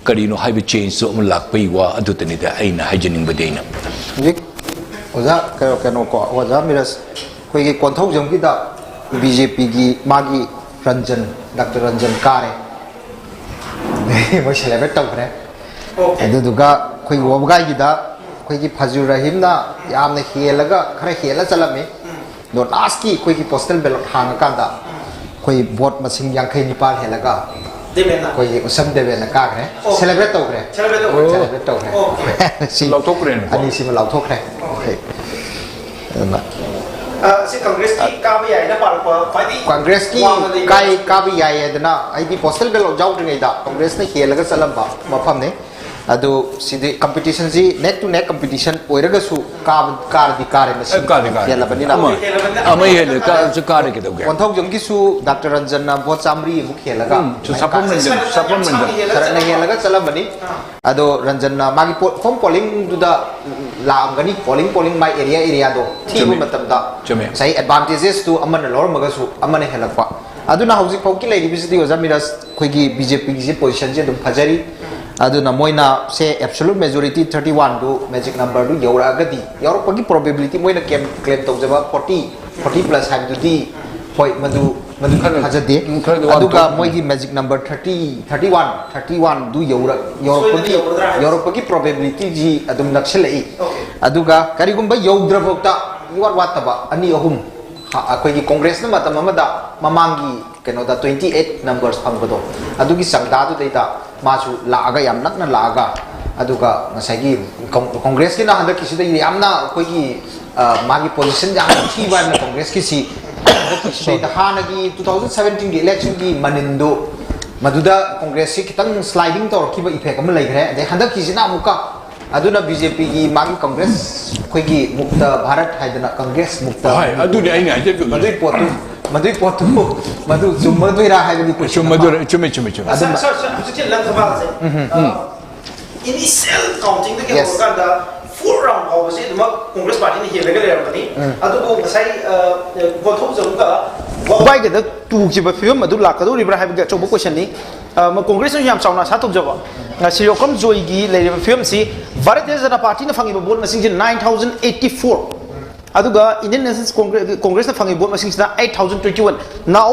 karino hai be change so am lak pai wa adu tani da aina haijening badeina oza kano ko oza miras koi ki konthau jam ki da BJP gi magi Ranjan Dr. Ranjan Kare mo celebrate taw re adu duga koi wo ga gi da koi ki Phajur Rahim na yamna helaga khare hela chalame do last ki koi ki postal ballot hang kan da koi vote masing yang khai nipal helaga koi usam debe na ka re celebrate taw re celebrate taw re si lau thok re ani si ma lau thok re si Congress ki kabi ai na par fadi Congress ki kai kabi ai adna ai di postal ballot jaw ringai da Congress na helaga salam ba mafam ne adu sidi competition ji neck to neck competition oiraga su kar di kare na si hela bani na ama hele ka su kare ke doge konthau jam ki su Dr. Ranjan na bot chamri mu helaga supplement na helaga salam bani ado Ranjan na magi form polling du da laamgani polling my area do thibu matam da sai advantages to amana lor maga su amana helakwa aduna hauji phauki lai ribisidi oza miras khoigi BJP gi position je dum phajari aduna moina say absolute majority 31 do magic number do yaura gadi yaura pagi probability moina claim to jaba 40 plus have do di hoi madu hajade aduga moigi magic number 31 do yaura pagi probability ji adum nakshilai aduga karigumba yaudra bokta yuar wataba ani ahum akoi gi congress na matam amada mamangi keno da 28 numbers phangbodo adugi sangda du deita masu laaga yam nakna laaga aduga ngasagi congress ki na handa kisi da yamna koi gi magi position ja thi ba na congress ki si kisi da hanagi 2017 gi election gi manindo maduda congress ki kitang sliding tor ki ba effect am lai gre de handa kisi na muka aduna BJP gi magi congress koi gi mukta bharat haidana congress mukta hai adu ni aina haide madui potu madu chumadu ra hai ni chumadu chume sir sir lan thaba se initial counting the ke organ da 4 round of se duma congress party ni helaga le ramani adu ko sai vote jom ka bai ga da tu ji ba film adu la ka do ribra hai ga chobo question ni ma congress ni yam chauna sa thok jaba Sirokam Joy gi le film si Bharatiya Janata Party na fangi bol masing 9084 aduga Indian National Congress na fangi bol masing 8021 now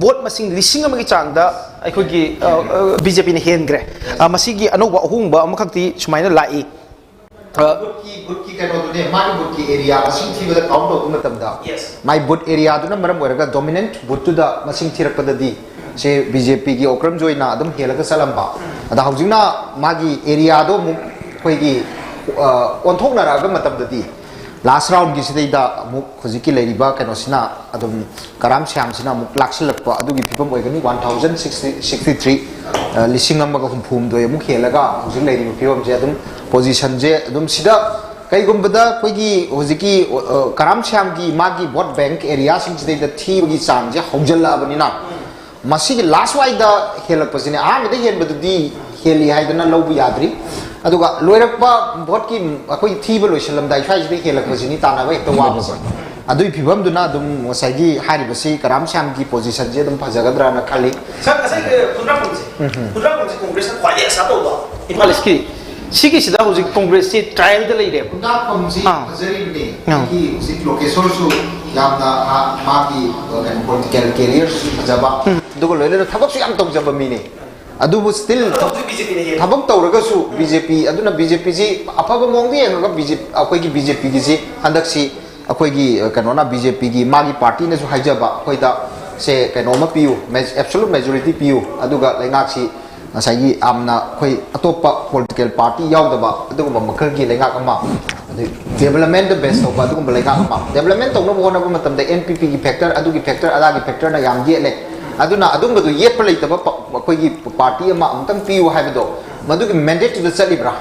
vote masing lising amagi chang da akhoi gi BJP na hen gre masigi anoba ahungba amakhakti sumaina lai Budki kano tu ne mari budki area masing thi bada count to matam da my bud area tu na maram waraga dominant bud tu da masing thirak pada di se BJP ki okram joina adum helaga salamba ada haujina magi area do mu koi gi onthok na raga matam da di last round gi sidai da mu khuji ki leiriba kano sina adum karam syam sina mu laksilakpa adu gi pipam oigani 1063 lising amaga humphum do mu helaga hujin leiriba pipam je adum position je adum sida kai gumbada koi gi hojiki karam syam gi magi vote bank area sing sidai da thi gi chang je hojalla bani na masi last wai da helak pasine a me da hen badu di heli haidana lobu yadri aduga loirakpa vote ki akoi thi ba loisalam dai fai de helak pasini tana ba ekta wa adui phibam duna dum mosai gi hari basi karam syam gi position je dum phajagadra na khali sak asai punra punje congress khwai sa to ba impal ski sigi sida hojik congress si trial de leire punta komji phajari ne ki si location su yamna magi political career su phajaba dugo loile thabak su yam tong jaba mi ne adubu still thabak tawraga su BJP aduna BJP ji afaba mongdi enga BJP akoi gi BJP gi ji handak si akoi gi kanona BJP gi magi party ne su haijaba koida se kanoma piu absolute majority piu aduga laingak si asai amna koi atopa political party yaudaba aduga makhal gi laingak ama development the best of aduga laingak ama development tongno bona ba matam da NPP gi factor adugi factor ada gi factor na yam ye le aduna adunga du yep leitaba koi gi party ama amtang piu haibedo madugi mandate to salibra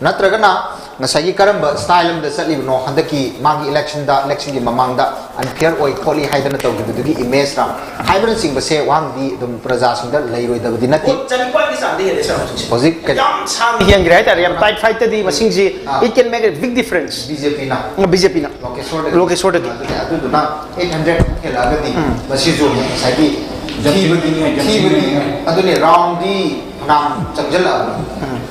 natragana ngasagi karamba style da salib no handaki magi election gi mamang da unfair oi kholi haidana tawgi image ra haibran sing base wang di dum praja sing da leiroi da di nati chani kwa ki sang de hele sa posic yam sang hian grai ta yam tight fight di masing ji it can make a big difference BJP na location da adu na 800 khela ga di masi jo sagi thi adu ne round di nam changjala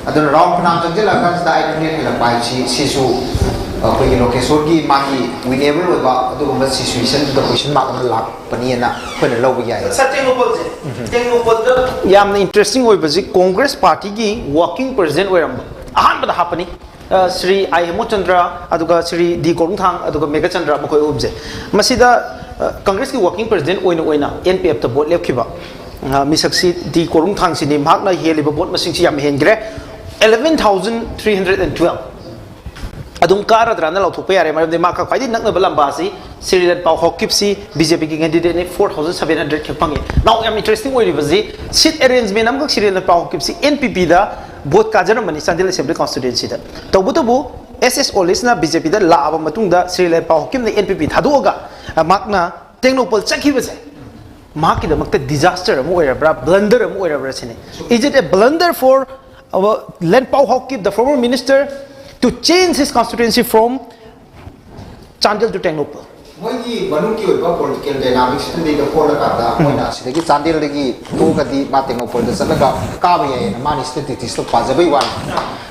adun round phanam changjala kan sta ai ne khela pai si su koi gi location gi magi winnable ba adu ba situation the question mark on lak pani na khoi na lo ba ya technopol da yam interesting oi ba ji congress party gi working president oiram ahan ba da hapani Sri I Hemochandra aduga Sri D Korungthang aduga Megachandra makoi ubje masida congress ki working president oina NPF ta vote lepkhiba misaksi D Korungthang sini makna heliba vote masing si yam hengre 11,312 adum kara drana lau thupe yare maram de maka khwai nakna balamba si Sri Red Pau Hokip si BJP ki candidate ne 4,700 khepang now am interesting oi ribazi seat arrangement am ka Sri Red Pau Hokip si NPP da vote ka jana mani Chandel Assembly constituency da tabu SS Olis na BJP da la aba matung da Sri Red Pau Hokip ne NPP thadoga makna technopol chakhi base maki da makta disaster am oira bra blunder am oira bra sine is it a blunder for our Len Pau Hokip the former minister to change his constituency from Chandel to Technopol mogi banung ki oiba political dynamics tu de ko la kada moina sidagi Chandel lagi to kadi Technopol da salaga ka ba ye mani statistics to pajabai wan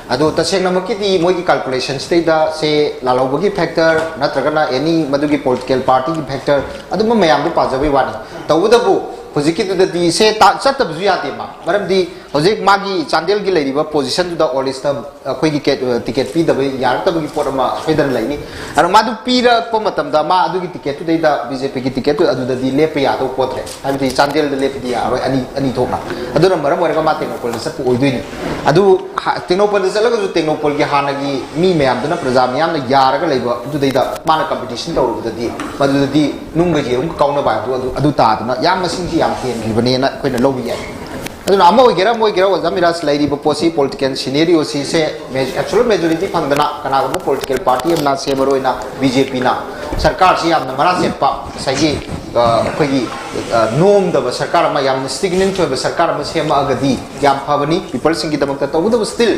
adu taseng namaki di mogi calculation state da se lalobagi factor natragana any madugi political party ki factor adu mayam du pajabai wani tawudabu hojiki tu di se ta chatta bzu ya de ma maram di hojik magi Chandel gi leiriba position tu da olista khoi gi ticket pi da yar ta gi porama fedan laini anu madu pira pomatam da ma adu gi ticket tu da BJP gi ticket tu adu da di lepe ya to potre habi Chandel de lepe dia aro ani thokna adu na maram wara ma Technopol sa pu oidui ni adu Technopol sa laga ju Technopol gi hana gi mi mayam dana praja mayam na yar ga leiba adu da mana competition to da di madu da di nung ga ji kauna ba adu ta na yam masing ji yam hen gi bane na koi na lobi ya aduna ama ogera wazamiras lairi bo posi political scenario si se absolute majority phangdana kana go political party amna semaroi BJP na sarkar si amna mara sepa sagi koi gi nom da sarkar ma yam stagnant choy sarkar ma sema agadi yam phabani people singi damak ta to still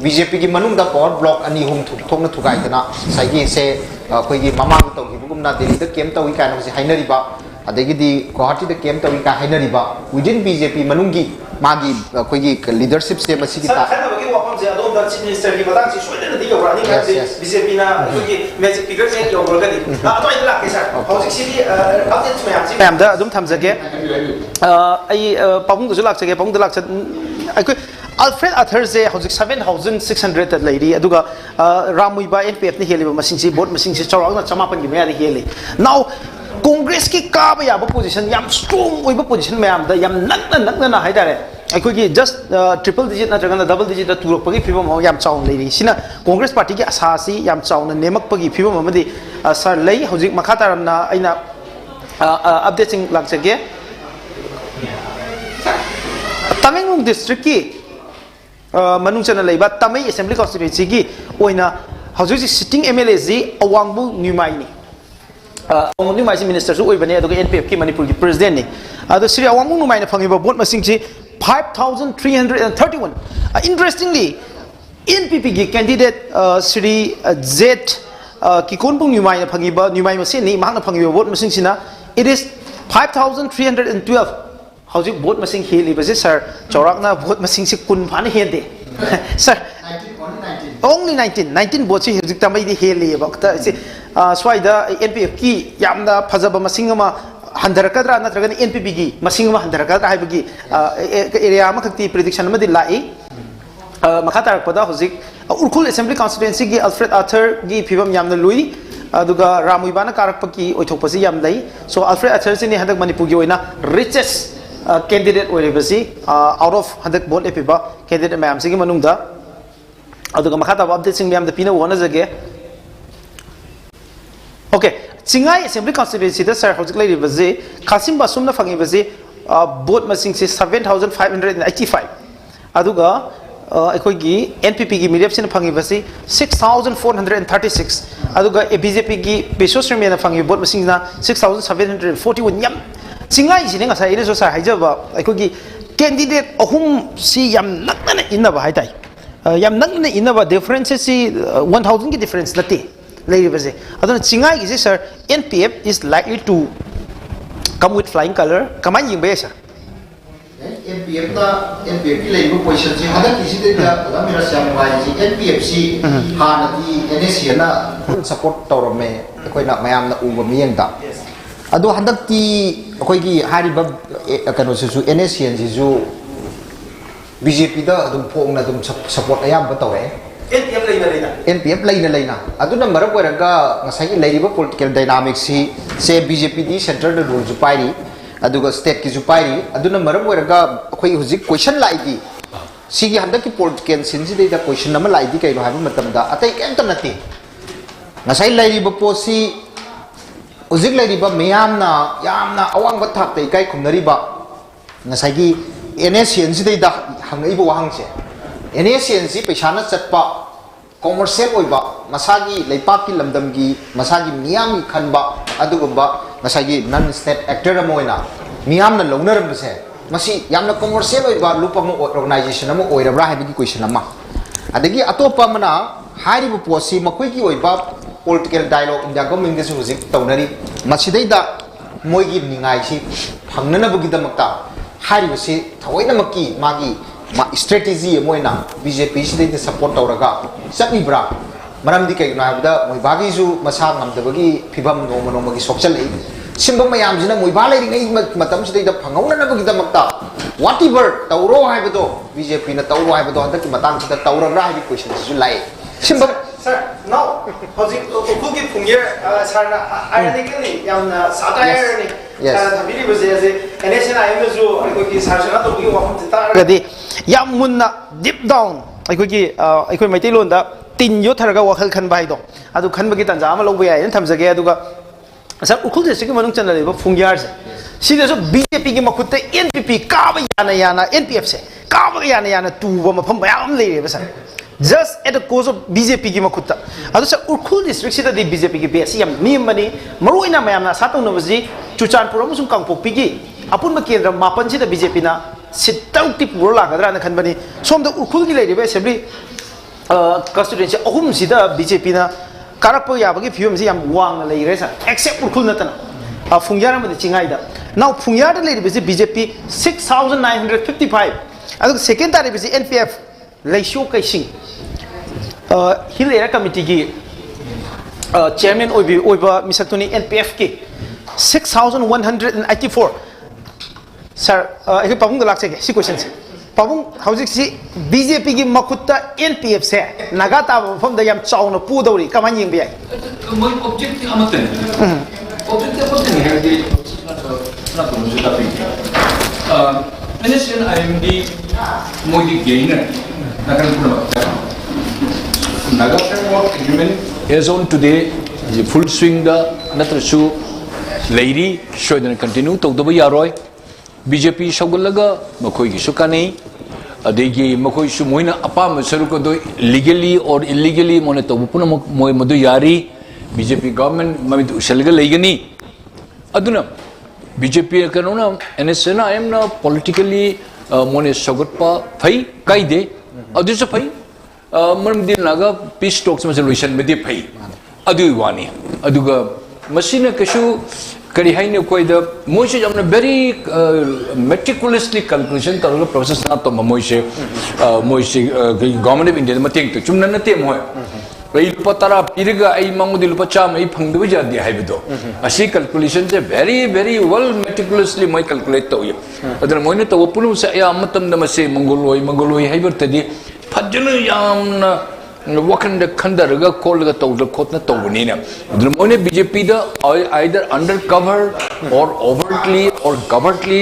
BJP gi manung da power block ani hum thokna thukai dana sagi se koi gi mamang to gi bugumna delhi da kem tawi kana si hainari ba adegi di Guwahati da kem tawi ka hainari ba within BJP manungi magi koi gi leadership se masi ki ta khana bagi wapam je adom da chief minister gi badang si soida di yora ni ka BJP na koi gi magic figure se yo ro ga di ado ai la ke sa hojik si di update me am ma'am da adum tham jage ai pabung du lak jage pabung du lak ai koi Alfred Arthur se hojik 7,600 ta leiri aduga Ramuiba NPF ni heli masing si vote masing si chawang na chamapan gi maya heli now Congress ki ka ba ya position yam strong oiba position mayam da yam nakna na haidare akhoi just triple digit na jagana double digit da turok pagi phibam ho yam chawn leiri sina Congress party ki asasi yam chawn na nemak pagi phibam amadi sir lei hojik makha taram na aina updating laksage Tamengung district ki manung chana leiba Tamai assembly constituency ki oina hojik sitting MLA ji awangbu nyumai ni Awangbu nyumai si minister su oibane aduga NPF ki Manipur ki president ni adu sri awangbu nyumai na phangiba vote masing ji 5,331 interestingly NPP ki candidate Sri Z ki konpung nyumai na phangiba nyumai masin ni mahna phangiba vote masing sina it is 5,312 howjik vote masing heli base sir chaurakna vote masing si kun phan hende sir only 19 votes hojik tamai di heli bakta si swaida NPF ki yamna phajaba masing ama handarakadra natraga NPP gi masing ama handarakadra haibagi area ma khakti prediction ma di lai makha tarak pada hojik urkhul assembly constituency gi Alfred Arthur gi phibam yamna lui aduga Ramuibana karakpaki oithokpasi yam lei so Alfred Arthur sini hadak Manipur gi oina richest candidate oiribasi out of hadak vote epiba candidate mayam sigi manungda aduga makha ta update sing mayam da pina wona jage okay Singai assembly constituency da sir hojik lei basi Khasim Basum na phangi basi vote masing si 7,585 aduga akhoi gi NPP gi mediap sin phangi basi 6,436 aduga BJP gi Besosrem na phangi vote masing na 6,741 yam Singai sini nga sa ine so sa haijaba akhoi gi candidate ahum si yam nakna inaba haitai yam nakna inaba difference si 1,000 ki difference lati lei base adon Singai gi sir NPF is likely to come with flying color kaman ying ba sir NPF ki lei position si hada kisi da amira syam wai si NPF si hana di NSC na support tawrame koi na mayam na uba miyang da ado handak ti koi gi hari ba kano su NSC si su BJP da dum phong na dum support ayam ba tawe NPF leina ado na marab waraga ngasai lei ba political dynamics si se BJP di center da rule ju pairi aduga state ki jupairi aduna maram weraga khoi hujik question laidi sigi handa ki political sinji da question nama laidi kai no habi matam da atai kem ta nati ngasai lairi ba posi hujik lairi ba yamna awang ba thak tai kai khumnari ba ngasai gi NSN si da hangai ba wahang che NSN si paisana chatpa commercial oiba masagi leipak ki lamdam gi masagi miyam gi khanba adugumba masagi non state actor amoina miyam na longner bse masi yamna commercial oiba lupam organization amo oirabra habi ki question ama adagi atopa mana hari bu posi makoi ki oiba political dialogue india government ge su zik tawnari masidai da moi gi ningai si phangnana bu gi damakta hari bu si thawaina makki magi strategy moina BJP si de support tawraga sakni bra maram di kai na habda moi bagi ju masa ngam dabagi phibam no mano magi sokchal ei simba mayam jina moi ba lai ngai matam si da phangau na bagi damakta whatever tawro haibado BJP na tawro haibado handak matang si da tawra ra habi question su lai simba sir now hojik kuki phungyer sir na ironically yamna satire ni thabiri base ase NSN ayam ju koi ki sarjana to gi wafam ta gadi yam munna deep down koi maitai lon da tin yo tharaga wakhal khan bai do adu khan bagi tanja ama lobya yan thamjage aduga sir ukhul district ki manung chana leba phungyar se sida so BJP ki makhutta NPP ka ba yana NPF se ka ba yana tu ba mafam bayam le ba sir just at the cause of BJP ki makhutta adu sir ukhul district sida di BJP ki base yam nimani maruina mayam na satong nabaji chuchanpur amusung kangpokpi gi apun ma kendra mapan sida BJP na sitau ti pur la gadra na khanbani somda ukhul gi le assembly constituency ahum sida BJP na karakpo yabagi fium si yam wang le resa except urkhul natana fungyar ma chingai da now fungyar le BJP 6,955 adu second tari bisi NPF leisho kaising hilera committee gi chairman oiba misatuni NPF ki 6,184 sir ek pamung da lakse si question पाबुंग हौजिक C BJP की मखुत्ता NPF से नागा ताब मफम दा याम चावनो पुदौरी कमान Ying बियाय मोय objective अमतन objective अमतन है कि ना तो मुझे तापी NSN IMD मोदी गेनर नागन पुनः Naga framework agreement as on today the full swing da natrasu leiri shoidana continue tawdaba yaroi BJP shogulaga makoi gi sukani adegi makoi su moina apam saruko do legally or illegally mone tawu puna moi madu yari BJP government mami usalga leigani aduna BJP kanona NSN am na politically mone sogotpa phai kaide adusa phai मरमदी Naga peace talks में solution में दे फई अदु वानी अदुगा machine कशु करी हाइने कोई the मोइसे हमने very meticulously calculation तरुगा process ना तो मोइसे गवर्नमेंट ऑफ इंडिया मतेंग तो चुमना नते मोय रई पतरा पिरगा आई मंगुदि लुपा चाम आई फंगदबो जादि हाइबदो असी कैलकुलेशन से वेरी वेल मेटिकुलसली मोय कैलकुलेट तो ये अदन मोइने तो पुनु से या मतम दमसे मंगोलोई हाइबरतदि फजन यामना वखंड खंदरगा कोलगा तौद खोतना तौबनीना अदन मोने बीजेपी दा आइदर अंडर कवर और ओवरटली और कवर्टली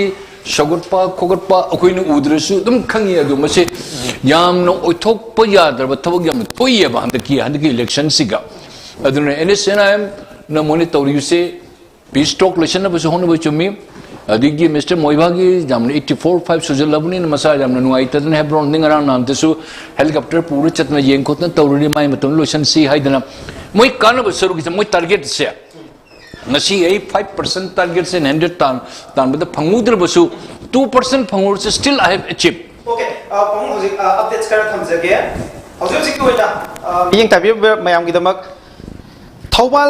शगुटपा खोगटपा अखोइनु उद्रसु दम खंगी अदु मसे यामना ओथोकप यादरबा थबक याम तोयेबा हंदकी इलेक्शन सिगा अदन एनएसएनआईएम न मोने तौरियुसे पीस टॉक लेशन बसु होनबो चुमी अदिगी मिस्टर मोइबागी जामने 84-5 सुजलबनी मसा जामने नुआई तदन हेब्रोन निंगरा नामतेसु हेलीकॉप्टर पूरे चतना येंग खोतना तौरनी माइ मतन लोशन सी हाइदना मोइ कानब सरुक मोइ टारगेट से ngasi ai 5% target se 100 tan bada phangudra basu 2% phangur se still I have achieved okay pang hoji updates kara thamjage hoji ki oina yeng tabi mayam gi damak thawbal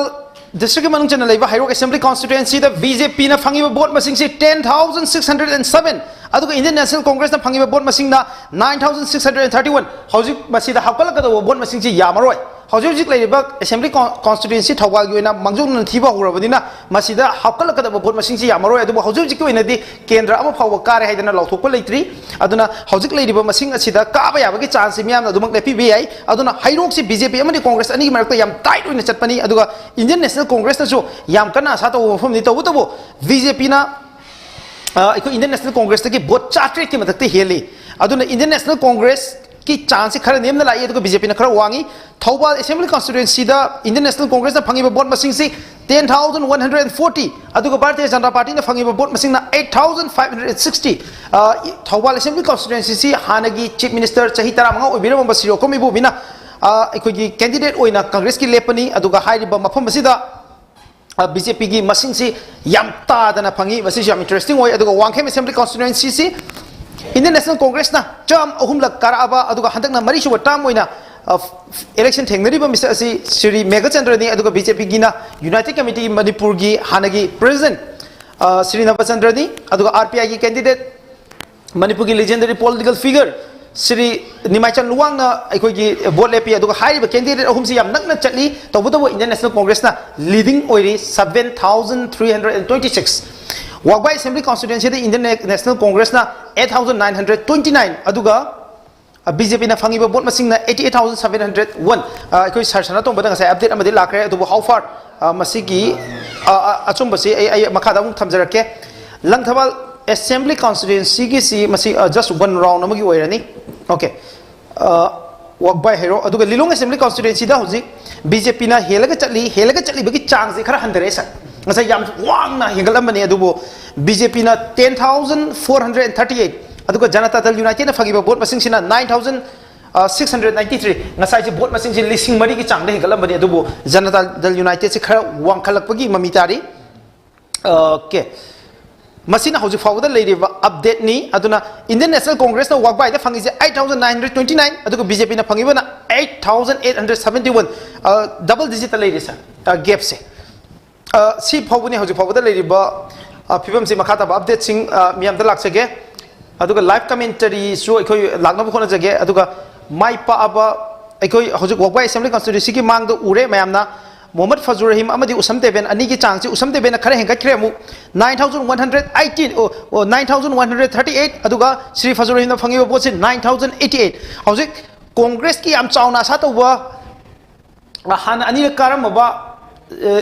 district manung chana leiba hairok assembly constituency da BJP na phangiba vote masing se 10607 aduga Indian National Congress na phangiba vote masing na 9631 hoji masida hakala ka vote masing se yamaroi hoji leiba assembly constituency thawbal gi oina mangjung na thiba horabadina masida hakala ka vote masing se yamaroi adu hoji ki oina di kendra ama phawa kare haidana lauthokpa leitri aduna hoji leiba masing asida ka ba yabagi chance miyam adumak lepi bi ai aduna hairok si BJP amani Congress ani gi marakta yam tight oina chatpani aduga Indian National Congress na so yam kana sa to phom ni to BJP na Indian National Congress ki vote charter ki matakte heli aduna Indian National Congress ki chance khara nem na lai aduga BJP na khara wangi Thawbal Assembly Constituency da Indian National Congress na phangi vote masing si 10140 aduga Bharatiya Janata Party na phangi vote masing na 8560 Thawbal Assembly Constituency si hanagi Chief Minister chahi tara manga obira basiro komi bu bina aikogi candidate oina Congress ki lepani aduga hairiba mafam asida BJP की मसिंग से यम तादना fungi वसी यम interesting होय अदुगा Wangkhem assembly constituency से Indian national Congress ना term अहुम luck कराबा अदुगा हंदक ना मरी सुब टर्म होइना इलेक्शन थेंगनरिबा मिस्टर असि श्री मेघचंद्र ने अदुगा बीजेपी की ना यूनाइटेड कमिटी मणिपुर की हानगी प्रेसिडेंट श्री नवचंद्र ने अदुगा आरपीआई की कैंडिडेट मणिपुर की legendary political figure Shri Nimaichand Luwang ना अखोई की वोट लेपी अदुगा हाइरिबा कैंडिडेट अहुम से यम नकना चटली तबुदबो इंडियन नेशनल कांग्रेस ना लीडिंग ओइरी 7326 वागबाई असेंबली कॉन्स्टिट्यूएंसी द इंडियन नेशनल कांग्रेस ना 8929 अदुगा BJP na phangiba vote masing na 88701 अखोई सरसना तो बदंग से अपडेट अमदि लाखरे अदुबो हाउ फार मसिगी अचुम बसे आई मखादा मु थमजरके लंगथबल Assembly constituency की सी मसी just one round नमगी ओइरनी okay work by hero अदुगा Lilong assembly constituency दा होजी BJP ना हेलगा चली बगी चांग से खरा हंदरे सा ngasa yam wang na hingalam bani adubo BJP na 10438 aduga Janata Dal United na phagiba vote masing sina 9693 ngasai ji vote masing si lising mari ki chang de hingalam bani adubo Janata Dal United se khara wang khalakpagi mamitari okay masina hoji fawda leiriba update ni aduna Indian National Congress na work by the phangi 8929 aduga BJP na phangi na 8871 double digit leiri sa gap se si fawbuni hoji fawda leiriba phibam si makhata update sing miyam da laksege aduga live commentary so ekoi lagna khona jage aduga mai pa aba ekoi hoji work by assembly constituency ki mang do ure mayamna Mohammed Fazur Rahim amadi Usam Deben ani ki chang chi Usam Deben khare henga kremu 9118 or 9138 aduga Sri Fazur Rahim phangi ba bot 9088 hojik Congress ki am chauna sa to wa han ani karam ba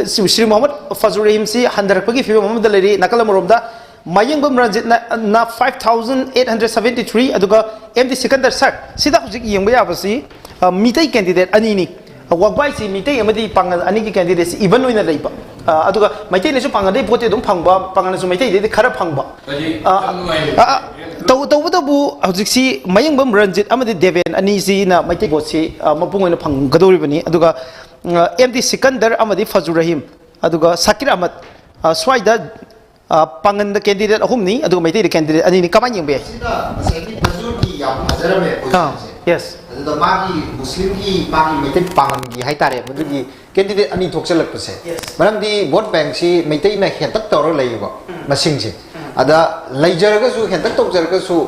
Sri Mohammed Fazur Rahim si handarak pagi fi Mohammed leri nakala moromda Mayang Bam Ranjit na 5873 aduga MD Sikandar sir sida hojik yengba ya basi mitai candidate ani ni Wagbai si mitai amadi pangal ani ki candidate even oina leiba aduga mitai ne su pangal dei vote dum phangba pangal su mitai dei khara phangba to bu hojik si Mayang Bam Ranjit amadi Deven ani si na mitai vote si mapung oina phang gadori bani aduga MD Sikandar amadi Fazur Rahim aduga Sakir Ahmad swaida pangan the candidate ahumni aduga mitai the candidate ani ni kaman yeng be Fazur ki yam hazarame yes the magi Muslim ki magi metai pangan gi haitare madugi candidate ani thokchalak pase maram di vote bank si metai na hentak tawra leiba masing si ada leijaraga su hentak tokjaraga su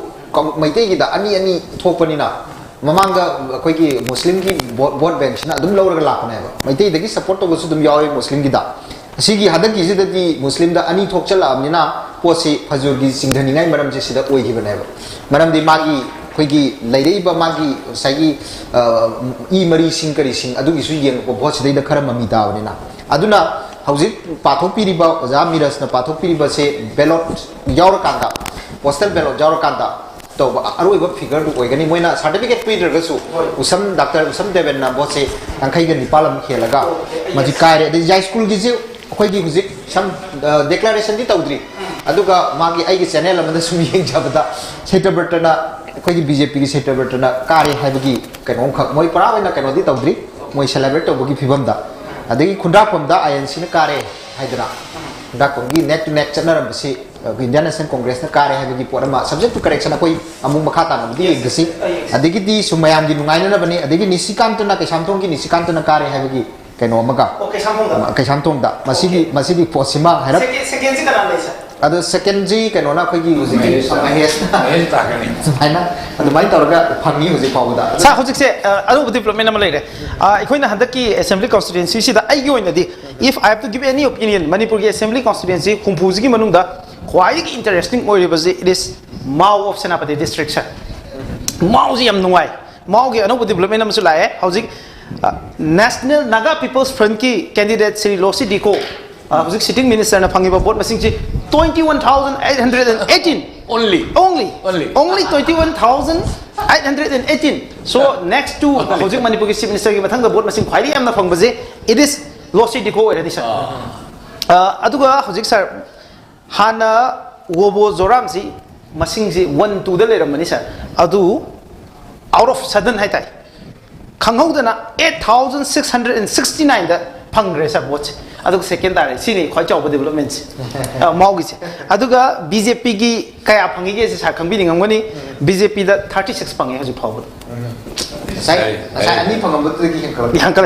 metai gi da ani thokpani na mamanga koi ki Muslim ki vote bank na dum lawra lakne ba metai dagi support to su dum yawi Muslim gi da sigi hadak gi sida di Muslim da ani thokchala amnina posi Fazur gi singdhani ngai maram je sida oi gi banai ba maram di magi Koigi Laiba Magi Sagi Mari Sinkari Sing Adu is Yang Boss de Karamamita Nina Aduna Hausit Pato Piriba Zamiras na Pato Piriba say Bellot Yaurkanda Postal Bellot Yaurkanda to Aru figure to Wagani Moina certificate Peter Gasu Usam Doctor Usam Deven Bosse and Kaigan Palam Hilaga Majikare the Jai School gives you Koigi Huzik some declaration di Taudri Aduga Magi Agi Chanel and the Sumi Jabata Setabertana Kogi BJP ki setter bertana kari haibagi kanon khak moi para na kanon di tawdri moi celebrate to bogi phibamda adegi khunda pamda INC na kare haidra da kongi neck to neck chanaram basi Indian National Congress na kare haibagi porama subject to correction koi amung makhata na di gasi adegi di sumayam gi nungai na bani adegi nisikant na kesamtong gi nisikant na kare haibagi kanon maga kesamtong da masigi posima hairap second si kana leisa ada second G kanona kogi uji aina ada mai taraga phangi uji pawda sa hojik se adu development am leire ikoina handaki assembly constituency sida ai gi oina di if I have to give any opinion Manipur gi assembly constituency khumpuji gi manungda khwai gi interesting oi rebaji it is Mao of Senapati district sir Mao ji am nungai Mao gi anu development am su lae hojik National Naga People's Front ki candidate Sri Losi Diko hojik sitting minister na phangi ba vote masing ji 21,818 only 21,818 so next to hojik Manipur ki chief minister ki mathang da vote masing khwai am na phang baje it is Losi Diko already sir aduga hojik sir hana wobo zoram si masing ji 1 2 da leram mani sir adu out of sudden hai tai khanghaudana 8,669 da phangre sir vote adug second tare sini khoi chau development maugi se aduga BJP gi kaya phangi ge sa khangbi ningam ni BJP da 36 phangi haji phawb sai ani phangam bot gi hankal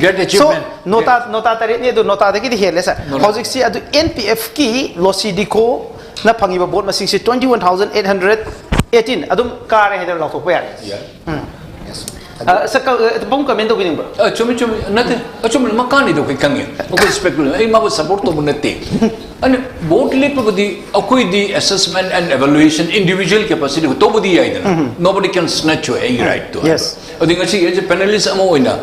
get achievement so nota tare ne do nota de gi hele sa hojik si adu NPF ki losi diko na phangi ba vote masing si 21,818 adum kare hedar lok thok pa sakal bom comment to bining ba chumi nothing chumi makani do kai kange okay speculate ai ma support to bunate and vote lip budi akoi di assessment and evaluation individual capacity to budi ai dana nobody can snatch your right to yes ading achi as a panelist amo oina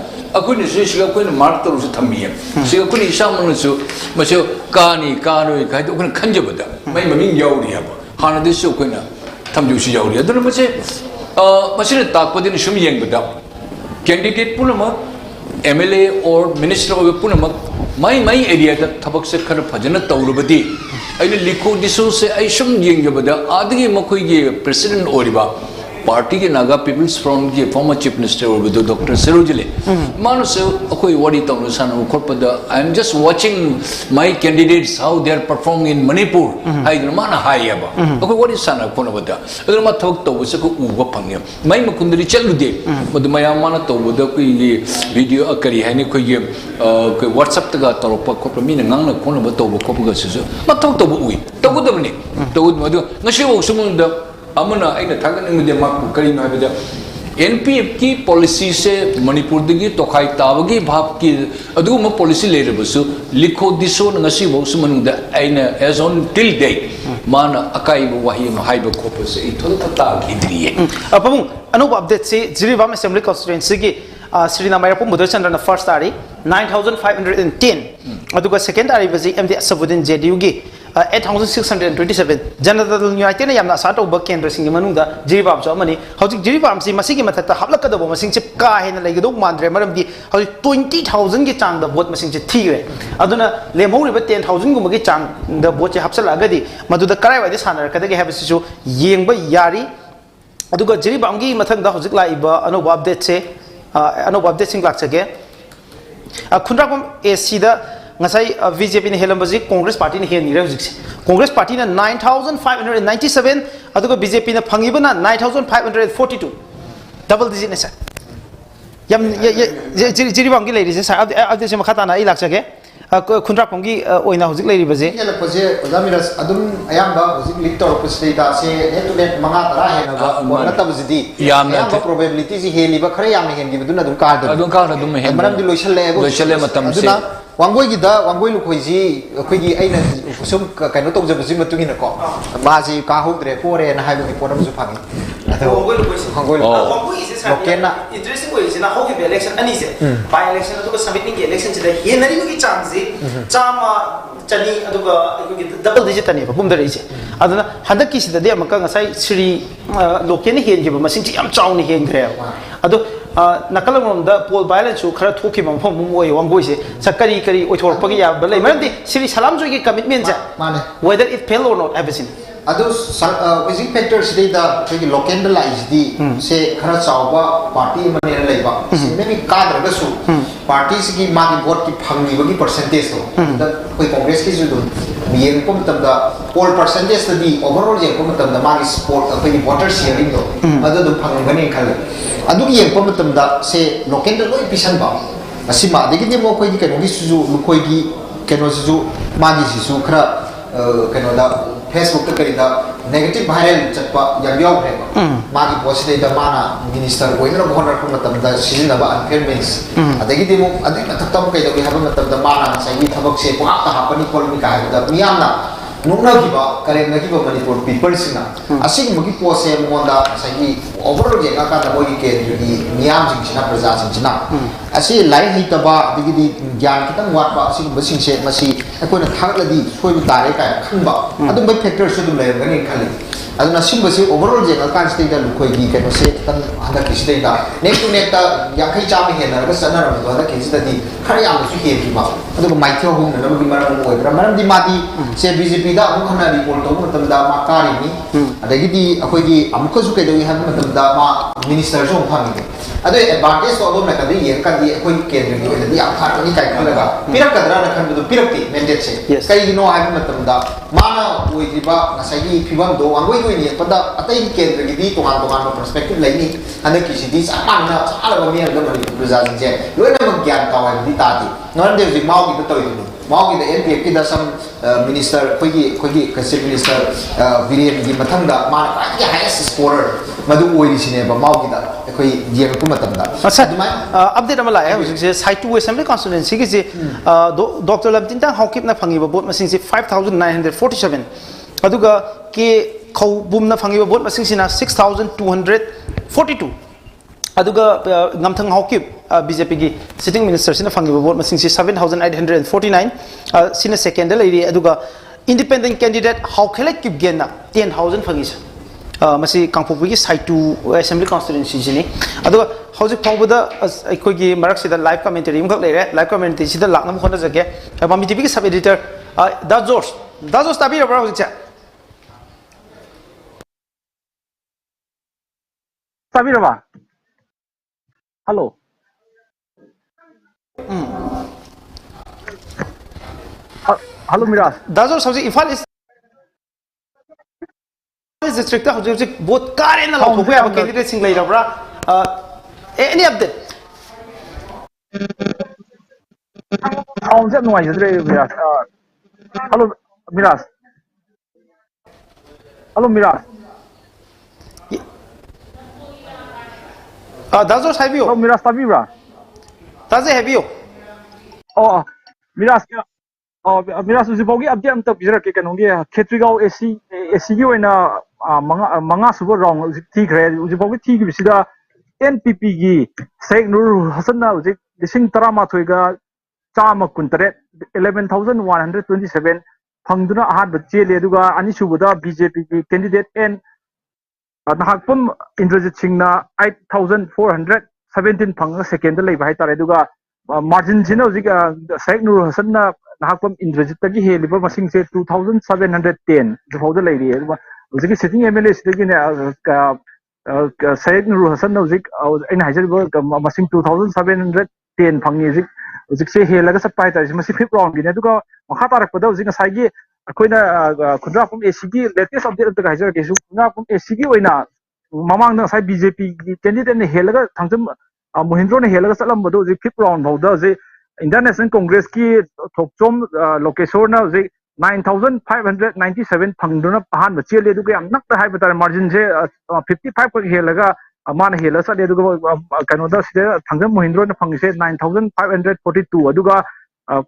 akoi ni siga koi mark to su thami siga koi isam nu su maso kani kanoi kai to khanje bada mai maming yauri ha hana de su koi na thamju si yauri adana mache masine takpadin shum yeng bada candidate punama MLA or minister of punama my area that tabak se khar phajana tawrubadi aile likho disu se ai shum yeng bada adigi makoi ge president oriba party ke Naga People's Front ke former chief minister over Dr. Serojile manu se akoi wadi tawnu sana khorpada I am just watching my candidates how they are performing in Manipur ai mana haya ba akoi wadi sana kona bada adra ma thok taw se ko uba phangya mai makundri chalude madu maya mana taw bada ko video akari hani ko ye ko WhatsApp ta ga taropa ko mi ngang na kona ba taw ko ga se ma thok taw ui taw dabni taw madu ngashi wo sumunda amana aina thagan ngde mak kari na bada NPF की policy से Manipur दगी तोखाई तावगी भाव की अदुगुम policy ले रहे बसु लिखो दिसो नसी बहुसु मनुदा ऐना as on till date माना acai वही महाइब खोप से इथोल तता गिद्रिये अपमु अनु अपडेट से जिरीबाम assembly constituency की Srina Mayapur Mudachandra first tari 9,510 aduga second tari bazi MD Asabudin JDU gi 8,627 Janata Dal United na yamna sato ba kendra singi manungda jiribam so amani hauji jiribam si masigi mathata hablakada bo masing chip ka hena laigado mandre maram di hauji 20,000 gi chang da vote masing che thigre aduna lemhori ba 10,000 gum gi chang da vote che hapsala gadi maduda karai wadi sanar kadagi habisi su yengba yari aduga jiribam gi mathang da hauji la iba anu update se anu update sing lak chage khundrakom AC da ngasai BJP ne helam baji Congress party ne hen ni re Congress party na 9,597 aduga BJP na phangiba na 9,542 double digit ne sa yam jiribam gi leiri se sa ade se makhata na I lak chage khundrakom gi oina hojik leiri baje ne la paje ozamiras adum ayamba hojik lit tor pusri da se net to net manga tara hena ba bona tabjidi yamba probability si heli ba khare yam hen gi buduna adum ka adum hen maram di loisale matam se wangoi gi da wangoi lu khoi ji khoi gi aina sum kaino tok jab ji matungi na ko ma ji ka hudre pore na hai bi poram su phangi wangoi lu is sa interesting way is na how ke election ani se by election to submitting election se da henari gi chance chama chani aduga double digit ani bum da reise aduna hadak ki sida de amaka ngasai Sri lokene hen gi ba masing yam chaw ni hen gre adu nakalam da pol violence su khara thoki mam phom moi wangoi se sakari kari oithor pagi ya balai marandi Sri salam joy gi commitment ja whether it fail or not everything adu basic factors de da ki localize di se khara chawba party mane laiba maybe kadra ga su parties ki ma ki vote ki phangni ba ki percentage to da koi congress ki ju yeng ko matam da poll percentage da di overall yeng ko matam da ma ki support koi voter sharing do adu du phang bani khal adu yeng ko matam da se local da loi pisan ba asima de ki mo koi ki kano ki su koi ki kano su ma gi su khara kano da Facebook ta kari da negative viral chatpa yam yaw re ba ma gi post de da mana minister oina bo honar ko matam da sijina ba unfair means adagi demo adagi taktam kai da bi haba matam da mana sai ni thabak se pa ta hapani kol mi ka da miyam na nungna gi ba kare na gi ba Manipur people sina asig mo gi post se mo da sai ni overall je ka da bo gi ke gi miyam jing sina praja sing sina asi lai hi ta ba adagi di gyan kitang wat ba asig basing se masi ko na thak la di soi bu tare ka khang ba adum bai factor su dum le ngani khali aduna sim basi overall je ka kan state da lukoi gi ke no se tan handa ki state da next to next da yang khai cha mi he na ka sana ra do da ki state di khari yang su he ki ma adu ko mai thyo hung na gi maram mo oi maram di ma di se BJP da am khana ri pol to matam da ma ka ri ni adagi di akoi gi am ko su ke do ha matam da ma minister so phang ni adu advantage to adum na ka di yen ka di akoi kendra gi di am kha ni kai khala ga pirak kadra na khan du pirak ti mandate se kai gi no ha matam da mana oi di ba ngasai gi phibam do angoi goi ni pada atai kendra gi di tongan perspektif lai ni anda ki si di sama na ala ba mi ga mani praja je loina mag gyan ka wa di ta di non de ji mau gi to yi mau gi da NPF ki da sam minister khoi gi kasir minister Viren gi mathang da ma ka ki highest scorer madu oi ri sine ba mau gi da khoi je ku matam da asa update amala hai hojik se site 2 assembly constituency ki je Dr Lamtin tang hokip na phangi ba vote masing se 5,947 aduga ke khau bum na phangi ba vote masing sina 6,242 aduga ngamthang hokip BJP gi sitting minister sina phangi ba vote masing se 7,849 sina second da lady aduga independent candidate how khelek kip gen na 10,000 phangi sa masi kangpokpi gi site 2 assembly constituency jini aduga hojik phawbada aikoi gi marak sida live commentary imkhak leire live commentary sida laknam khona jage MAMI TV gi sub editor da George tabi ra hojik cha tabi ra ba hello hello Miras da George hojik Imphal is district hojik both kare na law ya candidate sing leira bra any update sound set noise dre Miras hello Miras Dazos have you? Miras Tabira. Does it have you? Oh, Miras. Oh, Miras Uzibogi Abdiam Tabira Kikanongia, Ketrigo SCU in Manga Super Wrong, Tigre, Uzibogi Tig Visida, NPP, Seg Nur Hasana, the Sing Tarama Twiga, Chama Kuntret, 11,127, Pangduna had the Chile, Anishubuda, BJP candidate, and Nahakpum Indrajit Singna 8,417 Panga second labor Tareduga margin Jino Ziga Seg Nur Hasana Nahakpum Indrajit Tagi Liver Masing say 2,710 the lady was sitting MLS Seg Nur Hasan Zik in Heidelberg Masing 2,710 Pangizik Zixi Helaga Sapita is Massive wrong in Eduga Mahata Kozing Sagi Akuna Kundra from ACG latest update of the Kaiser Kesuna from ACG Wina Mamang Sai BJP candidate and Helaga Tangsum Mohindro and Helaga Salam Bodo the fifth round Bodo the International Congress ki Tokchom location the 9,597 Pangduna Pahan Chile Educa I'm not the hyper margin 55 Helaga Amana Helas at Eduga Canada Tangsum Mohindro and Pangse 9,542 Aduga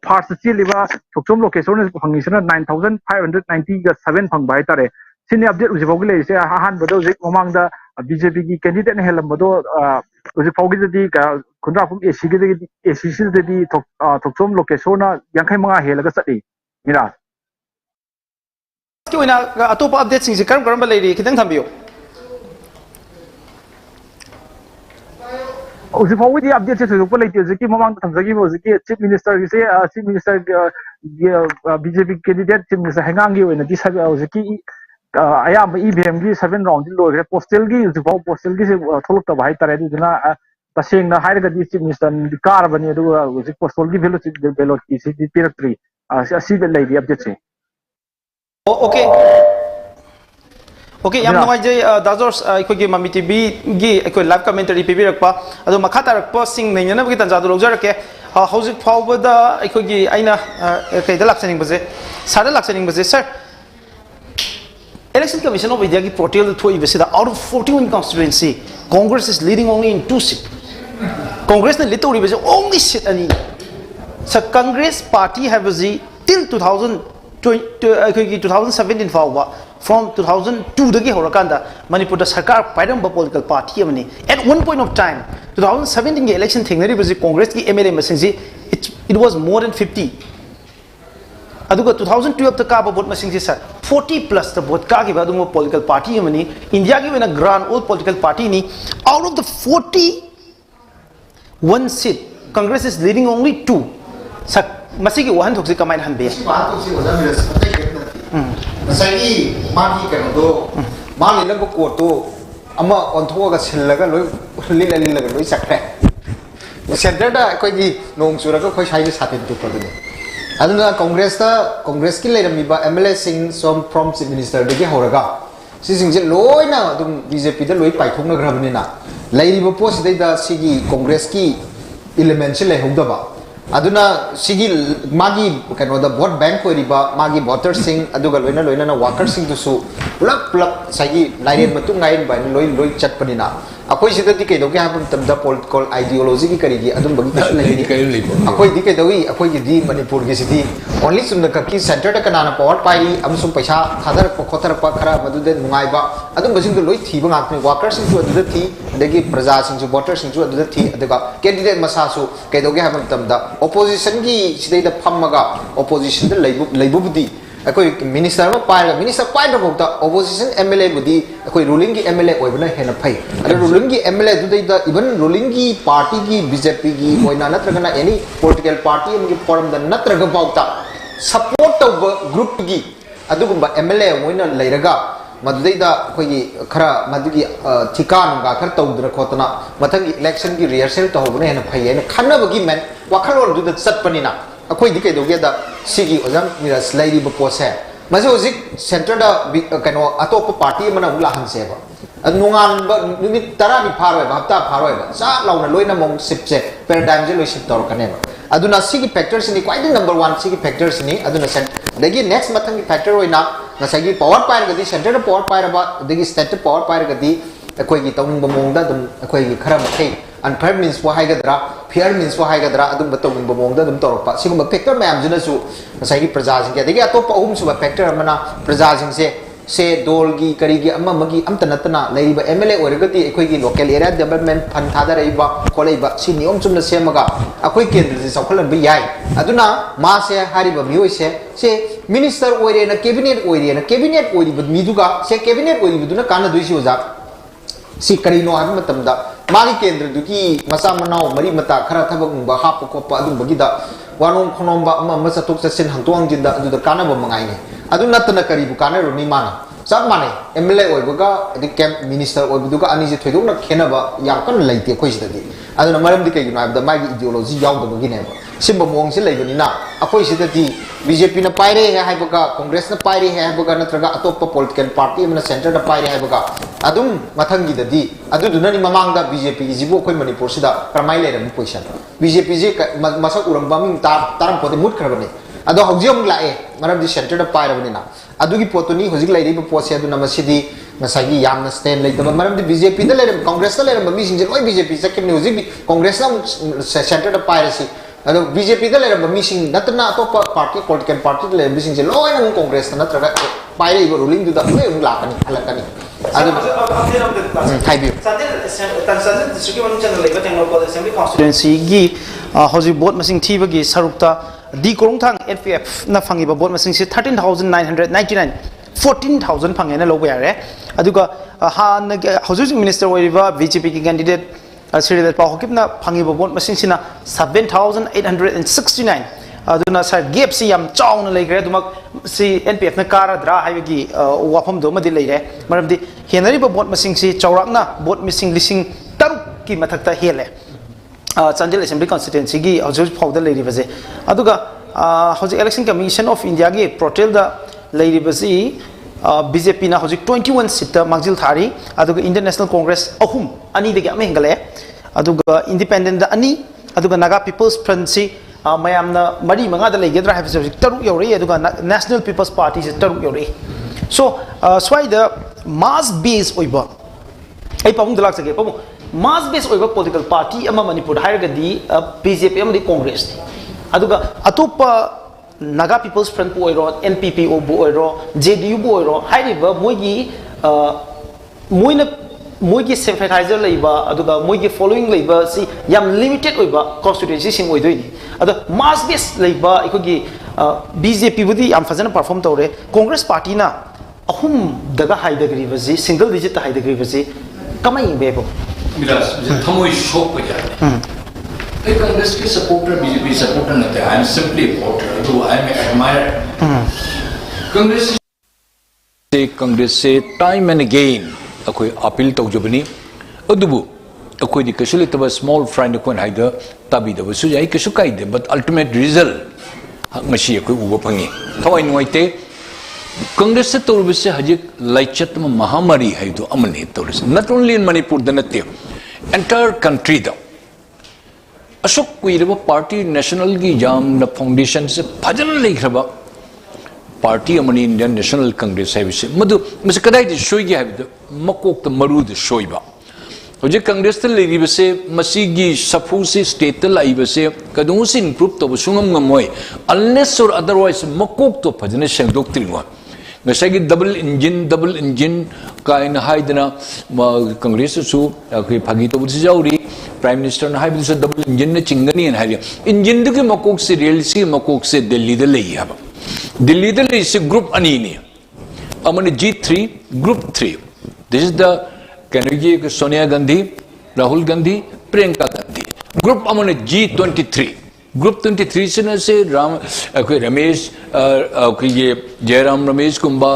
parts the liver Tokchom location is function 9,597 Pang by Tare. Senior update was Vogile say Han Bodo among the BJP candidate and Helen Bodo was a Foggy the Kundra from ACG the Tokchom location Yankama Helagasati. Mira. You in a top updates in the current lady, Kitan With the updates to the politics, the Mamang was Chief Minister, you say, Chief Minister BJP candidate, Chief Minister Hangangi, and this was a key. I am EBMG 7 round, Postelgi, the Postelgi, told the White Taradina, saying the higher Chief Minister, the caravan, was a Postelgi village, the Beloti, the territory, a civil lady updates. Okay. Okay, yam no jay dazors ikoi mami tv gi ikoi live commentary pibirakpa adu makhatarakpa sing nena gi tanja du logjarake hauzik phawbada ikoi gi aina kai da laksaning baje sada laksaning baje sir election commission of india gi portal thoi besida out of 41 constituency congress is leading only in 2 seats congress na litori baje only seat ani sir congress party have a till 2017 fawba from 2002 dagi horakanda Manipur da sarkar paidamba political party amani at one point of time 2017 election thengnari baji congress ki mla masingji it was more than 50 aduga 2012 ta ka ba vote masingji sir 40 plus the vote ka gi ba dungo political party amani india gi wena grand old political party ni out of the 41 seat congress is leading only 2 sir masigi wahan thokse kamai hanbe Masai magi kano mali lang ko to ama on thoga sillaga loi lila loi sakre center da koi gi nong sura ko koi sai satin tu ko de aduna congress ki leirami ba mla sing som from chief minister de gi horaga si sing je loi na dum bjp da loi pai thong na grabni na leiri ba post dai da sigi congress ki element se le hogda ba aduna sigi magi kano da vote bank ko riba magi voter sing aduga loina na worker sing to su plug sagi lain matung ngain ba loi chat panina akoi sida ti kai do ke hapun tam da political ideology ki kari gi adum bagi ki akoi di kai dawi akoi gi di manipur gi sidi only sum da ki center da kana na power pai am sum paisa khadar ko khotar pa khara madu de nungai ba adum basing do loi thi ba ngak ni worker sing su adu da thi adagi praja sing su voter sing su adu da thi aduga candidate masa su kai do ke hapun tam da opposition ki sidai da phammaga opposition da leibu budi akoi minister ma pai minister pai da bokta opposition mla budi akoi ruling ki mla oibna hena phai ada ruling ki mla du dai da even ruling ki party ki bjp ki oina natraga na any political party am ki forum da natraga bokta support to group ki adugumba mla oina leiraga madai da akoi khara madugi thikan ga khar tawdra khotna mathang election ki rehearsal to hobna hena phai ena khanna bagi man wakhalon du da chatpanina akoi di kai doge da sigi ojam mira slaidi ba pose majo zik center da kano atop party mana ula hanse ba nungan ba numit tara ni pharoi ba hafta pharoi ba sa launa loina mong sipse paradigm je loi sip tor kane ba aduna sigi factors ni quite number 1 sigi factors ni aduna center dagi next mathang factor oina ngasagi power power gadi center power power ba dagi state power power gadi ꯑꯩꯈꯣꯏꯒꯤ ꯇꯧꯅꯤꯡꯕ ꯃꯑꯣꯡꯗ ꯑꯗꯨꯝ ꯑꯩꯈꯣꯏꯒꯤ ꯈꯔ ꯃꯈꯩ unfair means ꯐꯣ ꯍꯥꯏꯒꯗ꯭ꯔꯥ fair means ꯐꯣ ꯍꯥꯏꯒꯗ꯭ꯔꯥ ꯑꯗꯨꯝꯕ ꯇꯧꯅꯤꯡꯕ ꯃꯑꯣꯡꯗ ꯑꯗꯨꯝ ꯇꯧꯔꯛꯄ ꯁꯤꯒꯨꯝꯕ ꯐꯦꯛꯇꯔ ꯃꯌꯥꯝꯁꯤꯅꯁꯨ ꯉꯁꯥꯏꯒꯤ ꯄ꯭ꯔꯖꯥꯁꯤꯡꯒꯤ ꯑꯗꯒꯤ ꯑꯇꯣꯞꯄ ꯑꯍꯨꯝꯁꯨꯕ ꯐꯦꯛꯇꯔ ꯑꯃꯅ ꯄ꯭ꯔꯖꯥꯁꯤꯡꯁꯦ ꯁꯦ ꯗꯣꯜꯒꯤ ꯀꯔꯤꯒꯤ ꯑꯃꯒꯤ ꯑꯝꯇ ꯅꯠꯇꯅ ꯂꯩꯔꯤꯕ MLA ꯑꯣꯏꯔꯒꯗꯤ ꯑꯩꯈꯣꯏꯒꯤ ꯂꯣꯀꯦꯜ ꯑꯦꯔꯤꯌꯥ ꯗꯦꯕꯂꯞꯃꯦꯟ ꯐꯟ ꯊꯥꯗꯔꯛꯏꯕ ꯈꯣꯠꯂꯛꯏꯕ ꯁꯤ ꯅꯤꯌꯣꯝ ꯆꯨꯝꯅ ꯁꯦꯝꯃꯒ ꯑꯩꯈꯣꯏ ꯀꯦꯟꯗ꯭ꯔꯁꯦ ꯆꯥꯎꯈꯠꯍꯟꯕ ꯌꯥꯏ ꯑꯗꯨꯅ ꯃꯥꯁꯦ ꯍꯥꯏꯔꯤꯕ ꯃꯤꯑꯣꯏꯁꯦ ꯁꯦ ꯃꯤꯅꯤꯁꯇꯔ ꯑꯣꯏꯔꯦꯅ ꯀꯦꯕꯤꯅꯦꯠ ꯑꯣꯏꯔꯤꯕ ꯃꯤꯗꯨꯒ ꯁꯦ ꯀꯦꯕꯤꯅꯦꯠ ꯑꯣꯏꯔꯤꯕꯗꯨꯅ ꯀꯥꯟꯅꯗꯣꯏꯁꯤ ꯑꯣꯖꯥ si karino habi matamda magi kendra duki masa manau mari mata khara thabak ngba hap ko pa adum bagida wanom khonomba ama masa tok chasin hangtuang jinda adu da kana ba mangai ne adu natna karibu kana ro ni mana sab mane MLA oibaga adi camp minister oibuduga ani je thoidok na khena ba yam kan laite khoi sidadi adu na maram di kai gina da magi ideology yaw da bagi ne ba simba mong si laibani na akoi sidadi BJP na paire hai haibaga Congress na paire hai haibaga natraga atoppa political party amna center da paire haibaga adum mathangi dadi adu dunani mamang da BJP jibo koi Manipur sida kramai le ram position BJP je masak uram baming taram pote mut khrabani ado haujiam lae maram di center da paire bani na adu gi potoni hojik lai ri pose adu namasidi masagi yamna stand lai da maram di BJP da le Congress da le ram mi sing je loi BJP sakim ne hojik Congress na center da paire si ado BJP da le ram mi sing natna atoppa party political party da le mi sing je loi na Congress na traga paire ibo ruling du da loi lakani halakani constituency gi hoji board masing thiba gi sarukta di korong thang FPF na phangi ba board masing si 13999 14000 phangena lobo yare aduga han hoji minister oiba BJP ki candidate Sri Pao Hokip na phangi ba board masing sina 7869 aduna sir gap si yam chaw na legre dumak si NPF na kara dra haibagi wafam do madi leire maramdi henari ba bot masing si chawrak na bot missing lising taruk ki mathakta hele Chandel Assembly constituency gi hojus phawda leiri baje aduga hoji election commission of India gi portal da leiri baje BJP na hoji 21 seat mangjil thari aduga Indian National Congress ahum ani de ga mengale aduga independent da ani aduga Naga People's Front si mayamna mari manga da legedra have taruk yori aduga National People's Party is taruk yori so swai the mass base oiba ai pamung dalak sage pamung mass base oiba political party ama Manipur hairgadi BJP amdi Congress aduga atopa Naga People's Front bu oiro NPP bu oiro JDU bu oiro hairiba moigi moigi sympathizer leiba aduga moigi following leiba si yam limited oiba constituency sing oidoi adu mass base leiba ikogi BJP budi yam fazana perform tawre Congress party na ahum daga high degree bazi single digit high degree bazi kamai bebo Miras thamoi shok ho jate I Congress ke supporter BJP supporter nahi I am simply a voter though I am admirer Congress se time and again akoi appeal tawjabani adubu akoi di kasuli taba small friend ko haida tabi da su jai kasu kaide but ultimate result ngasi akoi uba phangi thawai nuaite Congress se torbise hajik laichat mahamari haidu amani torbise not only in Manipur the natte entire country da ashok kuiraba party national gi jam na foundation se bhajan leikhaba party amani Indian National Congress haibise madu mase kadai de shoigi haibida makok ta maru de shoiba hoje Congress ta leibise masigi safu se state ta laibise kadung sin improve to sungam ngamoi unless or otherwise makok to bhajane sengdok trinwa ngasagi double engine kain haidana Congress su akhi phagi to busi jauri prime minister na haibidu double engine na chingani en haria engine de makok se rail se makok se Delhi de lei haba Delhi de lei se group ani ni amane G3 group 3 this is the Kanagi Sonia Gandhi Rahul Gandhi Priyanka Gandhi group amane G23 group 23 se na se Ram akoi Ramesh akoi ye Jairam Ramesh kumba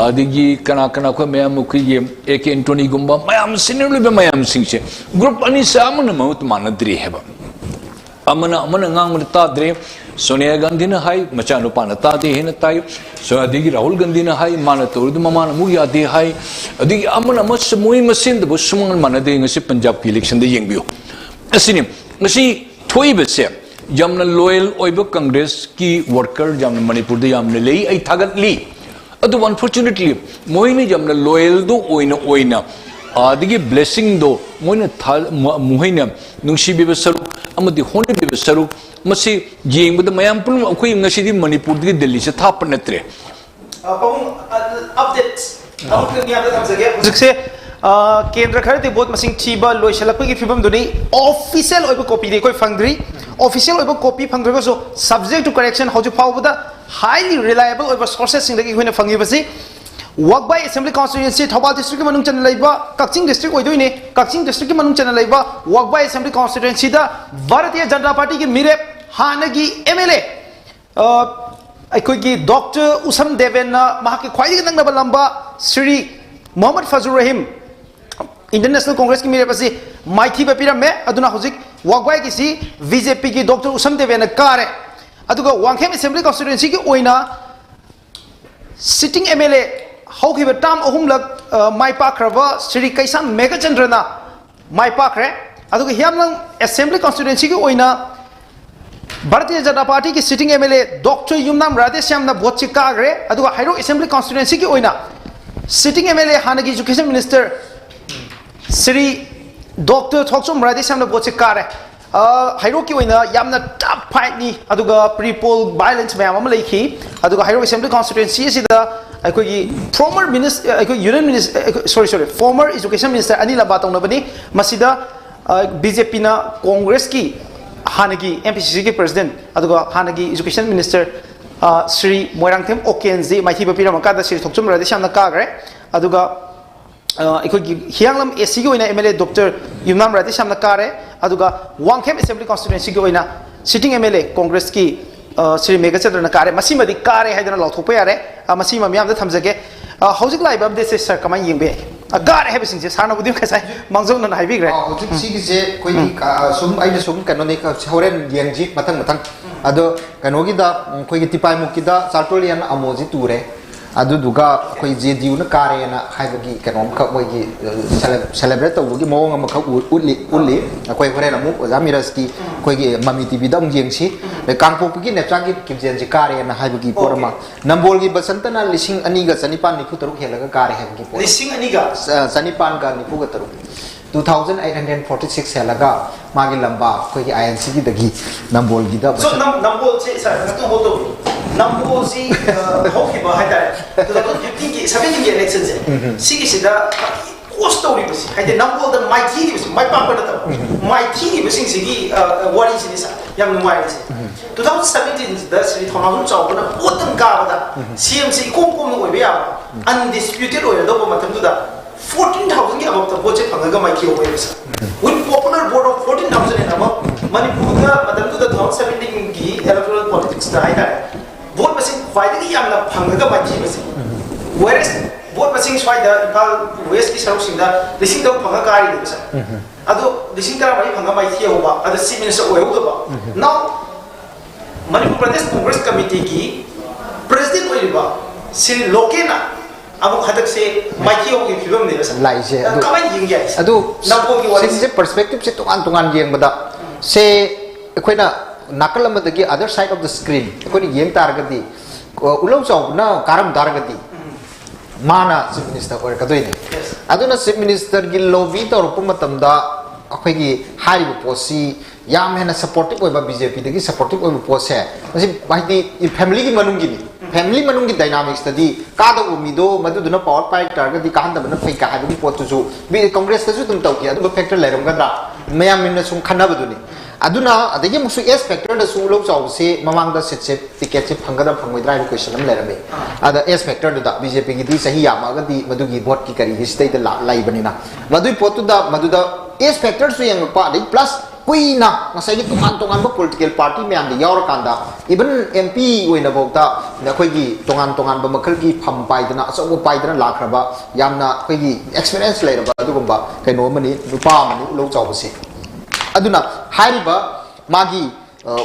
adigi kana ko mayam akoi ye AK Antony kumba mayam sinulu be mayam sing se group ani sa amana maut manadri heba amana ngang ta dre Sonia Gandhi na hai machanu pana ta de hin tai so adigi Rahul Gandhi na hai mana tordu mama na mugi ade hai adigi amana mas mui masin de busumang manade ngasi Punjab ki election de yengbiu asini ngasi thoi bese jamna loyal oiba Congress ki worker jamna Manipur de jamna lei ai thagat li adu unfortunately moini jamna loyal do oina आदि blessing दो Moina मुहैना नुंसीबीबा सरुक अमदि होनबीबा सरुक मसी येंबद मयाम पुल अखोय ngasiदी मणिपुर दि दिल्ली से थाप नत्रे updates से केंद्र खरदी boat मसिंग थीबा लोइसलपगी फिबम दुनी official ओइबा कॉपी दे कोई फंगद्री ऑफिशियल ओइबा कॉपी फंगद्रगसो सब्जेक्ट टू करेक्शन हौजु फावबदा हाईली रिलायबल ओइबा सोर्सेस सिंगदगी होइना फंगिबसी वकबाई असेंबली कॉन्स्टिट्यूएंसी थौबाल डिस्ट्रिक्ट की मनुंग चन लेबा कक्चिंग डिस्ट्रिक्ट ओइदोइने कक्चिंग डिस्ट्रिक्ट की मनुंग चन लेबा वकबाई असेंबली कॉन्स्टिट्यूएंसी दा भारतीय जनता पार्टी की मिरेप हानगी एमएलए अखोगी डॉक्टर उसम देवेन महाके ख्वाइदगी नंगनबा लंबा श्री मोहम्मद फजल रहीम इंडियन नेशनल कांग्रेस की मेरे पास माइथी बपीरमे अदुना हुजिक वकबाई की सी बीजेपी की डॉक्टर उसम देवेन कारे अदुगा वांगखेम असेंबली कॉन्स्टिट्यूएंसी की ओइना सिटिंग एमएलए हौखिब टाम अहुमलक माइ पाख्रबा श्री कैसाम मेघचंद्रना माइ पाख्रे अदुगा हियामलंग असेंबली कॉन्स्टिट्यूएंसी की ओइना भारतीय जनता पार्टी की सिटिंग एमएलए डॉक्टर युमनाम राधेश्यामना वोट ची काग्रे अदुगा हाइरो असेंबली कॉन्स्टिट्यूएंसी की ओइना सिटिंग एमएलए हानगी education minister Shri doctor Thokchom राधेश्यामना वोट ची कारे हाइरो की ओइना यामना टफ फाइट नि अदुगा प्रीपोल वायलेंस मैम अमा लेखि अदुगा हाइरो असेंबली कॉन्स्टिट्यूएंसी सिदा अखोगी फॉर्मर मिनिस्टर अखोगी union minister sorry former education minister Anil लंबा तौनबनी मसिदा बीजेपी ना कांग्रेस की हानगी एमपीसीसी के प्रेसिडेंट अदुगा हानगी एजुकेशन मिनिस्टर श्री मोइरांगथेम ओकेनजी माइथी बपीरमकादा श्री थोक्चुम राधेश्यामना काग्रे अदुगा अखोगी हियांगलम एसी की ओइना एमएलए डॉक्टर युमनाम राधेश्यामना कारे अदुगा वांगखेम असेंबली कॉन्स्टिट्यूएंसी की ओइना सिटिंग एमएलए कांग्रेस की श्री मेघचंद्रना कारे मसीमदी कारे हाइदना लाथोप यारे मसीमा मियामदा थमजगे हौजिक लाइब अपडेट से सर कमाय येंबे गारे हेबसिंग सारना बुदि खसाय मांगजौना हाइबिग्रे हौजिक सिगिसे कोइनि सुम आइना सुम कनोनि होरेन येंजि मथंग मथंग अदो कनोगिदा कोइनि तिपाय मुकिदा चार्टोलियन अमोजि तुरे अदुदुगा कोइ जेडीयू न कारेना हाइबगी कनोम ख मोइगी सेलिब्रेट तौबगी मोंग अम ख उल्ली कोइ होरेन अमु ओजा मिरस की कोइगी ममी टीवी दम येंगसी कांगपोपगी नेपचागी किमजेन जी कारेना हाइबगी पोरमा नंबोलगी बसंतना लिसिंग अनिगा चनिपान निफु तरुक हेलगा कारे हाइबगी पोर लिसिंग अनिगा चनिपान गा निफु गा तरुक 2846 हेलगा मागी लंबा कोइगी आईएनसी की दगी नंबोलगी दा सो नंबोल से सर नतु होतो नंबोल सी होखिबा हाइदारे 2015 की 17 की इलेक्शन से सिगी सिदा कोस्ट तौरी बसी हाइदे नंबोल द माइथी की बसी माइ पापा द माइथी की बसिंग सिगी वारी सिनि सा याम नुवाय से 2017 दा श्री थोनागुन चावबना ओतन काबदा सीएमसी कोम कोम नो ओइबे या अनडिस्प्यूटेड ओइर दबो मतमदुदा 14,000 की अब तक बोचे फंगा माइकी हो गए विद पॉपुलर वोट ऑफ 14,000 इन अब मणिपुर का मतलब तो 2017 की इलेक्टोरल पॉलिटिक्स दा है वोट मसिंग फाइनली यामना फंगा माइकी बसे वेरस वोट मसिंग स्वाइदा इम्फाल वेस्ट की सरुक सिंदा लिसिंग दो फंगा कारी बसे अदो लिसिंग तरा मई फंगा माइकी होबा अदो चीफ मिनिस्टर ओयौदबा नाउ मणिपुर प्रदेश कांग्रेस कमिटी की प्रेसिडेंट ओइबा श्री लोकेना अब खतक से माइकी होगी फिल्म ने बस लाइसे कमाई यिंग याय अदु नंबो की वाली से पर्सपेक्टिव से तुंगान येंबदा से अखोइना नाकल अमदगी other side of the screen अखोइना येंग तारगदी उलौ चावना कारम तारगदी माना चीफ मिनिस्टर और कदोइने अदुना चीफ मिनिस्टर गी लॉबी तौरप मतमदा अखोइगी हारिब पोसी याम हेना सपोर्टिव ओइबा बीजेपी दगी सपोर्टिव ओइबा पोसे मसि बाइदी फैमिली की मनुंगी फैमिली मनुंग की डायनामिक्स तदी कादो मिदो मदुदुना पावर पाइ टारगदी काहनदबना फै का हाबी पोतुजु बि कांग्रेस तसु तुम तौकी अदु फैक्टर लेरमगदा मयाम मिन सुम खनाबदुनी अदुना अदगी मुसु एस फैक्टर दसु लो चावसे ममांगदा सिटसे टिकेट से फंगदा फंगोइद्रा क्वेश्चन हम लेरमे अदा एस फैक्टर दुदा बीजेपी की दी सही यामागदी मदुगी वोट की करी हिस्ते द लाइबनिना मदुई पोतुदा मदुदा एस फैक्टर सु यंग पा plus कुइना ngasai tongan tongan ba political party myam di yaur kanda even mp oina bokta nakhoi tongan tongan ba makhal gi pham paidana aso paidana lakraba yamna khoi gi experience leiraba adugumba kaino mani nupa mani ulo chawbase aduna hariba magi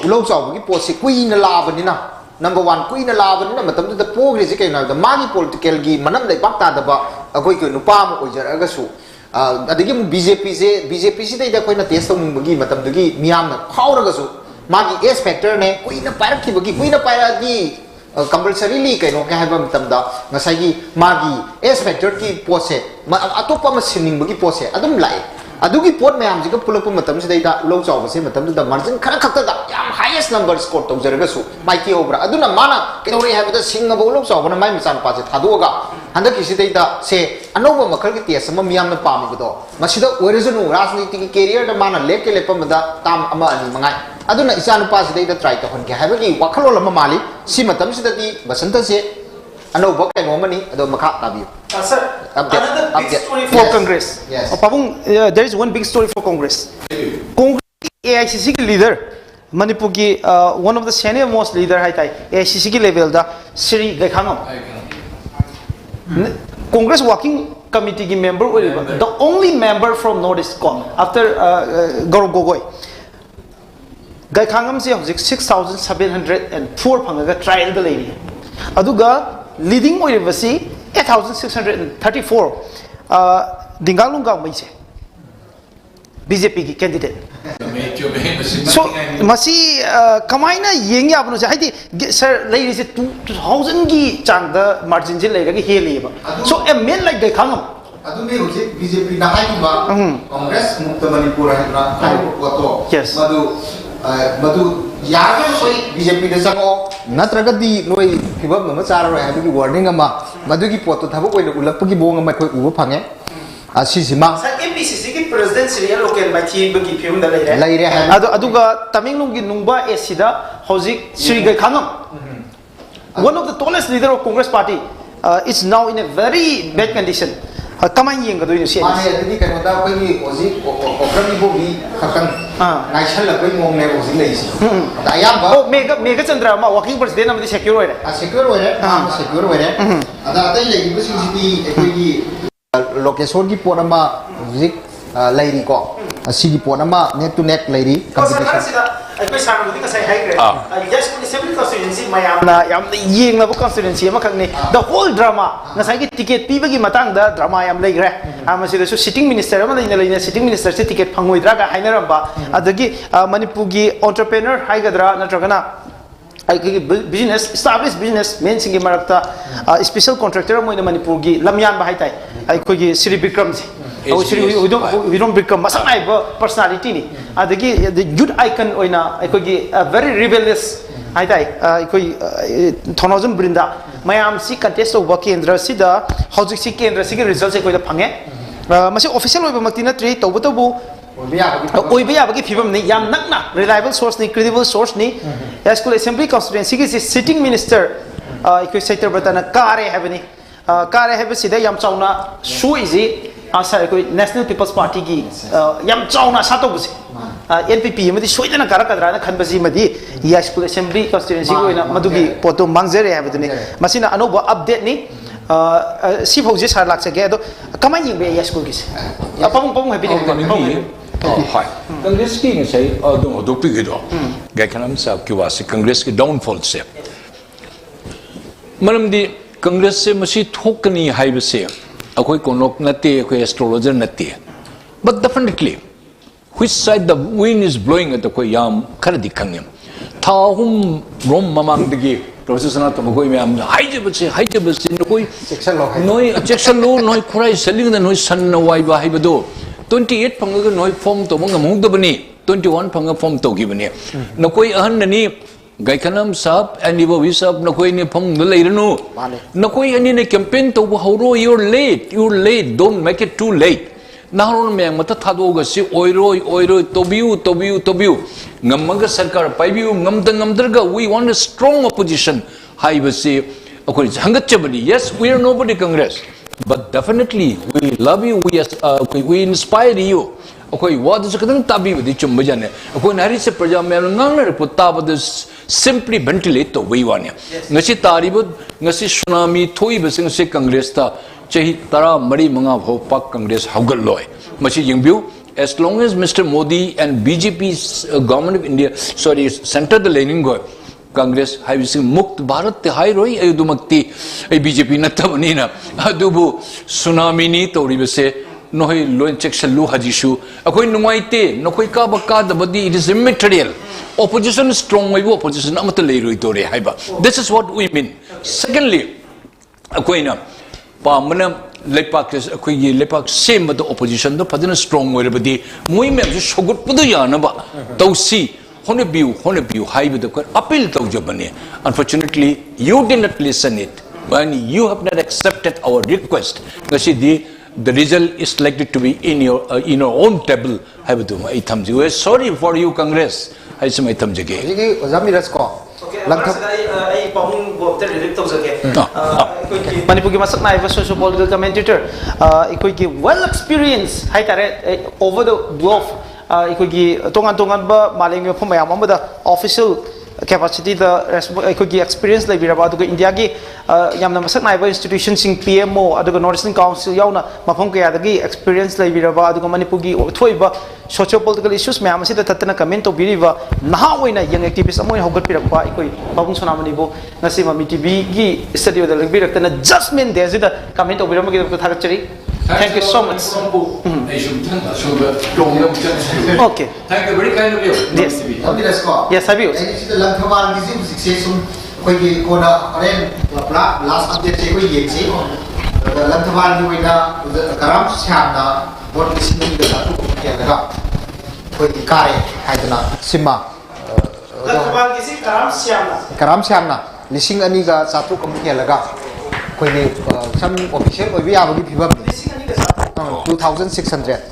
ulo chawbugi posi kuina labanina number 1 kuina labanina matam da progress kaina da magi political gi manam lai bakta da ba akoi ko nupa mo oijaraga su अदगी BJP से दैदा Koyna test तौनिंबगी मतमदगी मियामना खावरगसु मागी S factor ने Koyna पायरखिबगी Koyna पायरादी compulsorily कहीं क्या है की मागी एस फैक्टर की पोसे अतोप सिंग की पोसे अदम लाए अदुगी पोट मैम जी पुलप लो चावसे मार्जिन खर खत हाइएस्ट नंबर स्कोर तौजरगसु माइकी होब्रा अदुना माना कदौरे है सिंगब लो चावना माइ मचा नुपासे थादोगा हंदकिसिदैदा से अनौब मखल की टेस्ट अमा मियामना पामिबदो मसिदा ओरिजिनल राजनीति की कैरियर माना लेके लेपमदा ताम अमा अनि मंगाई अदुना इचा नुपासिदैदा ट्राई तहनके हाइबगी वखलोल अमा माली सि मतमसिदति बसंत से अनौब कैनोमनी अदो मखा ताबियो Sir, another big story for Congress. Yes. Pabung, there is one big story for Congress. Congress AICC ki leader, Manipur ki one of the senior most leader hai tai AICC ki level da Sri Gakhangam. Congress working committee ki member, the only member from Northeast after Gaurav Gogoi. Gakhangam se hojik 6,704 phangaga trial da lady. Aduga leading oiribasi 8,634 Dingalunga Maise BJP ki candidate. So Masi Kamaina Ying Abno Haiti sir ladies 2,000 ki chang the margin jil like heli. So a man like the Kangam BJP na Congress Mukta Manipur yes Madu BJP de sango natragadi noi phibam ma chara roi habi warning ama madu ki poto thabuk oina ulap ki bong ma khoi uba phange asi sima sa MPCC ki president serial local by team bagi phim da lai re aduga Tamilnadu ki nungba esida hojik Sri Gakhangam one of the tallest leader of Congress party is now in a very bad condition. Kamai yeng gadoi si mane adini kan da koi oji okrami bo bi khakang national la koi mong ne oji lei si da ya ba oh mega chandra ma working president amadi secure oi re secure oi re ada atai lei bi city ekoi gi location gi porama oji lairi ko asi gi porama neck to neck lairi competition I sang with the high grade. Yes, assembly constituency, Mayam, ying of constituency, the whole drama. Nasaki ticket, people give Matang, the drama I am like, I'm a sitting minister, I'm a sitting minister, ticket Pangui Draga, Haineramba, Adagi, Manipugi, entrepreneur, Haigadra, Natragana. Business, established business, main singi marakta, special contractor, mo in Manipurgi, Lamyan Bahatai, I could give Sri Bikramji. We don't become Masanai personality ni. Adagi the youth icon oina I could give a very rebellious I could Tonozum Brinda. Mayam si contest of working in Rasida, Housing Siki and Rasiki results a pange. Masi official over Martina tree, Tobotobu. Oibia bagi phibam ni yam nakna reliable source ni credible source ni school assembly constituency ki sitting minister ikoi sector batana kare have ni kare have sida yam chauna su izi asa ikoi national people's party ki yam chauna sato busi NPP madi soidana kara kadra na khanbasi madi ya school assembly constituency ko na madugi poto mangzere have ni masina anoba update ni si phauji sar lak sake ado kamai yingbe ya school ki apang pong happy Hi. Congress की सही दोपी की दो गैखनम साहब की वासी कांग्रेस की downfall से मरम दी कांग्रेस से मसी थोकनी हाई बसे अकोई कोनोक नते अकोई एस्ट्रोलॉजर नते but definitely which side the wind is blowing at अकोई याम कर दिखांगे थाहुम रोम ममांग दिगे प्रोसेसना तो कोई में हम हाई जब बसे कोई सेक्शन लो नोई खुराई सेलिंग द नोई सन नवाई बाही बदो 28 फंगा नोई फॉर्म तो मंगा मुंगदबनी 21 फंगा फॉर्म तो गिबनी नकोई अहन ननी गायखनम साहब एनिबोवी साहब नकोई ने फॉर्म न लेरनु नकोई अनि ने कैंपेन तो हौरो you're late don't make it too late नाहरोन में मत थादोगा सि ओइरोय तोबियु ngamaga सरकार पाइबियु ngamdrga we want a strong opposition हाइबसे अकोई हंगचबनी yes we are nobody Congress but definitely we love you we inspire you okay what is kadang tabi di chumba jane okay nari se praja me ngang na reputta bad simply ventilate to we wan ngasi taribu ngasi tsunami thoi besing se congress ta chahi tara mari manga bho pak congress haugal loi machi yingbiu as long as Mr. Modi and BJP's government of India center the leaning go Congress having mukt Bharat te hai roi ayudumakti BJP natabani na adubu tsunami ni tori bese nohoi loin section lu hajishu akoi numaite nokoi ka baka dabadi it is immaterial opposition strong way opposition amata leiroi tore haiba. This is what we mean. Secondly, akoina pamana lepak akoigi lepak same the opposition do padina strong way badi moi me shogut pudu yana ba tausi honabiu haiba the appeal taujabane. Unfortunately, you did not listen it. When you have not accepted our request, the result is likely to be in your own table. Sorry for you, Congress. I say my thumb jage. Manipur ki masak na iba social political commentator. Ikoi ki well experienced. Hai tare over the globe. Ikoi ki tongan ba maling yo pun mayam amada official capacity the experience like about India ki yamna masak na iba institution sing PMO aduga Northeastern Council yauna mafam kaya dagi experience like about aduga Manipur ki thoi socio political issues mayam sida tatna comment to biriba naha oina young activists amoy hogat pirakpa ikoi babung sonamani bo ngasi MAMI TV ki study da like birakna judgment there sida comment to birama ki thagachari. Thank you so much. Okay. Thank you, very kind of you. Yes. Yes, have you? Last update we use Lantavan you Karam Shana, what is in the Kare, Haidana, Sima. Karam Shana, Lissing Aniga, Satu Komikalaga. Some official we have 2,600.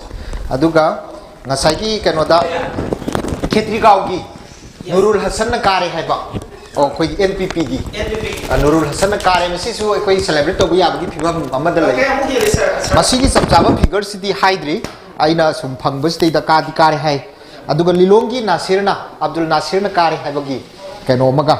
Aduga, Nasaki Kanoda, Ketrigaugi, Nurul Hassan Kare Haiba, or NPPD, Nurul Hassan Kare, Mrs. who celebrate we have given Mamada. Masiki Sabjava figure city Hydri, Aina Sum Pangbus, the Kadi Kare Hai, Aduga Lilongi, Nasirna, Abdul Nasirna Kare Haibagi, Kanomaga,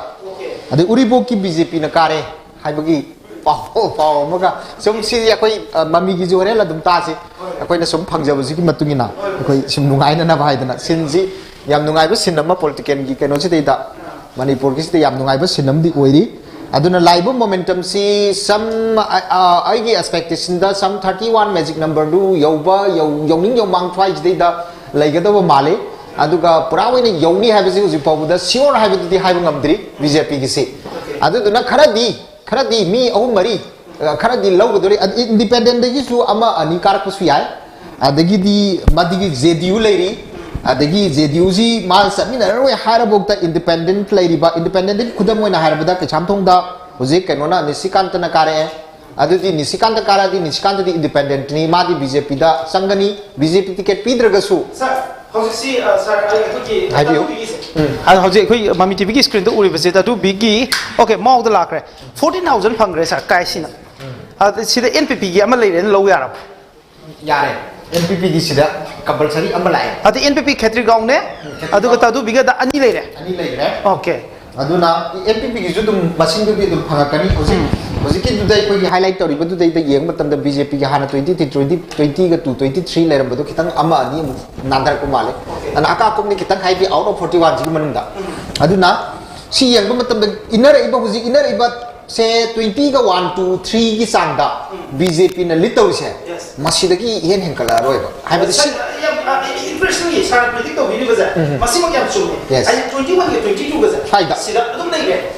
the Uriboki BJP Nakare Haibagi. Pau maga sum si akoi mami gi jore la dum ta si akoi na sum phangja buji ki matungina akoi sim nungai na bhai dana sin ji yam nungai ba sinama political gi keno si da Manipur gi si yam nungai ba sinam di oiri aduna live momentum si some ai gi expectation da some 31 magic number du yoba yoning yomang twai ji da laigada ba male aduga pura wai ni yoni ha bi ji pau da sure ha bi di ha ngamdri BJP gi si aduna Karadi mi au mari karadi lau dori independent gisu ama ani karak pusuyai adagi di madigi ZDU lairi adagi ZDU ji mal samina roi harabokta independent lairi ba independent kudam moina harabada ke chamthong da hojik kenona nisikant na kare adudi nisikant kara di nisikant di independent ni madi BJP da sangani BJP ticket pidragasu How's have you? How's it? MAMI TV screen to Uri to biggie. Okay, more the lacre 14,000 Congress are Kaisina. See the NPP Yamalay and Low Arab. Yare, NPP is compulsory Amalai. At the NPP Catrigon there, Adukatu bigger than any later. Okay. Aduna, NPP is to machine to be the Parakani. Was it today we highlight or even today the young but the BJP Hana 20 to 23 letter, but Kitan Amani, Nandar Kumale, and Aka Komikitan High out of 41 Jimanunda. Aduna, see young but the inner Iba was the inner Iba say 20 go 1 to 3 Gisanda, BJP in a little share. Masidaki Yen Henkala. I was interestingly, started predicting universe. Massimo Capsule. Yes. I 21 year 22 was a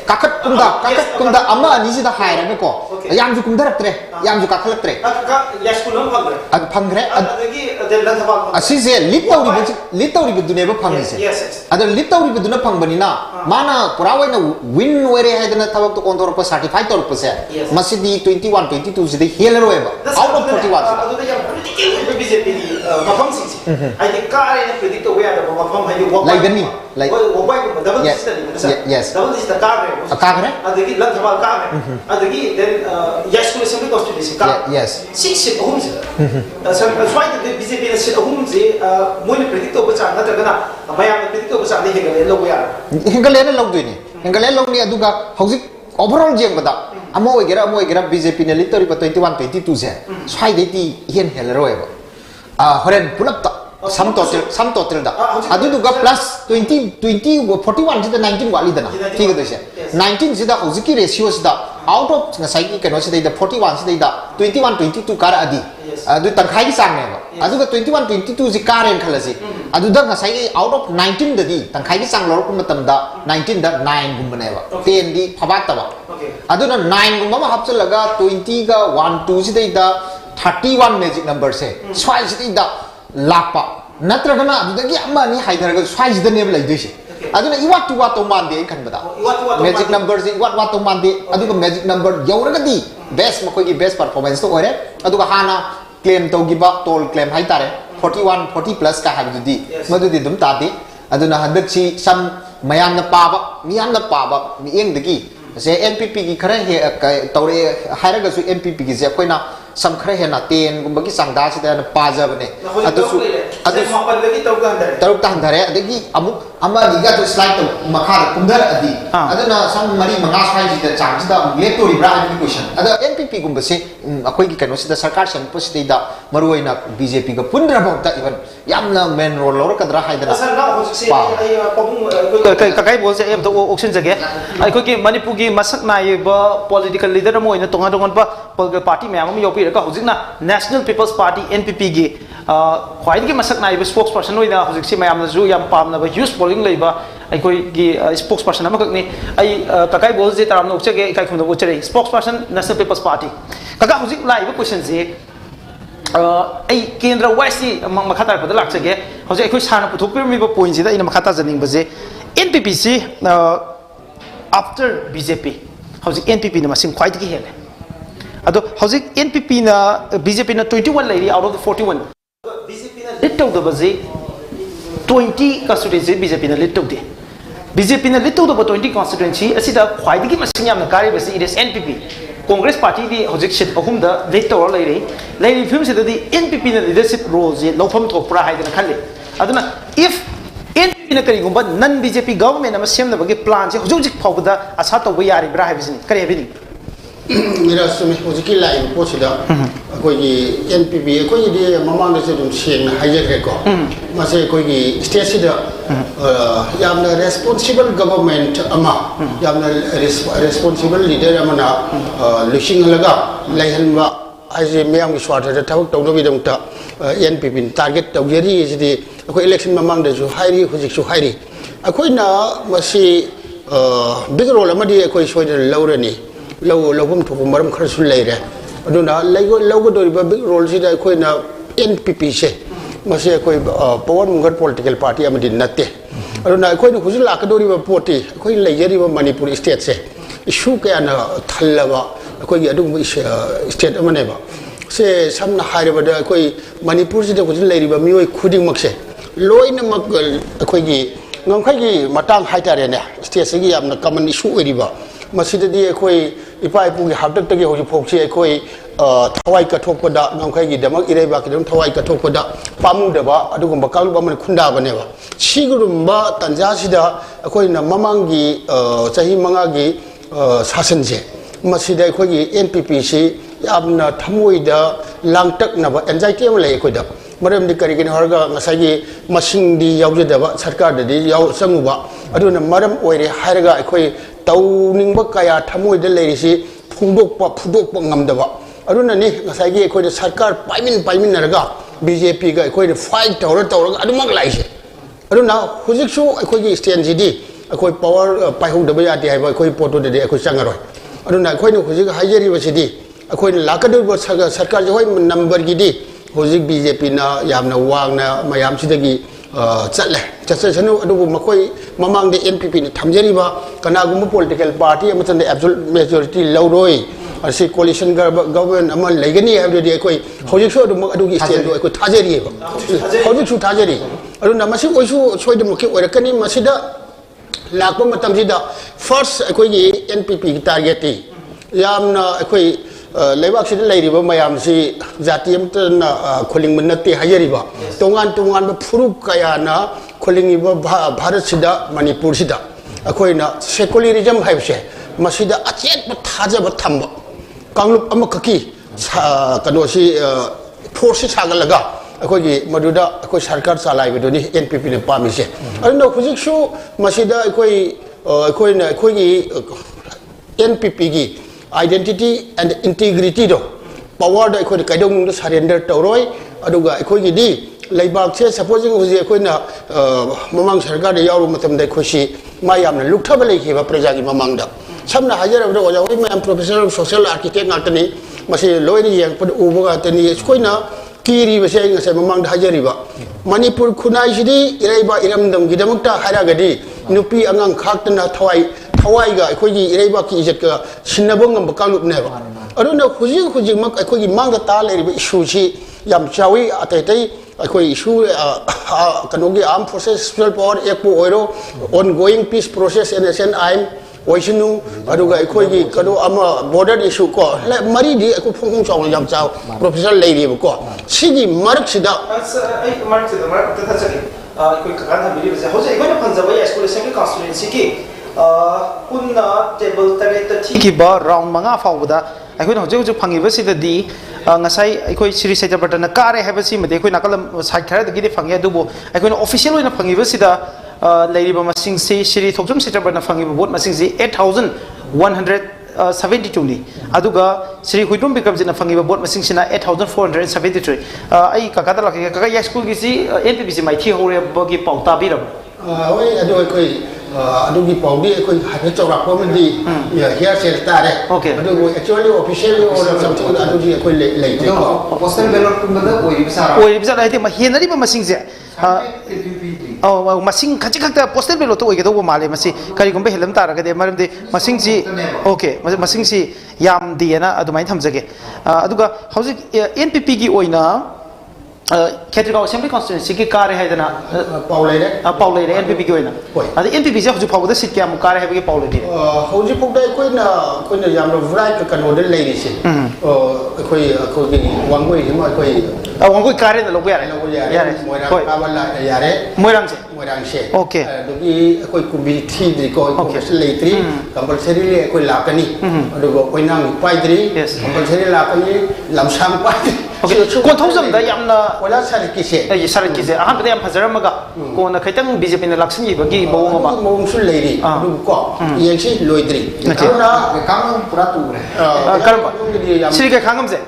Kakunda Ama is the higher and go. Yamzu Kundare, Yamzu Kakalatre. Yes, and Pangre. As she said, little with never Pangas. Yes. Other little with the Panganina. Mana, Purawina, win where I had enough to control 35%. Masidi 21, 22 is the hero ever. Out of 41. I think car in a predictor where the like the knee, like double yes, double is the car, a car, and the Lantaval car, and the then yes, to assembly constitution car, yes, 6 homes. So trying to visit in a set of homes, when predictor was another gonna, a Miami predictor was something where Hingalena Logdini, Hingalena Duga, Hosik, overall Jambada, a more BJP in a little but 21, 22 cents. So I did Ian Helleroever. Horen pull up some total da. Aduga plus 20, 41 to the 19 walidana. 19 is the Oziki ratios da. Out of the psychic can also the 41 the 21, 22 kara adi. Do Tankai sang never. aduga 21 22 ji karen khalasi aduda ngasai out of 19 dadi tangkhai gi sang lor kum matamda 19 da 9 gumbane ba 10 di phabata ba aduna 9 gumba ma hapchalaga 20 ga 1 2 si dai da 31 magic number se swai si da lapa natragana adudagi amma ni haidaraga swai si da ne lai doi aduna iwat tu wat to mande kan bada magic number si iwat to mande aduga magic number yauraga di best makoi gi best performance to ore aduga hana claim to giba toll claim hai tare 41 40 plus ka habi di madudi dum tadi aduna hadak si sam mayam na paba miyam na paba mi eng dagi se npp gi khare he tore hairaga su npp gi je koina sam khare he na ten gumba gi sangda si da paja bane adu su taruk tan dare adagi amuk ama diga to slide to makha kumdar adi aduna sam mari manga sai ji da chang da let to ribra ani question ada npp gumba se akoi gi kano si da sarkar sen posi da maruina bjp ga pundra bokta even yamna main role lor kadra haidana asal na ho se ai pabung kai bol se em to auction jage ai ko gi manipur gi masak na ye ba political leader mo ina tonga tonga ba political party me am yopi ka hojikna national people's party npp gi khwai gi masak na ye spokesperson oina hojik si mayam na ju yam pam na ba use polling leiba ai ko gi spokesperson am ni ai kakai bol je taram no chege kai khum no chere spokesperson national people's party kaka hojik lai ba question je ai kendra wasi makhatar pada lakchege hojik ai ko sana puthok mi ba point je da ina makhata janing ba je npp si after bjp hojik npp na masing khwai gi hele ado hojik npp na bjp na 21 lady out of the 41 bjp na lead to the bazi 20 constituency bjp na lead to de bjp na lead to the 20 constituency asida khwai gi masing yam na kari basi it is npp congress party di hojik sit ahum da lead to lay film se di npp na leadership role je lofam thok pra haidana khalle aduna if npp na kari gumba non bjp government na sem na bagi plan je hojik phawda asa to ba yari bra habisini kari habini मेरा समय उजकी line पोछिदा कोई NPP कोई ये ममान से तुम शेंग हाइजर है को मसे कोई स्टेट से यामना responsible government अमा यामना responsible leader अमना लुशिंग लगा लाइन वा ऐसे मैं आम स्वार्थ से थावक तौनो भी दंगता NPP target तौगेरी इसे कोई election ममान दे जो हाइरी हुजिक जो हाइरी कोई ना मसे big role अमा दिए कोई सोई लौरनी lawum to maram kharasul leire aduna lawgo dori ba big role si da koi na npp se mase koi power mungar political party amadi natte aduna koi na huzul akadori ba poti koi leijeri ba manipur state se issue ka na thallaba koi adu state amane ba se samna haire ba da koi manipur si da huzul leiri ba mioi khuding makse loina mak koi gi ngam khai gi matang haitare ne state se gi amna common issue eri ba masjidadi ekoi ipai pu gi habdak tagi hoji phokchi ekoi thawai ka thokpada ngamkhai gi damak irei ba ki dum thawai ka thokpada pamu da ba adugum bakal ba man khunda bane ba sigurum ba tanja sida ekoi na mamangi chahi manga gi sasan je masjida ekoi gi npp si yamna thamoi da langtak na ba anxiety am le ekoi da maram di kari kin harga ngasagi masing di yaujada ba sarkar da di yaw sangu ba aduna maram oire harga ekoi tauning ba kaya thamoi da leirisi phudok ngamdaba aduna ni ngasagi ekoi da sarkar paimin naraga bjp ga ekoi da fight tawra adumak laise aduna hujik su ekoi gi stand gd ekoi power paihung da ba ya ti hai ba ekoi poto de ekoi changaroi aduna ekoi ni hujik haijeri ba sidi ekoi lakadu ba sarkar je hoi number gd hujik bjp na yamna wang na mayam sidagi chatle chasanu adu makoi mamang de npp ni thamjeri ba kana gum political party amatan absolute majority lawroi asi coalition government amal legani every day koi hojik so adu gi stand do koi thajeri ba hojik su thajeri adu namasi oisu soidum ki orakani masida lakpa matam sida first koi gi npp ki target ti yamna koi leibak sida leiriba mayam si jati amtana kholing manate hayeriba tongan ba phuruk kaya na kholing iba bharat sida manipur sida akoina secularism haibse masida achet ba thaja ba thamba kanglup amakaki kano si force sagalaga akoi maduda akoi sarkar salai bedoni npp ne pamise arno khujik su masida akoi na akoi npp gi identity and integrity do power da khoi kaidong da surrender tawroi aduga khoi gi di leibak se supposing huji khoi na mamang sarkar da yaru matam da khoshi ma yamna lukthaba leikhi ba praja gi mamang da samna hajar abda oja oi ma professor of social architect ngatani masi loi ni yang pad uba ngatani khoi na kiri ba se ngase mamang da hajari ba manipur khunai sidi iraiba iramdam gidamakta haragadi nupi angang khaktana thawai ga khoi gi iraiba ki ijat ka sinabong ngam kalup ne ba aduna huji mak khoi gi mangda ta le ri issue chi yam chawi atai khoi issue kanogi armed forces special power ekpo oiro ongoing peace process NSNIM oisinu aduga khoi gi kano ama border issue ko le mari di ko phung chong yam chaw professor le ri ko sigi marak sida ai marak sida marak ta chaki khoi kan ha bi se hoje ikoi na panjaba ya school assembly constituency ki kunna table tare ta thi ki ba round manga fawda ai na hoje phangi ba sida di ngasai ai siri sai jabata na kare ha ba si mate khoi nakal side khara da gi de phangi adu bo ai na official oina phangi ba sida leiriba masing si siri thokjum se jabata phangi ba bot masing si 8172 ni aduga siri huidum bikam jina phangi ba bot masing sina 8473 ai kakata la ka ya school gi si NPPC mai thi hore ba gi pauta bi ra oi adu adugi paudi khoi ha chawra ko mandi here se ta re adu actually officially or something adugi khoi le ko postal ballot kum da oi bisa ai te ma henari ba masing je masing khachi khakta postal ballot to oi do male masi kari gumbe helam ta ra ga de maram de masing ji okay masing si yam di na adu mai thamjage aduga hauji NPP gi oina Categorical Assembly Constituency ki kare hai dana Paulere NPP ki oina adi NPP se hoju phawda sit kya mu kare hai ki Paulere hoju phawda koina yam ro right ka no de lei se khoi gi wangoi hima khoi wangoi kare da logo yare moirang ka bala yare moirang se okay dogi khoi kumbi thi dri ko lei tri compulsory le khoi lakani adugo koinang pai dri compulsory lakani lamsang pai okay kon thosam da yamna wala sarki se ahan bada yam phazaramaga ko na khaitang BJP na laksin yi bagi bawong ma mawong sul leiri du ko yengsi loidri na kam pura tu re karamba sri ka khangam se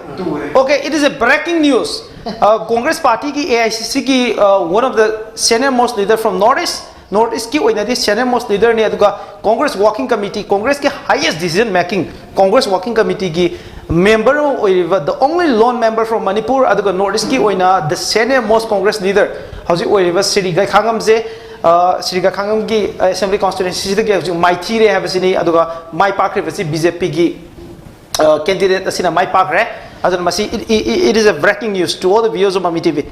okay it is a breaking news Congress party ki AICC ki one of the senior most leader from Northeast ki oina di senior most leader ne aduga Congress working committee Congress ki highest decision making Congress working committee ki member the only lone member from Manipur aduga Northeast ki oina the senior most Congress leader hauji oiva Sri Gai Khangam je Sri Gai Khangam ki assembly constituency de ki maithi re habasini aduga mai pakre basi BJP ki candidate asina mai pakre adun masi it is a breaking news to all the viewers of MAMI TV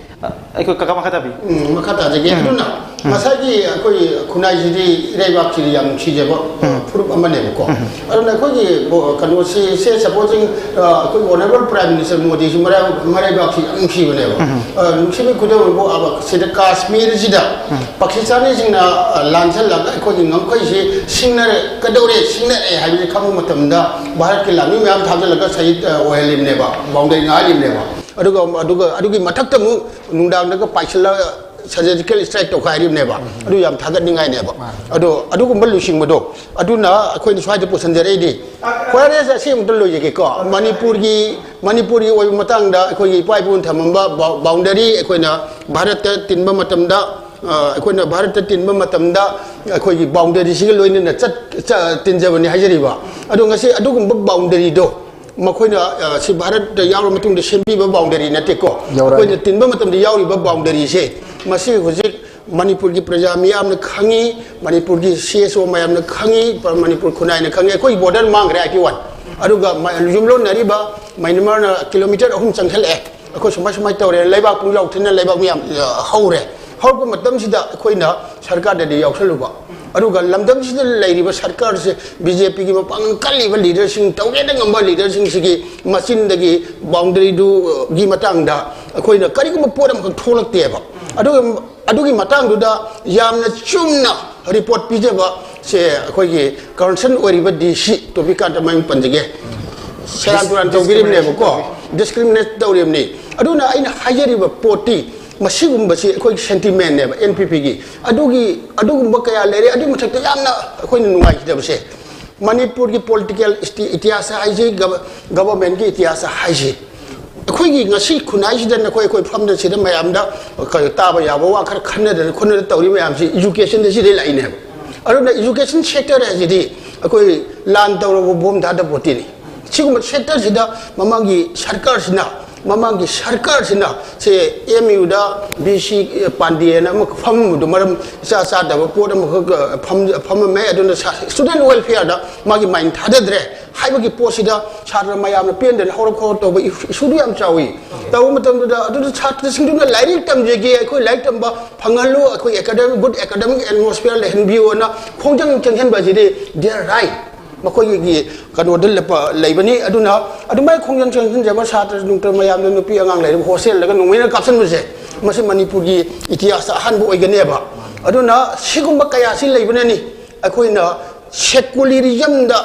ai ko kaka makata bi makata je aduna masagi koi khunai ji reiba chiri yam chi je bo furup amane ko aduna ko ji kanu se supposing koi honorable prime minister Modi ji mara ba chi ang chi bane bo chi be kudo bo aba se de Kashmir ji da Pakistan ji na lanchal la ko ji ngam koi se singnare kadore singnare ha bi khamu matam da Bharat ke lami myam thajal la sai ohelim ne ba boundary ngalim ne ba adugi mathak tamu nungdang da paisala surgical strike to khairi ne ba adu yam thagat ni ngai ne ba adu malu sing mado aduna khoi ni swai de posan de di khoi sa sim dal lo ye ko manipur gi oi matang da khoi gi pai pun thamamba boundary khoi na bharat ta tinba matam da khoi na bharat ta tinba matam da khoi gi boundary sig loi ni na chat tinjabani hajari ba adu ngasi adu gum boundary do makoina si Bharat da yaw matung de sembi ba boundary na te ko koina tinba matam de yaw ba boundary se masi hojik Manipur gi praja miyam na khangi Manipur gi CSO mayam na khangi Manipur khunai na khangi koi border mang re ati wan aduga jumlo nari ba Myanmar na kilometer ahum changkhel ko samai tawre leiba pung law thina leiba miyam haure haur ko matam sida koina sarkar da yaw salu ba aduga lamdam sida leiriba sarkar se BJP gi mapang kali ba leader sing tawge da ngamba leader sing sigi machine dagi boundary du gi matang da koina kari ko podam ko tholak te ba adugi matang du da yamna chumna report pije ba se koi gi concern oriba DC to bi ka ta mai panjige seran turan to birim ne ko discriminate tawrim ni aduna aina hayariba poti masigum basi koi sentiment ne ba NPP gi adugum kaya lere adu mathakta yamna koi nungai ki dabse Manipur ki political itihas haiji government ki itihas haiji ꯑꯩꯈꯣꯏꯒꯤ ꯉꯁꯤ ꯈꯨꯟꯅꯥꯏꯁꯤꯗ ꯑꯩꯈꯣꯏ ꯐꯝꯗ ꯁꯤꯗ ꯃꯌꯥꯝꯗ ꯇꯥꯕ ꯌꯥꯕ ꯋꯥ ꯈꯔ ꯈꯟꯅꯗꯅ ꯈꯣꯠꯅꯗꯅ ꯇꯧꯔꯤ ꯃꯌꯥꯝꯁꯤ ꯏꯖꯨꯀꯦꯁꯟꯗ ꯁꯤꯗꯩ ꯂꯥꯛꯏꯅꯦꯕ ꯑꯗꯨꯅ ꯏꯖꯨꯀꯦꯁꯟ ꯁꯦꯛꯇꯔ ꯍꯥꯏꯁꯤꯗꯤ ꯑꯩꯈꯣꯏ ꯂꯥꯟ ꯇꯧꯔꯕ ꯕꯣꯝ ꯊꯥꯗ ꯄꯣꯠꯇꯤꯅꯤ ꯁꯤꯒꯨꯝꯕ ꯁꯦꯛꯇꯔꯁꯤꯗ ꯃꯃꯥꯡꯒꯤ ꯁꯔꯀꯥꯔꯁꯤꯅ ꯁꯦ MUꯗ BC ꯄꯥꯟꯗꯦꯅ ꯑꯃ ꯐꯝꯕꯗꯨ ꯃꯔꯝ ꯏꯆꯥ ꯆꯥꯗꯕ ꯄꯣꯠ ꯑꯃꯈꯛ ꯐꯝꯃꯝꯃꯦ ꯑꯗꯨꯅ ꯁ꯭ꯇꯨꯗꯦꯟ ꯋꯦꯜꯐꯤꯌꯔꯗ ꯃꯥꯒꯤ ꯃꯥꯏꯟ ꯊꯥꯗꯗ꯭ꯔꯦ ꯍꯥꯏꯕꯒꯤ ꯄꯣꯠꯁꯤꯗ ꯁꯥꯇ꯭ꯔ ꯃꯌꯥꯝꯅ ꯄꯦꯟꯗꯅ ꯍꯧꯔꯛ ꯇꯧꯕ ꯏꯁꯨꯗꯨ ꯌꯥꯝ ꯆꯥꯎꯏ ꯇꯧꯕ ꯃꯇꯝꯗꯨꯗ ꯑꯗꯨꯗ ꯁꯥꯇ꯭ꯔꯁꯤꯡꯗꯨꯅ ꯂꯥꯏꯔꯤꯛ ꯇꯝꯖꯒꯦ ꯑꯩꯈꯣꯏ ꯂꯥꯏꯔꯤꯛ ꯇꯝꯕ ꯐꯪꯍꯜꯂꯨ ꯑꯩꯈꯣꯏ ꯒꯨꯗ ꯑꯦꯀꯥꯗꯦꯃꯤꯛ ꯑꯦꯠꯃꯣꯁꯐꯤꯌꯔ ꯂꯩꯍꯟꯕꯤꯌꯣꯅ ꯈꯣꯡꯖꯪ ꯆꯪꯁꯤꯟꯕ ꯑꯁꯤꯗꯤ ꯗꯤꯌꯔ ꯔꯥꯏꯠ ꯃꯈꯣꯏꯒꯤ ꯀꯩꯅꯣꯗ ꯂꯩꯕꯅꯤ ꯑꯗꯨꯅ ꯑꯗꯨꯃꯥꯏꯅ ꯈꯣꯡꯖꯪ ꯆꯪꯁꯤꯟꯖꯕ ꯁꯥꯇ꯭ꯔ ꯅꯨꯡꯇ ꯃꯌꯥꯝꯅ ꯅꯨꯄꯤ ꯑꯉꯥꯡ ꯂꯩꯔꯕ ꯍꯣꯁꯇꯦꯜꯗꯒ ꯅꯣꯡꯃꯩꯅ ꯀꯥꯞꯁꯤꯟꯕꯁꯦ ꯃꯁꯤ ꯃꯅꯤꯄꯨꯔꯒꯤ ꯏꯇꯤꯍꯥꯁꯇ ꯑꯍꯥꯟꯕ ꯑꯣꯏꯒꯅꯦꯕ ꯑꯗꯨꯅ ꯁꯤꯒꯨꯝꯕ ꯀꯌꯥꯁꯤ ꯂꯩꯕꯅꯅꯤ ꯑꯩꯈꯣꯏꯅ ꯁꯦꯀꯨꯂꯤꯔꯤꯖꯝꯗ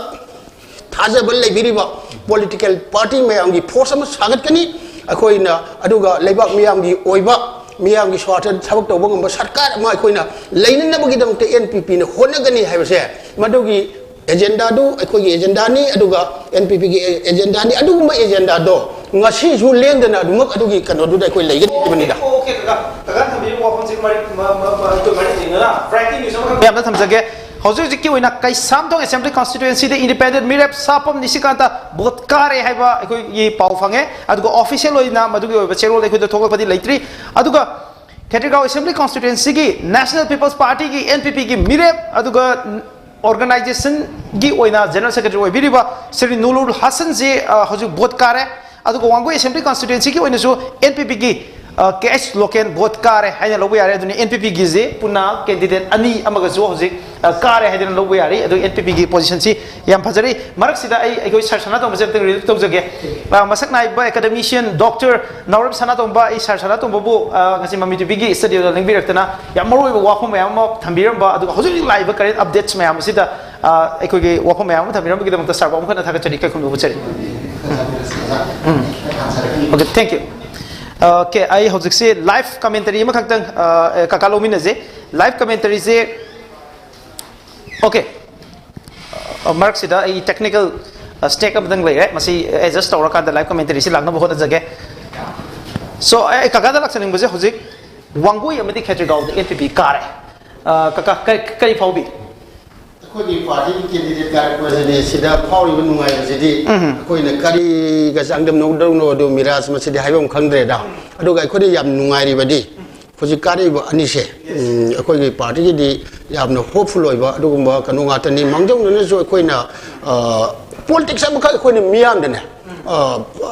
ꯊꯥꯖꯕ ꯂꯩꯕꯤꯔꯤꯕ ꯄꯣꯂꯤꯇꯤꯀꯦꯜ ꯄꯥꯔꯇꯤ ꯃꯌꯥꯝꯒꯤ ꯐꯣꯔꯁ ꯑꯃ ꯁꯥꯒꯠꯀꯅꯤ ꯑꯩꯈꯣꯏꯅ ꯑꯗꯨꯒ ꯂꯩꯕꯥꯛ ꯃꯤꯌꯥꯝꯒꯤ ꯑꯣꯏꯕ ꯃꯤꯌꯥꯝꯒꯤ ꯁ꯭ꯋꯥꯔꯊ ꯊꯕꯛ ꯇꯧꯕ ꯉꯝꯕ ꯁꯔꯀꯥꯔ ꯑꯃ ꯑꯩꯈꯣꯏꯅ ꯂꯩꯅꯅꯕꯒꯤꯗꯃꯛꯇ NPPꯅ ꯍꯣꯠꯅꯒꯅꯤ ꯍꯥꯏꯕꯁꯦ ꯃꯗꯨꯒꯤ एजेंडादू अखोई एजेंडानी अदुगा NPP की एजेंडानी अदुगुम्बा एजेंडादो ngasi ju lengdana adumak adugi kanodu da koi leigani banida okay kaga thambi wafon sik mari to mari jingala frankly news ma yamna thamjage hojik jikki oina kai samdong assembly constituency de independent mirep sapam nisikanta botkare haiba koi yi pau fange aduga official oina madugi oiba cherol de koi da thokla padi leitri aduga Khatirgaon assembly constituency ki national people's party ki NPP ki mirep aduga organization gi oina general secretary oibiriba Sri Nurul Hassan ji hoju vote kare adugo Wangoi assembly constituency ki oina so NPP gi KH local vote kare haina lobu yare aduni NPP gi je puna candidate ani amaga jo hoji kare haina lobu yare adu NPP gi position si yam phajari marak sida ai goi sarsana to majam teng relief tawjage masak nai ba academician doctor Naurab sana to ba ai sarsana to bu ngasi mami TV gi studio da lingbi raktana yam maroi ba wakhom mayam ma thambiram ba adu hoji live current updates mayam sida ai gi wakhom mayam thambiram gi damta sarba am khana thaka chari kai khum bu chari okay thank you okay I hojik se live commentary ma khaktan kakalomi na je live commentary je okay mark sida ai technical stake up dang lai masi adjust tawra ka live commentary si lagna bahut jage so ai kakada laksaning buje hojik Wangoi amadi Khatirgaon NPP kare kaka kari faubi अखोई party की candidate car को सिदा फाउरी नुंगाई सिदी अखोई न करी ग सांगदम नोदौ नोदौ मिराज मसिदी हाइबम खंद्रे दा अदुगा अखोई याम नुंगाई बदी फुजि कारी ब अनिसे अखोई पार्टी की यामनो होपफुल ओइबा अदुगुम्बा कनो गातनी मंगजौ न जो अखोई न पॉलिटिक्स अमखा अखोई न मियाम दने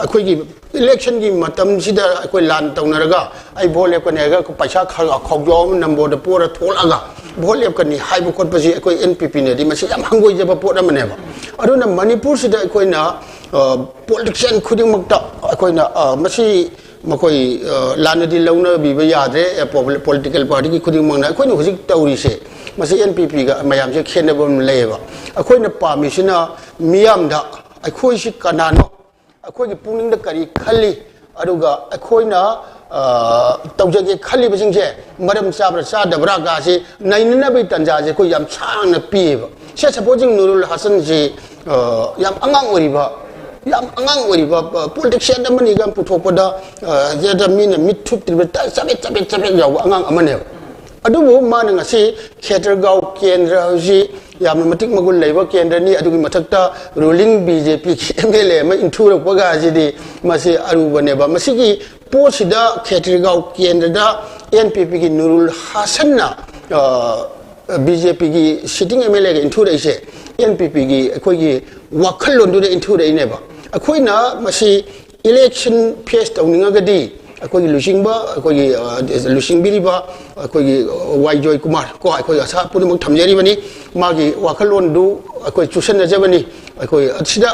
अखोई की इलेक्शन की मतम सिदा अखोई लान तौनरगा आई भोट लेपनेगा पैसा खौजोम नंबर पोर थोलागा भोट लेपकनी हाइब खोटपसी अखोई NPP ने दि मसी याम हंगोई जब पोट अमनेबा अदुना मणिपुर सिदा अखोई न पॉलिटिशियन खुदिंगमक्ता अखोई न मसी मखोई लानदी लौना बिबा यादरे पॉलिटिकल पार्टी की खुदिंगमंगना अखोई न हुजिक तौरीसे मसी NPP गा मयाम से खेनबम लेबा अखोई न पामिसिना मियामदा अखोई सि कनानो अखोई की पुनिंग करी खली अदुगा अखोई न तौजगे खली बसिंगसे मरम चाब्रा चादबरा गासे नैननबे तंजाजे को याम छांगना पीबा से सपोजिंग नुरुल हसन जी याम अंगांग ओरिबा पॉलिटिशियन अमनी गम पुथोपदा जेदा मीन मिथुप त्रिबे चबे याव अंगांग अमने अदुबो माने ngasi Khatirgaon केंद्र जी याम मतिक मगुल लेबा केंद्र नि अदुगी मथक्ता रूलिंग BJP MLA म इंथुरपगा जिदि मसे अरुबनेबा मसिगी पोसिदा Khatirgaon केंद्र दा NPP की नुरुल हसन ना BJP की सिटिंग MLA के इंथुरैसे NPP की अखोई की वाखलोंदु दे इंथुरैनेबा अखोई ना मसी इलेक्शन फेस तौनिंगगदी अखोई लुसिंगबा अखोई लुसिंगबिरिबा अखोई वाइजॉय कुमार को अखोई आशा पुनमुक थमजेरिबनी मागी वाखलोंदु अखोई चुसनजबनी अखोई असिदा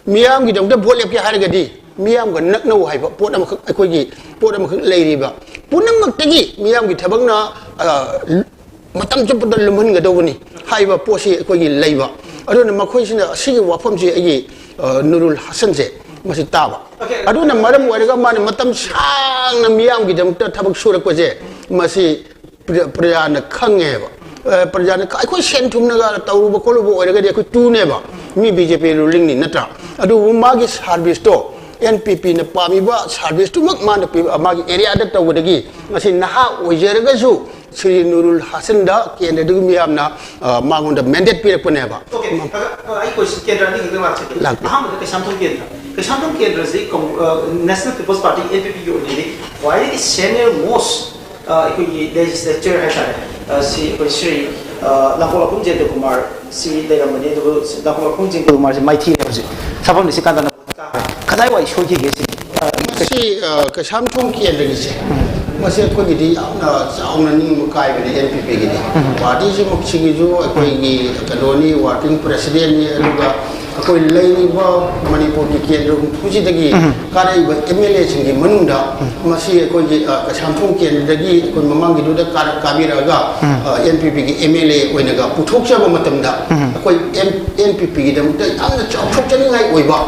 मियाम की दंगदा भोट लेपके हारगदी मियाम ग नकनो हाइबा पोट अमख अखोई की पोट अमख लेरिबा पुनमक्तगी मियाम की थबंगना मतम चुपदा लुमहनगदौबनी हाइबा पोसी अखोई की लेबा अदुना मखोइसिना असिगी वाफमसे अगी नुरुल हसन से मसी ताबा अदुना मरम ओइरगा माने मतम सांगना मियाम की दंगदा थबक सुरकपजे मसी प्रजाना खंगेबा प्रजाना अखोई सेंथुमनगा तौरुबा खोलुबा ओइरगदि अखोई टूनेबा मी BJP रूलिंग नि नत्रा अदु मागी सर्विस तो NPP na pamiba service tu mak man magi area da tawdagi ngasi naha ojerga su Sri Nurul Hasan da kendra du miam na mangun da mandate pi rakne ba okay ai question kendra ni ngwa che aham da samthong kendra se National People's Party NPP yo ni why is senior most ko legislature ha si ko Sri Lakola Punje de Kumar si de ramani do Lakola Punje Kumar se mai thi ne sabam ni se kan da kadai wai shoji ge si ka samthong kendra ni se mase ko gi na sauna ni mukai be NPP gi party ji mukchi gi jo ko gi kanoni working president ni aduga ko lai ba Manipur gi kendra puji dagi karai ba MLA singi manunda mase ko gi ka samthong kendra gi ko mamang gi do da kabira ga NPP gi MLA oina ga puthok chaba matam da ko NPP gi dam ta amna chok chani ngai oi ba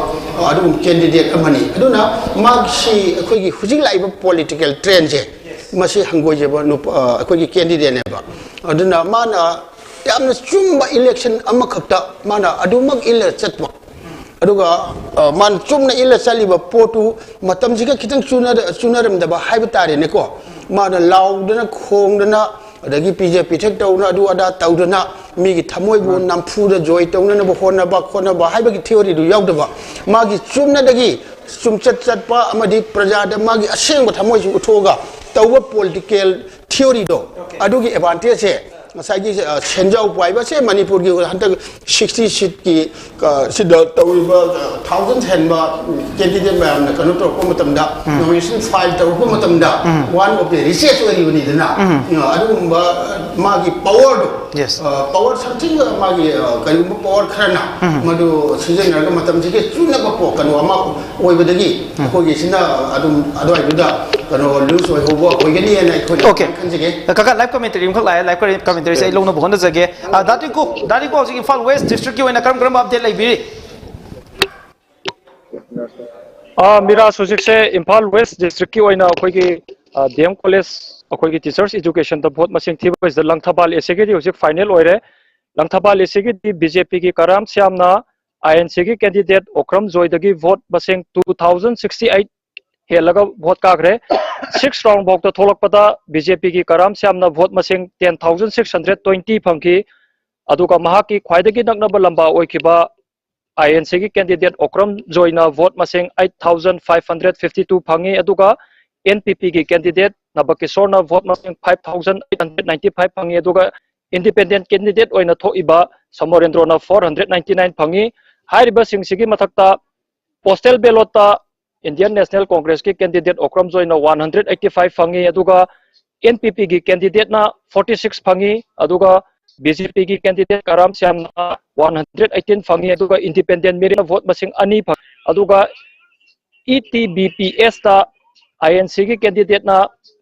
adum candidate amani aduna magsi ko gi hujing lai ba political trend je masi hangoje ba no ko gi candidate ne ba aduna mana yamna chumba election amakhakta mana adumak ila chatwa aduga man chumna ila saliba potu matam jiga kitang chunaram da ba haiba tare ne ko mana laudana khongdana adagi BJP thek tawna adu ada tawdana mi gi thamoi bu nampu da joy tawna na ba khona ba haiba gi theory du yaw da ba magi chumna dagi chumchat pa amadi praja da magi aseng ba thamoi su uthoga tawwa political theory do adugi advantage se masagi chenjau pai ba se Manipur gi hantak 60 seat ki sida tawiba 1010 ba candidate ba na kanu to ko matam da nomination file taw ko matam da one of the research ori uni dana adu ba magi power do power something magi kanu power khana madu season ga matam ji ke chuna ba po kanu ama oi badagi ko gi sina adu ai da kanu lose oi ho bo oi gani na ko okay kaka live commentary khak lai live commentary sai long no bhon da jage dati ko ji Imphal West district ki oina karam update lai biri मेरा सुजिक से Imphal waste district की ओइना अखोगी DM college अखोगी teachers education द भोट मसिंग थीबा इस लंगथाबाल एसेगे दी हुजिक फाइनल ओइरे लंगथाबाल एसेगे दी बीजेपी की कराम श्यामना आईएनसी की कैंडिडेट ओक्रम जोइदगी वोट मसिंग 2068 हेलगा वोट कागरे 6 राउंड भोट तो थोलकपदा बीजेपी की कराम श्यामना वोट मसिंग 10620 फंकी अदुगा महाकी ख्वाइदगी नकनबा लंबा ओइखिबा INC की कैंडिडेट ओक्रम जोइना वोट मसिंग 8552 फंगी अदुगा NPP की कैंडिडेट नबकिशोरना वोट मसिंग 5895 फंगी अदुगा इंडिपेंडेंट कैंडिडेट ओइना थोइबा समोरेंद्रोना 499 फंगी हाइरिबा सिंगसिगी मथक्ता पोस्टल बैलोटा इंडियन नेशनल कांग्रेस की कैंडिडेट ओक्रम जोइना 185 फंगी अदुगा NPP की कैंडिडेट ना 46 फंगी अदुगा BJP की कैंडिडेट कराम श्याम 118 फंगी अदुगा इंडिपेंडेंट मेरिट वोट मसिंग अनि फंग अदुगा ETBPS ता INC की कैंडिडेट ना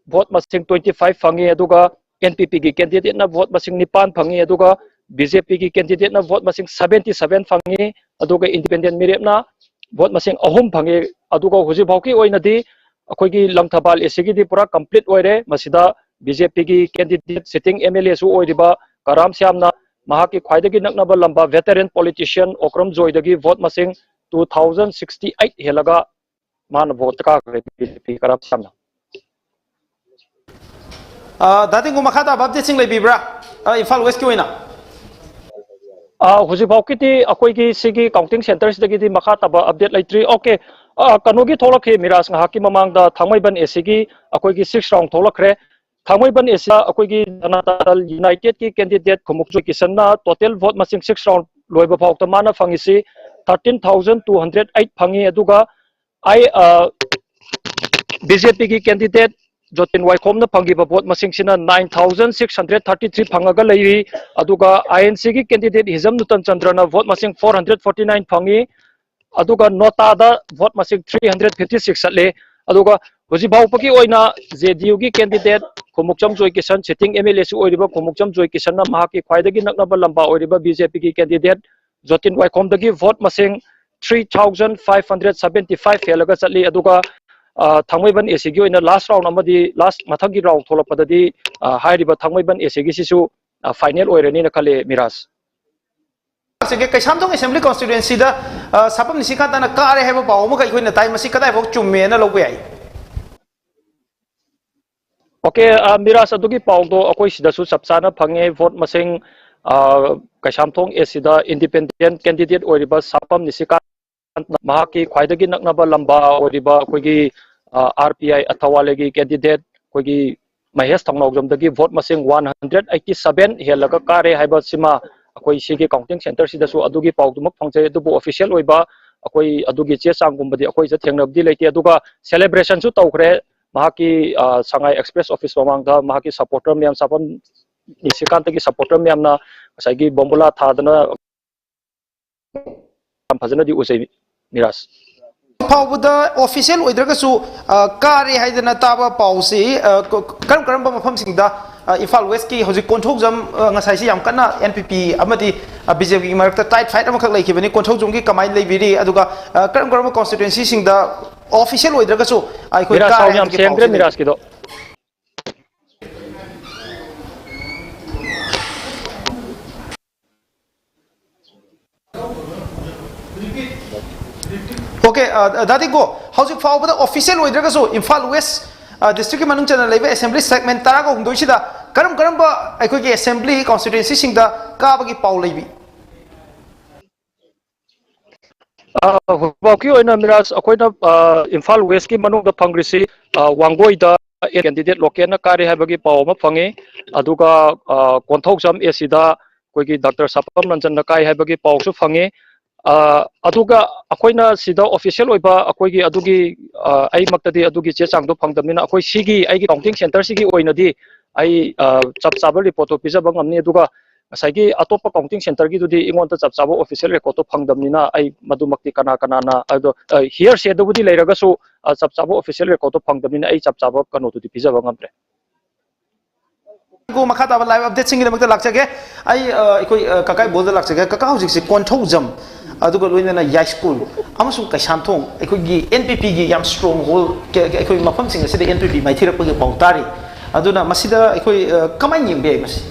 वोट मसिंग 25 फंगी अदुगा NPP की कैंडिडेट ना वोट मसिंग 9 फंगी अदुगा BJP की कैंडिडेट ना वोट मसिंग 77 फंगी अदुगा इंडिपेंडेंट मेरिट ना वोट मसिंग अहुम फंगी अदुगा हुजि भावकी ओइनदी अखोगी लंगथाबाल एसीगी दी पूरा कंप्लीट ओइरे मसिदा BJP की कैंडिडेट सिटिंग MLA सु ओइरिबा कराम श्यामना महाकी ख्वाइदगी नकनबा लंबा वेटरन पॉलिटिशियन ओक्रम जोइदगी वोट मसिंग 2068 हेलगा मान वोट का BJP कराम श्यामना दातिंग को मखाता अपडेट सिंग लेबिब्रा Imphal West की ओइना हुजि भावकी अखोगी सिगी काउंटिंग सेंटर्स दगी दी मखाता अपडेट लाइट्री ओके कनोगी थोलखे मिराज हाकी ममांगदा थांगमैबन एसीगी अखोगी 6 राउंड थोलखरे थांगमैबन एसिया अखोगी जनता दल यूनाइटेड की कैंडिडेट खुमुकजो किसनना टोटल वोट मसिंग 6 राउंड लोइबा फाउक्ता माना फंगिसी 13208 फंगी अदुगा BJP की कैंडिडेट जोतिन वाइखोमना फंगिबा वोट मसिंग सिना 9633 फंगागा लैरी अदुगा INC की candidate Hijam Nutan चंद्रना vote मसिंग 449 fungi अदुगा नोटादा vote मसिंग 356 सले अदुगा हुजि भावपकी ओइना JDU की कैंडिडेट खुमुकचम जोय किशन सिटिंग MLA सु ओइरिबा खुमुकचम जोय किशन ना महाकी ख्वाइदगी नकनबा लंबा ओइरिबा BJP की कैंडिडेट जोतिन वाइखोमदगी वोट मसिंग 3575 हेलगा चली अदुगा थांगमैबन एसीगी ओइना लास्ट राउंड अमदी लास्ट मथंगी राउंड थोलपददी हाइरिबा थांगमैबन एसीगी सिसु फाइनल ओइरनी न खले मिराज से कैसामथोंग असेंबली कॉन्स्टिट्यूएंसी सापम निशिकांतना कारे है पाव अमक अखोइना ताई मसी कदाइफाव चुम्मेना लौबे याई okay मिरास अदुगी पाउदो अकोई सिदासु चपचाना fungi vote मसिंग कैसामथोंग एसिदा independent candidate ओरिबा Sapam Nishika महाकी ख्वाइदगी नकनबा लंबा ओरिबा अखोइगी आरपीआई अथवालेगी कैंडिडेट अखोइगी महेश थंगनौजमदगी वोट मसिंग 187 हेलगा कारे हाइबा सिमा अखोइ सिगी काउंटिंग सेंटर सिदासु अदुगी पाउदुमक फंगजे दुबो ऑफिशियल ओइबा अखोइ अदुगी चे सांगुंबदी अखोइ से थेंगनबदी लेते अदुगा सेलिब्रेशन सु तौखरे महाकी Sangai express office ममांगदा महाकी supporter ma'am Sapam Nishikant की सपोर्टर मैम ना साइगी बॉम्बुला थादना फजनदी उसे मिरास फाउबदा ऑफिशियल ओइद्रगसु कारे हाइदना ताबा पाउसी करम करम मफम सिंगदा इम्फाल वेस्ट की हौजिक कोंथौजम ngसाइसी याम कन्ना एनपीपी अमदी बीजेपी की मरकता टाइट फाइट अमखक लेखिबनी कोंथौजम की कमाइन लेबिरी अदुगा करम करम कॉन्स्टिट्यूएंसी सिंगदा ऑफिशियल ओइद्रगसु आइखोइ कारे याम सेंग्रे मिरास किदो ओके दादी गो हौजिक फाउबदा ऑफिशियल ओइद्रगसु इम्फाल वेस्ट डिस्ट्रिक्ट की मनुंग चना लेबे असेंबली सेगमेंट तारागो हुंदोइसिदा करम करम अखोइगी असेंबली कॉन्स्टिट्यूएंसी सिंगदा काबगी पाउ लेबी बाकी ओइना मिरास अखोइना इम्फाल वेस्ट की मनुंग द फंग्रिसी वांगोइदा कैंडिडेट लोकेल कारे हाइबगी पाउ अमा फंगे अदुगा कोंथौजम एसिदा कोइगी डॉक्टर सापम रंजन काई हाइबगी पाउसु फंगे अदुगा अखोइना सिदा ऑफिशियल ओइबा अखोइगी अदुगी आई मक्तदी अदुगी चे चांगदो फंगदमिना अखोइ सिगी आइगी काउंटिंग सेंटर सिगी ओइनदी आई चप चाबा रिपोर्ट तो पिजा बंगमनी अदुगा साइगी अतोप काउंटिंग सेंटर की दुदी इंगोन चप चाबा ऑफिशियल रिकॉर्ड तो फंगदमिना आई मदुमक्ति कना कना ना अदो हियर से दुबुदी लेरगसु चप चाबा ऑफिशियल रिकॉर्ड तो फंगदमिना आई चप चाबा कनो तुदी पिजा बंगमरे को मखा ताबा लाइव अपडेट सिंगी दमक्ता लाक्चगे आई अखोइ ककाई बोलदा लाक्चगे कका हौजिक से कोंथौजम अदुगा लोइना याई स्कूल अमसु कैसामथोंग अखोइगी एनपीपी गी याम स्ट्रॉन्ग होल अखोइ मफम सिंग सिदा एनपीपी माइथिरपगे पाउतारी अदुना मसिदा अखोइ कमाइन यिंबे मसि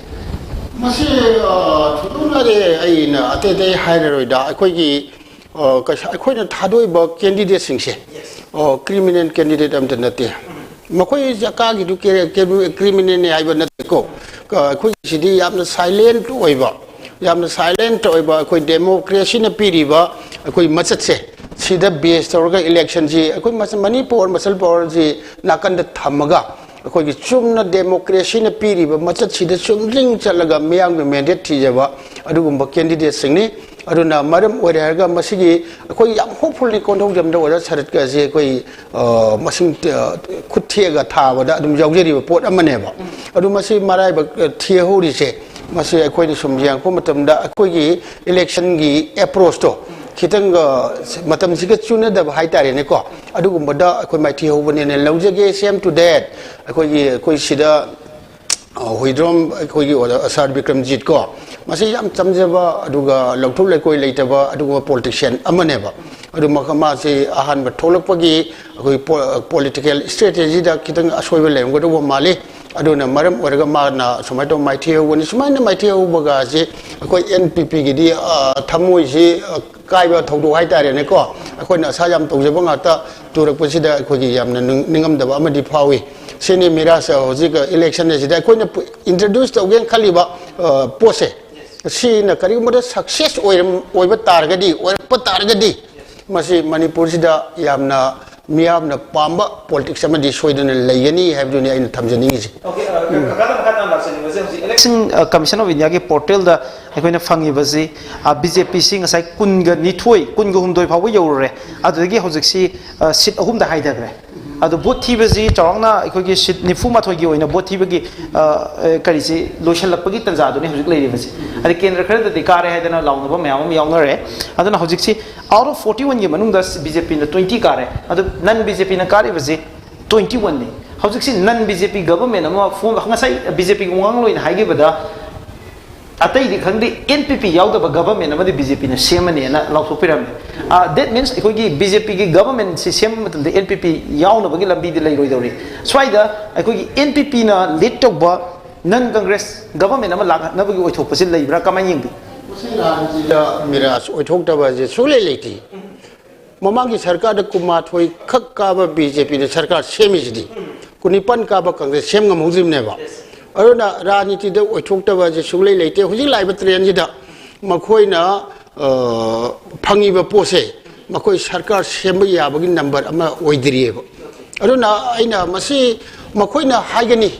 मसि थुनुनारे आइना अतेते हाइररोइदा अखोइगी अखोइना थादोइबा कैंडिडेट सिंगसे क्रिमिनल कैंडिडेट अमत नते मखोइ जकागी दु क्रिमिनल ने आइबा नतेको अखोइ सिदी यामना साइलेंट ओइबा यामना साइलेंट ओइबा अखोइ डेमोक्रेसी ने पीरिबा अखोइ मचत से सिदा बेस तौरगा इलेक्शन जी अखोइ मणिपुर मसल पावर जी नाकंद थमगा अखोइ चुमना डेमोक्रेसी ने पीरिबा मचत सिदा चुमलिंग चलगा मियांग मैंडेट थीजबा अदुगुम्बा कैंडिडेट सिंगनी अदुना मरम ओइरगा मसिगी अखोइ याम होपफुली कोंथौजमदा ओजा सरतका जे अखोइ मसिंग खुथेगा थाबदा अदुम यावजेरिबा पोट अमनेबा अदु मसि मराइबा थियहोरिसे मसि अखोइ सुम यांगपो मतमदा अखोइ इलेक्शन की अप्रोच तो खितंग मतम सिग चुनदब हाइतारेने को अदुगुम्बदा अखोइ माइथि होबने लौजगे सेम टू दैट अखोइ सिदा हुइद्रोम अखोइ असार विक्रमजीत को मसि याम चमजबा अदुगा लौथुल लेकोइ लेतबा अदुगा पॉलिटिशियन अमनेबा अदु मखमा से अहान थोलकपगी अखोइ पॉलिटिकल स्ट्रेटेजी दा खितंग असोइबा लेमगदो माले अदुना मरम ओरगा माना सुमाइतो माइथियो वनि सुमाइना माइथियो बगा जे अखोइ एनपीपी गिदी थमोइ जे काइबा थौदो हाइतारेने को अखोइना सा याम तौजबा ngata तुरकपसिदा अखोइगी यामना निंगमदबा अमदि फावी सेनि मिरासा होजिक इलेक्शन जेदा अखोइना इंट्रोड्यूस तौगे खलिबा पोसे सीना करिगुमदा सक्सेस ओइबा तारगदी ओइरप तारगदी मसि मणिपुर सिदा यामना मियामना पांबा पॉलिटिक्स अमदि सोइदन लेगनी हैबदुनि आइन थमजनिंगि ओके ककादा मखाना लाक्सनि इलेक्शन कमीशन ऑफ इंडिया के पोर्टल दा अखोइना फंगिबसि बीजेपी सिंग साइ कुनगा निथोइ कुनगा हुमदोइ फावबा यौररे अदुदगी हौजिकसि सीट अहुम दा हाइदग्रे अदु बोट थीबसि चावंगना अखोइगी सीट 94 गी ओइना बोट थीबगी करिसि लोइसलपगी तंजादुनि हौजिक लेरिबसि अदि केंद्र खरददि कारे हाइदना लाउनबा मयाम याउनरे अदुना हौजिकसि आउट ऑफ 41 गी मनुंगदा बीजेपी न 20 कारे अदु नन बीजेपी न कारिबसि 21 ने हौजिकसि नन बीजेपी गवर्नमेंट अमा फॉर्म हंगासाई बीजेपी गुंगांग लोइन हाइगिबदा अतई दी खंगदी एनपीपी याउदबा गवर्नमेंट अमदि बीजेपी न सेमने ना लाउथोपिरम दैट मीन्स अखोइगी बीजेपी की गवर्नमेंट से सेम मतलब एनपीपी याउनबगी लंबी दि लेरोइदौरी स्वाइदा अखोइगी एनपीपी न लीड तौबा नन कांग्रेस गवर्नमेंट अमा लाखनबगी ओइथोपसि लेइब्रा कमाय यिंगदी मिराज ओइथोक्तबजे सुले लेती ममांगी सरकार द कुमा थोई खक काबा बीजेपी ने सरकार सेमिजदी कुनिपन काबा कांग्रेस सेम ngमौजिमनेबा अरुना राजनीति द ओइथोक्तबजे सुले लेते हुजि लाइब ट्रेन जिदा मखोइना फंगिबा पोसे मखोइ सरकार सेम याबगी नंबर अमा ओइद्रिएबा अरुना आइना मसी मखोइना हाइगनी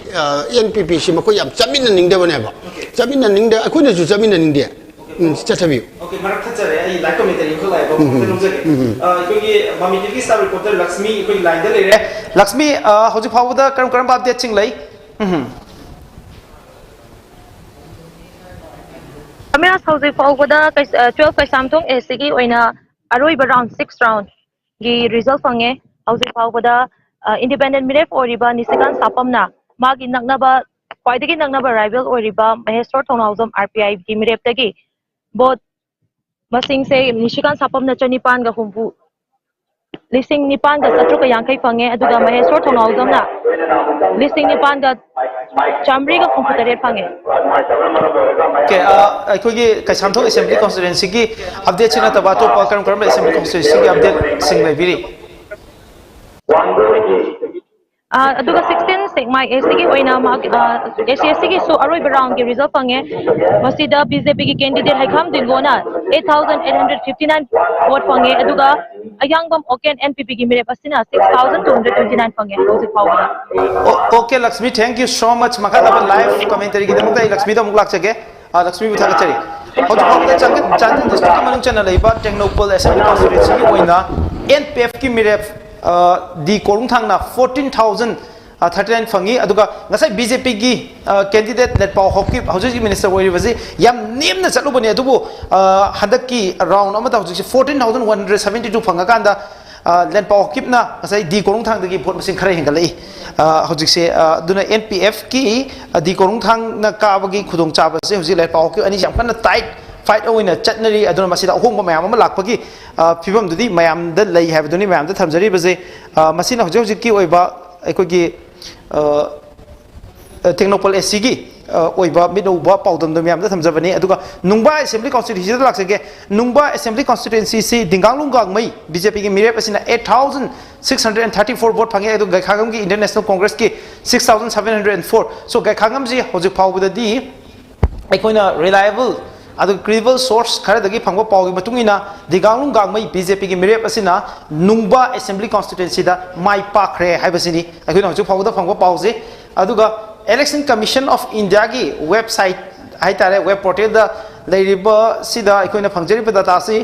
एनपीपी से मखोइ याम चमिन निंगदबनेबा चमिन निंगदे अखोइना जु चमिन निंगदे चथबियो ओके मरक थचरे आई लाइक कमेंटरी को लाइव को लुजगे कोई mummy TV star reporter Lakshmi कोई लाइन दे ले लक्ष्मी हौजी फावदा करम करम अपडेट चिंग लई मेरा हौजी फावदा 12 कैसामथोंग एसी की ओइना अरोइबा राउंड 6 राउंड की रिजल्ट फंगे हौजी फावदा इंडिपेंडेंट मिरेफ ओरिबा निसिकान सापमना मागी नगनबा क्वाइदगी नगनबा राइवल ओरिबा महेश्वर थोनाउजम आरपीआई की मिरेफतगी बोट मसिंग से निशिकान सापमना चनिपान गा हुंफु लिसिंग निपान गा सत्रुक यांखै फंगे अदुगा महेश्वर थोनाउजमना लिसिंग निपान गा चामरी गा हुंफु तरेट फंगे के अखोगी कैसामथो असेंबली कॉन्स्टिट्यूएंसी की अपडेट छिना तबा तो करम करम असेंबली कॉन्स्टिट्यूएंसी की अपडेट सिंग लेबिरी अदुगा 16 सेगमाई एसी की ओइना मा एसीएससी की सो अरोइबा राउंड के रिजल्ट फंगे मसीदा बीजेपी की कैंडिडेट हैखाम दिंगोना 8859 वोट फंगे अदुगा अयांगबम ओकेन एनपीपी की मेरे पसिना 6229 फंगे हौजी फावला okay Lakshmi thank you so much मखा दब लाइव कमेंटरी की दमक लक्ष्मी दम लाक सके लक्ष्मी भी थागत चरी हौजी फावला चांदन डिस्ट्रिक्ट मनung चना लेबा टेक्नोपोल असेंबली कॉन्स्टिट्यूएंसी की ओइना एनपीएफ की मेरे दी कोरुंग थांगना 14039 फंगी अदुगा ngasai बीजेपी की कैंडिडेट लेट पाव हॉकी हौजी मिनिस्टर ओइरिबसि याम नेमना चलुबने अदुबो हंदक की राउंड अमता हौजी 14172 फंगा कांदा लेट पाव हॉकीना ngasai दी कोरुंग थांगदगी भोट मसिंग खरे हेंगलई हौजी से दुना एनपीएफ की दी कोरुंग थांगना काबगी खुदोंग चाबसे हौजी लेट पाव हॉकी अनि याम कन्ना टाइट फाइट ओइना चटनरी अदुना मसिदा अहोंग मयाम अमा लाकपगी फिबम दुदी मयाम द लई हैबदुनी मयाम द थमजरी बजे मसिना हौजी हौजी की ओइबा अखोगी टेक्नोपोल एसी की ओइबा मिदौबा पाउदम द मयाम द थमजबनी अदुगा नुंगबा असेंबली कॉन्स्टिट्यूएंसी द लाकसगे नुंगबा असेंबली कॉन्स्टिट्यूएंसी सी दिंगांगलुंग गांगमई बीजेपी की मिरेप असिना 8634 वोट फंगे अदु गैखागम की इंडियन नेशनल कांग्रेस की 6704 सो गैखागम जी हौजी फाउबददी अखोइना रिलायबल अदु क्रेडिबल सोर्स खरदगी फंगो पावगी मतुंगिना दिगांगलुंग गांगमई बीजेपी की मिरेप असिना नुंगबा असेंबली कॉन्स्टिट्यूएंसी दा माई पाखरे हाइबसिनी अखोइना हौजी फाउबदा फंगो पावजे अदुगा इलेक्शन कमीशन ऑफ इंडिया की वेबसाइट हाइतारे वेब पोर्टल दा लेरिबा सिदा अखोइना फंगजरिबा डाटा सि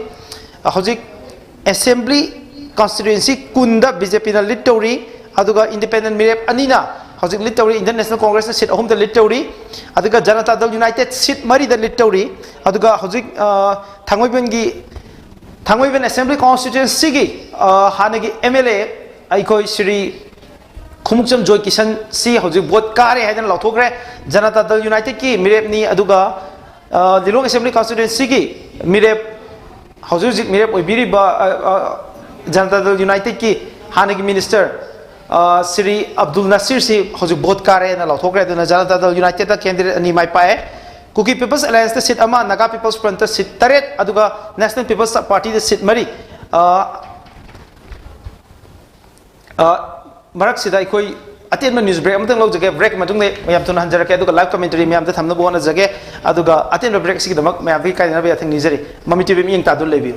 हौजी असेंबली कॉन्स्टिट्यूएंसी कुंदा बीजेपी ना लीड तौरी अदुगा इंडिपेंडेंट मिरेप अनिना हौजिक लीड तौरी इंडियन नेशनल कांग्रेस ने सीट अहुम द लीड तौरी अदुगा जनता दल यूनाइटेड सीट मरी द लीड तौरी अदुगा हौजिक थांगोइबन असेंबली कॉन्स्टिट्यूएंसी की हानगी एमएलए अखोइ श्री खुमुकचम जॉय किशन सी हौजिक वोट कारे हैदन लौथोग्रे जनता दल यूनाइटेड की मिरेपनी अदुगा लिलोंग असेंबली कॉन्स्टिट्यूएंसी की मिरेप हौजिक मिरेप ओइबिरिबा जनता दल यूनाइटेड की हानगी मिनिस्टर श्री अब्दुल नसीर सी हौजिक वोट कारे ना लौथोग्रे दना जनता दल यूनाइटेड दा कैंडिडेट अनि माइ पाए कुकी पीपल्स अलायंस दा सीट अमा नागा पीपल्स फ्रंट दा सीट 8 अदुगा नेशनल पीपल्स पार्टी दा सीट मरी मरक सिदा अखोई अतेन न्यूज ब्रेक अमतंग लौजगे ब्रेक मतुंग मयाम तुन हंजरके अदुगा लाइव कमेंटरी मयाम दा थमना बोना जगे अदुगा अतेन ब्रेक सिगी दमक मयाम भी काइना बे Athang निजरी mummy TV Ming तादुल labio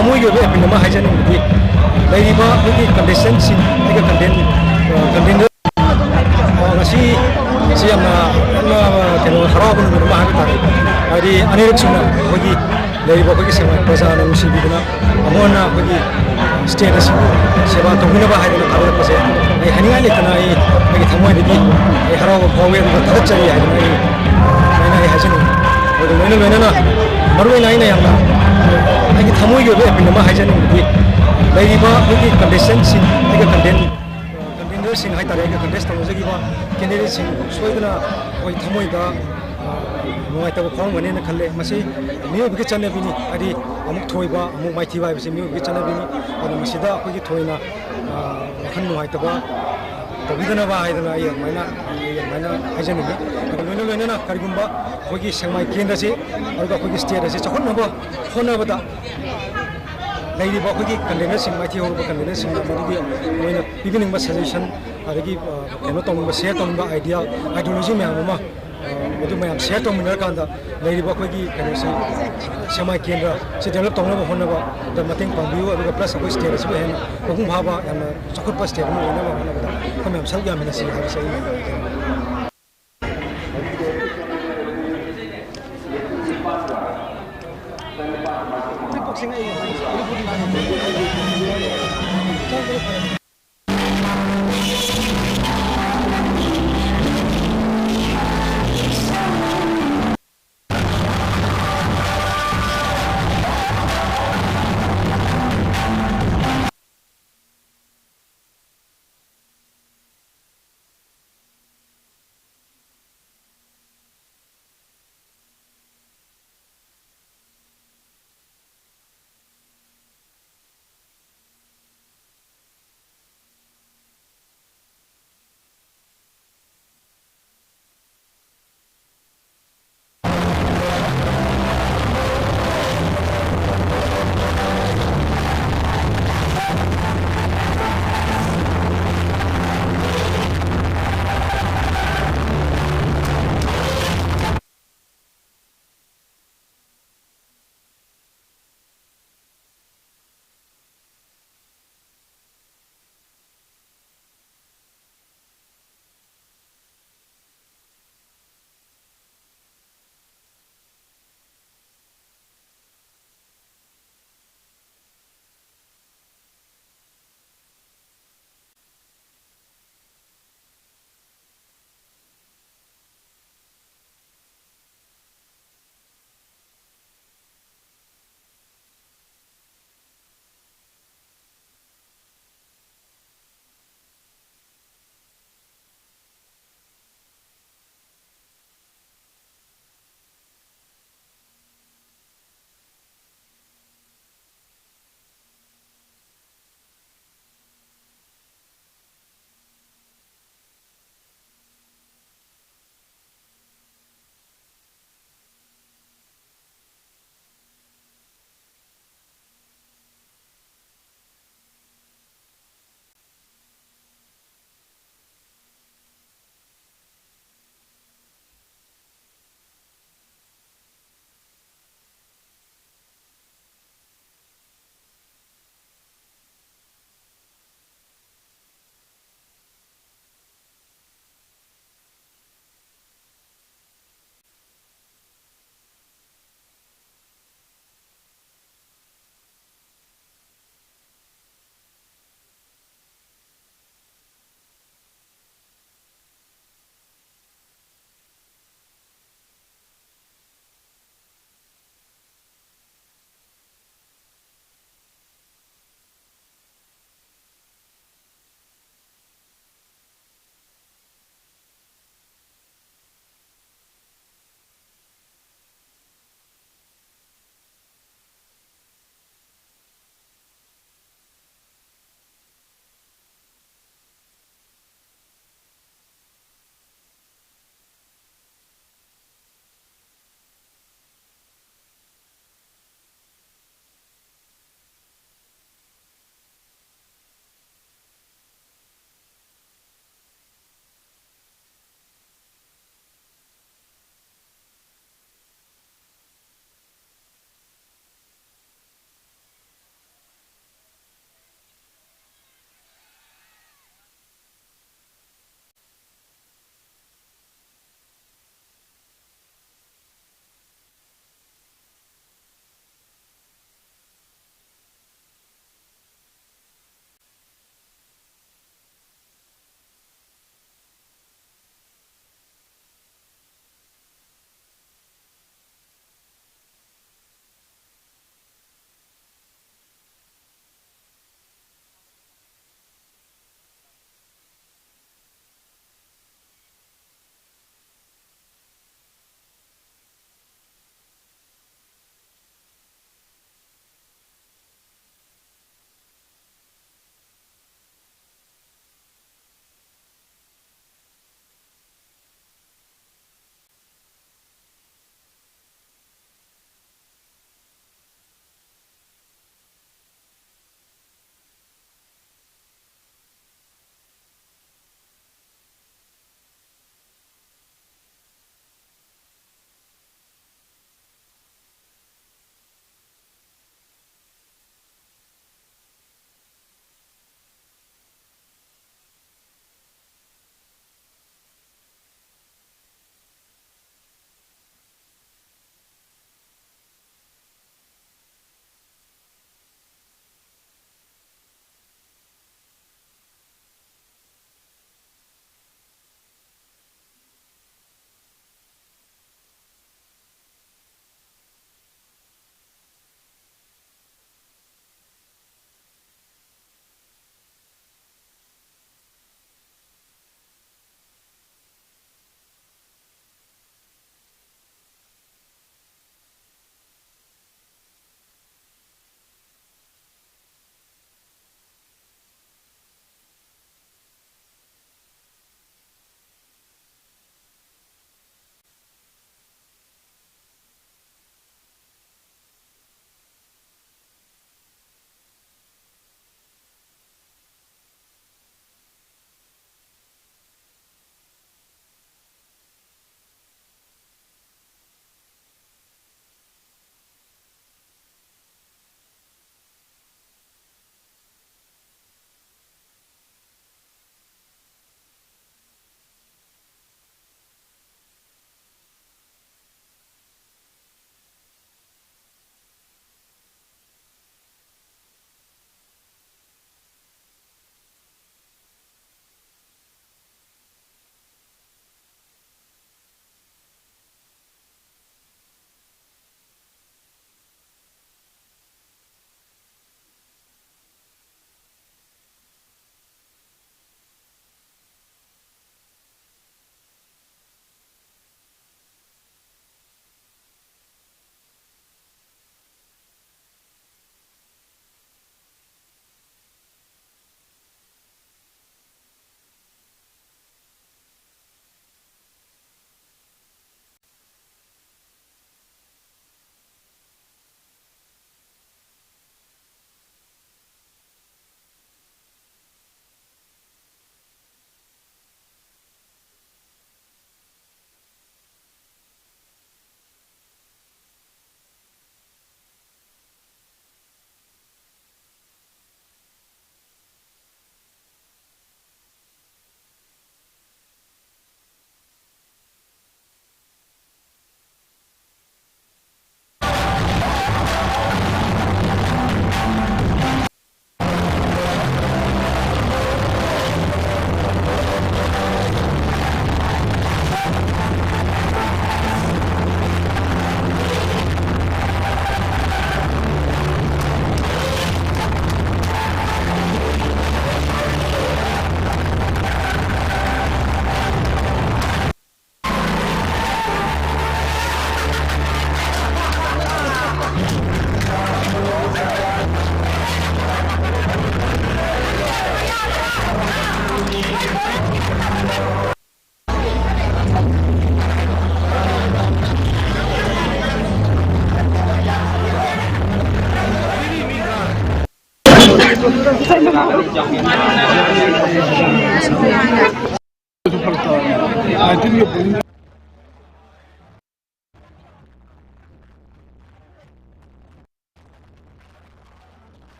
थमोई gay एपिन Huygens the लेरिबा बुगी condition sin एगा Kanden ngasi siamna keno harabun no ma ha tare ari anirik suna bogi leiriba bogi sema prasana musibiduna amona bogi state asibu seba tongina ba haidana tare pase ai haninga lekana ai thamoi di ai harawa bawe ba thachari ai naina ai hajin odo mena na marwe naina yamna ai thamoi ge epin ma hajin di leiriba bogi condition sin ai content sing hai tare ka contest tong jagi ba candidate sing soidna oi thamoi da noi ta khong mane na khalle masi miu bi chane bini ari amuk thoi ba amuk mai thi ba bi miu bi chane bini ani masida ko gi thoina khan noi ta ba to bidana ba hai dana ai maina hajani ni loina na kargumba ko gi sangmai kendra si ari ko gi state si chakon na ba khona ba da Lady Boki container sing mighty over container sing the Modi when a beginning was suggestion Aragi cannot on share on the idea ideology Mama what do I share on Miranda Lady Boki can say semi Kendra she developed on over Honaba the Mating Pambu with a plus of status when Haba and Chocolate State come and sell them in a city.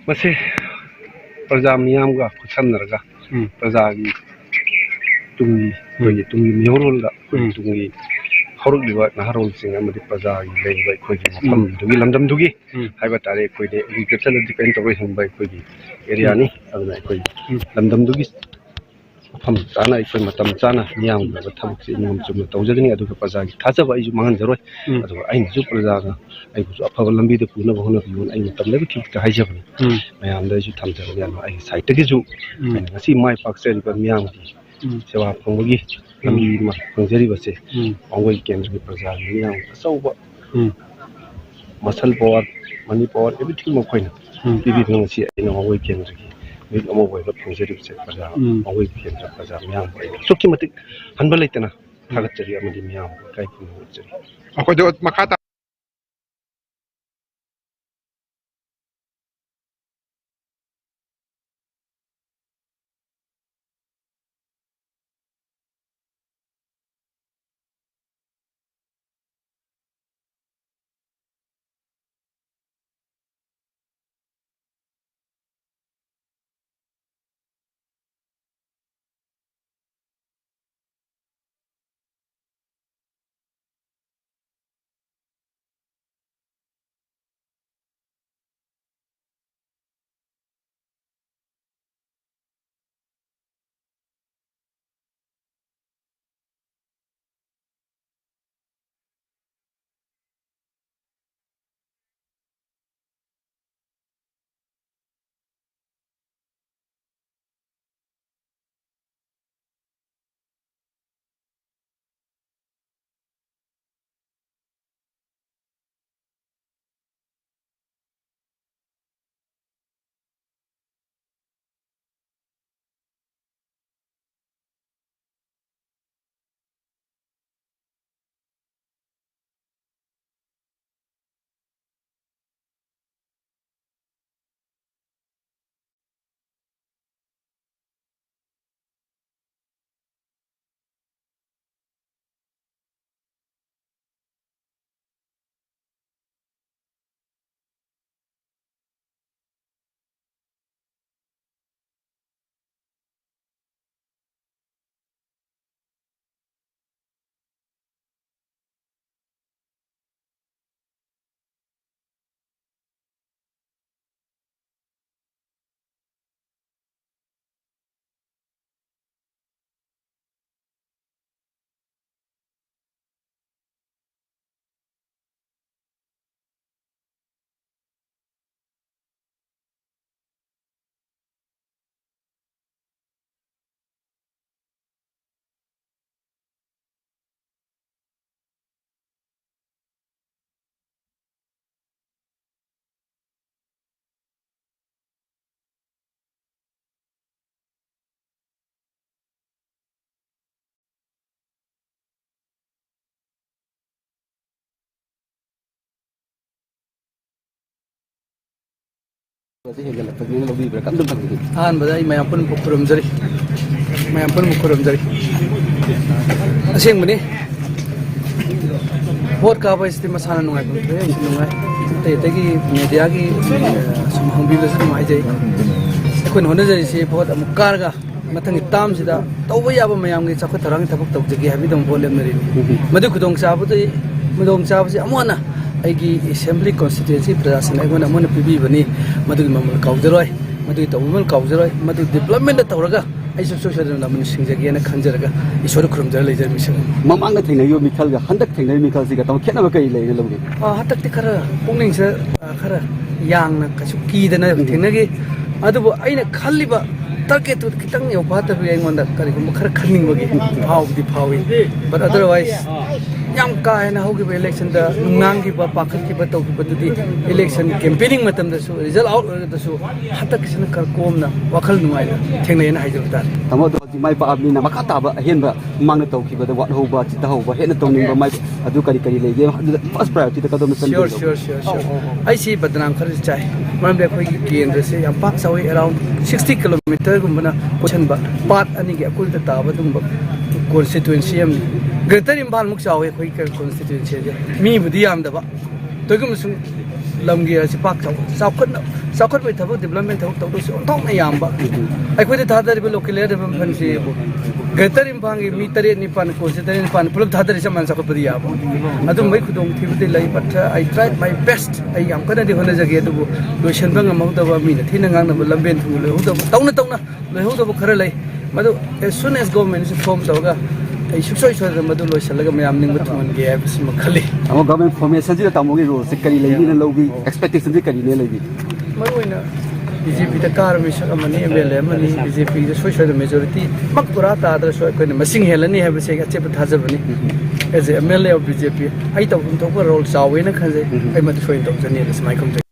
मसे प्रजा मियामगा खुसमनरगा प्रजागी तुंगी मिहोरोलदा तुंगी हरुलिबा नहरोल सिंग अमदि प्रजागी लेबा खोगी मफम दुगी लमदम दुगी हाइबा तारे खोइदे agriculture depend तोबै हिंबा खोगी area नि अदना खोगी लमदम दुगी मफम चाना खोइ मतम चाना मियामगा थबक सि नियम चुम तौजगनि अदुगा प्रजागी थाजबा आइजु मांगन जरोय अदुगा आइन जु प्रजागा आइबुसु अफब लंबी दे पुना बहुना बियोन आइ मतम लेबि खिक का हाइजबनि मयामदा जु थमजबनि यानो आइ साइट के जु ngasi mai pakse ba miyam ki sewa phonggi lambi ma phongjari ba se ongoi kendra ki praja miyam sauba masal power money power everything mo khoina bibi ngam si ina ongoi kendra ki mi amo boi ba phongjari se praja ongoi kendra praja miyam ba sokki matik hanba laitana thagat chari amadi miyam kai phungu chari akoi do makata ꯑꯍꯥꯟꯕꯗ ꯑꯩ ꯃꯌꯥꯝ ꯄꯨꯟꯅ ꯈꯨꯔꯨꯝꯖꯔꯤ ꯃꯌꯥꯝ ꯄꯨꯟꯅ ꯈꯨꯔꯨꯝꯖꯔꯤ ꯑꯁꯦꯡꯕꯅꯤ vote ꯀꯥꯕ ꯍꯥꯏꯁꯤꯗꯤ ꯃꯁꯥꯅ ꯅꯨꯡꯉꯥꯏꯐꯝ ꯊꯣꯛꯑꯦ ꯑꯩꯁꯨ ꯅꯨꯡꯉꯥꯏ ꯑꯇꯩ ꯑꯇꯩꯒꯤ ꯃꯦꯗꯤꯌꯥꯒꯤ ꯁꯨꯝ ꯍꯪꯕꯤꯕꯁꯨ ꯅꯨꯡꯉꯥꯏꯖꯩ ꯑꯩꯈꯣꯏꯅ ꯍꯣꯠꯅꯖꯔꯤꯁꯤ ꯚꯣꯠ ꯑꯃꯨꯛ ꯀꯥꯔꯒ ꯃꯊꯪꯒꯤ ꯇꯥꯝꯁꯤꯗ ꯇꯧꯕ ꯌꯥꯕ ꯃꯌꯥꯝꯒꯤ ꯆꯥꯎꯈꯠ ꯊꯧꯔꯥꯡꯒꯤ ꯊꯕꯛ ꯇꯧꯖꯒꯦ ꯍꯥꯏꯕꯒꯤꯗꯃꯛ ꯚꯣꯠ ꯂꯦꯞꯅꯔꯤꯅꯤ ꯃꯗꯨ ꯈꯨꯗꯣꯡꯆꯥꯕꯁꯤ ꯑꯃꯨꯛ ꯑꯩꯒꯤ ꯑꯦꯁꯦꯝꯕ꯭ꯂꯤ ꯀꯣꯟꯁꯇꯤꯇ꯭ꯌꯨꯟꯁꯤ ꯄ꯭ꯔꯖꯥꯁꯤꯡꯅ ꯑꯩꯉꯣꯟꯗ ꯑꯃꯨꯛ ꯄꯤꯕꯤꯕꯅꯤ ꯃꯗꯨꯒꯤ ꯃꯃꯜ ꯀꯥꯎꯖꯔꯣꯏ ꯃꯗꯨꯒꯤ ꯇꯧꯕ ꯃꯃꯜ ꯀꯥꯎꯖꯔꯣꯏ ꯃꯗꯨ ꯗꯤꯕ꯭ꯂꯞꯃꯦꯟꯗ ꯇꯧꯔꯒ ꯑꯩꯁꯨ ꯁꯣꯏꯗꯅ ꯂꯃꯟ ꯁꯤꯡꯖꯒꯦꯅ ꯈꯟꯖꯔꯒ ꯏꯁꯣꯔꯗ ꯈꯨꯔꯨꯝꯖꯔ ꯂꯩꯖꯔꯤ ꯃꯤꯁꯛ ꯃꯃꯥꯡꯗ ꯊꯦꯡꯅꯔꯤꯕ ꯃꯤꯈꯜꯒ ꯍꯟꯗꯛ ꯊꯦꯡꯅꯔꯤꯕ ꯃꯤꯈꯜꯁꯤꯒ ꯇꯧ ꯈꯦꯠꯅꯕ ꯀꯔꯤ ꯂꯩꯒꯦ ꯂꯧꯒꯦ ꯍꯟꯗꯛꯇꯤ ꯈꯔ ꯄꯨꯛꯅꯤꯡꯁꯦ ꯈꯔ ꯌꯥꯡꯅ ꯀꯩꯁꯨ ꯀꯤꯗꯅ ꯊꯦꯡꯅꯈꯤ ꯑꯗꯨꯕꯨ ꯑꯩꯅ ꯈꯜꯂꯤꯕ ꯇꯥꯔꯒꯦꯠꯇꯨ ꯈꯤꯇꯪ ꯌꯧꯐꯥꯠꯇꯕꯒꯤ ꯑꯩꯉꯣꯟꯗ ꯀꯔꯤꯒꯨꯝꯕ ꯈꯔ ꯈꯟꯅꯤꯡꯕꯒꯤ ꯐꯥꯎꯕꯗꯤ ꯐꯥꯎꯏ ꯕꯠ ꯑꯗꯔꯋꯥꯏꯁ ꯌꯥꯝ ꯀꯥ ꯍꯦꯟꯅ ꯍꯧꯈꯤꯕ ꯏꯂꯦꯛꯁꯟꯗ ꯅꯨꯡꯅꯥꯡꯈꯤꯕ ꯄꯥꯈꯠꯈꯤꯕ ꯇꯧꯈꯤꯕꯗꯨꯗꯤ ꯏꯂꯦꯛꯁꯟ ꯀꯦꯝꯄꯦꯅꯤꯡ ꯃꯇꯝꯗꯁꯨ ꯔꯤꯖꯜ ꯑꯥꯎꯠ ꯑꯣꯏꯔꯒꯁꯨ ꯍꯟꯗꯛꯀꯤꯁꯤꯅ ꯈꯔ ꯀꯣꯝꯅ ꯋꯥꯈꯜ ꯅꯨꯡꯉꯥꯏꯅ ꯊꯦꯡꯅꯩꯅ ꯍꯥꯏꯖꯕ ꯇꯥꯔꯦ ꯇꯥꯃꯣ ꯑꯗꯣ ꯍꯧꯖꯤꯛ ꯃꯥꯏ ꯄꯥꯛꯑꯕꯅꯤꯅ ꯃꯈꯥ ꯇꯥꯕ ꯑꯍꯦꯟꯕ ꯃꯃꯥꯡꯗ ꯇꯧꯈꯤꯕꯗ ꯋꯥꯠꯍꯧꯕ ꯆꯤꯊꯍꯧꯕ ꯍꯦꯟꯅ ꯇꯧꯅꯤꯡꯕ ꯃꯥꯏ ꯑꯗꯨ ꯀꯔꯤ ꯂꯩꯒꯦ ꯑꯗꯨꯗ ꯐꯥꯔꯁ ꯄ꯭ꯔꯥꯏꯌꯣꯔꯤꯇꯤꯗ ꯀꯗꯣꯝꯗ ꯁꯤꯌꯣꯔ ꯑꯩꯁꯤ ꯕꯗꯅꯥꯝ ꯈꯔꯁꯨ ꯆꯥꯏ ꯃꯔꯝꯗꯤ ꯑꯩꯈꯣꯏꯒꯤ ꯀꯦꯟꯗ꯭ꯔꯁꯦ ꯌꯥꯝ ꯄꯥꯛ ꯆꯥꯎꯏ ꯑꯦꯔꯥꯎꯟ 60 ꯀꯤꯂꯣꯃꯤꯇꯔꯒꯨꯝꯕꯅ ꯄꯨꯁꯟꯕ ꯄꯥꯠ ꯑꯅꯤꯒꯤ ꯑꯀꯣꯏꯕꯗ ꯇꯥꯕ ꯑꯗꯨꯒꯨꯝꯕ ꯀꯣꯟꯁꯇꯤꯇ꯭ꯌꯨꯟꯁꯤ ꯑꯃꯅꯤ ꯒ꯭ꯔꯦꯇꯔ ꯏꯝꯐꯥꯜꯃꯨꯛ ꯆꯥꯎꯏ ꯑꯩꯈꯣꯏꯒꯤ ꯀꯣꯟꯁꯇꯤꯇ꯭ꯌꯨꯟꯁꯤꯁꯦ ꯃꯤꯕꯨꯗꯤ ꯌꯥꯝꯗꯕ ꯇꯣꯏꯒꯨꯝꯕꯁꯨꯡ ꯂꯝꯒꯤ ꯑꯁꯤ ꯄꯥꯛ ꯆꯥꯎꯈꯠꯄꯒꯤ ꯊꯕꯛ ꯗꯤꯕ꯭ꯂꯞꯃꯦꯟ ꯊꯕꯛ ꯇꯧꯗꯧꯁꯨ ꯑꯣꯟꯊꯣꯛꯅ ꯌꯥꯝꯕ ꯑꯩꯈꯣꯏꯗ ꯊꯥꯗꯔꯤꯕ ꯂꯣꯀꯦꯜ ꯑꯦꯌꯔ ꯗꯦꯕꯂꯞꯃꯦꯟꯁꯤ ꯒ꯭ꯔꯦꯇꯔ ꯏꯝꯐꯥꯜꯒꯤ ꯃꯤ 7-9 ꯀꯣꯟꯁꯇꯤꯇ꯭ꯌꯨꯟꯁꯤ 9 ꯄꯨꯂꯞ ꯊꯥꯗꯔꯤ ꯆꯞ ꯃꯥꯟꯅ ꯆꯥꯎꯈꯠꯄꯗꯤ ꯌꯥꯕ ꯑꯗꯨꯝꯕꯒꯤ ꯈꯨꯗꯣꯡꯊꯤꯕꯗꯤ ꯂꯩ ꯕꯠ ꯑꯩ ꯇ꯭ꯔꯥꯏꯠ ꯃꯥꯏ ꯕꯦꯁꯠ ꯑꯩ ꯌꯥꯝ ꯀꯟꯅꯗꯤ ꯍꯣꯠꯅꯖꯒꯦ ꯑꯗꯨꯕꯨ ꯂꯣꯏꯁꯤꯟꯕ ꯉꯝꯍꯧꯗꯕ ꯃꯤꯅ ꯊꯤꯅ ꯉꯥꯡꯅꯕ ꯂꯝꯕꯦꯟ ꯊꯨꯡꯅ ꯂꯣꯏꯍꯧꯗꯕ ꯇꯧꯅ ꯂꯣꯏꯍꯧꯗꯕ ꯈꯔ ꯂꯩ ꯃꯗꯨ as soon as ꯒꯣꯚꯔꯟꯃꯦꯟꯠꯁꯤ ꯐꯣꯔꯝ ꯇꯧꯔꯒ ꯑꯩ ꯁꯨꯡꯁꯣꯏ ꯁꯣꯏꯗꯅ ꯃꯗꯨ ꯂꯣꯏꯁꯤꯜꯂꯒ ꯃꯌꯥꯝ ꯅꯤꯡꯕ ꯊꯨꯡꯍꯟꯒꯦ ꯍꯥꯏꯕꯁꯤꯃ ꯈꯜꯂꯤ ꯇꯥꯃꯣ ꯒꯚꯔꯟꯃꯦꯟꯠ ꯐꯣꯔꯃꯦꯁꯟꯁꯤꯗ ꯇꯥꯃꯣꯒꯤ ꯔꯣꯜꯁꯦ ꯀꯔꯤ ꯂꯩꯕꯤꯅ ꯂꯧꯕꯤ ꯑꯦꯛꯁꯄꯦꯛꯇꯦꯁꯟꯁꯤ ꯀꯔꯤꯅꯦ ꯂꯩꯕꯤ ꯃꯔꯨꯑꯣꯏꯅ BJPꯗ ꯀꯥꯔꯕ ꯃꯤꯁꯛ ꯑꯃꯅꯤ MLA ꯑꯃꯅꯤ BJPꯗ ꯁꯣꯏꯗꯅ ꯃꯦꯖꯣꯔꯤꯇꯤ ꯃꯛ ꯄꯨꯔꯥ ꯇꯥꯗ꯭ꯔꯁꯨ ꯑꯩꯈꯣꯏꯅ ꯃꯁꯤꯡ ꯍꯦꯜꯂꯅꯤ ꯍꯥꯏꯕꯁꯦ ꯑꯩ ꯑꯆꯦꯠꯄ ꯊꯥꯖꯕꯅꯤ as a MLA of BJP ꯑꯩ ꯇꯧꯐꯝ ꯊꯣꯛꯄ ꯔꯣꯜ ꯆꯥꯎꯋꯦꯅ ꯈꯟꯖꯩ ꯑꯩ ꯃꯗꯨ ꯁꯣꯏꯅ ꯇꯧꯖꯅꯤ ꯁꯨꯃꯥꯏꯅ ꯈꯟꯖꯩ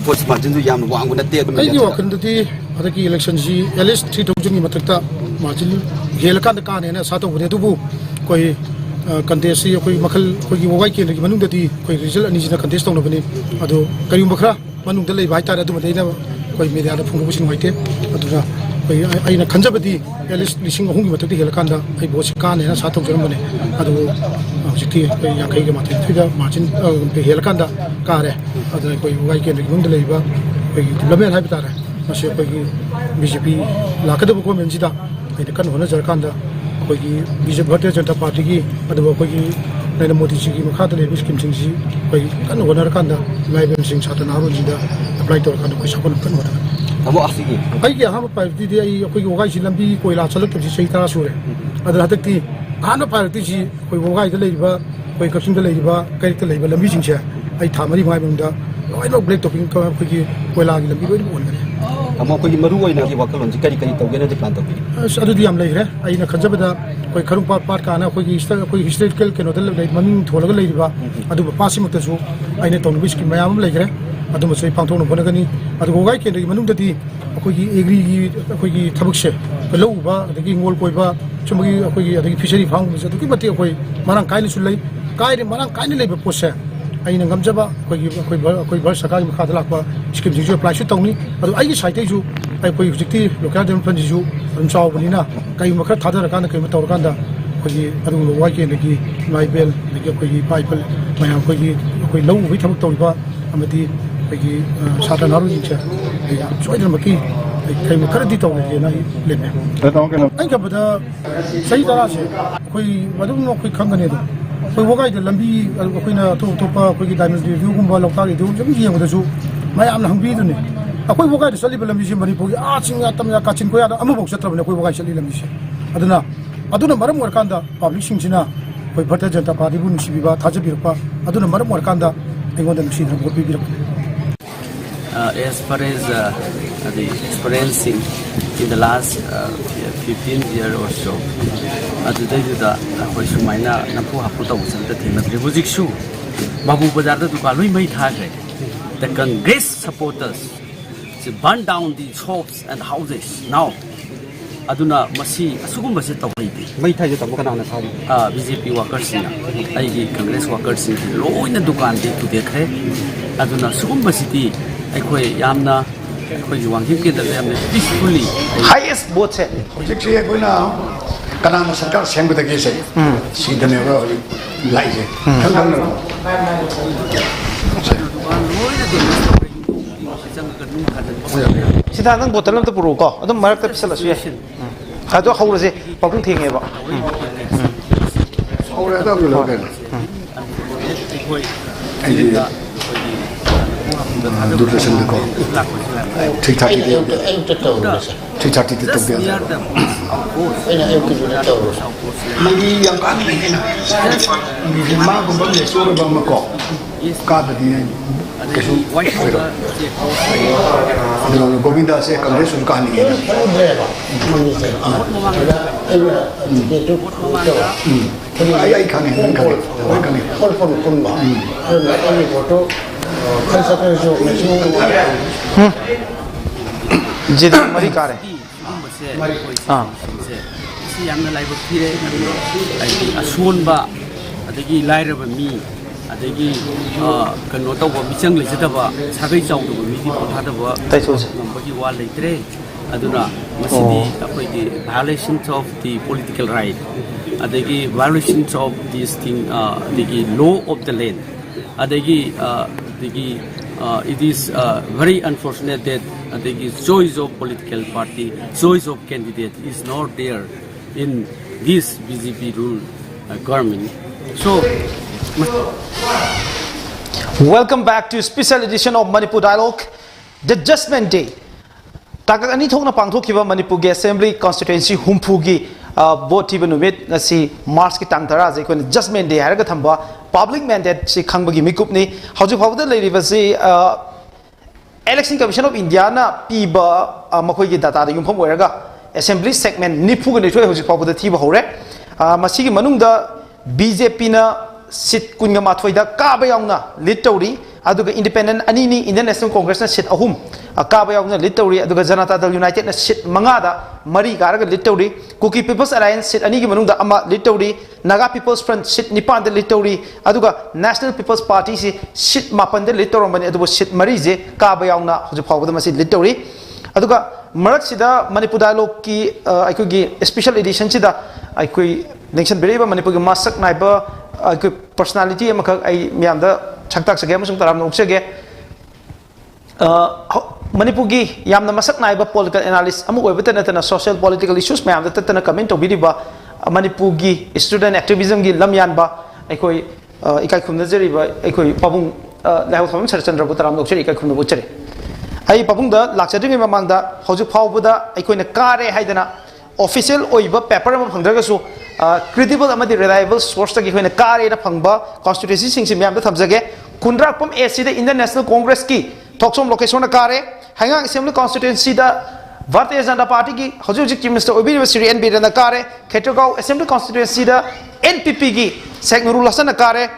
vote margin du yam wang na te dum ai yo kan di adaki election ji at least 3000 ni matakta margin helkan da kan ne sa to bude dubu koi contest si koi makhal koi gi wai ke ni manung da di koi result ani jina contest tong no bani ado kari bakra manung da lei bai ta da du dai na koi media da phung busin waite aduna koi ai na khanjabadi at least lising hung gi matakti helkan da ai bo si kan ne na sa to jam bani ado jikti koi ya kai ga matai thida margin pe helkan da ka re aduna koi wai ke ni mung da lei ba koi development hai bita re mase koi BJP la ka da ko men jida ai kan hona jar kan da koi BJP Bharatiya Janata Party ki adu koi Narendra Modi ji ki makha da le scheme sing ji koi kan hona kan da mai ben sing chata na ro ji da apply to kan ko sapon kan hona amo asigi ai ki ha pa di ai koi wogai ji lambi koi la chalak ji sei tara sure adu hatak ti hana pa ti ji koi wogai da le ba koi kapsing da le ba kai ta le ba lambi sing che ai thamari mai ben da loi no black topping ko koi la gi lambi loi bon ne amo ko maru oi na ki wakal on kari kari tawge na de plan tawge adu di am lai re ai na khajabada koi kharung part ka na koi historical keno dal lai mamin tholaga lai ba adu pasi mak ta su ai na tong bis ki mayam lai re adu ma sei pangthong no bona ni adu gogai ke ni manung da di koi gi agri gi koi gi thabuk se lo ba adu gi ngol koi ba chumgi koi gi adu gi fishery phang mi adu ki mati koi marang kai ni su lai kai ri marang kai ni lai ba pose ai na ngamjaba koi bar sakari makha da lakwa scheme ji apply su tong ni adu ai gi site ju ai koi jikti local development ji ju rum chaw bani na kai makha thadar kan kai ma tawr kan da koi adu lo wai ke ni mai bel ni koi pipe mai koi lo wi thabuk taw ba amati koi sata naru ji cha choi da maki kai ma khar di taw ni na le ne ai ka bada sai da se koi madu no koi khang ne da koi wogai da lambi koi na to pa koi gi diamond review gum ba lokta ri du jam gi yeng da su mai am na hang bi du ne akoi wogai da sali lambi si Manipur gi a ching ya tam ya ka chin ko ya da amu bok chatra ne koi wogai sali lambi si aduna maram war kan da public sing sina koi Bharatiya Janata Party bu nusi bi ba thaja bi pa aduna maram war kan da engon da nusi da vote bi as far as the experiencing in the last 15 years or so, adudayuda koi sumaina napu hapu ta usam ta thina ribujik su babu bazar da dukan loi mai tha gre the Congress supporters to burn down the shops and houses now aduna masi asugum base tawai bi mai thai ta kana na thari BJP workers na ai gi Congress workers sin loina dukan de tu dekhe aduna sugum base ti ai koi yamna koi wang him ke da yamna peacefully highest vote se hojik se koi na kana na sarkar seng da ge se si da ne ro lai je kan kan ro sida nang bottle lam ta puru ko adum marak ta pisala su ye ado khawra se pakung thenge ba khawra da lo ga Doordarshan देखो ठीक ठाक ही ठीक ठाक ही तो गया मगी yang kan ni na ni ma ko ba le so ba ma ko ka da ni ke su no Govinda se Congress un kahani ni ai ai kan ni kon ba ai photo jadi mari kare si yang na laibu phire ai asun ba adagi lairaba mi adagi kano taw ba michang le jada ba sagai chaw do mi di pa da ba tai so bagi wa leitre aduna masidi apoi di violations of the political right adagi violations of this thing adagi law of the land adagi it is very unfortunate that the choice of political party, choice of candidate is not there in this BJP rule government. So, welcome back to special edition of Manipur Dialogue, the Judgment Day. Takak ani thokna pangthok kiba Manipur ge Assembly constituency humpugi vote tiba numit ngasi March ki tang tara je kon Judgment Day haraga thamba public mandate si khangbagi mikup ni hauju phawda leiriba si Election Commission of India na piba makoi gi data da yumpham oiraga assembly segment nipu ga nithoi hauju phawda thiba hore masigi manung da BJP na sit kunga mathoi da ka ba yauna lead tawri aduga independent ani ni Indian National Congress na seat ahum kaba yaw na lead tawri aduga Janata Dal United na seat manga da mari karaga lead tawri Kuki People's Alliance seat ani gi manung da ama lead tawri Naga People's Front seat nipan da lead tawri aduga National People's Party si seat mapan da lead tawrong bani aduga seat mari je kaba yaw na hoju phaw da masi lead tawri aduga marak sida Manipur dialogue ki aikoi gi special edition sida aikoi nation bereba Manipur gi masak naiba aikoi personality amakak ai miam da chaktak sage amasung taram nok sage Manipur gi yamna masak naiba political analyst amu oibata natana social political issues mayam da tatana comment to biriba Manipur gi student activism gi lamyan ba aikoi ikai khumna jeriba aikoi pabung lahau thom sarchandra bu taram nok seri ikai khumna bu chere ai pabung da lakchadring mamang da hoju phawbuda aikoi na kare haidana official oiba paper am phangdraga su credible amadi reliable source ta gi hoina kare na phangba constituency sing sim yam da thamjage kundrak pam AC da Indian National Congress ki thoksom location na kare hangang assembly constituency da Bharatiya Janata Party ki hoju ji Chief Minister obi Sri NB na kare Khetragaon assembly constituency da NPP ki Sheikh Nurul Hasan na kare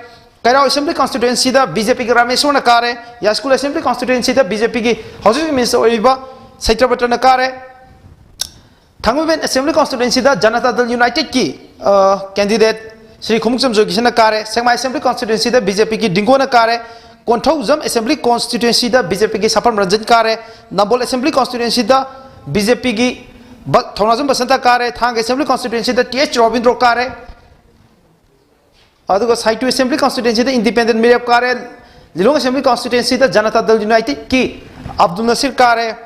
Kairao assembly constituency da BJP ki Rameshwar na kare Yaskul assembly constituency da BJP ki hoju ji Minister oiba Saitrabatra na kare Thangmen assembly constituency da Janata Dal United ki candidate Sri Khumukcham Jogishan na kare Sengmai assembly constituency da BJP ki Dingo na kare Konthauzam assembly constituency da BJP ki Sapam Ranjan kare Nambol assembly constituency da BJP ki Thonazam Basanta kare Thang assembly constituency da TH Robindro kare aduga Saitu assembly constituency da independent Mirab kare Lilong assembly constituency da Janata Dal United ki Abdul Nasir kare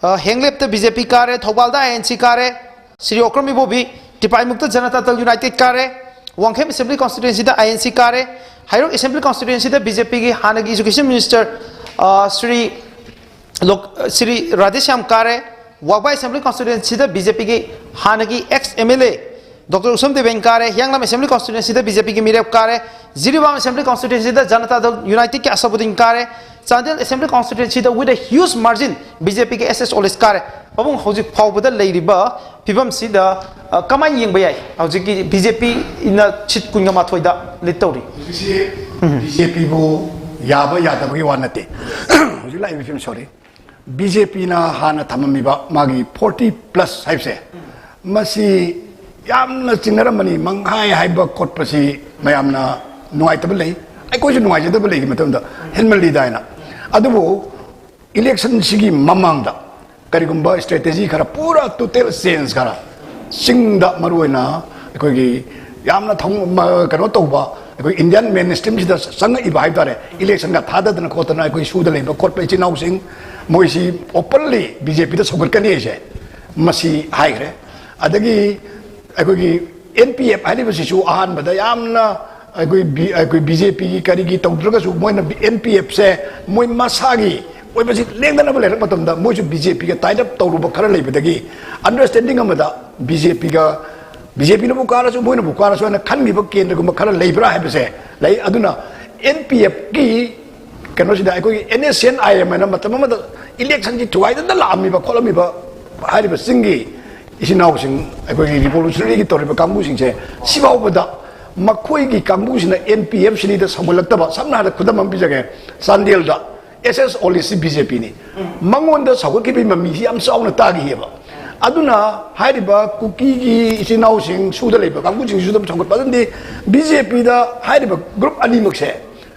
Henglep da BJP kare Thobal da ANC kare Sri Okrami Bobi Tipai Mukta Janata Dal United kare Wangkhem assembly constituency da INC kare Hairok assembly constituency da BJP ki Hanagi education minister Sri Radheshyam kare Wagbai assembly constituency da BJP ki Hanagi ex MLA Dr. Usam Deven kare Hyanglam assembly constituency da BJP ki Mirep kare Ziriwam assembly constituency da Janata Dal United ki Asabudin kare Chandel assembly constituency da with a huge margin BJP ki SS Olis kare pabung hojik phawbada leiriba pibam sida kamai yengba yai hojik ki BJP ina chit kunga mathoi da litori BJP bo yaba yada bagi wanate hojik lai film sorry BJP na hana thamamiba magi 40 plus haibse masi yamna chinnaramani manghai haiba kotpasi mayamna nuaitabal lei ai koisu nuaitabal lei matamda henmali daina adubu election sigi mamangda karigumba strategy khara pura total sense khara singda maruina koigi yamna thong kano toba koi Indian mainstream sida sanga iba haidare election ga thada dana khotana koi suda leiba khotpa chinau sing moisi openly BJP da sogar kani je masi haigre adagi koi NPF hari basi su ahan bada yamna koi BJP ki karigi tawdraga su moina NPF se moi masagi oi basi lengdana bale matamda moisu BJP ga tied up tawruba khara leibadagi understanding amada BJP no bukara su moina bukara su na khanmi ba kendra gum khara leibra haibase lai aduna NPF ki kano sida koi NSNIM na matamama election ji tuai da lami ba kholami ba hari ba singi isinau sing koi revolutionary ki toriba kambu sing se sibawbada makoi ki kambu sina NPF sini da samulaktaba samna da khudam am bijage Sandel da SS Olisi BJP ni mangonda sagaki bi mami am sauna tagi heba aduna haiba kuki gi isinau sing suda leba kambu sing suda changkot badandi BJP da haiba group ani makse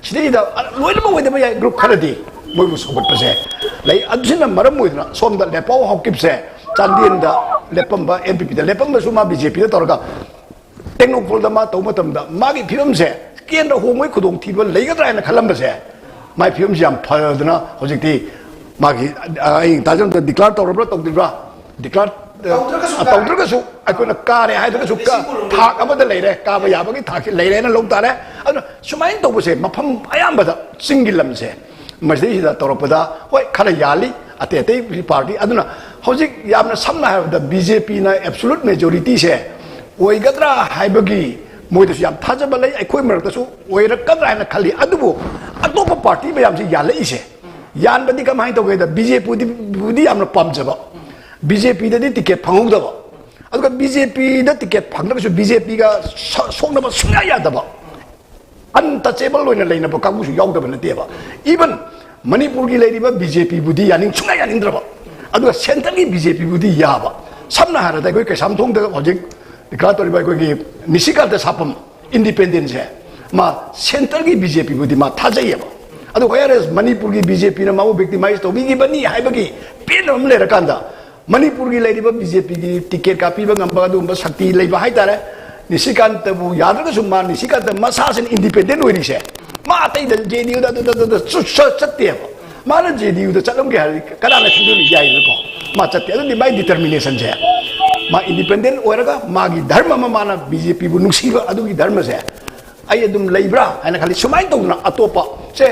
sidai da loina mo weda ya group kharadi moi mu sobat pase lai adusina maram moidna somda lepaw hokipse Chandien da lepamba NPP da lepamba suma BJP da torga technopol da ma tawmatam da magi phim se kendra homoi khudong thibal leigadra na khalamba se mai phim jam phadna hojikti magi ai tajam da declare torabra tawdibra declare tawdraga su akona kare haidra su ka thak amada leire ka ba yabagi thak leire na long tare adu sumain tawbse mafam ayamba da singilam se masdei da torapada hoi khara yali ate ate party aduna hojik yamna samna da BJP na absolute majority se oigadra haibagi moida yam thajaba lei aikoi marakta su oirakadra na khali adubu atopa party mayam si yale ise yan badi kam hai to da BJP budi amna pamjaba BJP da ticket phangudaba aduga BJP da ticket phangna su BJP ga songna ba sunga yadaba untouchable loina leina ba kamu su yaw da ban te ba even Manipur gi lady ba BJP budi yaning chunga yaning dra ba adu center gi BJP budi ya ba samna hara da koi ka samthong da hojik dikla tori ba koi gi nisikal da sapam independence hai ma center gi BJP budi ma thajai ba adu whereas Manipur gi BJP na mau victimize to bi gi bani hai ba gi pen am le rakanda Manipur gi lady ba BJP gi ticket ka pi ba ngamba du ba sakti lei ba hai tare nisikal ta bu yadra ka summa nisikal ta masa sen independent oi ri se ma tai da JDU da chatte ba ma na JDU da chalam ge hari kada na sindu ni jai ko ma chatte da mai determination je ma independent oiraga ma gi dharma ma mana BJP bu nuksi ba adu gi dharma se ai adum leibra ana khali sumai to na atopa se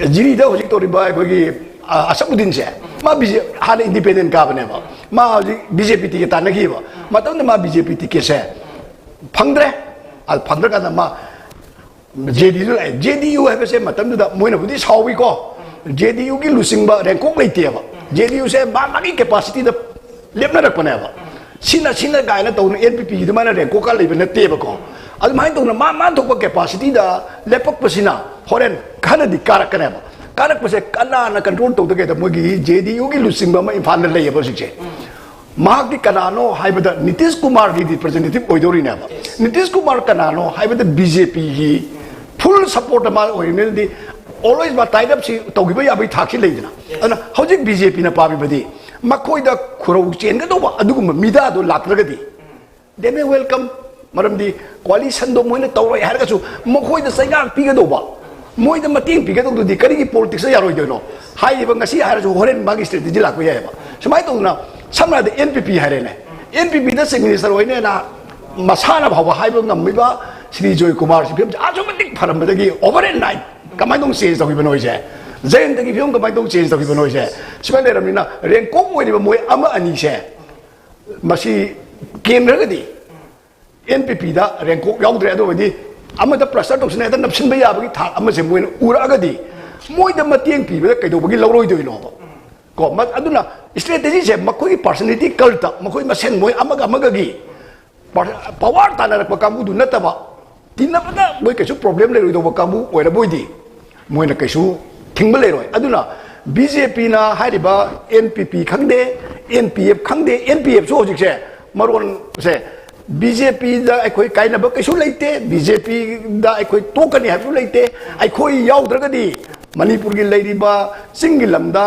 jiri da hojik to ri ba ko gi asabudin se ma BJP ha independent ka bane ba ma BJP ti ta na gi ba ma ta ma BJP ti ke se phangdre al phangdre ka ma JDU hai se matam da moina budi sawi ko JDU ki losing ba rankok leite ba JDU se ba magi capacity da lepna rakpane ba sina gaina to NPP da mana rankok ka lebe na te ba ko al mai to na ma to ko capacity da lepak pasina horen kana di karak kana ba karak pase kana na control to da mogi JDU ki losing ba ma infan na leye ba sikche mahak kanano haibada Nitish Kumar gi representative oidori na ba Nitish Kumar kanano haibada BJP gi full support ma oinel di always ba tied up si togi ba ya bai thakhi leidna ana hojik BJP na pa bi badi makoi da khurau chen ga do ba adu mida do latraga di they may welcome maram di coalition do moina tawroi har ga su makoi da sainga pi ga do ba moi da mating pi ga do di kari gi politics ya roi do no hai ba ngasi har ju horen ba gi strategy lak ba ya ba samai to na samra da NPP harene NPP da sing minister hoine na masana bhawa hai ba ngam ba Sri Joy Kumar si phim automatic pharam ba gi overnight kamai dong change to gi banoi je zain da gi phim kamai dong change to gi banoi je simai le ram ni na ren ko moi ba moi ama ani se masi kendra ga di NPP da ren ko yaw dre do di ama da pressure to sne da napsin ba ya ba gi thak ama se moi ura ga di moi da matieng pi ba kai do ba gi loroi do no ko ma aduna strategy se makoi personality cult makoi masen moi ama ga gi power ta na pa kamu du na ta ba tinna pada moi kai su problem le ro do ba kamu oi ra boi di moi na kai su thingba le roi aduna BJP na hai ba NPP khangde NPF khangde NPF so hojik se maron se BJP da ai khoi kai na ba kai su leite BJP da ai khoi to kani ha su leite ai khoi yaw dra ga di Manipur gi leidi ba singilam da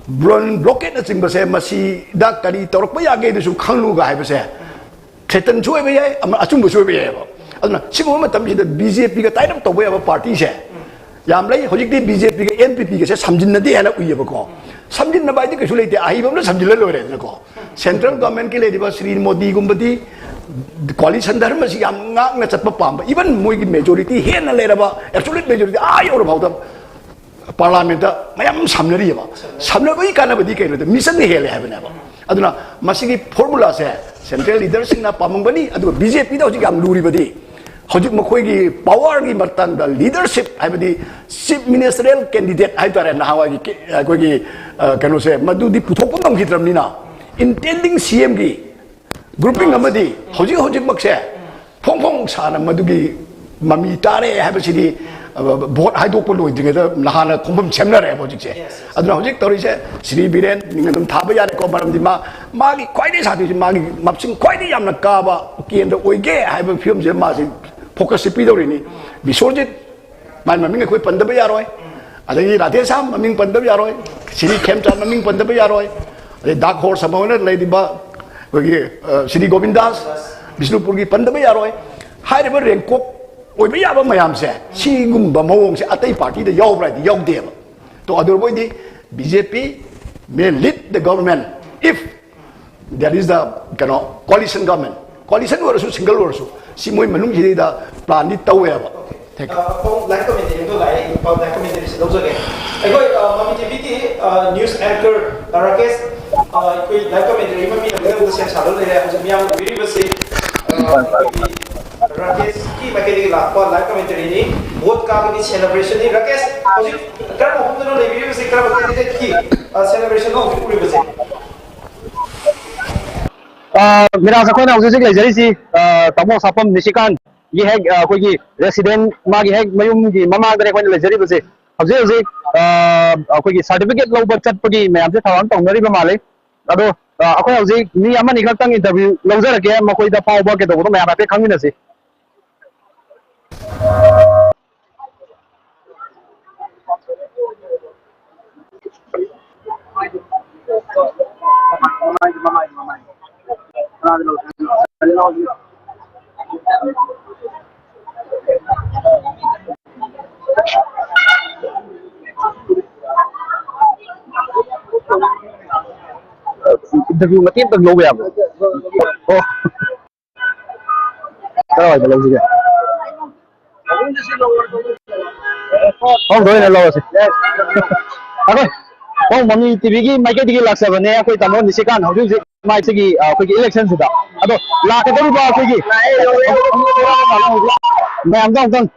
blockade na sing ba se masi da kari torok ba ya ge de su khanglu ga hai ba se Tretan chui ba yai ama achung chui ba yai ba aduna simu ma tam da BJP ga tainam to ba ya party se yam lai hojik di BJP ga NPP ga se samjin na de ana uye ba ko samjin na ba di ka su leite ahi ba na samjin la lo re na ko central government ki le di ba Sri Modi gumbati coalition dharma si yam ngak na chat pa pam ba even moi gi majority he na le ra ba absolute majority ayo ra ba da parliament da mayam samnari ba samna ba kana ba di kai na mission ni he le ha ba na ba aduna masigi formula se central leadership na pamang bani adu BJP da hojik am luri badi hojik makoi gi power gi martang da leadership hai badi chief ministerial candidate hai tare na hawa gi koi gi kano se madu di puthok pam gi tram ni na intending CM gi grouping amadi hojik mak se phong sa na madu gi mami tare hai ba sidi vote hai dok loi ding da nahana khompham chemna re hojik se aduna hojik tori se Sri Biren ningadum thaba ya ko maram di ma gi kwai dei sa di ma gi mapsing kwai dei yamna ka ba kien da oige hai ba film je ma si focus pi do ri ni Biswajit man maming khoi pandaba ya roi adai Radhe Sam maming pandaba ya roi Sri Khemchan maming pandaba ya roi adai Dark Horse samona lai di ba ko gi Sri Govindas Bisnupur gi pandaba ya roi hai ba renkop oi ba ya ba mayam se si gum ba mawong se atai party da yaw right yaw de ba to adur boy di BJP may lead the government if there is the coalition government coalition versus single versus si moi manung ji da plan ni taw ya ba thank you phong lai committee do lai phong lai committee se do ge ai koi mami tv ki news anchor Rakesh koi lai committee mami na le se sa do le ha mi am very basi Rakesh ki makeri la pa lai committee ni vote ka ni celebration ni Rakesh hoji kar mo hum no le video se kar candidate ki celebration no puri basi Mira sa ko na usi le jari si tamo sapam nisikan गी Hague अखोगी resident मागी Hague मयुम गी ममांगदरे coin लेजरी बसे हजे हजे अखोगी certificate लौब चटपगी ma'am से थवान तौनरी माले अदो अखोय हजे मी अमनि खक्तंग interview लौजरके मखोइदा फावबा के दो मैम आपे खंगिनसे इंटरव्यू मत तक लो यार ओ चलो चलो जी हम दोने लो से अरे ओ मम्मी टीवी की माइक दी लाक्स बने कोई तमो निशिकान हजु जी माइक से की कोई इलेक्शन सिदा अदो लाके तो बा कोई की मैं अंदर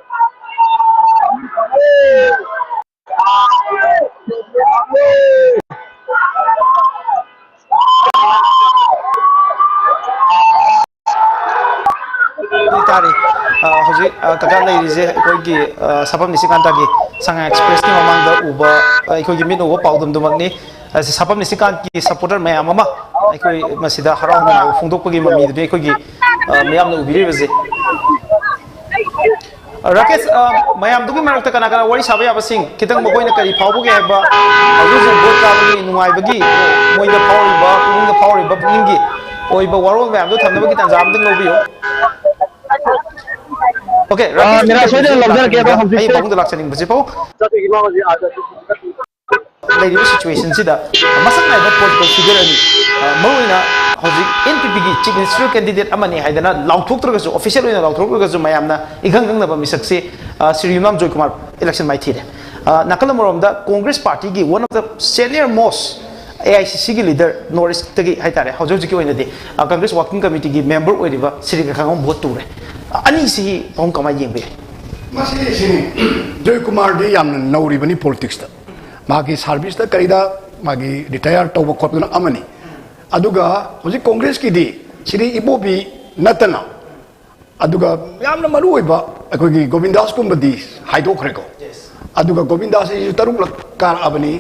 tari hoji kaga leirize koigi sapam nisikanta gi sanga express ni mamang da uba koigi min uba paudum dumang ni sapam nisikan ki supporter mayam ama koi masida harau na phungdok pagi mami de koigi mayam na ubiri beze rakesh mayam dugi marak ta kana kana wari sabai abasing kitang mogoi na kari phaubu ge ba hoji je vote ka ni nungai bagi moi da phauri ba pung da phauri ba pung gi oi ba warol mayam do thamna bagi tanjam ding lobiyo Okay, मेरा सोच रहा लफ्ज़ क्या था हमसे बंग दलाक चनिंग बजे पाओ lady situation सिदा मसक नाइबा पॉलिटिकल फिगर अनि मौइना हजि एनपीपी की चीफ मिनिस्टर कैंडिडेट अमनि हाइदना लाउथोक्त्रगसु ऑफिशियल ओइना लाउथोक्त्रगसु मयामना इगंग गंगनबा मिसकसे श्री युनाम जॉय कुमार इलेक्शन माइथिरे नकल मरोमदा कांग्रेस पार्टी की one of the senior most AICC की लीडर नॉर्थ ईस्ट तगी हाइतारे हजो जिकी ओइनदे कांग्रेस वर्किंग कमिटी की मेंबर ओइरिबा श्री खंगम भोट तुरे ani si pong kamay yeng be masi sini Joy Kumar de yam nauri bani politics ta magi service ta karida magi retire to ba khotna amani aduga hoji congress ki di siri ibobi natana aduga yam na maru oiba akoi gi Govindas kumbadi haidokre ko aduga Govindas is taruk kar abani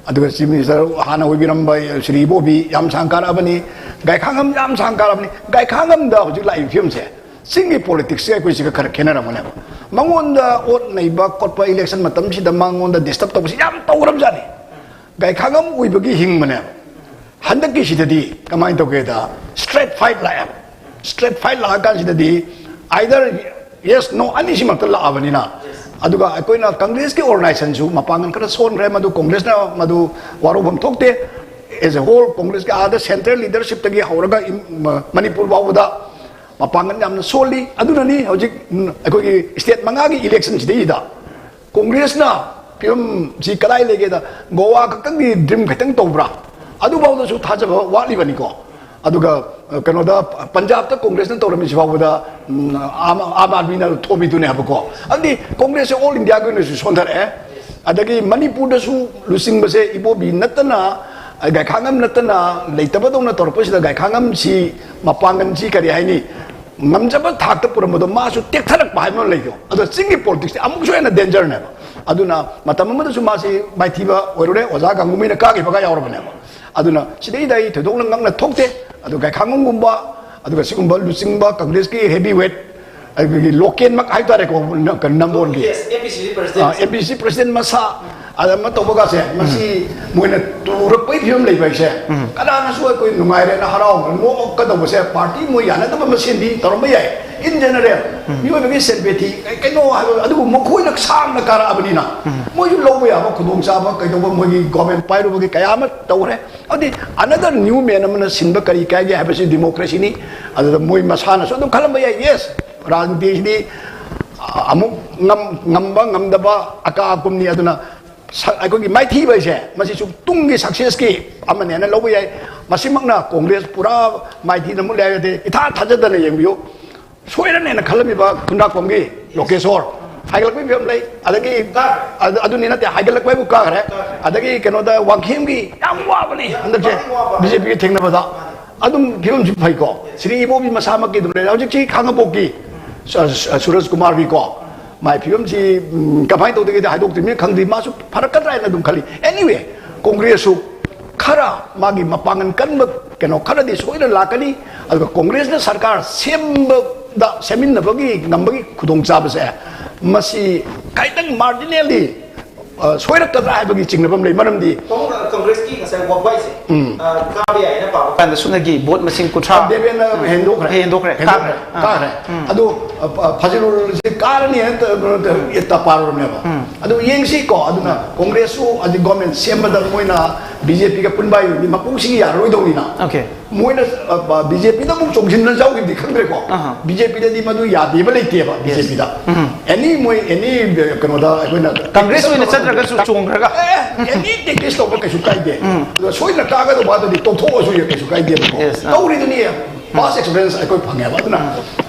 aduga chief minister hana oibiram bai siri ibobi yam sankar abani gai khangam yam sankar abani gai khangam da hoji lai film se singi politics se koi siga khar khena ramane mangonda ot naiba kotpa election matam si da mangonda disturb to si yam tawram jani gai khangam uibagi hing mane handaki sidadi kamai to ge da straight fight la kan sidadi either yes no ani si matal la abani na aduga koina congress ki organization su mapangan kara son re madu congress na madu warobam thokte as a whole congress ka other central leadership tagi hauraga manipur bawda mapangan yamna soli adunani hojik akoi state mangagi election sidai da congress na pm ji kadai lege da goa kakang di dream khatang tobra adu bawda su thajaba wali bani ko aduga kano da punjab ta congress na torami ji bawda aam admi na thobi tu ne habko andi congress all india ko ne su sondar adagi manipur da su lusing base ibo bi natana gai khangam natana leitaba dona torpo sida gai khangam si mapangan si kari haini ngamjaba thakta puramado masu tektharak paimo leyo ado singi politics amuk so ena danger ne aduna matamama su masi maithiba orure oja gangumi na ka gi baga yaurabane aduna sidai dai thedong ngang na thokte ado gai khangam gumba ado sigumba lusingba congress ki heavyweight local mak hai tare ko number gi APC president masa ada ma tobaga se masi moina tur pai phium lei bai se kada na su ko nungai re na harau no ka do se party mo yana da ma sen di tor ma yai in general mi wa be sen beti kai no adu mo khoi nak sang na kara abani na mo yu lo ya ba khudong sa ba kai do mo gi government pai ro gi kaya ma tawre adi another new man amna sin ba kari kai ga ha democracy ni adu mo masa na so dum khalam ba yai yes rajniti ni amuk ngamba ngamdaba aka kumni aduna aikogi maithi bai se masi su tungi success ki amane na lobu yai masi makna congress pura maithi na mu le de itha thajada na yengbiyo soira ne na khalami ba thunda komgi lokesor haigalak bi lei adagi aduni na te haigalak bai bu ka gare adagi keno da wakhim gi yam wa bani andar je bjp ki thengna bada adum gium ji phai ko sri ibo bi masama ki dum le hojik chi khanga bok ki Suraj Kumar vi ko mai phim si kamai to de hai dok tin khang di ma su pharak rai na dum khali anyway Congress su khara magi mapangan kan keno khara di soina lakani alga Congress na sarkar da semin na bagi ngambagi khudong cha ba se masi kaitang marginally soira ka dai bagi chingnabam lei maram di Congress ki ngasai wagwai se ka bi ai na pa kan suna gi bot masing kutra deben hendokre adu phajirul se karani etta paror me ba adu yengsi ko aduna Congress su adi government semba moina BJP ka punbai ni mapung si ya roi dong na okay moina BJP da mung chongsin na jau gi khangre ko BJP da di madu ya di ba leite ba BJP da any kano da moina Congress moina chadra ka su chongra ga any take this to ka su kai de soi na ta ga do ba di to tho su ye ka su kai de ko to ri ni past experience ai ko phangya ba na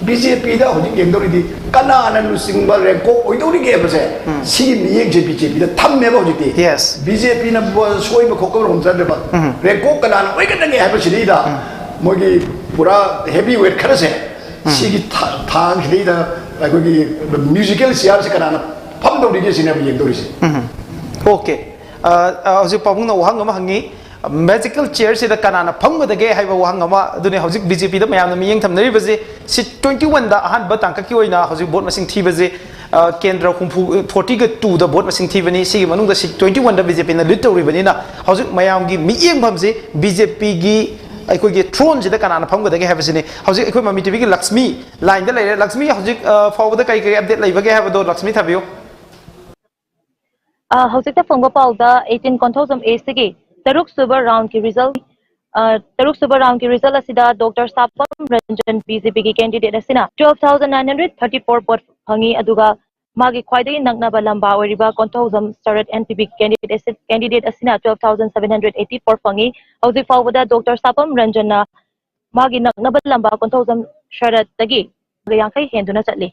BJP da hoji geng do ri di kana na lu singba re ko oi do ri ge ba se si mi ye BJP da tham me ba hoji ti yes BJP na soi ma ko ko rom sa de ba re ko kana na oi ka da ge ha ba si da mo gi pura heavy weight khara se si gi thang khri da ko gi musical siar se kana na pham do ri ge si na bi do ri si okay hoji pabung na wahang ma hangi magical chair se da kanana phangba da ge haiba wahang ama adune hojik BJP da mayam na miyeng thamnari baje sit 21 da ahan ba tangka ki oina hojik vote masing thi baje kendra humpu 40 ga 2 da vote masing thi bani sigi manung da sit 21 da BJP na lead tori bani na hojik mayam gi miyeng bhamje BJP gi aikoi gi throne je da kanana phangba da ge haiba sine hojik aikoi mami TV gi Lakshmi line da lai Lakshmi hojik forward da kai kai update lai ba ge haiba do Lakshmi thabiyo hojik ta phangba pau da 18 konthosam a sigi Taruk Suba round ki result asida Dr. Sapam Ranjan BJP ki candidate asina 12,934 vote phangi aduga magi khwaidagi naknaba lamba oriba konthozam Sarat NPP candidate asina 12,784 phangi hauji fawada Dr. Sapam Ranjan na magi naknaba lamba konthozam Sarat tagi yankai henduna chatli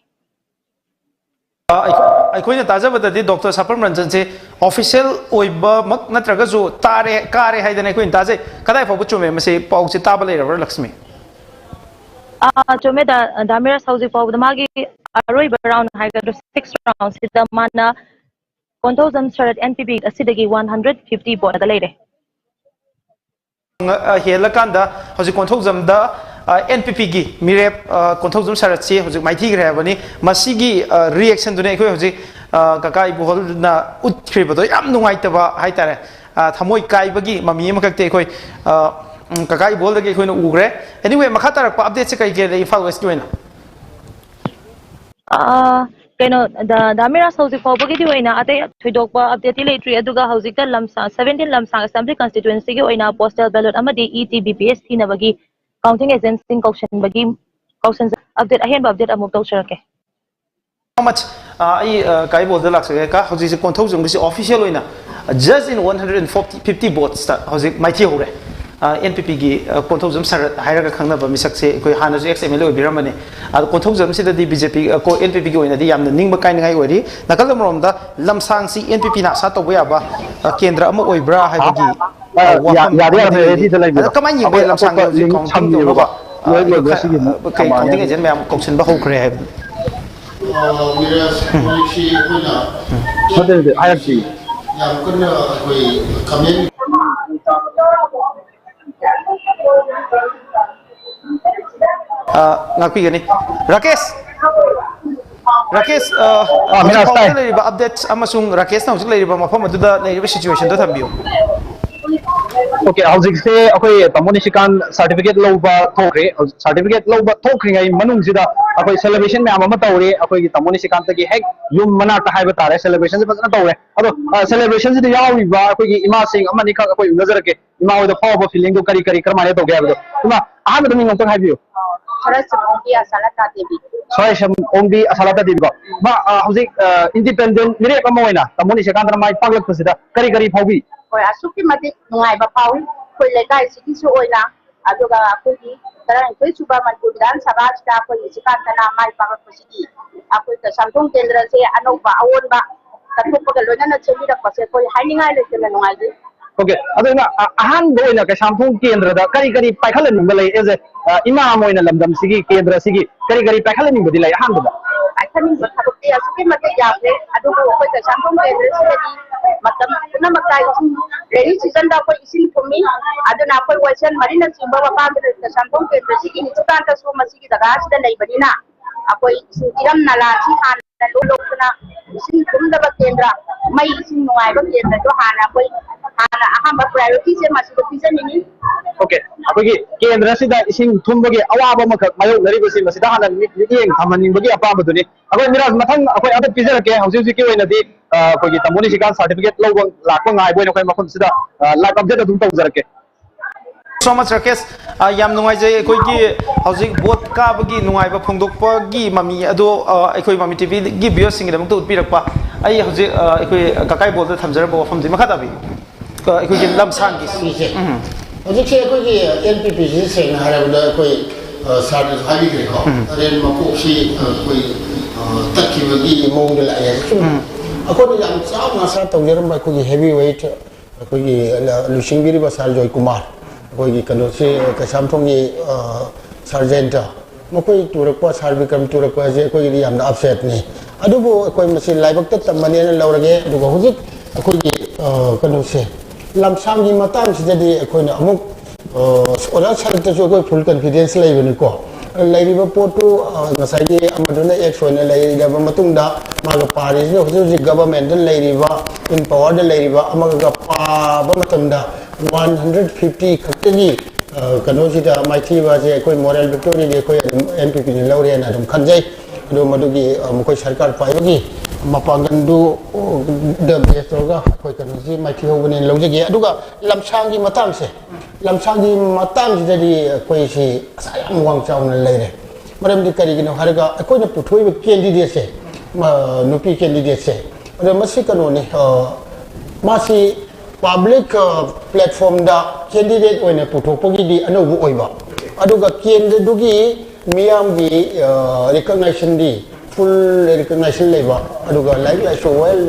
ꯑꯩꯈꯣꯏꯅ ꯇꯥꯖꯕꯗꯗꯤ doctor ꯁꯥꯄꯝ ꯔꯟꯖꯟꯁꯦ official ꯑꯣꯏꯕꯃꯛ ꯅꯠꯇ꯭ꯔꯒꯁꯨ ꯀꯥꯔꯦ ꯍꯥꯏꯗꯅ ꯑꯩꯈꯣꯏꯅ ꯇꯥꯖꯩ ꯀꯗꯥꯏ ꯐꯥꯎꯕ ꯆꯨꯝꯃꯦ ꯃꯁꯤ ꯄꯥꯎꯁꯦ ꯇꯥꯕ ꯂꯩꯔꯕ꯭ꯔꯥ ꯂꯛꯁꯃꯤ ꯆꯨꯝꯃꯦ ꯗꯥꯃꯤꯔꯥꯁ ꯍꯧꯖꯤꯛ ꯐꯥꯎꯕꯗ ꯃꯥꯒꯤ ꯑꯔꯣꯏꯕ ꯔꯥꯎꯟ ꯍꯥꯏꯒꯗ꯭ꯔꯥ 6 ꯔꯥꯎꯟꯁꯤꯗ ꯃꯥꯅ ꯀꯣꯟꯊꯧꯖꯝ ꯁꯔꯠ NPP ꯑꯁꯤꯗꯒꯤ 150 ꯚꯣꯠ ꯂꯩꯔꯦ ꯍꯦꯜꯂꯀꯥꯟꯗ ꯍꯧꯖꯤꯛ ꯀꯣꯟꯊꯧꯖꯝꯗ NPP gi mirep konthojum sarat si hojik maithi gre habani masigi reaction dune khoi hojik kaka ibuhol na utkhriba do yam nungai taba haitare thamoi kai bagi mami makakte khoi kaka ibol dagi khoi na ugre anyway makha tarak pa update se kai ge Imphal West doina keno damira hojik fawbagi di oina ate thoidokpa update leitri aduga hojik ta lamsa 17 lamsa assembly constituency gi oina postal ballot amadi ETBPS thinabagi counting agents in caution update ahen update amuk tau sharake how much ai kai bol da lakse ka hoji se konthojum gi official oina just in 150 votes ta hoji maithi hore NPP gi konthojum sarat hairaga khangnaba misak se koi hana ju XML obiramani konthojum se da di BJP ko NPP gi oina di yamna ningba kaingai ori nakal rom da lamsang si NPP na sa to boya ba kendra ama oibra haibagi kamai ni boy lamsang gi counting do ba kai counting agent ma'am coction ba ho kre hai Miras polisi punya IRC yang kena koi kamen ngakpi gani Rakesh updates amasung Rakesh na hujik leiriba mafam aduda leiriba situation do thambiyo okay hojik se akoi tamoni sikan certificate loba thokre certificate loba thokri ngai manung sida akoi celebration me amama tawre akoi gi tamoni sikan ta gi hek yum mana ta haiba tare celebration se fasana tawre ado celebration sida yawi ba akoi gi ima sing amani kha akoi unazarake ima oida power feeling do kari karmane to gaya do kuma aham do mingong to haibiyo Sorry, Ombi Asalata Digo. Ma hojik independent mire kamo oina tamoni sikan ta mai paglak pasida kari phobi Koi asuki mati nungai ba pawi koi lekai siki su oina aduga koi di tarang koi suba Manipur Vidhan Sabha sta koi sikan kana mai pagat pasidi akoi ka samtung kendra se anok ba awon ba katuk pagal lonya na chemi rak pase koi hainingai le kena nungai di Okay, aduna ahan do ina ka samthung kendra da kari paikhalan ning balai as a imam oina lamdam sigi kendra sigi kari paikhalan ning badilai ahan da paikhalan ba thabo ya suki mate yape adu ko ko ka samthung kendra sigi matam na makai very season da ko isin thumi aduna ko wasan marina simba ba pa ka samthung kendra sigi ni tukan ta su masigi daga sida lai badina akoi isin tiram nala si han da lo na isin thum da ba kendra mai isin nuai ba kendra to hana koi hana ahamba priority se masido pisanini okay akogi kendra sida ising thumbagi awaba makak mayo nari basi masida hana yeng thamani bagi apa baduni akoi miras mathang akoi ada pizza ke hausi ki oina di akogi tamoni sikan certificate lo lakwa ngai boina kai makhon sida lak update adum tawjarake so much Rakesh yam nungai jai koi ki housing vote ka bagi nungai ba phongdok pa gi mami ado koi mami tv gi viewers sing dam to pirak pa ai housing koi kakai bol da thamjar ba famji makha tabi koi ki lam sang gi housing se koi ki npp ji se na hara da koi sar da hali ge ko ren ma ko si koi takki bagi mong de la ya akoi yam sa na sa tawjar ba koi heavyweight koi lusing biri ba sar joy kumar koi kano se kasam thongi sergeant makoi turakwa sarbikam turakwa je koi ri amna upset ni adubu koi masi laibak ta tamane na lawrage adugo hujik koi kano se lamsam gi matam si jadi koi na amuk ora sarta jo koi full confidence lai bani ko lai ba potu ngasai gi amaduna action na lai ga matung da maga paris no hujik government lai ri ba in power da lai ri ba amaga pa ba matam da 150 khakti kano sida maithi ba je koi moral victory de koi npp ni lawre na dum khanjai do madugi koi sarkar pai bagi mapangan du the best ga koi kano si maithi hobani lawjege aduga lamsang gi matang se di koi si sayam wang chaw na leire maram di kari gino harga koi na puthoi ba candidate se nupi candidate se ado masi kano ni masi public platform da candidate oina puthokpagi di anobu oiba aduga candidate dugi miyam gi recognition di full recognition leba aduga like so well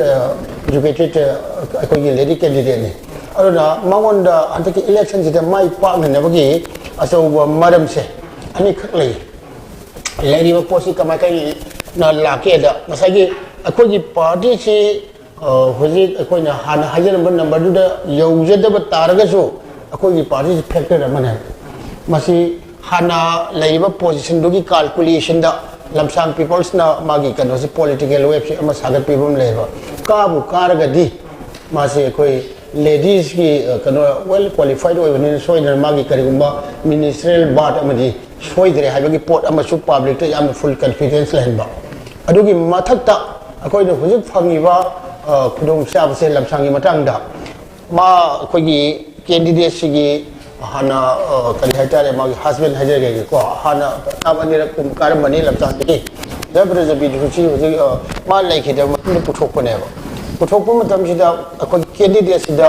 educated akogi lady candidate ni aduna mangonda antaki election jida mai pa na bagi aso maram se ani khaklei lady ba posi kamakai na lake da masagi akogi party si hojik akoina hana hajan ban number du da yawjada ba taraga so akoi party factor amana masi hana leiba position du gi calculation da lamsang peoples na magi kano si political web si ama sagat pibum leba ka bu karaga di masi akoi ladies ki kano well qualified oi bani soinar magi karigumba ministerial board amadi soidre haibagi port ama su public ta yam full confidence lenba adugi mathakta akoi da hojik phangiba kudong siapa se lamsangi matang da ma kogi candidate sigi hana kali haitare ma husband hajar ge ko hana abani ra kum karam bani lamsang ti da bra zabi du chi ma lai ki da mu puthok ne ba puthok ma tam si da ko candidate si da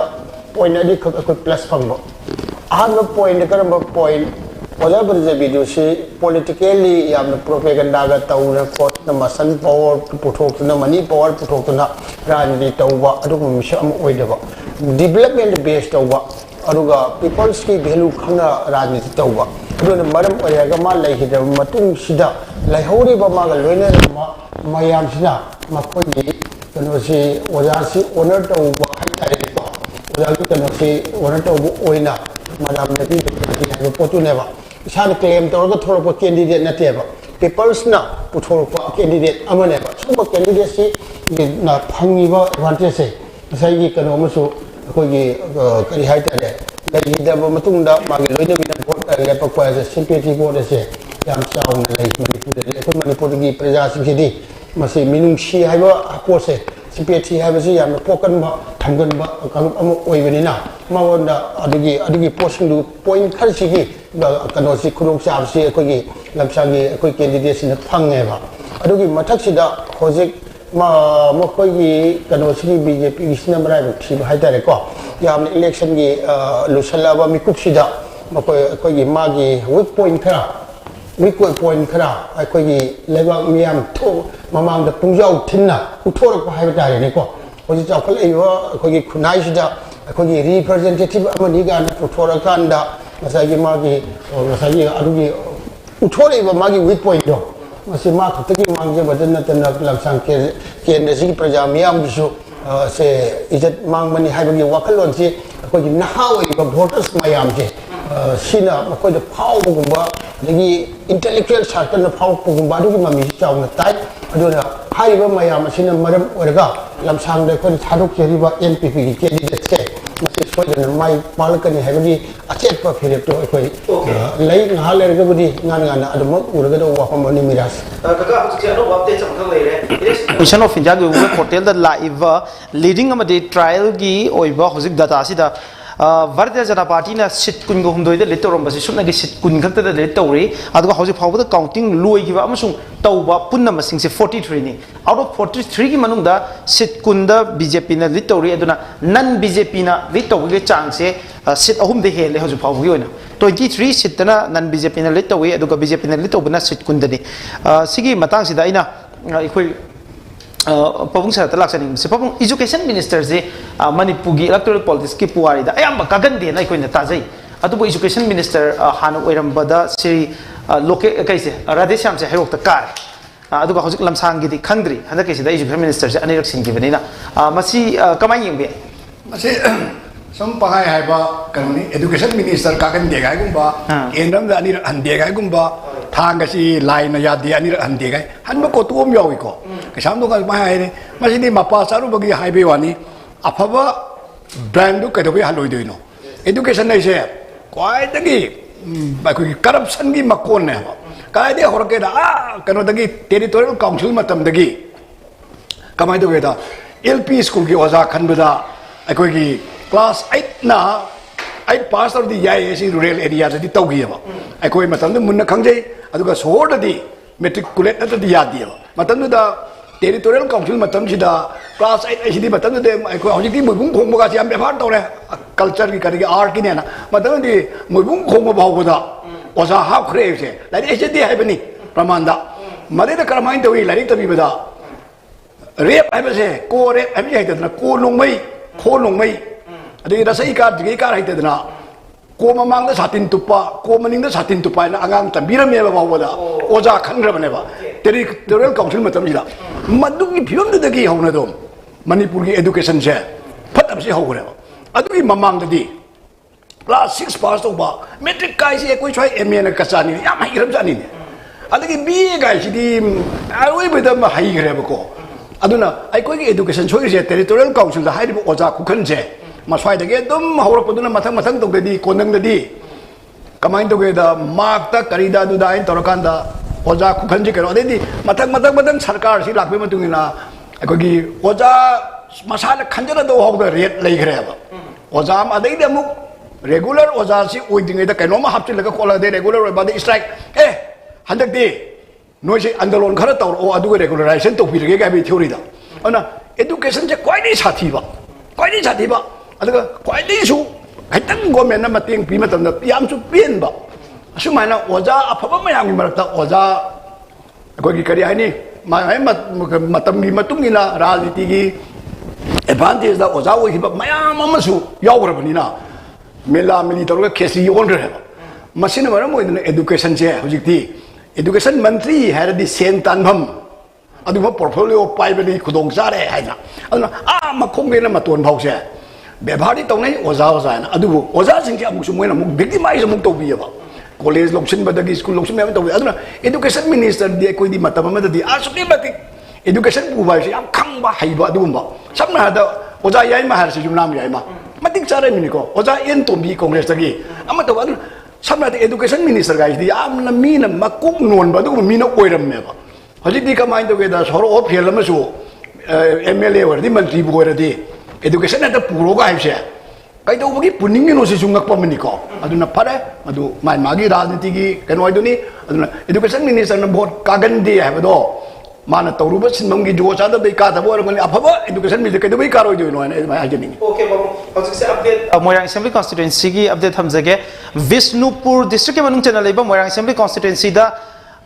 point adi ko plus phang ba han point karam point ola bra zabi du si politically yam propaganda ga tauna ko na masan power puthok na mani power puthok na rani tawba aduga misham oidaba development based tawba aduga people's ki value khana rajniti tawba aduna maram oyaga ma lai hida matung sida lai hori ba ma ga loina ma mayam sina makoi kano si oja si honor tawba haitare ko oja ki kano si honor tawba oina madam na pi ha potu ne ba san claim tawga thoro candidate na te ba people's na puthor ko candidate amane ba so candidate si na phangi ba advantage se sai gi kano ma so ko gi kari haitare lai da ba matung da ma gi loina bi na vote le pa kwa se sympathy vote se yam chaw na lai manipur gi praja sing di masi minung shi hai ba ko se sympathy hai ba si yam pokan ba thamgan ba kam am oi bani na ma wonda adugi posting du point khar si gi kano si khurung sa si ko gi lamsang gi ko candidate sin phange ba adugi mathak sida hojik ma ko gi kano si bjp gi sinamra ba thi ba haitare ko yam election gi lusala ba mi kup sida ma ko gi ma gi weak point khara ai ko gi leba miam tho mamang da pungjau thinna uthor ko hai ba tare ne ko hoji chaw khal ai wa ko gi khunai sida ꯑꯩꯈꯣꯏꯒꯤ representative ꯑꯃꯅꯤ ꯀꯥꯏꯅ ꯄꯨꯊꯣꯔꯀꯥꯟꯗ ꯉꯁꯥꯏꯒꯤ ꯃꯥꯒꯤ ꯉꯁꯥꯏꯒꯤ ꯑꯗꯨꯒꯤ ꯎꯠꯊꯣꯔꯛꯏꯕ ꯃꯥꯒꯤ week ꯄꯣꯏꯟꯠꯇꯣ ꯃꯁꯤ ꯃꯥ ꯈꯛꯇꯒꯤ ꯃꯥꯡꯖꯕꯗ ꯅꯠꯇꯅ ꯂꯝꯁꯥꯡ ꯀꯦꯟꯗ꯭ꯔꯁꯤꯒꯤ ꯄ꯭ꯔꯖꯥ ꯃꯤꯌꯥꯝꯒꯤꯁꯨ ꯁꯦ ꯏꯖꯠ ꯃꯥꯡꯕꯅꯤ ꯍꯥꯏꯕꯒꯤ ꯋꯥꯈꯜꯂꯣꯟꯁꯤ ꯑꯩꯈꯣꯏꯒꯤ ꯅꯍꯥ ꯑꯣꯏꯔꯤꯕ ꯚꯣꯇꯔꯁ ꯃꯌꯥꯝꯁꯦ ꯁꯤꯅ ꯃꯈꯣꯏꯗ ꯐꯥꯎꯕꯒꯨꯝꯕ ꯑꯗꯒꯤ ꯏꯟꯇꯦꯂꯦꯛꯆꯨꯋꯦꯜ ꯁꯥꯔꯀꯜꯅ ꯐꯥꯎꯔꯛꯄꯒꯨꯝꯕ ꯑꯗꯨꯒꯤ ꯃꯃꯤꯁꯤ ꯆꯥꯎꯅ ꯇꯥꯏ ꯑꯗꯨꯅ ꯍꯥꯏꯔꯤꯕ ꯃꯌꯥꯝ ꯑꯁꯤꯅ ꯃꯔꯝ ꯑꯣꯏꯔꯒ ꯂꯝꯁꯥꯡꯗ ꯑꯩꯈꯣꯏꯅ ꯊꯥꯗꯣꯛꯆꯔꯤꯕ NPPꯒꯤ ꯀꯦꯟꯗꯤꯗꯦꯠꯁꯦ ꯃꯁꯤ ꯁꯣꯏꯗꯅ ꯃꯥꯏ ꯄꯥꯛꯂꯛꯀꯅꯤ ꯍꯥꯏꯕꯒꯤ ꯑꯆꯦꯠꯄ ꯐꯤꯔꯦꯞꯇꯣ ꯑꯩꯈꯣꯏ ꯂꯩ ꯉꯥꯏꯍꯥꯛ ꯂꯩꯔꯒꯕꯨꯗꯤ ꯉꯥꯟꯅ ꯑꯗꯨꯃꯛ ꯎꯔꯒꯗꯧꯕ ꯋꯥꯐꯝ ꯑꯃꯅꯤ ꯃꯤꯔꯥꯖ ꯀꯀꯥ ꯍꯧꯖꯤꯛꯁꯦ ꯑꯅꯧꯕ ꯑꯞꯗꯦꯠ ꯑꯃꯈꯛ ꯂꯩꯔꯦ ꯀꯃꯤꯁꯟ ꯑꯣꯐ ꯏꯟꯗꯤꯌꯥꯒꯤ ꯋꯦꯕ ꯄꯣꯔꯇꯦꯜꯗ ꯂꯥꯛꯏꯕ ꯂꯤꯗꯤꯡ ꯑꯃꯗꯤ ꯇ꯭ꯔꯥꯏꯜꯒꯤ ꯑꯣꯏꯕ ꯍꯧꯖꯤꯛ ꯗꯥꯇꯥꯁꯤꯗ ꯚꯥꯔꯇꯤꯌꯥ ꯖꯅता ꯄꯥꯔꯇꯤꯅ ꯁꯤꯠ 19ꯗ ꯂꯤꯠ ꯇꯧꯔꯝꯕꯁꯤ ꯁꯨꯞꯅꯒꯤ ꯁꯤꯠ 10 ꯈꯛꯇꯗ ꯂꯤꯠ ꯇꯧꯔꯤ ꯑꯗꯨꯒ ꯍꯧꯖꯤꯛ ꯐꯥꯎꯕꯗ ꯀꯥꯎꯟꯇꯤꯡ ꯂꯣꯏꯈꯤꯕ ꯑꯃꯁꯨꯡ ꯇꯧꯕ ꯄꯨꯟꯅ ꯃꯁꯤꯡꯁꯦ 43ꯅꯤ ꯑꯥꯎꯠ ꯑꯣꯐ 43ꯒꯤ ꯃꯅꯨꯡꯗ ꯁꯤꯠ 10ꯗ BJPꯅ ꯂꯤꯠ ꯇꯧꯔꯤ ꯑꯗꯨꯅ ꯅꯟ BJPꯅ ꯂꯤꯠ ꯇꯧꯕꯒꯤ ꯆꯥꯡꯁꯦ ꯁꯤꯠ 3ꯗ ꯍꯦꯜꯂꯦ ꯍꯧꯖꯤꯛ ꯐꯥꯎꯕꯒꯤ ꯑꯣꯏꯅ 23 ꯁꯤꯠꯇꯅ ꯅꯟ BJPꯅ ꯂꯤꯠꯇꯧꯏ ꯑꯗꯨꯒ BJPꯅ ꯂꯤꯠ ꯇꯧꯕꯅ ꯁꯤꯠ 10ꯗꯅꯤ ꯁꯤꯒꯤ ꯃꯇꯥꯡꯁꯤꯗ ꯑꯩꯅ ꯑꯩꯈꯣꯏ Pabung Sara Talaksaning, Pabung Education Minister Manipur electoral politics ki puwari da ayam kagande na ikoi na tajai atubu Education Minister Hanu Oirambada Sri Loke kaise Radhesham se hayok ta kar aduga hojik lamsang gi di khangdri handa kaise da Education Minister se anirak sing gi banina masi kamai yengbe masi som pagai haiba kanuni Education Minister kagande gai gumba kendram da anirak hande gai gumba thang si line ya dia anirak hande gai hanba ko tuom yawi ko Kasam tu kalau mahal ni, masih ni mapa saru bagi highway wani, apa brand tu kedua haloi tu ino. Education ni saya, kau lagi, bagai corruption ni makon ni, kalau dia orang kena kalau lagi territorial council macam lagi, kamai tu kita LP school ki wajah kan benda, aku lagi class 8 na, 8 pass out di jaya si rural area jadi tahu dia, aku lagi macam tu munna kangje, aduh kan sohor tadi matriculate tu dia dia, macam tu dah territorial council macam sida class 8 sidi macam tu deh, aku awak jadi mubung kong baga siam bevar tahu deh, culture ki kari art ki ni na, macam tu mubung kong bawa boda, wasa hak kreve se, lagi SD hai bani, pramanda, mari dah keramain tu lagi tapi beda, rape hai bese, ko rape hai bese itu na, ko nongmai, ada rasa ikar hai itu na, ko mamang dah satin tupa, ko maning dah satin tupa, na angang tambiram ya bawa boda, oja khandra bane ba. Territorial council macam ni lah. Madu ki film tu degi hau na dom. Manipur ki education se, fatam se hau kena. Adu ki mamang tadi. Class 6 pass tu ba. Matric kai si ekoi cuai MA na kasani. Ya mai kiram sani ni. Adu ki BA kai si di. Awi beda ma hai kena beko. Adu na ekoi ki education cuai se territorial council dah hai di oja kukan se. Maswai degi dom hau rapu tu na matang tu tadi kondang tadi. Kamain tu kita mark tak karida tu dah in torokan dah. Oja kukanji kero, jadi matang sarkar si lakbe matung ina, aku gi oja masalah kanjana do hok da rate lagi kere apa. Oja am ada ini amuk regular oja si uiding itu kaino mah hapsi lega kola de regular bade strike, hendak di noise andalon kara tahu, oh adu regularization tu pilih ke abi theory dah. Ana education je kau ini sati ba, ada kau ini su, kita government na mating pima tanda piam su pin ba. Sumana oja apa yang merata oja aku kari ini matam matung ina reality ki advantage da oja wo hiba mayam amasu yaw rabani na mela militer ka kesi on re machine mara mo education je hojikti education mantri har di sen tanbam adu ma portfolio pai bani khudong sare haina aduna makhong na maton phau se bebhari tongnai oja na adu oja singje amuk sumoina amuk victimize amuk tobi ba college lokshin badagi school lokshin memang tahu aduna education minister dia koi di mata mama tadi asukni batik education bubai si am khang ba hai ba dum ba samna ada oja yai ma har si jumnam yai ma matik cara mini ko oja en tombi congress tagi ama tahu aduna samna di education minister guys di am na mina makuk non ba dum mina oiram me ba haji di ka main to ke da soro of hel ma su MLA war di mantri bu war di education ada puro ga hai se kai tu bagi puning ni si sungak pa meniko aduna pare adu mai magi rajniti ki kenoi duni aduna education minister na bot kagandi hai bado mana tawruba sinmam gi jo cha da dei ka da bor ngani afaba education minister kai dui karoi dui no mai ajani okay babu hojik se update Moirang Assembly constituency ki update hamjage Vishnupur district ke manung channel leba Moirang Assembly constituency da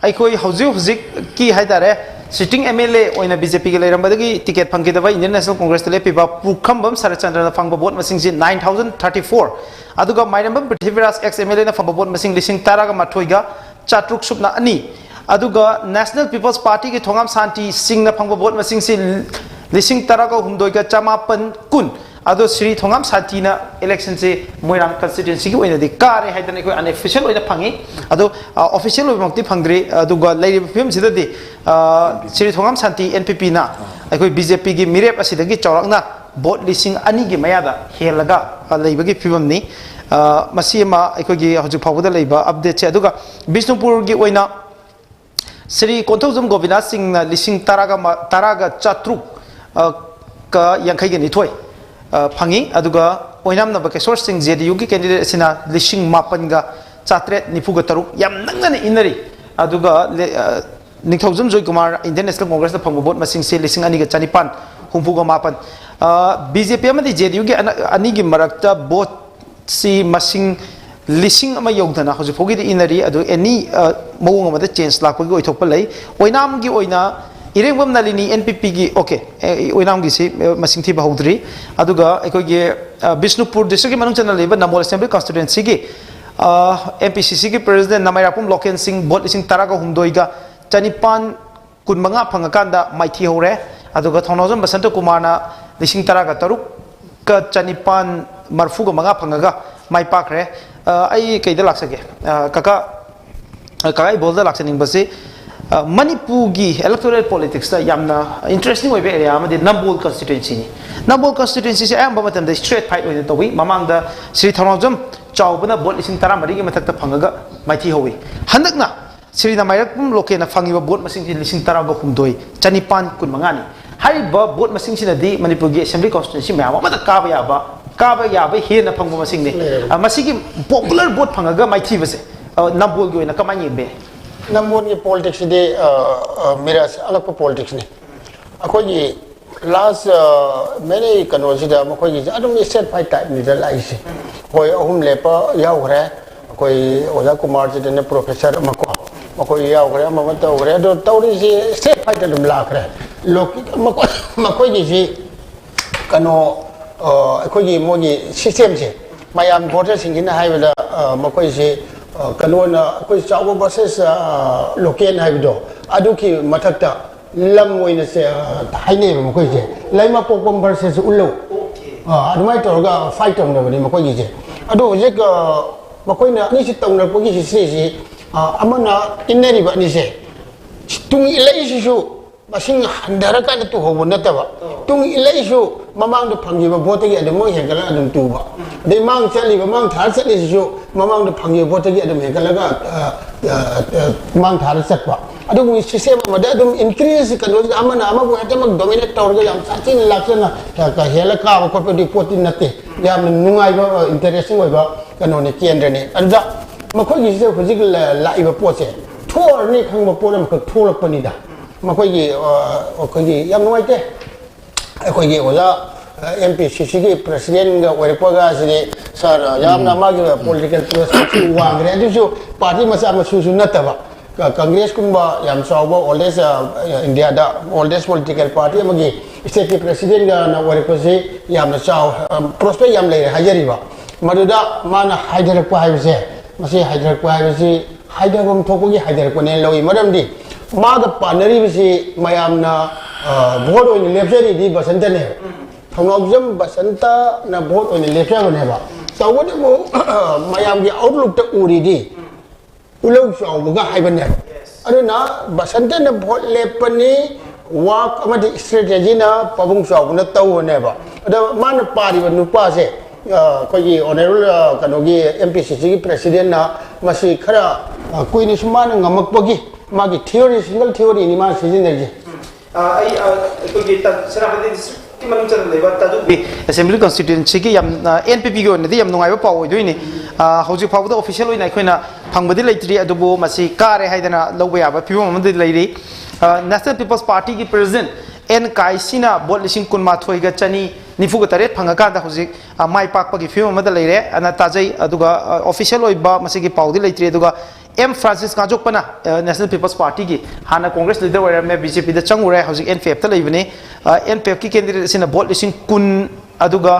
aikoi hojik ki haidare sitting MLA oina BJP ke leirambadagi ticket phangkidaba Indian National Congress tele piba Pukhambam Sarachandra phangba vote masing 9034 aduga Mairambam Prithviraj ex MLA na phangba vote masing lising taraga mathoiga chatruk subna ani aduga National People's Party ke Thongam Santi Singh na phangba vote masing lising taraga humdoiga chamapan kun ado Sri Thongam Santi na election se Moirang constituency ki oina di kare haidana ko unofficial oina phangi ado official oimokti phangdri aduga leiri film sida di Sri Thongam Santi NPP na akoi BJP gi mirep asidagi chawrakna vote lising ani gi mayada helaga leibagi film ni masima akoi gi hoju phawda leiba update che aduga Bishnupur gi oina Sri Konthojam Govina Singh na lising taraga chatruk ka yankhai gi nithoi phangi aduga oinam na Bakeshwar Singh JDU ki candidate sina lising mapanga chatret nifuga taruk yam nangna inari aduga Ningthojam Joy Kumar Indian National Congress na phangba vote masing se lising ani ga chanipan humpuga mapan BJP amadi JDU gi ani gi marakta vote si masing lising ama yogdana hoju phogi di inari adu any mawung amada change lakpagi oithokpa lei oinam gi oina Irengwam Nalini NPP gi okay oinam gi si masing thi bahudri aduga ekoi gi Bishnupur district gi manung channel leba Namol Assembly constituency gi MPCC gi president Namairapum Loken Singh vote lising taraga humdoiga chanipan kunmanga phangakanda maithi hore aduga Thonojam Basanta Kumar na lising taraga taruk ka chanipan marfuga manga phangaga mai pakre ai keida laksage kaka bolda laksaning base Manipur gi electoral politics ta yamna interesting way area amadi Nambol constituency ni Nambol constituency se ayam bamatam da straight fight oina towi mamang da Sri Thonojam chawbana bot lising tara mari gi mathak ta phangaga maithi howi handakna Sri Namairakpum Loke na phangiba bot masing lising tara ga humdoi chanipan kun mangani hariba bot masing sina di Manipur gi assembly constituency mayam amada kaba yaba he na phangba masing ni masigi popular vote phangaga maithi base Nambol gi oina kamani be Nambol की politics दे मेरा अलग को politics ने अकोई ये last मैंने कन्वर्सी दा मकोई ये अदम ये set fight type नहीं दल आई से कोई अहुम लेपा याव करे कोई ओजा कुमार जी ने professor मकोई याव करे ममत याव करे तो तौरी से set fight अदम ला करे लोग मकोई ये कनो अकोई ये मोगी system से मायाम voter सिंगिना है वाला मकोई से Kanona koi chawo versus local haido aduki mathakta lam oina se haine ma koi je laima popom versus ullo adumai torga fight on ne ma koi je ado je ma koi na ni si tong na ko gi si amana ineri ba ni se tung ilai si su masing handara ka tu ho na ta ba tung ilai su mamang de phangi ba vote gi adamo he kala adum tu ba de mang chali ba mang thar sat ni su mamang de phangi vote gi adum he kala ga mang thar sat ba adum system ma da adum increase ka no amana amagu adam dominate tor ga yam satin laksana ka hela ka ko di potin nate yam nungai ba interesting ba kano ne kendra ne anda makhoi gi se khojik la iba po se thor ni khang ba po lam ka thor pa ni da makhoi gi ko gi yam noi te ko gi ola MPCC ki president ga waripa ga sini sar yam na ma gi political process wa ngre du so party masa ma su na ta ba Congress kumba yam sawa oldest India da oldest political party amagi state president ga na waripa se yam na saw prospect yam le hajari ba maduda mana haidar pa hai se masi haidar pa hai se haidar bom thoko gi haidar ko ne loi madam di ma ga panari bi se mayam na vote on lepsari di basanta ne Thonojam basanta na vote on lepsari ne ba tawde mo mayam gi outlook ta uri di ulau saw ga haiban ne aduna basanta na vote lepani work amadi strategy na pabung saw na taw ne ba ada man pari ba nupa se kogi honorable kanogi MPCC ki president na masi khara kuini sumana ngamakpagi magi theory single theory ni ma sijin ne ai kogi ta sarabadi district ki manung chan leba ta du assembly constituency ki yam NPP go ne yam nungai ba paw doi ni hoji paw da official oi na khoina phangbadi leitri adubo masi kare haidana loba ya ba pibo mamdi leiri National People's Party ki president N Kaisina bot lising kun ma thoi ga chani nifu ga taret phanga da hojik mai pak pa gi film ma da leire ana tajai aduga official oi ba masi gi paudi leitri aduga M Francis Kajokpana National People's Party ki hana Congress leader oirame BJP da changure hauzik NPF ta leibani NPF ki candidate sina vote lising kun aduga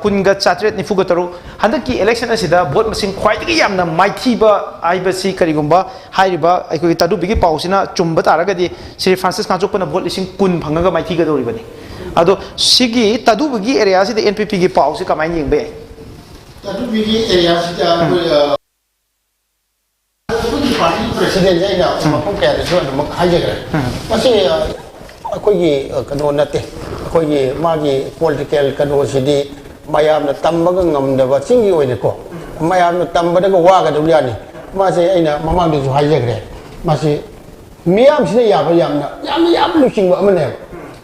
kunga chatret nifuga taru handaki election asida vote masing khwaidagi yamna maithiba aibasi karigumba hairiba aikoi tadu bigi pausina chumba taragadi Sri Francis Kajokpana vote lising kun phangaga maithiga doribani ado sigi tadu bigi area sida NPP gi pausi kamai yingbe tadu bigi area sida President Jaina mafum kaya reso adu makhaje kare masi akoi kano nate akoi magi political kano sidi mayam na tambaga ngamdaba singi oine ko mayam na tambada ko waga duliani masi aina mamang di haje kare masi miyam sini yaba yam lusingba amane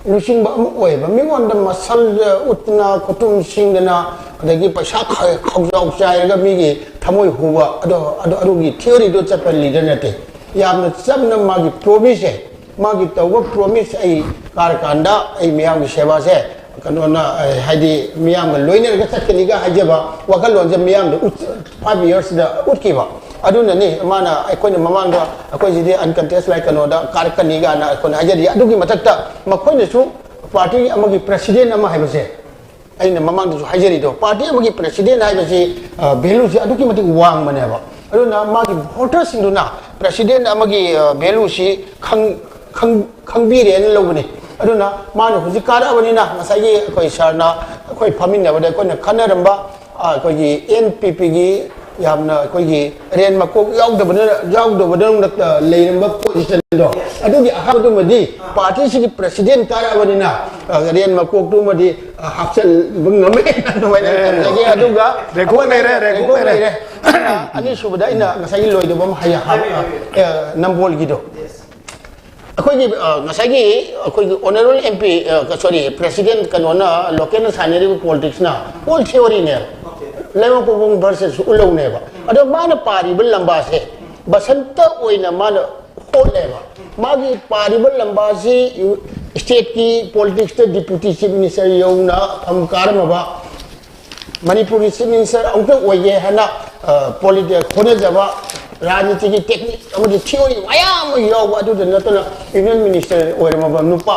lusingba oi ba mingon da masal utna kutum singdana adagi paisa khawjau chaiga migi thamoi huwa ado gi theory do chapel leader nate yamna sabna magi promise magi tawa promise ai karkanda ai miyam gi seba se kanona haidi miyam ga loiner ga chakni ga hajaba wakalon je miyam da 5 years da utkiba aduna ni mana aikoi mamang da akoi jidi uncontest like kanoda karkani ga na akoi hajari adugi matakta makoi ne su party amagi president ama haibase aina mamang du hajari do party amagi president haibase value si aduki mati wang maneba aduna magi voters induna president amagi value si khangbire ne lobani aduna manu huji kara abani na masai koi sarna koi phamin ne bada koi na khanaramba koi NPP gi yamna koi ren makok yaudabana leiramba position do adugi ahadu madi party si president kara abani na ren makok tu madi hakchal ngame lagi aduga reko mere ani subada ina ngasai loido bam haya nambol gido akoi ngasai akoi honorable MP sorry president kanona local saneri politics na all theory ne lema popong versus ulo ne ba ado mana pari bel lamba se basanta oina mana hol ne ba magi pari bel lamba se state ki politics te deputy chief minister yona amkar ma ba Manipur chief minister auto oye hana politics khone jaba राजनीति की technique अमदी theory मयाम याव अदुद नतना union minister Oram बा नुपा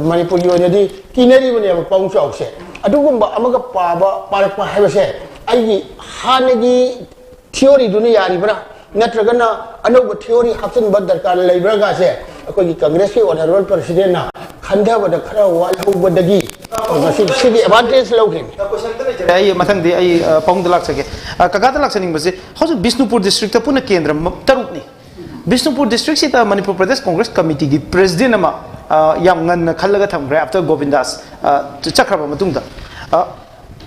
मणिपुर योनदी किनरी बने पाउं चाउसे अदुगुंबा अमगा पाबा पारपा हाइबसे आई हानगी theory दुनि यारिबरा नत्रगना अनोब theory Haasan बद दरकार लेब्रगा से अकोगी कांग्रेस के honourable president ना खंडा बद खरा वाल होबदगी मसी सिगी एडवांटेज लौगिन आई मथंग दे आई पाउंड लाख सके कगादा लाख सनिंग बसे हजु बिष्णुपुर डिस्ट्रिक्ट पुन केंद्र तरुकनी बिष्णुपुर डिस्ट्रिक्ट सिता मणिपुर प्रदेश कांग्रेस कमिटी की प्रेसिडेंट अमा याम ngन खल्लगा थमग्रे आफ्टर गोविंदास चक्रबा मतुंगदा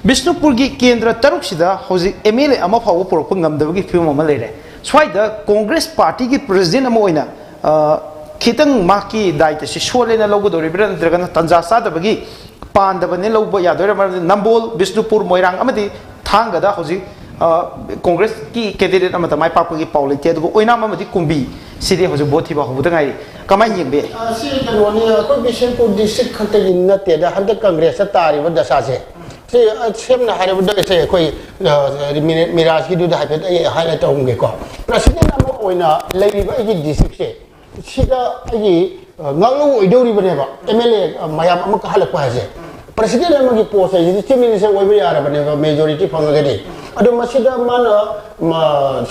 बिष्णुपुर की केंद्र तरुक सिदा हजि एमएलए अमा फाव पोरक ngमदबगी फिल्म अमा लेरे स्वाइदा कांग्रेस पार्टी की प्रेसिडेंट अमा ओइना खितंग माकी दायित्व से सोलेना लौगदोरिब्रा नत्रगना तंजा सादबगी पांडबने लौब यादोरे नंबोल बिष्णुपुर मोइरांग अमदी थांगदा हजि कांग्रेस की कैंडिडेट अमता माय पाप की पाउ लेते दुगो ओइना अमदी कुंबी सिदे हजि बोथि बा हुबदा गाई कमाय येंबे सि कनोनी को बिशनपुर डिस्ट्रिक्ट खतगी नते दा हंद कांग्रेस तारिब दशा से से सेमना हारिबदा से कोई मिराज की दुदा हाइफेट हाइलाइट होंगे को प्रेसिडेंट अम ओइना लेरिबा की डिस्ट्रिक्ट से सिदा आई ngalo idori baneba MLA mayam amaka halakpa hase president amagi post ai chief minister oiba yara baneba majority phangagadi adu masida mana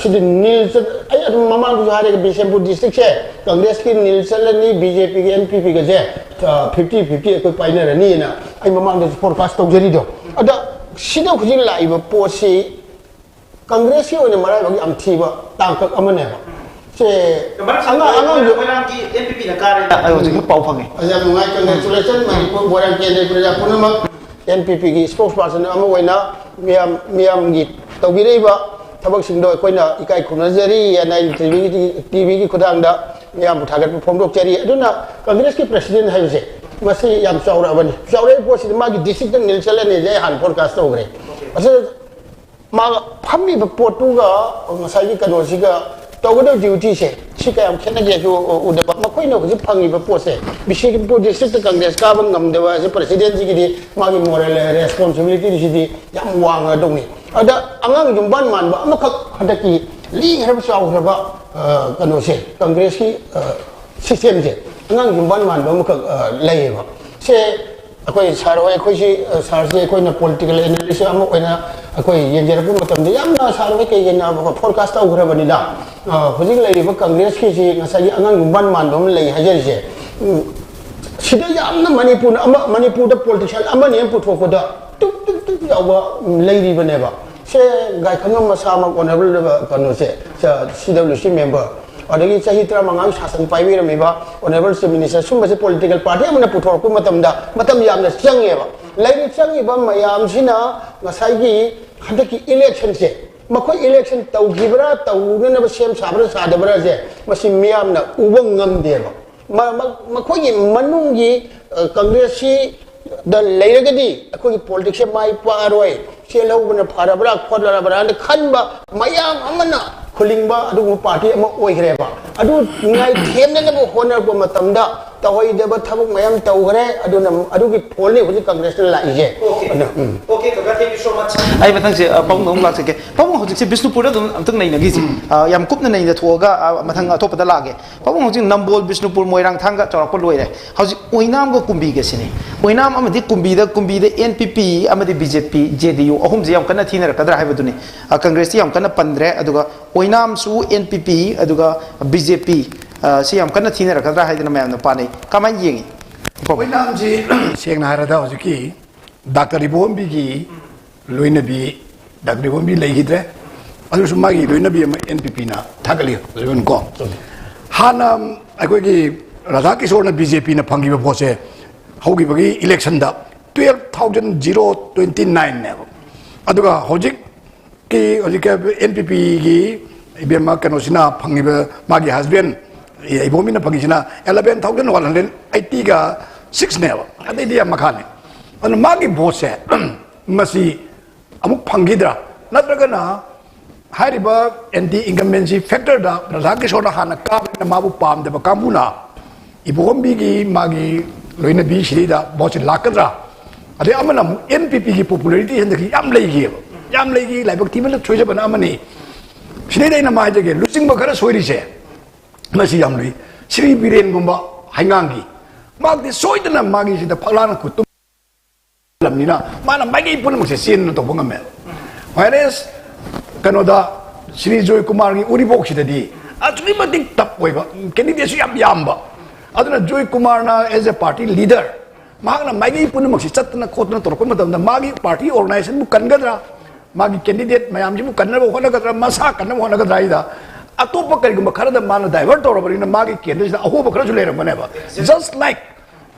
sid nilson ai adu mamang du hare Bishanpur district se congress ki nilson ni BJP ki NPP ga je 50-50 koi painera ni na ai mamang du forecast tawjari do ada sida khujin laiba post si congress ki one marai bagi amthiba tangkak amane से अंगा की NPP ना कार्य आयो जी पाउ fungi अजा मुंगाई congratulation Manipur बोरां केंद्र प्रजा पुनमक एनपीपी की स्पोक्सपर्सन अमा ओइना मियाम की तौबिरेबा थबक सिंदो अखोइना इकाई खुनजरी या टीवी की खुदांगदा मियाम थागत फोमदोकचरी अदुना कांग्रेस की प्रेसिडेंट हाइबसे मसी याम चाउराबनी चाउरे पोस्ट मागी डिस्ट्रिक्ट निलचलने जे हान फोरकास्ट होग्रे असे मा फम्मी पोटुगा मसाई कनोसिगा तौगदो ड्यूटी से सिकायम खेनगे जो उदब मखोइनो हुजि फंगिबा पोसे बिशेपुर डिस्ट्रिक्ट कांग्रेस का ngमदेबा जे प्रेसिडेंट जी की मागी मोरल रेस्पोंसिबिलिटी दिसिदि याम वांगा दंनि अदा अंगांग जुंबान मानबा अमखक हदकी ली हरब चाउरबा kanosi Congress ki system je angang jumban man ba mukha lai ba se akoi sarwai khoi si sarje koi na political analysis amo koi na akoi yenjer bu matam de yamna sarwai ke yena ba forecast au gra bani da hojik lai ba Congress ki si ngasai angang jumban man dom lai hajer je sida yamna Manipur da politician ama ne putho ko da tuk yaw ba lai ri ba ne ba se gai khangam masa ma honorable ba kanu se CWC member adagi chahi tra mangang shasan pai wi rami ba honorable chief minister sum se political party amna puthor ku matam yamna change ba lai change ba mayam sina ngasai gi hadaki election se makoi election tau gibra tau na ba sem sabra sadabra je masi miyam na ubang ngam de ba makoi gi manung gi Congress si da lairagadi akoi politics mai paroi se lawbana pharabra khodlarabra ne khanba mayam amana khuling ba adu party ama oigre ba adu ngai themna na bo honor bo matamda tawai de ba thabuk mayam tawgre adu na adu ki polne hoji Congress la ije okay kaga thank you so much ai matang se pong nom lak se pong hoji se Bisnupur dum amtung nei nagi yam kupna nei da thoga mathang atop da lage pong hoji Nambol Bisnupur Moirang thanga chawak po loire hoji oinam go kumbi ge sini oinam amadi kumbi da NPP amadi BJP JDU ahum je yam kana thina rakadra haibaduni Congress yam kana pandre aduga oinam su NPP aduga BJP si yam kana thina rakadra haidina mayam na pani kaman yengi oinam ji sengna harada hojiki Dr. Ibombi gi loinabi Dr. Ibombi leihidre adu sumagi loinabi NPP na thagali rebon ko hana akoi gi Radha Kishore na BJP na phangi ba phose hogi bagi election da 12,029 ne aduga hojik ki hojik NPP gi ibema kanosina phangi ba magi husband Ibombi na phangi sina 11,180 ga 6 ne ade dia makhane anu magi phose masi amuk phangidra natragana hariba anti incumbency factor da Radha Kishore hana ka na mabu pam da kamuna Ibombi gi magi loina bi shiri da boch lakadra ade amana NPP gi popularity hen ki yam leigi laibak timana choice bana amani shiri dai na ma jege lusing ba khara soiri se masi yam lui shri biren gumba haingangi mag de soidana magi sida phalana ku tum lamnina mana magi pun mu se sin to bonga me whereas kanoda Shri Joy Kumar gi uri bok sida di atri madik tap oiba candidate su yam ba aduna Joy Kumar na as a party leader magna magi punmak si chatna khotna torko matamda magi party organization bu kangadra magi candidate mayam ji bu kanna bo hona gadra masa kanna hona gadra ida atopa kari gum khara da man divert torabari na magi candidate aho ba khara ju lera bane ba just like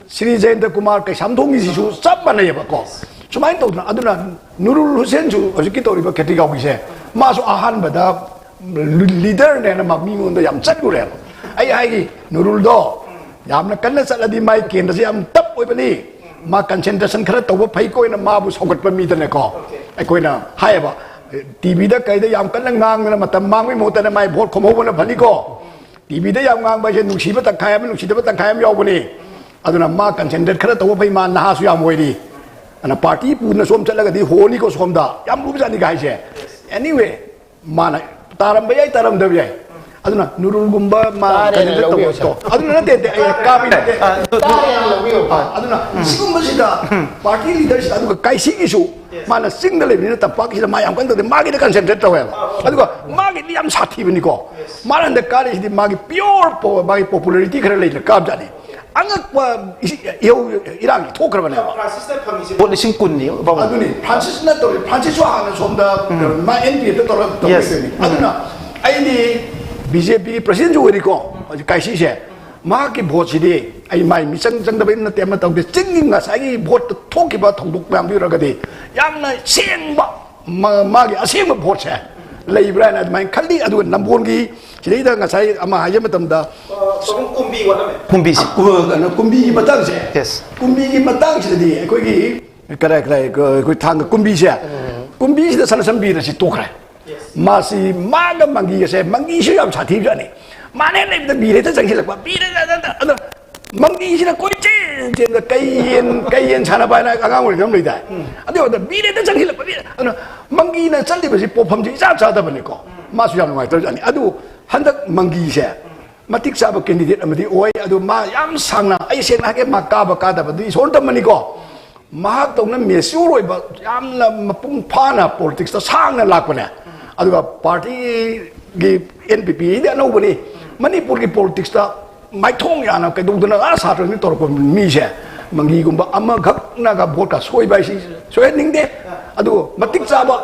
Shri Jayendra Kumar kai samthongi si su sab bane ba ko sumai to aduna Nurul Hussain ju ajiki tori ba kheti ga se ma su ahan ba da leader ne na ma mi ngon da yam chat gu re ai ai Nurul do yamna kanna saladi mai kendra si am tap oi bani ma concentration khara to phai koi na ma bu sogat pa mi tane ko ai koi na hai ba TV da kai da yam kanna ngang na matam mang mai mo tane mai vote khomo bona bani ko TV da yam ngang ba je nuksi ba tak khayam nuksi da ba tak khayam yaw bani aduna ma concentrate khara to phai ma na ha su yam oi di ana party pu na som chalaga di honi ko som da yam bu jani ga se anyway mana taram ba yai taram da yai aduna Nurul gumba ma kanida to aduna na de kabi na aduna sigumba sida party leaders aduga kai sigi su mana signal ni ta pak sida mayam kan de magi de concentrate to aduga magi ni am sathi bini ko mana de kare sidi magi pure magi popularity khare le ka jani angak pa yo irang thokra bane Francis na phamisi bot lising kun ni aduni Francis na to Francis wa hana somda ma NP to aduna ai ni BJP president jo ri ko kai si se ma ki vote si de ai mai mi sang sang da bin na tem na tong de ching nga sai gi vote thok ki ba thong duk pam bi ra ga de yam na seng ba ma gi asem vote se lei bra na mai khali adu nambon gi si de nga sai ama ha yam tam da kumbi wa na me kumbi si na kumbi matang se yes kumbi gi matang si de ko gi kare ko thang kumbi se kumbi si da san san bi na si to kra masih maga mangi ya saya mangi sih yang sathi juga nih mana nih bire itu jangan silap bire ada mangi sih nak koi jen kayen sana bayar agak mulai jam lida ada bire itu jangan silap bire mangi na candi besi popam jadi sah sah tapi kok masih yang mulai terjadi aduh handak mangi se matik saba candidate amadi oi adu ma yam sangna ai seng na ke ma ka ba ka da ba di son tam mani ko ma tong na me su roi ba yam la mapung phana politics ta sang na lak bane adu party gi NPP de no bani Manipur gi politics ta mai thong ya na kai dong na a sa ni tor ko mi se mangi gumba ama gak na ga vote ka soi bai si soi ning de adu matik saba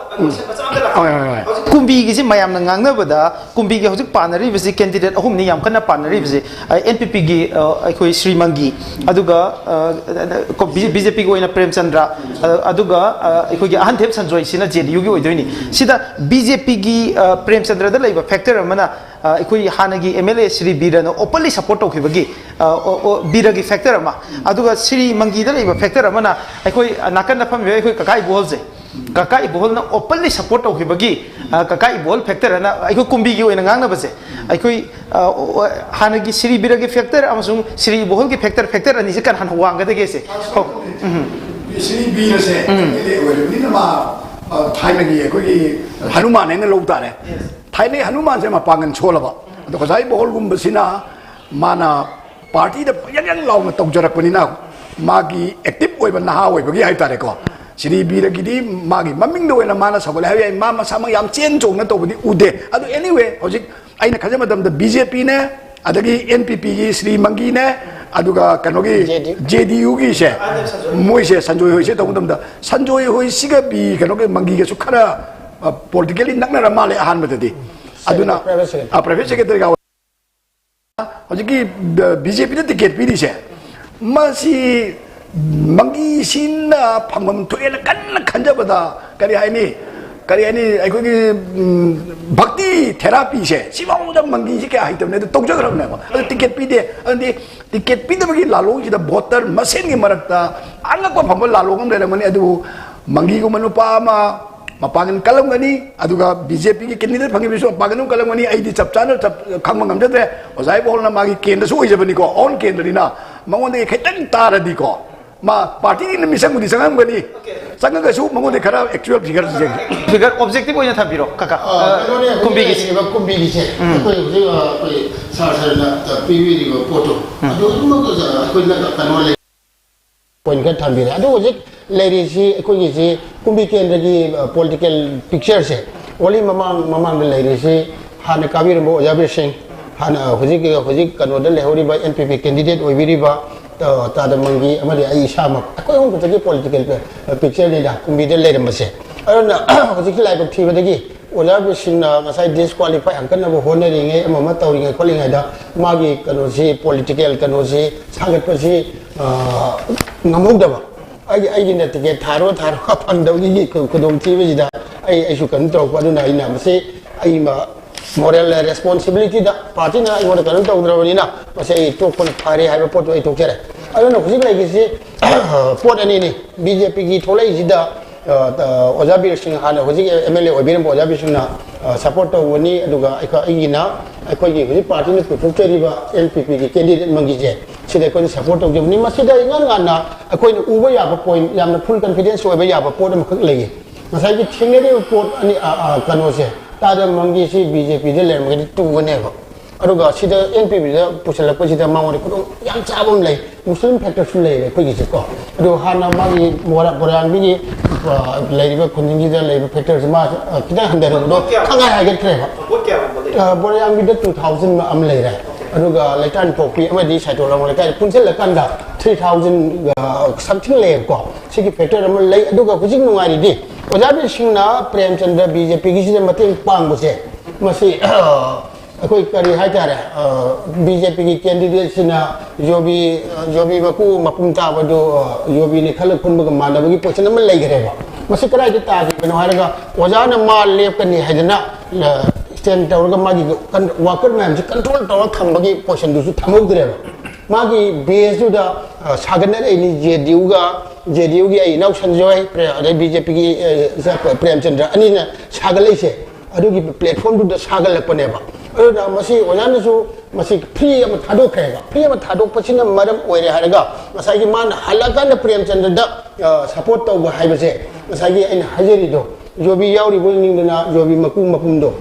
kumbi gi si mayam na ngang na bada kumbi gi hojik panari bisi candidate ahum ni yam kana panari bisi NPP gi akhoi Sri Mangi aduga BJP gi oina Prem Chandra aduga akhoi gi ahan thep sanjoi sina JDU gi oidoi ni sida BJP gi Prem Chandra da laiba factor amana akhoi hanagi MLA Sri Bira no openly support tokibagi Bira gi factor ama aduga Sri Mangi da laiba factor amana akhoi nakan na pham akhoi kakai bol je kakai bol na openly support tokibagi kakai bol factor na akhoi kumbi gi oina ngang na base akhoi hanagi Sri Bira gi factor amasung Sri bol gi factor ani se kan han huang ga de ge se Sri Bira se ele oi ni na ma thai na gi akhoi gi Hanuman ne lo ta re thai ne Hanuman se ma pangan chola ba ado kasai bol gum basina mana party da yang law na tawjarak panina magi active oi ba na ha oi ba gi hai ta re ko Sri Bira gi di magi maming do na mana sabole hai ma ma sama yam chen jong na to budi ude ado anyway hojik aina khaja madam da BJP ne adagi NPP gi Sri Mangi ne aduga kanogi JDU gi se moi se sanjoi hoi se to madam da sanjoi hoi siga bi kanogi Mangi ge su khara politically nakna ramale ahan madadi aduna private secretary ga hojiki BJP da ticket pi di se masi Mangi sin phangam thoela kan khanja bada kari haini aiko gi bhakti therapy se sibang da Mangi si ka haitam ne to jog ram ne ba ticket pi de andi ticket pi da gi lalo ji da voter masen gi marakta anga ko phangol lalo ngam le mani adu Mangi ko manupa ma mapangan kalam gani aduga BJP ki candidate phangi bisu mapangan kalam gani ai di chap chana chap khangma ngam de ozai bol na magi kendra su ojabani ko on kendra dina mangon de khaitan tara di ko ma party ni misang di sangam gani sanga ga su mangon de khara actual figure objective oina thabiro kaka kumbi gi se ko sa na PV di ko photo ado mo ko na kanole point kan thambire ado hojik leiri si ko gi si kumbi kendra gi political picture se oli mamang de leiri si hana kabir mo Jabir Singh hana hojik kanoda lehori ba NPP candidate oibiri ba ta da Mangi amari ai sama ko hon ko gi political picture ni da kumbi de leiri mase arona hojik lai ba thiba de gi Jabir Singh na masai disqualify angkan na bo honari nge mama tawri nge kholi nge da magi kano si political kano si sagat pa si ngamuk da ba ai ni ticket tharo ka phangdau ni ko dom thi be da ai su kan to ko na ina mase ai ma moral responsibility da party na ai wona kan to dra ni na mase ai to ko phare hai pot ai to kere ai no khusi lai gi si pot ani ni BJP gi tholai ji da Jabir Singh hana hojik MLA obiram Jabir Singh na support to woni aduga ai na ai gi party ni ko cheri ba LPP gi candidate Mangi je sida ko support to jom ni masida ngan na akoi uba ya ba point yamna full confidence oiba ya ba pot ma khak lei masai gi thingre de pot ani kano se ta da Mangi si BJP de le ma tu ne ba aduga sida NPP da pusala ko sida ma wori ko yam chabum lei muslim factor su lei ko gi ko adu hana ma gi mora boran bi ni lei ba kuning gi da lei factor ma kita handar do khanga ha ge tre ba boran bi da 2000 ma am lei ra aduga laitan popi amadi saito long lai kai punsel la kan da 3000 something lei ko sigi factor am lei aduga hujing nungai di Jabir Singh na Prem Chandra BJP gi si mateng pang bo se masi akoi kari hai ta re BJP ki candidate sina jobi baku mapum ta ba do jobi ni khalak pun ba ma da gi position am lai gare ba masi krai ta ji no ha ga wajana ma lep kan ni haidana stand tawr ga magi kan worker man ji control tawr tham bagi position du su thamuk dire ba magi base du da sagan ai ni JDU gi ai nau sanjoi BJP gi Prem Chandra ani na sagalai se adu gi platform du da sagal la pane ba adu masi ojana su masi free am thado khaega free am thado pachina maram oire haraga masai gi man halakan da Prem Chandra da support taw ba hai ba se masai gi ai hajeri do jobi yauri bo ning na jobi makum do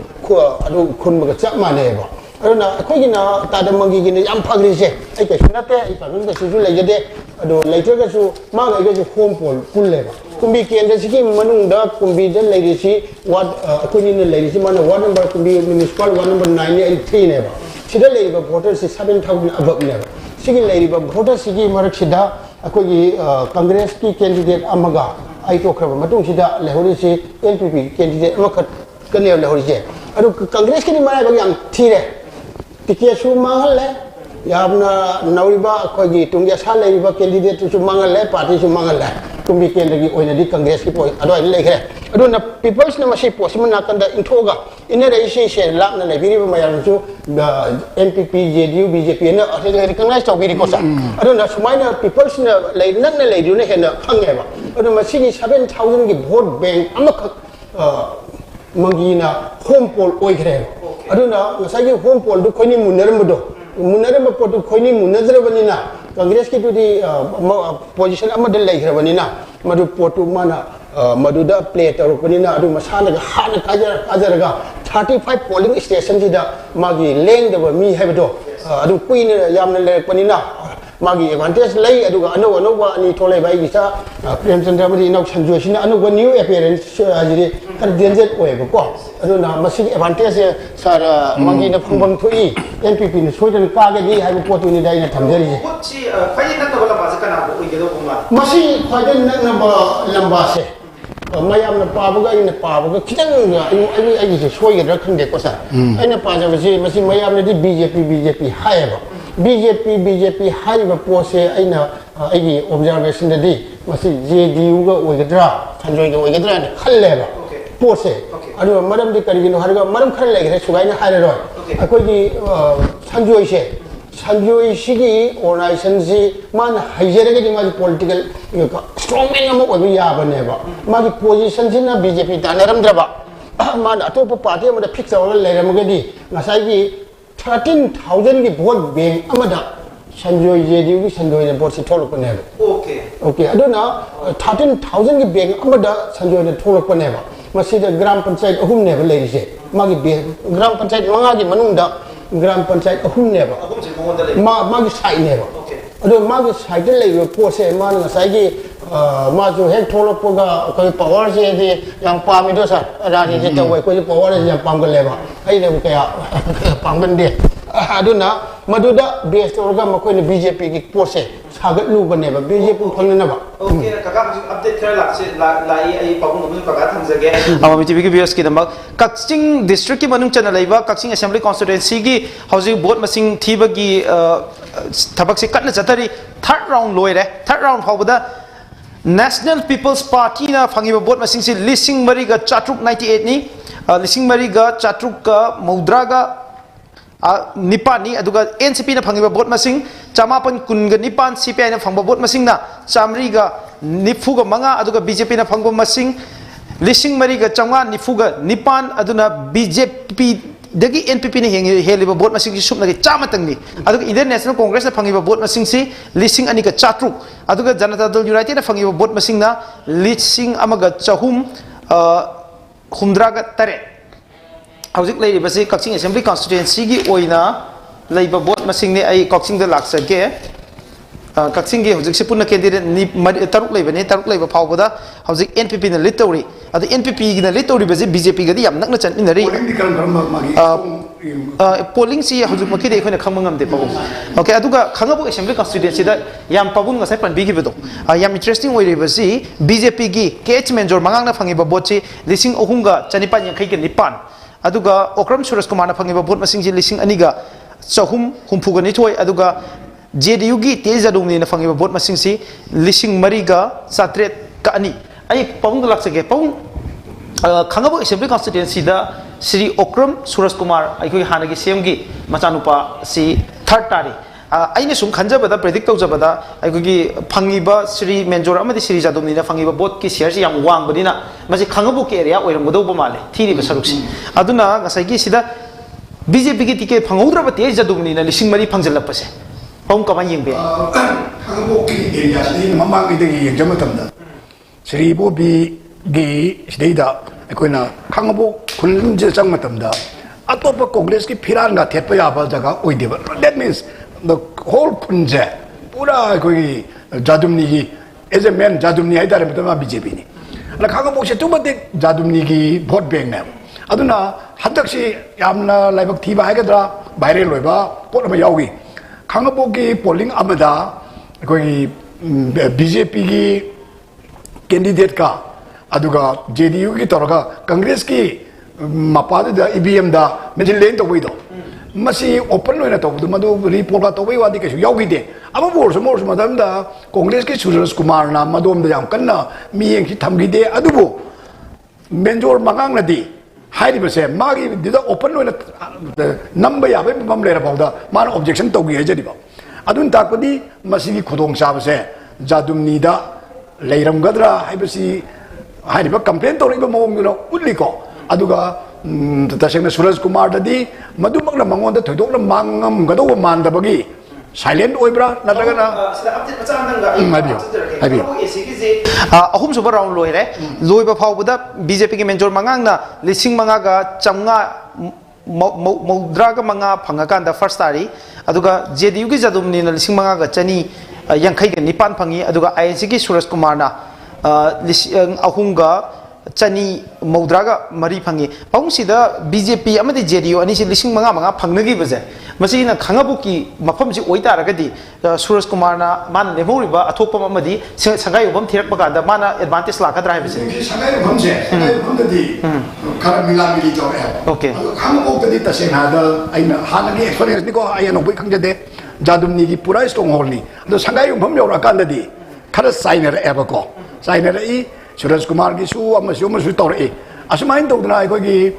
ꯈꯨꯟꯕꯒ ꯆꯞ ꯃꯥꯟꯅꯩꯕ ꯑꯗꯨꯅ ꯑꯩꯈꯣꯏꯒꯤꯅ ꯇꯥꯗꯃꯪꯒꯤꯒꯤꯅ ꯌꯥꯝ ꯐꯈ꯭ꯔꯤꯁꯦ ꯑꯩ ꯀꯩꯁꯨ ꯅꯠꯇꯦ ꯑꯩ ꯄꯥꯕꯨꯡ ꯀꯩꯁꯨ ꯂꯩꯖꯗꯦ ꯑꯗꯣ ꯂꯩꯇ꯭ꯔꯒꯁꯨ ꯃꯥꯒ ꯑꯩꯒꯁꯨ ꯍꯣꯝ ꯄꯣꯜ ꯄꯨꯜꯂꯦꯕ ꯀꯨꯝꯕꯤ ꯀꯦꯟꯗ꯭ꯔꯁꯤꯒꯤ ꯃꯅꯨꯡꯗ ꯀꯨꯝꯕꯤꯗ ꯂꯩꯔꯤꯁꯤ ꯋꯥꯔꯗ ꯑꯩꯈꯣꯏꯅꯤꯅ ꯂꯩꯔꯤꯁꯤ ꯃꯥꯅ ꯋꯥꯔꯗ ꯅꯝꯕꯔ ꯀꯨꯝꯕꯤ ꯃ꯭ꯌꯨꯅꯤꯁꯤꯄꯥꯜ ꯋꯥꯔꯗ ꯅꯝꯕꯔ 9ꯅꯤ ꯑꯩ 3ꯅꯦꯕ ꯁꯤꯗ ꯂꯩꯔꯤꯕ ꯚꯣꯇꯔꯁꯤ 7,000 ꯑꯕꯞꯅꯦꯕ ꯁꯤꯒꯤ ꯂꯩꯔꯤꯕ ꯚꯣꯇꯔꯁꯤꯒꯤ ꯃꯔꯛꯁꯤꯗ ꯑꯩꯈꯣꯏꯒꯤ ꯀꯪꯒ꯭ꯔꯦꯁꯀꯤ ꯀꯦꯟꯗꯤꯗꯦꯠ ꯑꯃꯒ ꯑꯩ ꯇꯣꯛꯈ꯭ꯔꯕ ꯃꯇꯨꯡꯁꯤꯗ ꯂꯩꯍꯧꯔꯤꯁꯤ NPP ꯀꯦꯟꯗꯤꯗꯦꯠ ꯑꯃꯈꯛꯀꯅꯦꯕ ꯂꯩꯍꯧꯔꯤꯁꯦ ꯑꯗꯨ ꯀꯪꯒ꯭ꯔꯦꯁꯀꯤꯗꯤ ꯃꯔꯥꯏꯕꯛ ꯌꯥꯝ ꯊꯤꯔꯦ ꯇꯤꯀꯦꯠꯁꯨ ꯃꯥꯡꯍꯜꯂꯦ ꯌꯥꯝꯅ ꯅꯧꯔꯤꯕ ꯑꯩꯈꯣꯏꯒꯤ ꯇꯨꯡꯒꯤ ꯑꯁꯥ ꯂꯩꯔꯤꯕ ꯀꯦꯟꯗꯤꯗꯦꯠꯇꯨꯁꯨ ꯃꯥꯡꯍꯜꯂꯦ ꯄꯥꯔꯇꯤꯁꯨ ꯃꯥꯡꯍꯜꯂꯦ ꯀꯨꯝꯕꯤ ꯀꯦꯟꯗ꯭ꯔꯒꯤ ꯑꯣꯏꯅꯗꯤ ꯀꯪꯒ꯭ꯔꯦꯁꯀꯤ ꯄꯣꯠ ꯑꯗꯨꯋꯥꯏꯗ ꯂꯩꯈ꯭ꯔꯦ ꯑꯗꯨꯅ ꯄꯤꯄꯜꯁꯅ ꯃꯁꯤ ꯄꯣꯠꯁꯤꯃ ꯅꯥꯀꯟꯗ ꯏꯟꯊꯣꯛꯑꯒ ꯏꯟꯅꯔꯛꯏꯁꯦ ꯂꯥꯞꯅ ꯂꯩꯕꯤꯔꯤꯕ ꯃꯌꯥꯝꯅꯁꯨ NPP JDU BJP ꯅ ꯔꯤꯀꯒꯅꯥꯏꯖ ꯇꯧꯕꯤꯔꯤꯀꯣ ꯁꯥꯔ ꯑꯗꯨꯅ ꯁꯨꯃꯥꯏꯅ ꯄꯤꯄꯜꯁꯅ ꯅꯛꯅ ꯂꯩꯗꯨꯅ ꯍꯦꯟꯅ ꯈꯪꯉꯦꯕ ꯑꯗꯨ ꯃꯁꯤꯒꯤ 7,000ꯒꯤ ꯚꯣꯠ ꯕꯦꯡꯛ ꯑꯃꯈꯛ ꯃꯪꯒꯤꯅ ꯍꯣꯝ ꯄꯣꯜ ꯑꯣꯏꯈ꯭ꯔꯦꯕ ꯑꯗꯨꯅ ꯉꯁꯥꯏꯒꯤ ꯍꯣꯝ ꯄꯣꯜꯗꯨ ꯑꯩꯈꯣꯏꯅꯤ ꯃꯨꯟꯅꯔꯝꯕ ꯄꯣꯠꯇꯨ ꯑꯩꯈꯣꯏꯅꯤ ꯃꯨꯟꯅꯗ꯭ꯔꯕꯅꯤ나 ꯀꯪꯒ꯭ꯔꯦꯁꯀꯤꯗꯨꯗꯤ ꯄꯣꯖꯤꯁꯟ ꯑꯃꯗ ꯂꯩꯈ꯭ꯔꯕꯅꯤꯅ ꯃꯗꯨ ꯄꯣꯠꯇꯨ ꯃꯥꯅ ꯃꯗꯨꯗ ꯄ꯭ꯂꯦ ꯇꯧꯔꯛꯄꯅꯤꯅ ꯑꯗꯨ ꯃꯁꯥꯅꯒ ꯍꯥꯟꯅ ꯀꯥꯖꯔꯒ 35 ꯄꯣꯂꯤꯡ ꯁ꯭ꯇꯦꯁꯟꯁꯤꯗ ꯃꯥꯒꯤ ꯂꯦꯡꯗꯕ ꯃꯤ ꯍꯥꯏꯕꯗꯣ ꯑꯗꯨ ꯀꯨꯏꯅ ꯌꯥꯝꯅ ꯂꯩꯔꯛꯄꯅꯤꯅ ꯃꯥꯒꯤ ꯑꯦꯗꯚꯥꯟꯇꯦꯖ ꯂꯩ ꯑꯗꯨꯒ ꯑꯅꯧꯕ ꯑꯅꯤ ꯊꯣꯛꯂꯛꯏꯕ ꯑꯩꯒꯤ ꯏꯆꯥ ꯄ꯭ꯔꯦꯝꯆꯟꯗ꯭ꯔ ꯑꯃꯗꯤ ꯏꯅꯥꯎ ꯁꯟꯖꯣꯏꯁꯤꯅ ꯑꯅꯧꯕ ꯅ꯭ꯌꯨ ꯑꯦꯄꯤꯌꯔꯦꯟꯁ ꯍꯥꯏꯁꯤꯗꯤ ꯈꯔ ꯗꯦꯟꯖꯔ ꯑꯣꯏꯌꯦꯕꯀꯣ ꯑꯗꯨꯅ ꯃꯁꯤꯒꯤ ꯑꯦꯗꯚꯥꯟꯇꯦꯖꯁꯦ ꯁꯥꯔ ꯃꯪꯒꯤꯅ ꯐꯪꯐꯝ ꯊꯣꯛꯏ NPPꯅ ꯁꯣꯏꯗꯅ ꯀꯥꯒꯅꯤ ꯍꯥꯏꯕ ꯄꯣꯠꯇꯨꯅꯤꯗ ꯑꯩꯅ ꯊꯝꯖꯔꯤꯁꯦ ꯈ꯭ꯋꯥꯏꯗꯒꯤ ꯅꯛꯅꯕ ꯂꯝꯕꯥꯁꯦ ꯀꯅꯥꯕꯨ ꯑꯣꯏꯒꯗꯧꯕ ꯃꯥꯜꯂꯤ ꯃꯁꯤ ꯈ꯭ꯋꯥꯏꯗꯒꯤ ꯅꯛꯅꯕ ꯂꯝꯕꯥꯁꯦ ꯃꯌꯥꯝꯅ ꯄꯥꯕꯒ ꯑꯩꯅ ꯄꯥꯕꯒ ꯈꯤꯇꯪ ꯑꯩꯒꯤꯁꯦ ꯁꯣꯏꯒꯗ꯭ꯔꯥ ꯈꯪꯗꯦꯀꯣ ꯁꯥꯔ ꯑꯩꯅ ꯄꯥꯖꯕꯁꯤ ꯃꯁꯤ ꯃꯌꯥꯝꯅꯗꯤ BJP ꯍꯥꯏꯌꯦꯕ BJP ꯍꯥꯏꯔꯤꯕ ꯄꯣꯠꯁꯦ ꯑꯩꯅ ꯑꯩꯒꯤ ꯑꯣꯕꯖꯥꯔꯕꯦꯁꯟꯗꯗꯤ ꯃꯁꯤ JDUꯒ ꯑꯣꯏꯒꯗ꯭ꯔꯥ ꯁꯟꯖꯣꯏꯒ ꯑꯣꯏꯒꯗ꯭ꯔꯥꯅ ꯈꯜꯂꯦꯕ ꯄꯣꯠꯁꯦ ꯑꯗꯨꯒ ꯃꯔꯝꯗꯤ ꯀꯔꯤꯒꯤꯅꯣ ꯍꯥꯏꯔꯒ ꯃꯔꯝ ꯈꯔ ꯂꯩꯈ꯭ꯔꯦ ꯁꯨꯒꯥꯏꯅ ꯍꯥꯏꯔꯔꯣꯏ ꯑꯩꯈꯣꯏꯒꯤ ꯁꯟꯖꯣꯏꯁꯤꯒꯤ ꯑꯣꯔꯒꯅꯥꯏꯖꯦꯁꯟꯁꯤ ꯃꯥꯅ ꯍꯩꯖꯔꯒꯗꯤ ꯃꯥꯒꯤ ꯄꯣꯂꯤꯇꯤꯀꯦꯜ ꯁ꯭ꯇꯔꯣꯡꯃꯦꯟ ꯑꯃ ꯑꯣꯏꯕ ꯌꯥꯕꯅꯦꯕ ꯃꯥꯒꯤ ꯄꯣꯖꯤꯁꯟꯁꯤꯅ BJP ꯇꯥꯟꯅꯔꯝꯗ꯭ꯔꯕ ꯃꯥꯅ ꯑꯇꯣꯞꯄ ꯄꯥꯔꯇꯤ ꯑꯃꯗ ꯐꯤꯛꯁ ꯇꯧꯔꯒ ꯂꯩꯔꯝꯃꯒꯗꯤ ꯉꯁꯥꯏꯒꯤ 13,000ꯒꯤ ꯚꯣꯠ ꯕꯦꯡꯛ ꯑꯃꯗ ꯁꯟꯖꯣꯏ JDUꯒꯤ ꯁꯟꯖꯣꯏꯅ ꯚꯣꯠꯁꯤ ꯊꯣꯛꯂꯛꯄꯅꯦꯕ ꯑꯣꯀꯦ ꯑꯗꯨꯅ 13,000ꯒꯤ ꯕꯦꯡꯛ ꯑꯃꯗ ꯁꯟꯖꯣꯏꯅ ꯊꯣꯛꯂꯛꯄꯅꯦꯕ ꯃꯁꯤꯗ ꯒ꯭ꯔꯥꯝ ꯄꯟꯆꯥꯌꯠ 3ꯅꯦꯕ ꯂꯩꯔꯤꯁꯦ ꯃꯥꯒꯤ ꯒ꯭ꯔꯥꯝ ꯄꯟꯆꯥꯌꯠ 5ꯒꯤ ꯃꯅꯨꯡꯗ ꯒ꯭ꯔꯥꯝ ꯄꯟꯆꯥꯌꯠ 3ꯅꯦꯕ ꯃꯥꯒꯤ ꯁꯥꯏꯠꯅꯦꯕ ꯑꯗꯣ ꯃꯥꯒꯤ ꯁꯥꯏꯠꯇ ꯂꯩꯕ ꯄꯣꯠꯁꯦ ꯃꯥꯅ ꯉꯁꯥꯏꯒꯤ 마주 핵 톨로포가 거기 파워시에 양 밤이도 사 라니 진짜 왜 거기 파워를 양 밤걸레바 아이네 그야 밤건데 아두나 마두다 베스토가 뭐거니 BJP 포세 사글루버네바 BJP 펑네나바 오케이 가가 업데이트 खरा लाइ आई पाबुंग मुनु कागा थमजगे मामी टीवी की व्यूअर्स की दमक कक्सिंग डिस्ट्रिक्ट की मनुंग चना लाइबा कक्सिंग असेंबली कॉन्स्टिट्यूएंसी की हाउसिंग बोर्ड मसिंग थीबगी थबक से कन्न चतरी थर्ड राउंड लोइरे थर्ड राउंड फावदा नेशनल पीपल्स पार्टी ना फंगिबा बोर्ड मसिंग से लिसिंग मरीगा चाट्रुक 98 नि लिसिंग मरीगा चाट्रुक का मौद्रागा निपानी अदुगा एनसीपी ना फंगिबा बोर्ड मसिंग चामापन कुनगा निपान सीपीआई ना फंगबा बोर्ड मसिंग ना चामरीगा निफुगा मंगा अदुगा बीजेपी ना फंगबा मसिंग लिसिंग मरीगा चंगा निफुगा निपान अदुना बीजेपी दगी एनपीपी ने हेलिबा बोर्ड मसिंग की सुपना के चामतंगनी अदुगा इंडियन नेशनल कांग्रेस ना फंगिबा बोर्ड मसिंग सी लिसिंग अनी का चाट्रुक अदुगा जनता दल यूनाइटेड ना फंगिबा बोर्ड मसिंग ना लिसिंग अमगा चहुम हुमद्रागा तरे हौजिक लेरिबसे कक्सिंग असेंबली कॉन्स्टिट्यूएंसी की ओइना लेबा बोर्ड मसिंग ने आई कक्सिंग द लाक्सगे कक्सिंग के हौजिक से पुना कैंडिडेट नि तरुक लेबने तरुक लेबा फावबदा हौजिक एनपीपी ने लीड तौरी अद एनपीपी की ने लीड तौरी बजे बीजेपी गदी याम नकना चनमिनरी पोलिंग सी हौजिक मखि दे खने खंग मंगम दे पाबो ओके अदुगा खंगबो असेंबली कॉन्स्टिट्यूएंसी दा याम पाबुन गसाय पनबी की बदो याम इंटरेस्टिंग ओइ रेबसी बीजेपी की केच मेंजोर मंगांगना फंगिबा बोची लिसिंग अहुंगा चनिपान यंखै के निपान अदुगा ओक्रम सुरेश कुमार ना फंगिबा बोर्ड मसिंग जी लिसिंग अनिगा चहुम हुमफुगा निथोय अदुगा जेडीयू की तेजादुंगनी ना फंगिबा बोर्ड मसिंग सी लिसिंग मरीगा सात्रेट का अनि आई पाउंग लाक्सगे पाउंग खंगबो असेंबली कॉन्स्टिट्यूएंसी दा श्री ओक्रम सुरेश कुमार आइखोय हानगी सीएम की मचानुपा सी थर्ड तारी आइने सुम खंजबदा प्रेडिक्ट तौजबदा आइखोगी फंगिबा श्री मेंजोर अमदि श्री जादुमनी ना फंगिबा बोर्ड की शेयर से याम वांगबदिना मसे खंगबो के एरिया ओइरमगदौबो माले थीरिबा सरुक्सी अदुना गसाइगी सिदा बीजेपी की टिकेट फंगौद्रबा तेज जादुमनी ना लिसिंग मरी फंजलपसे पौं कमा यंबे खंगबो की एरिया से ममांगदगी यंजमतमदा श्री बोबी गी सिदैदा अखोइना खंगबो खुलुंजे चंगमतमदा atop Congress ki phiran ga thet pa ya ba jaga oi de that means the whole punje pura koi jadumni gi as a man jadumni ai dare ma BJP ni la khaga bo se tu ba de jadumni gi vote bank na aduna hadak si yamna laibak thiba hai ga dra viral loi ba pot ma yawi khaga bo gi polling amada koi BJP gi candidate ka aduga JDU ki toroga Congress ki mapad da EVM da mejin len to wido masi open loina to du madu report ka to wi wadi ke yawi de ama bor so madam da Congress ki Suraj Kumar na madom da yam kanna mi yeng ki thamgi de adubu menjor mangang na di hai di se magi di da open loina number ya be bam le ra ba da man objection to gi je di ba adun ta ko di masi ki khudong sa ba se jadum ni da leiram gadra hai ba si hai di ba campaign to ri ba mong you know utli ko aduga taseng na Suraj Kumar dadi madumag na mangon da thodok na mangam gado man da bagi silent oibra nataga na sida update macha andang ga ahum super round loire loiba phawbuda BJP ki menjor mangang na lising manga ga chamnga maudra ga manga phanga kan da first tari aduga JDU ki jadumni na lising manga ga chani yankhai ga nipan phangi aduga INC ki Suraj Kumar na ahum ga chani maudraga mari phangi paungsida BJP amadi JDU ani si lising manga phangnagi baje masina khangabuki mafam si oitaragadi Suraj Kumar na man lemoriba athopa amadi sangai ubam thirak baganda mana advantage lakadra hai baje sangai ubam je sangai ubam dadi kara milami to okay khangok dadi taseng hada aina hanagi experience ni ko ayano bui khangjade jadumni gi pura strong hole ni do sangai ubam yora kandadi kara sainer ebako sainer I Suraj Kumar ki su amasu tore asmain to dna ko gi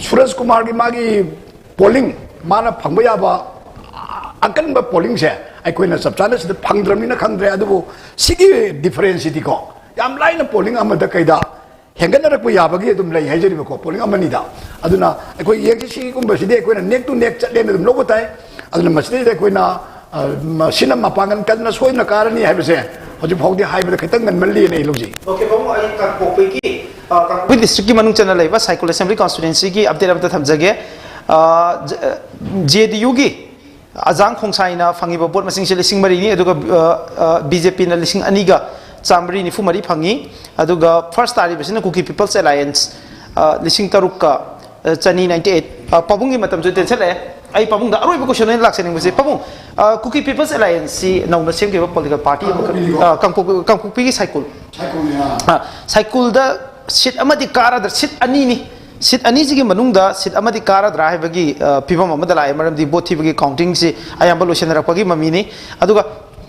Suraj Kumar ki magi polling mana phangba ya ba akan ba polling se ai ko na substance de phangdram ni na khangdre adu sigi difference ti ko yam line polling amada kaida hengan rak ya ba gi dum lai haijeri ko polling amani da aduna ko yek si kum ba si de ko na neck to neck chat le dum logo tai aduna masde de ko na sinama pangan kan na soi na karani hai ba se hoji phogdi haiba khitang nan malli nei loji okay bamu ai kan popi ki with district ki manung channel laiba cycle assembly constituency ki update amta thamjage JDU gi ajang khongsai na phangi ba bot masing se lising mari ni aduga BJP na lising aniga chamri ni fumari phangi aduga first tari besina Kuki People's Alliance lising taruk ka chani 98 pabungi matam ju tenchale ai pabung da aroi ba question ni laksening bese pabung Kuki People's Alliance si nauna sem ke political party kangpokpi ki cycle cycle da sit amadi kara da sit ani ni sit ani ji ki manung da sit amadi kara dra hai bagi pibam amada lai maram di bothi bagi counting si ayam balotion ra pagi mami ni aduga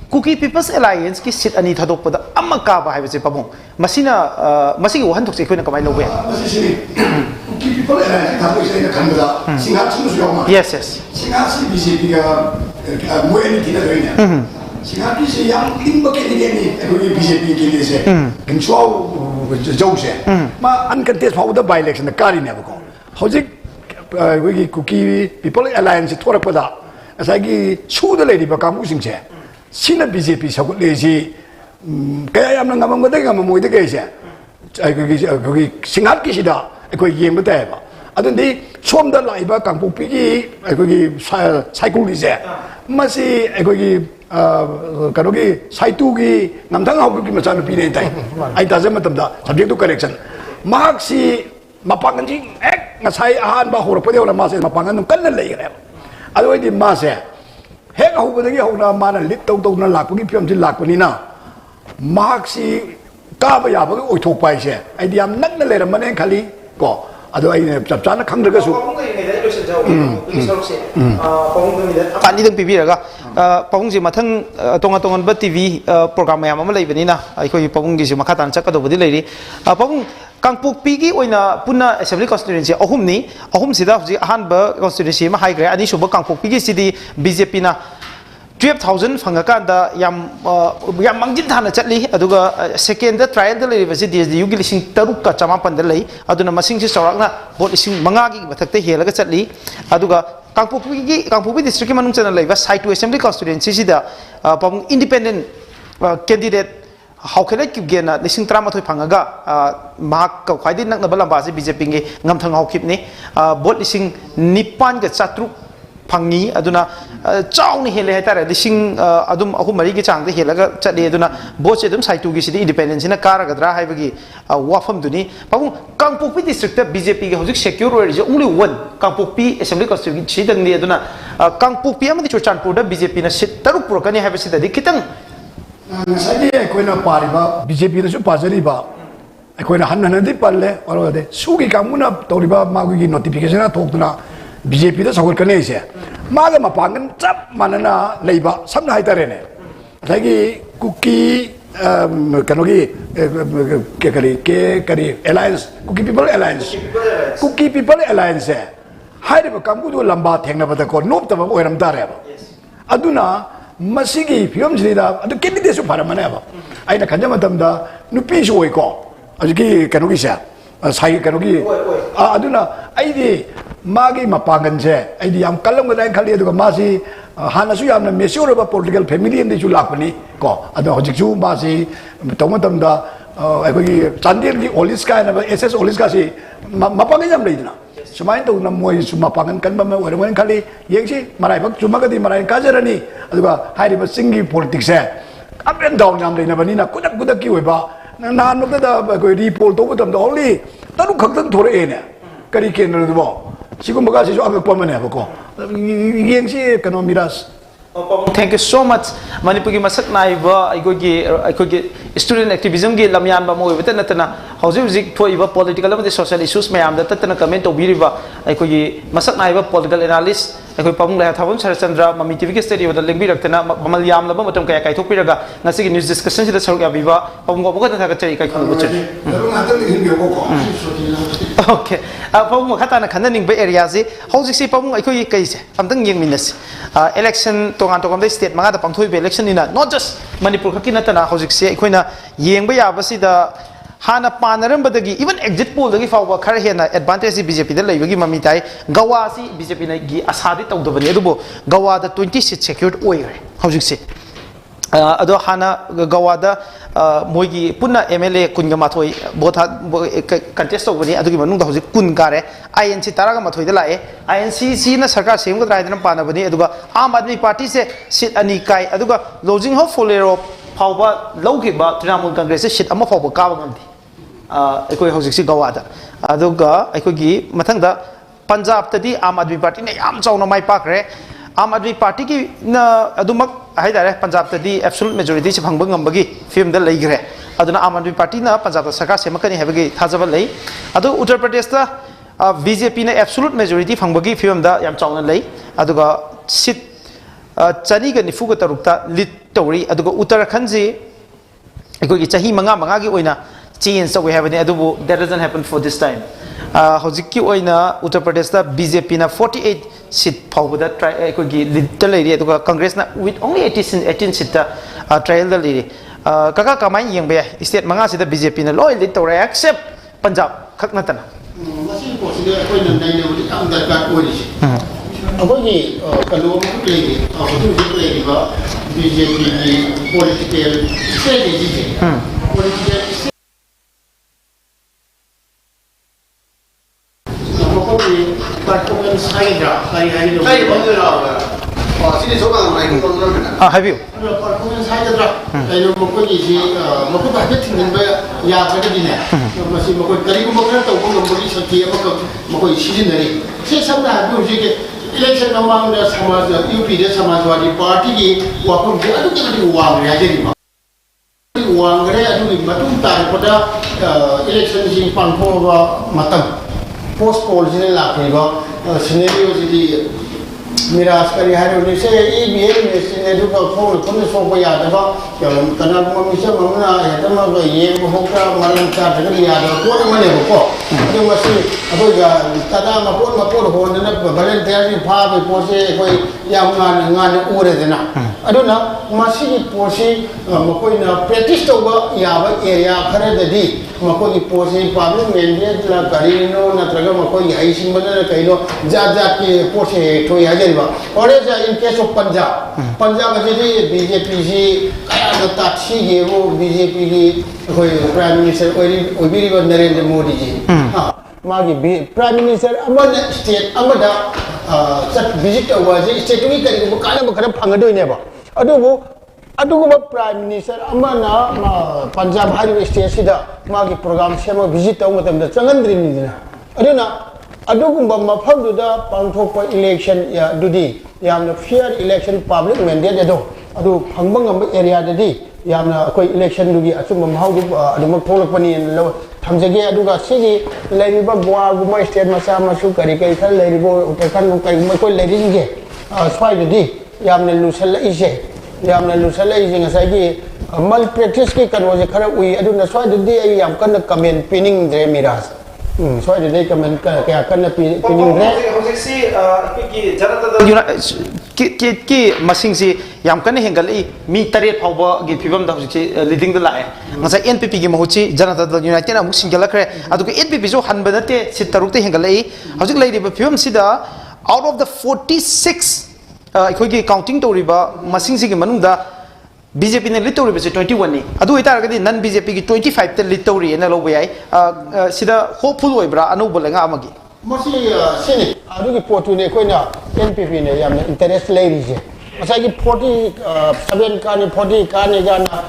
Kuki People's Alliance ki sit ani thadok pada amaka ba hai bese pabung masina masigi wahan thok se khoina kamai lobe Kuki People's Alliance thabo se na khamda singa chunu su yoma yes singa si BJP ga moeni tina doina singa ki se yang limba ke ni ko BJP ki ni se control jose ma uncontested for the by election the kari ne ko hojik we Kuki People's Alliance thorak pada asagi su da lady ba kamu sing che sina BJP sagut le ji kaya yam na ngamam ga ngamam moi de ke se ko singat ki sida ko yem ba ta ba adun di som da lai ba kangpu pi ki ko cycle ni se masi ko ki kano ki saitu ki namthang hau ki macam pi nei tai ai ta je matam da subject to correction mark si mapangan ji ek ngasai ahan ba hor pa de ma se mapangan nu kan lai re ado di ma se hek hau ba de hau na ma na lit tau na lak ki pyam ji lak ni na mark si ka ba ya ba oi thok pai se ai di am nak na le ra man khali ko ado ai chap chana khang daga su pani dang pibi raga pawung ji mathang tonga ba TV program yam ama leibani na ai khoi pawung gi ji makhatan chak do budi leiri pawung kangpuk pi gi oina punna assembly constituency ahum sida ji ahan ba constituency ma high grade ani suba kangpuk pi gi sidi BJP na 12,000 fangakan da yam mangjin thana chatli aduga second da trial da lei basi DSDU gi lising taruk ka chama pan da lei aduna masing si sorakna bot lising manga gi bathak te helaga chatli aduga kangpukpi district ki manung chana lei ba site to assembly constituency sida pam independent candidate haukhele kibgena lising trama thoi phangaga mahak ka khwaidi nak na balamba se BJP nge ngam thang haukhip ni bot lising nipan ga chatruk phangi aduna chauni hele haitare lising adum ahum mari gi chang de helaga chade aduna bot se dum saitu gi sidi independence na kara gadra haibagi wafam duni pabu kangpokpi district ta BJP ge hojik secure is only one kangpokpi assembly constituency dang ni aduna kangpokpi amadi churchanpur da BJP na sit taruk purokani haibasi da dikitang Saya aikoina pariba BJP na su pajariba aikoina hanna di palle oro de sugi kamuna toriba magugi notification na thokna BJP da sagol kane ise maga mapangan chap manana leiba samna haitare ne lagi cookie kanogi kari alliance cookie people alliance haire ba kamgu do lamba thengna bada ko nop ta ba oiram dare ba aduna masigi film jida adu candidate su paramane ba aina khanja matamda nupi su oi ko ajiki kanogi sa sai kanogi aduna aidi magi mapangan je aidi yam kalam ga khali adu masi hana su yam na mesure ba political family indi su lakpani ko adu hojik su masi tomatamda aikogi chandir gi oliska na ss oliska si mapangan jam leidna sumain tu na moi suma pangan kan ba mai orang kali yang si marai bak cuma kadi marai kajarani aduga hari ba singi politics up and down jam leina bani na kudak ki weba na no da ko report to tam da only taru khak thore ene kari ken ro bo sigum baga si so ab pa mane ba ko yang si kano miras Thank you so much. Manipur ki masak naiba aikogi student activism ki lamyan ba mo wita natana hausi uzik thoiba political amadi social issues mayam da tatana comment to biriba aikogi masak naiba political analyst aikoi pamung la thabon Sarachandra Mami TV ke studio da lengbi raktana mamal yam la ba matam kaya kai thokpiraga ngasi ki news discussion sida saruk ya biba pamung ko boga ta chai kai khong buche okay pamung khata na khanning ba area si hausi si pamung aikoi kai se amtang yeng minas election tongan tongan the state manga da pangthoi be election ina not just Manipur khaki natana hojik se aikoina yengba yaba sida hana panaram badagi even exit poll dagi fawba khara hena advantage BJP da laibagi mami tai gawa si BJP na gi asadi tawdabani adubo gawa da 20 seat secured oire hojik se ado hana gawa da moigi punna MLA kunga mathoi botha contest tawbani adugi manung da hojik kun kare INC taraga mathoi da lae INC si na sarkar sem ga drai da panabani aduga Aam Aadmi Party se seat ani kai aduga losing ho folero fawba lawgiba Trinamool Congress se seat ama fawba ka ngamdi aikoi hojik si gawa da aduga aikogi mathangda Punjab tadi Aam Aadmi Party ne yam chauna mai pakre Aam Aadmi Party ki na adumak haidare Punjab tadi absolute majority se phangba ngambagi film da leigre aduna Aam Aadmi Party na Punjab da sarkar semakani habagi thajaba lei adu Uttar Pradesh da BJP na absolute majority phangbagi film da yam chauna lei aduga seat chani ga nifu ga tarukta lead tawri aduga Uttarakhand ji aikogi chahi manga gi oina change we have any adubu that doesn't happen for this time hojiki oina Uttar Pradesh da BJP na 48 seat phawda try aikogi lead ta leiri aduga Congress na with only 18 seat ta trial da leiri kaka kamai yengbe state manga sida BJP na loy lead tawra except Punjab khakna tana masi ko sida koina nai ne udi am da ka ori akogi kalo play play ba BJP ni political strategy political performance hydra have you performance hydra ayo moko ji moko ba tin ba ya ba di ne masi moko kari ko moko ta ko ngomori saki moko sijinari se samna bi ji ke election among the samaj UP de samajwadi party ki wapun ji adu ke wang ya jadi wang re adu ni matung tar pada election ji pangko ba matam post poll jine lakhe ba scenario ji miras kari hari ni se EBM ne scenario ka phone kun so ko ya da ba kana mo mi se mamna ya da ma ba ye mo ka malam cha da ya da ko ma ne ko adu ma se adu ga tada ma ko ho na ba balen te ni pha be po se ko ya nga u re de na aduna masigi posi makoi na practice to ba ya ba area khare dadi makoi posi public mandate la karino na traga makoi hai simbana kaino ja ke posi to ya jai ba ore ja in case of Punjab ji BJP ji kaya na tachi ge wo BJP gi koi prime minister oibiri ba Narendra Modi ji magi prime minister amana state amada chat visit awaji state wi kari ko kana ba khara phangado ne ba adugo prime minister amana Punjab hari state sida magi program sema visit taw matam da changandri ni dina aduna adugumba mafam da pangthokpa election ya dudi yamna fair election public mandate adu phangbang area dadi yamna koi election dugi achum mahau adum tholakpani lo thamjage aduga sigi leiriba goa guma state masa masu kari kai khal leiribo uttakhand kai koi leiri ge swai dadi yamna lusal ise ngasai gi mal practice ki kanwa je khara ui aduna swai dadi ai yam kan comment pinning dre miras swai dadi comment kaya kan pinning dre si ki janata ki masing si yam kan hengali mi taret phawba gi phibam da hujik leading the line ngasa NPP gi mahuchi janata dal united amuk singala khre adu ki NPP jo hanba date sit taruk te hengali hujik leiri ba phibam sida out of the 46 khoi gi counting to riba masing si gi manung da BJP ne litori be 21 ni adu itar ga non BJP gi 25 te litori na lo bayai sida hopeful oibra anu bolenga amagi masi sini adu ki potu ne koina NPP ne yamna interest leiri je masai ki 47 ka ni 40 ka ni ga na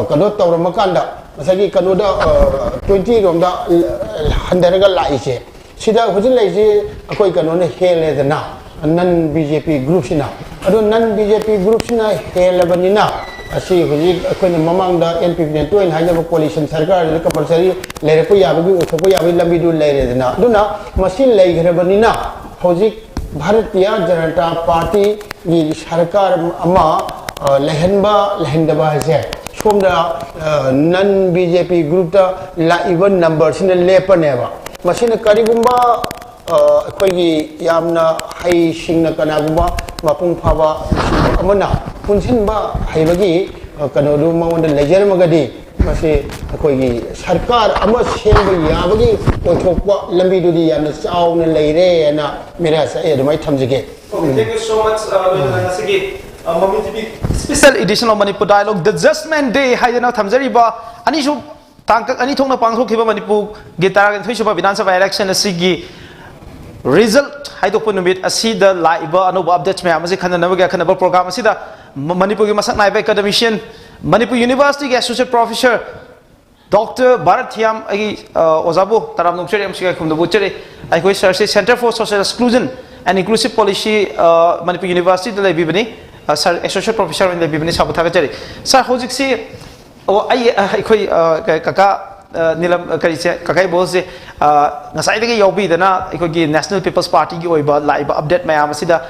kado tawra makanda masai ki kano da 20 rom da handar ga lai je sida hujin lai je akoi kano ne hele da na nan BJP group sina adu nan BJP group sina hele banina asi huji akoina mamang da NPP ne toin haja coalition sarkar le compulsory leire ko yabu ko yabu lambi du leire na duna machine lei gre banina huji bharatiya janata party ni sarkar ama lehendaba je somda nan BJP group da la even number sin lepane ba machine karigumba akoigi yamna hai singna kanagumba mapung phaba amana punsinba haibagi kanodu mawonda lejer magadi mase akoigi sarkar ama semba yabagi othokpa lambi dudi yamna chauna leire na mera sa edumai thamjige. Thank you so much MAMI TV special edition of Manipur Dialogue the Judgment Day haidana thamjari ba ani su tangkak ani thongna pangthokhiba Manipur gitara thoisuba Vidhan Sabha election asigi result haidokpa numit asida laiba anuba updates me amase khananabaga khanaba program asida Manipur ki masak naiba academician Manipur University ki associate professor Dr. Bharat Thiam agi ozabu taram nungcheri amsiga khumda buchere ai koi Center for Social Exclusion and Inclusive Policy Manipur University de bibani sir associate professor in the bibani sabuthaga cheri sir hojik si ai koi kaka nilam karise kakai bose ngasai dagi yobi dana ikoi National People's Party gi oiba laiba update mayam asida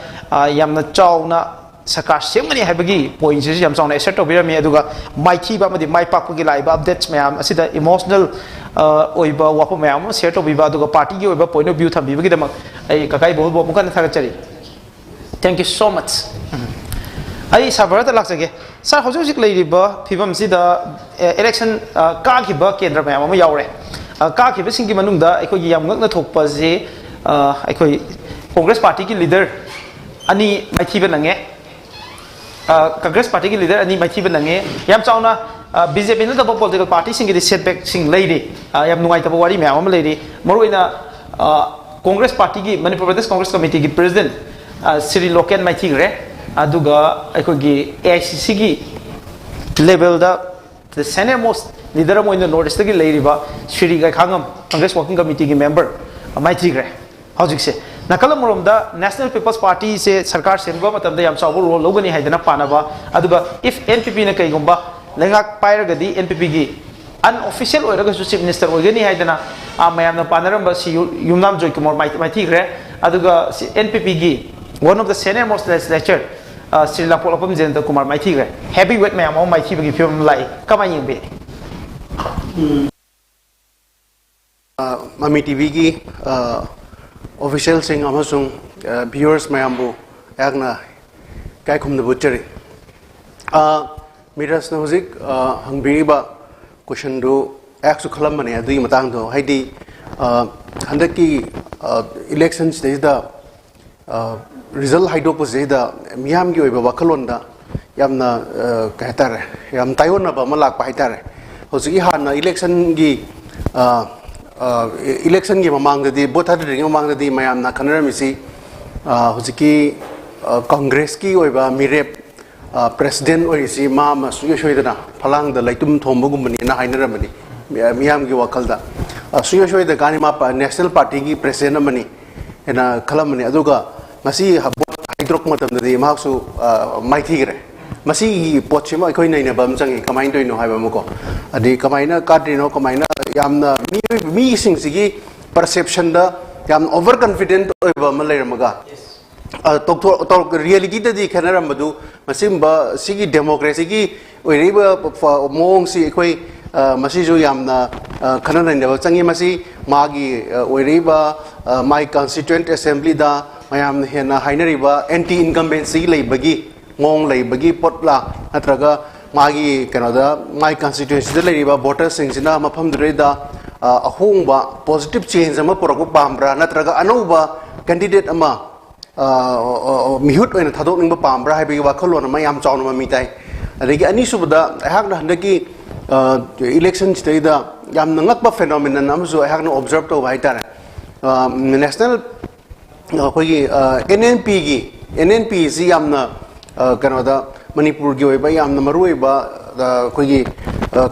yamna chawna sakar semani haibagi point si yam chawna assert obirami aduga maithi ba madi mai pakgi laiba updates mayam asida emotional oiba wapo mayam share to biba aduga party gi oiba point of view thambi bagi damak ai kakai bo mukan thaga chari thank you so much ai sabarata laksage sir hojik leiriba phibam sida election ka khiba kendra mayam ama yaure ka khiba singi manungda aikoi yam ngakna thokpa je aikoi Congress party ki leader ani maithi banange Congress party ki leader ani maithi banange yam chauna BJP na the political party singi the setback sing leiri yam nungai ta wari mayam ama leiri maroina Congress party ki Manipur Pradesh Congress committee ki president Sri Loken maithi gre aduga aikoi AICC gi level da the senior most leader mo in the north gi leiriba Sri Gai Khangam Congress working committee gi member maithi gre hojik se nakalam rom da National People's Party se sarkar semba matam da yam chawu role logani haidana panaba aduga if NPP na kai gumba lengak pair gadi NPP gi unofficial oiraga chief minister ogani haidana mayam na panaram ba si Yumnam Joy Kumar maithi gre aduga NPP gi one of the senior most legislature Sri Lanka Polapam Jenta Kumar maithi gre heavyweight mayam maithi bagi film lai kamai yingbe MAMI TV gi official sing amasung viewers mayambu yakna kai khumna buchari मीरस ने हुजिक हंगबीबा question दो एक्सु खलम मने अदुई मतंग दो हाइदी हंदक की election stage result हाइडोप जेदा मियाम की ओइबा वखलोंदा यामना कहतारे याम तायोनबा मलाक पाइतारे हुजिकी हाना election की ममांगददी both हादरिंग ममांगददी मयामना खनरमिसी हुजिकी Congress की ओइबा मिरेप प्रेसिडेंट ओइसी माम सुयशोइदना फलांग द लाइतुम थोंबगुमनी ना हाइनरमनी मियाम की वखलदा सुयशोइद गानी मा नेशनल पार्टी की प्रेसिडेंट मनी एना खलमनी अदुगा मसी हाइड्रोक मतमददी मासु माइथिगरे मसी पोचिमा अखोइ नैनबम चंगी कमाइन तोइनो हाइबमको अदि कमाइना काद्रिनो कमाइना यामना मी सिंगसिगी परसेप्शन दा याम ओवर कॉन्फिडेंट ओइबा म लेरमगा तो रियलिटी दी खेनरमदु मसिमबा सिगी डेमोक्रेसी की ओइरिबा मोंग सि अखोइ मसिजु यामना खननैनबा चंगी मसी मागी ओइरिबा माई कॉन्स्टिट्यूएंट असेंबली दा मयाम हेना हाइनरिबा एंटी इनकम्बेंसी लेबगी मोंग लेबगी पोटला नत्रगा मागी कनोदा माई कॉन्स्टिट्यूएंसी दा लेरिबा वोटर सिंगसिना मफम दुरेदा अहोंबा पॉजिटिव चेंज अमा पुरको पाम्ब्रा नत्रगा अनौबा कैंडिडेट अमा मिहुत ओइना थादोकनिंबा पाम्ब्रा हाइबगी वाखलोन अमा याम चावना मिताई अदगी अनिसुबदा अहाकना हंदकी इलेक्शन स्टेदा याम नंगकबा फेनोमेनन अमसु अहाकना ऑब्जर्व तो हाइतारे नेशनल अखोगी एनएनपी जी यामना कनोदा मणिपुर की ओइबा यामना मरुओइबा अखोगी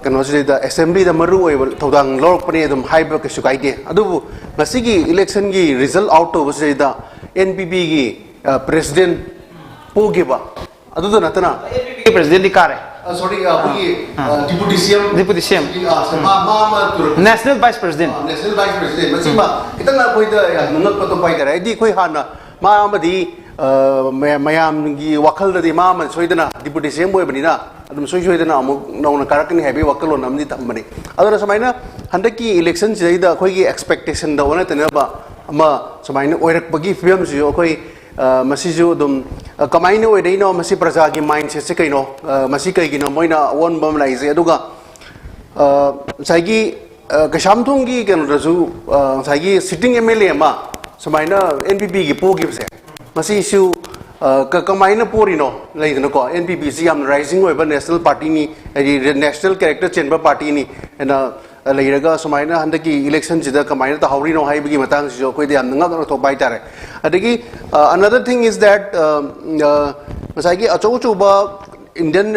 कनोसिदा असेंबली दा मरुओइबा थौदांग लौरकपने अदुम हाइबा केसु काइदे अदुबु मसिगी इलेक्शन की रिजल्ट आउट तो बसेदा एनपीपी की प्रेसिडेंट पोगेबा अदुदो नतना एनपीपी की प्रेसिडेंट दिकारे सॉरी अखोगी deputy CM national vice president मसिमा कितना कोइदा नंगक पतो पाइदरे दी कोइ हाना मामदी मयाम की वखलददी माम सोइदना डिप्टी सीएम बोइबनिना अदुम सोइदना अमुक नौना कारकनि हाइबे वखलोन अमदि थमबनि अदुना समाइना हंदकी इलेक्शन सिदा अखोगी एक्सपेक्टेशन दा वना तनबा अमा समाइना ओइरकबगी फिल्म सियो अखोई मसिजु दुम कमाइना ओइदैनो मसि प्रजा की माइंडसेट से कइनो मसि कइगिनो मोइना ओन बम लाइजे अदुगा साइगी कशामथोंग की केनरजु साइगी सिटिंग एमएलए मा समाइना एनपीपी की पोगिबसे मसि इशू कमाइना पोरिनो लेदनको एनपीपी सि याम राइजिंग ओइबा नेशनल पार्टी नि नेशनल कैरेक्टर चेंबर पार्टी नि एना लेरगा समाइना हंदकी इलेक्शन जिदा कमाइना ता हाउरिनो हाइबगी मतंग सिजो कोइ दे नंगा नो तो बाइतारे अदगी अनदर थिंग इज दैट मसाइगी अचौचुबा इंडियन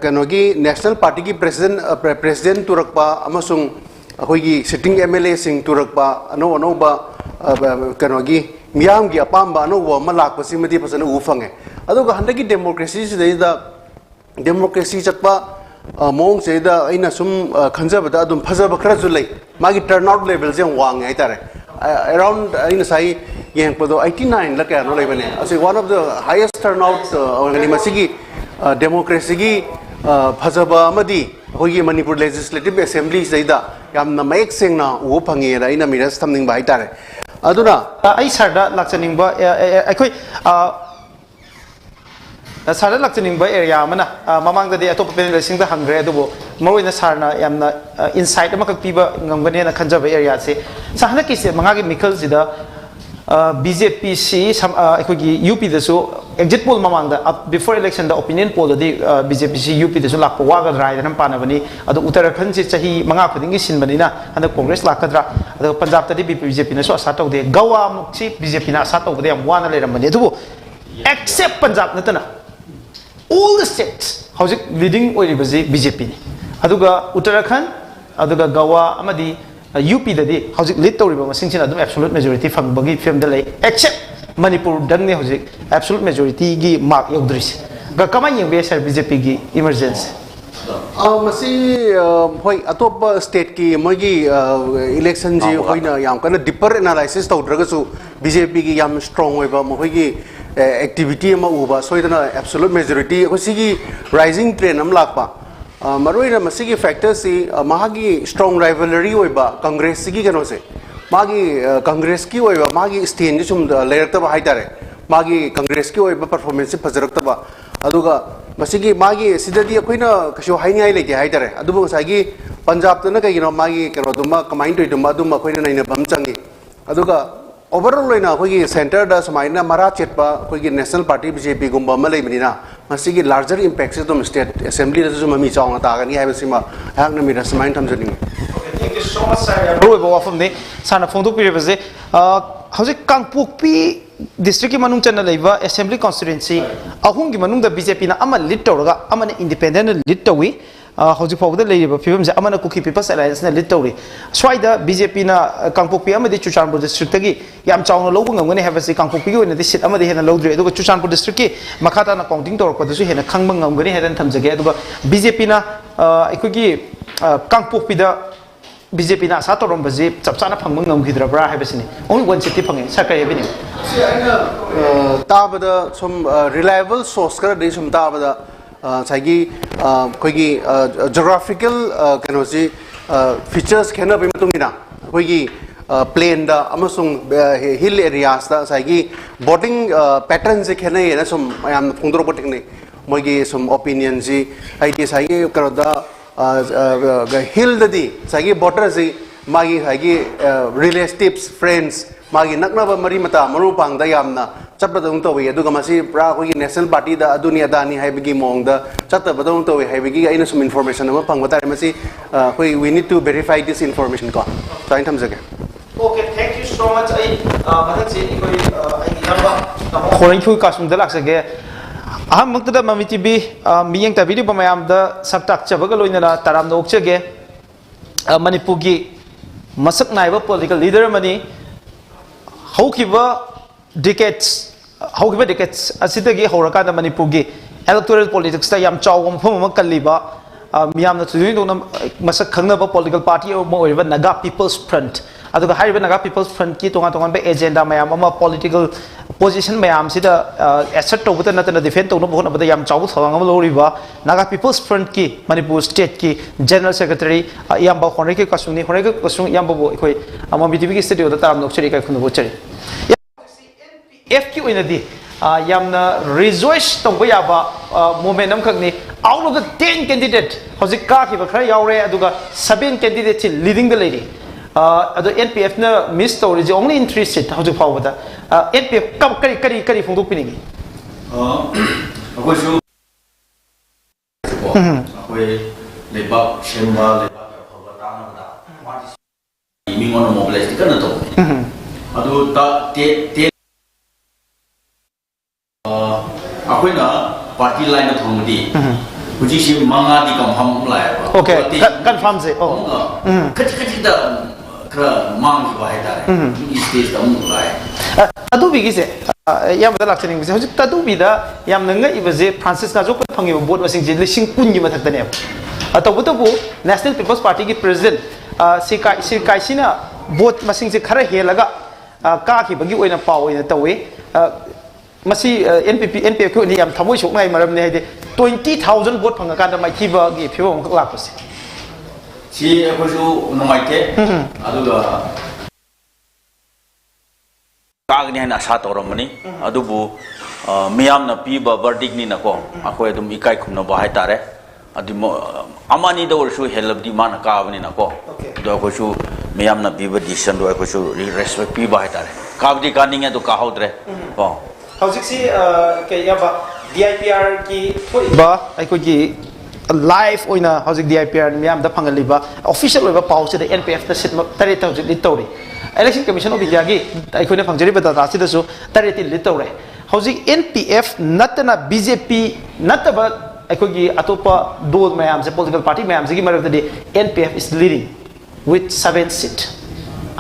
कनोगी नेशनल पार्टी की प्रेसिडेंट तुरकपा अमसुंग अखोगी सिटिंग एमएलए सिंग तुरकपा अनोबा कनोगी मियाम की अपाम्बा अनोबा अमा लाकपसिमदि फसना उफंगे अदुगा हंदकी डेमोक्रेसी सिदा डेमोक्रेसी चटपा मोंग सेदा अइना सुम खंजबदा अदुम फजब खरजु लै मागी टर्नआउट लेवल जे वांग हाइतारे अराउंड अइना साइ येंगपदो 89 ला क्या नो लेबने असे one of the highest turnout ओगनि मसिगी डेमोक्रेसी की फजबा अमदी होगी मणिपुर लेजिस्लेटिव असेंबली सेदा यामना मयेक सेंगना उ फंगेरा अइना मिरस थमनिंग हाइतारे अदुना आई सरदा लाचनिंग अखोई सारा लक्चनिंग एरिया मना ममांगदे अतोप पेनलिस्टिंग हंग्रे अदुबो मरोइना सारना यामना इनसाइट अमक पीबा ngangane खंजब एरिया से साहना किसे मंगागी मिखल सिदा बीजेपी सी अखोगी यूपी दसु एग्जिट पोल ममांगदा before election the opinion poll दि बीजेपी सी यूपी दसु लाप वागा राइदन पानबनी अदु उत्तराखंड से चाही मंगा खुदिंगी सिनबनिना हंद कांग्रेस लाकद्रा अदु पंजाब तदि बीजेपी नसु आसा तौदे गोवा मुक्सी बीजेपी ना आसा तौबदे याम वाना लेरमबनी अदुबो एक्सेप्ट पंजाब नतना all the states howzik leading oiribaji BJP ni aduga Uttarakhand aduga Goa amadi UP dadi howzik lead toriba masing sin adum absolute majority fangbagi film da lay except Manipur dang ne howzik absolute majority gi mark yogdris ga kamai yengbe sir BJP gi emergency मसी होय अतोप state की मोगी election जी होइना याम कन dipper analysis तौद्रगसु BJP की याम strong होइबा मोगी activity अमा उबा सोइदना absolute majority होसिगी rising trend अम Lakpa मरोइना मसिगी factor C मागी strong rivalry होइबा Congress की कनो से मागी कांग्रेस की होइबा मागी स्टेन जुम लेरतबा हाइतारे मागी कांग्रेस की होइबा performance फजरतबा अदुगा masigi magi sidadi akoina kasho haini leke haitare adubu sagi Punjab tana kai no magi kero duma kamain to duma duma koina naina bamchangi aduga overall loina koi center da samaina mara chetpa koi national party BJP gumba malai menina masigi larger impact se dum state assembly da suma mi chawng ta gani haibasi ma hak na mi da samain thamjani thank you so much sir roi bawa from ne sana phongdu pire base hauji kangpukpi district ki manung chana leiba assembly constituency ahung gi manung da BJP na ama lead tawraga ama independent lead tawi hauji phawda leiba phibam je ama kuki people's alliance na lead tawri swaida BJP na kangpukpi ama di chuchanpur district gi yam chawna lobu ngamgani habasi kangpukpi gi na seat ama di hena lodre aduga chuchanpur district ki makhata na counting tawrpa dasu hena khangba ngamgani hedan thamjage aduga BJP na aikogi kangpukpi da BJP na asa torom baje chapchana phangmang ngamgidra hai basini only one city phange sakai bini tabada some reliable source kara de sum tabada sagi koigi geographical kanosi features khena bi matungina koigi plain da amasung hill areas da sagi boarding patterns je khena ye na sum ayam phungdro boting ne moigi some opinions ji idea sagi karoda hill dadi sagi border ji magi sagi relatives friends magi naknaba mari mata maru pangda yamna chappadung tawi aduga masi pra koi national party da adunia dani haibigi mongda chattabadung tawi haibigi aina some information ama pangba tare masi koi we need to verify this information ko so in terms again okay thank you so much ai mathak se koi ai lamba khorai khu kasum da laksage aham maktada mami tv miyeng ta video bamayam da saktak chabaga loina taram no okchege manipur gi masak naiba political leader mani haukiba decades asidagi horaka da manipur gi electoral politics ta yam chawom phom kaliba miyam na tudui do masak khangna ba political party mo oiba naga people's front aduga hariba naga people's front ki tonga tonga be agenda mayam ama political position mayam sida asset to buta natana defend to no bona bada yam chawu thawang am loriba naga people's front ki manipur state ki general secretary yam ba honre ki kasuni yam ba bo khoi ama btv ki studio da taram nokcheri kai khunu bo cheri FQ in the yamna rejoice to ba moment am khakni out of the 10 candidate hojik ka ki ba khara yaure aduga 7 candidates leading the lady adu NPF na miss story is only in 3 seat hojik phawda NPF kam kari phongdok pinigi akoi su akoi leba shemba leba phawda ta na da mi ngon mobilize kana to adu ta te akoi na party line na thongdi huji si manga di confirm lai okay confirm se oh kati da kra mang ba hai da stage da mu lai adu bigi se yam da lakchani se huji tadu bi da yam nanga ibaje Francis ka jok phangi vote masing je lising kun gi mathak da ne atabu national people's party ki president sikai sina vote masing je khara helaga ka ki bagi oina paw oina tawe masi NPF ko ni yam thamoi sok nai maram ne haide 20,000 vote phanga kan da mai thiba gi phibom khak lak pase si ko ju no mai te aduga kagni na sa toramani adubu miyam na piba verdict ni na ko akoi dum ikai khumna ba hai tare adimo amani da ursu helabdi man ka bani na ko do ko su miyam na piba decision do ko su respect piba hai tare kabdi kaning ya to ka hodre ko hojik si ke yaba DIPR ki ba ai ko gi live oina hojik DIPR miyam da phangali ba official oiba pause da NPF da sit tare ta hojik litori election commission of India gi ai ko ne phangjari ba da si da su tare ti litori hojik NPF natna BJP nataba ai ko gi atopa dol mayam se political party mayam se gi marab da NPF is leading with 7 seats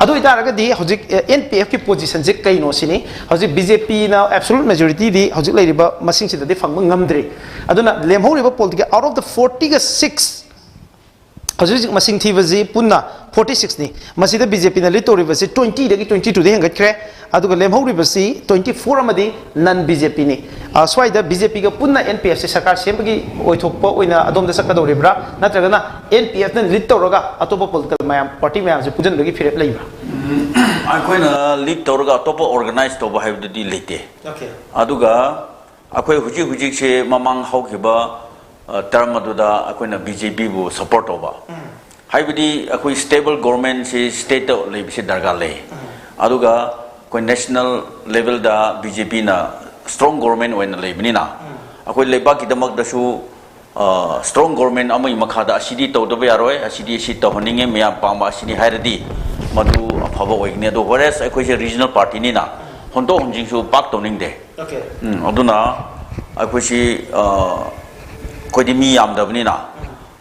adu itaraga di hojik NPF ki position je kaino sini hojik BJP na absolute majority di hojik leiriba masing sida de phangma ngamdre aduna lemhoriba political out of the 46 hojik masing thibaji punna 46 ni masida BJP na litoriba se 20 dagi 22 de hangat kre aduga lemhoriba si 24 amadi non BJP ni swaida BJP ga punna NPF se sarkar sembagi oithokpa oina adom da sakka doribra natraga na NPF na lead toroga atopa political mayam party mayam se pujan bagi firep leibra akoi na lead toroga atopa organize to ba haibdi lete okay aduga अखोई हुजिक से ममांग हौखिबा term aduda akoina BJP bu support oba haibidi akoi stable government si state level si darga le aduga koi national level da BJP na strong government oina lebini na akoi leba ki damak da su strong government amai makha da asidi to do yaroi asidi si to honinge mya pama asidi hairadi madu aphaba oigne do whereas akoi se regional party ni na hondo honjing su pak to ning de okay aduna akoi si कोई मी यामदबनी ना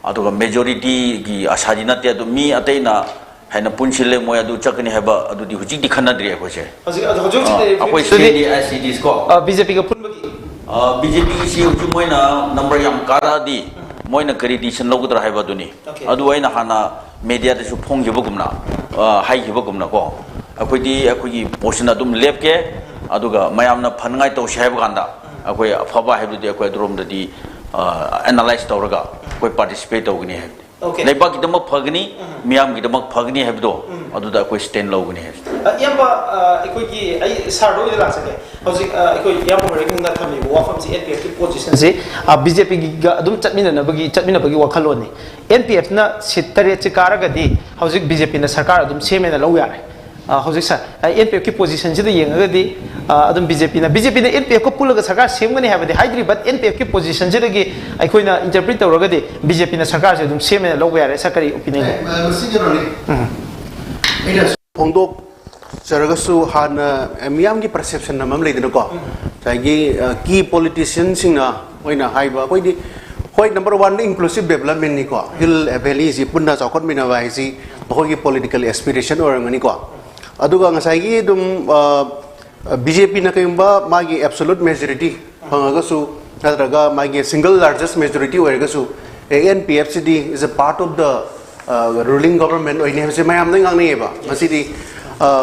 अदुगा majority की आशादी नते अदु मी अतेना हैना पुनसिले मोय अदु चकनी हैबा अदुदी हुजिक दि खनद्रि अखोसे अखोइ सेडी SCD को BJP का पुनबगी BJP की सी हुजु मोयना नंबर याम कारादी मोयना करी डिसिजन लोगदरा हैबा दुनी अदु आइना हाना मीडिया दसु फोंगिबगुमना हाइगिबगुमना को अखोइदी अखोइगी पोर्शन अदुम लेपके अदुगा मयामना फनगाय तो हैबा गांदा अखोइ अफबा हैबदि अखोइ दुरोमददी analyze तौरगा कोई participate होगनी है लेबा की दमक फगनी मियाम की दमक फगनी है बदो अदुदा कोई stand लोगनी है यंबा इकोई की आई सारदो इला सके हौजिक इकोई याम मरेकिंग दा थमी वाफम से NPF की पोजीशन से बीजेपी की अदुम चटमिना बगी वखलोनी NPF ना सितरे चिकारगदी हौजिक बीजेपी ना सरकार अदुम सेमेना लो यारे हौजिक सा NPF की पोजीशन से येंगगदी अदुम बीजेपी ना NPF को पुलगा सरकार सेमगनी हैबदि हाइद्री बट NPF की पोजीशन से दगी अखोइना इंटरप्रेट तौरगदी बीजेपी ना सरकार से अदुम सेमेना लो यारे सरकारी ओपिनियन फोंदोक चरगसु हान मियाम की परसेप्शन नमम लेदनको चाइगी की पॉलिटिशियन सिंगना ओइना हाइबा कोइदी होय नंबर 1 इंक्लूसिव डेवलपमेंट निको हिल वैली जी पुन्ना चौखट मिना वाइसी बहोगी पॉलिटिकल एस्पिरेशन ओरंगनी को अदुगा ngasai dum BJP na kayumba magi absolute majority hangagasu nadraga magi single largest majority oiragasu NPFCD is a part of the ruling government oine hemse mayam nang ngai ba masidi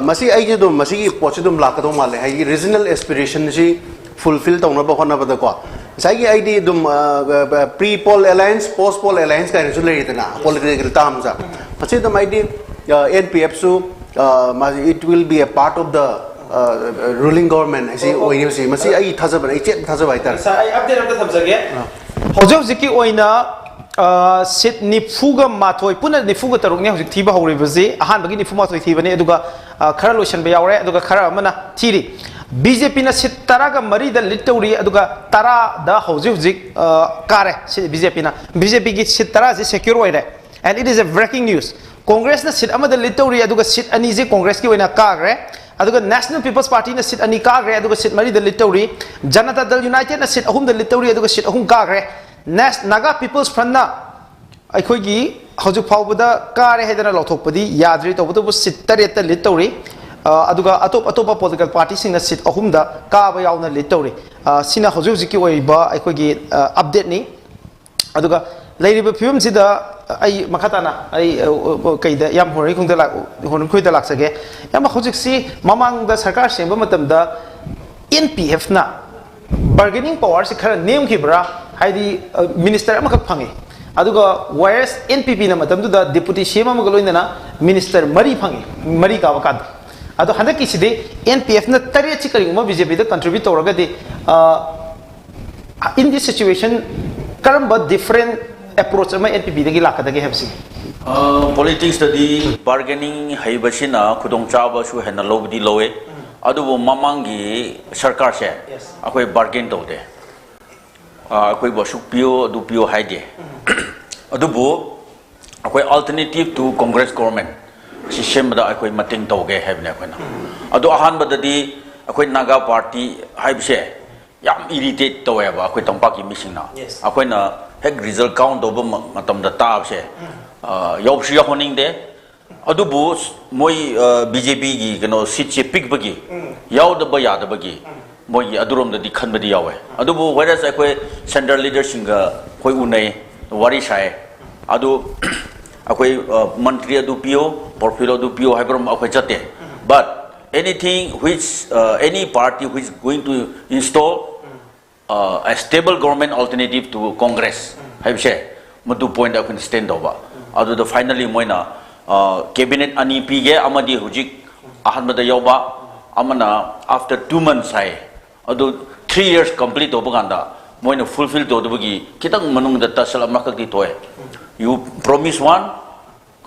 masi ai je dum masi pochidum lakado male hai regional aspiration ji fulfill tawna ba khona ba da ko sai gi id dum pre poll alliance post poll alliance ka resul leitana political terms masi dum id NPF su it will be a part of the ruling government I say oine si masi ai thajaba ai chet thajaba ai tar sa ai update am thamjage hojo jiki oina sit nifuga mathoi puna nifuga taruk ne hojik thiba horibaji ahan bagi nifu mathoi thibani aduga khara lotion ba yawre aduga khara amana thiri BJP na sit taraga mari da litawri aduga tara da hojik kare BJP ki sit tara je secure oire and it is a breaking news Congress na sit amada litawri aduga sit ani je Congress ki oina kagre aduga National People's Party na sit ani kagre aduga sit mari da litawri Janata Dal United na sit ahum da litawri aduga sit ahum kagre Naga People's Front na aikoigi hojik phawbada kare hedana lothokpadi yadri tawbudu sit tareta litawri aduga atopa political party sing na sit ahum da ka ba yauna litawri sina hojik ki oiba aikoigi update ni aduga lairiba film sida ai makhatana ai kaida yam hori khungda lak horin khoida lak sage yam hojik si mamang da sarkar semba matam da NPF na bargaining power se khara name ki bra haidi minister amakak phangi aduga wires NPP na matam da deputy shema magaloina na minister mari phangi mari ka wakad adu hanaki sidi NPF na tari chi kari ma BJP da contribute toraga de in this situation karamba different approach ama NPP dagi lakadagi habsi politics study bargaining haibasina khudong chaba su hena lobdi lowe adubu mamangi sarkar se akoi bargain tawde akoi basuk pio adu pio haide adubu akoi alternative to Congress government system da akoi mating tawge habne akoina adu ahan badadi akoi Naga party haibse yam irritate tawe ba akoi tongpaki misingna akoina hek result count over matam da tab se yobshi honing de adubu moi BJP gi kano seat che pick bagi yaw da ba ya da bagi moi adurom da dikhan badi yawe adubu whereas akoi central leadership ga koi unai wari sai adu akoi mantri adu pio portfolio adu pio haibram akoi chate but anything which any party which is going to install a stable government alternative to Congress haibse madu point I can stand over adu the finally moina cabinet ani pige amadi hujik ahan bada yoba amana after 2 months hai adu 3 years complete over ganda moina fulfill to dugi kitang manung da tasal amakak di toy you promise one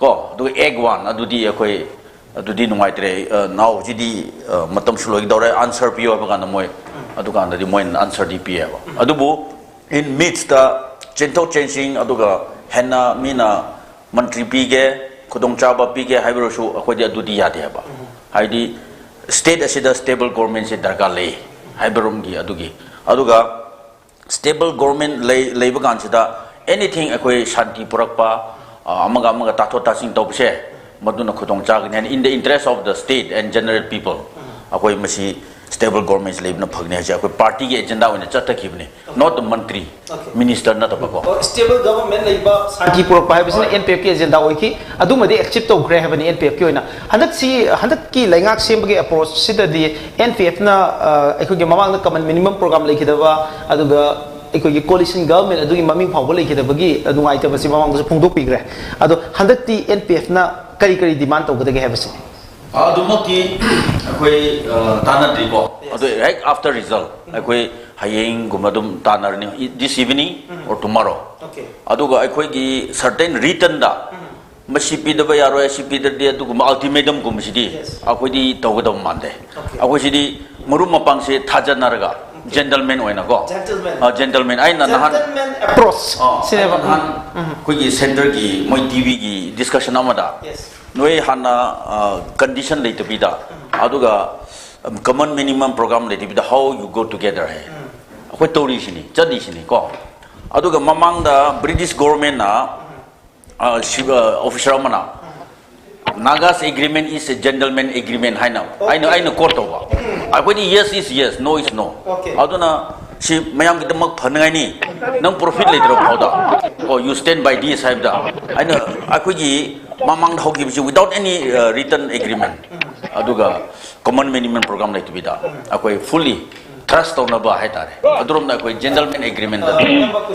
ko do egg one adudi akoi adudi nungai tre now jidi matam suloi dore answer pio ba ganda moi adu ganda di moi answer di pia adubu in midst the gentle changing aduga henna mina mantri pige kudong chaba pige haibaru su akoi di adudi yade ba haidi state asida stable government se darga le haibarum gi adugi aduga stable government lay bagan sida anything akoi shanti purakpa amaga amaga tato tasing topse maduna khudong chag in the interest of the state and general people akoi masi stable government lay na phagne ja akoi party ge agenda one chatta khibne not the mantri minister na tabako stable government lay ba shanti purakpa ha bisna npf ke agenda oiki adumadi accept to gre have ni npf ke oina handak ki laingak sembage approach sida di npf na akoi ge mamang na common minimum program lay khidaba aduga अखोई coalition government अदुगी ममिंग फावबो लेखिदबगी नुंगाइतबसि ममांगसु फोंदोकपिग्रे अदो हंदक्ति एनपीएफ ना करी करी डिमांड तौगदगे हेबसि अदुमकी अखोई तानाद्रिको अदो राइट आफ्टर रिजल्ट अखोई हयेंग गुमदुम तानरनि this evening or tomorrow okay अदुगा अखोई की सर्टेन रिटर्न दा मसी पिदबा यारो एसी पिददि अदुगुम अल्टीमेटम गुमसिदि अखोई दि तौगदम मानदे अखोई सिदि मरुम मपांग से थाजनारगा gentleman oina go gentleman ai na nahan approach sineba han koi gi center gi moi tv gi discussion amada noi hana condition le to bida aduga common minimum program le bida how you go together hai akoi tori sini chadi sini ko aduga mamang da british government na officer amana Nagas agreement is a gentleman agreement. I know court over. I put yes is yes, no is no. Aduna she mayam get mak phanai ni. Nang profit later of oh you stand by this side da. I know I could mamang how gives you without any written agreement. Aduga common minimum program like to be da. Akoi fully trust on ba hai tare. Adurum na koi gentleman agreement da.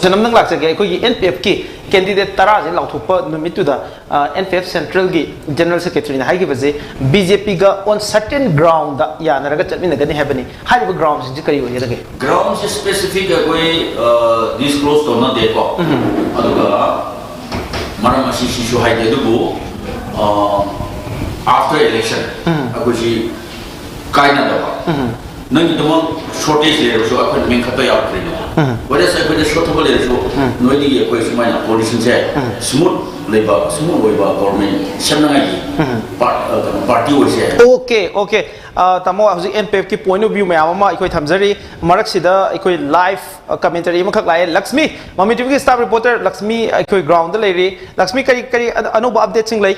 Janam nang lak sake koi NPF ki candidate tara je lau thupa numitu da NPF central gi general secretary na hai gi baje BJP ga on certain ground da ya naraga chatmi na gani habani hai ba grounds ji kari hoye lage grounds specific koi disclose to na de ko aduga maram asi issue hai de du after election akoi ji kaina da ba nang itu mah shortage le so akoi men khata ya kre no wala sa akoi de shortage le so noi di akoi semua polisi je smooth leba semua leba government semna ngai party ose okay tamo hauji NPF ki point of view me ama ikoi thamjari marak sida ikoi live commentary ma khak lai Lakshmi Mami TV ki staff reporter Lakshmi ikoi ground da leiri Lakshmi kari anuba update sing lai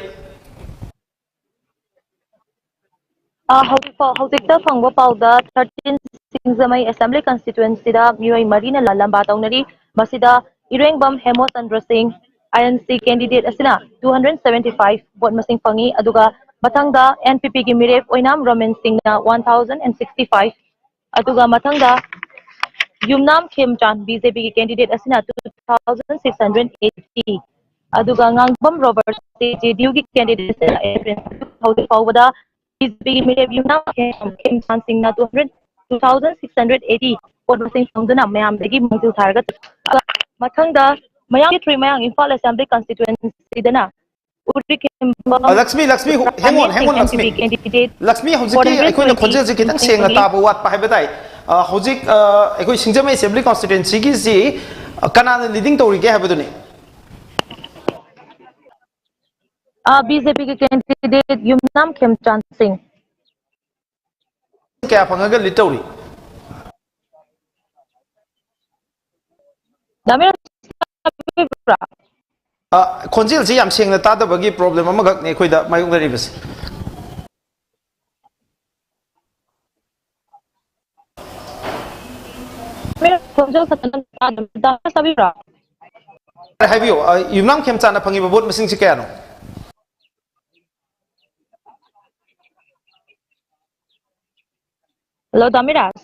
हौजिक फंगबो पाउदा 13 सिंगजमई assembly constituency दा मियोय मरीना ललंबा तौनरी मसिदा इरेंगबम हेमो चंद्र सिंह INC कैंडिडेट असिना 275 वोट मसिंग फंगी अदुगा मथंगदा NPP की मिरेफ ओइनाम रोमेन सिंह ना 1065 अदुगा मथंगदा युमनाम खेमचान BJP की कैंडिडेट असिना 2680 अदुगा ngangbam Robert JDU की कैंडिडेट हौजिक पाउदा BJP की मिरेफ युमनाम खेमचान सिंह ना 2680 वोट मसिंग फंगदना मयाम दगी मंजू थारगा मथंगदा मयाम थ्री मयाम इम्फाल असेंबली कंस्टिट्युएंसी दना Lakshmi hang on Lakshmi hojiki aikoi na khonje je kitang senga tabu wat pa hebetai hojik aikoi singjame assembly constituency gi ji kana leading tori ge hebeduni BJP के candidate Yumnam खेमचांद Singh क्या फंगाga lead tori दामे khonjil ji yam sengna ta da bagi problem ama gak ne khoi da mayung gari bas मेरा khonjil satan da sabira have you yumnam khemcha na phangi vote missing si kaya no hello damiras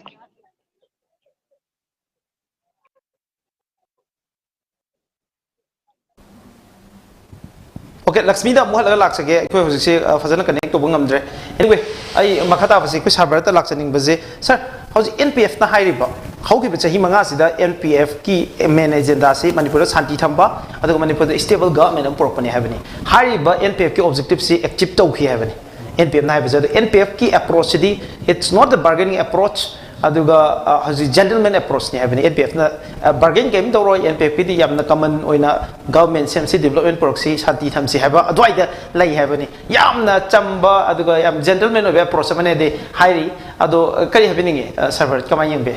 Okay, Lakshmi da muhat lak sage ko hoji se fazana connect to bangam dre. Anyway, ai makhata basi ko server ta lak saning baje. Sir, hoji NPF na hai riba. How ki bacha hi manga sida NPF ki main agenda se Manipur santi thamba adu Manipur stable government am propane habani. Hai riba NPF ki objective se achieve to ki habani. NPF na hai baja NPF ki approach di it's not the bargaining approach aduga haji gentleman approach ni habani NPF na bargain game to roi NPF di yamna common oina government semsi development proxy santi thamsi haba adwai da lai habani yamna chamba aduga yam gentleman of approach mane de hairi ado kari habani server kamai yengbe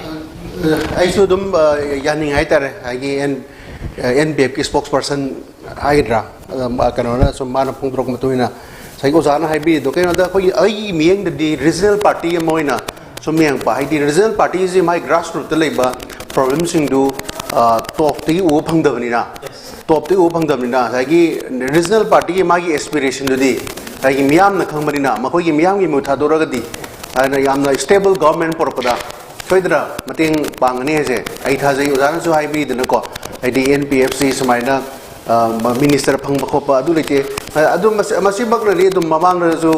ai su dum yaning hai tare agi NPF ki spokesperson aidra kanona so mana pungtrok matuina sai ko jana hai bi do ke da koi ai mieng de regional party moina so miang pa hai di regional party is my grassroots leba problems sing do top ti u phangdabani na top ti u phangdabani na sai gi regional party ma gi aspiration do di sai gi miam na khangmani na ma koi gi miam gi mu tha do ra ga di ana yam na stable government porpada soidra mating pangani he ai tha jai udan so hai bi de na ko ai di NPFC samaina minister phang bakhopa adu lete adu masi bakri dum mamang ju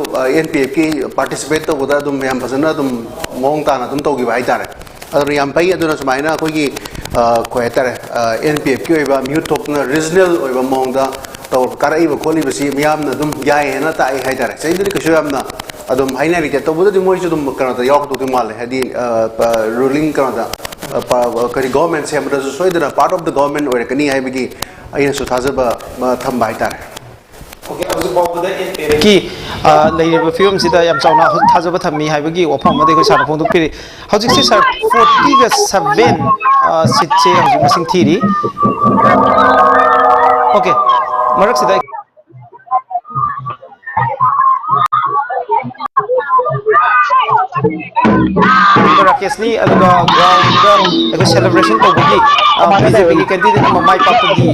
NPF ki participate to goda dum yam phasana dum mong ta na dum to gi bai tare adu yam pai adu na samaina ko gi ko etare NPF ki oiba mute top na regional oiba mong da to karai ba kholi basi miyam na dum yai na ta ai hai tare sai duri ka yam na adum haina ri to bodu moi ju dum kana ta yok to mal hadi ruling kana da kari government se amra ju soidra part of the government or kani hai bigi ai su thazaba tham bai tare okay azu babu da NPF ki leiriba film sida yam chauna thazaba thammi haibagi ofam made ko sara phong duk piri hojik se sir 40 ga 7 sit che hojik masing thiri okay marak sida Rakesh ni aduga ground ego celebration to bagi BJP ki candidate na mai pa pagi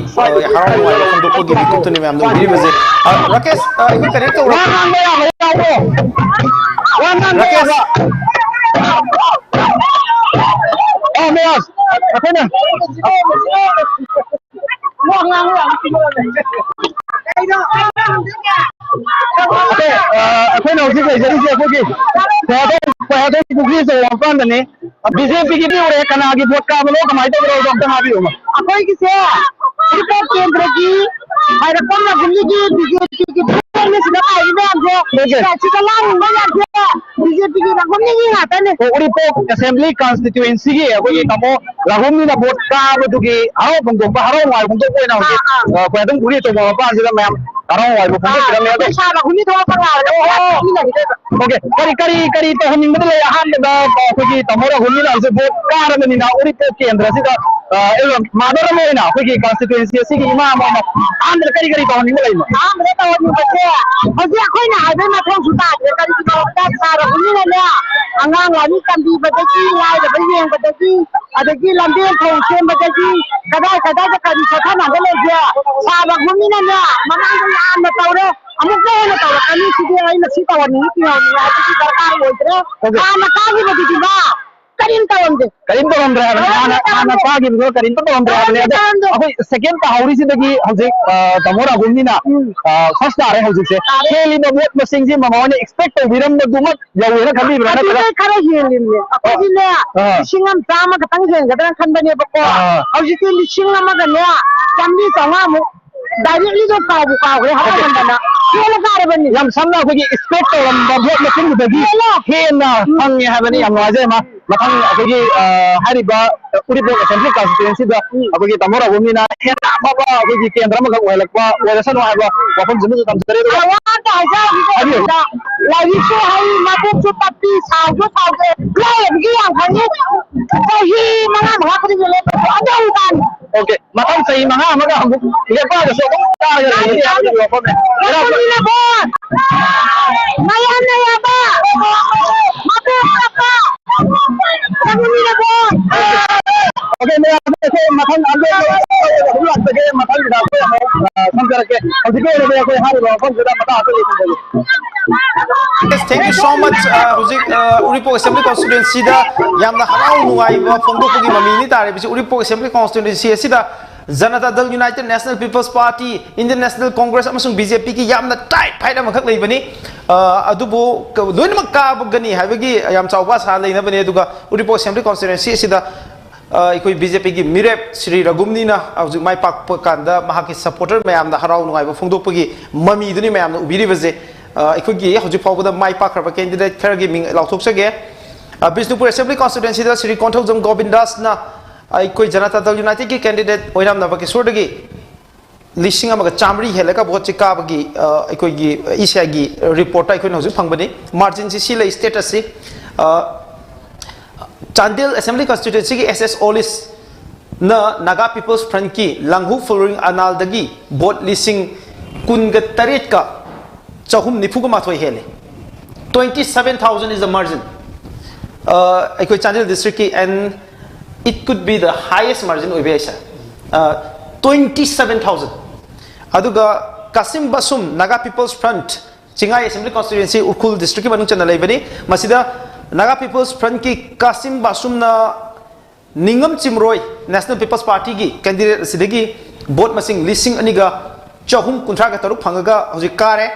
harau wai ko do pagi bitu to ni mam do biri baje Rakesh ego kare to Rakesh oh meas apa na okay na usi jadi siapa ki saya kuki se wafan dane BJP ki bhi ore kana ki vote ka bolo kamai to ro doctor na bhi ho akoi ki se report kendra ki aira konna gulli ki BJP ki ne sida ai ne amje sachi kala mun ya je BJP ki na gulli ki hata ne ori po assembly constituency ki akoi kamo rahumi na vote ka bu ki haro bong ba haro wai bong ko na ho ko dum guri to ba pa sida ma'am haro wai bong ko kira me sa rahumi to pa la okay kari to honi mudle han da ko ki tamora honi na se vote ka ra ni na ori po kendra sida madara mo na ko ki constituency si ki ma ma andra kari to honi mudle ma andra to honi bache hoji akoi na ade ma thong suta kari to ta sa ra honi na angang wani kambi badaki lai da bayeng badaki adagi lambe thong sem badaki kada da kari sa thana ga le ja sa ba honi na mama na ma tawre amuk na tawre kani sidi ai na si tawani ti honi adagi darkar hoitre ana ka gi badiki ba karin tawande ana pagi bigo karin tawande akoi second ta hauri sidagi hojik tamora gumina first are hojik se heli no vote machine ji mamone expect to viram na dumat yawe na khali bra na khara heli ne akoi ne singam tama ka tang gen ga khan bane ba ko hojik ni singam ga ne chambi sanga mu directly to pa bu ka ho ha bandana kela kare bani yam samna ko gi expect to ba vote machine gi hena hangi ha bani yam waje ma matang akogi hariba uribok assembly constituency da akogi tamora gumina hena baba akogi kendra ma ga lakwa warasan wa ba wafam jimu tam sare da wa ta ja gi da la yi so hai ma bu chu tapi sa ge la gi yang khani sahi mana ma ko ni le ada udan okay matang sahi mana ma ga le pa da so ta ga ni ya lo ko me ni le bon maya na ya ba ma bu pa kamu ni na bon okay मैं आपसे मथन आगे बुला सके मथन बिना समझ रखे और दिखे रे कोई हाल रो कौन जरा पता आते Yes, thank you so much hojik Uripok assembly constituency da yamna harau nuai ba phongdo pugi mami ni tare bisi Uripok assembly constituency sida Janata Dal United National People's Party, Indian National Congress amasung BJP ki yamna tight fight amakak leibani adubu loinamak kabagani haibagi yam chawba sa leinabani aduga Uripok Assembly constituency sida ikoi BJP ki Mirep Sri Ragumni na auju mai pak kanda mahaki supporter mayam da harau nungai ba phongdokpagi mami duni mayam na ubiri baje ikoi gi hoji phawda mai pak raba candidate khargi ming lauthokchage Bisnupur Assembly constituency da Sri Konthojam Govindas na ikoi Janata Dal United ki candidate oinam na baki sordagi lising amaga chamri helaka bot chika bagi ikoi gi ECI gi report ikoi na hoji phangbani margin si la status si Chandil Assembly constituency ki SS Olis na Naga People's Front ki Langhu following anal dagi bot lising kunga tarit ka chahum nifuga mathoi hele 27,000 is the margin ikoi Chandil district ki and it could be the highest margin oibesa 27,000 aduga Kasim Basum Naga People's Front Chingai Assembly constituency Ukul district ki manung chana leibani masida Naga People's Front ki Kasim Basum na Ningam Chimroy National People's Party ki candidate sidagi vote masing lising aniga chahum kuntra ka taruk phangaga hoji kare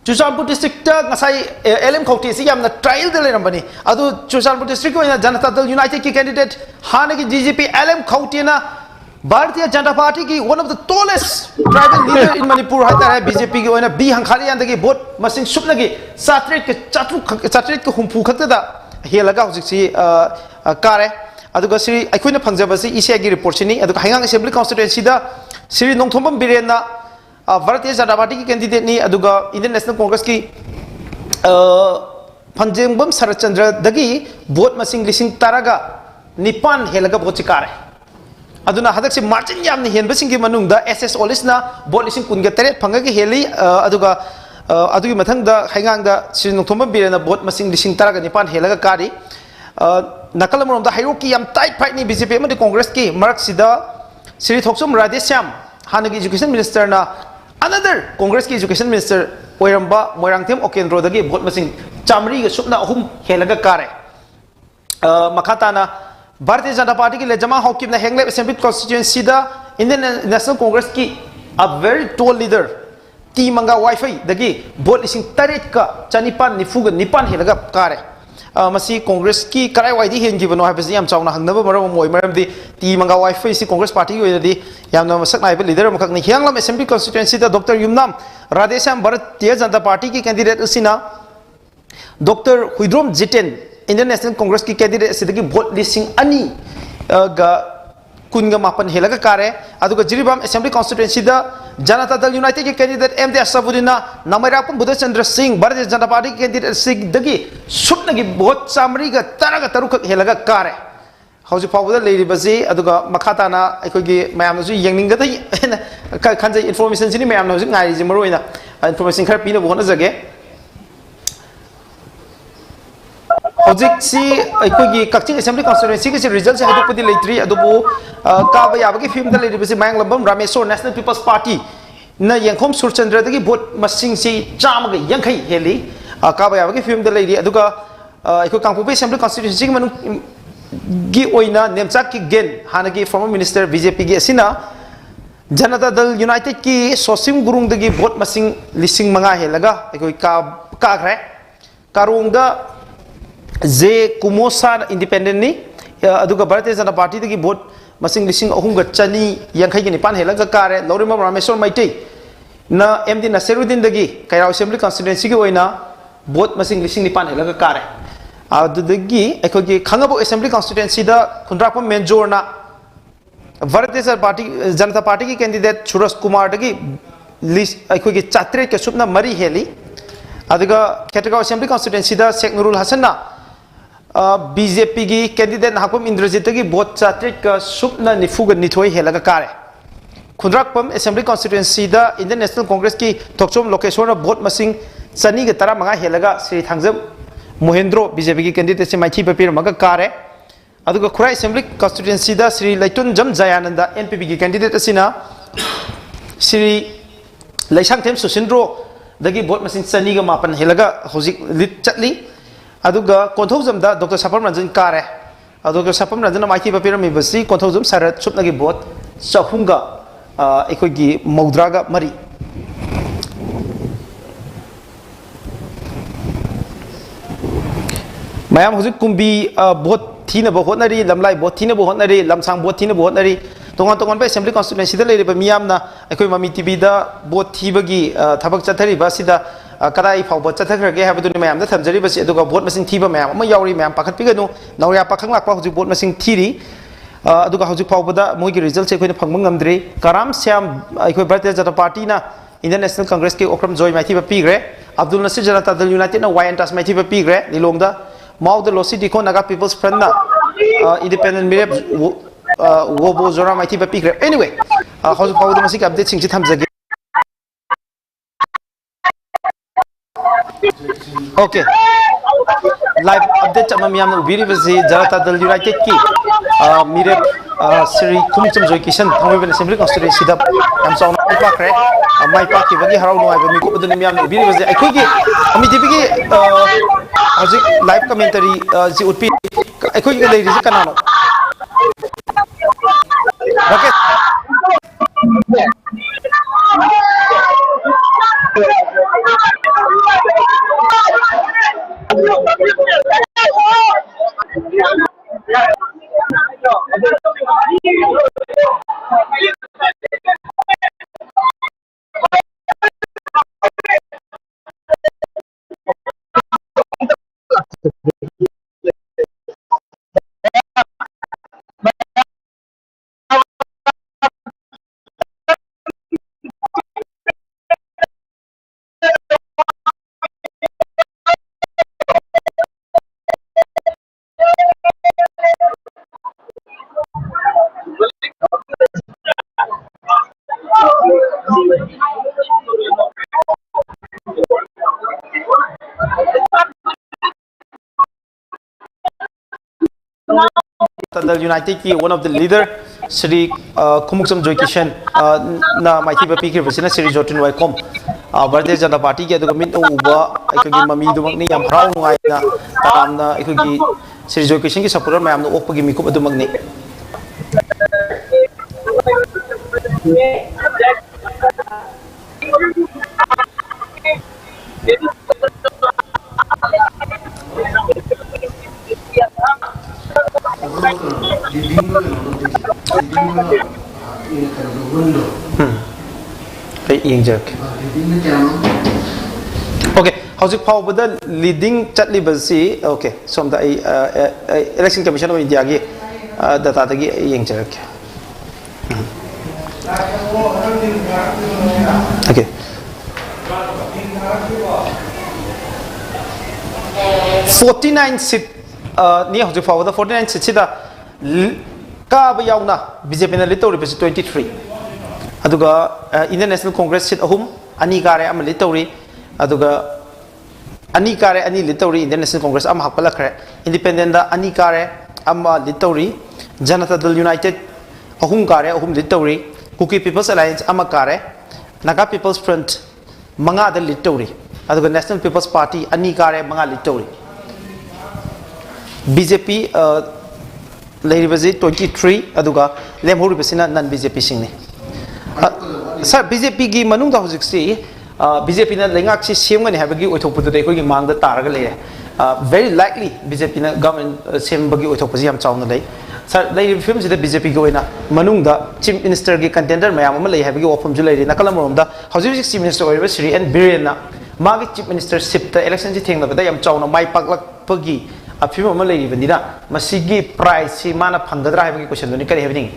Chusalpur district ngasai LM khauti si yamna trial de lerambani adu Chusalpur district ko Janata Dal United ki candidate hana ki DGP LM khauti na Bharatiya Janata Party ki one of the tallest tribal leader in Manipur haita hai BJP ki oina B hankhali andagi vote masing supna ki satret ke chatru humpu khakta da helaga hojik si kare aduga sri aikoina phangjaba si ECI gi report chini aduga Hangang Assembly constituency da Sri Nongthombam Biren na Bharatiya Janata Party ki candidate ni aduga Indian National Congress ki Phanjengbam Sarachandra dagi vote masing lising taraga nipan helaga vote chikare aduna hadak se margin yamni henba singi manungda SS Olis na vote lising kunga teret phanga ki heli aduga adugi mathang da Hangang da Sri Nongthombam Biren na vote masing lising taraga nipan helaga kari nakalamrom da hierarchy yam tight fight ni BJP amadi Congress ki marak sida Sri Thoksom Radhesyam hanagi education minister na another Congress ki education minister oiramba Moirangthem Okendro dagi vote masing chamri ga supna ahum helaga kare makata na Bharatiya Janata Party ki lejama hokim na Henglep Assembly constituency da Indian National Congress ki a very tall leader T Manga Wi-Fi dagi vote lising tarit ka chanipan nifuga nipan helaga kare masi Congress ki karai waidi hengi bano habisi yam chawna hangnaba maram moi maram di T Manga Wi-Fi si Congress party ki oida di yam na masak naiba leader makak ni Hyanglam Assembly constituency da Dr. Yumnam Radhesyam Bharatiya Janata Party ki candidate usina Dr. Huidrom Jiten Indian National Congress ki candidate sidagi vote listing ani ga kunga mapan helaga kare aduga Jiribam Assembly constituency da Janata Dal United ki candidate MD Asabudina Namayrakpam Buddha Chandra Singh Bharatiya Janata Party ki candidate sidagi supnagi vote samri ga taraga taruk helaga kare hauji pawda leiri bazi aduga makata na aikogi mayam na ju yengninga da khanjai information sini mayam na ju ngai ji maroina information khar pina bona jage Hojik si aikogi Kakching Assembly constituency ki result se hadupadi leitri adubu kaba yabagi film da leiri basi mayang lambam Rameswar National People's Party na Yangkhom Surchandra dagi vote masing si chamaga yangkhai heli kaba yabagi film da leiri aduga aiko Kangpopi Assembly constituency ki manu gi oina nemchak ki gen hanagi former minister BJP gi asina Janata Dal United ki Sosim Gurung dagi vote masing lising manga helaga aiko ka khre karung da J Kumosa independent ni aduga Bharatiya Janata Party dagi vote masing lising ahum ga chani yangkhai gi nipan helaga kare Lorima Rameswar Maitei na MD Nasiruddin dagi Kairao Assembly constituency gi oina vote masing lising nipan helaga kare adudagi aikogi Khangabo Assembly constituency da Khundrakpam Menjor na Bharatiya Janata Party ki candidate Suras Kumar dagi list aikogi chatre ke supna mari heli aduga Khetagao Assembly constituency da Sheikh Nurul Hasan na BJP ki candidate Hakpam Indrajit ki vote chatrit ka supna nifuga nithoi helaga kare Khundrakpam Assembly constituency da Indian National Congress ki Thokchom Lokeshwar na vote masing chani ga tara manga helaga Sri Thangjam Mohendro BJP ki candidate se maithi papir maga kare aduga Khurai Assembly constituency da Sri Laitun Jam Jayananda NPP ki candidate asina Sri Laisangthem Susindro dagi vote masing chani ga mapan helaga hojik lit chatli aduga Konthojam da Dr. Sapam Ranjan kare aduga Sapam Ranjan maithi papir mi basi Konthojam sarat supna gi vote Chahunga Ekogi Maudraga Mari. Mayam Huzik Kumbi both Tina Bohonari, Lamlai Botina Bohonari, Lamsang Botina Bohonari, Tongan by Assembly Constituency, the lady Miamna, Equimami Tibida, both Tibagi, Tabak Chatari, Basida, Karai, Pau, Chataka, have to do Mam, the Tamjari, but the boat missing Tiba Mam, Mayori Mam, Pakat Pigano, Nauria Pakanga, who boat missing Tiri, Duka House Pauda, Mogi results, Equin Pangamdre, Karam Siam, Equibrates at a partina, International Congress, Okram Joy, my Tiba Pigre, Abdul Nasir Janata, the United Why Tas my Tiba Pigre, Nilonda. Mau the Losi Diko Naga People's Friend Independent Mirab Wobo Zora Mighty Pigre. Anyway, how to power the music updates in Chitams again. Okay. Live update Mamiam Virivazi, Jarata the United Key, Mirab Siri Kumcham Joykishan, however, Assembly Constituency. I'm so my party, very how I will make up the Namiam Virivazi. I could get live commentary would be a quick ladies canal. Okay. The United Key, one of the leader, Sri Kumuksam Joykishan, na Mighty Piki, Vasina Sri Jotin Waikom, Bardes and the party get the government over, I could give Mami the Magni and Brown, I could give Sri Joykishan supporter, I am the Opagi Miko the Magni. Okay, how's it power with the leading chat liberty? Okay, so the election commission of India, the Tatagi Yang Jerk. Okay. 49 seat near how's it power the 49 seats Kabayana, BJP na little 23. Aduga International Congress sit home, Anikare am literary, Aduga Anikare ani literary International Congress am hapalakre, Independent Anikare am literary, Janata del United, Ahumkare, Ahum literary, Cookie People's Alliance Amakare, Naga People's Front, Manga the literary, Aduga National People's Party, Anikare, Manga literary. BJP Lady Visit 23, Aduga, Lemhuri Pesina, non BJP Singni. Sir, BJP gi Manung Hosixi, BJP Lengaxi Simon have a give to put the Decoing Mang the Targale. Very likely BJP government Simbagi Utopasiam Chownale. Sir, Lady Films the BJP goina, Manung, Chief Minister contender, Mayamale have a go from July, Nakalamunda, Housing Minister University and Birena, Market Chief Minister Sip the election thing of the Dayam Chowna, my Paglak Puggy. A few Malay Vendina, Masigi price, Simana Pangadra question, don't you everything?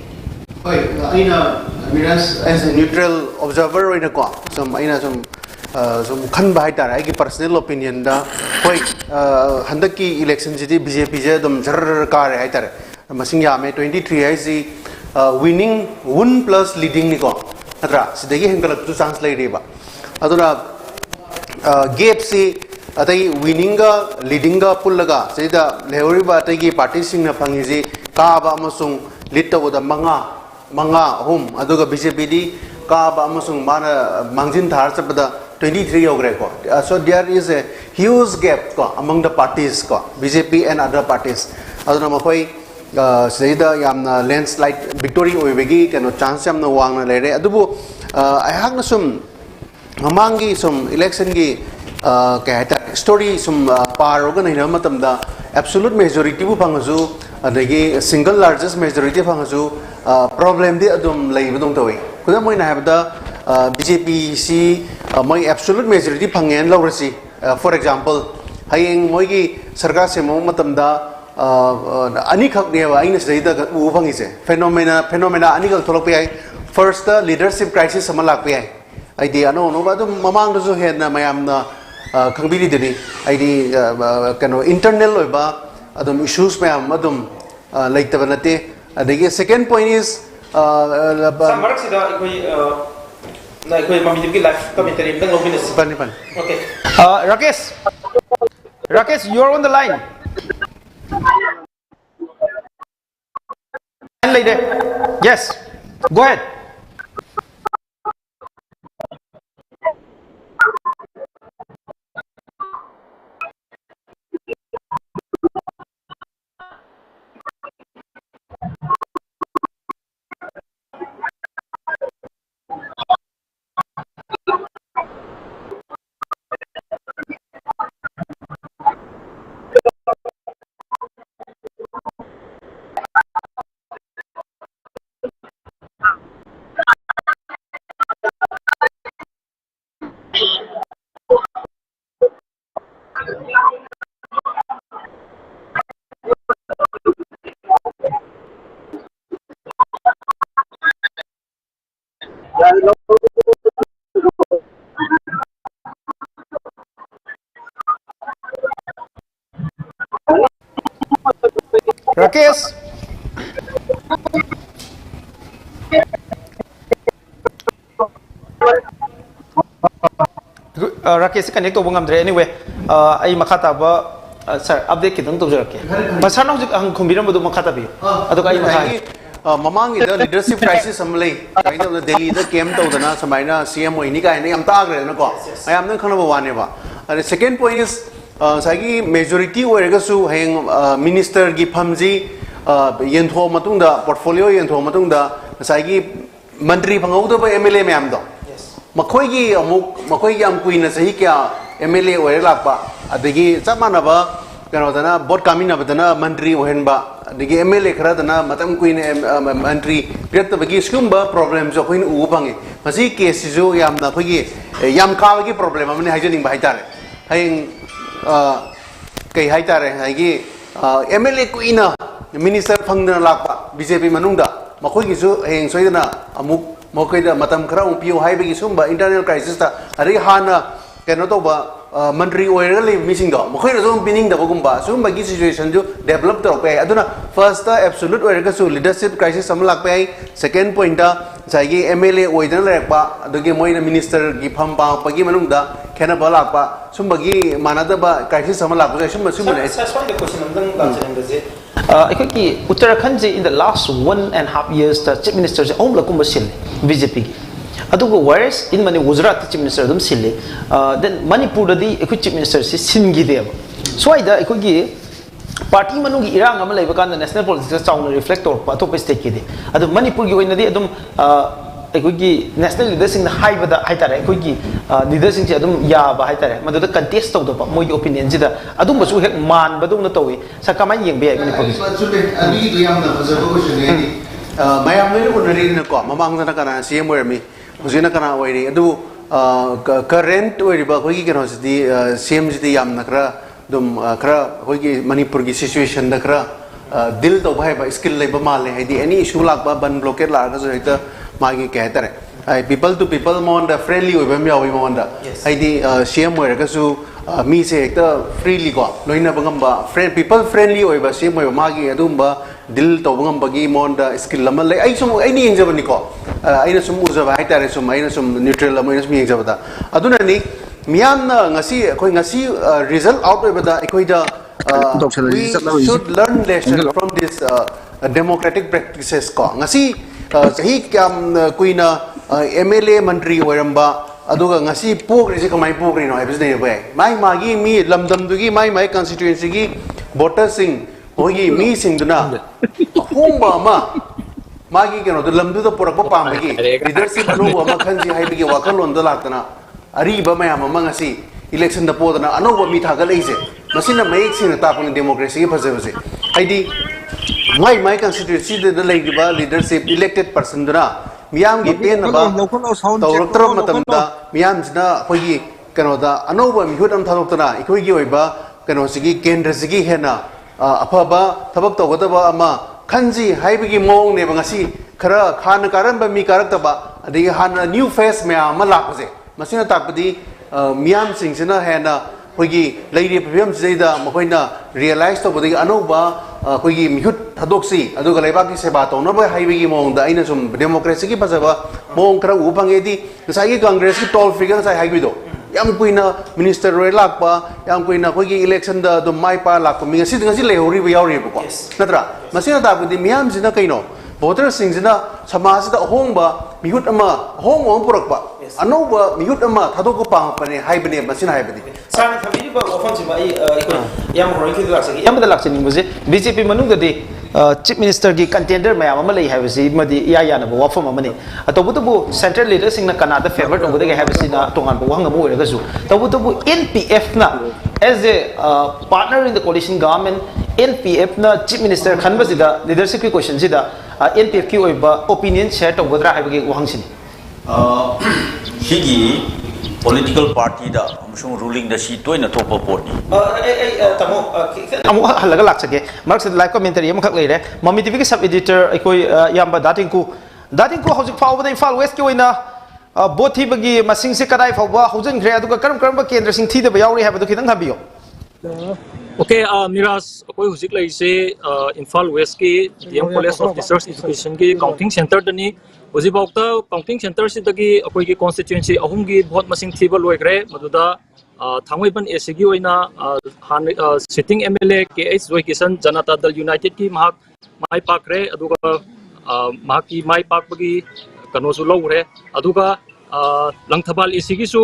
As a neutral observer in a co, some Kanbaita, I give personal opinion. The Handaki election, BJP, the Mjar car, Masinga, May 23, I see winning 1 plus leading Nico. Atra, Sidagi Hangal to translate Riva. Aduna Gape say. Atai winninga leadinga pullaga seda lehoriba atagi party sing na pangizi kaaba amasung litaw da manga home aduga BJP di kaaba amasung mana mangjin thar chapada 23 ogre ko. So there is a huge gap ko among the parties ko BJP and other parties. Aduna makoi sida yamna landslide victory oibegi kano chance yamna wangna lere adubu ayhakna sum mamangi sum election gi kahata story sum paroga naina matamda absolute majority bu phangasu adagi single largest majority phangasu problem di adum leibadong tawi kuda moina habda BJP si moi absolute majority phangen lawrasi for example hayeng moi gi sarkar se mo matamda ani khak ne wa aina seida u phangi se phenomena ani khak tholok pai first leadership crisis sama lak pai idea no no ba dum mamang do he na mayam na khangbili deni id kano internal oiba adum issues mayam adum laitaba nate adegi second point is samarak sida ikoi na ikoi mami gi life commentary bang lobiness pani okay Rakesh you are on the line yes go ahead Rakesh Rakesh connect to bangam dre anyway ai makata ba sir update kitang to jarake masana hojik ang khumbiram bodu makata bi aduka ai makha mamang ida leadership crisis amlei kaina Delhi da kem to dana samaina CM oini ka ne am ta gre na ko I am nan khana ba wane ba and second point is sagi majority oirga su heng minister gi phamji yentho matungda portfolio yentho matungda sagi mantri phangau do ba MLA myam do makhoi gi amuk makhoi gi am kuina sahi kya MLA oir lakpa adagi chamana ba kano dana bot kamina badana mantri ohen ba adagi MLA khara dana matam kuina mantri piat bagi skumba problem jo kuin u pangi masi case jo yam na phagi yam ka gi problem amani haijening ba haitare heng kai haitare hagi MLA kuina minister phangna lakpa BJP manungda makhoi gi su heng soidana amuk mokaida matam khara umpiu haibagi sumba internal crisis ta ari hana keno to ba mantri oirga le missing do makhoi zo bining da bagumba sumba gi situation jo develop to pe aduna first absolute oirga su leadership crisis samlak pe second point da jagi MLA oidana lekpa adogi moina minister gi phamba pagi manungda khena balak pa sumba gi manada ba crisis samlak pa sumba ne the question amdang da chen de Ekaki Uttarakhand in the last 1.5 years the chief minister se omla kumba sil BJP adugo whereas in mani Gujarat chief minister dum sil then Manipur di ekui chief minister se singi deba so ida ekoi party manungi irang ama laiba kan national politics chauna reflect or atop state ki de adu Manipur gi oina di adum ekoi national leaders in high bada haitare ekoi leaders in adum ya ba haitare madu da contest to do moi opinion ji da adum basu hek man badum na towi sakama yeng be Manipur ani diam na bazabu ko shene mayam ne ko nari na ko mamang na kana CM mi huzina kana oiri adu current oiri ba ko gi kana di CM ji yam na kra dum kra ko gi Manipur gi situation da kra dil to bhai ba skill le ba male hai di any issue lak ba ban blockade la ka so heta magi kehtare people to people mon da friendly oi bam yawi mon da ai di CM oi ka su mi se hekta freely ko loina bangam ba friend people friendly oi ba CM oi magi adum ba dil to bangam bagi mon da skill lama le ai sum ai ni enjaba ni ko ai na sum uza ba haitare sum ai na sum neutral lama ai na sum enjaba da aduna ni miam na ngasi koi ngasi result out oi ba da koi da we should learn lesson from this democratic practices ko ngasi sahi kyam kuina MLA mantri oiramba aduga ngasi pokri se kamai pokri no ebis ne be mai magi mi lamdam dugi mai constituency gi voters sing hogi mi sing duna ahongba ma magi keno de lamdu da porak pa pamagi leadership no ma khanji haibigi wakalon da laktana ari ba mayam ma ngasi election da podana anoba mi thaga leise masina mayik sina tapun democracy phajabase aidi my constituency the leadership elected person dana miyam gi pen ba tawraktra matamda miyam jna khoi kano da anoba mi hudam thadoktana ikhoi gi oiba kano sigi kendra sigi hena afaba thabak tawgada ama khanji haibigi mong ne bangasi khara khan karam ba mi karak taba adi han new face me ama lakse masina tapdi miyam sing sina hena khoi leiri phem jeida mahoina realize to bodi anoba khoi mihut thadoksi aduga leba ki seba to no ba haibigi mong da aina sum democracy ki pasaba mong kra u bangedi sai congress ki toll figure sai haibi do yam kuina minister roi lakpa yam kuina khoi election da do mai pa lakpa mi ngasi lehori ba yauri ba ko natra masina da bodi miyam sina kaino voter sing sina samaj da hongba mihut ama hong purakpa anoba mihut ama thadok pa pane haibne masina haibdi Sana kami ba ofan si ba yam roi ki laksagi yam da laksani muje BJP manung da de chief minister ki contender mayam ama lei habisi madi ya na ba wafam amani atobutu central leader sing na kanada favor to de habisi na tongan ba wang mo ga su tobutu NPF na as a partner in the coalition government NPF na chief minister khan ba sida leadership ki question sida NPF ki oiba opinion share to godra habigi wang sini higi political party da amsung ruling da si toina thopa port ni tamo halaga laksage marks live commentary am khak leire mami tv ki sub editor ekoi yamba dating ku hojik faw da Imphal West ki oina both thi bagi masing se kadai faw ba hojen gre adu karam ba kendra sing thi da ba yauri ha ba khidang habiyo Okay, Miras, akoi hujik lai se Imphal West ki DM College of Research Education ki counting center dani hujibokta counting center si dagi akoi ki constituency ahum gi vote masing thiba loigre maduda thangwaiban AC gi oina sitting MLA KH Joy Kisan Janata Dal United ki mahak mai pakre aduga mahak ki mai pak bagi kano su logre aduga langthabal AC gi su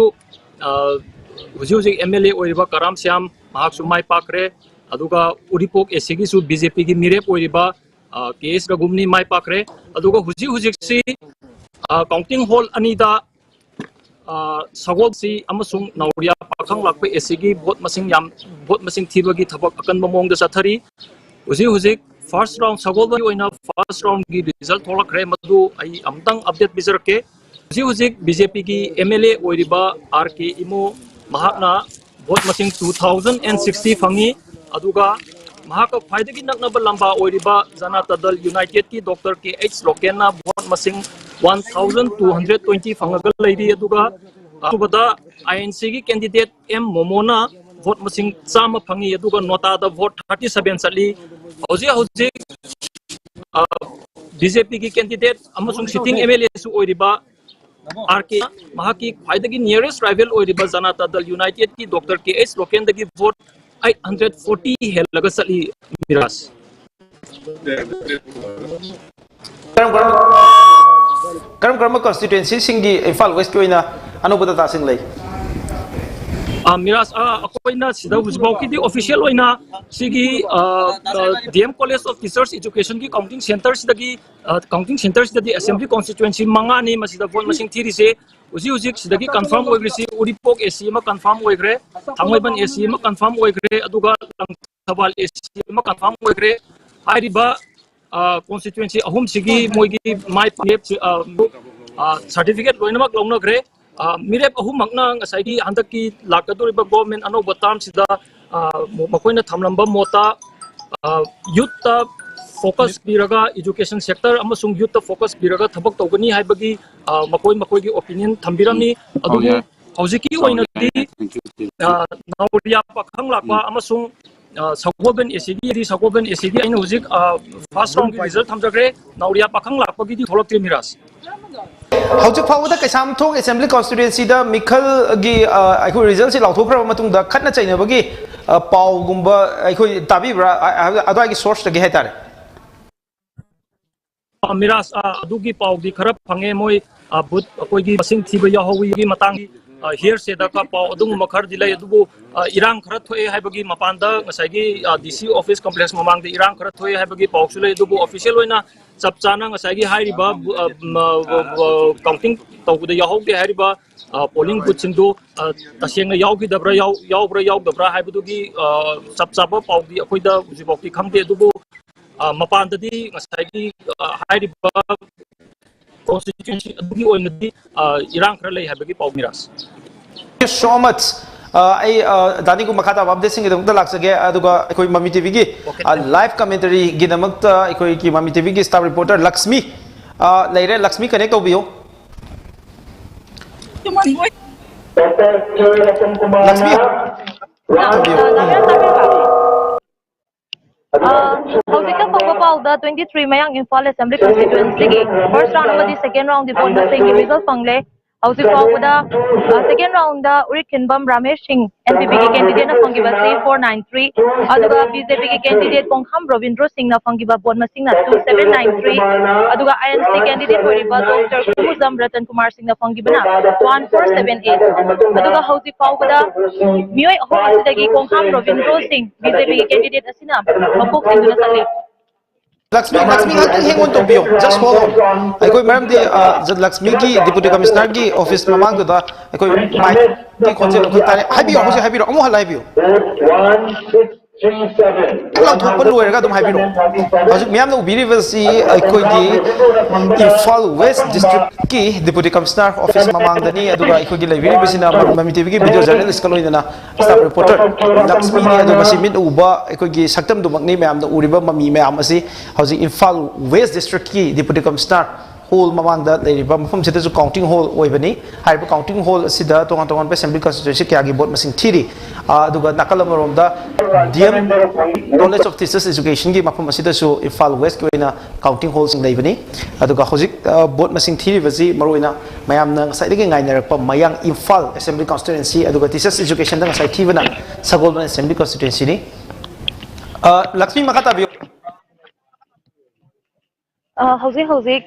hujik MLA oiba Karam Syam mahak su mai pakre aduga uripok esigi su BJP gi mirep oiriba case ga gumni mai pakre aduga hujik si counting hall anida sagol si amasung nauria pakhang lakpe esigi vote masing thibagi thabak akan mamong da sathari hujik first round sagol ba oina first round gi result tholakre madu ai amtang update bizarke hujik BJP gi MLA oiriba RK imo mahakna vote masing 2060 fangi aduga mahaka phaidagi naknaba lamba oiriba Janata Dal United ki Dr. KH Lokena vote masing 1220 fangagal leiri aduga atubada INC ki candidate M Momona vote masing chama fangi aduga nota da vote 37 sali hojik BJP ki candidate amasung sitting MLA su oiriba RK mahaki khwaidagi nearest rival oiriba Janata Dal United ki Dr. KH Lokendagi vote 840 helaga sali Miras karam constituency singi Imphal West koina anubata ta sing lei Miras akoina sida hujbau ki di official oina sigi DM College of Research Education ki counting center sidagi assembly constituency mangani masida vote masing thiri se hujik sidagi confirm oigre si uripok AC ma confirm oigre thangwaiban AC ma confirm oigre aduga langthabal AC ma confirm oigre ariba constituency ahum sigi moigi mai certificate loinamak longnagre mirep ahum makna ngasai handaki lakaduriba government anoba term sida makoina thamlamba mota youth ta focus biraga education sector amasung youth ta focus biraga thabak tawgani haibagi makoi gi opinion thambirami adugu hojiki oina di nauria pakhang lakwa amasung sagoben ACD aina hojik first round result thamjagre nauria pakhang lakpagi di tholakti Miras hojik fawda kaisam thong assembly constituency da mikhal gi aiko result si lauthokra matung da khatna chaina bagi paw gumba aiko tabi bra adai gi source da gi hetare Miras adugi paw di khara phange moi but akoi gi masing thiba yahawi gi matang here se da ka pau adung makhar dilai adubu irang khara thoi haibagi mapanda ngasai DC office complex mamang de irang khara thoi haibagi pau sulai adubu official oina chap chana ngasai gi hairiba counting tawda yahog de hairiba polling booth singdu taseng yawgi dabra yawbra haibadu gi chap chapa pau di akoida jibokti khamde adubu mapanda di ngasai gi hairiba constituency adugi oinadi irang khara lei habagi pau miras. Thank you so much. I Dani ko makata update sing idong talak sage aduga koi Mami TV gi live commentary gi namakta koi ki Mami TV gi staff reporter Lakshmi leire Lakshmi connect obiyo. Lakshmi Howzika Pagpapalda 23 Mayang Imphal Assembly Constituency first round amadi second round di poll masing result pangle Howzik Pagpada second round da Urikinbam Ramesh Singh NPP ki candidate na pangiba 3493 aduga BJP ki candidate Pongham Ravindra Singh na pangiba poll masing na 2793 aduga INC candidate Boriba Dr. Kumuzam Ratan Kumar Singh na pangiba na 1478 aduga Howzik Pagpada Mioy ahom asidagi Pongham Ravindra Singh BJP ki candidate asina mapok Singh na sali Lakshmi hang on to bio just hold on I koi madam de Lakshmi ki deputy commissioner ki office mamang da I koi mic ki concept ko tare habi amu halai bio 1637 Kalau thok pun luar ka dum habi no Hajuk miam no ubiri si I koi ki Imphal West district ki deputy commissioner office mamang da ni aduga I koi ki library bisina Mami TV ki video journalist kaloi na staff reporter Lakshmi ni aduga simin uba I koi ki saktam dumak ni miam da uriba mami miam asi Hajuk Imphal West district ki deputy commissioner hall mamang da leiriba mafam sida ju counting hall oibani haiba counting hall sida tongan pe assembly constituency kya gi vote masing thiri aduga nakalamorom da DM College of Teachers Education gi mafam sida su Imphal West ki oina counting hall sing leibani aduga hojik vote masing thiri baji maroina mayam na sai digi ngainarakpa mayang Imphal assembly constituency aduga teachers education da sai thibana sagolban assembly constituency ni Lakshmi makata bi hojik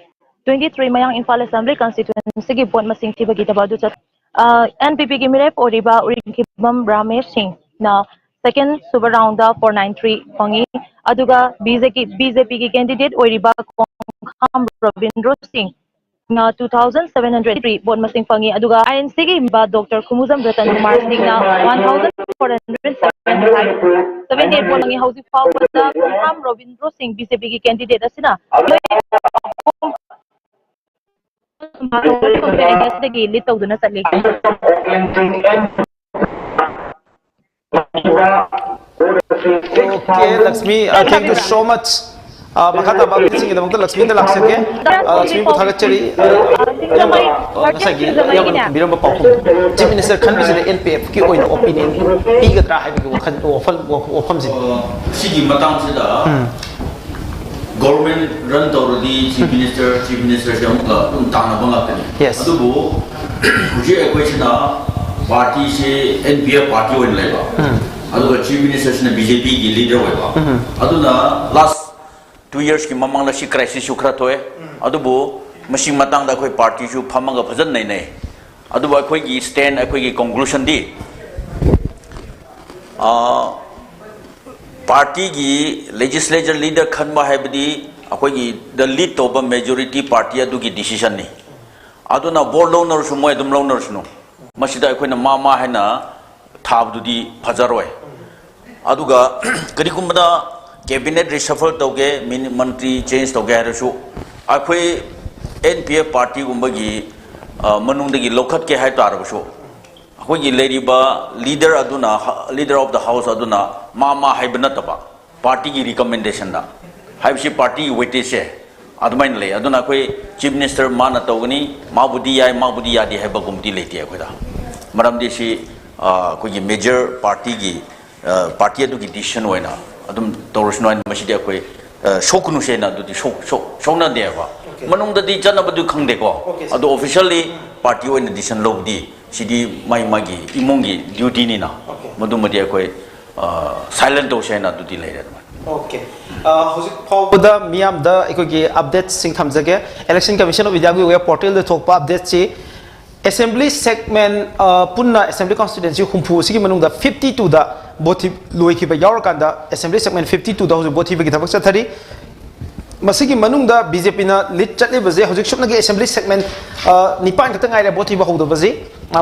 23 Mayang Imphal Assembly Constituency ki vote masing thiba gi tabadu chat NPP ki mirep oriba Urinkibam Ramesh Singh na second super round da 493 pangi aduga BJP ki candidate oriba Kongham Ravindra Singh na 2703 vote masing pangi aduga INC ki ba Dr. Kumuzam Ratan Kumar Singh na 1475 78 vote pangi Howzik Pagpada Kongham Ravindra Singh BJP ki candidate asina Okay, Lakshmi, thank you so much. Makata bab sing idam ta Lakshmi da lakse ke Lakshmi ko thagat chari nasagi yam biram ba pakum chief minister khan bi NPF ki oina opinion pi ga tra hai bi khan ofam ji sigi matang se da government run tawradi chief minister se amka tana banga tani yes adubu huje equation party se NPF party oin leba aduga chief minister se BJP ki leader oiba aduna last 2 years ki mamang la si crisis su khra toy adubu machine matang da khoi party su phamaga bhajan nei nei adubu khoi gi stand khoi gi conclusion di party gi legislature leader khanba haibdi akhoi gi the lead to ba majority party adu gi decision ni aduna board loner su moi dum loner su masida akhoi na mama haina thabdu di phajaroi aduga kari kumbada cabinet reshuffle toge ministry change toge harasu akhoi NPF party gumbagi manungdagi lokhat ke hai tarabsu akhoi gi leriba leader of the house aduna mama haibna taba party gi recommendation da haibsi party weightage se admain le aduna akhoi chief minister mana togani mabudi ya di haiba gumti leti akhoi da maram di si akhoi gi major party gi party adu gi decision hoina adum torusno masidi akhoi shokunu se na du shokna de ba manung da di jana badu khangde ko adu officially party hoina decision lobdi sidi mai magi imongi duty ni na madu madi akhoi silent to se na du di leire okay hojik phawda miam da ikogi update sing thamjage election commission of india gi web portal de thokpa update chi assembly segment punna assembly constituency humpu sigi manungda 52 da boti loi ki ba yaur kanda assembly segment 52 da boti ba ki thabak chathari masigi manungda BJP na lead chatle baje hojik shupna gi assembly segment nipan khata ngai re boti ba hodo baje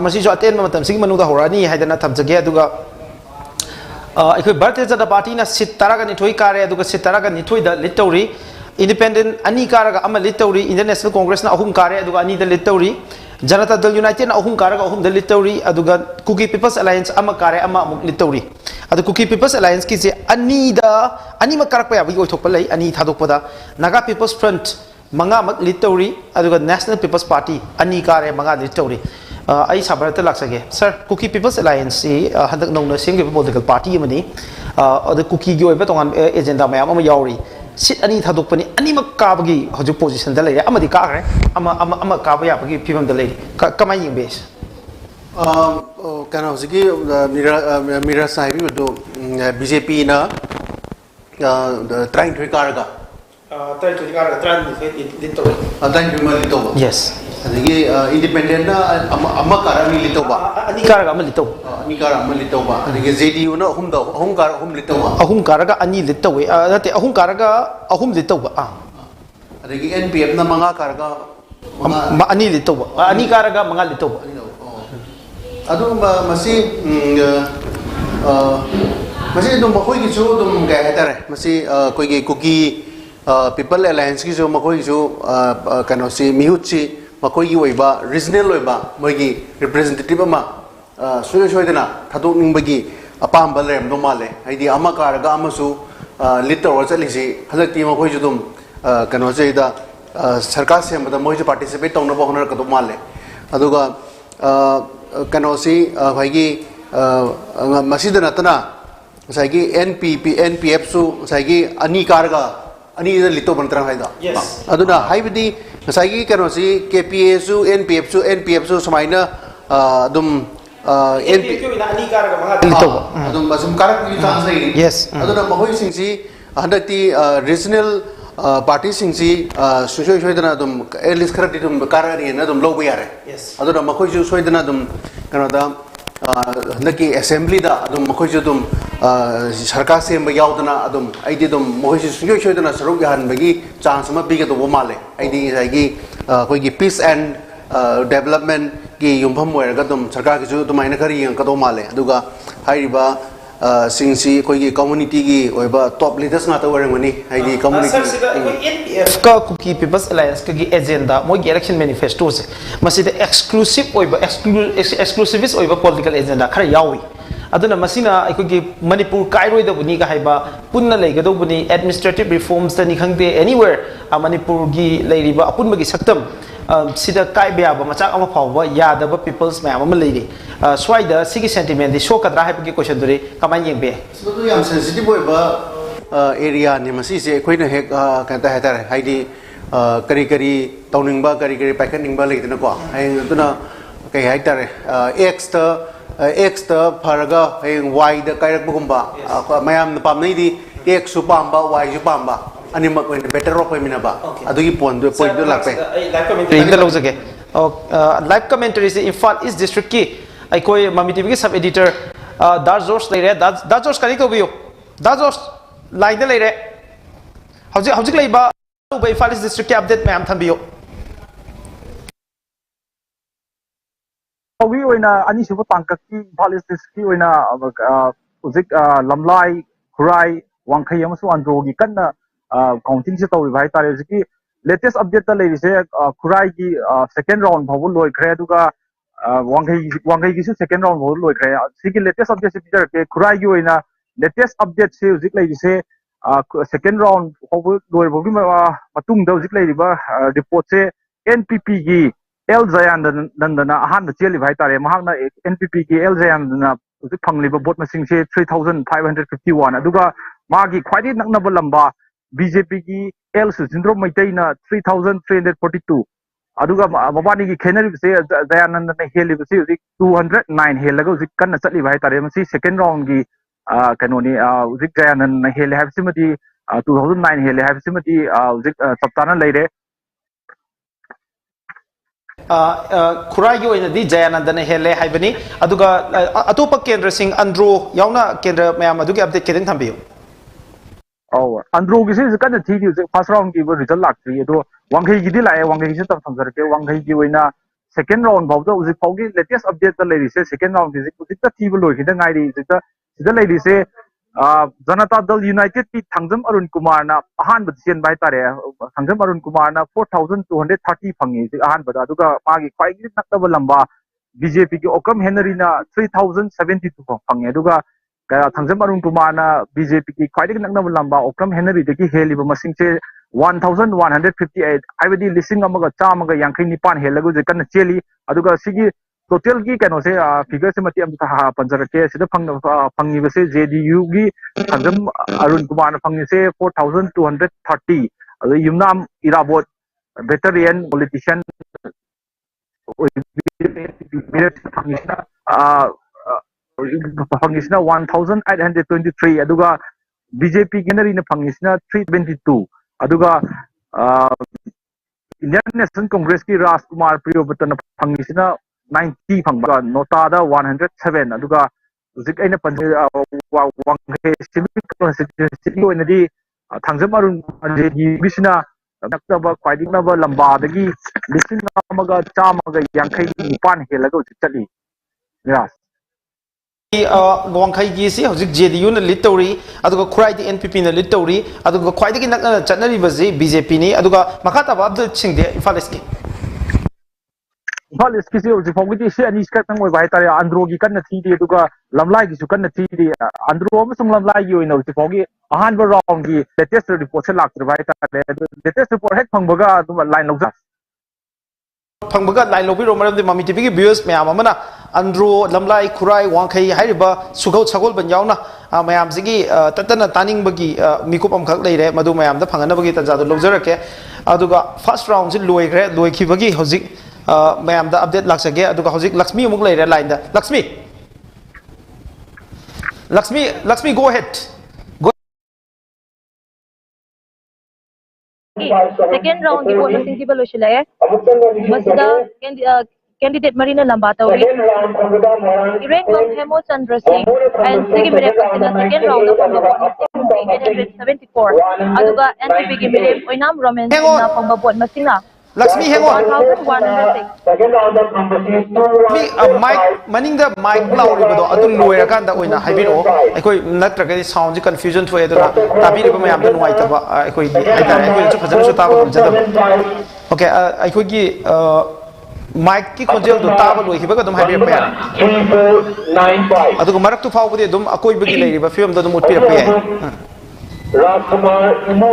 masi jo aten matam sigi manungda horani haidana thamjage aduga akhoi Bharatiya Janata Party na sit taraga nithoi kare aduga sit taraga nithoi da lead tawri independent ani karaga ama lead tawri Indian National Congress na ahum kare aduga ani da lead tawri Janata Dal United na ahum karaga ahum da lead tawri aduga Kuki People's Alliance ama kare ama amuk lead tawri adu Kuki People's Alliance ki je ani ma karak pa yabi oithok pa lai ani thadok pada Naga People's Front manga mak lead tawri aduga National People's Party ani kare manga lead tawri ai sabarata laksage sir Kuki People's Alliance si hadak nongna singge political party amani adu Kuki gi oiba tongan agenda mayam ama yauri sit ani thadok pani ani mak kabagi hoju position da leire amadi ka gre ama kaba ya bagi phibam da leire kamai ying base kana hosigi mira sahibi do BJP na trying to karaga yes adagi independent na amma kara mi litoba ani kara amma litoba ani kara amma litoba adagi JDU na ahum kara ahum litoba ahum kara ga ani litowe ate ahum kara ga ahum litoba adagi NPF na manga kara ga ani litoba ani kara ga manga litoba adu masi masi dum makoi gi chu dum ga hetare masi koi gi Kuki People Alliance ki chu makoi chu kano si mihuchi makoi gi oiba regional oiba moi gi representative ama soyo soidana thadok ning bagi apam bal rem do male haidi ama karaga ama su litter or chalisi halakti makoi chu dum kano se da sarkar se amada moi chu participate tongna ba honor ka do male aduga kano si haigi masida natana saigi NPF su saigi ani karaga ani lito bantrang haida yes aduna haibidi saigi kano si KPA su NPF su samaina dum NPF ina ani karaga manga lito adum basum karak ni chance nei yes aduna mahoi sing si handati regional party sing si susoi soidana dum elis kharati dum karani na dum lobu yare yes aduna mahoi ju soidana dum kano da handaki assembly da adum mahoi ju dum sarkar se ba yaudana adum aidi dum mahoi ju susoi soidana saruk yahan bagi chance ma biga do male aidi saigi koi gi peace and development ki yumpham moiraga dum sarkar ki ju dumaina khari yang ka do male aduga hairiba singsi koi gi community gi oiba top leaders na ta warangani haidi community NPF ka Kuki People's Alliance ka gi agenda moi gi election manifesto se masida exclusive oiba exclusivist oiba political agenda khara yawi aduna masina aikogi Manipur kairoi da buni ga haiba punna leiga do buni administrative reforms tani khangde anywhere Manipur gi leiriba apun magi saktam sida kai bya ba machak ama phawba yadaba peoples ma ama leiri swaida sigi sentiment di shokadra haipagi question dure kamai yengbe sudu yam sensitive oiba area ni masi se koina hek kanta hatar haidi kari kari tauningba kari paikhaningba leidna ko ai tuna kai haitare x ta pharaga y da kairak bugumba mayam na pamnai di x su pamba y su pamba ani ma ko better ro pemina ba adugi point do lakpe live commentary inda lojage live commentary se Imphal East District ki ai koi Mami TV ki sub editor Dazos leire Dazos kari ko biyo Dazos line da leire hojik leiba Imphal East District ki update mayam thambiyo वी ओइना अनि सुबो तांका की pollicis की ओइना उजिक लमलाई खुराई वांखै अमसु अंद्रोगी कन्ना counting से तौरि भाई तारे उजिकी लेटेस्ट अपडेट ता लेरिसे खुराई की सेकंड राउंड भाबु लोइख्रे अदुगा वांखै की सेकंड राउंड भाबु लोइख्रे सिकी लेटेस्ट अपडेट से पिटर के खुराई की ओइना लेटेस्ट अपडेट से उजिक लेरिसे सेकंड राउंड भाबु लोइबोगी मतुंग दा उजिक लेरिबा रिपोर्ट से NPP की एल जयानंदना अहान चेली भाई तारे महांगना NPP की एल जयानंदना उसे फंगलिबा वोट मसिंग से 3551 अदुगा मागी ख्वाइदि नकनब लंबा BJP की एल सुजिंद्रो मैतैना 3342 अदुगा मबानी की खेनरि से जयानंदना हेलिब से 209 हेलगा उसे कन्न चली भाई तारे मसी सेकंड राउंड की कनोनी उसे जयानंदना हेले हाबसिमति 2009 हेले हाबसिमति उसे सप्ताना लेरे खुराई ओइनदी जयानंदन हेले हाइबनी अदुगा अतोप केंद्र सिंह अंड्रो यावना केंद्र मैम अदुगे अपडेट केदंग थंबियो अंड्रो की से कन थी फर्स्ट राउंड की रिजल्ट लाक्ट्री अदो वांगई की लाए वांगई से तब थंजरके वांगई की ओइना सेकंड राउंड फाउदा उजिक फाउगी लेटेस्ट अपडेट द लेरी से सेकंड राउंड की उजिक त थीब लोइखिदा गाइरी उजिक सिदा लेरी से जनता दल यूनाइटेड की थंगजम अरुण कुमार ना अहान बदसेन बाय तारे थंगजम अरुण कुमार ना 4230 फंगी अहान बदा अदुगा मागी ख्वाइगी नक्तब लंबा बीजेपी की ओकम हेनरी ना 3072 फंगे अदुगा थंगजम अरुण कुमार ना बीजेपी की ख्वाइगी नक्तब लंबा ओकम हेनरी दगी हेलिबो मसिंग से 1158 आइबदी लिसिंग अमगा चामगा यांखै निपान हेलगु जे कन चेली अदुगा सिगी टोटल की कनो से फिगर से मती पंजर के फंगी से जेडीयू की थंगजम अरुण कुमार फंगी से 4230 अदु युमनाम इराबोट वेटरियन पॉलिटिशियन फंगिसना 1823 अदुगा बीजेपी गेनरी ने फंगिसना 322 अदुगा इंडियन नेशनल कांग्रेस की राजकुमार प्रियोवतन फंगिसना 90 फंगा नोटादा 107 अदुगा जिक अइना वांगे सिविक कॉन्स्टिट्यूएंसी ओइनदी थंगजम अरुण जेडी बिसना नक्तब क्वाइदिनब लंबादगी लिसिंग अमगा चामगा यांखै निपान हेलगा चली यस वांखै की से हजिक जेडीयू न लीड तौरी अदुगा खुराई एनपीपी न लीड तौरी अदुगा ख्वाइदगी नक्ना चटनरिबजे बीजेपी नि अदुगा मखाता बाबद सिंगदे इफालिसकी इम्फाल इसकी से फाउगी से अनी खतंग ओइ बाय तारे आंध्रो की कन्न थीदी अदुगा लमलाई की कन्न थीदी आंध्रो अमसुंग लमलाई की ओइना फाउगी अहानबा राउंड की लेटेस्ट रिपोर्ट से लाक्तर बाय तारे लेटेस्ट रिपोर्ट हेक फंगबगा अदुमा लाइन लौजा फंगबगा लाइन लौबिरो मरमदि ममी टीवी की व्यूअर्स मैम अमना आंध्रो लमलाई खुराई वांखै हाइरिबा सुगौ छगोल बन यावना मैम सिगी ततना तानिंगबगी मिकुप अमखक लेरे मदु मैम दा फंगनबगी तजादु लौजरके अदुगा फर्स्ट राउंड से लोइग्रे लोइखिबगी हजिक मैम दा अपडेट लाक्सगे अदुगा हजिक लक्ष्मी अमुक लेरे लाइन दा Lakshmi go ahead second round di vote masing tiba loshila masida candidate marina lamba tawri ireng bam hemo chandra singh and sigi mere pasina second round of the vote masing 874 aduga npp gi mere oinam roman na pamba vote masina Lakshmi hang on 1106 mic maning the mic lauri bado adu loira kan da oina haibiro ekoi natraga sound ji confusion thoe aduna tabi riba mayam da nuai taba ekoi haitare ekoi chu phajam chu taba jadam okay ekoi gi mic ki konjel do taba loi hiba dum haibir pa ya adu marak tu fau budi dum akoi bagi leiriba film da dum utpira pa ya Rajkumar imo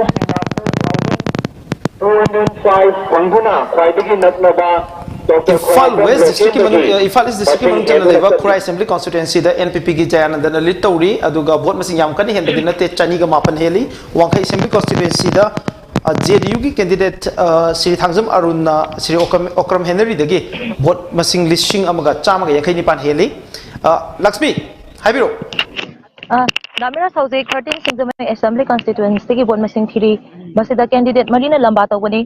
Ifal West District Ifal is District Manungchana leba Khura Assembly Constituency da NPP gi Jayanandana lit tawri aduga vote masing yam kan hen dagina te chani ga mapan heli Wangkhai Assembly Constituency da JDU gi candidate Sri Thangzam Arun Sri Okram Henry dagi vote masing listing amaga chamaga yankhai nipan heli Lakshmi haibiro Namira Saudi 13 Singzaman Assembly Constituency ki vote masing thiri masida candidate Marina Lamba tawani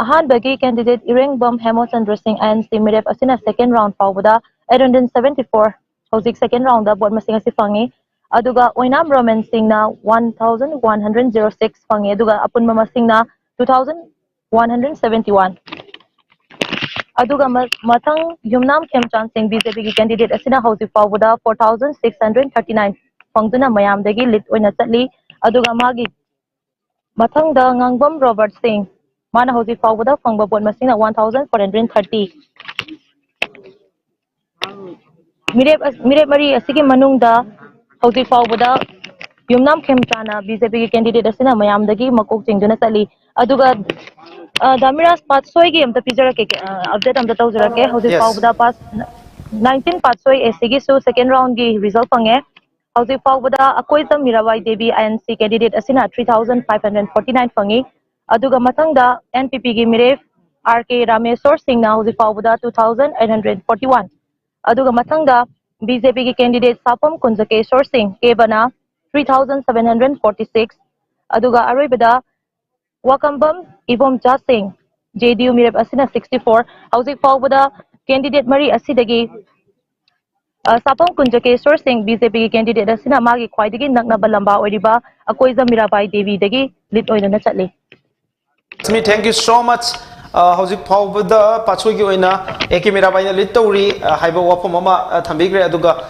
ahan bagi candidate Ireng Bam Hemo Chandra Singh and Simiref asina second round fawda 874 Saudi second round da vote masing asi fangi aduga oinam Roman Singh na 1106 fangi aduga apun masing na 2171 aduga matang Yumnam Khemchan Singh BJP ki candidate asina hausi fawda 4639 fangduna mayam dagi lit oina chatli aduga magi mathang da ngangbam Robert Singh mana hausi fawda fangba vote masing na 1430 mire mari asigi manung da hausi fawda Yumnam Khemchana BJP ki candidate asina mayam dagi makok chingduna chatli aduga Damiras Patsoi gi amta pijara ke update amta tawjara ke hausi fawda pas 19 Patsoi asigi so second round gi result pange hausi fawda akoitam Mirabai Devi INC candidate asina 3549 fangi aduga mathang da NPP gi Miref RK Rameswar Singh na hausi fawda 2841 aduga mathang da BJP gi candidate Sapam Kunjakeshwar Singh kebana 3746 aduga aroibada Wakambam Ibom Singh JDU mirep asina 64 hauzik fawbada candidate mari asidagi Sapong Kunjakeshwar Singh BJP ki candidate asina magi khwaidagi naknaba lamba oriba akoiza Mirabai Devi dagi lit oina chatli. Lakshmi, thank you so much. Hauzik Pawbada Pachogi oina Eki Mirabai na lit tawri haiba wapom ama thambigre aduga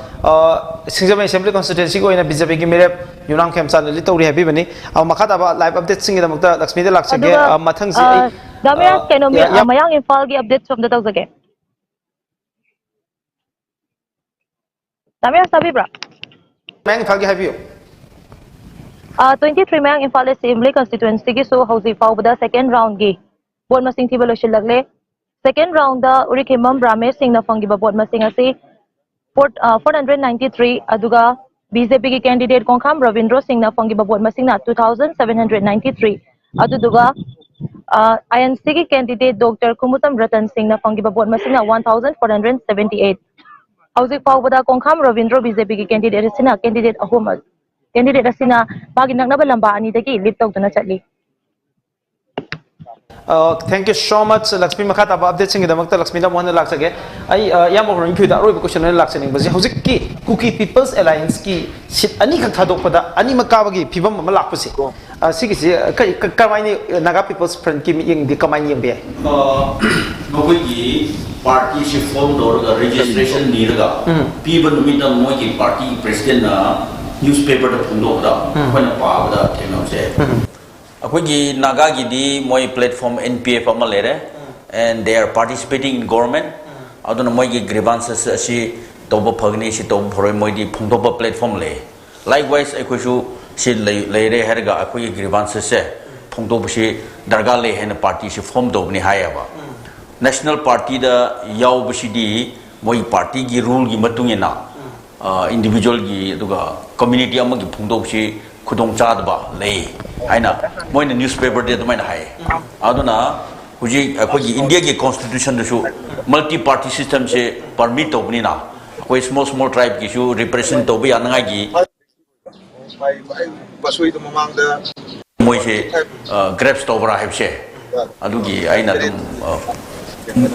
Singjamai Assembly constituency oina BJP ki mirep Yunam Khemcha lit tawri happy bani makata ba live update singi damakta Lakshmi de laksage mathang si Damiras kenomi mayang Imphal gi updates from the tawzage. Damiras sabibra. Mayang Imphal gi happy 23 Mayang Imphal Assembly constituency ki so hauzik fawbada second round gi vote masing thiba loshilagle second round da Urikhimam Ramesh Singh na fangiba vote masing asi 493 aduga BJP ki candidate Kongkham Ravindra Singh na fangiba vote masing na 2793 aduduga INC ki candidate Dr. Kumutam Ratan Singh na fangiba vote masing na 1478 hauzik fawbada Kongkham Ravindra BJP ki candidate asina candidate ahumad candidate asina magi naknaba lamba ani dagi lead tawduna chatli. Thank you so much Lakshmi makata ba update singi damakta Lakshmi da mohana laksage ai yam orin phu da roi question na laksani baji hauzik ki Kuki People's Alliance ki sit ani khak thadok pada ani makaba gi phibam ma lakpasi sigi si kamai ni Naga People's Front ki yeng di kamai yeng be nokoi gi party shi form dor ga registration ni ga people numit da moi gi party president na newspaper da phundok da khona pa da theno se Akwai Naga gidi moi platform NPF ama lere and they are participating in government. Aduna moi gi grievances asi toba phagni si toba phoroi moi di phungtoba platform le. Likewise akwai su si lere herga akwai grievances se phungtoba si darga le hen party si form dobni hayaba. National party da yaw basi di moi party gi rule gi matungena individual gi aduga community ama gi phungtoba si khudong chadba le aina moina newspaper de maina hai aduna huji akogi India ki constitution da su multi party system se permit tobni na koi small tribe ki su represent tobi ananga gi basui to mamang da moi se grapes tobra hebse adugi aina dum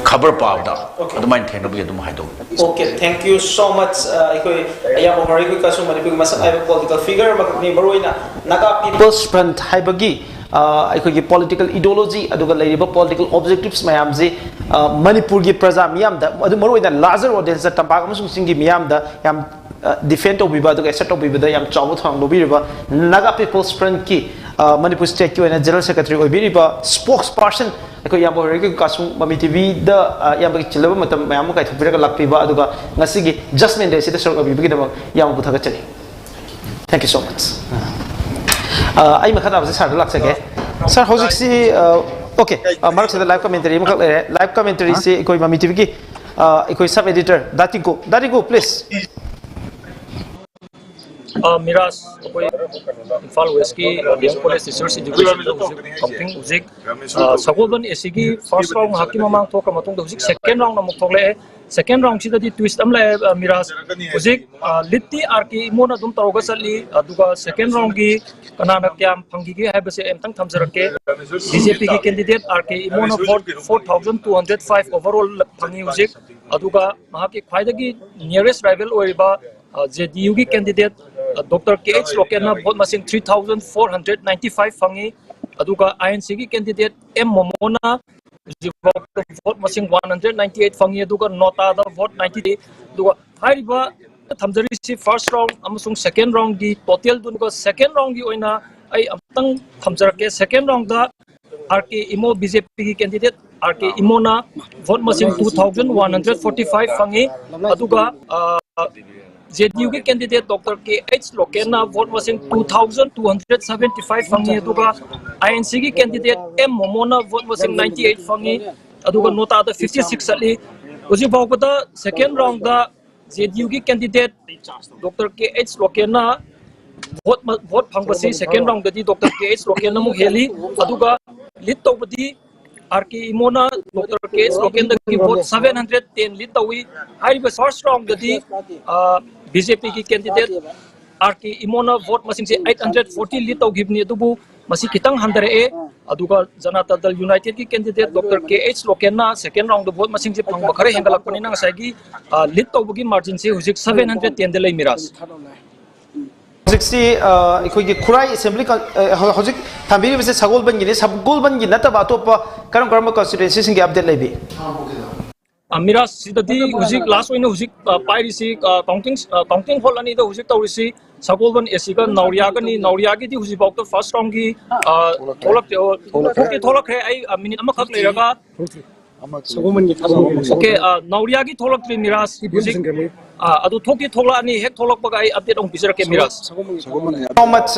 khabar pawda adumai thenobi adum haido. Okay, thank you so much. Ikoi ayam ohari ko kasu Manipur masak ay political figure makni baroina Naga People's Front haibagi ikoi ki political ideology aduga leriba political objectives mayam ji Manipur gi praja miyam da adu baroina larger audience tampak amasung singi miyam da yam defend obiba aduga asset obiba da yam chawu thang lobiriba Naga People's Front ki Manipur State ki oina General Secretary obiriba spokesperson ko yam bor ki kasung MAMI TV da yam ki chilaba matam mayam kai thupira lakpiba aduga ngasi gi judgment day sita sorok abi bigidam yam buthaga chali. Thank you so much. Ai makhata ba sar laksage sir hojik si okay marak se live commentary makak live commentary se koi MAMI TV ki koi sub editor Datigo please. Miras koi Imphal West ki DM College Research Education something uzik sagoban esigi first round haki mamang thok matung uzik second round namuk thokle second round sida di twist amla Miras uzik litti arki imona dum taroga sali aduga second round gi kanana kyam phangi gi haibase emtang thamjarake BJP ki candidate arki imona vote 4205 overall phangi uzik aduga mahaki khwaidagi nearest rival oiba JDU ki candidate Dr. KH Lokena vote masing 3495 fangi aduga INC ki candidate M Momona vote masing 198 fangi aduga Nota da vote 90 aduga haiba thamjari si first round amasung second round di total dunuga second round gi oina ai amtang thamjarake second round da RK Imo BJP ki candidate RK Imona vote masing 2145 fangi aduga JDU ki candidate Dr. KH Lokena vote masing 2275 fangi aduga INC ki candidate M Momona vote masing 98 fangi aduga Nota da 56 sali uji bawda second round da JDU ki candidate Dr. KH Lokena vote phangpasi second round dadi Dr. KH Lokena mu heli aduga lead tawbadi RK Imona Dr. KH Lokena ki vote 710 lead tawi haiba first round dadi BJP ki candidate RK Imona vote masing se 840 lead taw gibni adubu masi kitang handare aduga Janata Dal United ki candidate Dr. KH Lokenna second round vote masing ji phangba khare hengalakpani na ngasai gi lead tawbugi margin se hujik 710 de lei miras hꯧꯖꯤꯛꯁꯤ ꯑꯩꯈꯣꯏꯒꯤ ꯈꯨꯔꯥꯏ assembly ꯍꯧꯖꯤꯛ ꯊꯝꯕꯤꯔꯤꯕꯁꯤ ꯁꯒꯣꯜꯕꯟꯒꯤꯅꯤ ꯁꯒꯣꯜꯕꯟꯒꯤ ꯅꯠꯇꯕ ꯑꯇꯣꯞꯄ ꯀꯔꯝ ꯀꯟꯁꯇꯤꯇꯨꯌꯦꯟꯁꯤꯁꯤꯡꯒꯤ update ꯂꯩꯕꯤ Miras sidadi hujik last oina hujik pairisi counting hall ani da hujik tawrisi Sagolban Esiga Nauriaga ni Nauriagi di hujik bawta first round gi tholak hai ai minute ama khak leiraga okay Nauriagi tholak tri miras hujik adu thoki thola ani hek tholak baga ai update ong pisara ke miras how much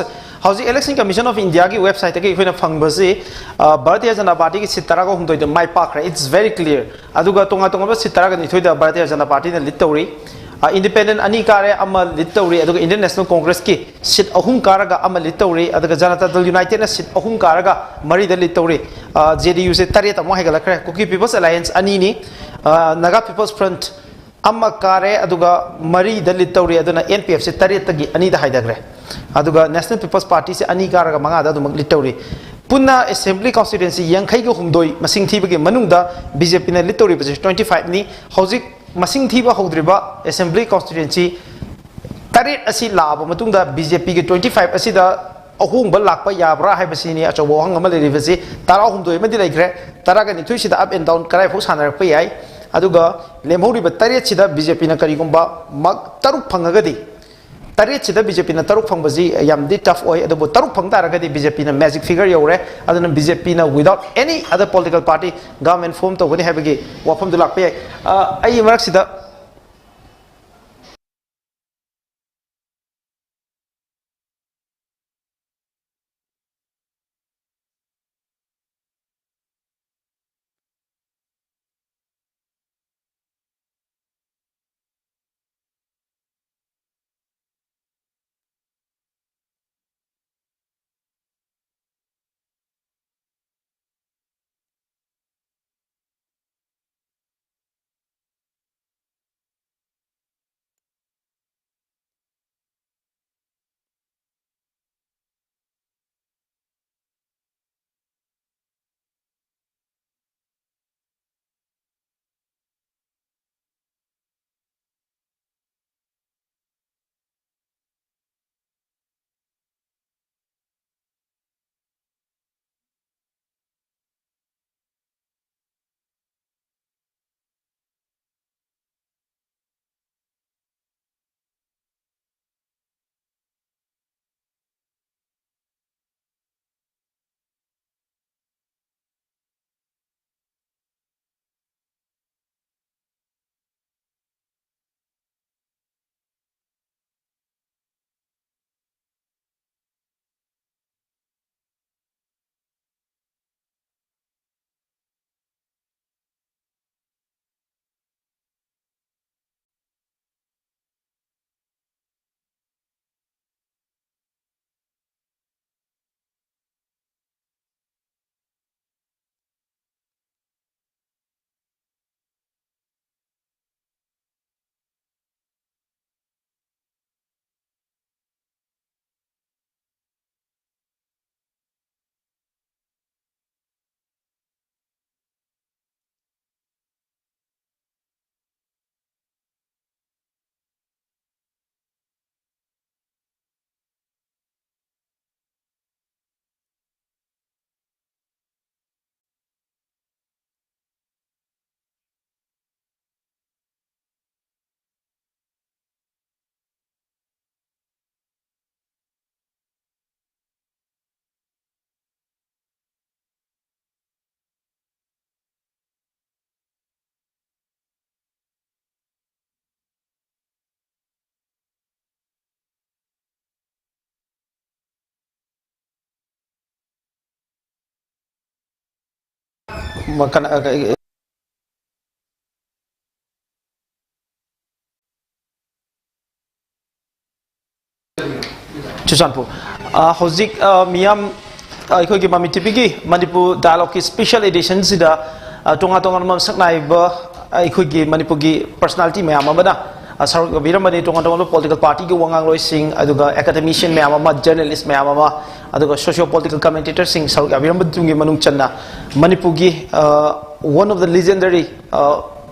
how's election commission of India ki website ke hoina phangbasi Bharatiya Janata Party ki sit taraga humdoi de mai pak it's very clear aduga tonga tonga sit taraga ni thoida Bharatiya Janata Party na lit tawri independent ani kare ama lit tawri aduga Indian National Congress ki sit ahum karaga ama lit tawri aduga Janata Dal United na sit ahum karaga mari da lit tawri JDU se tariat amo hegala kre Kuki People's Alliance ani ni Naga People's Front amma kare aduga mari dalit tawri aduna NPF se tariat tagi ani da haidagre aduga National People's Party se ani karaga manga da dum litawri punna assembly constituency yankhai go humdoi masing thibagi manungda BJP na litawri 25 ni hojik masing thiba hodriba assembly constituency tarit asi laba matungda BJP ge 25 asi da ahung ba lakpa yabra haibasi ni achobo hang ama leribasi tara humdoi madi laikre taraga ni thuisi da up and down karai phu sanarak pa yai aduga lemhori tariat sida BJP na karigumba mag taruk phangagadi tariat sida BJP na taruk phangbaji yamdi tough oi adubu taruk phangtaragadi BJP na magic figure yore aduna BJP na without any other political party government form to gani habagi wafam du lakpe ai marak sida Chusanpur hojik miyam akhoi ki mami tipigi Manipur dialogue ki special edition sida tonga tonga mam saknai ba akhoi ki Manipur ki personality mayam amada saruk biramani tongan political party gi wangang loi sing aduga academician me ama journalist me ama aduga socio political commentator sing saruk biram tungi manung channa Manipur gi one of the legendary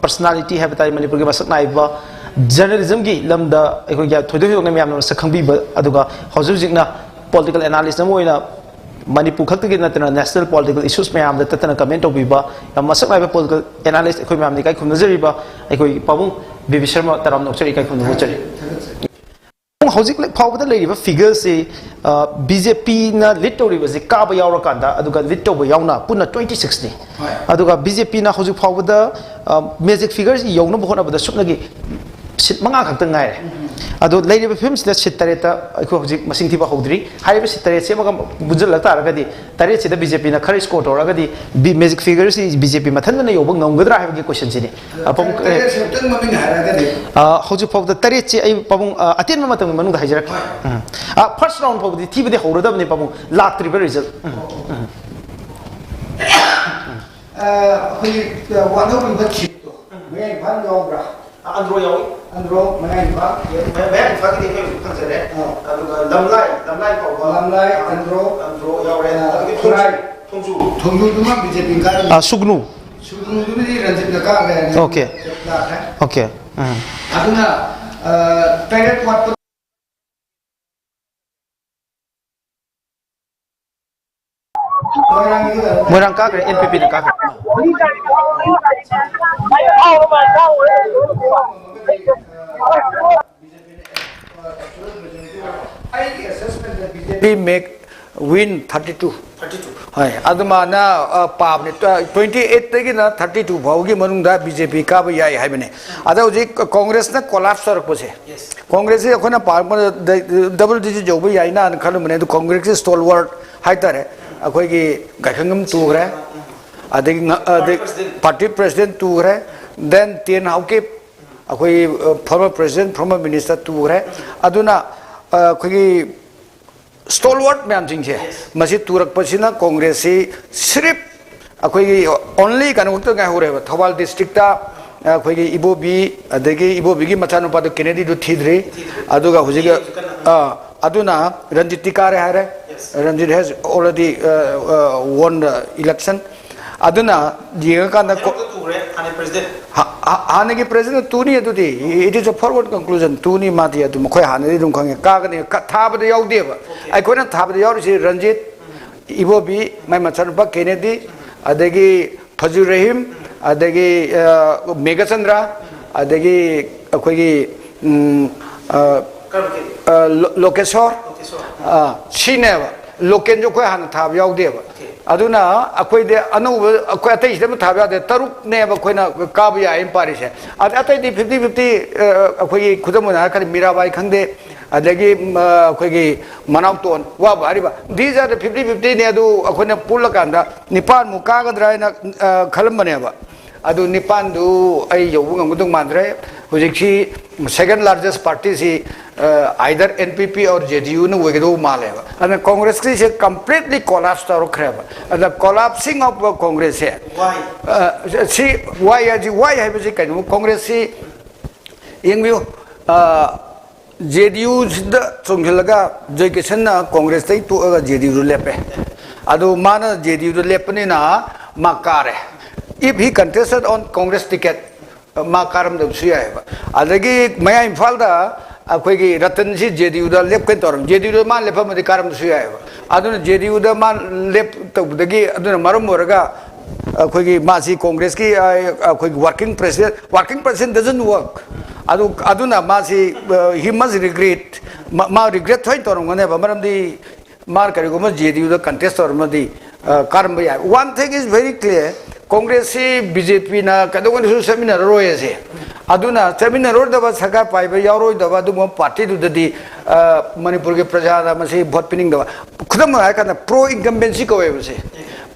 personality habitat Manipur gi masak naiba journalism gi lamda ekoi ya thoidoi ne me am sakhangbi aduga hojujikna political analyst na moina Manipur khakti na national political issues me am da tana comment obiba masak naiba political analyst ekoi me am ni kai khumnajariba ekoi pabung Bibi Sharma taram nokchari kai khumnu chari hojik like phawda leiriba figures se BJP na lead toriba se ka ba yawra kanda aduga lead to ba yawna puna 26 ni aduga BJP na hojik phawda magic figures yawna bhona bada supnagi sit manga khakta ngai ado leiriba films da sit tareta ko hojik masing thiba hodri haiba sit tare se maga bujal la tar gadi tare se da BJP na khari score tor gadi magic figures BJP mathan na yoba ngamgadra haiba question sini apam hojik phawda tare che ai pabung aten ma matang manung da haijar first round phawdi thibde horodab ni pabung lak tribe result khoi wa no bi chip to me ban yobra andro yawi andro manai ba me fa ki ke khangare aduga lamlai ko lamlai andro yawre thurai thongju duma BJP ka sugnu dum ni ranjit na ka ga okay okay aduna private what Moirang ka NPP na ka BJP make win 32 hai aduma na pam 28 tagi na 32 bhaugi manungda BJP ka ba yai hai bane ada hoji congress na collapse rak pose congress e khona par double digit job yai na khalu mane to congress stalwart hai tare akoi gi gakhangam tu gre adegi party president tu gre then ten hauke akoi former president former minister tu gre aduna akoi gi stalwart मैम जिंगे मसी तुरक पसीना कांग्रेस से सिर्फ अखोई only kan ukta ga hore thawal district ta अखोई की इबोबी अदगी इबोबी की मचानु पादो केनेडी दु थीद्रे अदुगा हुजिगा अदुना रंजित टिकारे हारे Ranjit has already won the election aduna jiga kana hane ki president tuni adudi it is a forward conclusion tuni mati adu mkhoi hane dum khange ka ga ne thaba da yaw de ba ai koina thaba da yaw si ranjit ibobi mai machan ba kennedy adagi fazur rahim adagi megachandra adagi akoi gi lokeshwar sineba loken jo khoi hane thaba yaw de ba aduna akoi de anu akoi atai de thaba de taruk ne ba khoina ka ya im pari se atai di 50-50 akoi khudamuna khali mirabai khangde adagi akoi gi manau ton wa bari ba these are the 50-50 ne adu akoina pulakanda nipan mu ka gadra na khalam bane ba adu nipan du ai yobu ngudung mandre hujikchi second largest party si either NPP or JDU no wegedo maleva and Congress is completely collapsed or crab and the collapsing of Congress here why see why have you kind Congress see in view JDU the chunglaga joikation na Congress tai to JDU lepe adu mana JDU lepne na makare if he contested on Congress ticket makaram the suya adagi maya imphal da akoi gi ratan si JDU da lep kan toram JDU man lepa madi karam suya aduna JDU da man lep to dagi aduna marum moraga akoi gi masi Congress ki akoi working president doesn't work aduna masi he must regret ma regret thoi toram ngane ba maram di mar kari go ma JDU da contest toram madi karam ba one thing is very clear Congress BJP na kadongan su seminar roye se aduna seminar ro da ba saka pai ba yauro da ba du party du di Manipur ke praja da ma se vote pinning da khudam ha kana pro incumbency ko we se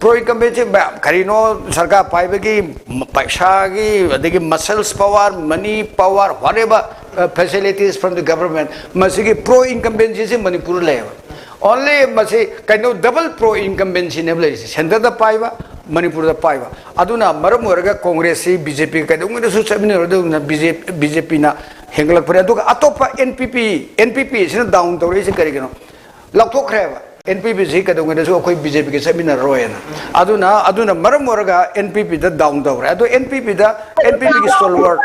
pro incumbency ba karino sarkar pai ba ki paisa ki adegi muscles power money power whatever facilities from the government ma se ki pro incumbency se Manipur le only ma se kind double pro incumbency ne le center da pai ba Manipur da pai ba aduna maram oraga Congress BJP ka dung su sabine ro BJP na हेंगलकपरे अदुगा अतोपा NPP सिना down तौरे से करिगनो लौथोखरेबा NPP से कदोंगदसु अखोई BJP के समिना रोयना अदुना मरम मोरगा एनपीपी दा डाउन तौरे अदो एनपीपी की stalwart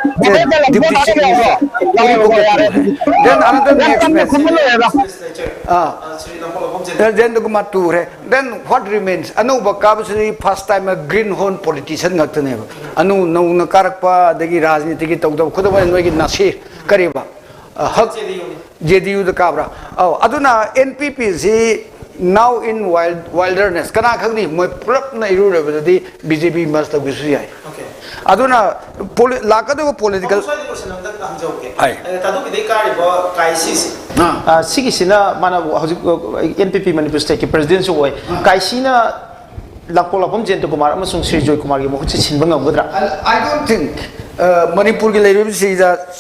deputy chief minister then another next then the guma tour then what remains anu bakabsri first time a greenhorn politician ngakne anu no na karakpa degi rajniti ki tawda khudwa noi ki nasir kariba hak JDU the kabra aduna NPP si now in wilderness kana khagni moi plap na iru rebadi BJP must have bisu yai aduna lakadu political ai tadu bidai kariba crisis sigisina mana NPP Manipur state ki president so kaisina lakpolapom Jento Kumar amasung Sri Joy Kumar gi mo chi sinba ngamudra I don't think Manipur ki leadership si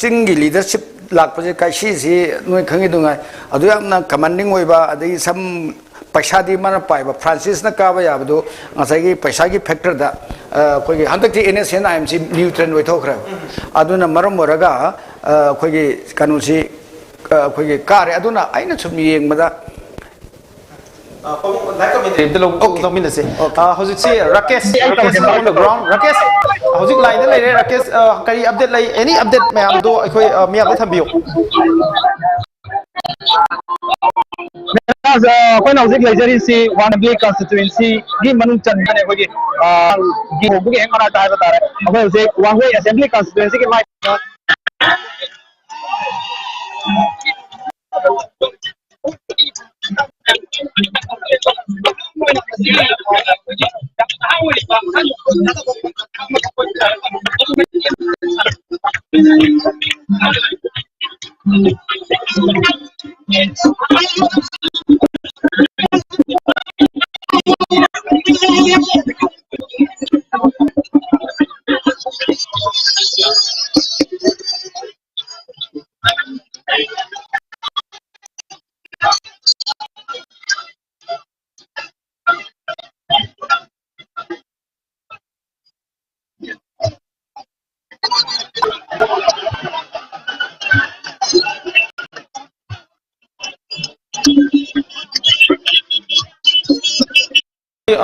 singi leadership lakpaje kaisi si noi khangi dungai adu yamna commanding oiba adai sam paisa di mana paiba Francis na ka ba yabdu ngasai gi paisa gi factor da koi gi hantak ti NSN IMC new trend oi thokra aduna maram moraga koi gi kanu si koi gi kare aduna aina chum yeng mada Rakesh on the ground. Rakesh, how's line the lady? Rakesh, can you update like any update? May I do? Me I let you. When I was like si one big constituency, give Manu Chandra give book and I say one way assembly constituency might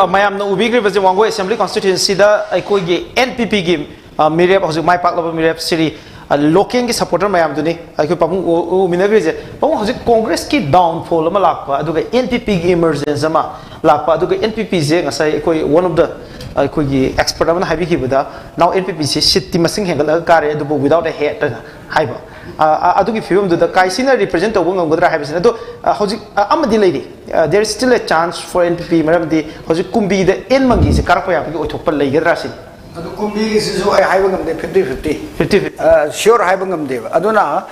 Mayam no ubigri was the Wango Assembly constituency da aikogi NPP gi mirep hoju mai pak loba mirep siri loking gi supporter mayam duni aiko pamu minagri je pamu hoju Congress ki downfall ama lakpa aduga NPP gi emergence ama lakpa aduga NPP je ngasai aiko one of the aikogi expert amana habi khibada now NPP se sitti masing hengal kare adubu without a head haiba adugi film da kaisina represent to ngam godra haibisina to hoji amadi lady there is still a chance for NPP maram di hoji kumbi the en mangi se karakpa ya gi othopal leigadra sin adu kumbi is so I haibangam de 50-50 sure haibangam de aduna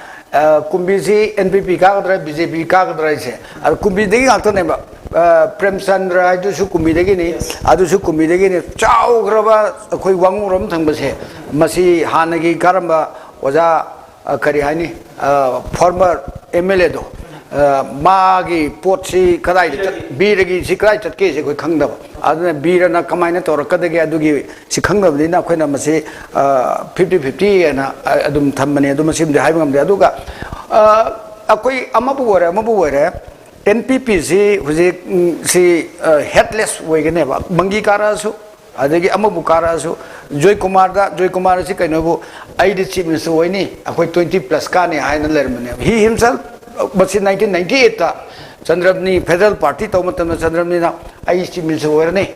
kumbi si NPP ka gadra BJP ka gadra se ar kumbi de ga to ne ba Prem Chandra adu su kumbi de gi ni adu su kumbi de gi ni chau graba khoi wangrom thang ba se masi hanagi karamba oja kari hani former MLA do magi potsi kadai biragi si kadai chatke se koi khangda aduna birana kamaina torakadagi adugi si khangda dina khoina masi 50-50 na adum thammani adum sim de haibangam de aduga akoi amabu wore NPP si huji si headless wegene ba mangi kara su adagi amabu kara su Joy Kumar si kainobu aidi chief minister hoini akoi 20+ ka ne haina lermane he himself but in 1998 ta Chandrabni federal party tawmatam Chandrabni na ai chief minister hoirane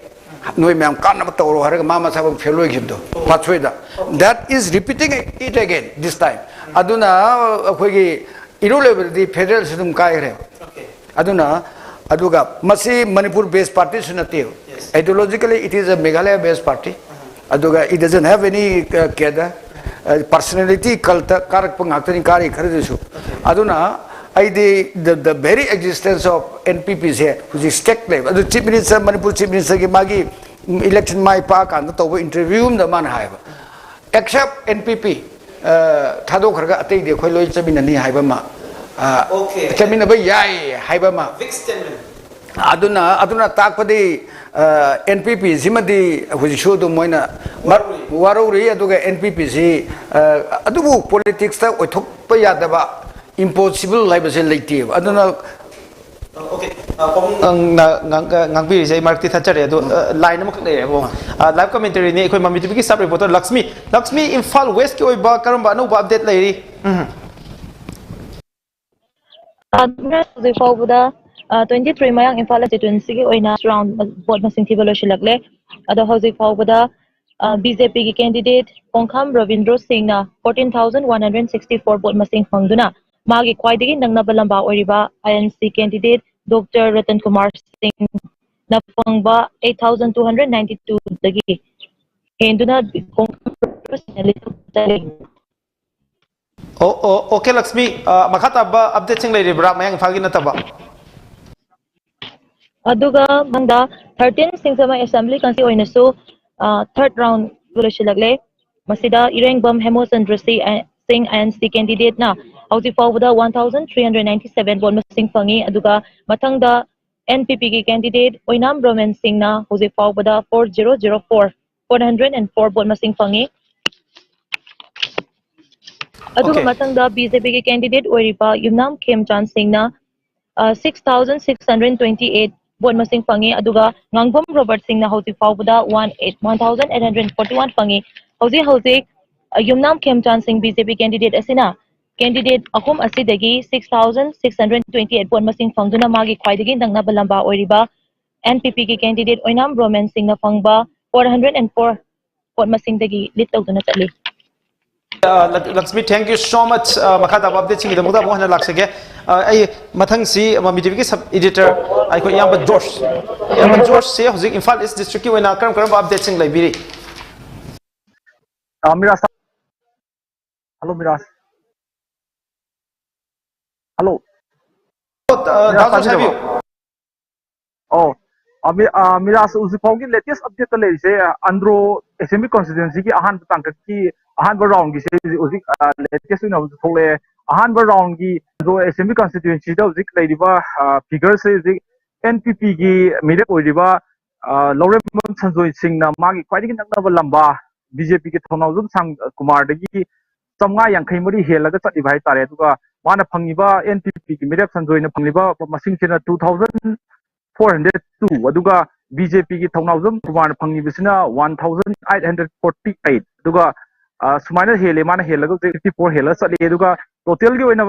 noi mam kana ba tawro haraga mama sabang fellow gibdo pathweda that is repeating it again this time aduna akoi gi iru level di federal system kai re aduna aduga masi Manipur based party sunati ideologically it is a Meghalaya based party aduga it doesn't have any keda personality culture karak pangakani kari kharisu aduna the very existence of NPP here which is stake level the chief minister Manipur chief minister ki magi election mai pa kan to interview the man haiba except NPP thado kharga atei de khoi loi chamina ni haiba ma okay chamina ba yai haiba ma aduna takpadi NPP simadi hujishu do moina waruri aduga NPP si adubu politics ta othok pa yadaba impossible laibase leite aduna okay ngangbi sei mark ti thachare do line ma khne bo live commentary ni khoi mami tv ki sub reporter Lakshmi Imphal West ki oiba karamba no update lairi aduna de fawbuda 23 mayang Imphal constituency ki oina round board masing thibalo shilakle ado hoji fawbuda BJP ki candidate Pongkham Ravindra Singh na 14,164 vote masing phangduna magi khwaidagi nangnaba lamba oriba INC candidate Dr. Ratan Kumar Singh na phangba 8,292 dagi henduna okay Lakshmi makata ba update sing lairi bra mayang Imphal gi nataba aduga mangda 13 singsama assembly kansi oinasu third round gulashilakle masida Irengbam Hemochandra Singh INC candidate na hauji fawda 1,397 vote masing phangi aduga mathangda NPP ki candidate Oinam Roman Singh na hauji fawda 404 vote masing phangi aduga mathangda BJP ki candidate Oiripa Yumnam Khemchan Singh na 6,628 vote masing phangi aduga Ngangbom Robert Singh na hauji fawda 1,841 phangi hauji Yumnam Khemchan Singh BJP candidate asina candidate ahum asidagi 6,628 vote masing phangduna magi khwaidagi nangna balamba oiriba NPP ki candidate Oinam Roman Singh na phangba 404 vote masing dagi lead tawduna chatli Lakshmi, thank you so much. Makata update sing the muda mohana laksage. Ay mathang si Mami TV ki sub editor ay ko yamba George se huzik Imphal East district ki wena karam update sing library. Miras. Hello Miras. Hello. Miras have you? Oh. Miras usipogi latest update le se Andro Assembly constituency ki ahan tangkat ki ahan round ki se uzik latest na usipole ahan round ki Andro Assembly constituency da uzik le diba figure se uzik NPP ki mire ko diba Laurem Sanjoy Singh na magi kwaidi nakna lamba BJP ki thonawjum sang Kumar dagi samnga yankhai mari helaga chati bhai tare tuka mana phangiba NPP ki mire Sanjoy na phangiba masing chena 2,402 aduga BJP ki thonawjum Kumar phangi bisina 1,848 aduga sumaina hele mana helaga 54 hela chali aduga total gi oina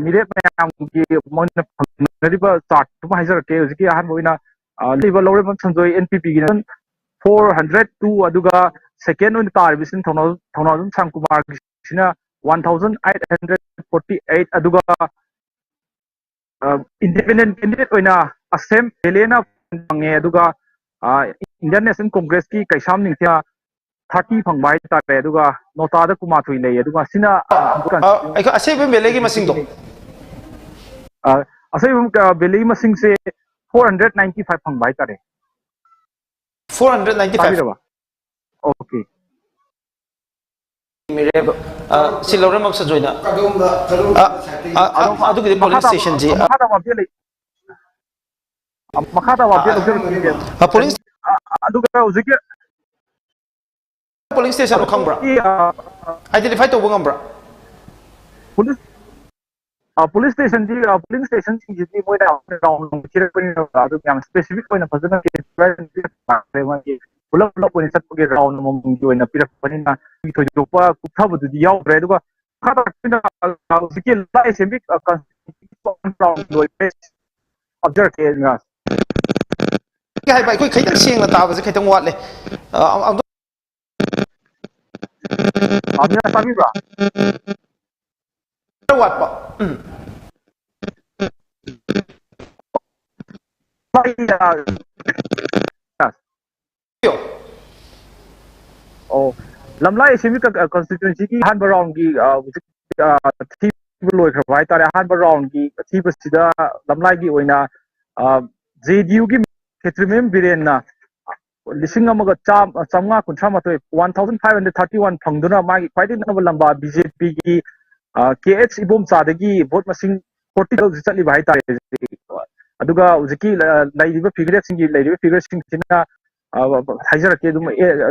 mire mayam ki mona phangriba chart tuma hajar ke uski ahan oina liba Laurem Sanjoy NPP gi 402 aduga second on tar bisin thonawjum sang Kumar bisina 1,848 aduga independent candidate oina asem helena pange aduga Indian National Congress ki kaisam ningthia 30 phangbai tare aduga nota da kuma thui lei aduga sina ai ka asem belegi masing do asem belegi masing se 495 phangbai tare 495 okay mire si Laurem Sanjoy na adu ki police station ji makata wa police aduga uziki police station no khambra identify to ngambra police station ji moi da round chira pani adu yam specific oina phajana ke pulap oina chatpagi round mom ji oina pirak pani na thojopa kuthabu di yaw bre aduga khata pina skill la assembly round loi observe ke nga cái hai bài કોઈ khởi tang siêng là tao và sẽ khởi tang watt này ông Amir Sami bra watt ba oh lamlai semi constituency ki han round ki thi loi khawai tare han round ki thi basida lamlai ki oina JDU ki Ketrimem Birenna lising amaga chamnga kunthra matoi 1,531 phangduna magi kwaidi naba lamba BJP ki KH ibom chadagi vote masing 40 chali bhai tare aduga uziki lairiba figure singi lairiba figure singina haijarake dum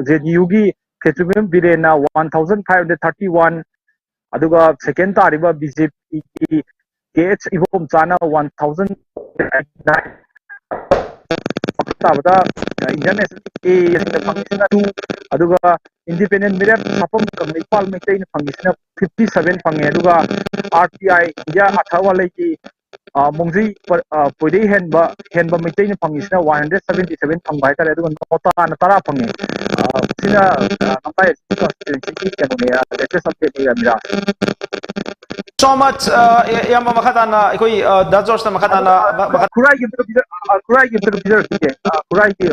JDU gi Ketumium Birena 1531 aduga second tariba BJP gi KH Ibom Chana 1089 tabada Indian National two aduga independent mirror sapam kamipal maitai na fangisina 57 fange aduga RTI India athawa leki mongji poidei henba maitai na fangisina 177 fangba haitare aduga nota na tara fange sina nampai constituency kanu ne latest update ya mira so much yam makhatana ekoi da George makhatana kurai gi picture ke kurai gi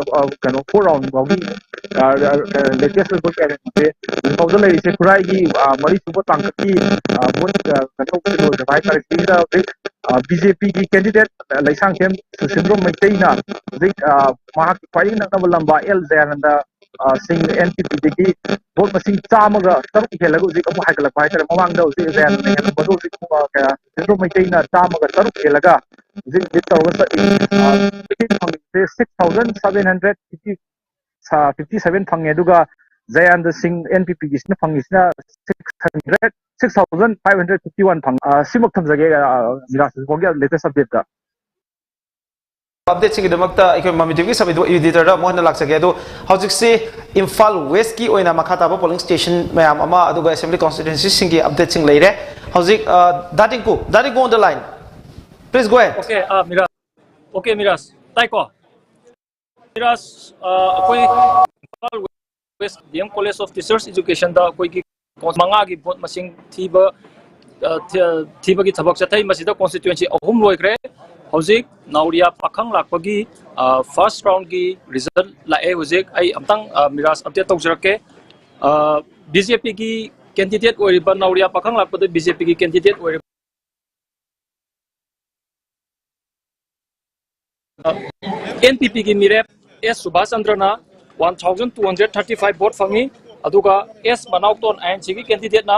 kanu 4 round bagi latest report ke pause le se kurai gi mari subo tang ki vote kanu ko divide kar ki BJP ki candidate laisang them syndrome maitai na mahak pai na lamba L zananda sing NPP degi vote masing chamaga taruk helagu zik amu haikala pai tar mamang da usi zan ne bodo zik ka syndrome maitai na chamaga taruk helaga zik bitawga sa 6757 fange duga Zayand Singh NPP gisna fangisna 6551 fang simok thamjage miras bogya latest update ka update singi damakta ikoi mami tv sabi do editor da mohna laksage ado hojik se Imphal West ki oina makhata ba polling station mayam ama aduga assembly constituency singi update sing leire hojik dadinku on the line please go ahead. Okay miras okay miras taiko miras akoi Imphal West DM College of Teachers Education da akoi ki manga gi vote masing thiba ki thabak chathai masida constituency ahum loikre hojik nauria pakhang lakpagi first round ki result lae hojik ai amtang miras update tawjarake BJP ki candidate oiriba nauria pakhang lakpada BJP ki candidate oiriba NPP ki mirep S Subhash Chandrana 1235 vote fangi aduga S Manauton INC ki candidate na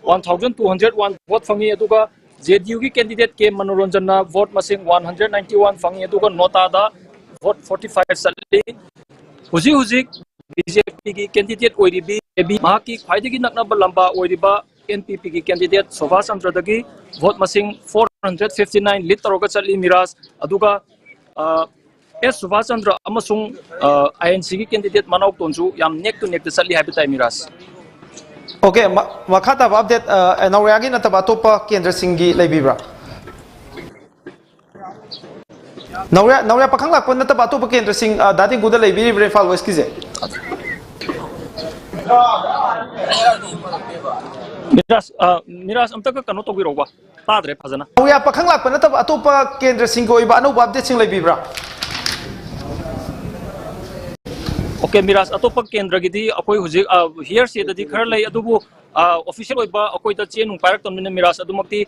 1201 vote fangi aduga JDU की candidate के मनोरंजन ना vote मसिंग 191 fungi तो NOTA दा vote 45 सल्ली हुजी BJP की candidate ओरिबी एबी महा की खाइदगी नकनब लंबा ओरिबा एनपीपी की कैंडिडेट सुभाष चंद्र दगी वोट मसिंग 459 लीड तरोगा चली मिराज अदुगा एस सुभाष चंद्र अमसुंग आईएनसी की कैंडिडेट मनाउ तोंजु याम नेक टू नेक चली हाबि ताइ मिराज Okay, makata update nauragi na taba topa kendra singi laibibra. Nauria pakhang lakpon na taba topa kendra sing dating guda laibiri Imphal West kize. Miras amta ka kanu togi roba. Padre phajana. Nauria pakhang lakpon na taba topa kendra sing ko iba anu update sing laibibra. Okay, miras atopa kendra gidi akoi hujik here se dadi khar lai adubu official oiba akoi da chen parak tamne miras adumakti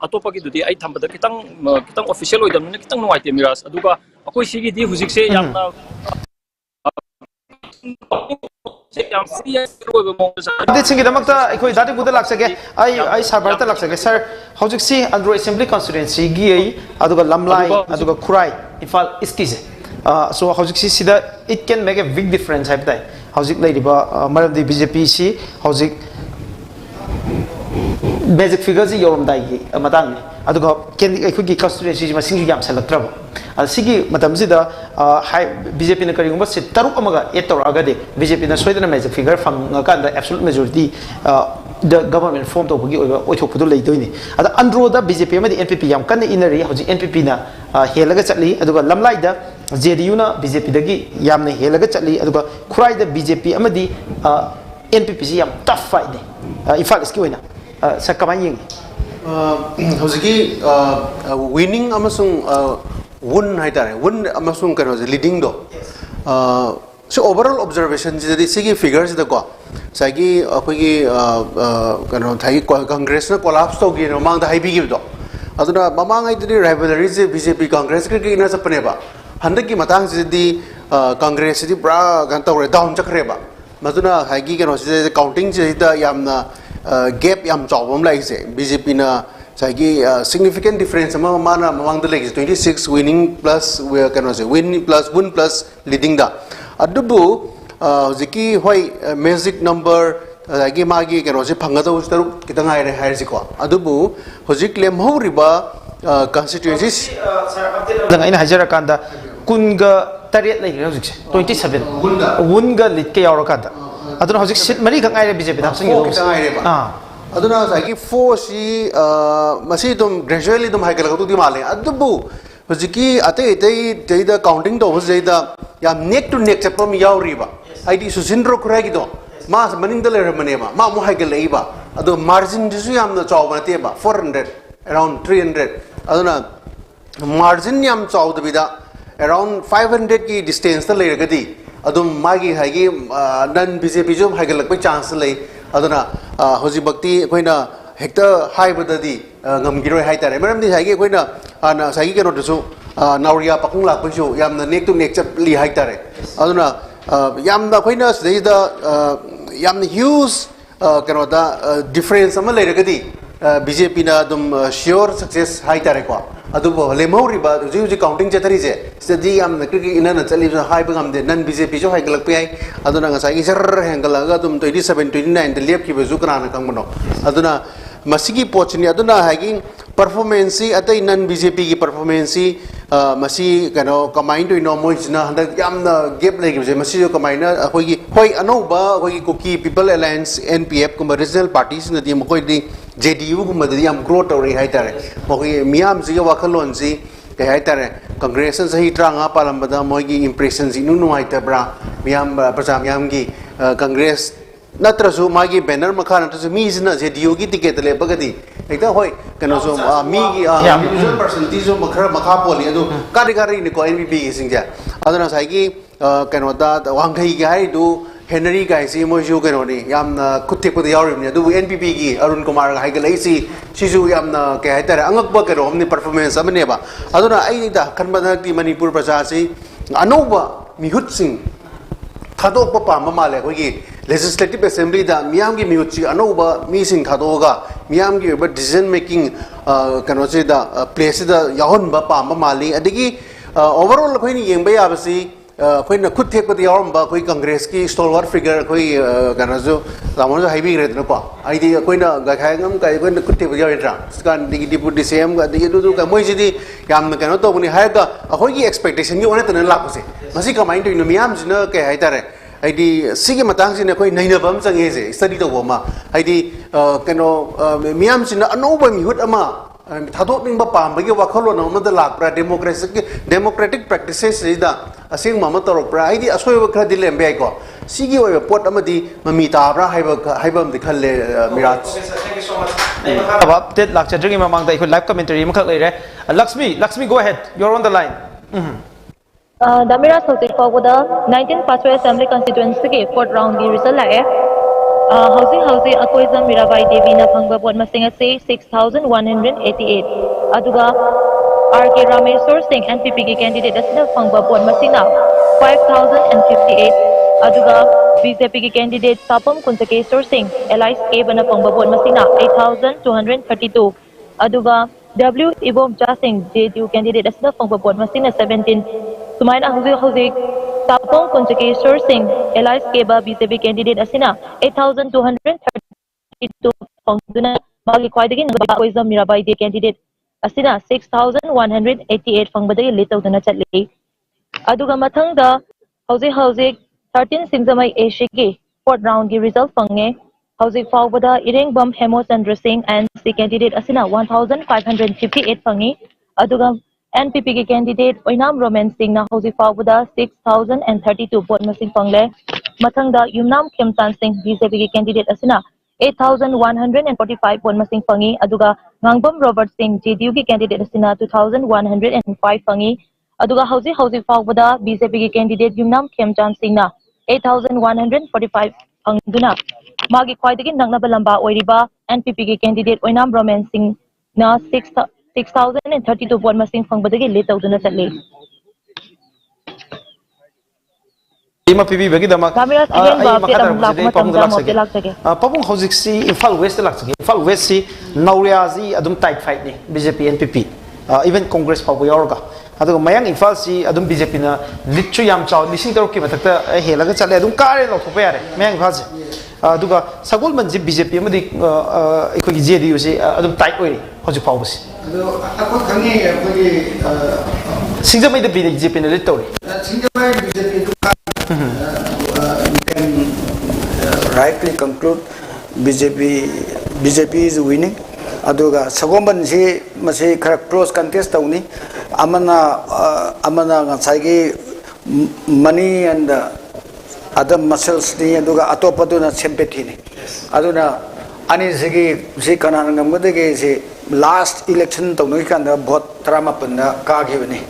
atopa gi dudi ai thambada kitang official oidamne kitang nuaite miras aduga akoi sigi di hujik se yamna update singi damakta ekoi dati buda laksage ai sarbarta laksage sir hojik si andro assembly constituency gi ai aduga lamlai aduga khurai Imphal iskize so hojik si sida it can make a big difference haibdai hojik laiba maram di BJP si hojik basic figures yoram dai gi matang ni aduga ken ekhugi constituency ma singi yam salaktraba sigi matam sida BJP na karingba se taruk amaga etor agade BJP na soidana magic figure fang kanda absolute majority the government form to bugi oithokpudu leidoini ada andro da BJP ma di NPP yam kan inari hojik NPP na helaga chatli aduga lamlai da JDU na BJP dagi yamna helaga chatli aduga khurai da BJP amadi NPP si yam tough fight ni Imphal iski oina sa kamai yeng hojiki winning amasung won haitare won amasung kan leading do so overall observation jadi sigi figures da ko sagi akogi kan thai congress na collapse to gi no mang da haibi gi do aduna mamang ai di rivalry je BJP congress ke na sapne ba handak ki matang jadi congress di bra gan tawre down chakre ba maduna haigi kan counting je da yamna gap yam chawam lai se BJP na significant difference among the legs 26 winning plus we can say win plus win plus leading da adubu ziki hoi magic number agi magi can say phanga da ustaru kitang ai hai siko adubu hojik lem horiba constituencies dang ina hajara kanda kunga taret lai hojik 27 wunga lit ke yaura kanda aduna hojik sit mari kang ai BJP da sing kitang ai ba aduna sagi force masi dum gradually dum high kala di male adubu hojiki ate da counting do hojida yam neck to neck chapam yauri ba id susindro kurai do ma maning dale ramane ma mu high kala ba adu margin disu yam na chaw ba te ba 400 around 300 aduna margin yam chaw da bida around 500 ki distance ta le gadi adum magi hagi nan BJP jom high kala chance le aduna hoji bakti koina hekta haibadadi ngamgiroi haitare maramdi saigi koina ana saigi keno dusu nauria pakung lak pasu yamna nek to nek chap li haitare aduna yamna koina seida yamna huge keno da difference ama leiragadi BJP na dum sure success haitare ko adubo lemori ba juji counting chatari je sedi yamna kiki inana chali haiba ngamde nan BJP jo haigalak pai aduna ngasai sar hengalaga dum 27 29 de lep ki bezu kana kangmono aduna masigi pochni aduna hagi performance atai nan BJP ki performance masi kano kamain to ino moijna handa yamna gap legi je masi jo kamaina hoigi hoi anoba hoigi koki people alliance NPF kuma regional parties na di mokoi di JDU kuma di am growth ori haitare mokoi miam ji wakalon ji ke haitare congress sahi tranga palambada moigi impression ji nu haitabra miam prajam yam gi congress natrasu magi banner makha natrasu mi jina JDU gi ticket le bagadi ekta hoi kano so mi gi usual percentage so makha poli adu kari ni ko NPP gi singja aduna sai gi kano da wangai gi hai du Henry guy si moju kano ni yam kutte ko yauri ni du NPP gi Arun Kumar hai galai si sisu yam na ke hai tara angak ba kano omni performance amne ba aduna ai da kanbana di Manipur praja si anoba mihut sing thadok pa pam ma le ko gi legislative assembly da miyam gi miuchi anoba mi sing thadoga miyam gi ba decision making kano se da place da yahon ba pam ma mali adigi overall khoi ni yeng ba ya ba si khoi na khut thek pa di yarum ba khoi congress ki stalwart figure khoi kano jo ramon jo haibi re no ko ai di khoi na ga khai ngam kai khoi na khut thek pa yaw ra skan di deputy cm ga di du ka moi ji di yam na kano to buni ha ga khoi gi expectation gi one tan la ko se masi ka mind to miyam jina ke hai tare Aidi sige matang sini koi naina bam sange je study to boma aidi kano miam sini anoba mihut ama thadok ning ba pam bagi wakhalo na ma da lak pra democratic practices ida asing mama torok pra aidi asoi ba khra dilem be ko sigi oi pot ama di mami ta bra haibam di khalle mirat thank you so much aba tet lak chadring mamang dai ko live commentary ma khak lai re Lakshmi go ahead, you're on the line. Damira Sautik Pawada 19 Paswa Assembly Constituency ke 4th round ki result la hai housing Akoizam Mirabai Devi na phangba bot masing ase 6188 aduga RK Rameshwar Singh NPP ki candidate asna phangba bot masina 5058 aduga BJP ki candidate Sapam Kuntakeswar Singh LISK bana phangba bot masina 8232 aduga W Ibom Jasing JDU candidate asna phangba bot masina 17 Sumaina Hauzik Sapong Kuntakeswar Singh LISK ba BJP candidate asina 8232 phangduna magi khwaidagi namba Akoizam Mirabai de candidate asina 6188 phangbadagi litawduna chatli aduga mathangda hauzik 13 Singzamai Ashigi 4th round ki result phange hauzik fawbada Irengbam Hemochandra Singh and the candidate asina 1558 phangi aduga NPP ki candidate Oinam Roman Singh na hauzik fawbada 6032 vote masing phangle mathangda Yumnam Khemchan Singh BJP ki candidate asina 8145 vote masing phangi aduga Ngangbam Robert Singh JDU ki candidate asina 2105 phangi aduga hauzik fawbada BJP ki candidate Yumnam Khemchan Singh na 8145 phangduna magi khwaidagi nangnaba lamba oiriba NPP ki candidate Oinam Roman Singh na 6032 vote masing phangbadagi litawduna chatli ima pibi bagi damak Gamira second ba pedam lakma tamda mo pelak tage pabung hojik si Imphal West lak sage Imphal West si Nauria ji adum tight fight ni BJP NPP even Congress pabu yorga adu mayang Imphal si adum BJP na litchu yam chaw lising tarok ki matakta helaga chale adum kare lo thopa yare mayang Imphal si aduga sagol man ji BJP amadi ikoi JDU si adum tight oi hojik pabu si ado akot khangi akoi singjamai da BJP na lit tori singjamai BJP to you can rightly conclude BJP is winning aduga sagomban si masi khara close contest tawni amana ngasai money and other muscles ni aduga atopaduna sempeti ni aduna ani si kana ngamgade si last election tawni kanda vote trama panna ka gibani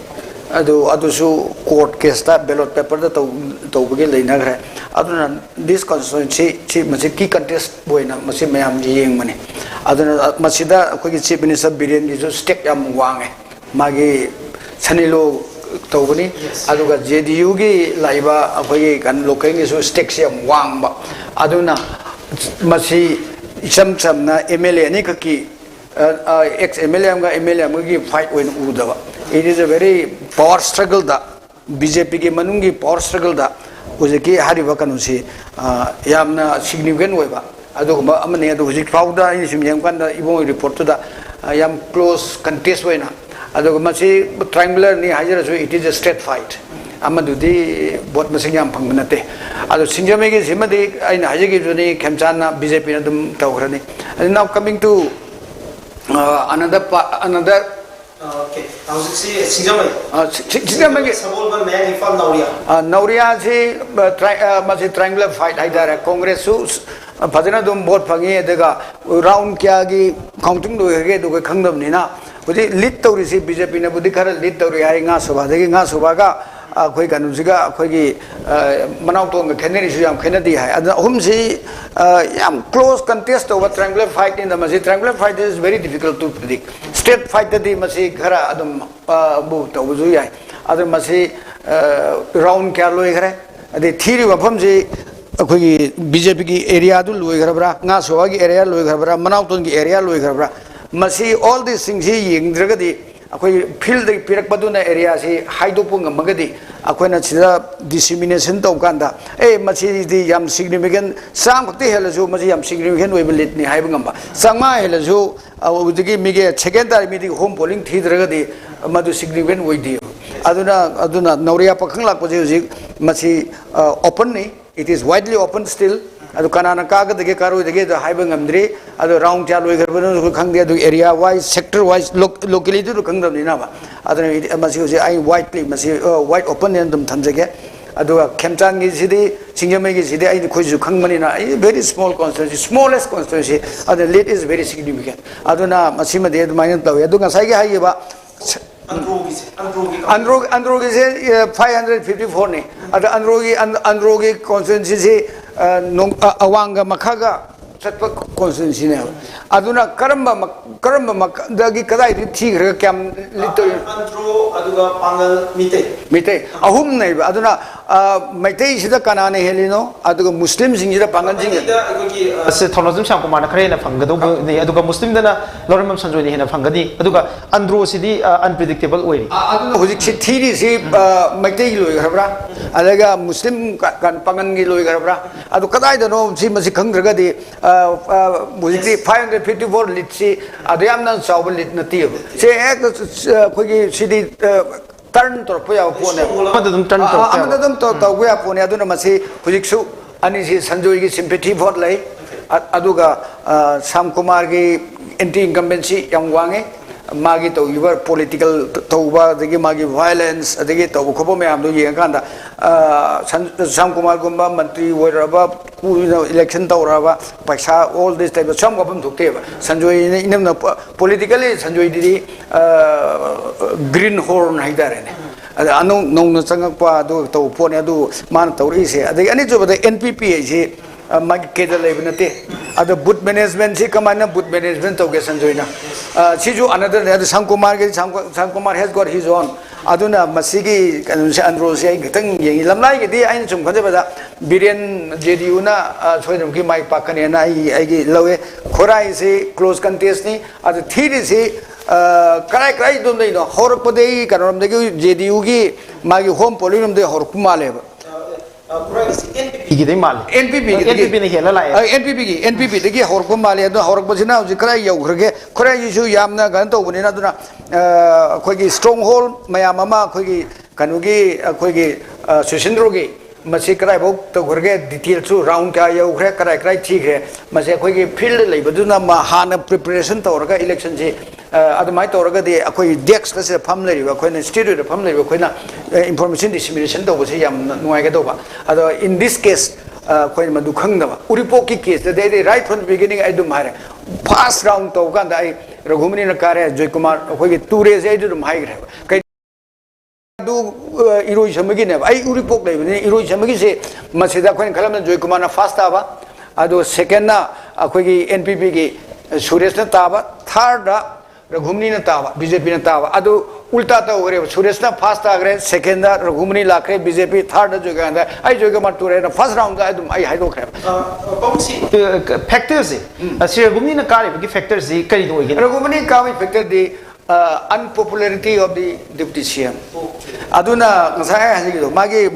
adusu court case ta ballot paper da tawbage leina gre aduna this constituency chi masi key contest boina masi mayam yeng mani aduna masida khoi chief minister Biren gi stake yam wange magi sanilo tawbani aduga JDU gi laiba khoi kan lokai gi stake yam wang ba aduna masi isam na MLA ni ki ex MLA ga MLA gi fight when udaba it is a very power struggle da BJP ki manungi power struggle da ujeki hariba kanusi yamna significant oiba aduguma amane adu hujik fauda in sim yam kanda ibong report da yam close contest waina aduguma si triangular ni hajara so it is a straight fight amadu di bot masing yam phangbanate adu singjame gi simadi aina hajegi joni khemchana BJP na dum tawgrani now coming to another okay how's it singjamai singjamai sagolban mayang Imphal Nauria si masi triangular fight haidara Congress su phajana dum vote phangi adega round kya gi counting do ge do khangdam ni na budi lead tawri si BJP na budi khara lead tawri hai nga sabha degi nga sabha ga khoi kanu siga khoi gi manau tong ga kheneri su yam khenadi hai adha hum si yam close contest over triangular fight in the masi triangular fight is very difficult to predict straight fight di masi khara adum bu tawju yai adha masi round kya loi khare ade thiri wafam si khoi BJP ki area du loi kharabra nga sowa gi area loi kharabra manau tong gi area loi kharabra masi all these things hi yengdragadi akoi field de pirak paduna area si haidopu ngamagadi akoina sida dissemination to kanda masi di yam significant sang khti helasu masi yam significant we belit ni haiba ngamba sangma helasu udigi mige secondary meeting home polling thidragadi madu significant we di aduna Nauria pakhang lak paje ji masi open ni it is widely open still adu kanana kaga dege karo dege the haiba ngamdri adu round cha loi garbanu khangde adu area wise sector wise locality ru khangdam ni na ba adu masi I widely masi wide open and dum thamjege adu khemchang gi sidi singjame gi sidi ai khoju khangmani na very small constituency smallest constituency adu lead is very significant aduna masi ma de main taw adu ngasai gi hai ba Androgi se 554 ne ada Androgi constituency awanga makaga satpa constituency ne aduna karamba dagi kadai thi gra kam little aduga pangal mite ahum nei aduna maitei sida kanane helino aduga muslim singida pangal sing se thonozum sam kumana khare na phangado ne aduga muslim dana lorimam sanjoi ne na phangadi aduga andro sidi unpredictable oi aduna hojik si thiri si maitei loi grabra adaga muslim kan pangan gi loi grabra adu kadai dano si masi khangdragadi hojik 554 litsi adayamna chawbal lit nati se ek khogi sidi turn to puya pone amadum turn to amadum to puya pone aduna masi hujiksu ani si sanjoi gi sympathy vote lai aduga Sam Kumar gi anti incumbency yang wange magi to your political tauba degi magi violence degi to khobo me amdo yeng kanda Sam Kumar gumba mantri oiraba election tawraba paisa all this type of some of them thukte sanjoi inamna politically sanjoi di green horn haidare ne anu nong changakpa do to pone adu man tawri se adegi ani jo bada NPP se magi keda lebnate ada boot management si kamana boot management to ge sanjoi na siju another Sam Kumar has got his own aduna masigi kanunse androsi ai gitang yengi lamlai gidi ain sum khanje bada biren JDU na soidum ki mai pakane na ai gi lawe khorai se close contest ni ad thiri se karai karai dum dei no horok pade kanom de JDU gi magi home polling de horok male Iki dei mal. NPP ne hela la. NPP de gi horok male do horok bojina uji karai yau khage khorai yu yamna gan to buni na duna khoi gi stronghold mayam ama khoi gi kanugi khoi gi susindro gi masi karai bok to khurge detail chu round ka yau khre karai karai thik he masi khoi gi field lei baduna ma hana preparation to orga election ji adumai to orga de khoi dex ka se pham lei ba khoi na studio de pham lei ba khoi na information dissemination to se yam nuai ga do ba ado in this case khoi ma du khang da ba uripo ki case de right from the beginning I do mare first round to kan da ai Raghumani na kare Joy Kumar khoi gi ture se du mai gre du iroi samagi ne ai uripok dai ne iroi samagi se masida khoin khalam na Joy Kumar na first aba ado second na akhoi gi NPP gi Suresh na taba third da Raghumani na taba BJP na taba ado ulta ta ore Suresh na first agre second da Raghumani lakre BJP third da Joy Kumar ai Joy Kumar ture na first round da adum ai haido khre Pomsi factors se Raghumani na kare gi factors e kari do gi Raghumani ka factor de unpopularity of the deputy CM. Aduna ngasai haji gitu. Magi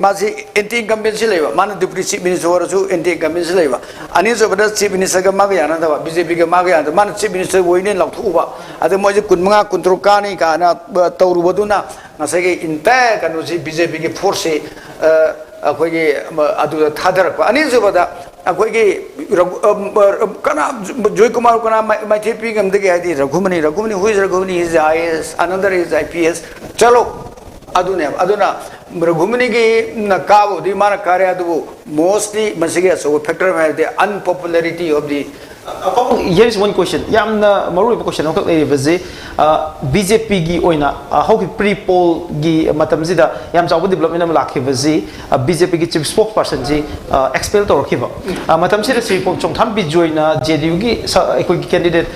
anti incumbency leba. Mana deputy chief minister warasu anti incumbency leba. Ani so pada chief minister ka magi ana thawa. BJP ka magi ana. Mana chief minister woine lauthu ba. Adu moje kunmanga kuntrukani ka na tauru baduna ngasai ke entire kanusi BJP ke force akhoi ke adu thadar ko. Ani so pada akhoi ke kana Joy Kumar kana my TP gam de ke Raghumani who is Raghumani is IAS another is IPS chalo aduna Raghumani ki na kaabo di mana kare adu mostly masige so factor hai the unpopularity of the Here is one question. Yamna maru question ok vaze BJP gi oina how ki pre-poll gi matam zida yam chaw development am lakhe vaze BJP gi chief spokesperson ji expel tor khiba matam sira sri pom chong tham bi joina JDU gi ekoi candidate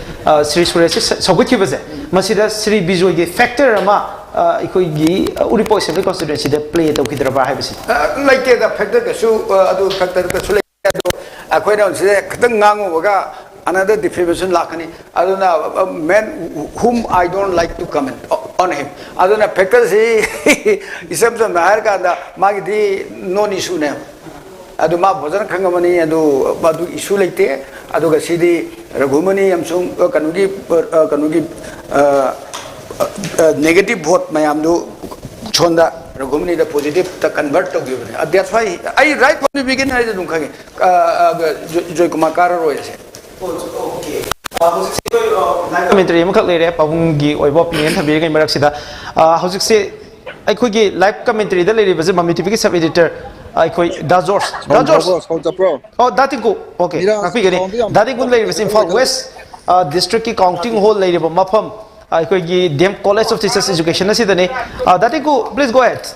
Sri Suresh sogoi khiba je masida Sri Bijoy gi factor ama ekoi gi uripo assembly constituency de play to khidra ba haibasi like the factor ka su adu factor ka su akhoi na se khadang ngangu ga another defamation lakani aduna man whom I don't like to comment on him aduna factor si isam sam bahar ka da magi di non issue ne adu ma bhojan khangamani adu issue leite adu ga sidi Raghumani amsung kanugi negative vote mayam du chonda Raghumani the positive to convert to give. That's why I right from the beginning I don't know. Joy Kumar Roy say. Okay. Commentary makak lere pahungi oibo opinion thabi ngai marak sida hojik se aikoi live commentary da lere baje Mami TV ki sub editor aikoi Dazors oh datingu okay api gani datingu lere baje Imphal West district ki counting hall lere ba mafam aikoi gi DM College of Teachers Education asida ne datingu please go ahead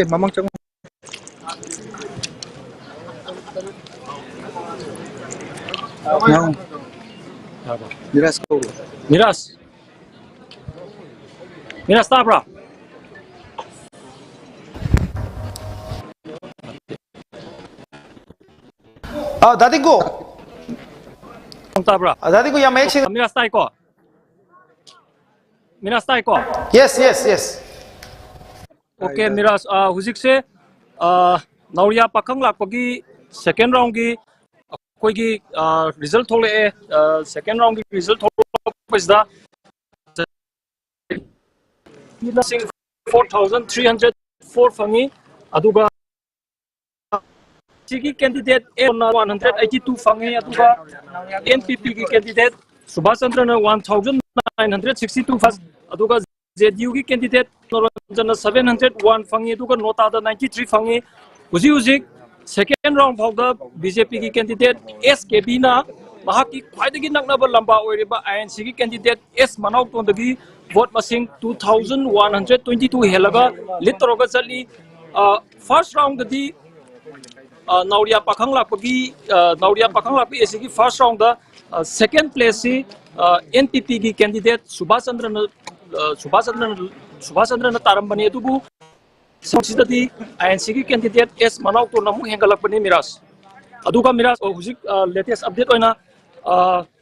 mamang chang Miras tabra datingu tabra datingu ya mek sing Miras tai ko yes Okay, Miras, hujik se Nauria Pakang lakpagi second round ki koi ki result thole second round ki result thole is da 4,304 fangi aduga Sigi candidate 182 fangi aduga NPP ki candidate Subhash Chandra 1,962 fast aduga JDU की candidate नोरंजन 701 fungi दुगा NOTA दा 93 fungi हुजी second round फाउदा BJP की candidate SKB ना महाकी ख्वाइदगी नकनबा लंबा ओइरेबा INC की candidate S मनाउ तोंदगी vote मसिंग 2122 हेलगा लिटरोगा चली first round the Nauria Pakang Lapagi, Nauria Pakang Lapi is the first round. Second place, NPP candidate Subhasandran Tarambani Dubu. Subsidy INC candidate S Manau to Namu Hengalapani Miras. Aduka Miras or Huzik latest update on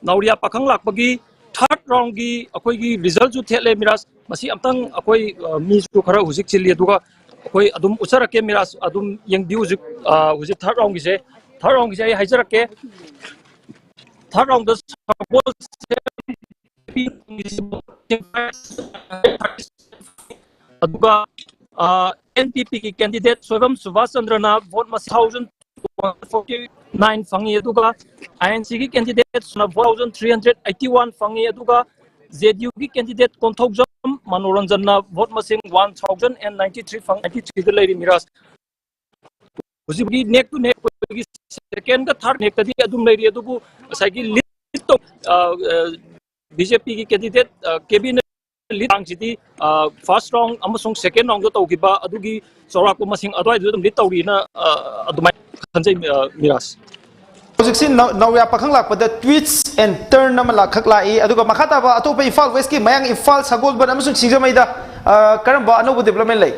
Nauria Pakang Lapagi, third round gi Akoigi result to tell Miras, Masi Amtang Akoi means to Kara Huzik Chili Duga. Koi adum usara ke miras adum yang diujuk ujuk third round gise hajar ke third round das aduga NPP ki candidate Sovam Subhasandrana vote mas 1049 fangi aduga INC ki candidate suna 4381 fangi aduga ZU ki candidate Konthokjam Manoranjana vote masing 1093 fang 93 the lady miras usibi neck to neck second the third neck the adum lady adubu sagi list to BJP ki candidate cabinet lead ang city first round amasung second round to giba adugi soraku masing adwai dum lead tawri na adumai khanjai miras Hojiksin Nauria Pakang Lakpada tweets and turn nama lakhak lai aduga makhata ba atopa Imphal West ki mayang Imphal Sagolban amasung Singzamaida karamba anobu development lai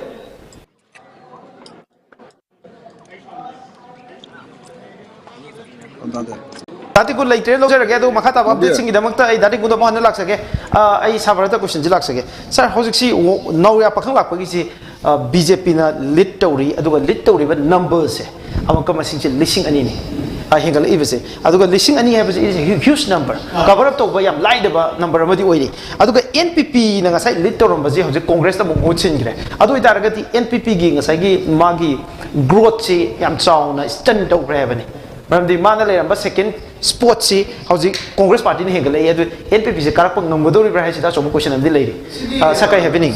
Dati ko later loger age adu makhata ba update singi damakta ai dati ko do mohana lak sake ai sabarata question ji lak sake sir hojiksi Nauria Pakang Lakpagi si BJP na lead tawri aduga lead tawri ba numbers se amaka masing lising ani ni hingal ibase aduga lising ani have is a huge number cover up to ba yam lai de ba number amadi oiri aduga NPP na ngasai lead tawram ba je hoje congress ta mo chin gre adu itaragati NPP gi ngasai gi magi growth si yam chaw na stand to grabani Ramdi mana le ramba second spot si hoje congress party ni hingal ai adu NPP se karak ngamgodori bra si da so question am di lai sakai happening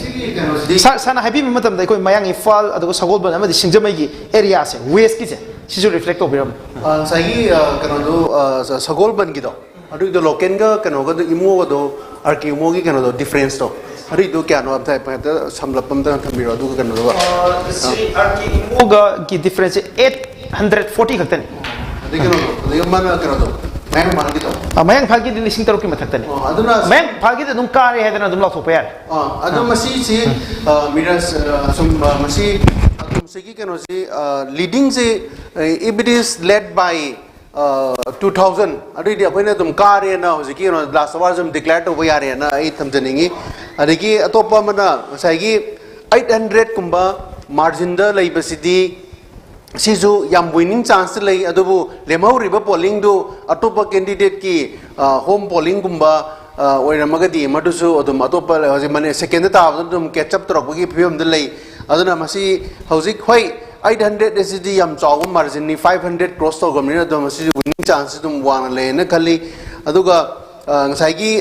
sana happy matam dai koi mayang Imphal aduga Sagolban amadi Singjamai gi area se west ki se sisu reflect to biram sagi kano do Sagolban gi do adu do loken ga kano ga do imo ga do arki imo gi kano do difference to adu do kya no thai pa ta samlapam ta thamiro adu kano do si arki imo ga gi difference 840 khatan adu mana kano do mayang mana gi do mayang phal gi lising taru ki mathaktan aduna mayang phal gi dum kare hedana dum lathop yar adu masi si miras sum masi Segi can say leading say if it is led by 2000 already appointed them car na segi no last hours declared over yare na ai thamjaningi adigi atopa mana sagi 800 kumba margin da laibasidi sizu yam winning chance lai adubu lemau riba polling do atopa candidate ki home polling kumba oiramagadi madusu adum atopa hoje mane second ta adum catch up torok gi phim da lai aduna masi hauzik hoi 800 SD yam chaw margin ni 500 cross to gomina do masi winning chance dum wana le na khali aduga ngai gi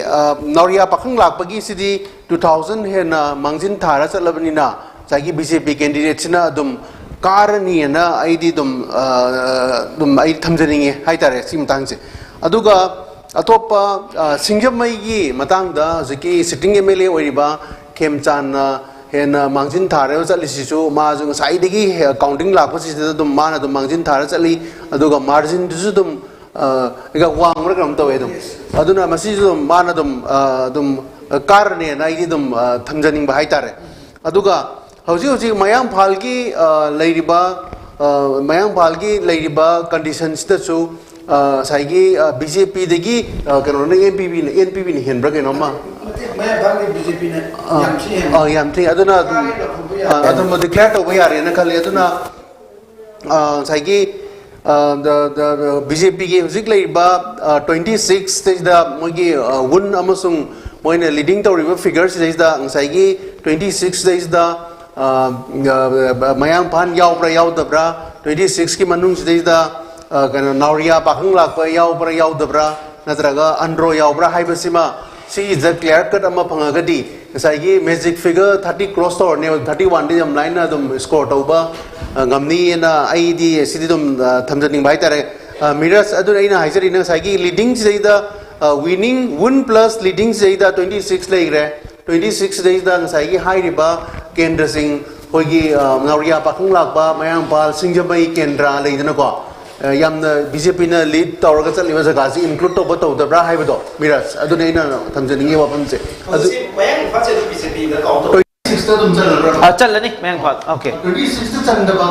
Nauria Pakang Lakpagi sidi 2000 he na mangjin thara chalabani na sai gi BJP candidate sina dum karani na ID dum ai thamjaninge haitare sim tangse aduga atopa Singjamai gi matang da ziki sitting MLA oiriba Khemchan hena mangjin thare chali sisu ma jung sai degi counting lakpa si dum mana dum mangjin thare chali aduga margin du dum ega wang ra kam tawe dum aduna masi dum mana dum karne na idi dum thamjaning ba haitare aduga hauji mayang phalgi leiriba conditions ta su saigi BJP degi kano na NPP ni henbra keno ma BJP ne yam thi aduna adum declare to ba yare na khali aduna saigi the BJP gi hujik leiriba 26 stage da mogi won amasung moina leading to river figures is da saigi 26 days da mayang phan yaw pra yaw dabra 26 ki manung stage da Nauria Pakang Lakpa yaw pra yaw dabra natraga andro yaw pra haibasima si is the clear cut ama phangagadi saigi magic figure 30 cross to ne 31 di am line na dum score to ba ngamni na id sidi dum thamjaning bai tare mirrors adu ina haijari na saigi leading seida winning 1 plus leading seida 26 legre 26 days da saigi high riba kendra sing ꯑꯩꯈꯣꯏꯒꯤ ꯉꯥꯎꯔꯤꯌꯥ ꯄꯥꯈꯪ ꯂꯥꯛꯄ ꯃꯌꯥꯡꯄꯥꯜ ꯁꯤꯡꯖꯃꯩ ꯀꯦꯟꯗ꯭ꯔ ꯂꯩꯗꯅꯀꯣ ꯌꯥꯝꯅ ꯕꯤꯖꯦꯄꯤꯅ lead ꯇꯧꯔꯒ ꯆꯠꯂꯤꯕ ꯖꯒꯥꯁꯤ include ꯇꯧꯕ ꯇꯧꯗꯕ꯭ꯔꯥ ꯍꯥꯏꯕꯗꯣ ꯃꯤꯔꯥꯖ ꯑꯗꯨꯅꯤ ꯑꯩꯅ ꯊꯝꯖꯅꯤꯡꯉꯤ ꯋꯥꯐꯝꯁꯦ ꯑꯗꯨ ꯃꯌꯥꯡ ꯏꯝꯐꯥꯜꯁꯦ ꯑꯗꯨꯝ ꯕꯤꯖꯦꯄꯤꯗ ꯀꯥꯎꯟꯠ ꯇꯧ 26ꯇ ꯑꯗꯨꯝ ꯆꯜꯂꯕ꯭ꯔꯥ ꯆꯜꯂꯅꯤ ꯃꯌꯥꯡ ꯏꯝꯐꯥꯜ ꯑꯣꯀꯦ 26ꯇ ꯆꯟꯗꯕ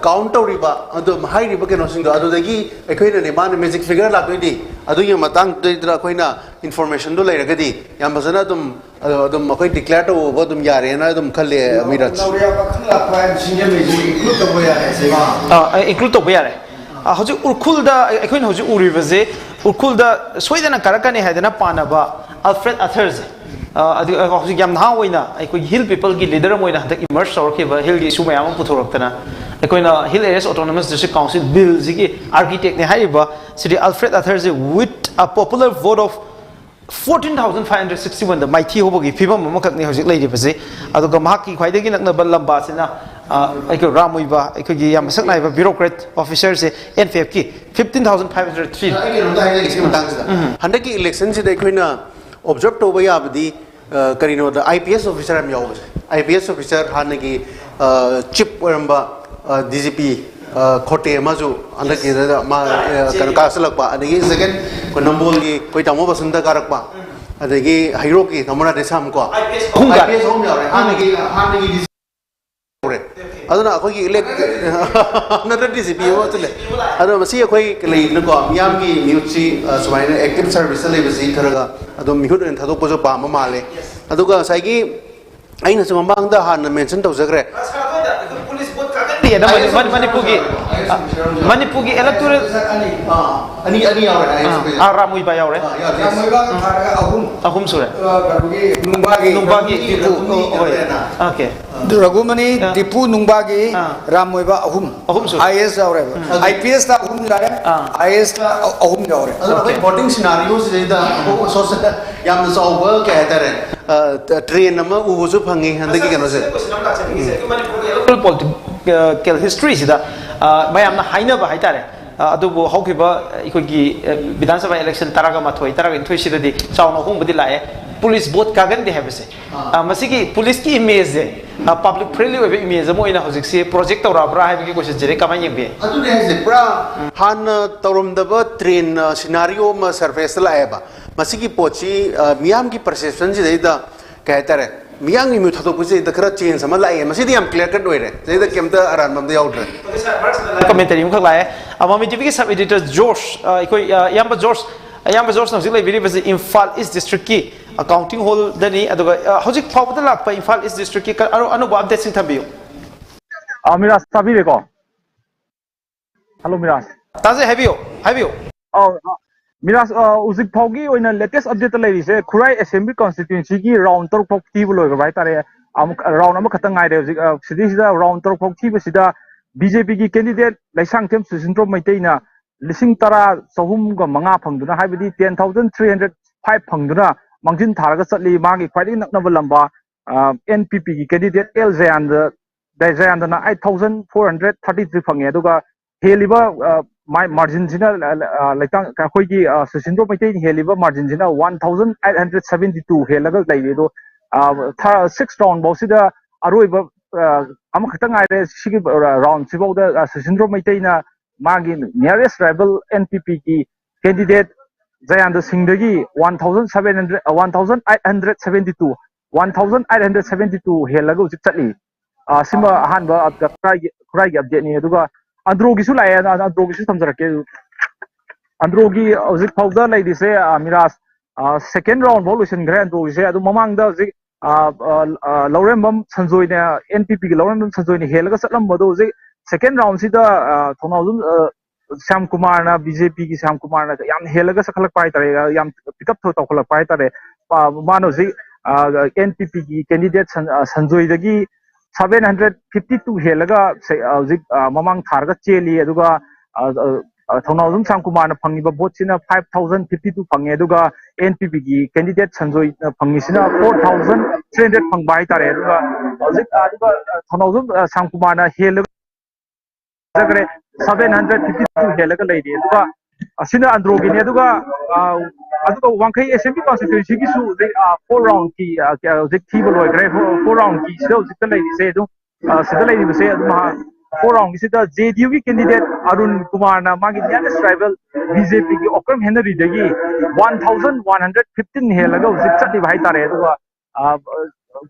ꯀꯥꯎꯟꯠ ꯇꯧꯔꯤꯕ ꯑꯗꯨ ꯍꯥꯏꯔꯤꯕ ꯀꯩꯅꯣꯁꯤꯡꯗꯣ ꯑꯗꯨꯗꯒꯤ ꯑꯩꯈꯣꯏꯅꯅꯦ ꯃꯥꯅ ꯃꯦꯖꯤꯛ ꯐꯤꯒꯔ ꯂꯥꯛꯇꯣꯏꯗꯤ ꯑꯗꯨꯒꯤ ꯃꯇꯥꯡꯗꯨꯗ ꯑꯩꯈꯣꯏꯅ ꯏꯟꯐꯣꯔꯃꯦꯁꯟꯗꯣ ꯂꯩꯔꯒꯗꯤ ꯌꯥꯝ ꯐꯖꯅ ꯑꯗꯨꯝ ꯑꯩꯈꯣꯏ ꯗꯤꯀ꯭ꯂꯦꯌꯔ ꯇꯧꯕ ꯑꯗꯨꯝ ꯌꯥꯔꯦꯅ ꯑꯗꯨꯝ ꯈꯜꯂꯦ ꯃꯤꯔꯥꯖ ꯏꯟꯀ꯭ꯂꯨꯗ ꯇꯧꯕ ꯌꯥꯔꯦ ꯍꯧꯖꯤꯛ ꯎꯔꯈꯨꯜꯗ ꯑꯩꯈꯣꯏꯅ ꯍꯧꯖꯤꯛ ꯎꯔꯤꯕꯁꯦ ꯎꯔꯈꯨꯜꯗ ꯁꯣꯏꯗꯅ ꯀꯥꯔꯛꯀꯅꯤ ꯍꯥꯏꯗꯅ ꯄꯥꯅꯕ ꯑꯜꯐ꯭ꯔꯦꯗ ꯑꯊꯔꯁꯦ ꯍꯧꯖꯤꯛ ꯌꯥꯝ ꯅꯍꯥ ꯑꯣꯏꯅ ꯑꯩꯈꯣꯏꯒꯤ ꯍꯤꯜ ꯄꯤꯄꯜꯒꯤ ꯂꯤꯗꯔ ꯑꯃ ꯑꯣꯏꯅ ꯍꯟꯗꯛ ꯏꯃꯔꯖ ꯇꯧꯔꯛꯈꯤꯕ ꯍꯤꯜꯒꯤ ꯏꯁꯨ ꯃꯌꯥꯝ ꯑꯃ ꯄꯨꯊꯣꯔꯛꯇꯅ ꯑꯩꯈꯣꯏꯅ hill areas autonomous district council ꯕꯤꯜꯁꯤꯒꯤ ꯑꯥꯔꯀꯤꯇꯦꯛꯅꯦ ꯍꯥꯏꯔꯤꯕ ꯁꯤꯗꯤ ꯑꯜꯐ꯭ꯔꯦꯗ ꯑꯊꯔꯁꯦ with a popular vote of 14,561ꯗ ꯃꯥꯏꯊꯤ ꯍꯧꯕꯒꯤ ꯐꯤꯕꯝ ꯑꯃꯈꯛꯅꯤ ꯍꯧꯖꯤꯛ ꯂꯩꯔꯤꯕꯁꯦ ꯑꯗꯨꯒ ꯃꯍꯥꯛꯀꯤ ꯈ꯭ꯋꯥꯏꯗꯒꯤ ꯅꯛꯅꯕ ꯂꯝꯕꯥꯁꯤꯅ ꯑꯩꯈꯣꯏ ꯔꯥꯝ ꯑꯣꯏꯕ ꯑꯩꯈꯣꯏꯒꯤ ꯌꯥꯝ ꯃꯁꯛ ꯅꯥꯏꯕ ꯕ꯭ꯌꯨꯔꯣꯀ꯭ꯔꯦꯠ ꯑꯣꯐꯤꯁꯔꯁꯦ NFFꯀꯤ 15,503 ꯑꯩ ꯀꯩꯅꯣꯝꯇ ꯍꯥꯏꯖꯒꯦ ꯁꯤ ꯃꯇꯥꯡꯁꯤꯗ ꯍꯟꯗꯛꯀꯤ ꯏꯂꯦꯛꯁꯟꯁꯤꯗ ꯑꯩꯈꯣꯏꯅ ꯑꯣꯕꯖꯔꯕ ꯇꯧꯕ ꯌꯥꯕꯗꯤ ꯀꯔꯤꯅꯣꯗ IPS ꯑꯣꯐꯤꯁꯔ ꯑꯃ ꯌꯥꯎꯕꯁꯦ IPS ꯑꯣꯐꯤꯁꯔ ꯍꯥꯟꯅꯒꯤ ꯆꯤꯞ ꯑꯣꯏꯔꯝꯕ DGP ꯈꯣꯇꯦ ꯑꯃꯁꯨ ꯍꯟꯗꯛꯀꯤꯗ ꯃꯥ ꯀꯩꯅꯣ ꯀꯥꯁꯤꯜꯂꯛꯄ ꯑꯗꯒꯤ ꯁꯦꯀꯦꯟ ꯑꯩꯈꯣꯏ ꯅꯝꯕꯣꯜꯒꯤ ꯑꯩꯈꯣꯏ ꯇꯥꯃꯣ ꯕꯁꯟꯇ ꯀꯥꯔꯛꯄ ꯑꯗꯒꯤ ꯍꯩꯔꯣꯛꯀꯤ ꯇꯥꯃꯣ ꯔꯥꯙꯦꯁ꯭ꯌꯥꯝ ꯀꯣ IPS ꯑꯍꯨꯝ ꯌꯥꯎꯔꯦ ꯍꯥꯟꯅꯒꯤ ꯑꯗꯨꯅ ꯑꯩꯈꯣꯏꯒꯤ ꯅꯠꯇ꯭ꯔ DGP ꯑꯃ ꯆꯠꯂꯦ ꯑꯗꯣ ꯃꯁꯤ ꯑꯩꯈꯣꯏ ꯂꯩꯗꯅꯀꯣ ꯃꯤꯌꯥꯝꯒꯤ ꯃꯤꯍꯨꯠꯁꯤ ꯁꯨꯃꯥꯏꯅ ꯑꯦꯛꯇꯤꯚ ꯁꯔꯚꯤꯁꯇ ꯂꯩꯕꯁꯤ ꯈꯔꯒ ꯑꯗꯨꯝ ꯃꯤꯍꯨꯠ ꯑꯣꯏꯅ ꯊꯥꯗꯣꯛꯄꯁꯨ ꯄꯥꯝꯕ ꯃꯥꯜꯂꯦ ꯑꯗꯨꯒ ꯉꯁꯥꯏꯒꯤ ꯑꯩꯅꯁꯨ ꯃꯃꯥꯡꯗ ꯍꯥꯟꯅ ꯃꯦꯟꯁꯟ ꯇꯧꯖꯈ꯭ꯔꯦ ꯃꯅꯤꯄꯨꯔꯒꯤ electoral ani yaure Ramuiba yaure ahum sure Nungbagi Tipu okay Ragumani Tipu Nungbagi Ramuiba ahum IS yaure IPS ta ahum yaure IS ta ahum yaure voting scenarios da social yamna sauba ka hadare train ama ubusu phangi handaki kano se political history sida mayamna hainaba haitare adubu haukiba ikoi Vidhan Sabha election taraga mathoi taraga inthoi sidadi chauna hongbadi lae police vote kagan de habse masigi police ki image de public friendly oibe image mo ina hojik se project tawra bra haibigi question jere kamai yengbe adu ne hase bra han tawrumdaba train scenario ma surface lae ba masigi pochi miyam ki perception ji da kaitare miyang mi thado puse da khara change sama lae masidi am clear cut oire da kemta aran mam da yaudre commentary mu khak lae MAMI TV ki sub editor Josh ikoi yamba Josh na hojik lai basi Imphal East District ki accounting hall dani aduga hojik phawda lakpa Imphal East District ki anu update sing thabiyo Miras tabire ko hello Miras taje habiyo Miras uzik phawgi oina latest update lai rise Khurai assembly constituency ki round tor phok thi bolo bai tare round am khatang ngai re sidi sida round tor phok thi basida BJP ki candidate Laisang Them Susintro Maitei na lising tara sahum ga manga phangduna haibadi 10,305 phangduna mangjin tharaga chatli magi khwai naknaba lamba NPP ki candidate L Jayand na 8,433 phange aduga heliba margin jina laitang khoi ki Susintro Maitei heliba margin jina 1,872 helaga laido 6 round bosida aroiba am khatang ai sigi round sibau da Susintro Maitei na magi nearest rival NPP ki candidate Jayand Singhdagi 1,872 helaga ujik chatli sima hanba khrai gi update ni aduga androgi su lai androgi su samjarake androgi ujik phawda lai dise Miras second round ball loisin gre androgi se adu mamang da ujik Laurembam Sanjoi ne NPP ki Laurembam Sanjoi ne helaga chatlam bodo ujik second round sida thonazum Syam Kumar na BJP ki Syam Kumar na yam helaga sakhalak pai tare yam pick up to kholak pai tare mano ji NPP ki candidate Sanjoi dagi 752 helaga zik mamang tharga cheli aduga thonazum Syam Kumar na phangiba vote sina 5,052 phange aduga NPP ki candidate Sanjoi phangi sina 4,300 phangbai tare aduga aduga thonazum Syam Kumar na helaga 752 helaga lady aduga asina androgi ne aduga Wangkai assembly constituency ki su 4 round ki zik thiba loi gre 4 round ki so zik lady se du sida lai base ma 4 round sida JDU ki candidate Arun Kumar na magi nearest rival BJP ki Okram Henry dagi 1115 helaga usik chati bhai tare aduga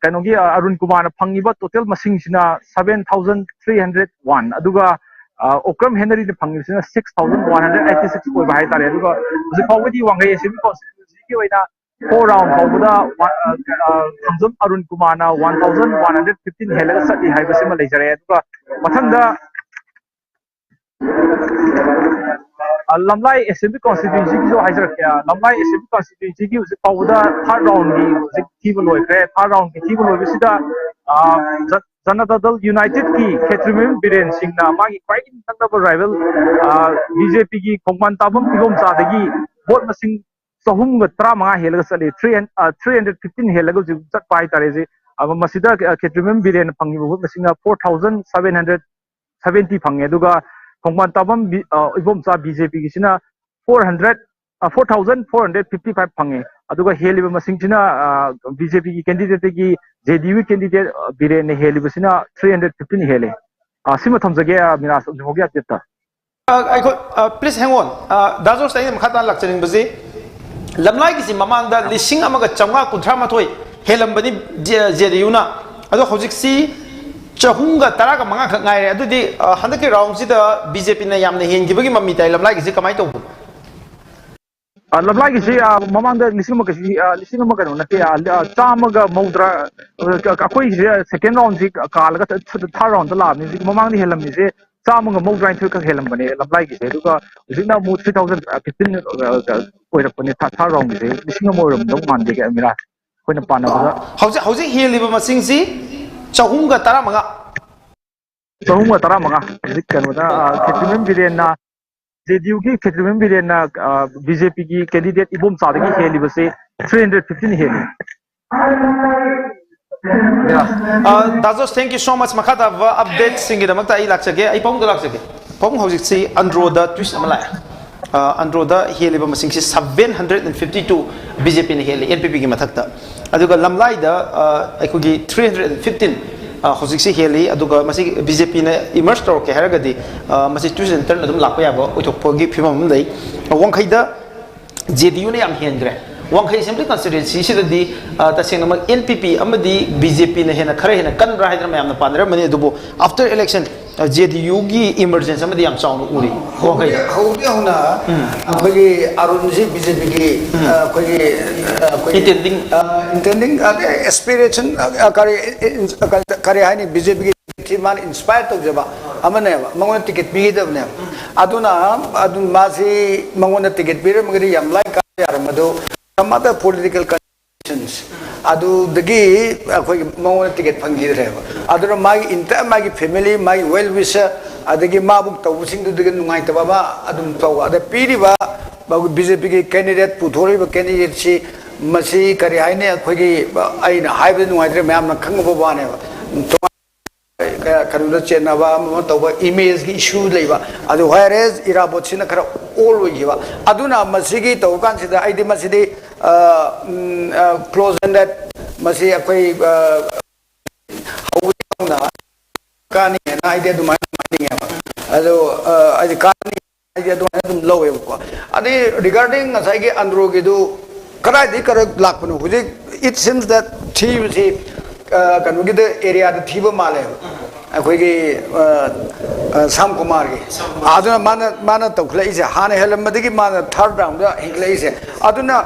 kanogi Arun Kumar na phangiba total masing sina 7301 aduga Okram Henry na phangi sina 6186 koi bhai tare aduga usik pawdi wangai SMB constituency ki oina 4 round pawda Khamjam Arun Kumar na 1115 helaga chati hai basima leijare aduga mathanda Lamlai SMB constituency ki jo haijar kya Lamlai SMB constituency ki usi pawda third round ki usi thiba loi kre third round ki thiba loi bisida Janata Dal United ki Khetrimim Biren Singh na magi kwai tangdaba rival BJP ki Khongman Tabam Tilom Sadagi vote masing sahum ga 35 helaga sali 315 helaga ju chak pai tare je aba masida Khetrimim Biren phangi vote masing 4770 phange aduga Khongman Tabam ibom sa BJP ki sina 4455 phange aduga heliba masing sina BJP ki candidate ki JDU candidate Biren ne heliba sina 315 hele sima thamjage miras hogi atita please hang on dazo sai khatan lakcharing baji lamlai ki mamang da lising amaga chamga kunthra mathoi helambani JDU na ado hojik si chahunga taraga manga khak ngai re adudi handaki round si da BJP na yamna hengibagi mammi tai lamlai ki kamai to lamlai ki mamang da lising ma kano na chamaga maudra akoi second round si kalaga third round la ni mamang ni helam ni se chamaga maudra thu ka helam bane lamlai ki duka usina mu 3015 koirapani third round ni lising ma ram dong man de ga mira koina pana ba hauji heliba masing si chahunga taramanga kano da Khetrimim Biren na JDU ki Khetrimim Biren na BJP ki candidate ibom sadagi heli base 315 heli Dazos, thank you so much makata update singi da makta ilakchage ai pong lakchage pong hojik si androda twist amala androda heliba masing si 752 BJP ni heli NPP ki mathakta aduga lamlai da aikogi 315 hojik si heli aduga masi BJP na emerge tor ke haragadi masi twist center na dum lakpa yabo othokpogi phimam dai wangkhaida JDU ne yam hengre Wanghai Assembly constituency sidadi tasengna NPP amadi BJP na hena khare hena kanra haidra mayam na pandra mani dubo after election JDU gi emergence amadi yam chaunu uri wanghai khawbi hona akhoi arunji BJP gi intending aspiration kare hani BJP gi man inspire to jaba amane mangon ticket bi dabne aduna masi mangon ticket bi magri yam like yaramado some other political conditions adu dagi akhoi mangon ticket phangi reba adura mai inta mai family mai well wisher adagi mabuk tawsing du dagi nungai tababa adum taw ada piriba BJP ki candidate puthori ba candidate si masi kari haine akhoi gi aina haibe nungai re mayam na khangba bane kanuda chenaba mo tawa image gi issue leiba adu whereas irabot sina khara all wigiba aduna masigi tawkan sida aidi masidi close ended masi akai hawna kani na idea du mai ya adu adi kani idea du mai dum low ko adi regarding asai gi andro gi du kara di kara lakpanu huji it seems that thi kanu gi the area the thiba male akhoi gi Sam Kumar gi aduna mana tawkhlai se hana helam madigi mana third round da hinglai se aduna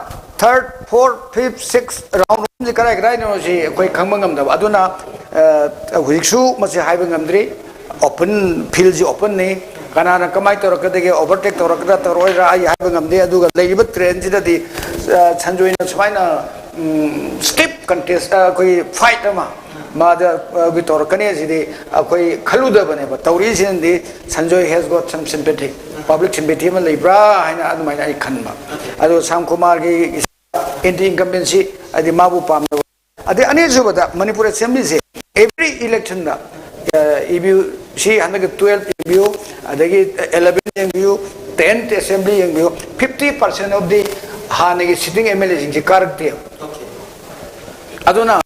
third fourth fifth sixth round ji karai karai no si akhoi khangma ngam da aduna hujiksu masi haiba ngamdri open field ji open ni kanana kamai torakadege overtake torakada toroi ra ai haiba ngamde aduga leiba train ji da di sanjoina swaina skip contest koi fight ma Mother Vitor Kanesi, Akoi Kaluda Baneva, Taurisian, the Sanjoy has got some sympathy, public sympathy, Libra, and Adamai Kanma. Ado Sam Kumar is anti incumbency at the Mabu Pam. At the unusual that Manipur Assembly say every election, if you see 12 view, they get 11 view, 10th assembly view, 50% of the Hanagi sitting MLAs in the character. Adona.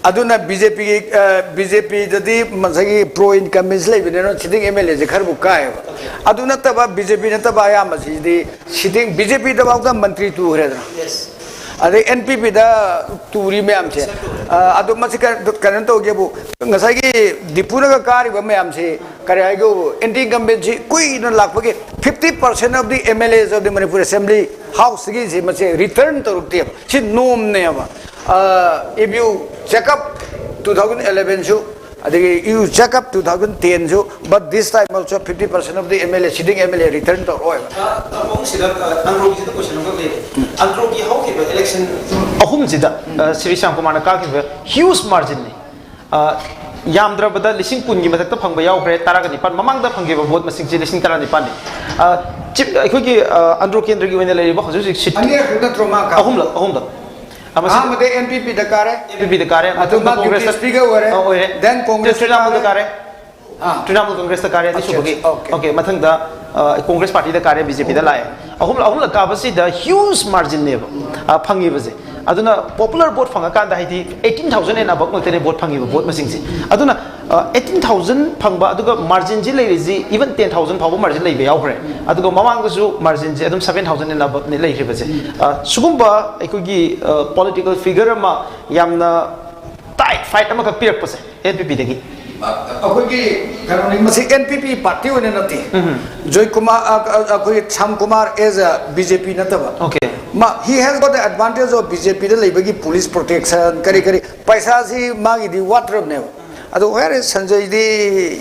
aduna BJP jadi masagi pro incumbents le bineno sitting MLA je khar bukai aduna taba BJP na taba ya masidi sitting BJP da bauta mantri tu hre yes ade NPP da turi me am che adu masika karan to gebu ngasagi dipuna ka kari ba me am che kare ai go anti incumbent ji kui na lakpage 50% of the MLAs of the Manipur Assembly House gi ji mase return to rukti chi nom ne ba if you check up 2011 so you check up 2010 so but this time also 50% of the MLA sitting MLA returned to oil Androgi how ke election ahum jida Sri Sham Kumar ka ke huge margin ni yamdra bada lising kun gi matak ta phangba yaw pre tara ga nipan mamang da phangge ba vote masing ji lising tara nipan ni chip khoi gi andro kendra gi wena le ba hoju sit ani khunda troma ka ahum da amade NPP da kare NPP da kare atu Congress speaker ore then Congress Trinamool da kare Trinamool Congress da kare ti subagi okay mathang da Congress party da kare BJP da lai ahum la ka ba si da huge margin ne ba phangi ba je aduna popular vote phanga kan da haiti 18000 and above mate vote phangi vote masing si aduna 18000 phangba aduga margin ji lei ji even 10000 phawba margin lei be yaw khre aduga mamang da su margin ji adum 7000 and above ne lei khre ba je sugumba ekogi political figure ma yamna tight fight ama ka pirak pa se NPP degi akogi karoni masi NPP party one nati Joy Kumar akoi Sam Kumar is a BJP nataba okay he has got the advantage of BJP the labagi police protection kari paisa si magi di water ne ado where is Sanjay di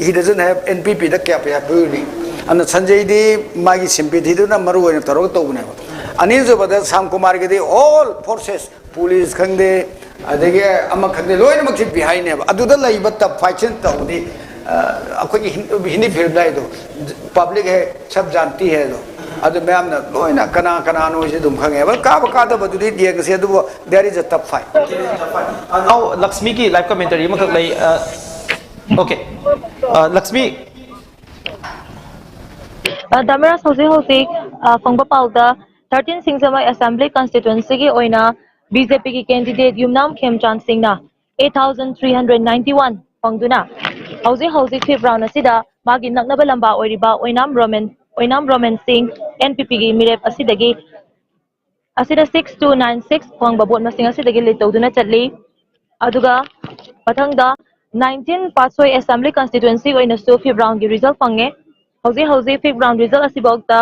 he doesn't have NPP the cap ya buri and Sanjay di magi sympathy do na maru ne taro to ne ani jo bada Sam Kumar ge di all forces police khangde adege ama khangde loina mak behind ne adu da lai but fight ta udi akoi hindi film dai do public hai sab janti hai do adu ma'am na loina kana no je dum khange ba ka da badu di yeng se du there is a tough fight now Lakshmi ki live commentary ma lai okay Lakshmi Damara Hosi Fangba Pauda 13 Singsama Assembly constituency ki oina BJP ki candidate Yumnam Khemchan Singh na 8391 Fangduna Hosi fifth round asida magi naknaba lamba oiriba oinam Roman Singh NPP ki mirep asidagi asida 6296 Fangba bot masing asidagi litoduna chatli aduga pathangda 19 Pasoi Assembly constituency oina so fifth round ki result fange Hosi fifth round result asibogta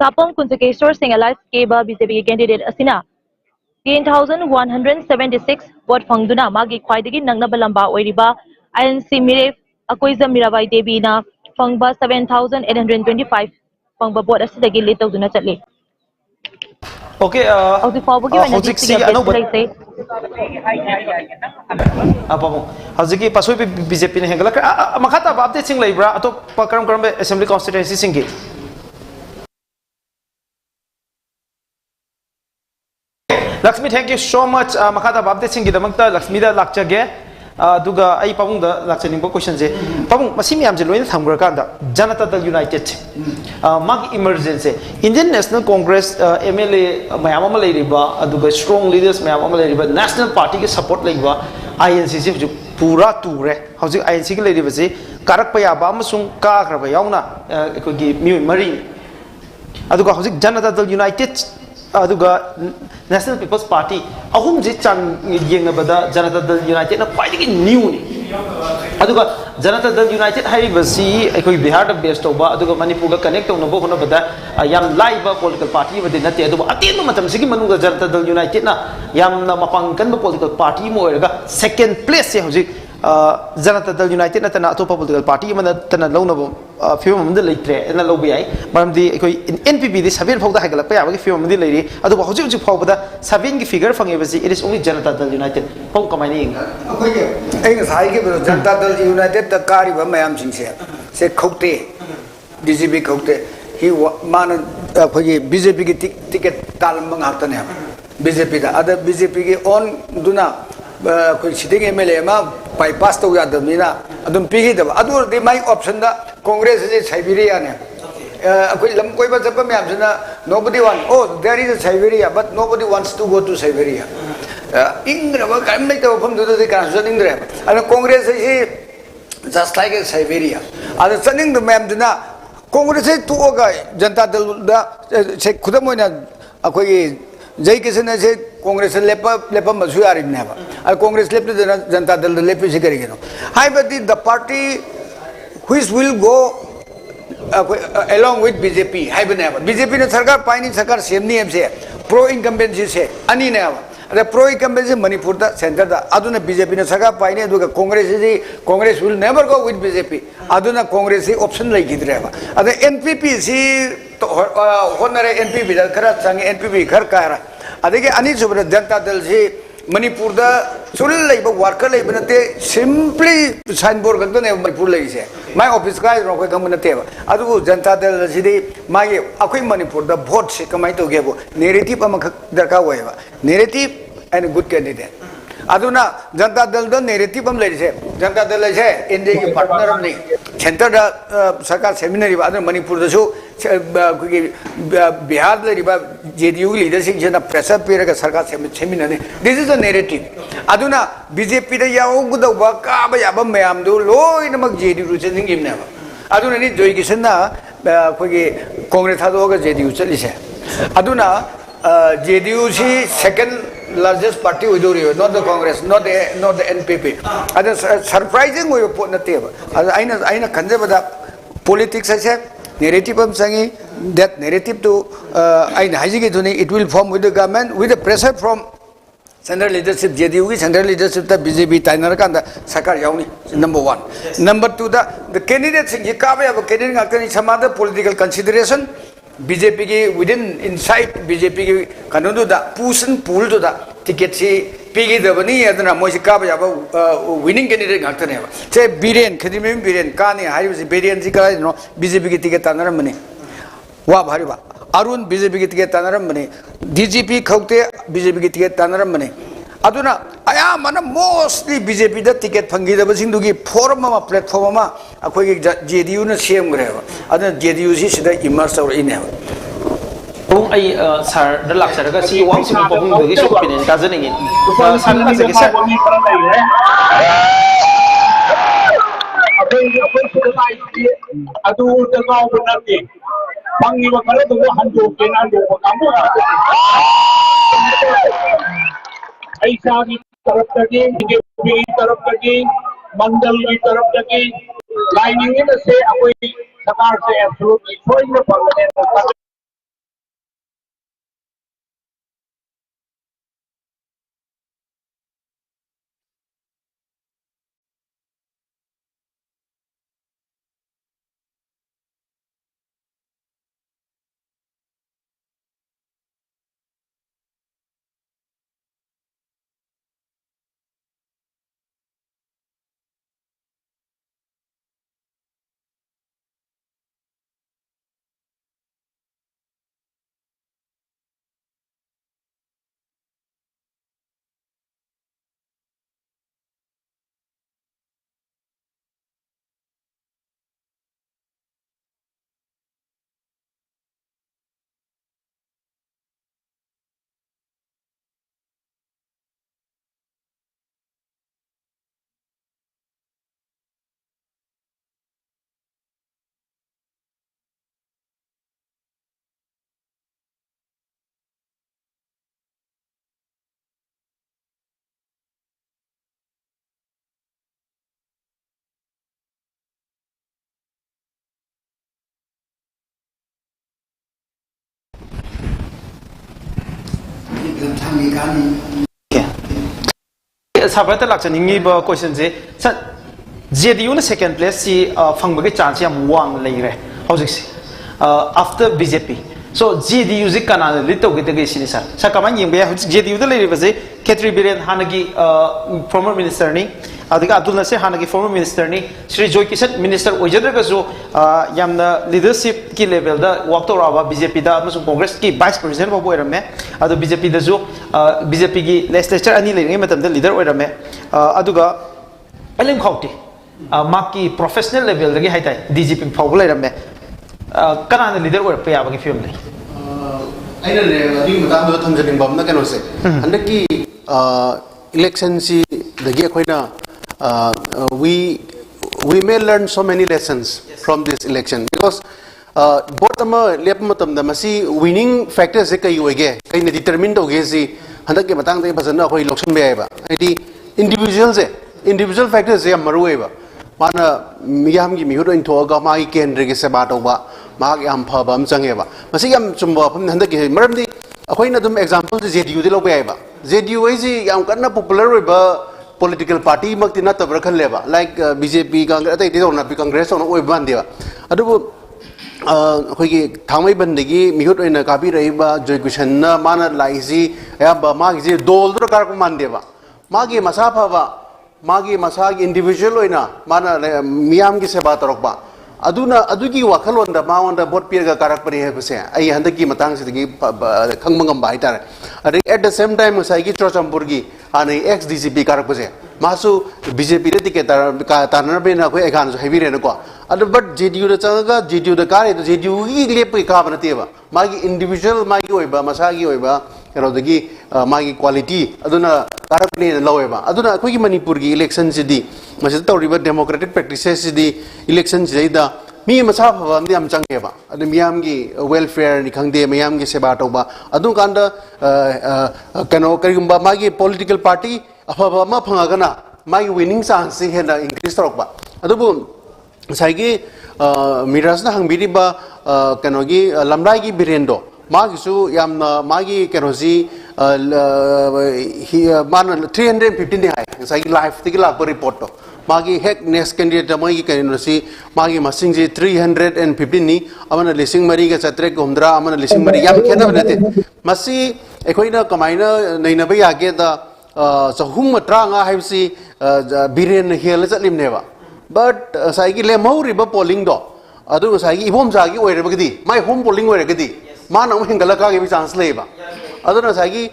Sapong Kuntakeshwar Singh alive keba BJP candidate asina 10,176 vote fangduna magi khwaidagi nangnaba lamba oiriba INC Miref Akoiza Mirabai Devi na fangba 7,825 fangba vote asidagi litoduna chatli okay hojik si ano ba apamo hojiki pasoi BJP ne hengala makata ba update sing laibra ato karam assembly constituency singi Lakshmi, thank you so much. Makata babde singi damangta Lakshmi da lakchage. Duga ai pabung da lakchani bo question je. Pabung masimi amje loin thamgra kanda Janata Dal United. Mag emergency. Indian National Congress MLA mayama maleriba aduga strong leaders mayama maleriba National Party ke support laiba INC se pura ture. Hauji INC ke leriba se karak pa ba amasung ka khra ba yauna ko gi mi mari. Aduga hauji Janata Dal United aduga National People's Party ahum ji chan yenga bada Janata Dal United na quite new ni aduga Janata Dal United hari basi ekoi Bihar da based over aduga Manipur ga connect to no bo hono bada yam live political party bade nate aduga atin matam sigi manunga Janata Dal United na yam na mapangkan political party mo erga second place ya hoji Janata Dal United na tana atopa political party mana tana launa bo film amda leitre na lobi ai maramdi ekoi NPP di 7 phawda hagalak pa yabagi film amdi leiri aduga hoji hoji phawda 7 gi figure fange basi it is only Janata Dal United pau kamani ing akoi ge sai ge Janata Dal United ta kari ba mayam sing se khokte BJP khokte hi man akoi BJP ki ticket tal mang hakta ne BJP da ada BJP ki on duna koi sitting MLA ma bypass to ya damina adum pigi da adu de my option da Congress is Siberia ne akoi lam koi ba japa me amjana nobody want oh there is a Siberia but nobody wants to go to Siberia इंग्रब कम नहीं तो फम दूध का चनिंग रे अरे कांग्रेस से just like Siberia अरे चनिंग तो ma'am दुना कांग्रेस से तो का जनता दल दा से खुद मोइना अकोई जय किसने से कांग्रेस लेपा मसुयारी ने बा अरे कांग्रेस लेपते जनता दल लेपे से करेंगे नो हाई but the party which will go along with BJP हाई बने बा BJP ने सरकार पाइनी सरकार सेम नहीं है से pro incumbency से अनी ने बा अरे pro incumbency मणिपुर दा सेंटर दा अदुना BJP ने सरकार पाइनी अदुगा Congress will never go with BJP अदुना Congress से ऑप्शन लगी किधर है बा अरे NPP सी तो होनरे NPP दा खरा संगे NPP खर कायरा अदे के अनी सुबह जनता दल से मणिपुर दा सुल लेब वर्कर लेब नते सिंपली साइन बोर्ड गंतो ने मणिपुर लेगी से माय ऑफिस का रो कोई कम नते अदु जनता दल सिदी मागे अखोई मणिपुर दा वोट से कमाई तो गेबो नेरेटिव अमख दरकार होयबा narrative and good candidate अदुना Janata Dal दा नेरेटिव हम लेसे जनता दल लेसे एनडीए के पार्टनर हम नहीं सेंटर दा सरकार सेमिनरी बा मणिपुर दसु बिहार लेरिबा जेडीयू लीडरशिप जेना प्रेशर पेरगा सरकार सेमिनरी दिस इज अ नेरेटिव अदुना बीजेपी दा यावगुदबा काबा याबा मयाम दु लोइनमक जेडीयू चनिंगिमनेबा अदुना नि जोय किसना कोगी कांग्रेस थादोगा जेडीयू चलिसे अदुना JDU is second largest party with not the Congress, not the NPP. And surprising way of putting the table. I know politics I said narrative I'm saying that narrative to it will form with the government with the pressure from central leadership JDU central leadership the BJP Tainarkanda Sakar Yauni number 1. Number 2 the candidates in Yakabe have a candidate some other political consideration. BJP की within inside BJP की कानून दा push and pull तो दा ticket से piggy दबनी है तो ना मोशी काब जाबा winning candidate घाटते नहीं है चे बीरेन खड़ी में बीरेन काने हारी बस बीरेन जी का नो BJP की ticket तानरम बने वाह भारी वाह अरुण BJP की ticket तानरम बने DGP खौते BJP की ticket तानरम बने अदुना आया मना mostly BJP दा ticket फंगी दबा सिंधुगी forum मा platform मा अकोई JDU ने सेम करेगा अदुना JDU सी सीधा immerse और इन्हें Kung ay sir dalak sir kasi wang sino po kung dagi so pinin kaza ningin sir dalak sir sir adu dagaw bunati pangi wa kala to hanjo kenan do kamu ai sa ki taraf lagi BJP की तरफ लगी मंडल की तरफ लगी lining में से कोई सरकार से एब्सोल्युटली कोई न पकड़ने Sabrata laksan ingi ba question se sa JDU na second place si fangbagi chance yam wang leire howsik si after BJP so JDU zi kana lito gite ge sini sa kaman ying ba JDU da leire ba se Ketri Biren hanagi former minister ni adiga Abdul Nasir hanagi former minister ni Sri Joy Kisan minister ojadra ga so yamna leadership ki level da walk to rawa BJP da amasung Congress ki vice president ba boirame adu BJP da so BJP ki legislature ani leire matam da leader oirame aduga alim khauti maki professional level da gi haitai DGP phawbul leirame kana leader oir pe abagi film nei aina le adi matam do thamjani bamna kano se handaki election si dagi akoina we may learn so many lessons from this election because bottom lep matam da masi winning factors se kai oige kai na determine to ge si handak ke matang dai bajana khoi loksan be ba adi individual factors se maru ba mana miyam gi mihur in thoga ma gi kendra ge se ba to ba ma gi am pha ba am change ba masi yam chumba pham handak ge maram di akoina dum example JDU de lo be ba JDU is yam kana popular ba political party makti na tabra khan leba like BJP Congress atai de na Congress on oi ban deba adu khoi gi thamai bandagi mihut oina kabi rai ba joykushan na mana laisi ya ba ma gi dol dro kar ko man deba ma gi masa pha ba ma gi masa gi individual oina mana miyam gi seba torok ba aduna adugi wakhalon da ma onda bot pir ga karak pari he bse ai handaki matang se gi khangmangam bai tar at the same time sai gi chochampur gi ani ex DCP karak bse masu BJP re ticket tarnar be na khoi ekan so heavy re ko adu but JDU da changa JDU da kare to JDU gi lep ka ba te ba magi individual magi oi ba masagi oi ba kero dagi magi quality aduna karak ne lowe ba aduna khoi gi Manipur gi election si di masih tahu riba democratic practices di election si da mi masa pha am am change ba adu miyam gi welfare ni khangde miyam gi seba to ba adu kanda kano karigumba magi political party afaba ma phanga gana magi winning chance si hena increase torok ba adu bu sai gi miras na hangbiri ba kano gi lamrai gi birendo magi su yam magi kano si man 315 ni hai sai live tigla report to magi hek next candidate magi kano si magi masing ji 315 ni amana lising mari ga chatre gomdra amana lising mari yam khena banate masi ekoina kamaina naina ba yage da sahum tranga haibsi biren hel chatlim neba but sai gi le mauri ba polling do adu sai gi ibom ja gi oire ba gidi mai home polling oire gidi mana um hingala ka gi chance leba adu na sai gi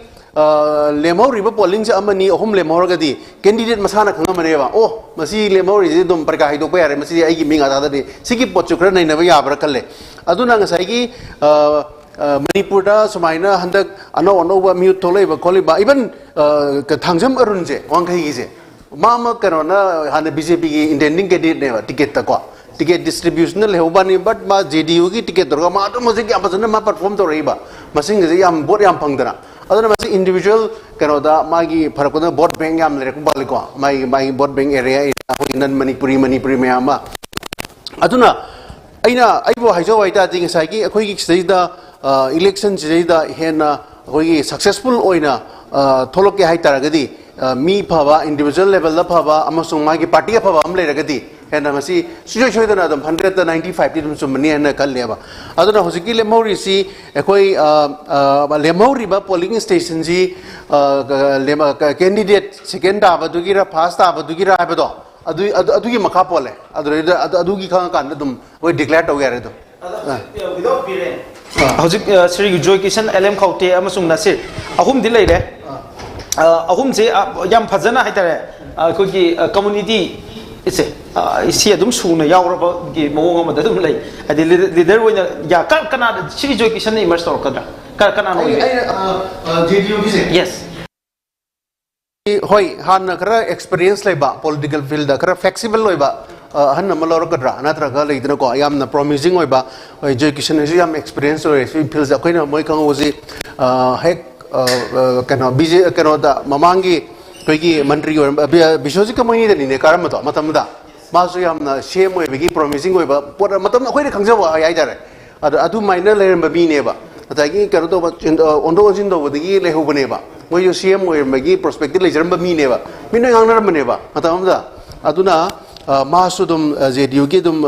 lemau riba polling se amani ahum lemau gadi candidate masana khanga maneba oh masi lemau ri dum parka haido pa yare masi ai gi minga da de sigi pochu khra nei na ba ya bra kalle aduna ngasai gi Manipur da sumaina handak ano ba mute tholai ba kholi ba even ka thangjam arun je wang khai gi je mama karona hana BJP gi intending candidate ne ba ticket ta ko ticket distribution le hobani but ma JDU gi ticket dorga ma to masi gi apasana ma perform to rei ba masing gi yam bot yam phangdana aduna masi individual kanoda magi pharakuna vote bank yam le ko baliko mai vote bank area nan Manipuri mayama aduna aina aibo haijo waita ding sai gi akhoi gi seida election seida hena akhoi successful oina tholoke hai taragadi mi phaba individual level la phaba amasung magi party phaba am le ragadi hena masi sujo da dum 195 ti dum sumni hena kal leba aduna hosiki le mauri si akhoi le mauri ba polling station ji candidate second da badugi ra first da badugi ra ba adugi makha pole adugi khang kan dum oi declare to yare do without biren hojik sri joy kisan LM khaute amasung nasir ahum dilai le ahum je yam phajana haitare khogi community ise isi adum suna yawraba gi mawong amada dum lai adi leader wina ya kana sri joy kisan ni immerse torkadra kana no JDU gi yes hoi han kara experience leba political field da kara flexible loiba han malor kadra anatra ga leidna ko ayam na promising oiba education is yam experience or feels da koina moi kang oji hek kana bj kana da mamangi koigi mantri or bishoji kamani da ni karam to matam da masu yam na shame oi bigi promising oiba por matam koi ne khangja wa ai dare adu minor layer ba bi ne ba atagi kana to ondo jin do bigi le hobane ba moi yo CM oi magi perspective le jaramba mi ne ba min nang na ne ba matam da aduna masu dum JDU gi dum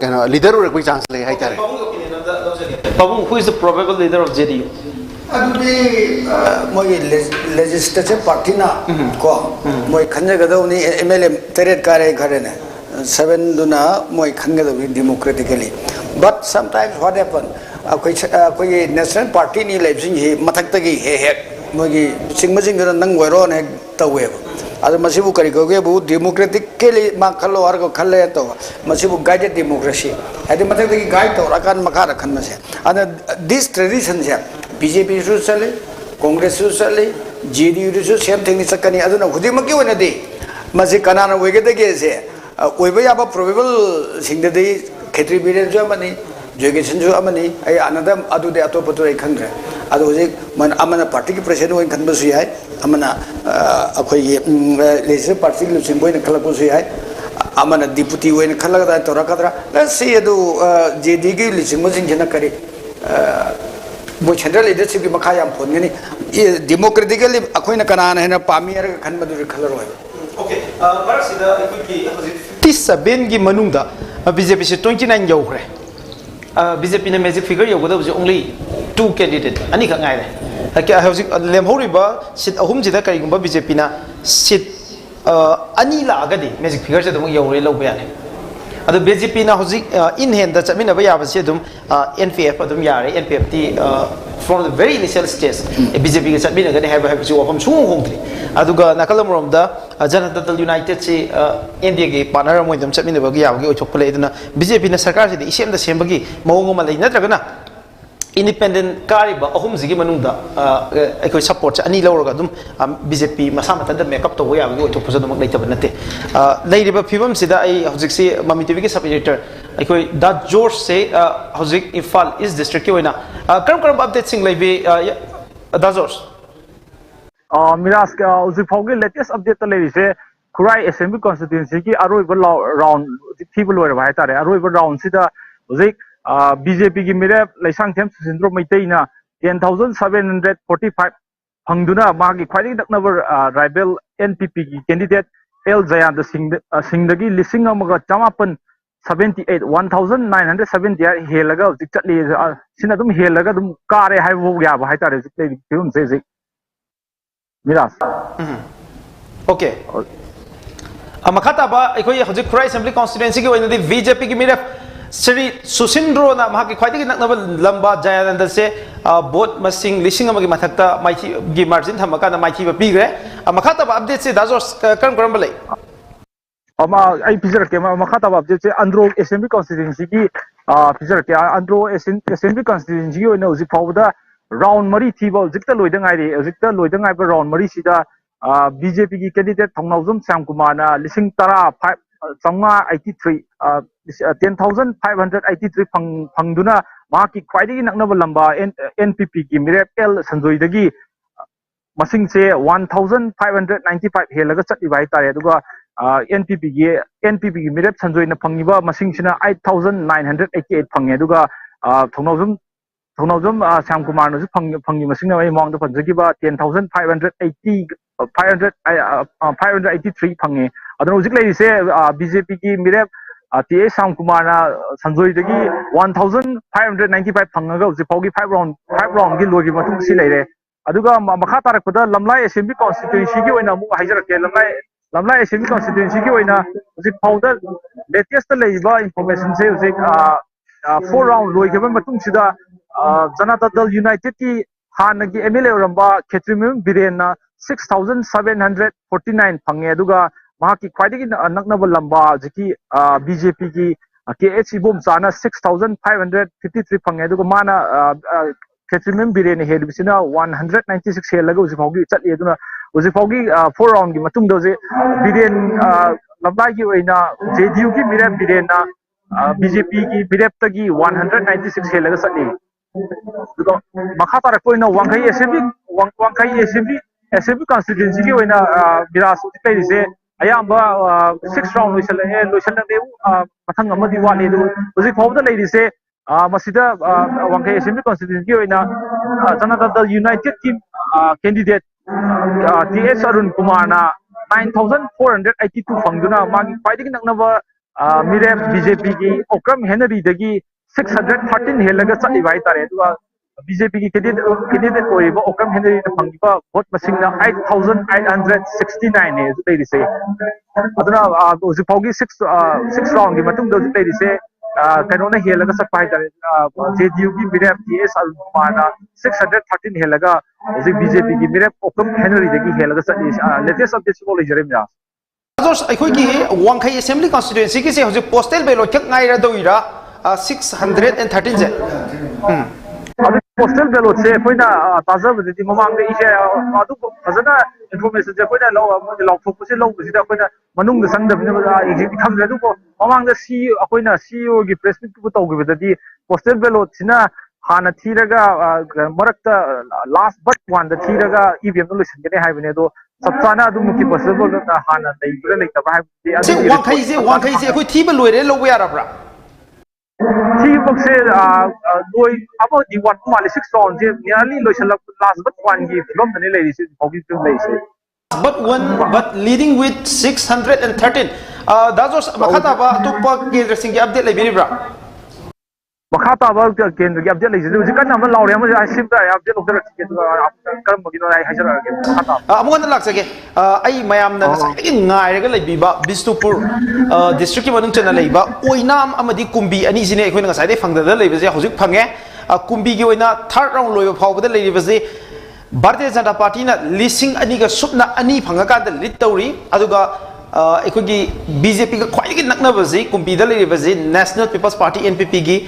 kana leader or koi chance le hai tare Babu, who is the probable leader of JDU? Adudi moi legislative party na ko moi khanja ga do ni MLA teret kare khare na 7 duna moi khanga do democratically but sometimes what happen koi national party ni leibsing hi mathak ta gi he moi gi singmajing ga nang wero ne tawe adu masibu kari ko ge bu democratically ma khallo ar ko khalle to masibu guided democracy adi mathak ta gi guide to rakan makha rakhan ma se and this tradition ja BJP su chale Congress su chale JDU same thing चकनी अदुना हुदिमकी ओनदि मसे कनाना वेगदगे से ओइबा याबा प्रोबेबल सिंगदि खेत्री बिरेन जो मनी जोगेशन जो अमनी आई अनदम अदुदे अतोपतो आई खंग्रे अदु हुजिक मन अमना पार्टी की प्रेसिडेंट ओइन खनबसु याय अमना अखोय लेजिस्लेटिव पार्टी लुसिंग बोइन खलबसु याय अमना डिप्यूटी ओइन खलगदा तोरकदरा लेट्स सी अदु जेडी की लिसिंग मजिंग जना करी वो सेंट्रल लीडरशिप की मखा याम फोनगनी डेमोक्रेटिकली अखोइन कनाना हेना पामियर खनबदु खलरोय ओके मरसिदा अखोयकी 57 की मनुंगदा बीजेपी से 29 यौखरे बीजेपी ने मैजिक फिगर यौगदबजे ओनली 2 कैंडिडेट अनी खक गायरे क्या हौजिक लेमहौरिबा सीट अहुम जिदा करिगुंबा बीजेपी ना सीट अनी लागदी मैजिक फिगर से दम यौरे लौबे याने अदो बीजेपी ना हौजिक इन हैंड चमिनबा याबसे दम एनपीएफ अदम यारे NPF T from the very initial stage BJP के चमिनगने हैब हैब जो वफम सुंग होंगद्री अदुगा नाकलमरोमदा जनता दल यूनाइटेड से एनडीए के पार्टनर मोइदम चमिनबगी याबगी ओथोकपले इदना बीजेपी ना सरकार से इसेमदा सेमबगी मवंग मा लै नत्रगना इंडिपेंडेंट कारिबा अहुम जिगी मनुंगदा अखोय सपोर्ट अनी लौरगा दुम बीजेपी मसा मतदा मेकअप तो याबगी ओथोकपस दुम लैतब नते लैरिबा फिबम सिदा आई हौजिकसी ममी टीवी के सब एडिटर अखोय दा जॉर्ज से हौजिक इम्फाल ईस्ट डिस्ट्रिक्ट के ओइना करम करम अपडेट सिंग लैबे दा जॉर्ज मिराज का उसी फाउगी लेटेस्ट अपडेट तो ले से खुराई असेंबली कॉन्स्टिट्यूएंसी की अरोइब राउंड थीबल होय भाई तारे अरोइब राउंड सिदा उसी बीजेपी की मेरे लैसांग थेम सुसिंद्रो मैतेना 10,745 फंगदुना मागी ख्वाइदि दक्नबर राइबल एनपीपी की कैंडिडेट एल जयांद सिंगदगी लिसिंग अमगा चमापन 78 1978 हेलगा उजिक चटली सिना दुम हेलगा दुम कारे हाइबो या भाई तारे जिक फिल्म से मिराज ओके मखाताबा अखोय हजिक खुराई असेंबली कॉन्स्टिट्यूएंसी की वजह बीजेपी की मेरे श्री सुसिंद्रो ना महाकी ख्वाइदि नकनब लंबा जयानंद से बोट मसिंग लिसिंग अमगी मथक्ता माइथी गी मार्जिन थमका ना माइथी पीग्रे मखाताबा अपडेट से दाजो करम करम बलै अमा आई पिजर के मखाताबा अपडेट से अंद्रो असेंबली कॉन्स्टिट्यूएंसी की पिजर के अंद्रो असेंबली कॉन्स्टिट्यूएंसी की ओइना उजि फावदा राउंड मरी थीबा जिक्ता लोइदंगाइरे जिक्ता लोइदंगाइबा राउंड मरी सिदा बीजेपी की कैंडिडेट थौनाउजम श्याम कुमार ना लिसिंग 583 10,583 फंगदुना माकी ख्वाइदगी नकनब लंबा एनपीपी की मिरेप एल संजोइदगी मसिंग से 1,595 हेलगा चटलिबा हाइतारे दुगा एनपीपी की मिरेप संजोइना फंगिबा मसिंग सिना 8,988 फंगे दुगा थौनाउजम श्याम कुमार नसु फंगी मसिंग ना मांग फंजगिबा 10,583 फंगे अदनो उजिक लैसे बीजेपी की मिरेप टीए श्याम कुमार संजोइदगी 1,595 फंगगा उजिक फाउगी 5 राउंड की लोगी मतुंग सि लैरे अदुगा मखा तारकपदा लमलाई असेंबली कॉन्स्टिट्यूएंसी की ओइना मु हाइजरके लमलाई असेंबली कॉन्स्टिट्यूएंसी की ओइना उजिक फाउदा लेटेस्ट लैबा इंफॉर्मेशन से उजिक 4 राउंड लोइगबा मतुंग सिदा जनता दल यूनाइटेड की हानगी एमएलए रंबा खेत्रिमिम बिरेन 6,749 फंगे अदुगा महाकी ख्वाइदगी नकनब लंबा जिकी बीजेपी की केएच इबोम चाना 6,553 फंगे अदुगा माना खेत्रिमिम बिरेन हेडबिसिना 196 हेलगा उजिफाउगी चटली अदुना उजिफाउगी 4 राउंड की मतुंग दोजे बिरेन लंबा की ओइना जेडीयू की बिरेन बिरेना बीजेपी की बिरेपतगी 196 हेलगा चटली दुगा मखा तारकोइना वांखई असेंबली कॉन्स्टिट्यूएंसी की ओइना बिरास पैरिसे अयाबा 6 राउंड लोइसलने मथंग अमदी वाले दु हुजिक फाउदा लैरिसे मसिदा वांखई असेंबली कॉन्स्टिट्यूएंसी की ओइना जनता दल यूनाइटेड की कैंडिडेट टीएस अरुण कुमार ना 9,482 फंगदुना मागी ख्वाइदगी नकनबा मिरेप बीजेपी की ओक्रम हेनरी दगी 613 हेलगा चटलिबा हाइतारे दुगा बीजेपी की कैंडिडेट ओइबा ओक्रम हेनरी फंगिबा वोट मसिंग ना 8,869 ने लैरिसे अदुना उजिफाउगी 6 राउंड की मतुंग दो लैरिसे कनोना हेलगा सकपा हाइतारे जेडीयू की मिरेप टीएस अरुण कुमार ना 613 हेलगा उजि बीजेपी की मिरेप ओक्रम हेनरी दगी हेलगा चटली लेटेस्ट अपडेट को लेजरे मिरा जोस अखोगी वांखई असेंबली कॉन्स्टिट्यूएंसी की से हजे postal ballot खक naira दोइरा 613 J postal ballot se koina tajabadi mamang de ise adu fazana information je koina law thok se law bisida koina manung da sang da bine ba executive tham da du ko mamang da c koina CEO gi press meet ku taw gi bidadi postal ballot sina hana thiraga marakta last but one da thiraga EVM no lusin gene haibine do sabchana adu muki postal ballot da hana dai bura lai ta ba haibdi se wangkai se koi thiba loire lo ya rabra T book said, about the 1.6 rounds, nearly last but one give from the ladies is but leading with 613. That's was Makataba to Park Gazing update like Biribra. Makataba can get the ladies. You can never allow him. I simply have the I'm going to look again. I am in Naira Biba, Bistupur district of Channel, Oinam Amadi Kumbi, and easy when I found the ladies, Hosik Pange, Kumbi Goina, third round low of how the lady was the Bharatiya Janata Party listing Aniga Supna Ani Pangaka, the Litori, Aduga, Ekogi, BJP, quite nervous, Kumbi the lady was the National People's Party, NPP.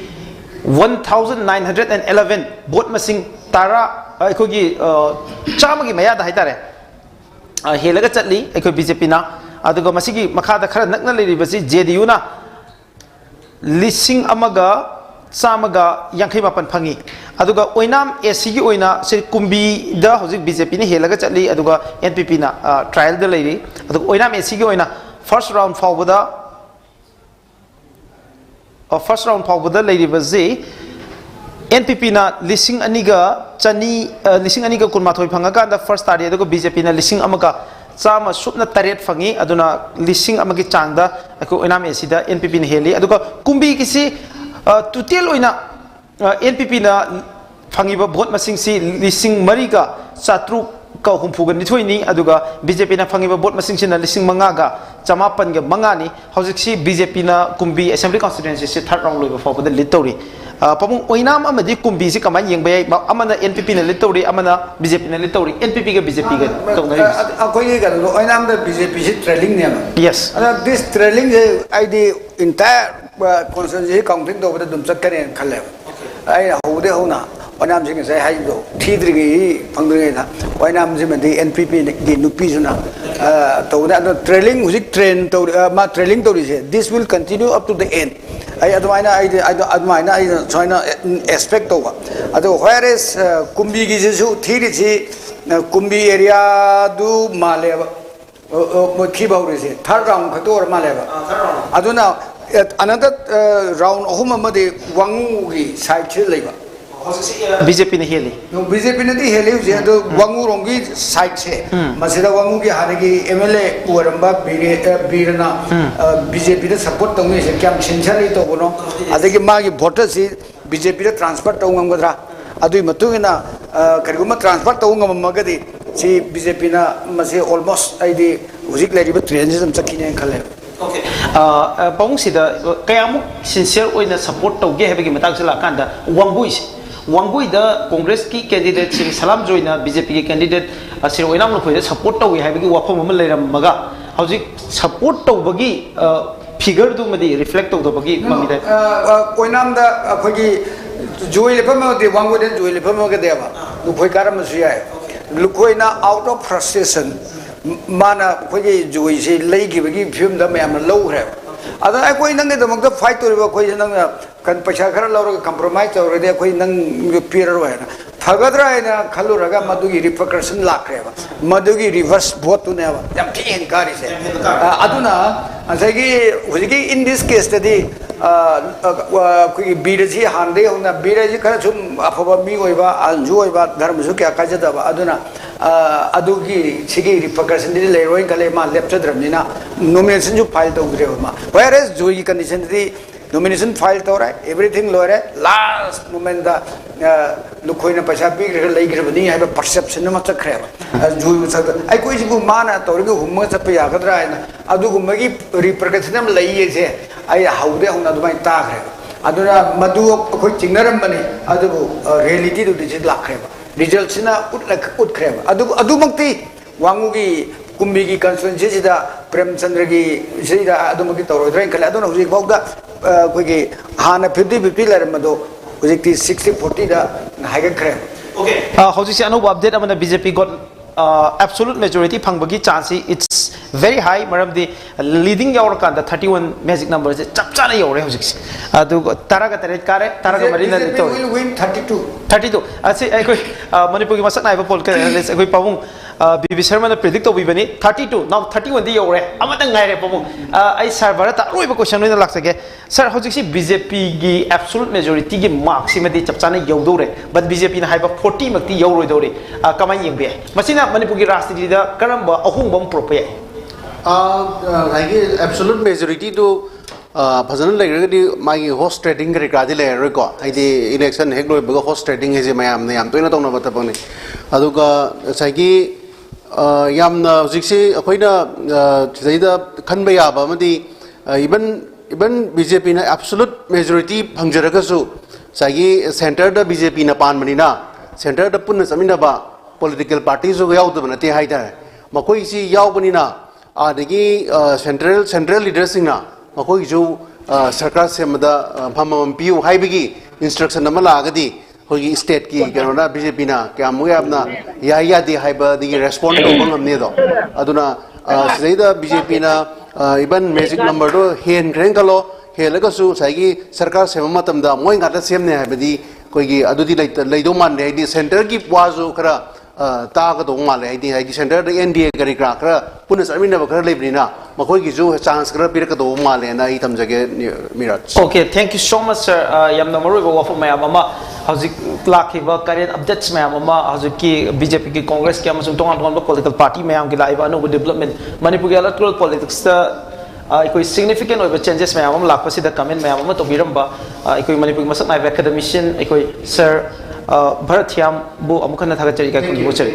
1911 vote masing tara aikogi chamagi mayada haitare helaga chatli aikoi BJP na aduga masigi makhada khara nakna leiribasi JDU na lising amaga chamaga yankhai mapan phangi aduga oinam AC gi oina se kumbi da hojik BJP ni helaga chatli aduga NPP na trial da leiri aduga oinam AC gi oina first round fawbada first round fawbada leiri bazi NPP na lising aniga chani lising aniga kunmathoi phangaka da first study aduga BJP na lising amaga chama supna taret phangi aduna lising amagi changda ako oinam AC da NPP ni heli aduga kumbi kisi total oina NPP na phangiba vote masing si lising mariga satru ka humpuga nithoini aduga BJP na phangiba vote masing sina lising mangaga chamapan ga mangani hojik si BJP na kumbi assembly constituency si third round loiba fawda litori pamung oinam amadi kumbi si kamai yengbai amana NPP na litori amana BJP na litori NPP ga BJP ga tongai akoi ga no oinam da BJP si trailing ne yes this trailing id entire constituency counting do dum chakkare khalle ai haude hauna oinam sing sai hai do thidri gi phangdri na oinam ji madi NPP gi nupi juna to da trailing music train to ma trailing to this will continue up to the end I admire China aspect over. Whereas Kumbi Gizu, Tirichi, Kumbi area do Maleva, Mokiba is it, third round Kator Maleva. I don't know another round Homamadi Wangi side labor. BJP ni heli no BJP ni heli je do wangu rongi side se masida wangu ki haragi MLA uramba birana BJP da support tong se kyam chinchari to bono adagi magi voters si BJP da transfer tong ngamdra adui matungina kariguma transfer tong ngamagadi si BJP na mase almost id hujik leriba transition chakine khale okay pong sida kayamu sincere oina support tawge hebagi matang sala kanda Wangui the Congress ki candidate sing salam joina BJP ki candidate sir oinam lo khoi support tawi haibagi wafam am leiram maga hauji support tawbagi figure du madi reflect tawbagi mamida oinam da khogi joy lepam de wangui den joy lepam ga deba lu khoi karam su yai lu khoi na out of frustration mana khogi joy se leigi bagi film da mayam lo hre ada ai koi nang de mok da fight to ba khoi nang kan paisa khara laura compromise to re khoi nang peer ro na thagadra na khaluraga madugi repercussion lakre ba madugi reverse vote to ne ba yam thin kari se aduna asagi hujigi in this case tadi koi biraji hande hona biraji khara chum afaba mi oiba anju oiba dharma su kya kajada ba aduna adugi sigi repercussion di le roi kale ma lepchadram na nomination ju file to gre ma whereas joy condition di nomination file to right everything lower last moment da lukhoina paisa big lai gre bani hai perception ma chakre ba ju ai koi jibu mana to ri humma chap ya gadra na adu gumagi repercussion am lai je ai haude hona du mai ta gre aduna madu koi chingnaram bani adu reality du di lakre ba result sina ut kre ba adu makti wangugi kumbi constituency da premchandra gi sida adumagi tawro drain kale aduna huji bawda kogi hana 50-50 lar mado hojikti 60-40 da haigakre. Okay. Hojikse anuba update amana BJP got absolute majority phangbagi chance it's very high maramdi leading yaur kanda 31 magic number je chap chana yaure hojikse adu taraga taret kare taraga marina to will win 32 ase ekoi manipur gi masak naiba pol ka ekoi pawung BB Sharma predict to bibani 32 now 31 di yaure amata ngaire pawung ai sir barata roiba question noina laksage sir hojikse BJP gi absolute majority gi marks imadi chap chana yaudore but BJP na haiba 40 makti yauroi dore kamai yengbe masina Manipur gi rastri da karamba ahung bom prope absolute majority to फजन लेरगदी मागी host trading करिकादि लेरको आइदि election हेक लोय bug host trading हेजे मयाम ने याम तोइना तोना बतबने अदुगा साइगी यामना हुजिक्सी अखोइना जैदा खनबा याबा मदि even BJP ना absolute majority फंगजरगसु साइगी सेंटर द बीजेपी ना पान मनिना सेंटर द पुन समिनबा पॉलिटिकल पार्टी जो याउदब नते हाइदा मकोइ सी याउबनिना आदगी सेंट्रल लीडर्स सिंगना मकोई जो सरकार से मदा फमम पियु हाइबगी इंस्ट्रक्शन नम लागदी होगी स्टेट की कनोना बीजेपी ना क्या मुए अपना या दे हाइबा दी रेस्पोंड तो बंगमने दो अदुना सैदा बीजेपी ना इवन मैजिक नंबर दो हेन ग्रेन कलो हेलगसु साइगी सरकार से मतम दा मोय गाता सेमने हाइबदी कोई अदुदी लेदो मान दे सेंटर की वाजो खरा तागदो माले आइदी सेंटर द एनडीए करी क्रा पुन समिना बखर लेबनिना मखोई की जो चांस करा पिरकदो माले ना ई तमजगे Miraj Okay, thank you so much sir yam na maroi wa for mayam ama hauzik lakhiba current updates mayam ama hauzik ki BJP ki Congress ki amasung tongan political party mayam ki laiba no development Manipur ki electoral politics ta ikoi significant over changes mayam ama lakpasi da comment mayam ama to biramba ikoi Manipur ki masak nai academician ikoi sir Bharatiyam bu amukana thagachari ka kungi bochari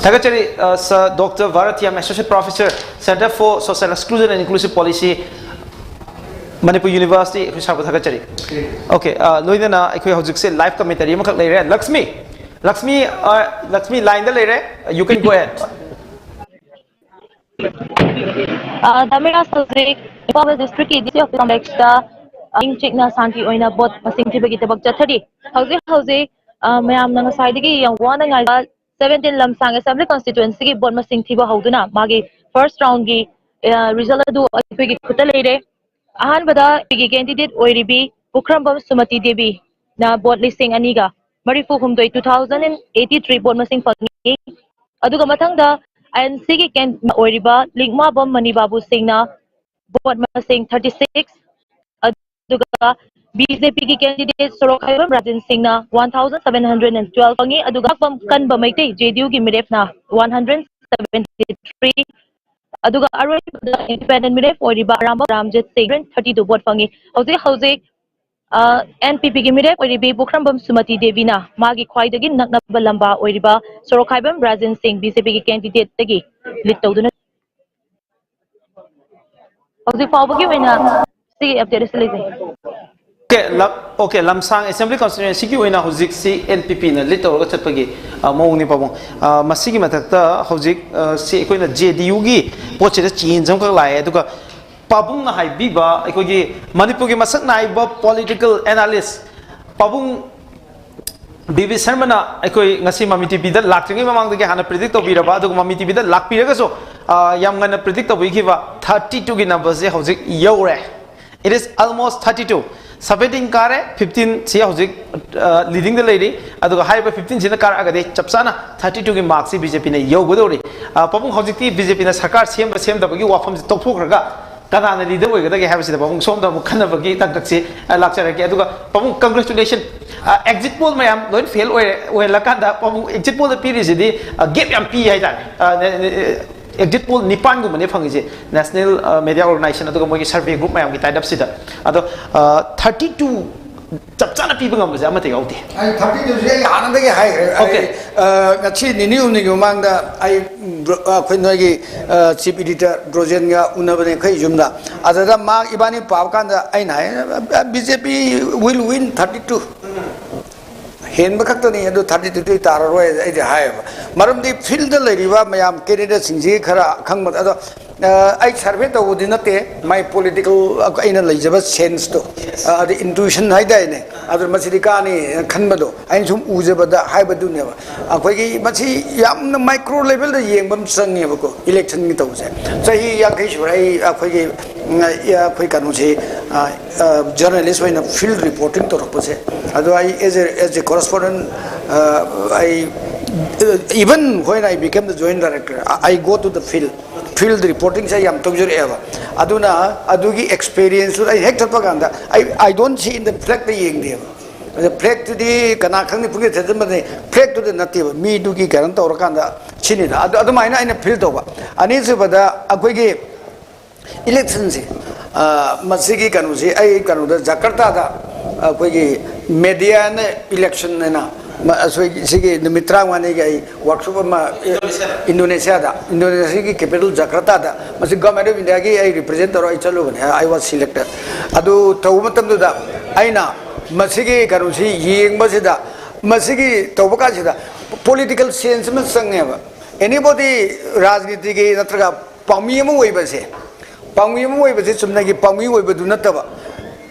thagachari sir Dr. Bharatiyam Associate Professor Center for Social Exclusion and Inclusive Policy Manipur University Hisab thagachari okay loina na ikoi hojik se live commentary amakak leire Lakshmi line da leire you can go ahead Damira Sosik Power District DC of Complex da ing chikna santi oina bot masing tibagi tabak chathari hausi mayam na ngasai digi yang wana ngai 17 lamsang assembly constituency gi bot masing thiba hauduna magi first round gi result adu apigi khuta leire ahan bada igi candidate oiribi Bukrambam Sumati Devi na bot listing aniga marifu humdoi 2083 bot masing pangi aduga mathang da ANC gi ken oiriba Lingma Bom Mani Babu Singh na bot masing 36 aduga BJP ki candidate Sorokhairam Rajan Singh na 1712 pangi aduga bam kan bamaitei JDU ki miref na 173 aduga aroi independent miref oriba Ramba Ramjit Singh 32 vote pangi hauze NPP ki miref oribi Bukrambam Sumati Devi na magi khwaidagi naknaba lamba oriba Sorokhairam Rajan Singh BJP ki candidate tagi lead tawduna hauze fawbagi oina sigi update seleze Okay, Lamsang Assembly Constituency ki oina hojik si NPP na lead tawra chatpagi mawng ni pabong masigi matakta hojik si ekoina JDU gi poche da change jam ka lai aduga pabung na haibiba ekogi Manipur gi masak nai ba political analyst pabung BB Sharma na ekoi ngasi Mami TV da lakringi mamang da hana predict to biraba aduga Mami TV da lakpiraga so yam ngana predict to gi ba 32 gi numbers je hojik yore it is almost 32 17 kare 15 si hojik leading the lady aduga high by 15 sina kar agade chapsana 32 gi marks si BJP na yogodori pabung hojik ti BJP na sarkar sem da bagi wafam to thokraga kana na leader oigada ge habisi da pabung som da mukhana bagi tak tak si lakchara ge aduga pabung congratulation exit poll mayam loin fail oe lakanda pabung exit poll da piri si di gap yam pi hai da exit poll nipan gu mane phangi je national media organization aduga mogi survey group mayam gi tied up sida ado 32 chapchana pi bangam je amate yauti ai 32 je ananda ge hai okay ngachi nini uni gu mangda ai khoi noi gi chief editor Drojen ga unabane khai jumda adada ma ibani paw kan da ai nai BJP will win 32 hen bakak ni adu 32 tararoi ai de hai maram di field le riwa mayam candidate singji khara khangmat ado I survey the Udinate, my political in a legible sense to the intuition Haidane, other Masidikani, Kanbado, and some Uzabada, Hybaduneva. Akwagi, Masi Yam micro level the Yambam Sang election Mitose. So he Yakish, Akwagi, Quikanusi, journalist in a field reporting to Opposite. Otherwise, as a correspondent, even when I became the joint director, I go to the field reporting say am togjur eva aduna adugi experience I don't see in the flag the yeng the flag to the kana khang ni puge flag to the native me dugi karan to rakanda chinida adu maina in a field over ani subada akogi election se masigi kanusi ai kanu da jakarta da akogi media election na Sigi the Mitra one workshop Indonesia capital Jakarta, Masi government of India, I represent or I was selected. Adu Taumatam da Aina, Masigi Karusi, Ying Masida, Masigi Tobakasida, political science Sangeva. Anybody Razniti Natraga, Pamimu Webase, Pamimu Webase, Sumnagi Pami Webadunatava,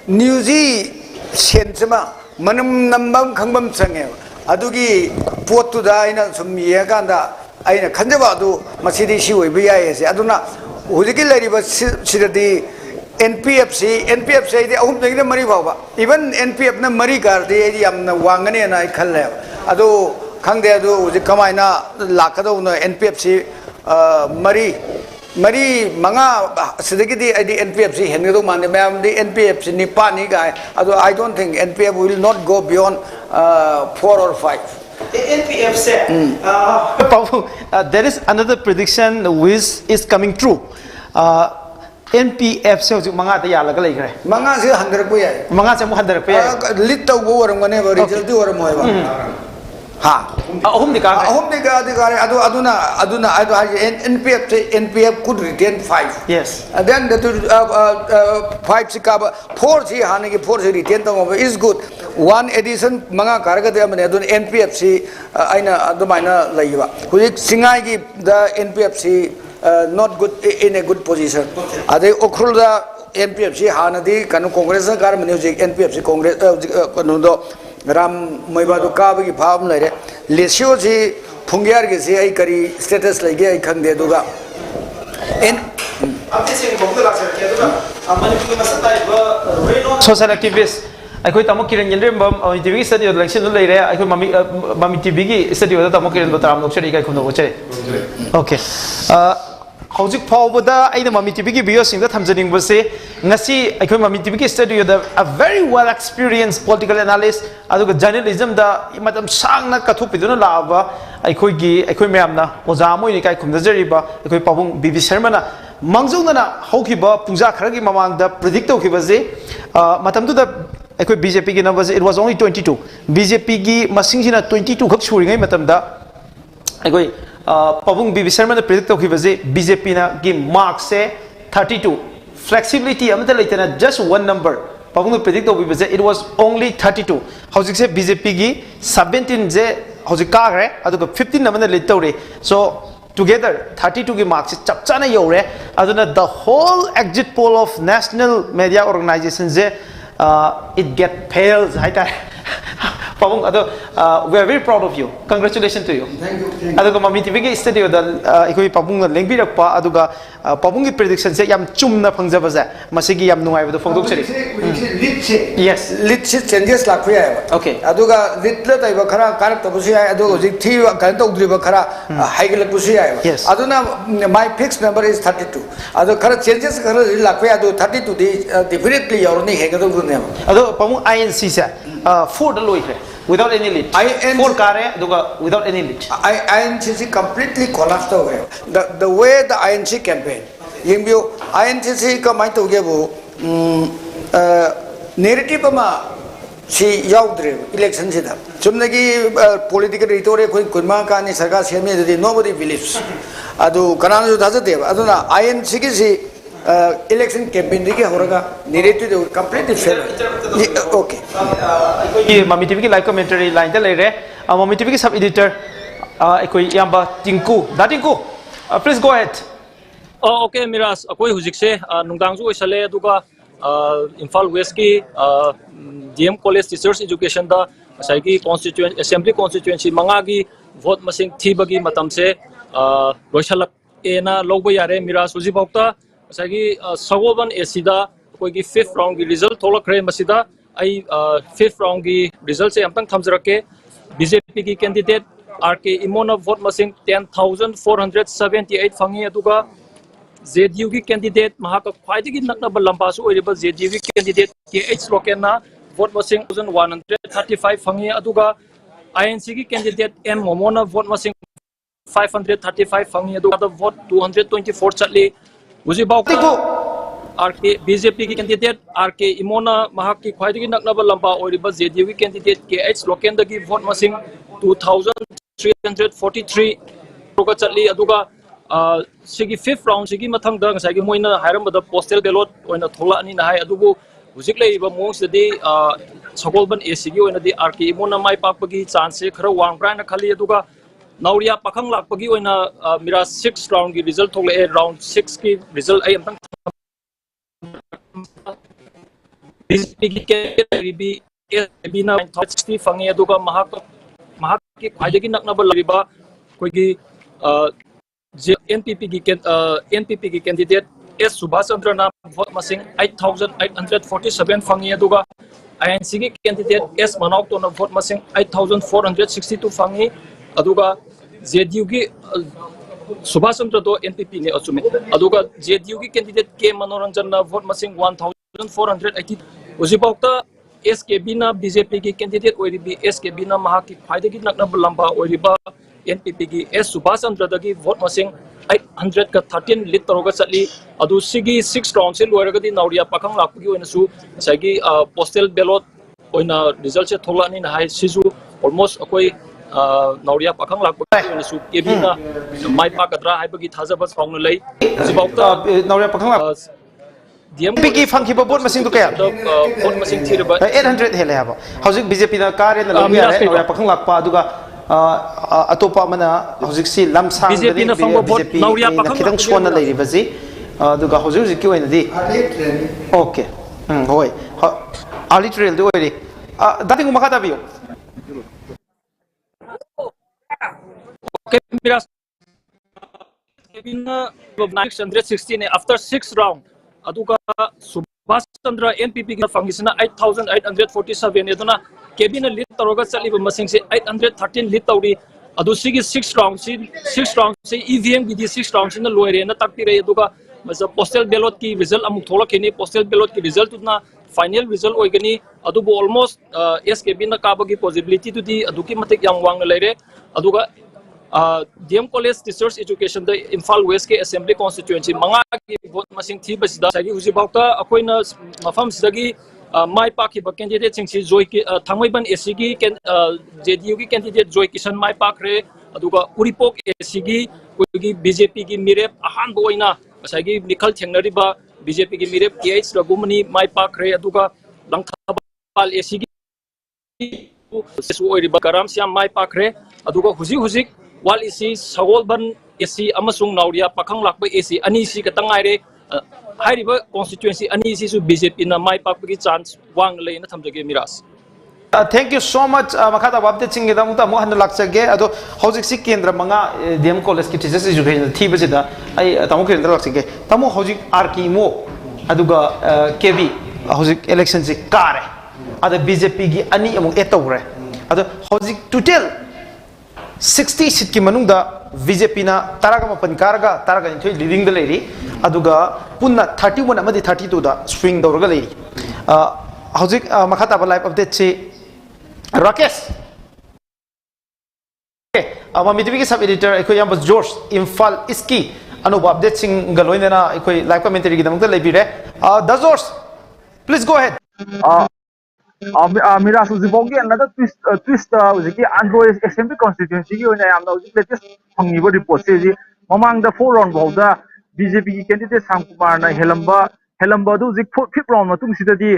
Newsy Sensema, Manam Nambam Kambam Sangeva. Adugi put to die in some Yaganda, I Kanjavadu, Masidi Shui, BIS, Aduna, Udiki was the NPFC, the only Maribaba, even NPF Marika, the Adiam Wangani and I Kalev, Adu Kangdeadu, the Kamaina, Lakado, NPFC, Mari Manga Sidiki, the NPFC, Henry Mandamam, the NPFC Nipani guy, although I don't think NPF will not go beyond 4 or 5. NPF said, there is another prediction which is coming true. NPF says Manga the Yalaga. Manga is 100 Puya. Manga is 100 Puya. Little war whenever result or more. Ha. Aduna, NPF could retain 5. Yes. And then the 5 Sikaba, 4 Hanagi, 4 retain is good. One edition, Manga Karagatam and NPFC, Aina Adumina Laiva, who is Singagi, the NPFC, not good in a good position. Are they Okrulda, NPFC, Hanadi, Kanu Congress, Garment Music, NPFC Congress, Kanundo. Ram Moibadu Kabi Pam Lere, Lesioji Pungyar Gisi, I carry status like I can de Duga. Social activists. I could Tamokiran Yendrim, or TV study of election later. I could Mami TV study of the Tamokiran, but I'm not sure I can know. Okay. Howzik Powada, I the Mamitibiki Bios in the Tamzaning was say, Nasi, I come Mamitibiki study with a very well experienced political analyst, Aduga journalism, the Madam Sangna Katupiduna Lava, I could give a Kumamna, Ozamo, Nikai Kumazeriba, I could Pabung Bibi Sermana, Mangzuna, Hokiba, Puza Kragi Mamang, the predictor Kivaze, Matamdu the I could BJP numbers, it was only 22. BJP Masingina 22 Hupshuring Matamda. I go. Pabung Bibi Sermon predict of BJP na give marks say 32. Flexibility amata just one number. Pabung predict of it was only 32. How's it say BJP gi 17 je how's it car 15 namana litore. So together 32 gi marks chapchana yore. Aduna the whole exit poll of national media organizations it get pale. Pabung, we are very proud of you. Congratulations to you. Thank you. Aduga Mamitibiki study of the Ikui Pabung link pa Aduga Pabungi prediction say Yam Chumna Pangzabaza, Masigi Yam Nui with the Fogducci. Yes, lit changes like okay. Aduga Litla Bakara, Karatabusia, Aduga, Tia, Kanto Dribakara, Hagel Busia. Yes. Aduna, my fixed number is 32. Adukara changes like 32 definitely only Hagel name. Adu Pamu INC, 4 the without any lead. Four car without any lead. INCC completely collapsed away. The way the INC campaign, INCC come to give narrative ama she yaudre election sida. Sumnagi political rhetoric kunma kani sarkar semi nobody believes. Adu kananu dhazadeva. Aduna INCC election campaign narrative completely failed. Okay. Mami TV live commentary line Mami TV sub editor Yamba Tinku. That Tinku. Please go ahead. Okay, Miras, ako'y hujik se nungdang ju isale duga Imphal West ki DM College Teachers Education da sai ki constituency assembly constituency mangagi vote masing thibagi matam se loisalak ena logba yare Miras huji bokta sai ki sagoban esida koi ki 5th round ki result tholakre masida ai 5th round ki result se amtang thamjarake BJP ki candidate RK Imona vote masing 10,478 fangi aduga JDU की candidate महाका ख्वाइदगी नकनब लंबासु ओइरिबा JDU की candidate KH लोकेना vote मसिंग 1135 फंगे अदुगा INC की कैंडिडेट M मोमोना वोट मसिंग 535 फंगे अदुगा वोट 224 चले उजी बाउका RK BJP की कैंडिडेट RK इमोना महाकी ख्वाइदगी नकनब लंबा ओइरिबा JDU की कैंडिडेट KH लोकेंदगी वोट मसिंग 2343 रोगा चले अदुगा सिगी 5th round सिगी मथंग द ngasai gi moina hairam da postal ballot oina thola ani na hai adubu hujik lei ba mong sidi sagolban AC gi oina di RK imona mai pak pagi chance khara wang bra na khali aduga nauria pakhang lak pagi oina mira 6th round gi result thola e round 6 ki result ai amtang bi na 60 fangi aduga mahak ki khwaidagi nakna ba lariba koi gi NPP की candidate S Subhash Chandra ना vote मसिंग 8,847 fungi अदुगा INC की candidate S मनोक तो ना vote मसिंग 8,462 fungi अदुगा JDU की सुभाष चंद्र तो NPP ने अचुमे अदुगा JDU की candidate K मनोरंजन ना वोट मसिंग 1,480 उसी वक्त SKB ना BJP की कैंडिडेट ओरिबी SKB ना महा की फायदे की नकना लंबा ओरिबा NPP की S सुभाष चंद्र दगी वोट मसिंग 813 लीड तरोगा चली अदु सिगी 6 राउंड से लोरगदी नाउरिया पाखंग लापगी ओइनसु सगी पोस्टल बैलेट ओइना रिजल्ट से थोलानी ना हाय सिजु ऑलमोस्ट अकोई नाउरिया पाखंग लापगी ओइनसु केबिना माइ पाकद्रा हाइबगी थाजबस फाउन लै जिबाउता नाउरिया पाखंग लाप DMP की फंकी बोट मसिंग तो क्या बोट मसिंग थिरबा 800 हेले हाबो हौजिक BJP ना कारे ना लबी यारे नाउरिया पाखंग लापा अदुगा अतोपा मना हौजिक सी लमसांग BJP ना फंगबो बोट नाउरिया पाखंग खितंग सोना लेरिबजी अदुगा हौजिक हौजिक की ओइनदी ओके होय आर्ली ट्रेल दो ओइरी दातिंग मखा ताबियो ओके मिरा केबिना 916 ने after 6 round अदुगा Subhash Chandra NPP की फंगिसना 8,847 एदुना केबिना लीड तरोगा चलीब मसिंग से 813 लीड तौरी अदु सिगी 6 राउंड से EVM की 6 राउंड से न लोयरे न तकती रहे अदुगा मतलब पोस्टल बैलेट की रिजल्ट अमुक थोला केनी पोस्टल बैलेट की रिजल्ट उतना फाइनल रिजल्ट ओइगनी अदुबो ऑलमोस्ट SKB न काबगी पॉसिबिलिटी तुदी अदुकी मते yang wang लेरे अदुगा DM College Teachers Education the Imphal West के Assembly Constituency मंगा की वोट मसिंग थी बसिदा सगी हुजी बाउता अकोइना मफम सगी माइ पाकी ब कैंडिडेट सिंगसी जोय की थांगमैबन AC की JDU की कैंडिडेट जोय किशन माइ पाकरे अदुगा उरिपोक AC की कोई BJP की मिरेप अहान बोइना सगी निखल थेंगनरिबा BJP की मिरेप KH रघुमनी माइ पाकरे अदुगा लंगथाबाल AC की ओइरिबा कराम सियाम माइ पाकरे अदुगा हुजी वाल इसी सगोलबन एसी अमसुंग नाउरिया पाखंग लाकबा एसी अनि सी खतंग आइरे हाइरिबा कॉन्स्टिट्यूएंसी अनि सी सु BJP ना माइ पाकबगी चांस वांग लेना थमजगे मिरास थैंक यू सो मच मखाता अपडेट सिंग दमुता मो हन लाक्सगे अदो हौजिक सी केंद्र मंगा DM कॉलेज की टीचर्स एजुकेशन थीबसिदा आई तमो केंद्र लाक्सगे तमो हौजिक आरकी मो अदुगा KB हौजिक इलेक्शन से कारे अद BJP की अनि अमु एतौरे अदो हौजिक टोटल 60 सीट की मनुंगदा BJP ना तारागा मपन कारगा तारागा इंथोय लीडिंग द लेरी अदुगा पुन्ना 31 अमदि 32 दा स्विंग दौरगा लेरी हौजिक मखाता लाइव अपडेट से राकेश मामी टीवी की सब एडिटर अखोय याम जॉर्ज इम्फाल इसकी अनुभव अपडेट सिंग गलोइना अखोय लाइव कमेंटरी की दमक लेबिरे द जॉर्ज प्लीज गो अहेड मेरा सुजिबोगी अनदर ट्विस्ट उजिकी एंड्रॉइड असेंबली कॉन्स्टिट्यूएंसी की ओइना यामना उजिक लेटेस्ट फंगिबो रिपोर्ट से जी ममांग द 4 राउंड बहुदा BJP की कैंडिडेट सांग कुमार ना हेलंबा दु उजिक 5th राउंड मतुंग सिददी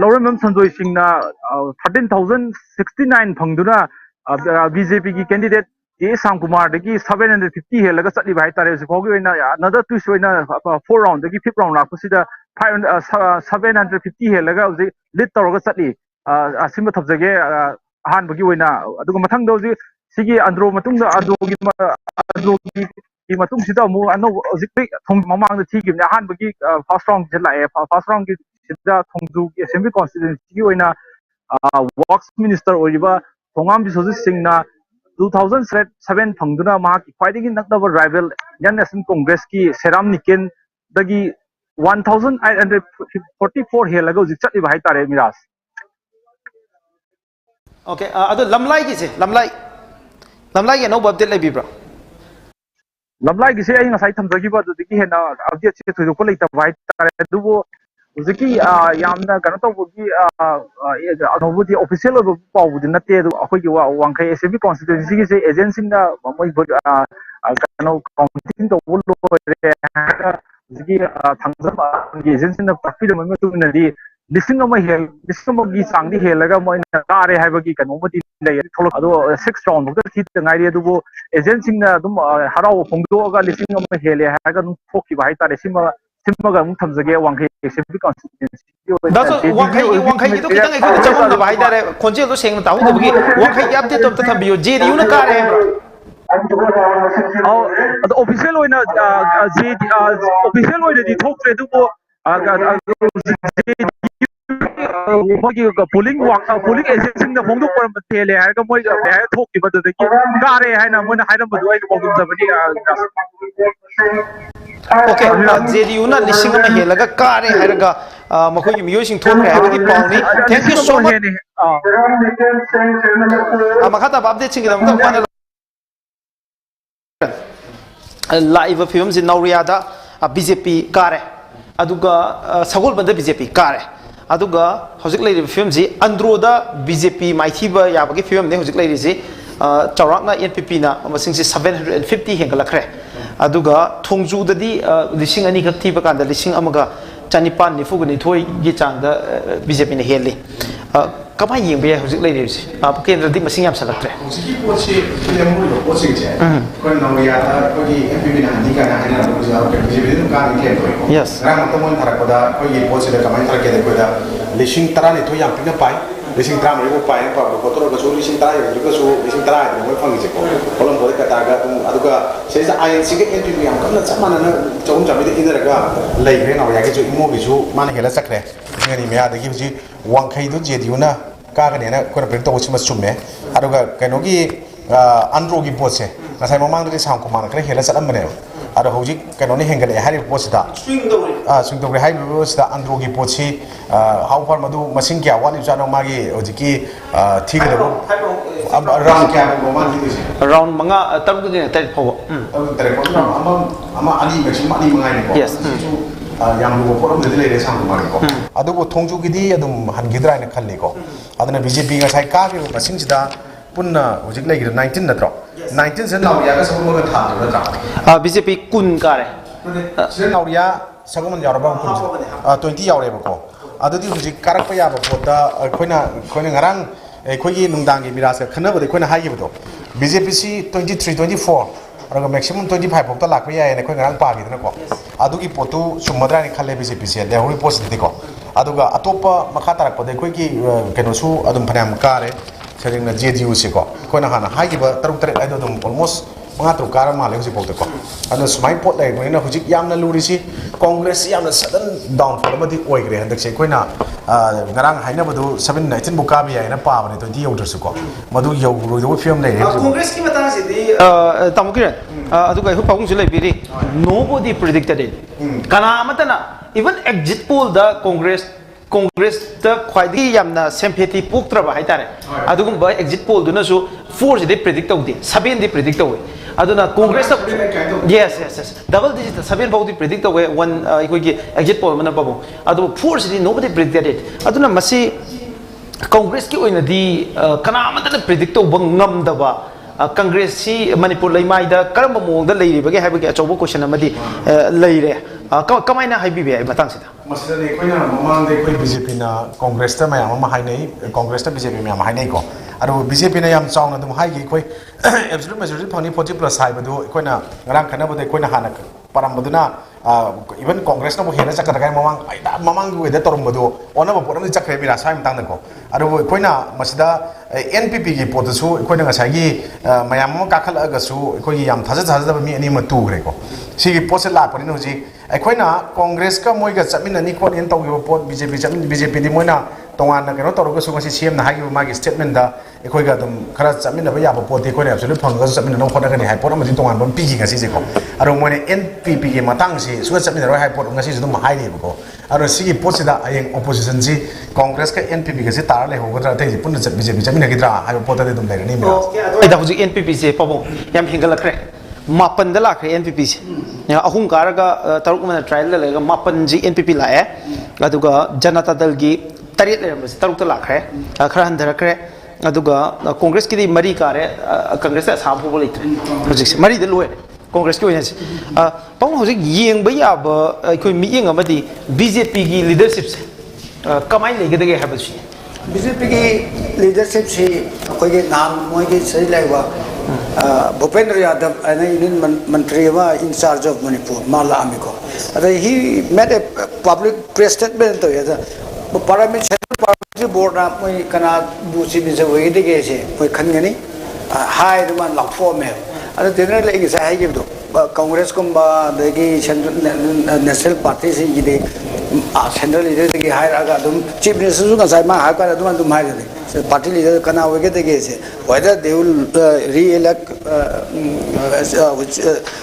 लौरमम संजोय सिंह ना 13,069 फंगदुना BJP की candidate K Samkumar dagi 750 helaga chali bhai tare sipogi oina another twist oina 4 round dagi 5th round lakusida 750 helaga uji lead tawraga chali asima thapjage han bagi oina aduga mathang do uji sigi andro matungda androgi ki matung sida mu ano uji thong mamang da thigimne han bagi first round jelae first round ki sida thongju ki assembly constituency ki oina works minister oiba thongam bisoji singna 2007 फंगदुना माकी ख्वाइदगी नकदब rival Indian national Congress की सेराम निकेन दगी 1844 हेलगा उजिक चटि भाई तारे Miraj okay अदो लमलाई की से लमलाई के नो अपडेट लेबिब्रा लमलाई की से आई ngasai thamjagi ba digi hena update se thujo ko leita भाई तारे दुबो उजिकी यामना कनो तबगी अनोबुदी ऑफिशियल ओब पावबुदी नते दु अखोगी वांखै एसबी कॉन्स्टिट्यूएंसी की से एजेंट सिंगना मोय कनो काउंटिंग तो बोलो रे उजिकी थांगजम की एजेंट सिंगना पार्टी ममे तुनदी लिसिंग अमा हेल लिसिंग अमगी सांगदी हेलगा मोयना कारे हाइबगी कनोबुदी लेय थोलो अदो 6 राउंड बुक थी तंगाइरे दुबो एजेंट सिंगना दुम हराव फोंगदोगा लिसिंग अमा हेले हागा दुम फोकी भाई तारे सिमा सिमगा मु थमजगे वांखै एसबी कॉन्स्टिट्यूएंसी दासो वांखै तो कितंग एखो चमम भाई तारे खोंजे तो सेंग ताहु दबगी वांखै की अपडेट तो थबियो जेडीयू न कारे ऑफिशियल ओइना ऑफिशियल ओइना दी थोक्रे दुबो पोलिंग एजेंसिंग फोंदो परम तेले हारगा मोय बेहाय थोकी बददगी कारे हायना मोना हायरम बदु आइ बोगुम जबनी ओके जेडीयू ना लिसिंग अमा हेलगा कारे हायरगा मखोगी मियोसिंग थोक्रे हाबगी पाउनी थैंक यू सो मच मखाता अपडेट सिंग दम माना लाइव फिल्म से नौरियादा बीजेपी कारे अदुगा सगोल बंद बीजेपी कारे अदुगा हौजिक लेरि फिल्म जी अंद्रोदा बीजेपी माइथीबा याबगी फिल्म ने हौजिक लेरि जी चौराकना एनपीपी ना मसिंग से 750 हेंगलखरे अदुगा थोंजुददी लिसिंग अनि खक थीबा कांदा लिसिंग अमगा चनिपान निफुगनि थोई गी चांदा बीजेपी ने हेली कमाई येंबे हौजिक लेरि जी केंद्रदी मसिंग याम सलक्ट्रे हौजिकी पोछि फिल्म रो पोछि जे कोन नौरियादा कोगी एनपीपी ना हनी काना हाना रो जा बीजेपी नु कान के कोई यस राम तमोन थरकदा कोगी पोछि द कमाई थरके दे कोदा लिसिंग तरा नि थोई याम पिना पाई लिसिंग तरा मरि को पाई पा को तोरो को लिसिंग तरा ये को लिसिंग तरा ये मोय फंगी जे को कोलम बोले का तागा तुम अदुगा सेजा आईएनसी के एनपीपी याम कमना चमाना न चौम जाबि दे इनरगा लेग्रे नौरिया के जो इमो के जो माने हेला सकरे ngani me adagi ji wangkhai du jedu na ka ga ne na ko pre to chima chumme aduga kaino gi andro gi pose na sai mamang de sang ko man kre hela salam bane adu hoji kaino ne hengale hari pose da swing do hai pose da andro gi pose how far madu masing kya wali jano magi hoji ki thik de round kya mo man ji round manga taru de tar pho ama ali maximum ali mangai ne ko yes yang lu ko rom de le sang ko mari ko adu bo thongju gi di adum han gidra ne khalli ko aduna bjp ga sai ka bi masing sida punna hojik lai 19 na tro 19 sen law ya ga sabu ma tha na tra bjp kun kare sen law ya sabu man ya ba kun 20 yaw re ba ko adudi hojik karak pa ya ba ko da khoina ngarang khoi gi nungdang gi miras ka khana ba de khoina hai gi ba do bjp si 23 24 और maximum 25 फक्त लाख पे याय ने कोई गरंग पागी दना को अदुगी पोतु सुमद्रा नि खले बीजेपी से ले होई पोस्ट दिको अदुगा अतोपा मखा तारक पदे कोई की केनोसु अदुम फनाम कारे सेरिंग जेडीयू से को कोना हाना हागिबा तरुक तरे आइदो दम ऑलमोस्ट मंगा तरुक कार माले हुजि पोते को अदु स्माइ पोट लै नोइना हुजि यामना लुरिसि कांग्रेस यामना सडन डाउनफॉल मदि ओइग्रे हंदक से Koyna ngarang haina badu 719 buka bi yaina pa bane 20 yaudrasu ko madu yau ro film nei congress ki matang se di tamukiran adu ga hu paung jule biri nobody predicted it kana amatana even exit poll da congress da khwaidi yamna sympathy poktra ba haitare adugum ba exit poll duna su 4 de predict tawdi 7 de predict tawi aduna congress yes double digit 7 bawdi predict tawi one ikoi exit poll mana babu adu 4 de nobody predicted it aduna masi congress ki oina di kana amatana predict taw bangam da ba congress si manipur laimai da karamba mong da leiri bage haibage achobo question amadi leire kamaina haibibe ai matang sida masala ne koina mamang de koi bjp na congress ta mayam ma hainai congress ta bjp mayam hainai ko adu BJP na yam chauna dum hai gi koi absolute majority phangni 40 plus hai badu koi na ngarang khana badu koi na hana param baduna even Congress na bo hena chakka kai mamang gu de torum badu ona bo poram chakre bi rasai mtang na ko adu koi na masida NPP gi pot su koi na ngasai gi mayam ma ka khala ga su koi gi yam thaja thaja ba mi ani ma tu gre ko si gi pot se la pani no ji koi na Congress ka moi ga chamin ani ko en taw gi pot BJP chamin BJP di moi na tongan na keno toru ga su ngasi CM na ha gi ma gi statement da koi ga dum khara chamin na ba ya bo pot ti koi na absolute phang ga chamin na khona ga ni hai pot ma din tongan bam pi gi ngasi je ko adu moi NPP gi matang si su chamin na hai pot ngasi su dum hai ni ko adu si gi pot si da ayeng opposition si Congress ka NPP ga si tar le ho ga tra te ji pun BJP chamin na gi tra ha pot da dum le ni mi da hu ji NPP se pabong yam hingal khre mapan da la khre NPP se ahum karaga taruk mana trial la ga mapan ji NPP la e aduga janata dal gi tarit le mas taruk ta la khre khara han dara khre aduga Congress ki di mari kare Congress sa sam ho le project mari de loe Congress ki oina pang ho ji yeng ba ya ba koi mi yeng amadi BJP gi leadership se kamai le ge de ha ba shi BJP की leadership से कोई के नाम मोई के सही लगवा भूपेंद्र यादव अने यूनियन मंत्री वा इन चार्ज ऑफ मणिपुर माला अमिको अरे he made a public press statement तो ये पार्लियामेंट सेंट्रल पार्लियामेंट्री बोर्ड ना मोई कना दूसरी भी से वही दिखे से मोई खनगनी हाई दुमान लॉकफॉर्म है अरे जनरल एक सही के तो कांग्रेस को बाकी नेशनल पार्टी से ये सेंट्रल लीडर की हायर आगा तुम चीफ मिनिस्टर जो कसाई मां हायर कर तुम हायर दे पार्टी लीडर कना होगे ते कैसे whether they will re-elect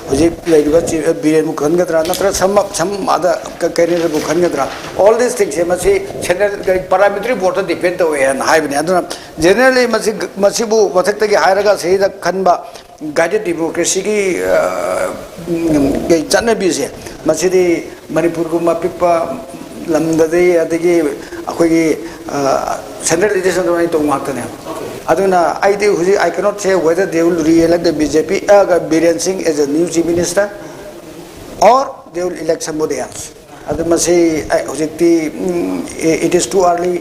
हुजी लेडीबा Biren मुखन गद्रा नत्र some other candidate मुखन गद्रा all these things है मसी सेंट्रल पार्लियामेंट्री बोर्ड डिपेंड हो है हाई बने अदुना जनरली मसी बु मथक तक हायर का सही द खनबा गाइडेड डेमोक्रेसी की चनबी से मसीदी मणिपुर को पिपा लमददे अदगी अखोगी सेंट्रल लीडरशिप दोनी तो माक्तने अदुना आई हुजी I cannot say whether they will reelect the BJP Biren Singh as a new chief minister or they will elect somebody else adu masi हुजी it is too early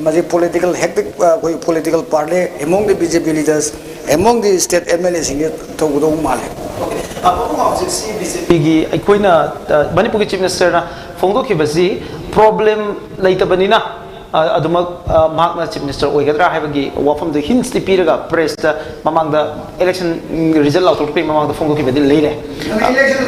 masi political hectic koi political party among the BJP leaders among the state MLA sing to gudo male BJP gi aikoina Manipur chief minister na phongdo ki basi problem laita banina aduma mahakna chief minister oigadra haibagi wafam the hints ti piraga press da mamang da election result out of mamang da phongdo ki badi leile election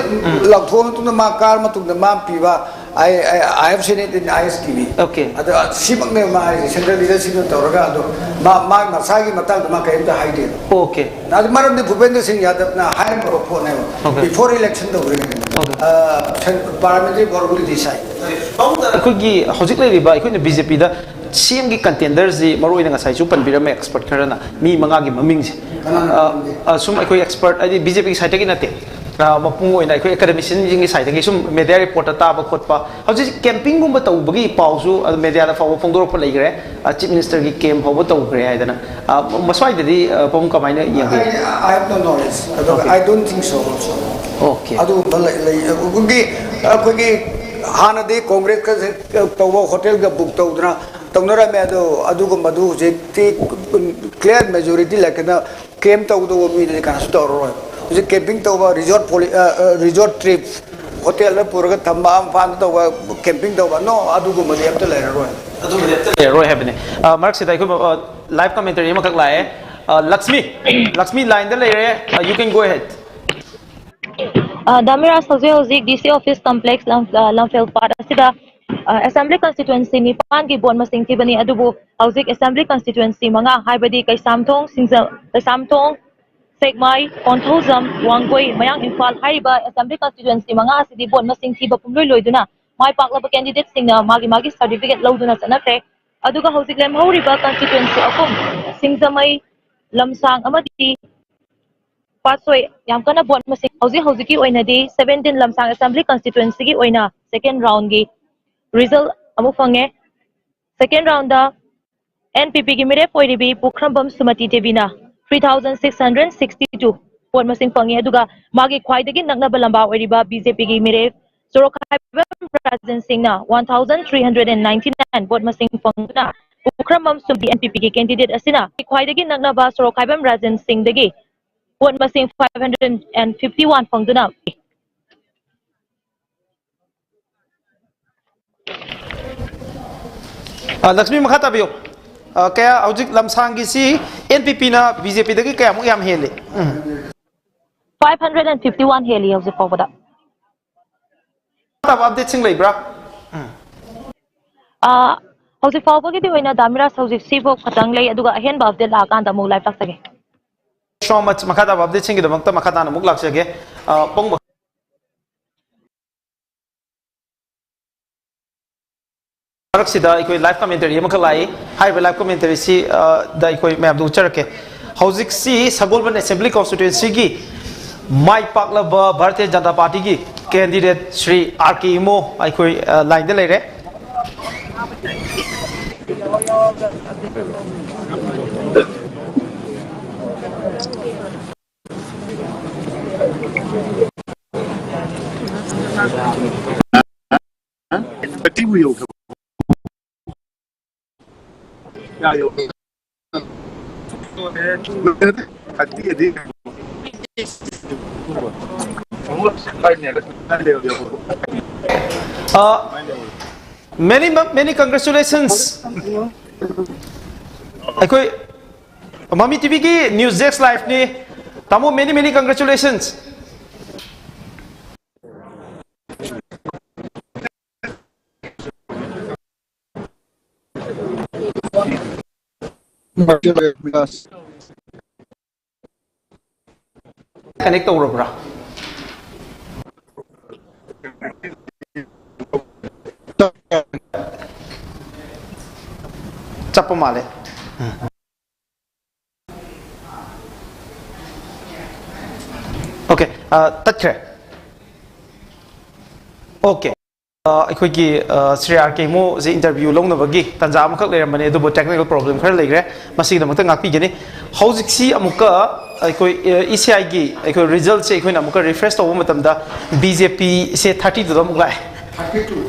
lakthom tu na makar matung da mam piwa I have seen it in ISTV. Okay. Ado simak ne ma central leadership no toraga ado ma masagi matag ma kaim da hide. Okay. Na maram de Bhupendra Singh Yadav na hire pro phone before election do parliamentary board will decide. Akogi hojik le riba akoina BJP da CM gi contenders ji maroi na ngasai chu panbirame expert kharana mi manga gi maming ji sum akoi expert adi BJP side gi nate mapung oina akoi academician ji gi side gi sum media report ta ba khotpa hoji camping gum ba tawbagi pausu media da fawo phongdor pa leigre chief minister gi camp hobo tawgre haidana maswai dadi pom kamaina yang I have no knowledge. I don't think so also. Okay. Adu gi akogi hana de congress ka tawa hotel ga book tawdra तंगनरा में अदु को मधु जेती clear majority लेकिन केम तो वो भी लेकिन store रोय उसे कैंपिंग तो वो रिजॉर्ट ट्रिप होटल में पूरा तमाम फान तो वो कैंपिंग तो वो नो अदु को मधु अब तो ले रोय अदु मधु ले रोय है बने मार्क से ताकि लाइव कमेंटरी में कल लाए लक्ष्मी लाइन दे ले रहे you can go ahead Damira Hozik DC office complex Lamfel Part asida assembly constituency ni pan ki bon masing ti bani adubu Hozik assembly constituency manga haibadi kai samthong singza samthong segmai konthozam wangkoi mayang Imphal haiba assembly constituency manga asidi bon masing ti bapumloi loiduna mai paklaba candidate singna magi certificate lauduna chanakre aduga Hozik lem horiba constituency akum singzamai lamsang amadi Pasoi yang kana bon masing Hozik ki oina di 17 lamsang assembly constituency ki oina second round gi result amu fange second round da NPP ki mire poiribi Pukhrambam Sumati Devina 3662 bon masing fange aduga magi khwaidagi nakna balamba oiriba BJP ki mire Sorokhai Prajan Singh na 1399 bon masing fangna Ukramam Sumbi NPP candidate Asina, Kwaidagi Nagnaba Soro Kaibam Rajan Singh Degi, one Masing 551 Fongduna. Lakshmi Makata Bio. Kaya Aujik Lamsangi si NPP na BJP dagi kaya mo yam hele. 551 heli of the forward. Update sing bra. How's forward the winner Damira How's Sivo Katanglay Aduga Hen Bob de La Ganda Mu Life again. So much Makata update sing the Makta Makata Muglak again. Pong Sida, live commentary, Yamakalai, high live commentary, see the Mabdu Cherke. Howzik C, Sagolban Assembly Constituency, my Paklaba, Bharatiya Janata Party, candidate Sri R.K. Imo, I could line the lady. Many congratulations. Mami TV ki News Desk Live ni tamo many congratulations. Connect over bra. Chappa male. Okay, touch. Okay. Akhoi Sri R.K. Mo the interview long na bagi tanja amakak le ramane do technical problem khar legre masi da mata ngakpi gene hauzik si amuka akhoi ECI gi akhoi result se akhoi na amuka refresh to matam da BJP se 32 da muklai.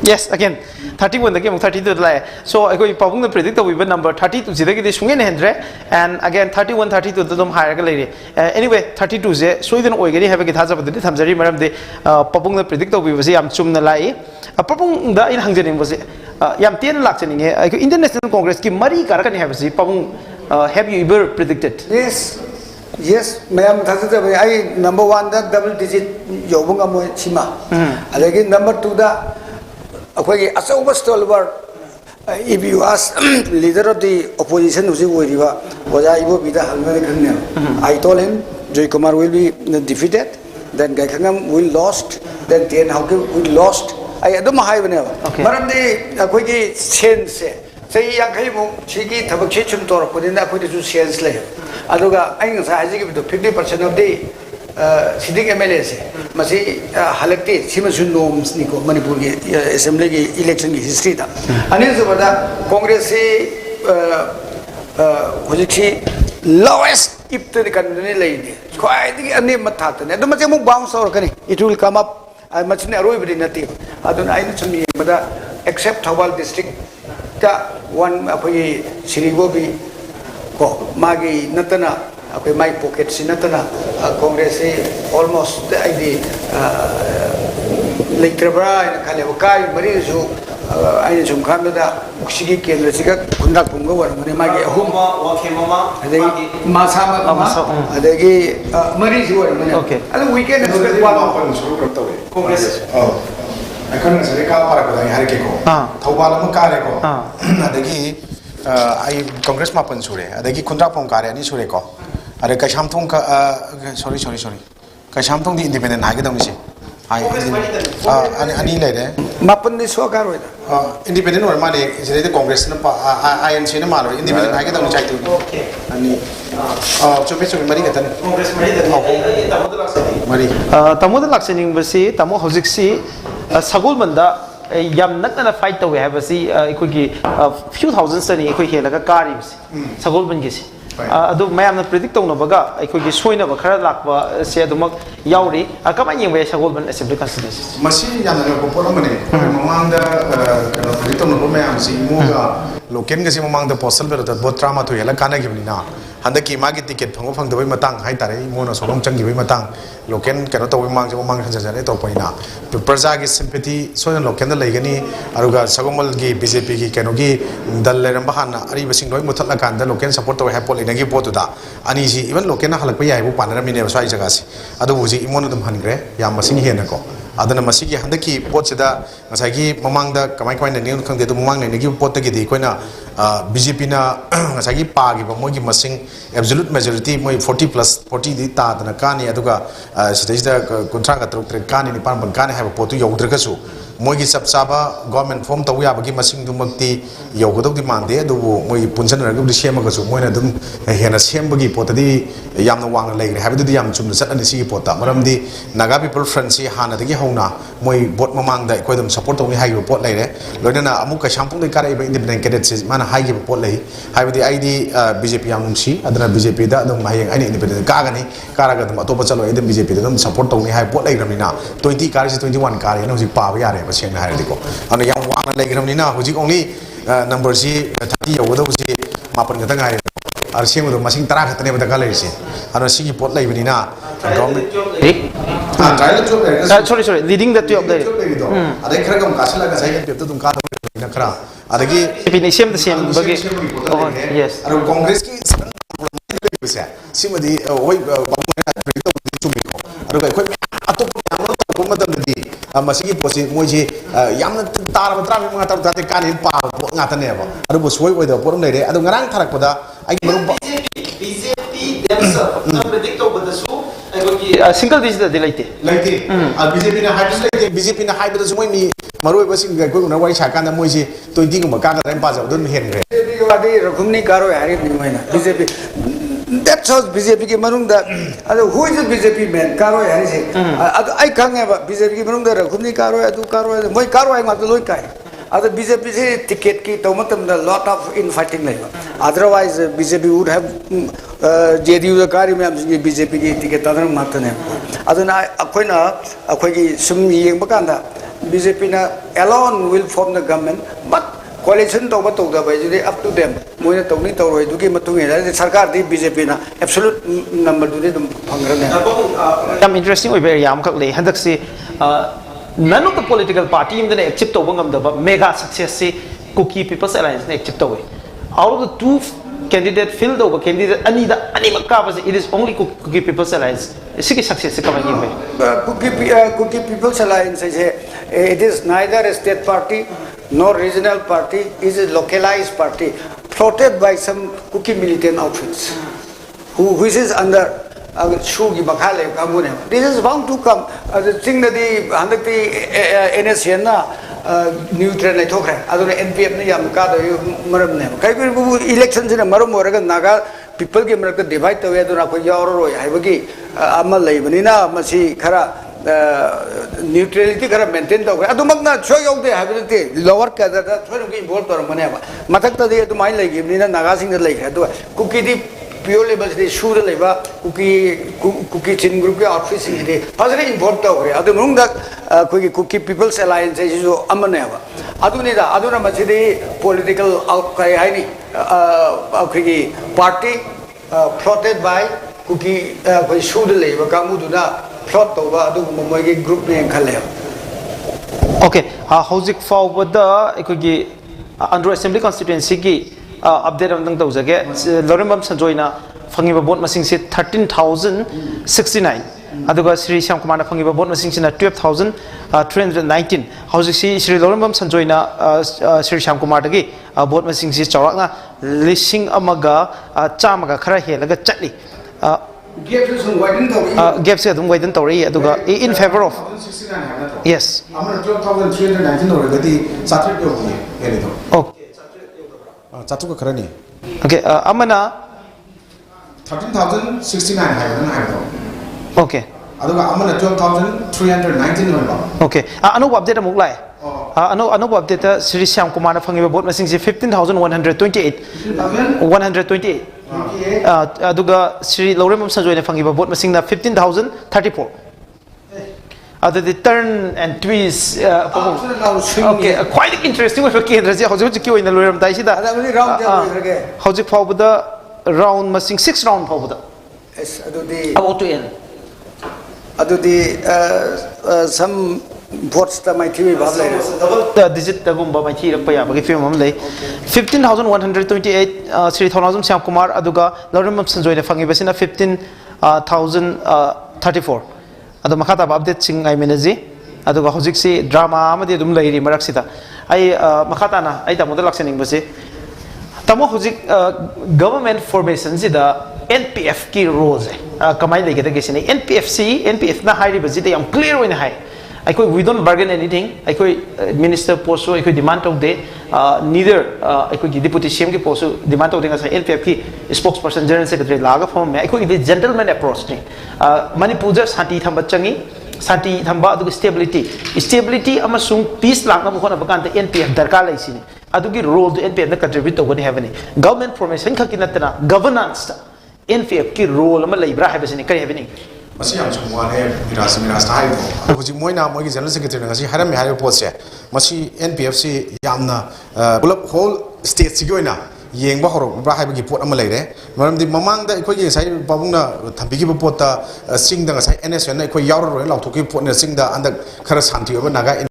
Yes, again 31 again 32 lai. So akhoi pabung na predict we number 32 sida gi sungen hendre and again 31 32 dum higher ga lere. Anyway 32 je soiden oigani have gi thaja badde thamjari maram de pabung na predict we was yam chumna lai. Pabung da in hangjaning was yam ten lakchaning he International Congress ki mari karakani have si pabung have you ever predicted? Yes, ma'am. I number one that double digit yobunga mo chima. Again number two da akwai asawa stalwart. If you ask leader of the opposition who's wiriwa waja ibo bida hangare kanne. I told him Joy Kumar will be defeated, then Gaikangam will lost, then Tien Hauke will lost. I don't know maram de akwai ki sense say yakai mo chigi tabak chechum tor pudinda akwai de sense le. Aduga I nga sa 50% of the sitting MLAs masi halakti simasun norms niko Manipur ki assembly ki election ki history ta anil se bada Congress se lowest ifte kan ne leide khwai di ani mathat ne do mase mo bounce or kani it will come up much ne aroi bidi nati aduna I na chumi bada except Thawal district ka one apai Sirigo bi ko magi natana akwai my pocket si natana Congress almost id lektrabra ina khale kai mari su aina chum khamda uksigi kendra siga kundak punga war mane magi ahum wa khemama adagi masama adagi mari su war mane okay adu weekend expect wa shuru karta hai Congress akan sare ka para ko har ke ko thawbal ma ka re ko adagi I Congress mapan sure adagi kundra pong kare ani sure ko are ka shamthong ka sorry ka shamthong di independent ha ga dam si ai ani le de mapan ni so kar independent or mane is the Congress na INC na malo independent ha ga dam chai tu okay ani chobe mari ga tan Congress mari da tamod laksening basi tamo hojik si sagol manda yam nakna fight to we have si ikoi few thousands tani ikoi helaga kari sagol ban gi si adu mayam na predict tawna baga ikoi gi soina ba khara lakba se adumak yauri akama yeng we sagol ban assembly constituency masi yam na ko pola mane mamang da kana predict tawna ba mayam si moga local ga si mamang da postal ballot da bot trama to yela kana gibni na handa ki magi ticket phango phang da bai matang hai tare mo na solong chang gi bai matang local kano to mamang je mamang han jane to paina praja gi sympathy so na local da leigani aruga sagomal gi BJP gi kano gi dal le ram bahana ari basing doi muthat la kan da local support to hai pol ina gi pot da ani ji even local na halak pai ai bu panara mine swai jaga si adu buji imon dum hangre yam masing he na ko adana masigi handaki pot sida ngasagi mamang da kamai kamai ne khang de mamang ne gi pot gi di koina BJP na ngasagi pa gi ba mogi masing absolute majority moi 40 plus 40 di ta dana kani aduga sida kontra ka truk trek kani ni pan ban kani ha pot yu yodra ka su mogi sab saba government form taw ya bagi masing du makti yogodok di mande adu moi punsan ra gi sema ka su moi na dum hena sem bagi pot di yam na wang lai ha bi di yam chum sat ani si pot ta maram di naga people friend si hana de gi hona moi bot mamang da ko dum support taw ni ha pot lai re loina na amu ka shampung de kara iba independent candidate si mana ha gi pot lai ha bi ai di BJP yang si adana BJP da dum hayeng ani independent ka ga ni kara ga dum atopa chalo idem BJP da dum support taw ni ha pot lai ramina 20 kara si 21 kara no si pa ba ya re ba seng na ha ri ko ana yang wang lai gi ramina hoji only number si 30 yogodo si mapan ga ta ngai ar sing do masing tara khatne ba da lai si ana si gi pot lai bini na government sorry leading the two of the adai khara kam kasala ga sai pe to dum ka na khara adagi pin same the same bagi yes ar congress ki simadi oi ar ga khoi atop ko madam di masigi posi moji yamna tar tra mi ma tar ta te kan pa nga ta ne ba ar bo soi oi da porum nei re adu ngarang tharak pada ai marum BJP themselves na predict over the su single digit de laite BJP na hybrid laite BJP na hybrid su moi mi maroi ba sing ga ko na wai sa kan moi ji 20 gum ka ga ram pa ja dun hen re adi rakhumni karo hari ni moi na BJP that's how BJP ki marung da who is the BJP man karo hari se ai khang ba BJP ki marung da rakhumni karo adu karo moi karo ai ma loi kai other BJP se ticket ki tomatam the lot of infighting like otherwise BJP would have JDU the kari me BJP ki ticket adar matane aduna akoina akogi sum yeng bakanda BJP na alone will form the government but coalition to ba to da bai ji up to them moi na to ni to roi du ki matung he sarkar di BJP na absolute number du dum phangrane yam interesting oi very yam khak le handak se none of the political party in the accept to bangam da mega success se Cookie People's Alliance ne accept to out of the two candidate filled over candidate ani da ani makka it is only Cookie People's Alliance is success ka bani Cookie People's Alliance it is neither a state party nor regional party, is a localized party floated by some Cookie militant outfits who is under Shugi Bakale Kamune. This is bound to come. The thing that the Handaki NSN neutral Netokra, other NPM Yamkado Maram. Elections in a Maram Oregon Naga, people give America divide the way to Rapayoro, Ivagi, Amalay, Manina, Masi Kara. Neutrality kara maintain to adu magna show you the ability lower ka da thoru ki involved tor mane ba matak ta de tu mai lai gi na naga sing lai adu Cookie di pure level de sure lai ba Cookie chin group ke office sing de hasri involved to adu mung da koi Cookie People's Alliance is jo amane ba adu ne da adu na machidi political outcry hai ni koi party floated by Cookie koi sure lai ba kamu du na plot over adu moi group ne khale okay hauzik forward the ekogi under assembly constituency ki update amdang tawjage lorembam sanjoina fangiba vote masing se 13069 aduga Sri Syam Kumar na fangiba vote masing sina 12319 hauzik si Sri lorembam sanjoina Sri Syam Kumar dagi vote masing se chawrakna lising amaga chamaga khara helaga chatli gaps adum widen tori aduga in favor of yes amana 12319 already satri yo hele do okay chatu ka kharani okay amana 13069 hai do okay aduga amana 12319 no ba okay anu update amuk lai anu update Sri Syam Kumar na fangiba vote masing si 15128 aduga Sri Loremam Sanjoy na fangiba vote masing na 15034 the turn and twist okay quite interesting with Kendra ji hojik ki oina loiram dai sida hojik phawda round masing 6 round phawda yes adudi about to end adudi some votes ta mai thi ba lai the digit ta gumba mai thi rakpa ya bagi film am lei 15128 Sri Thonazum Syam Kumar aduga Lorim Sanjoy ne fangi basina 15034 adu makata update sing I menaji aduga hojik si drama amadi dum leiri marak sida ai makata na ai ta model actioning base tamo hojik government formation sida NPF ki rules kamai lege de gesine NPF na high base de am clear when high we don't bargain anything minister post so demand of the neither deputy CM ki post demand of the NPF ki spokesperson general secretary laga form me the gentleman approach ni Manipur santi thamba changi santi thamba adu stability amasung peace lagna bu khona bakan NPF darkar lai sini adu ki role to NPF na contribute to gani have ni government formation khaki natna governance NPF ki role ama leibra have sini kari have ni Masih yang semua ni miras tahu. Aku jadi moina moi general secretary ngasi haram mi hari post masih NPF si yamna bulap whole state si goina yang bahoro berahai bagi pot amalai deh. Malam di mamang dah ikut je saya babungna tapi kita pot sing dah saya NSN ikut yawar roh lau tu kita pot sing dah anda keras hanti apa naga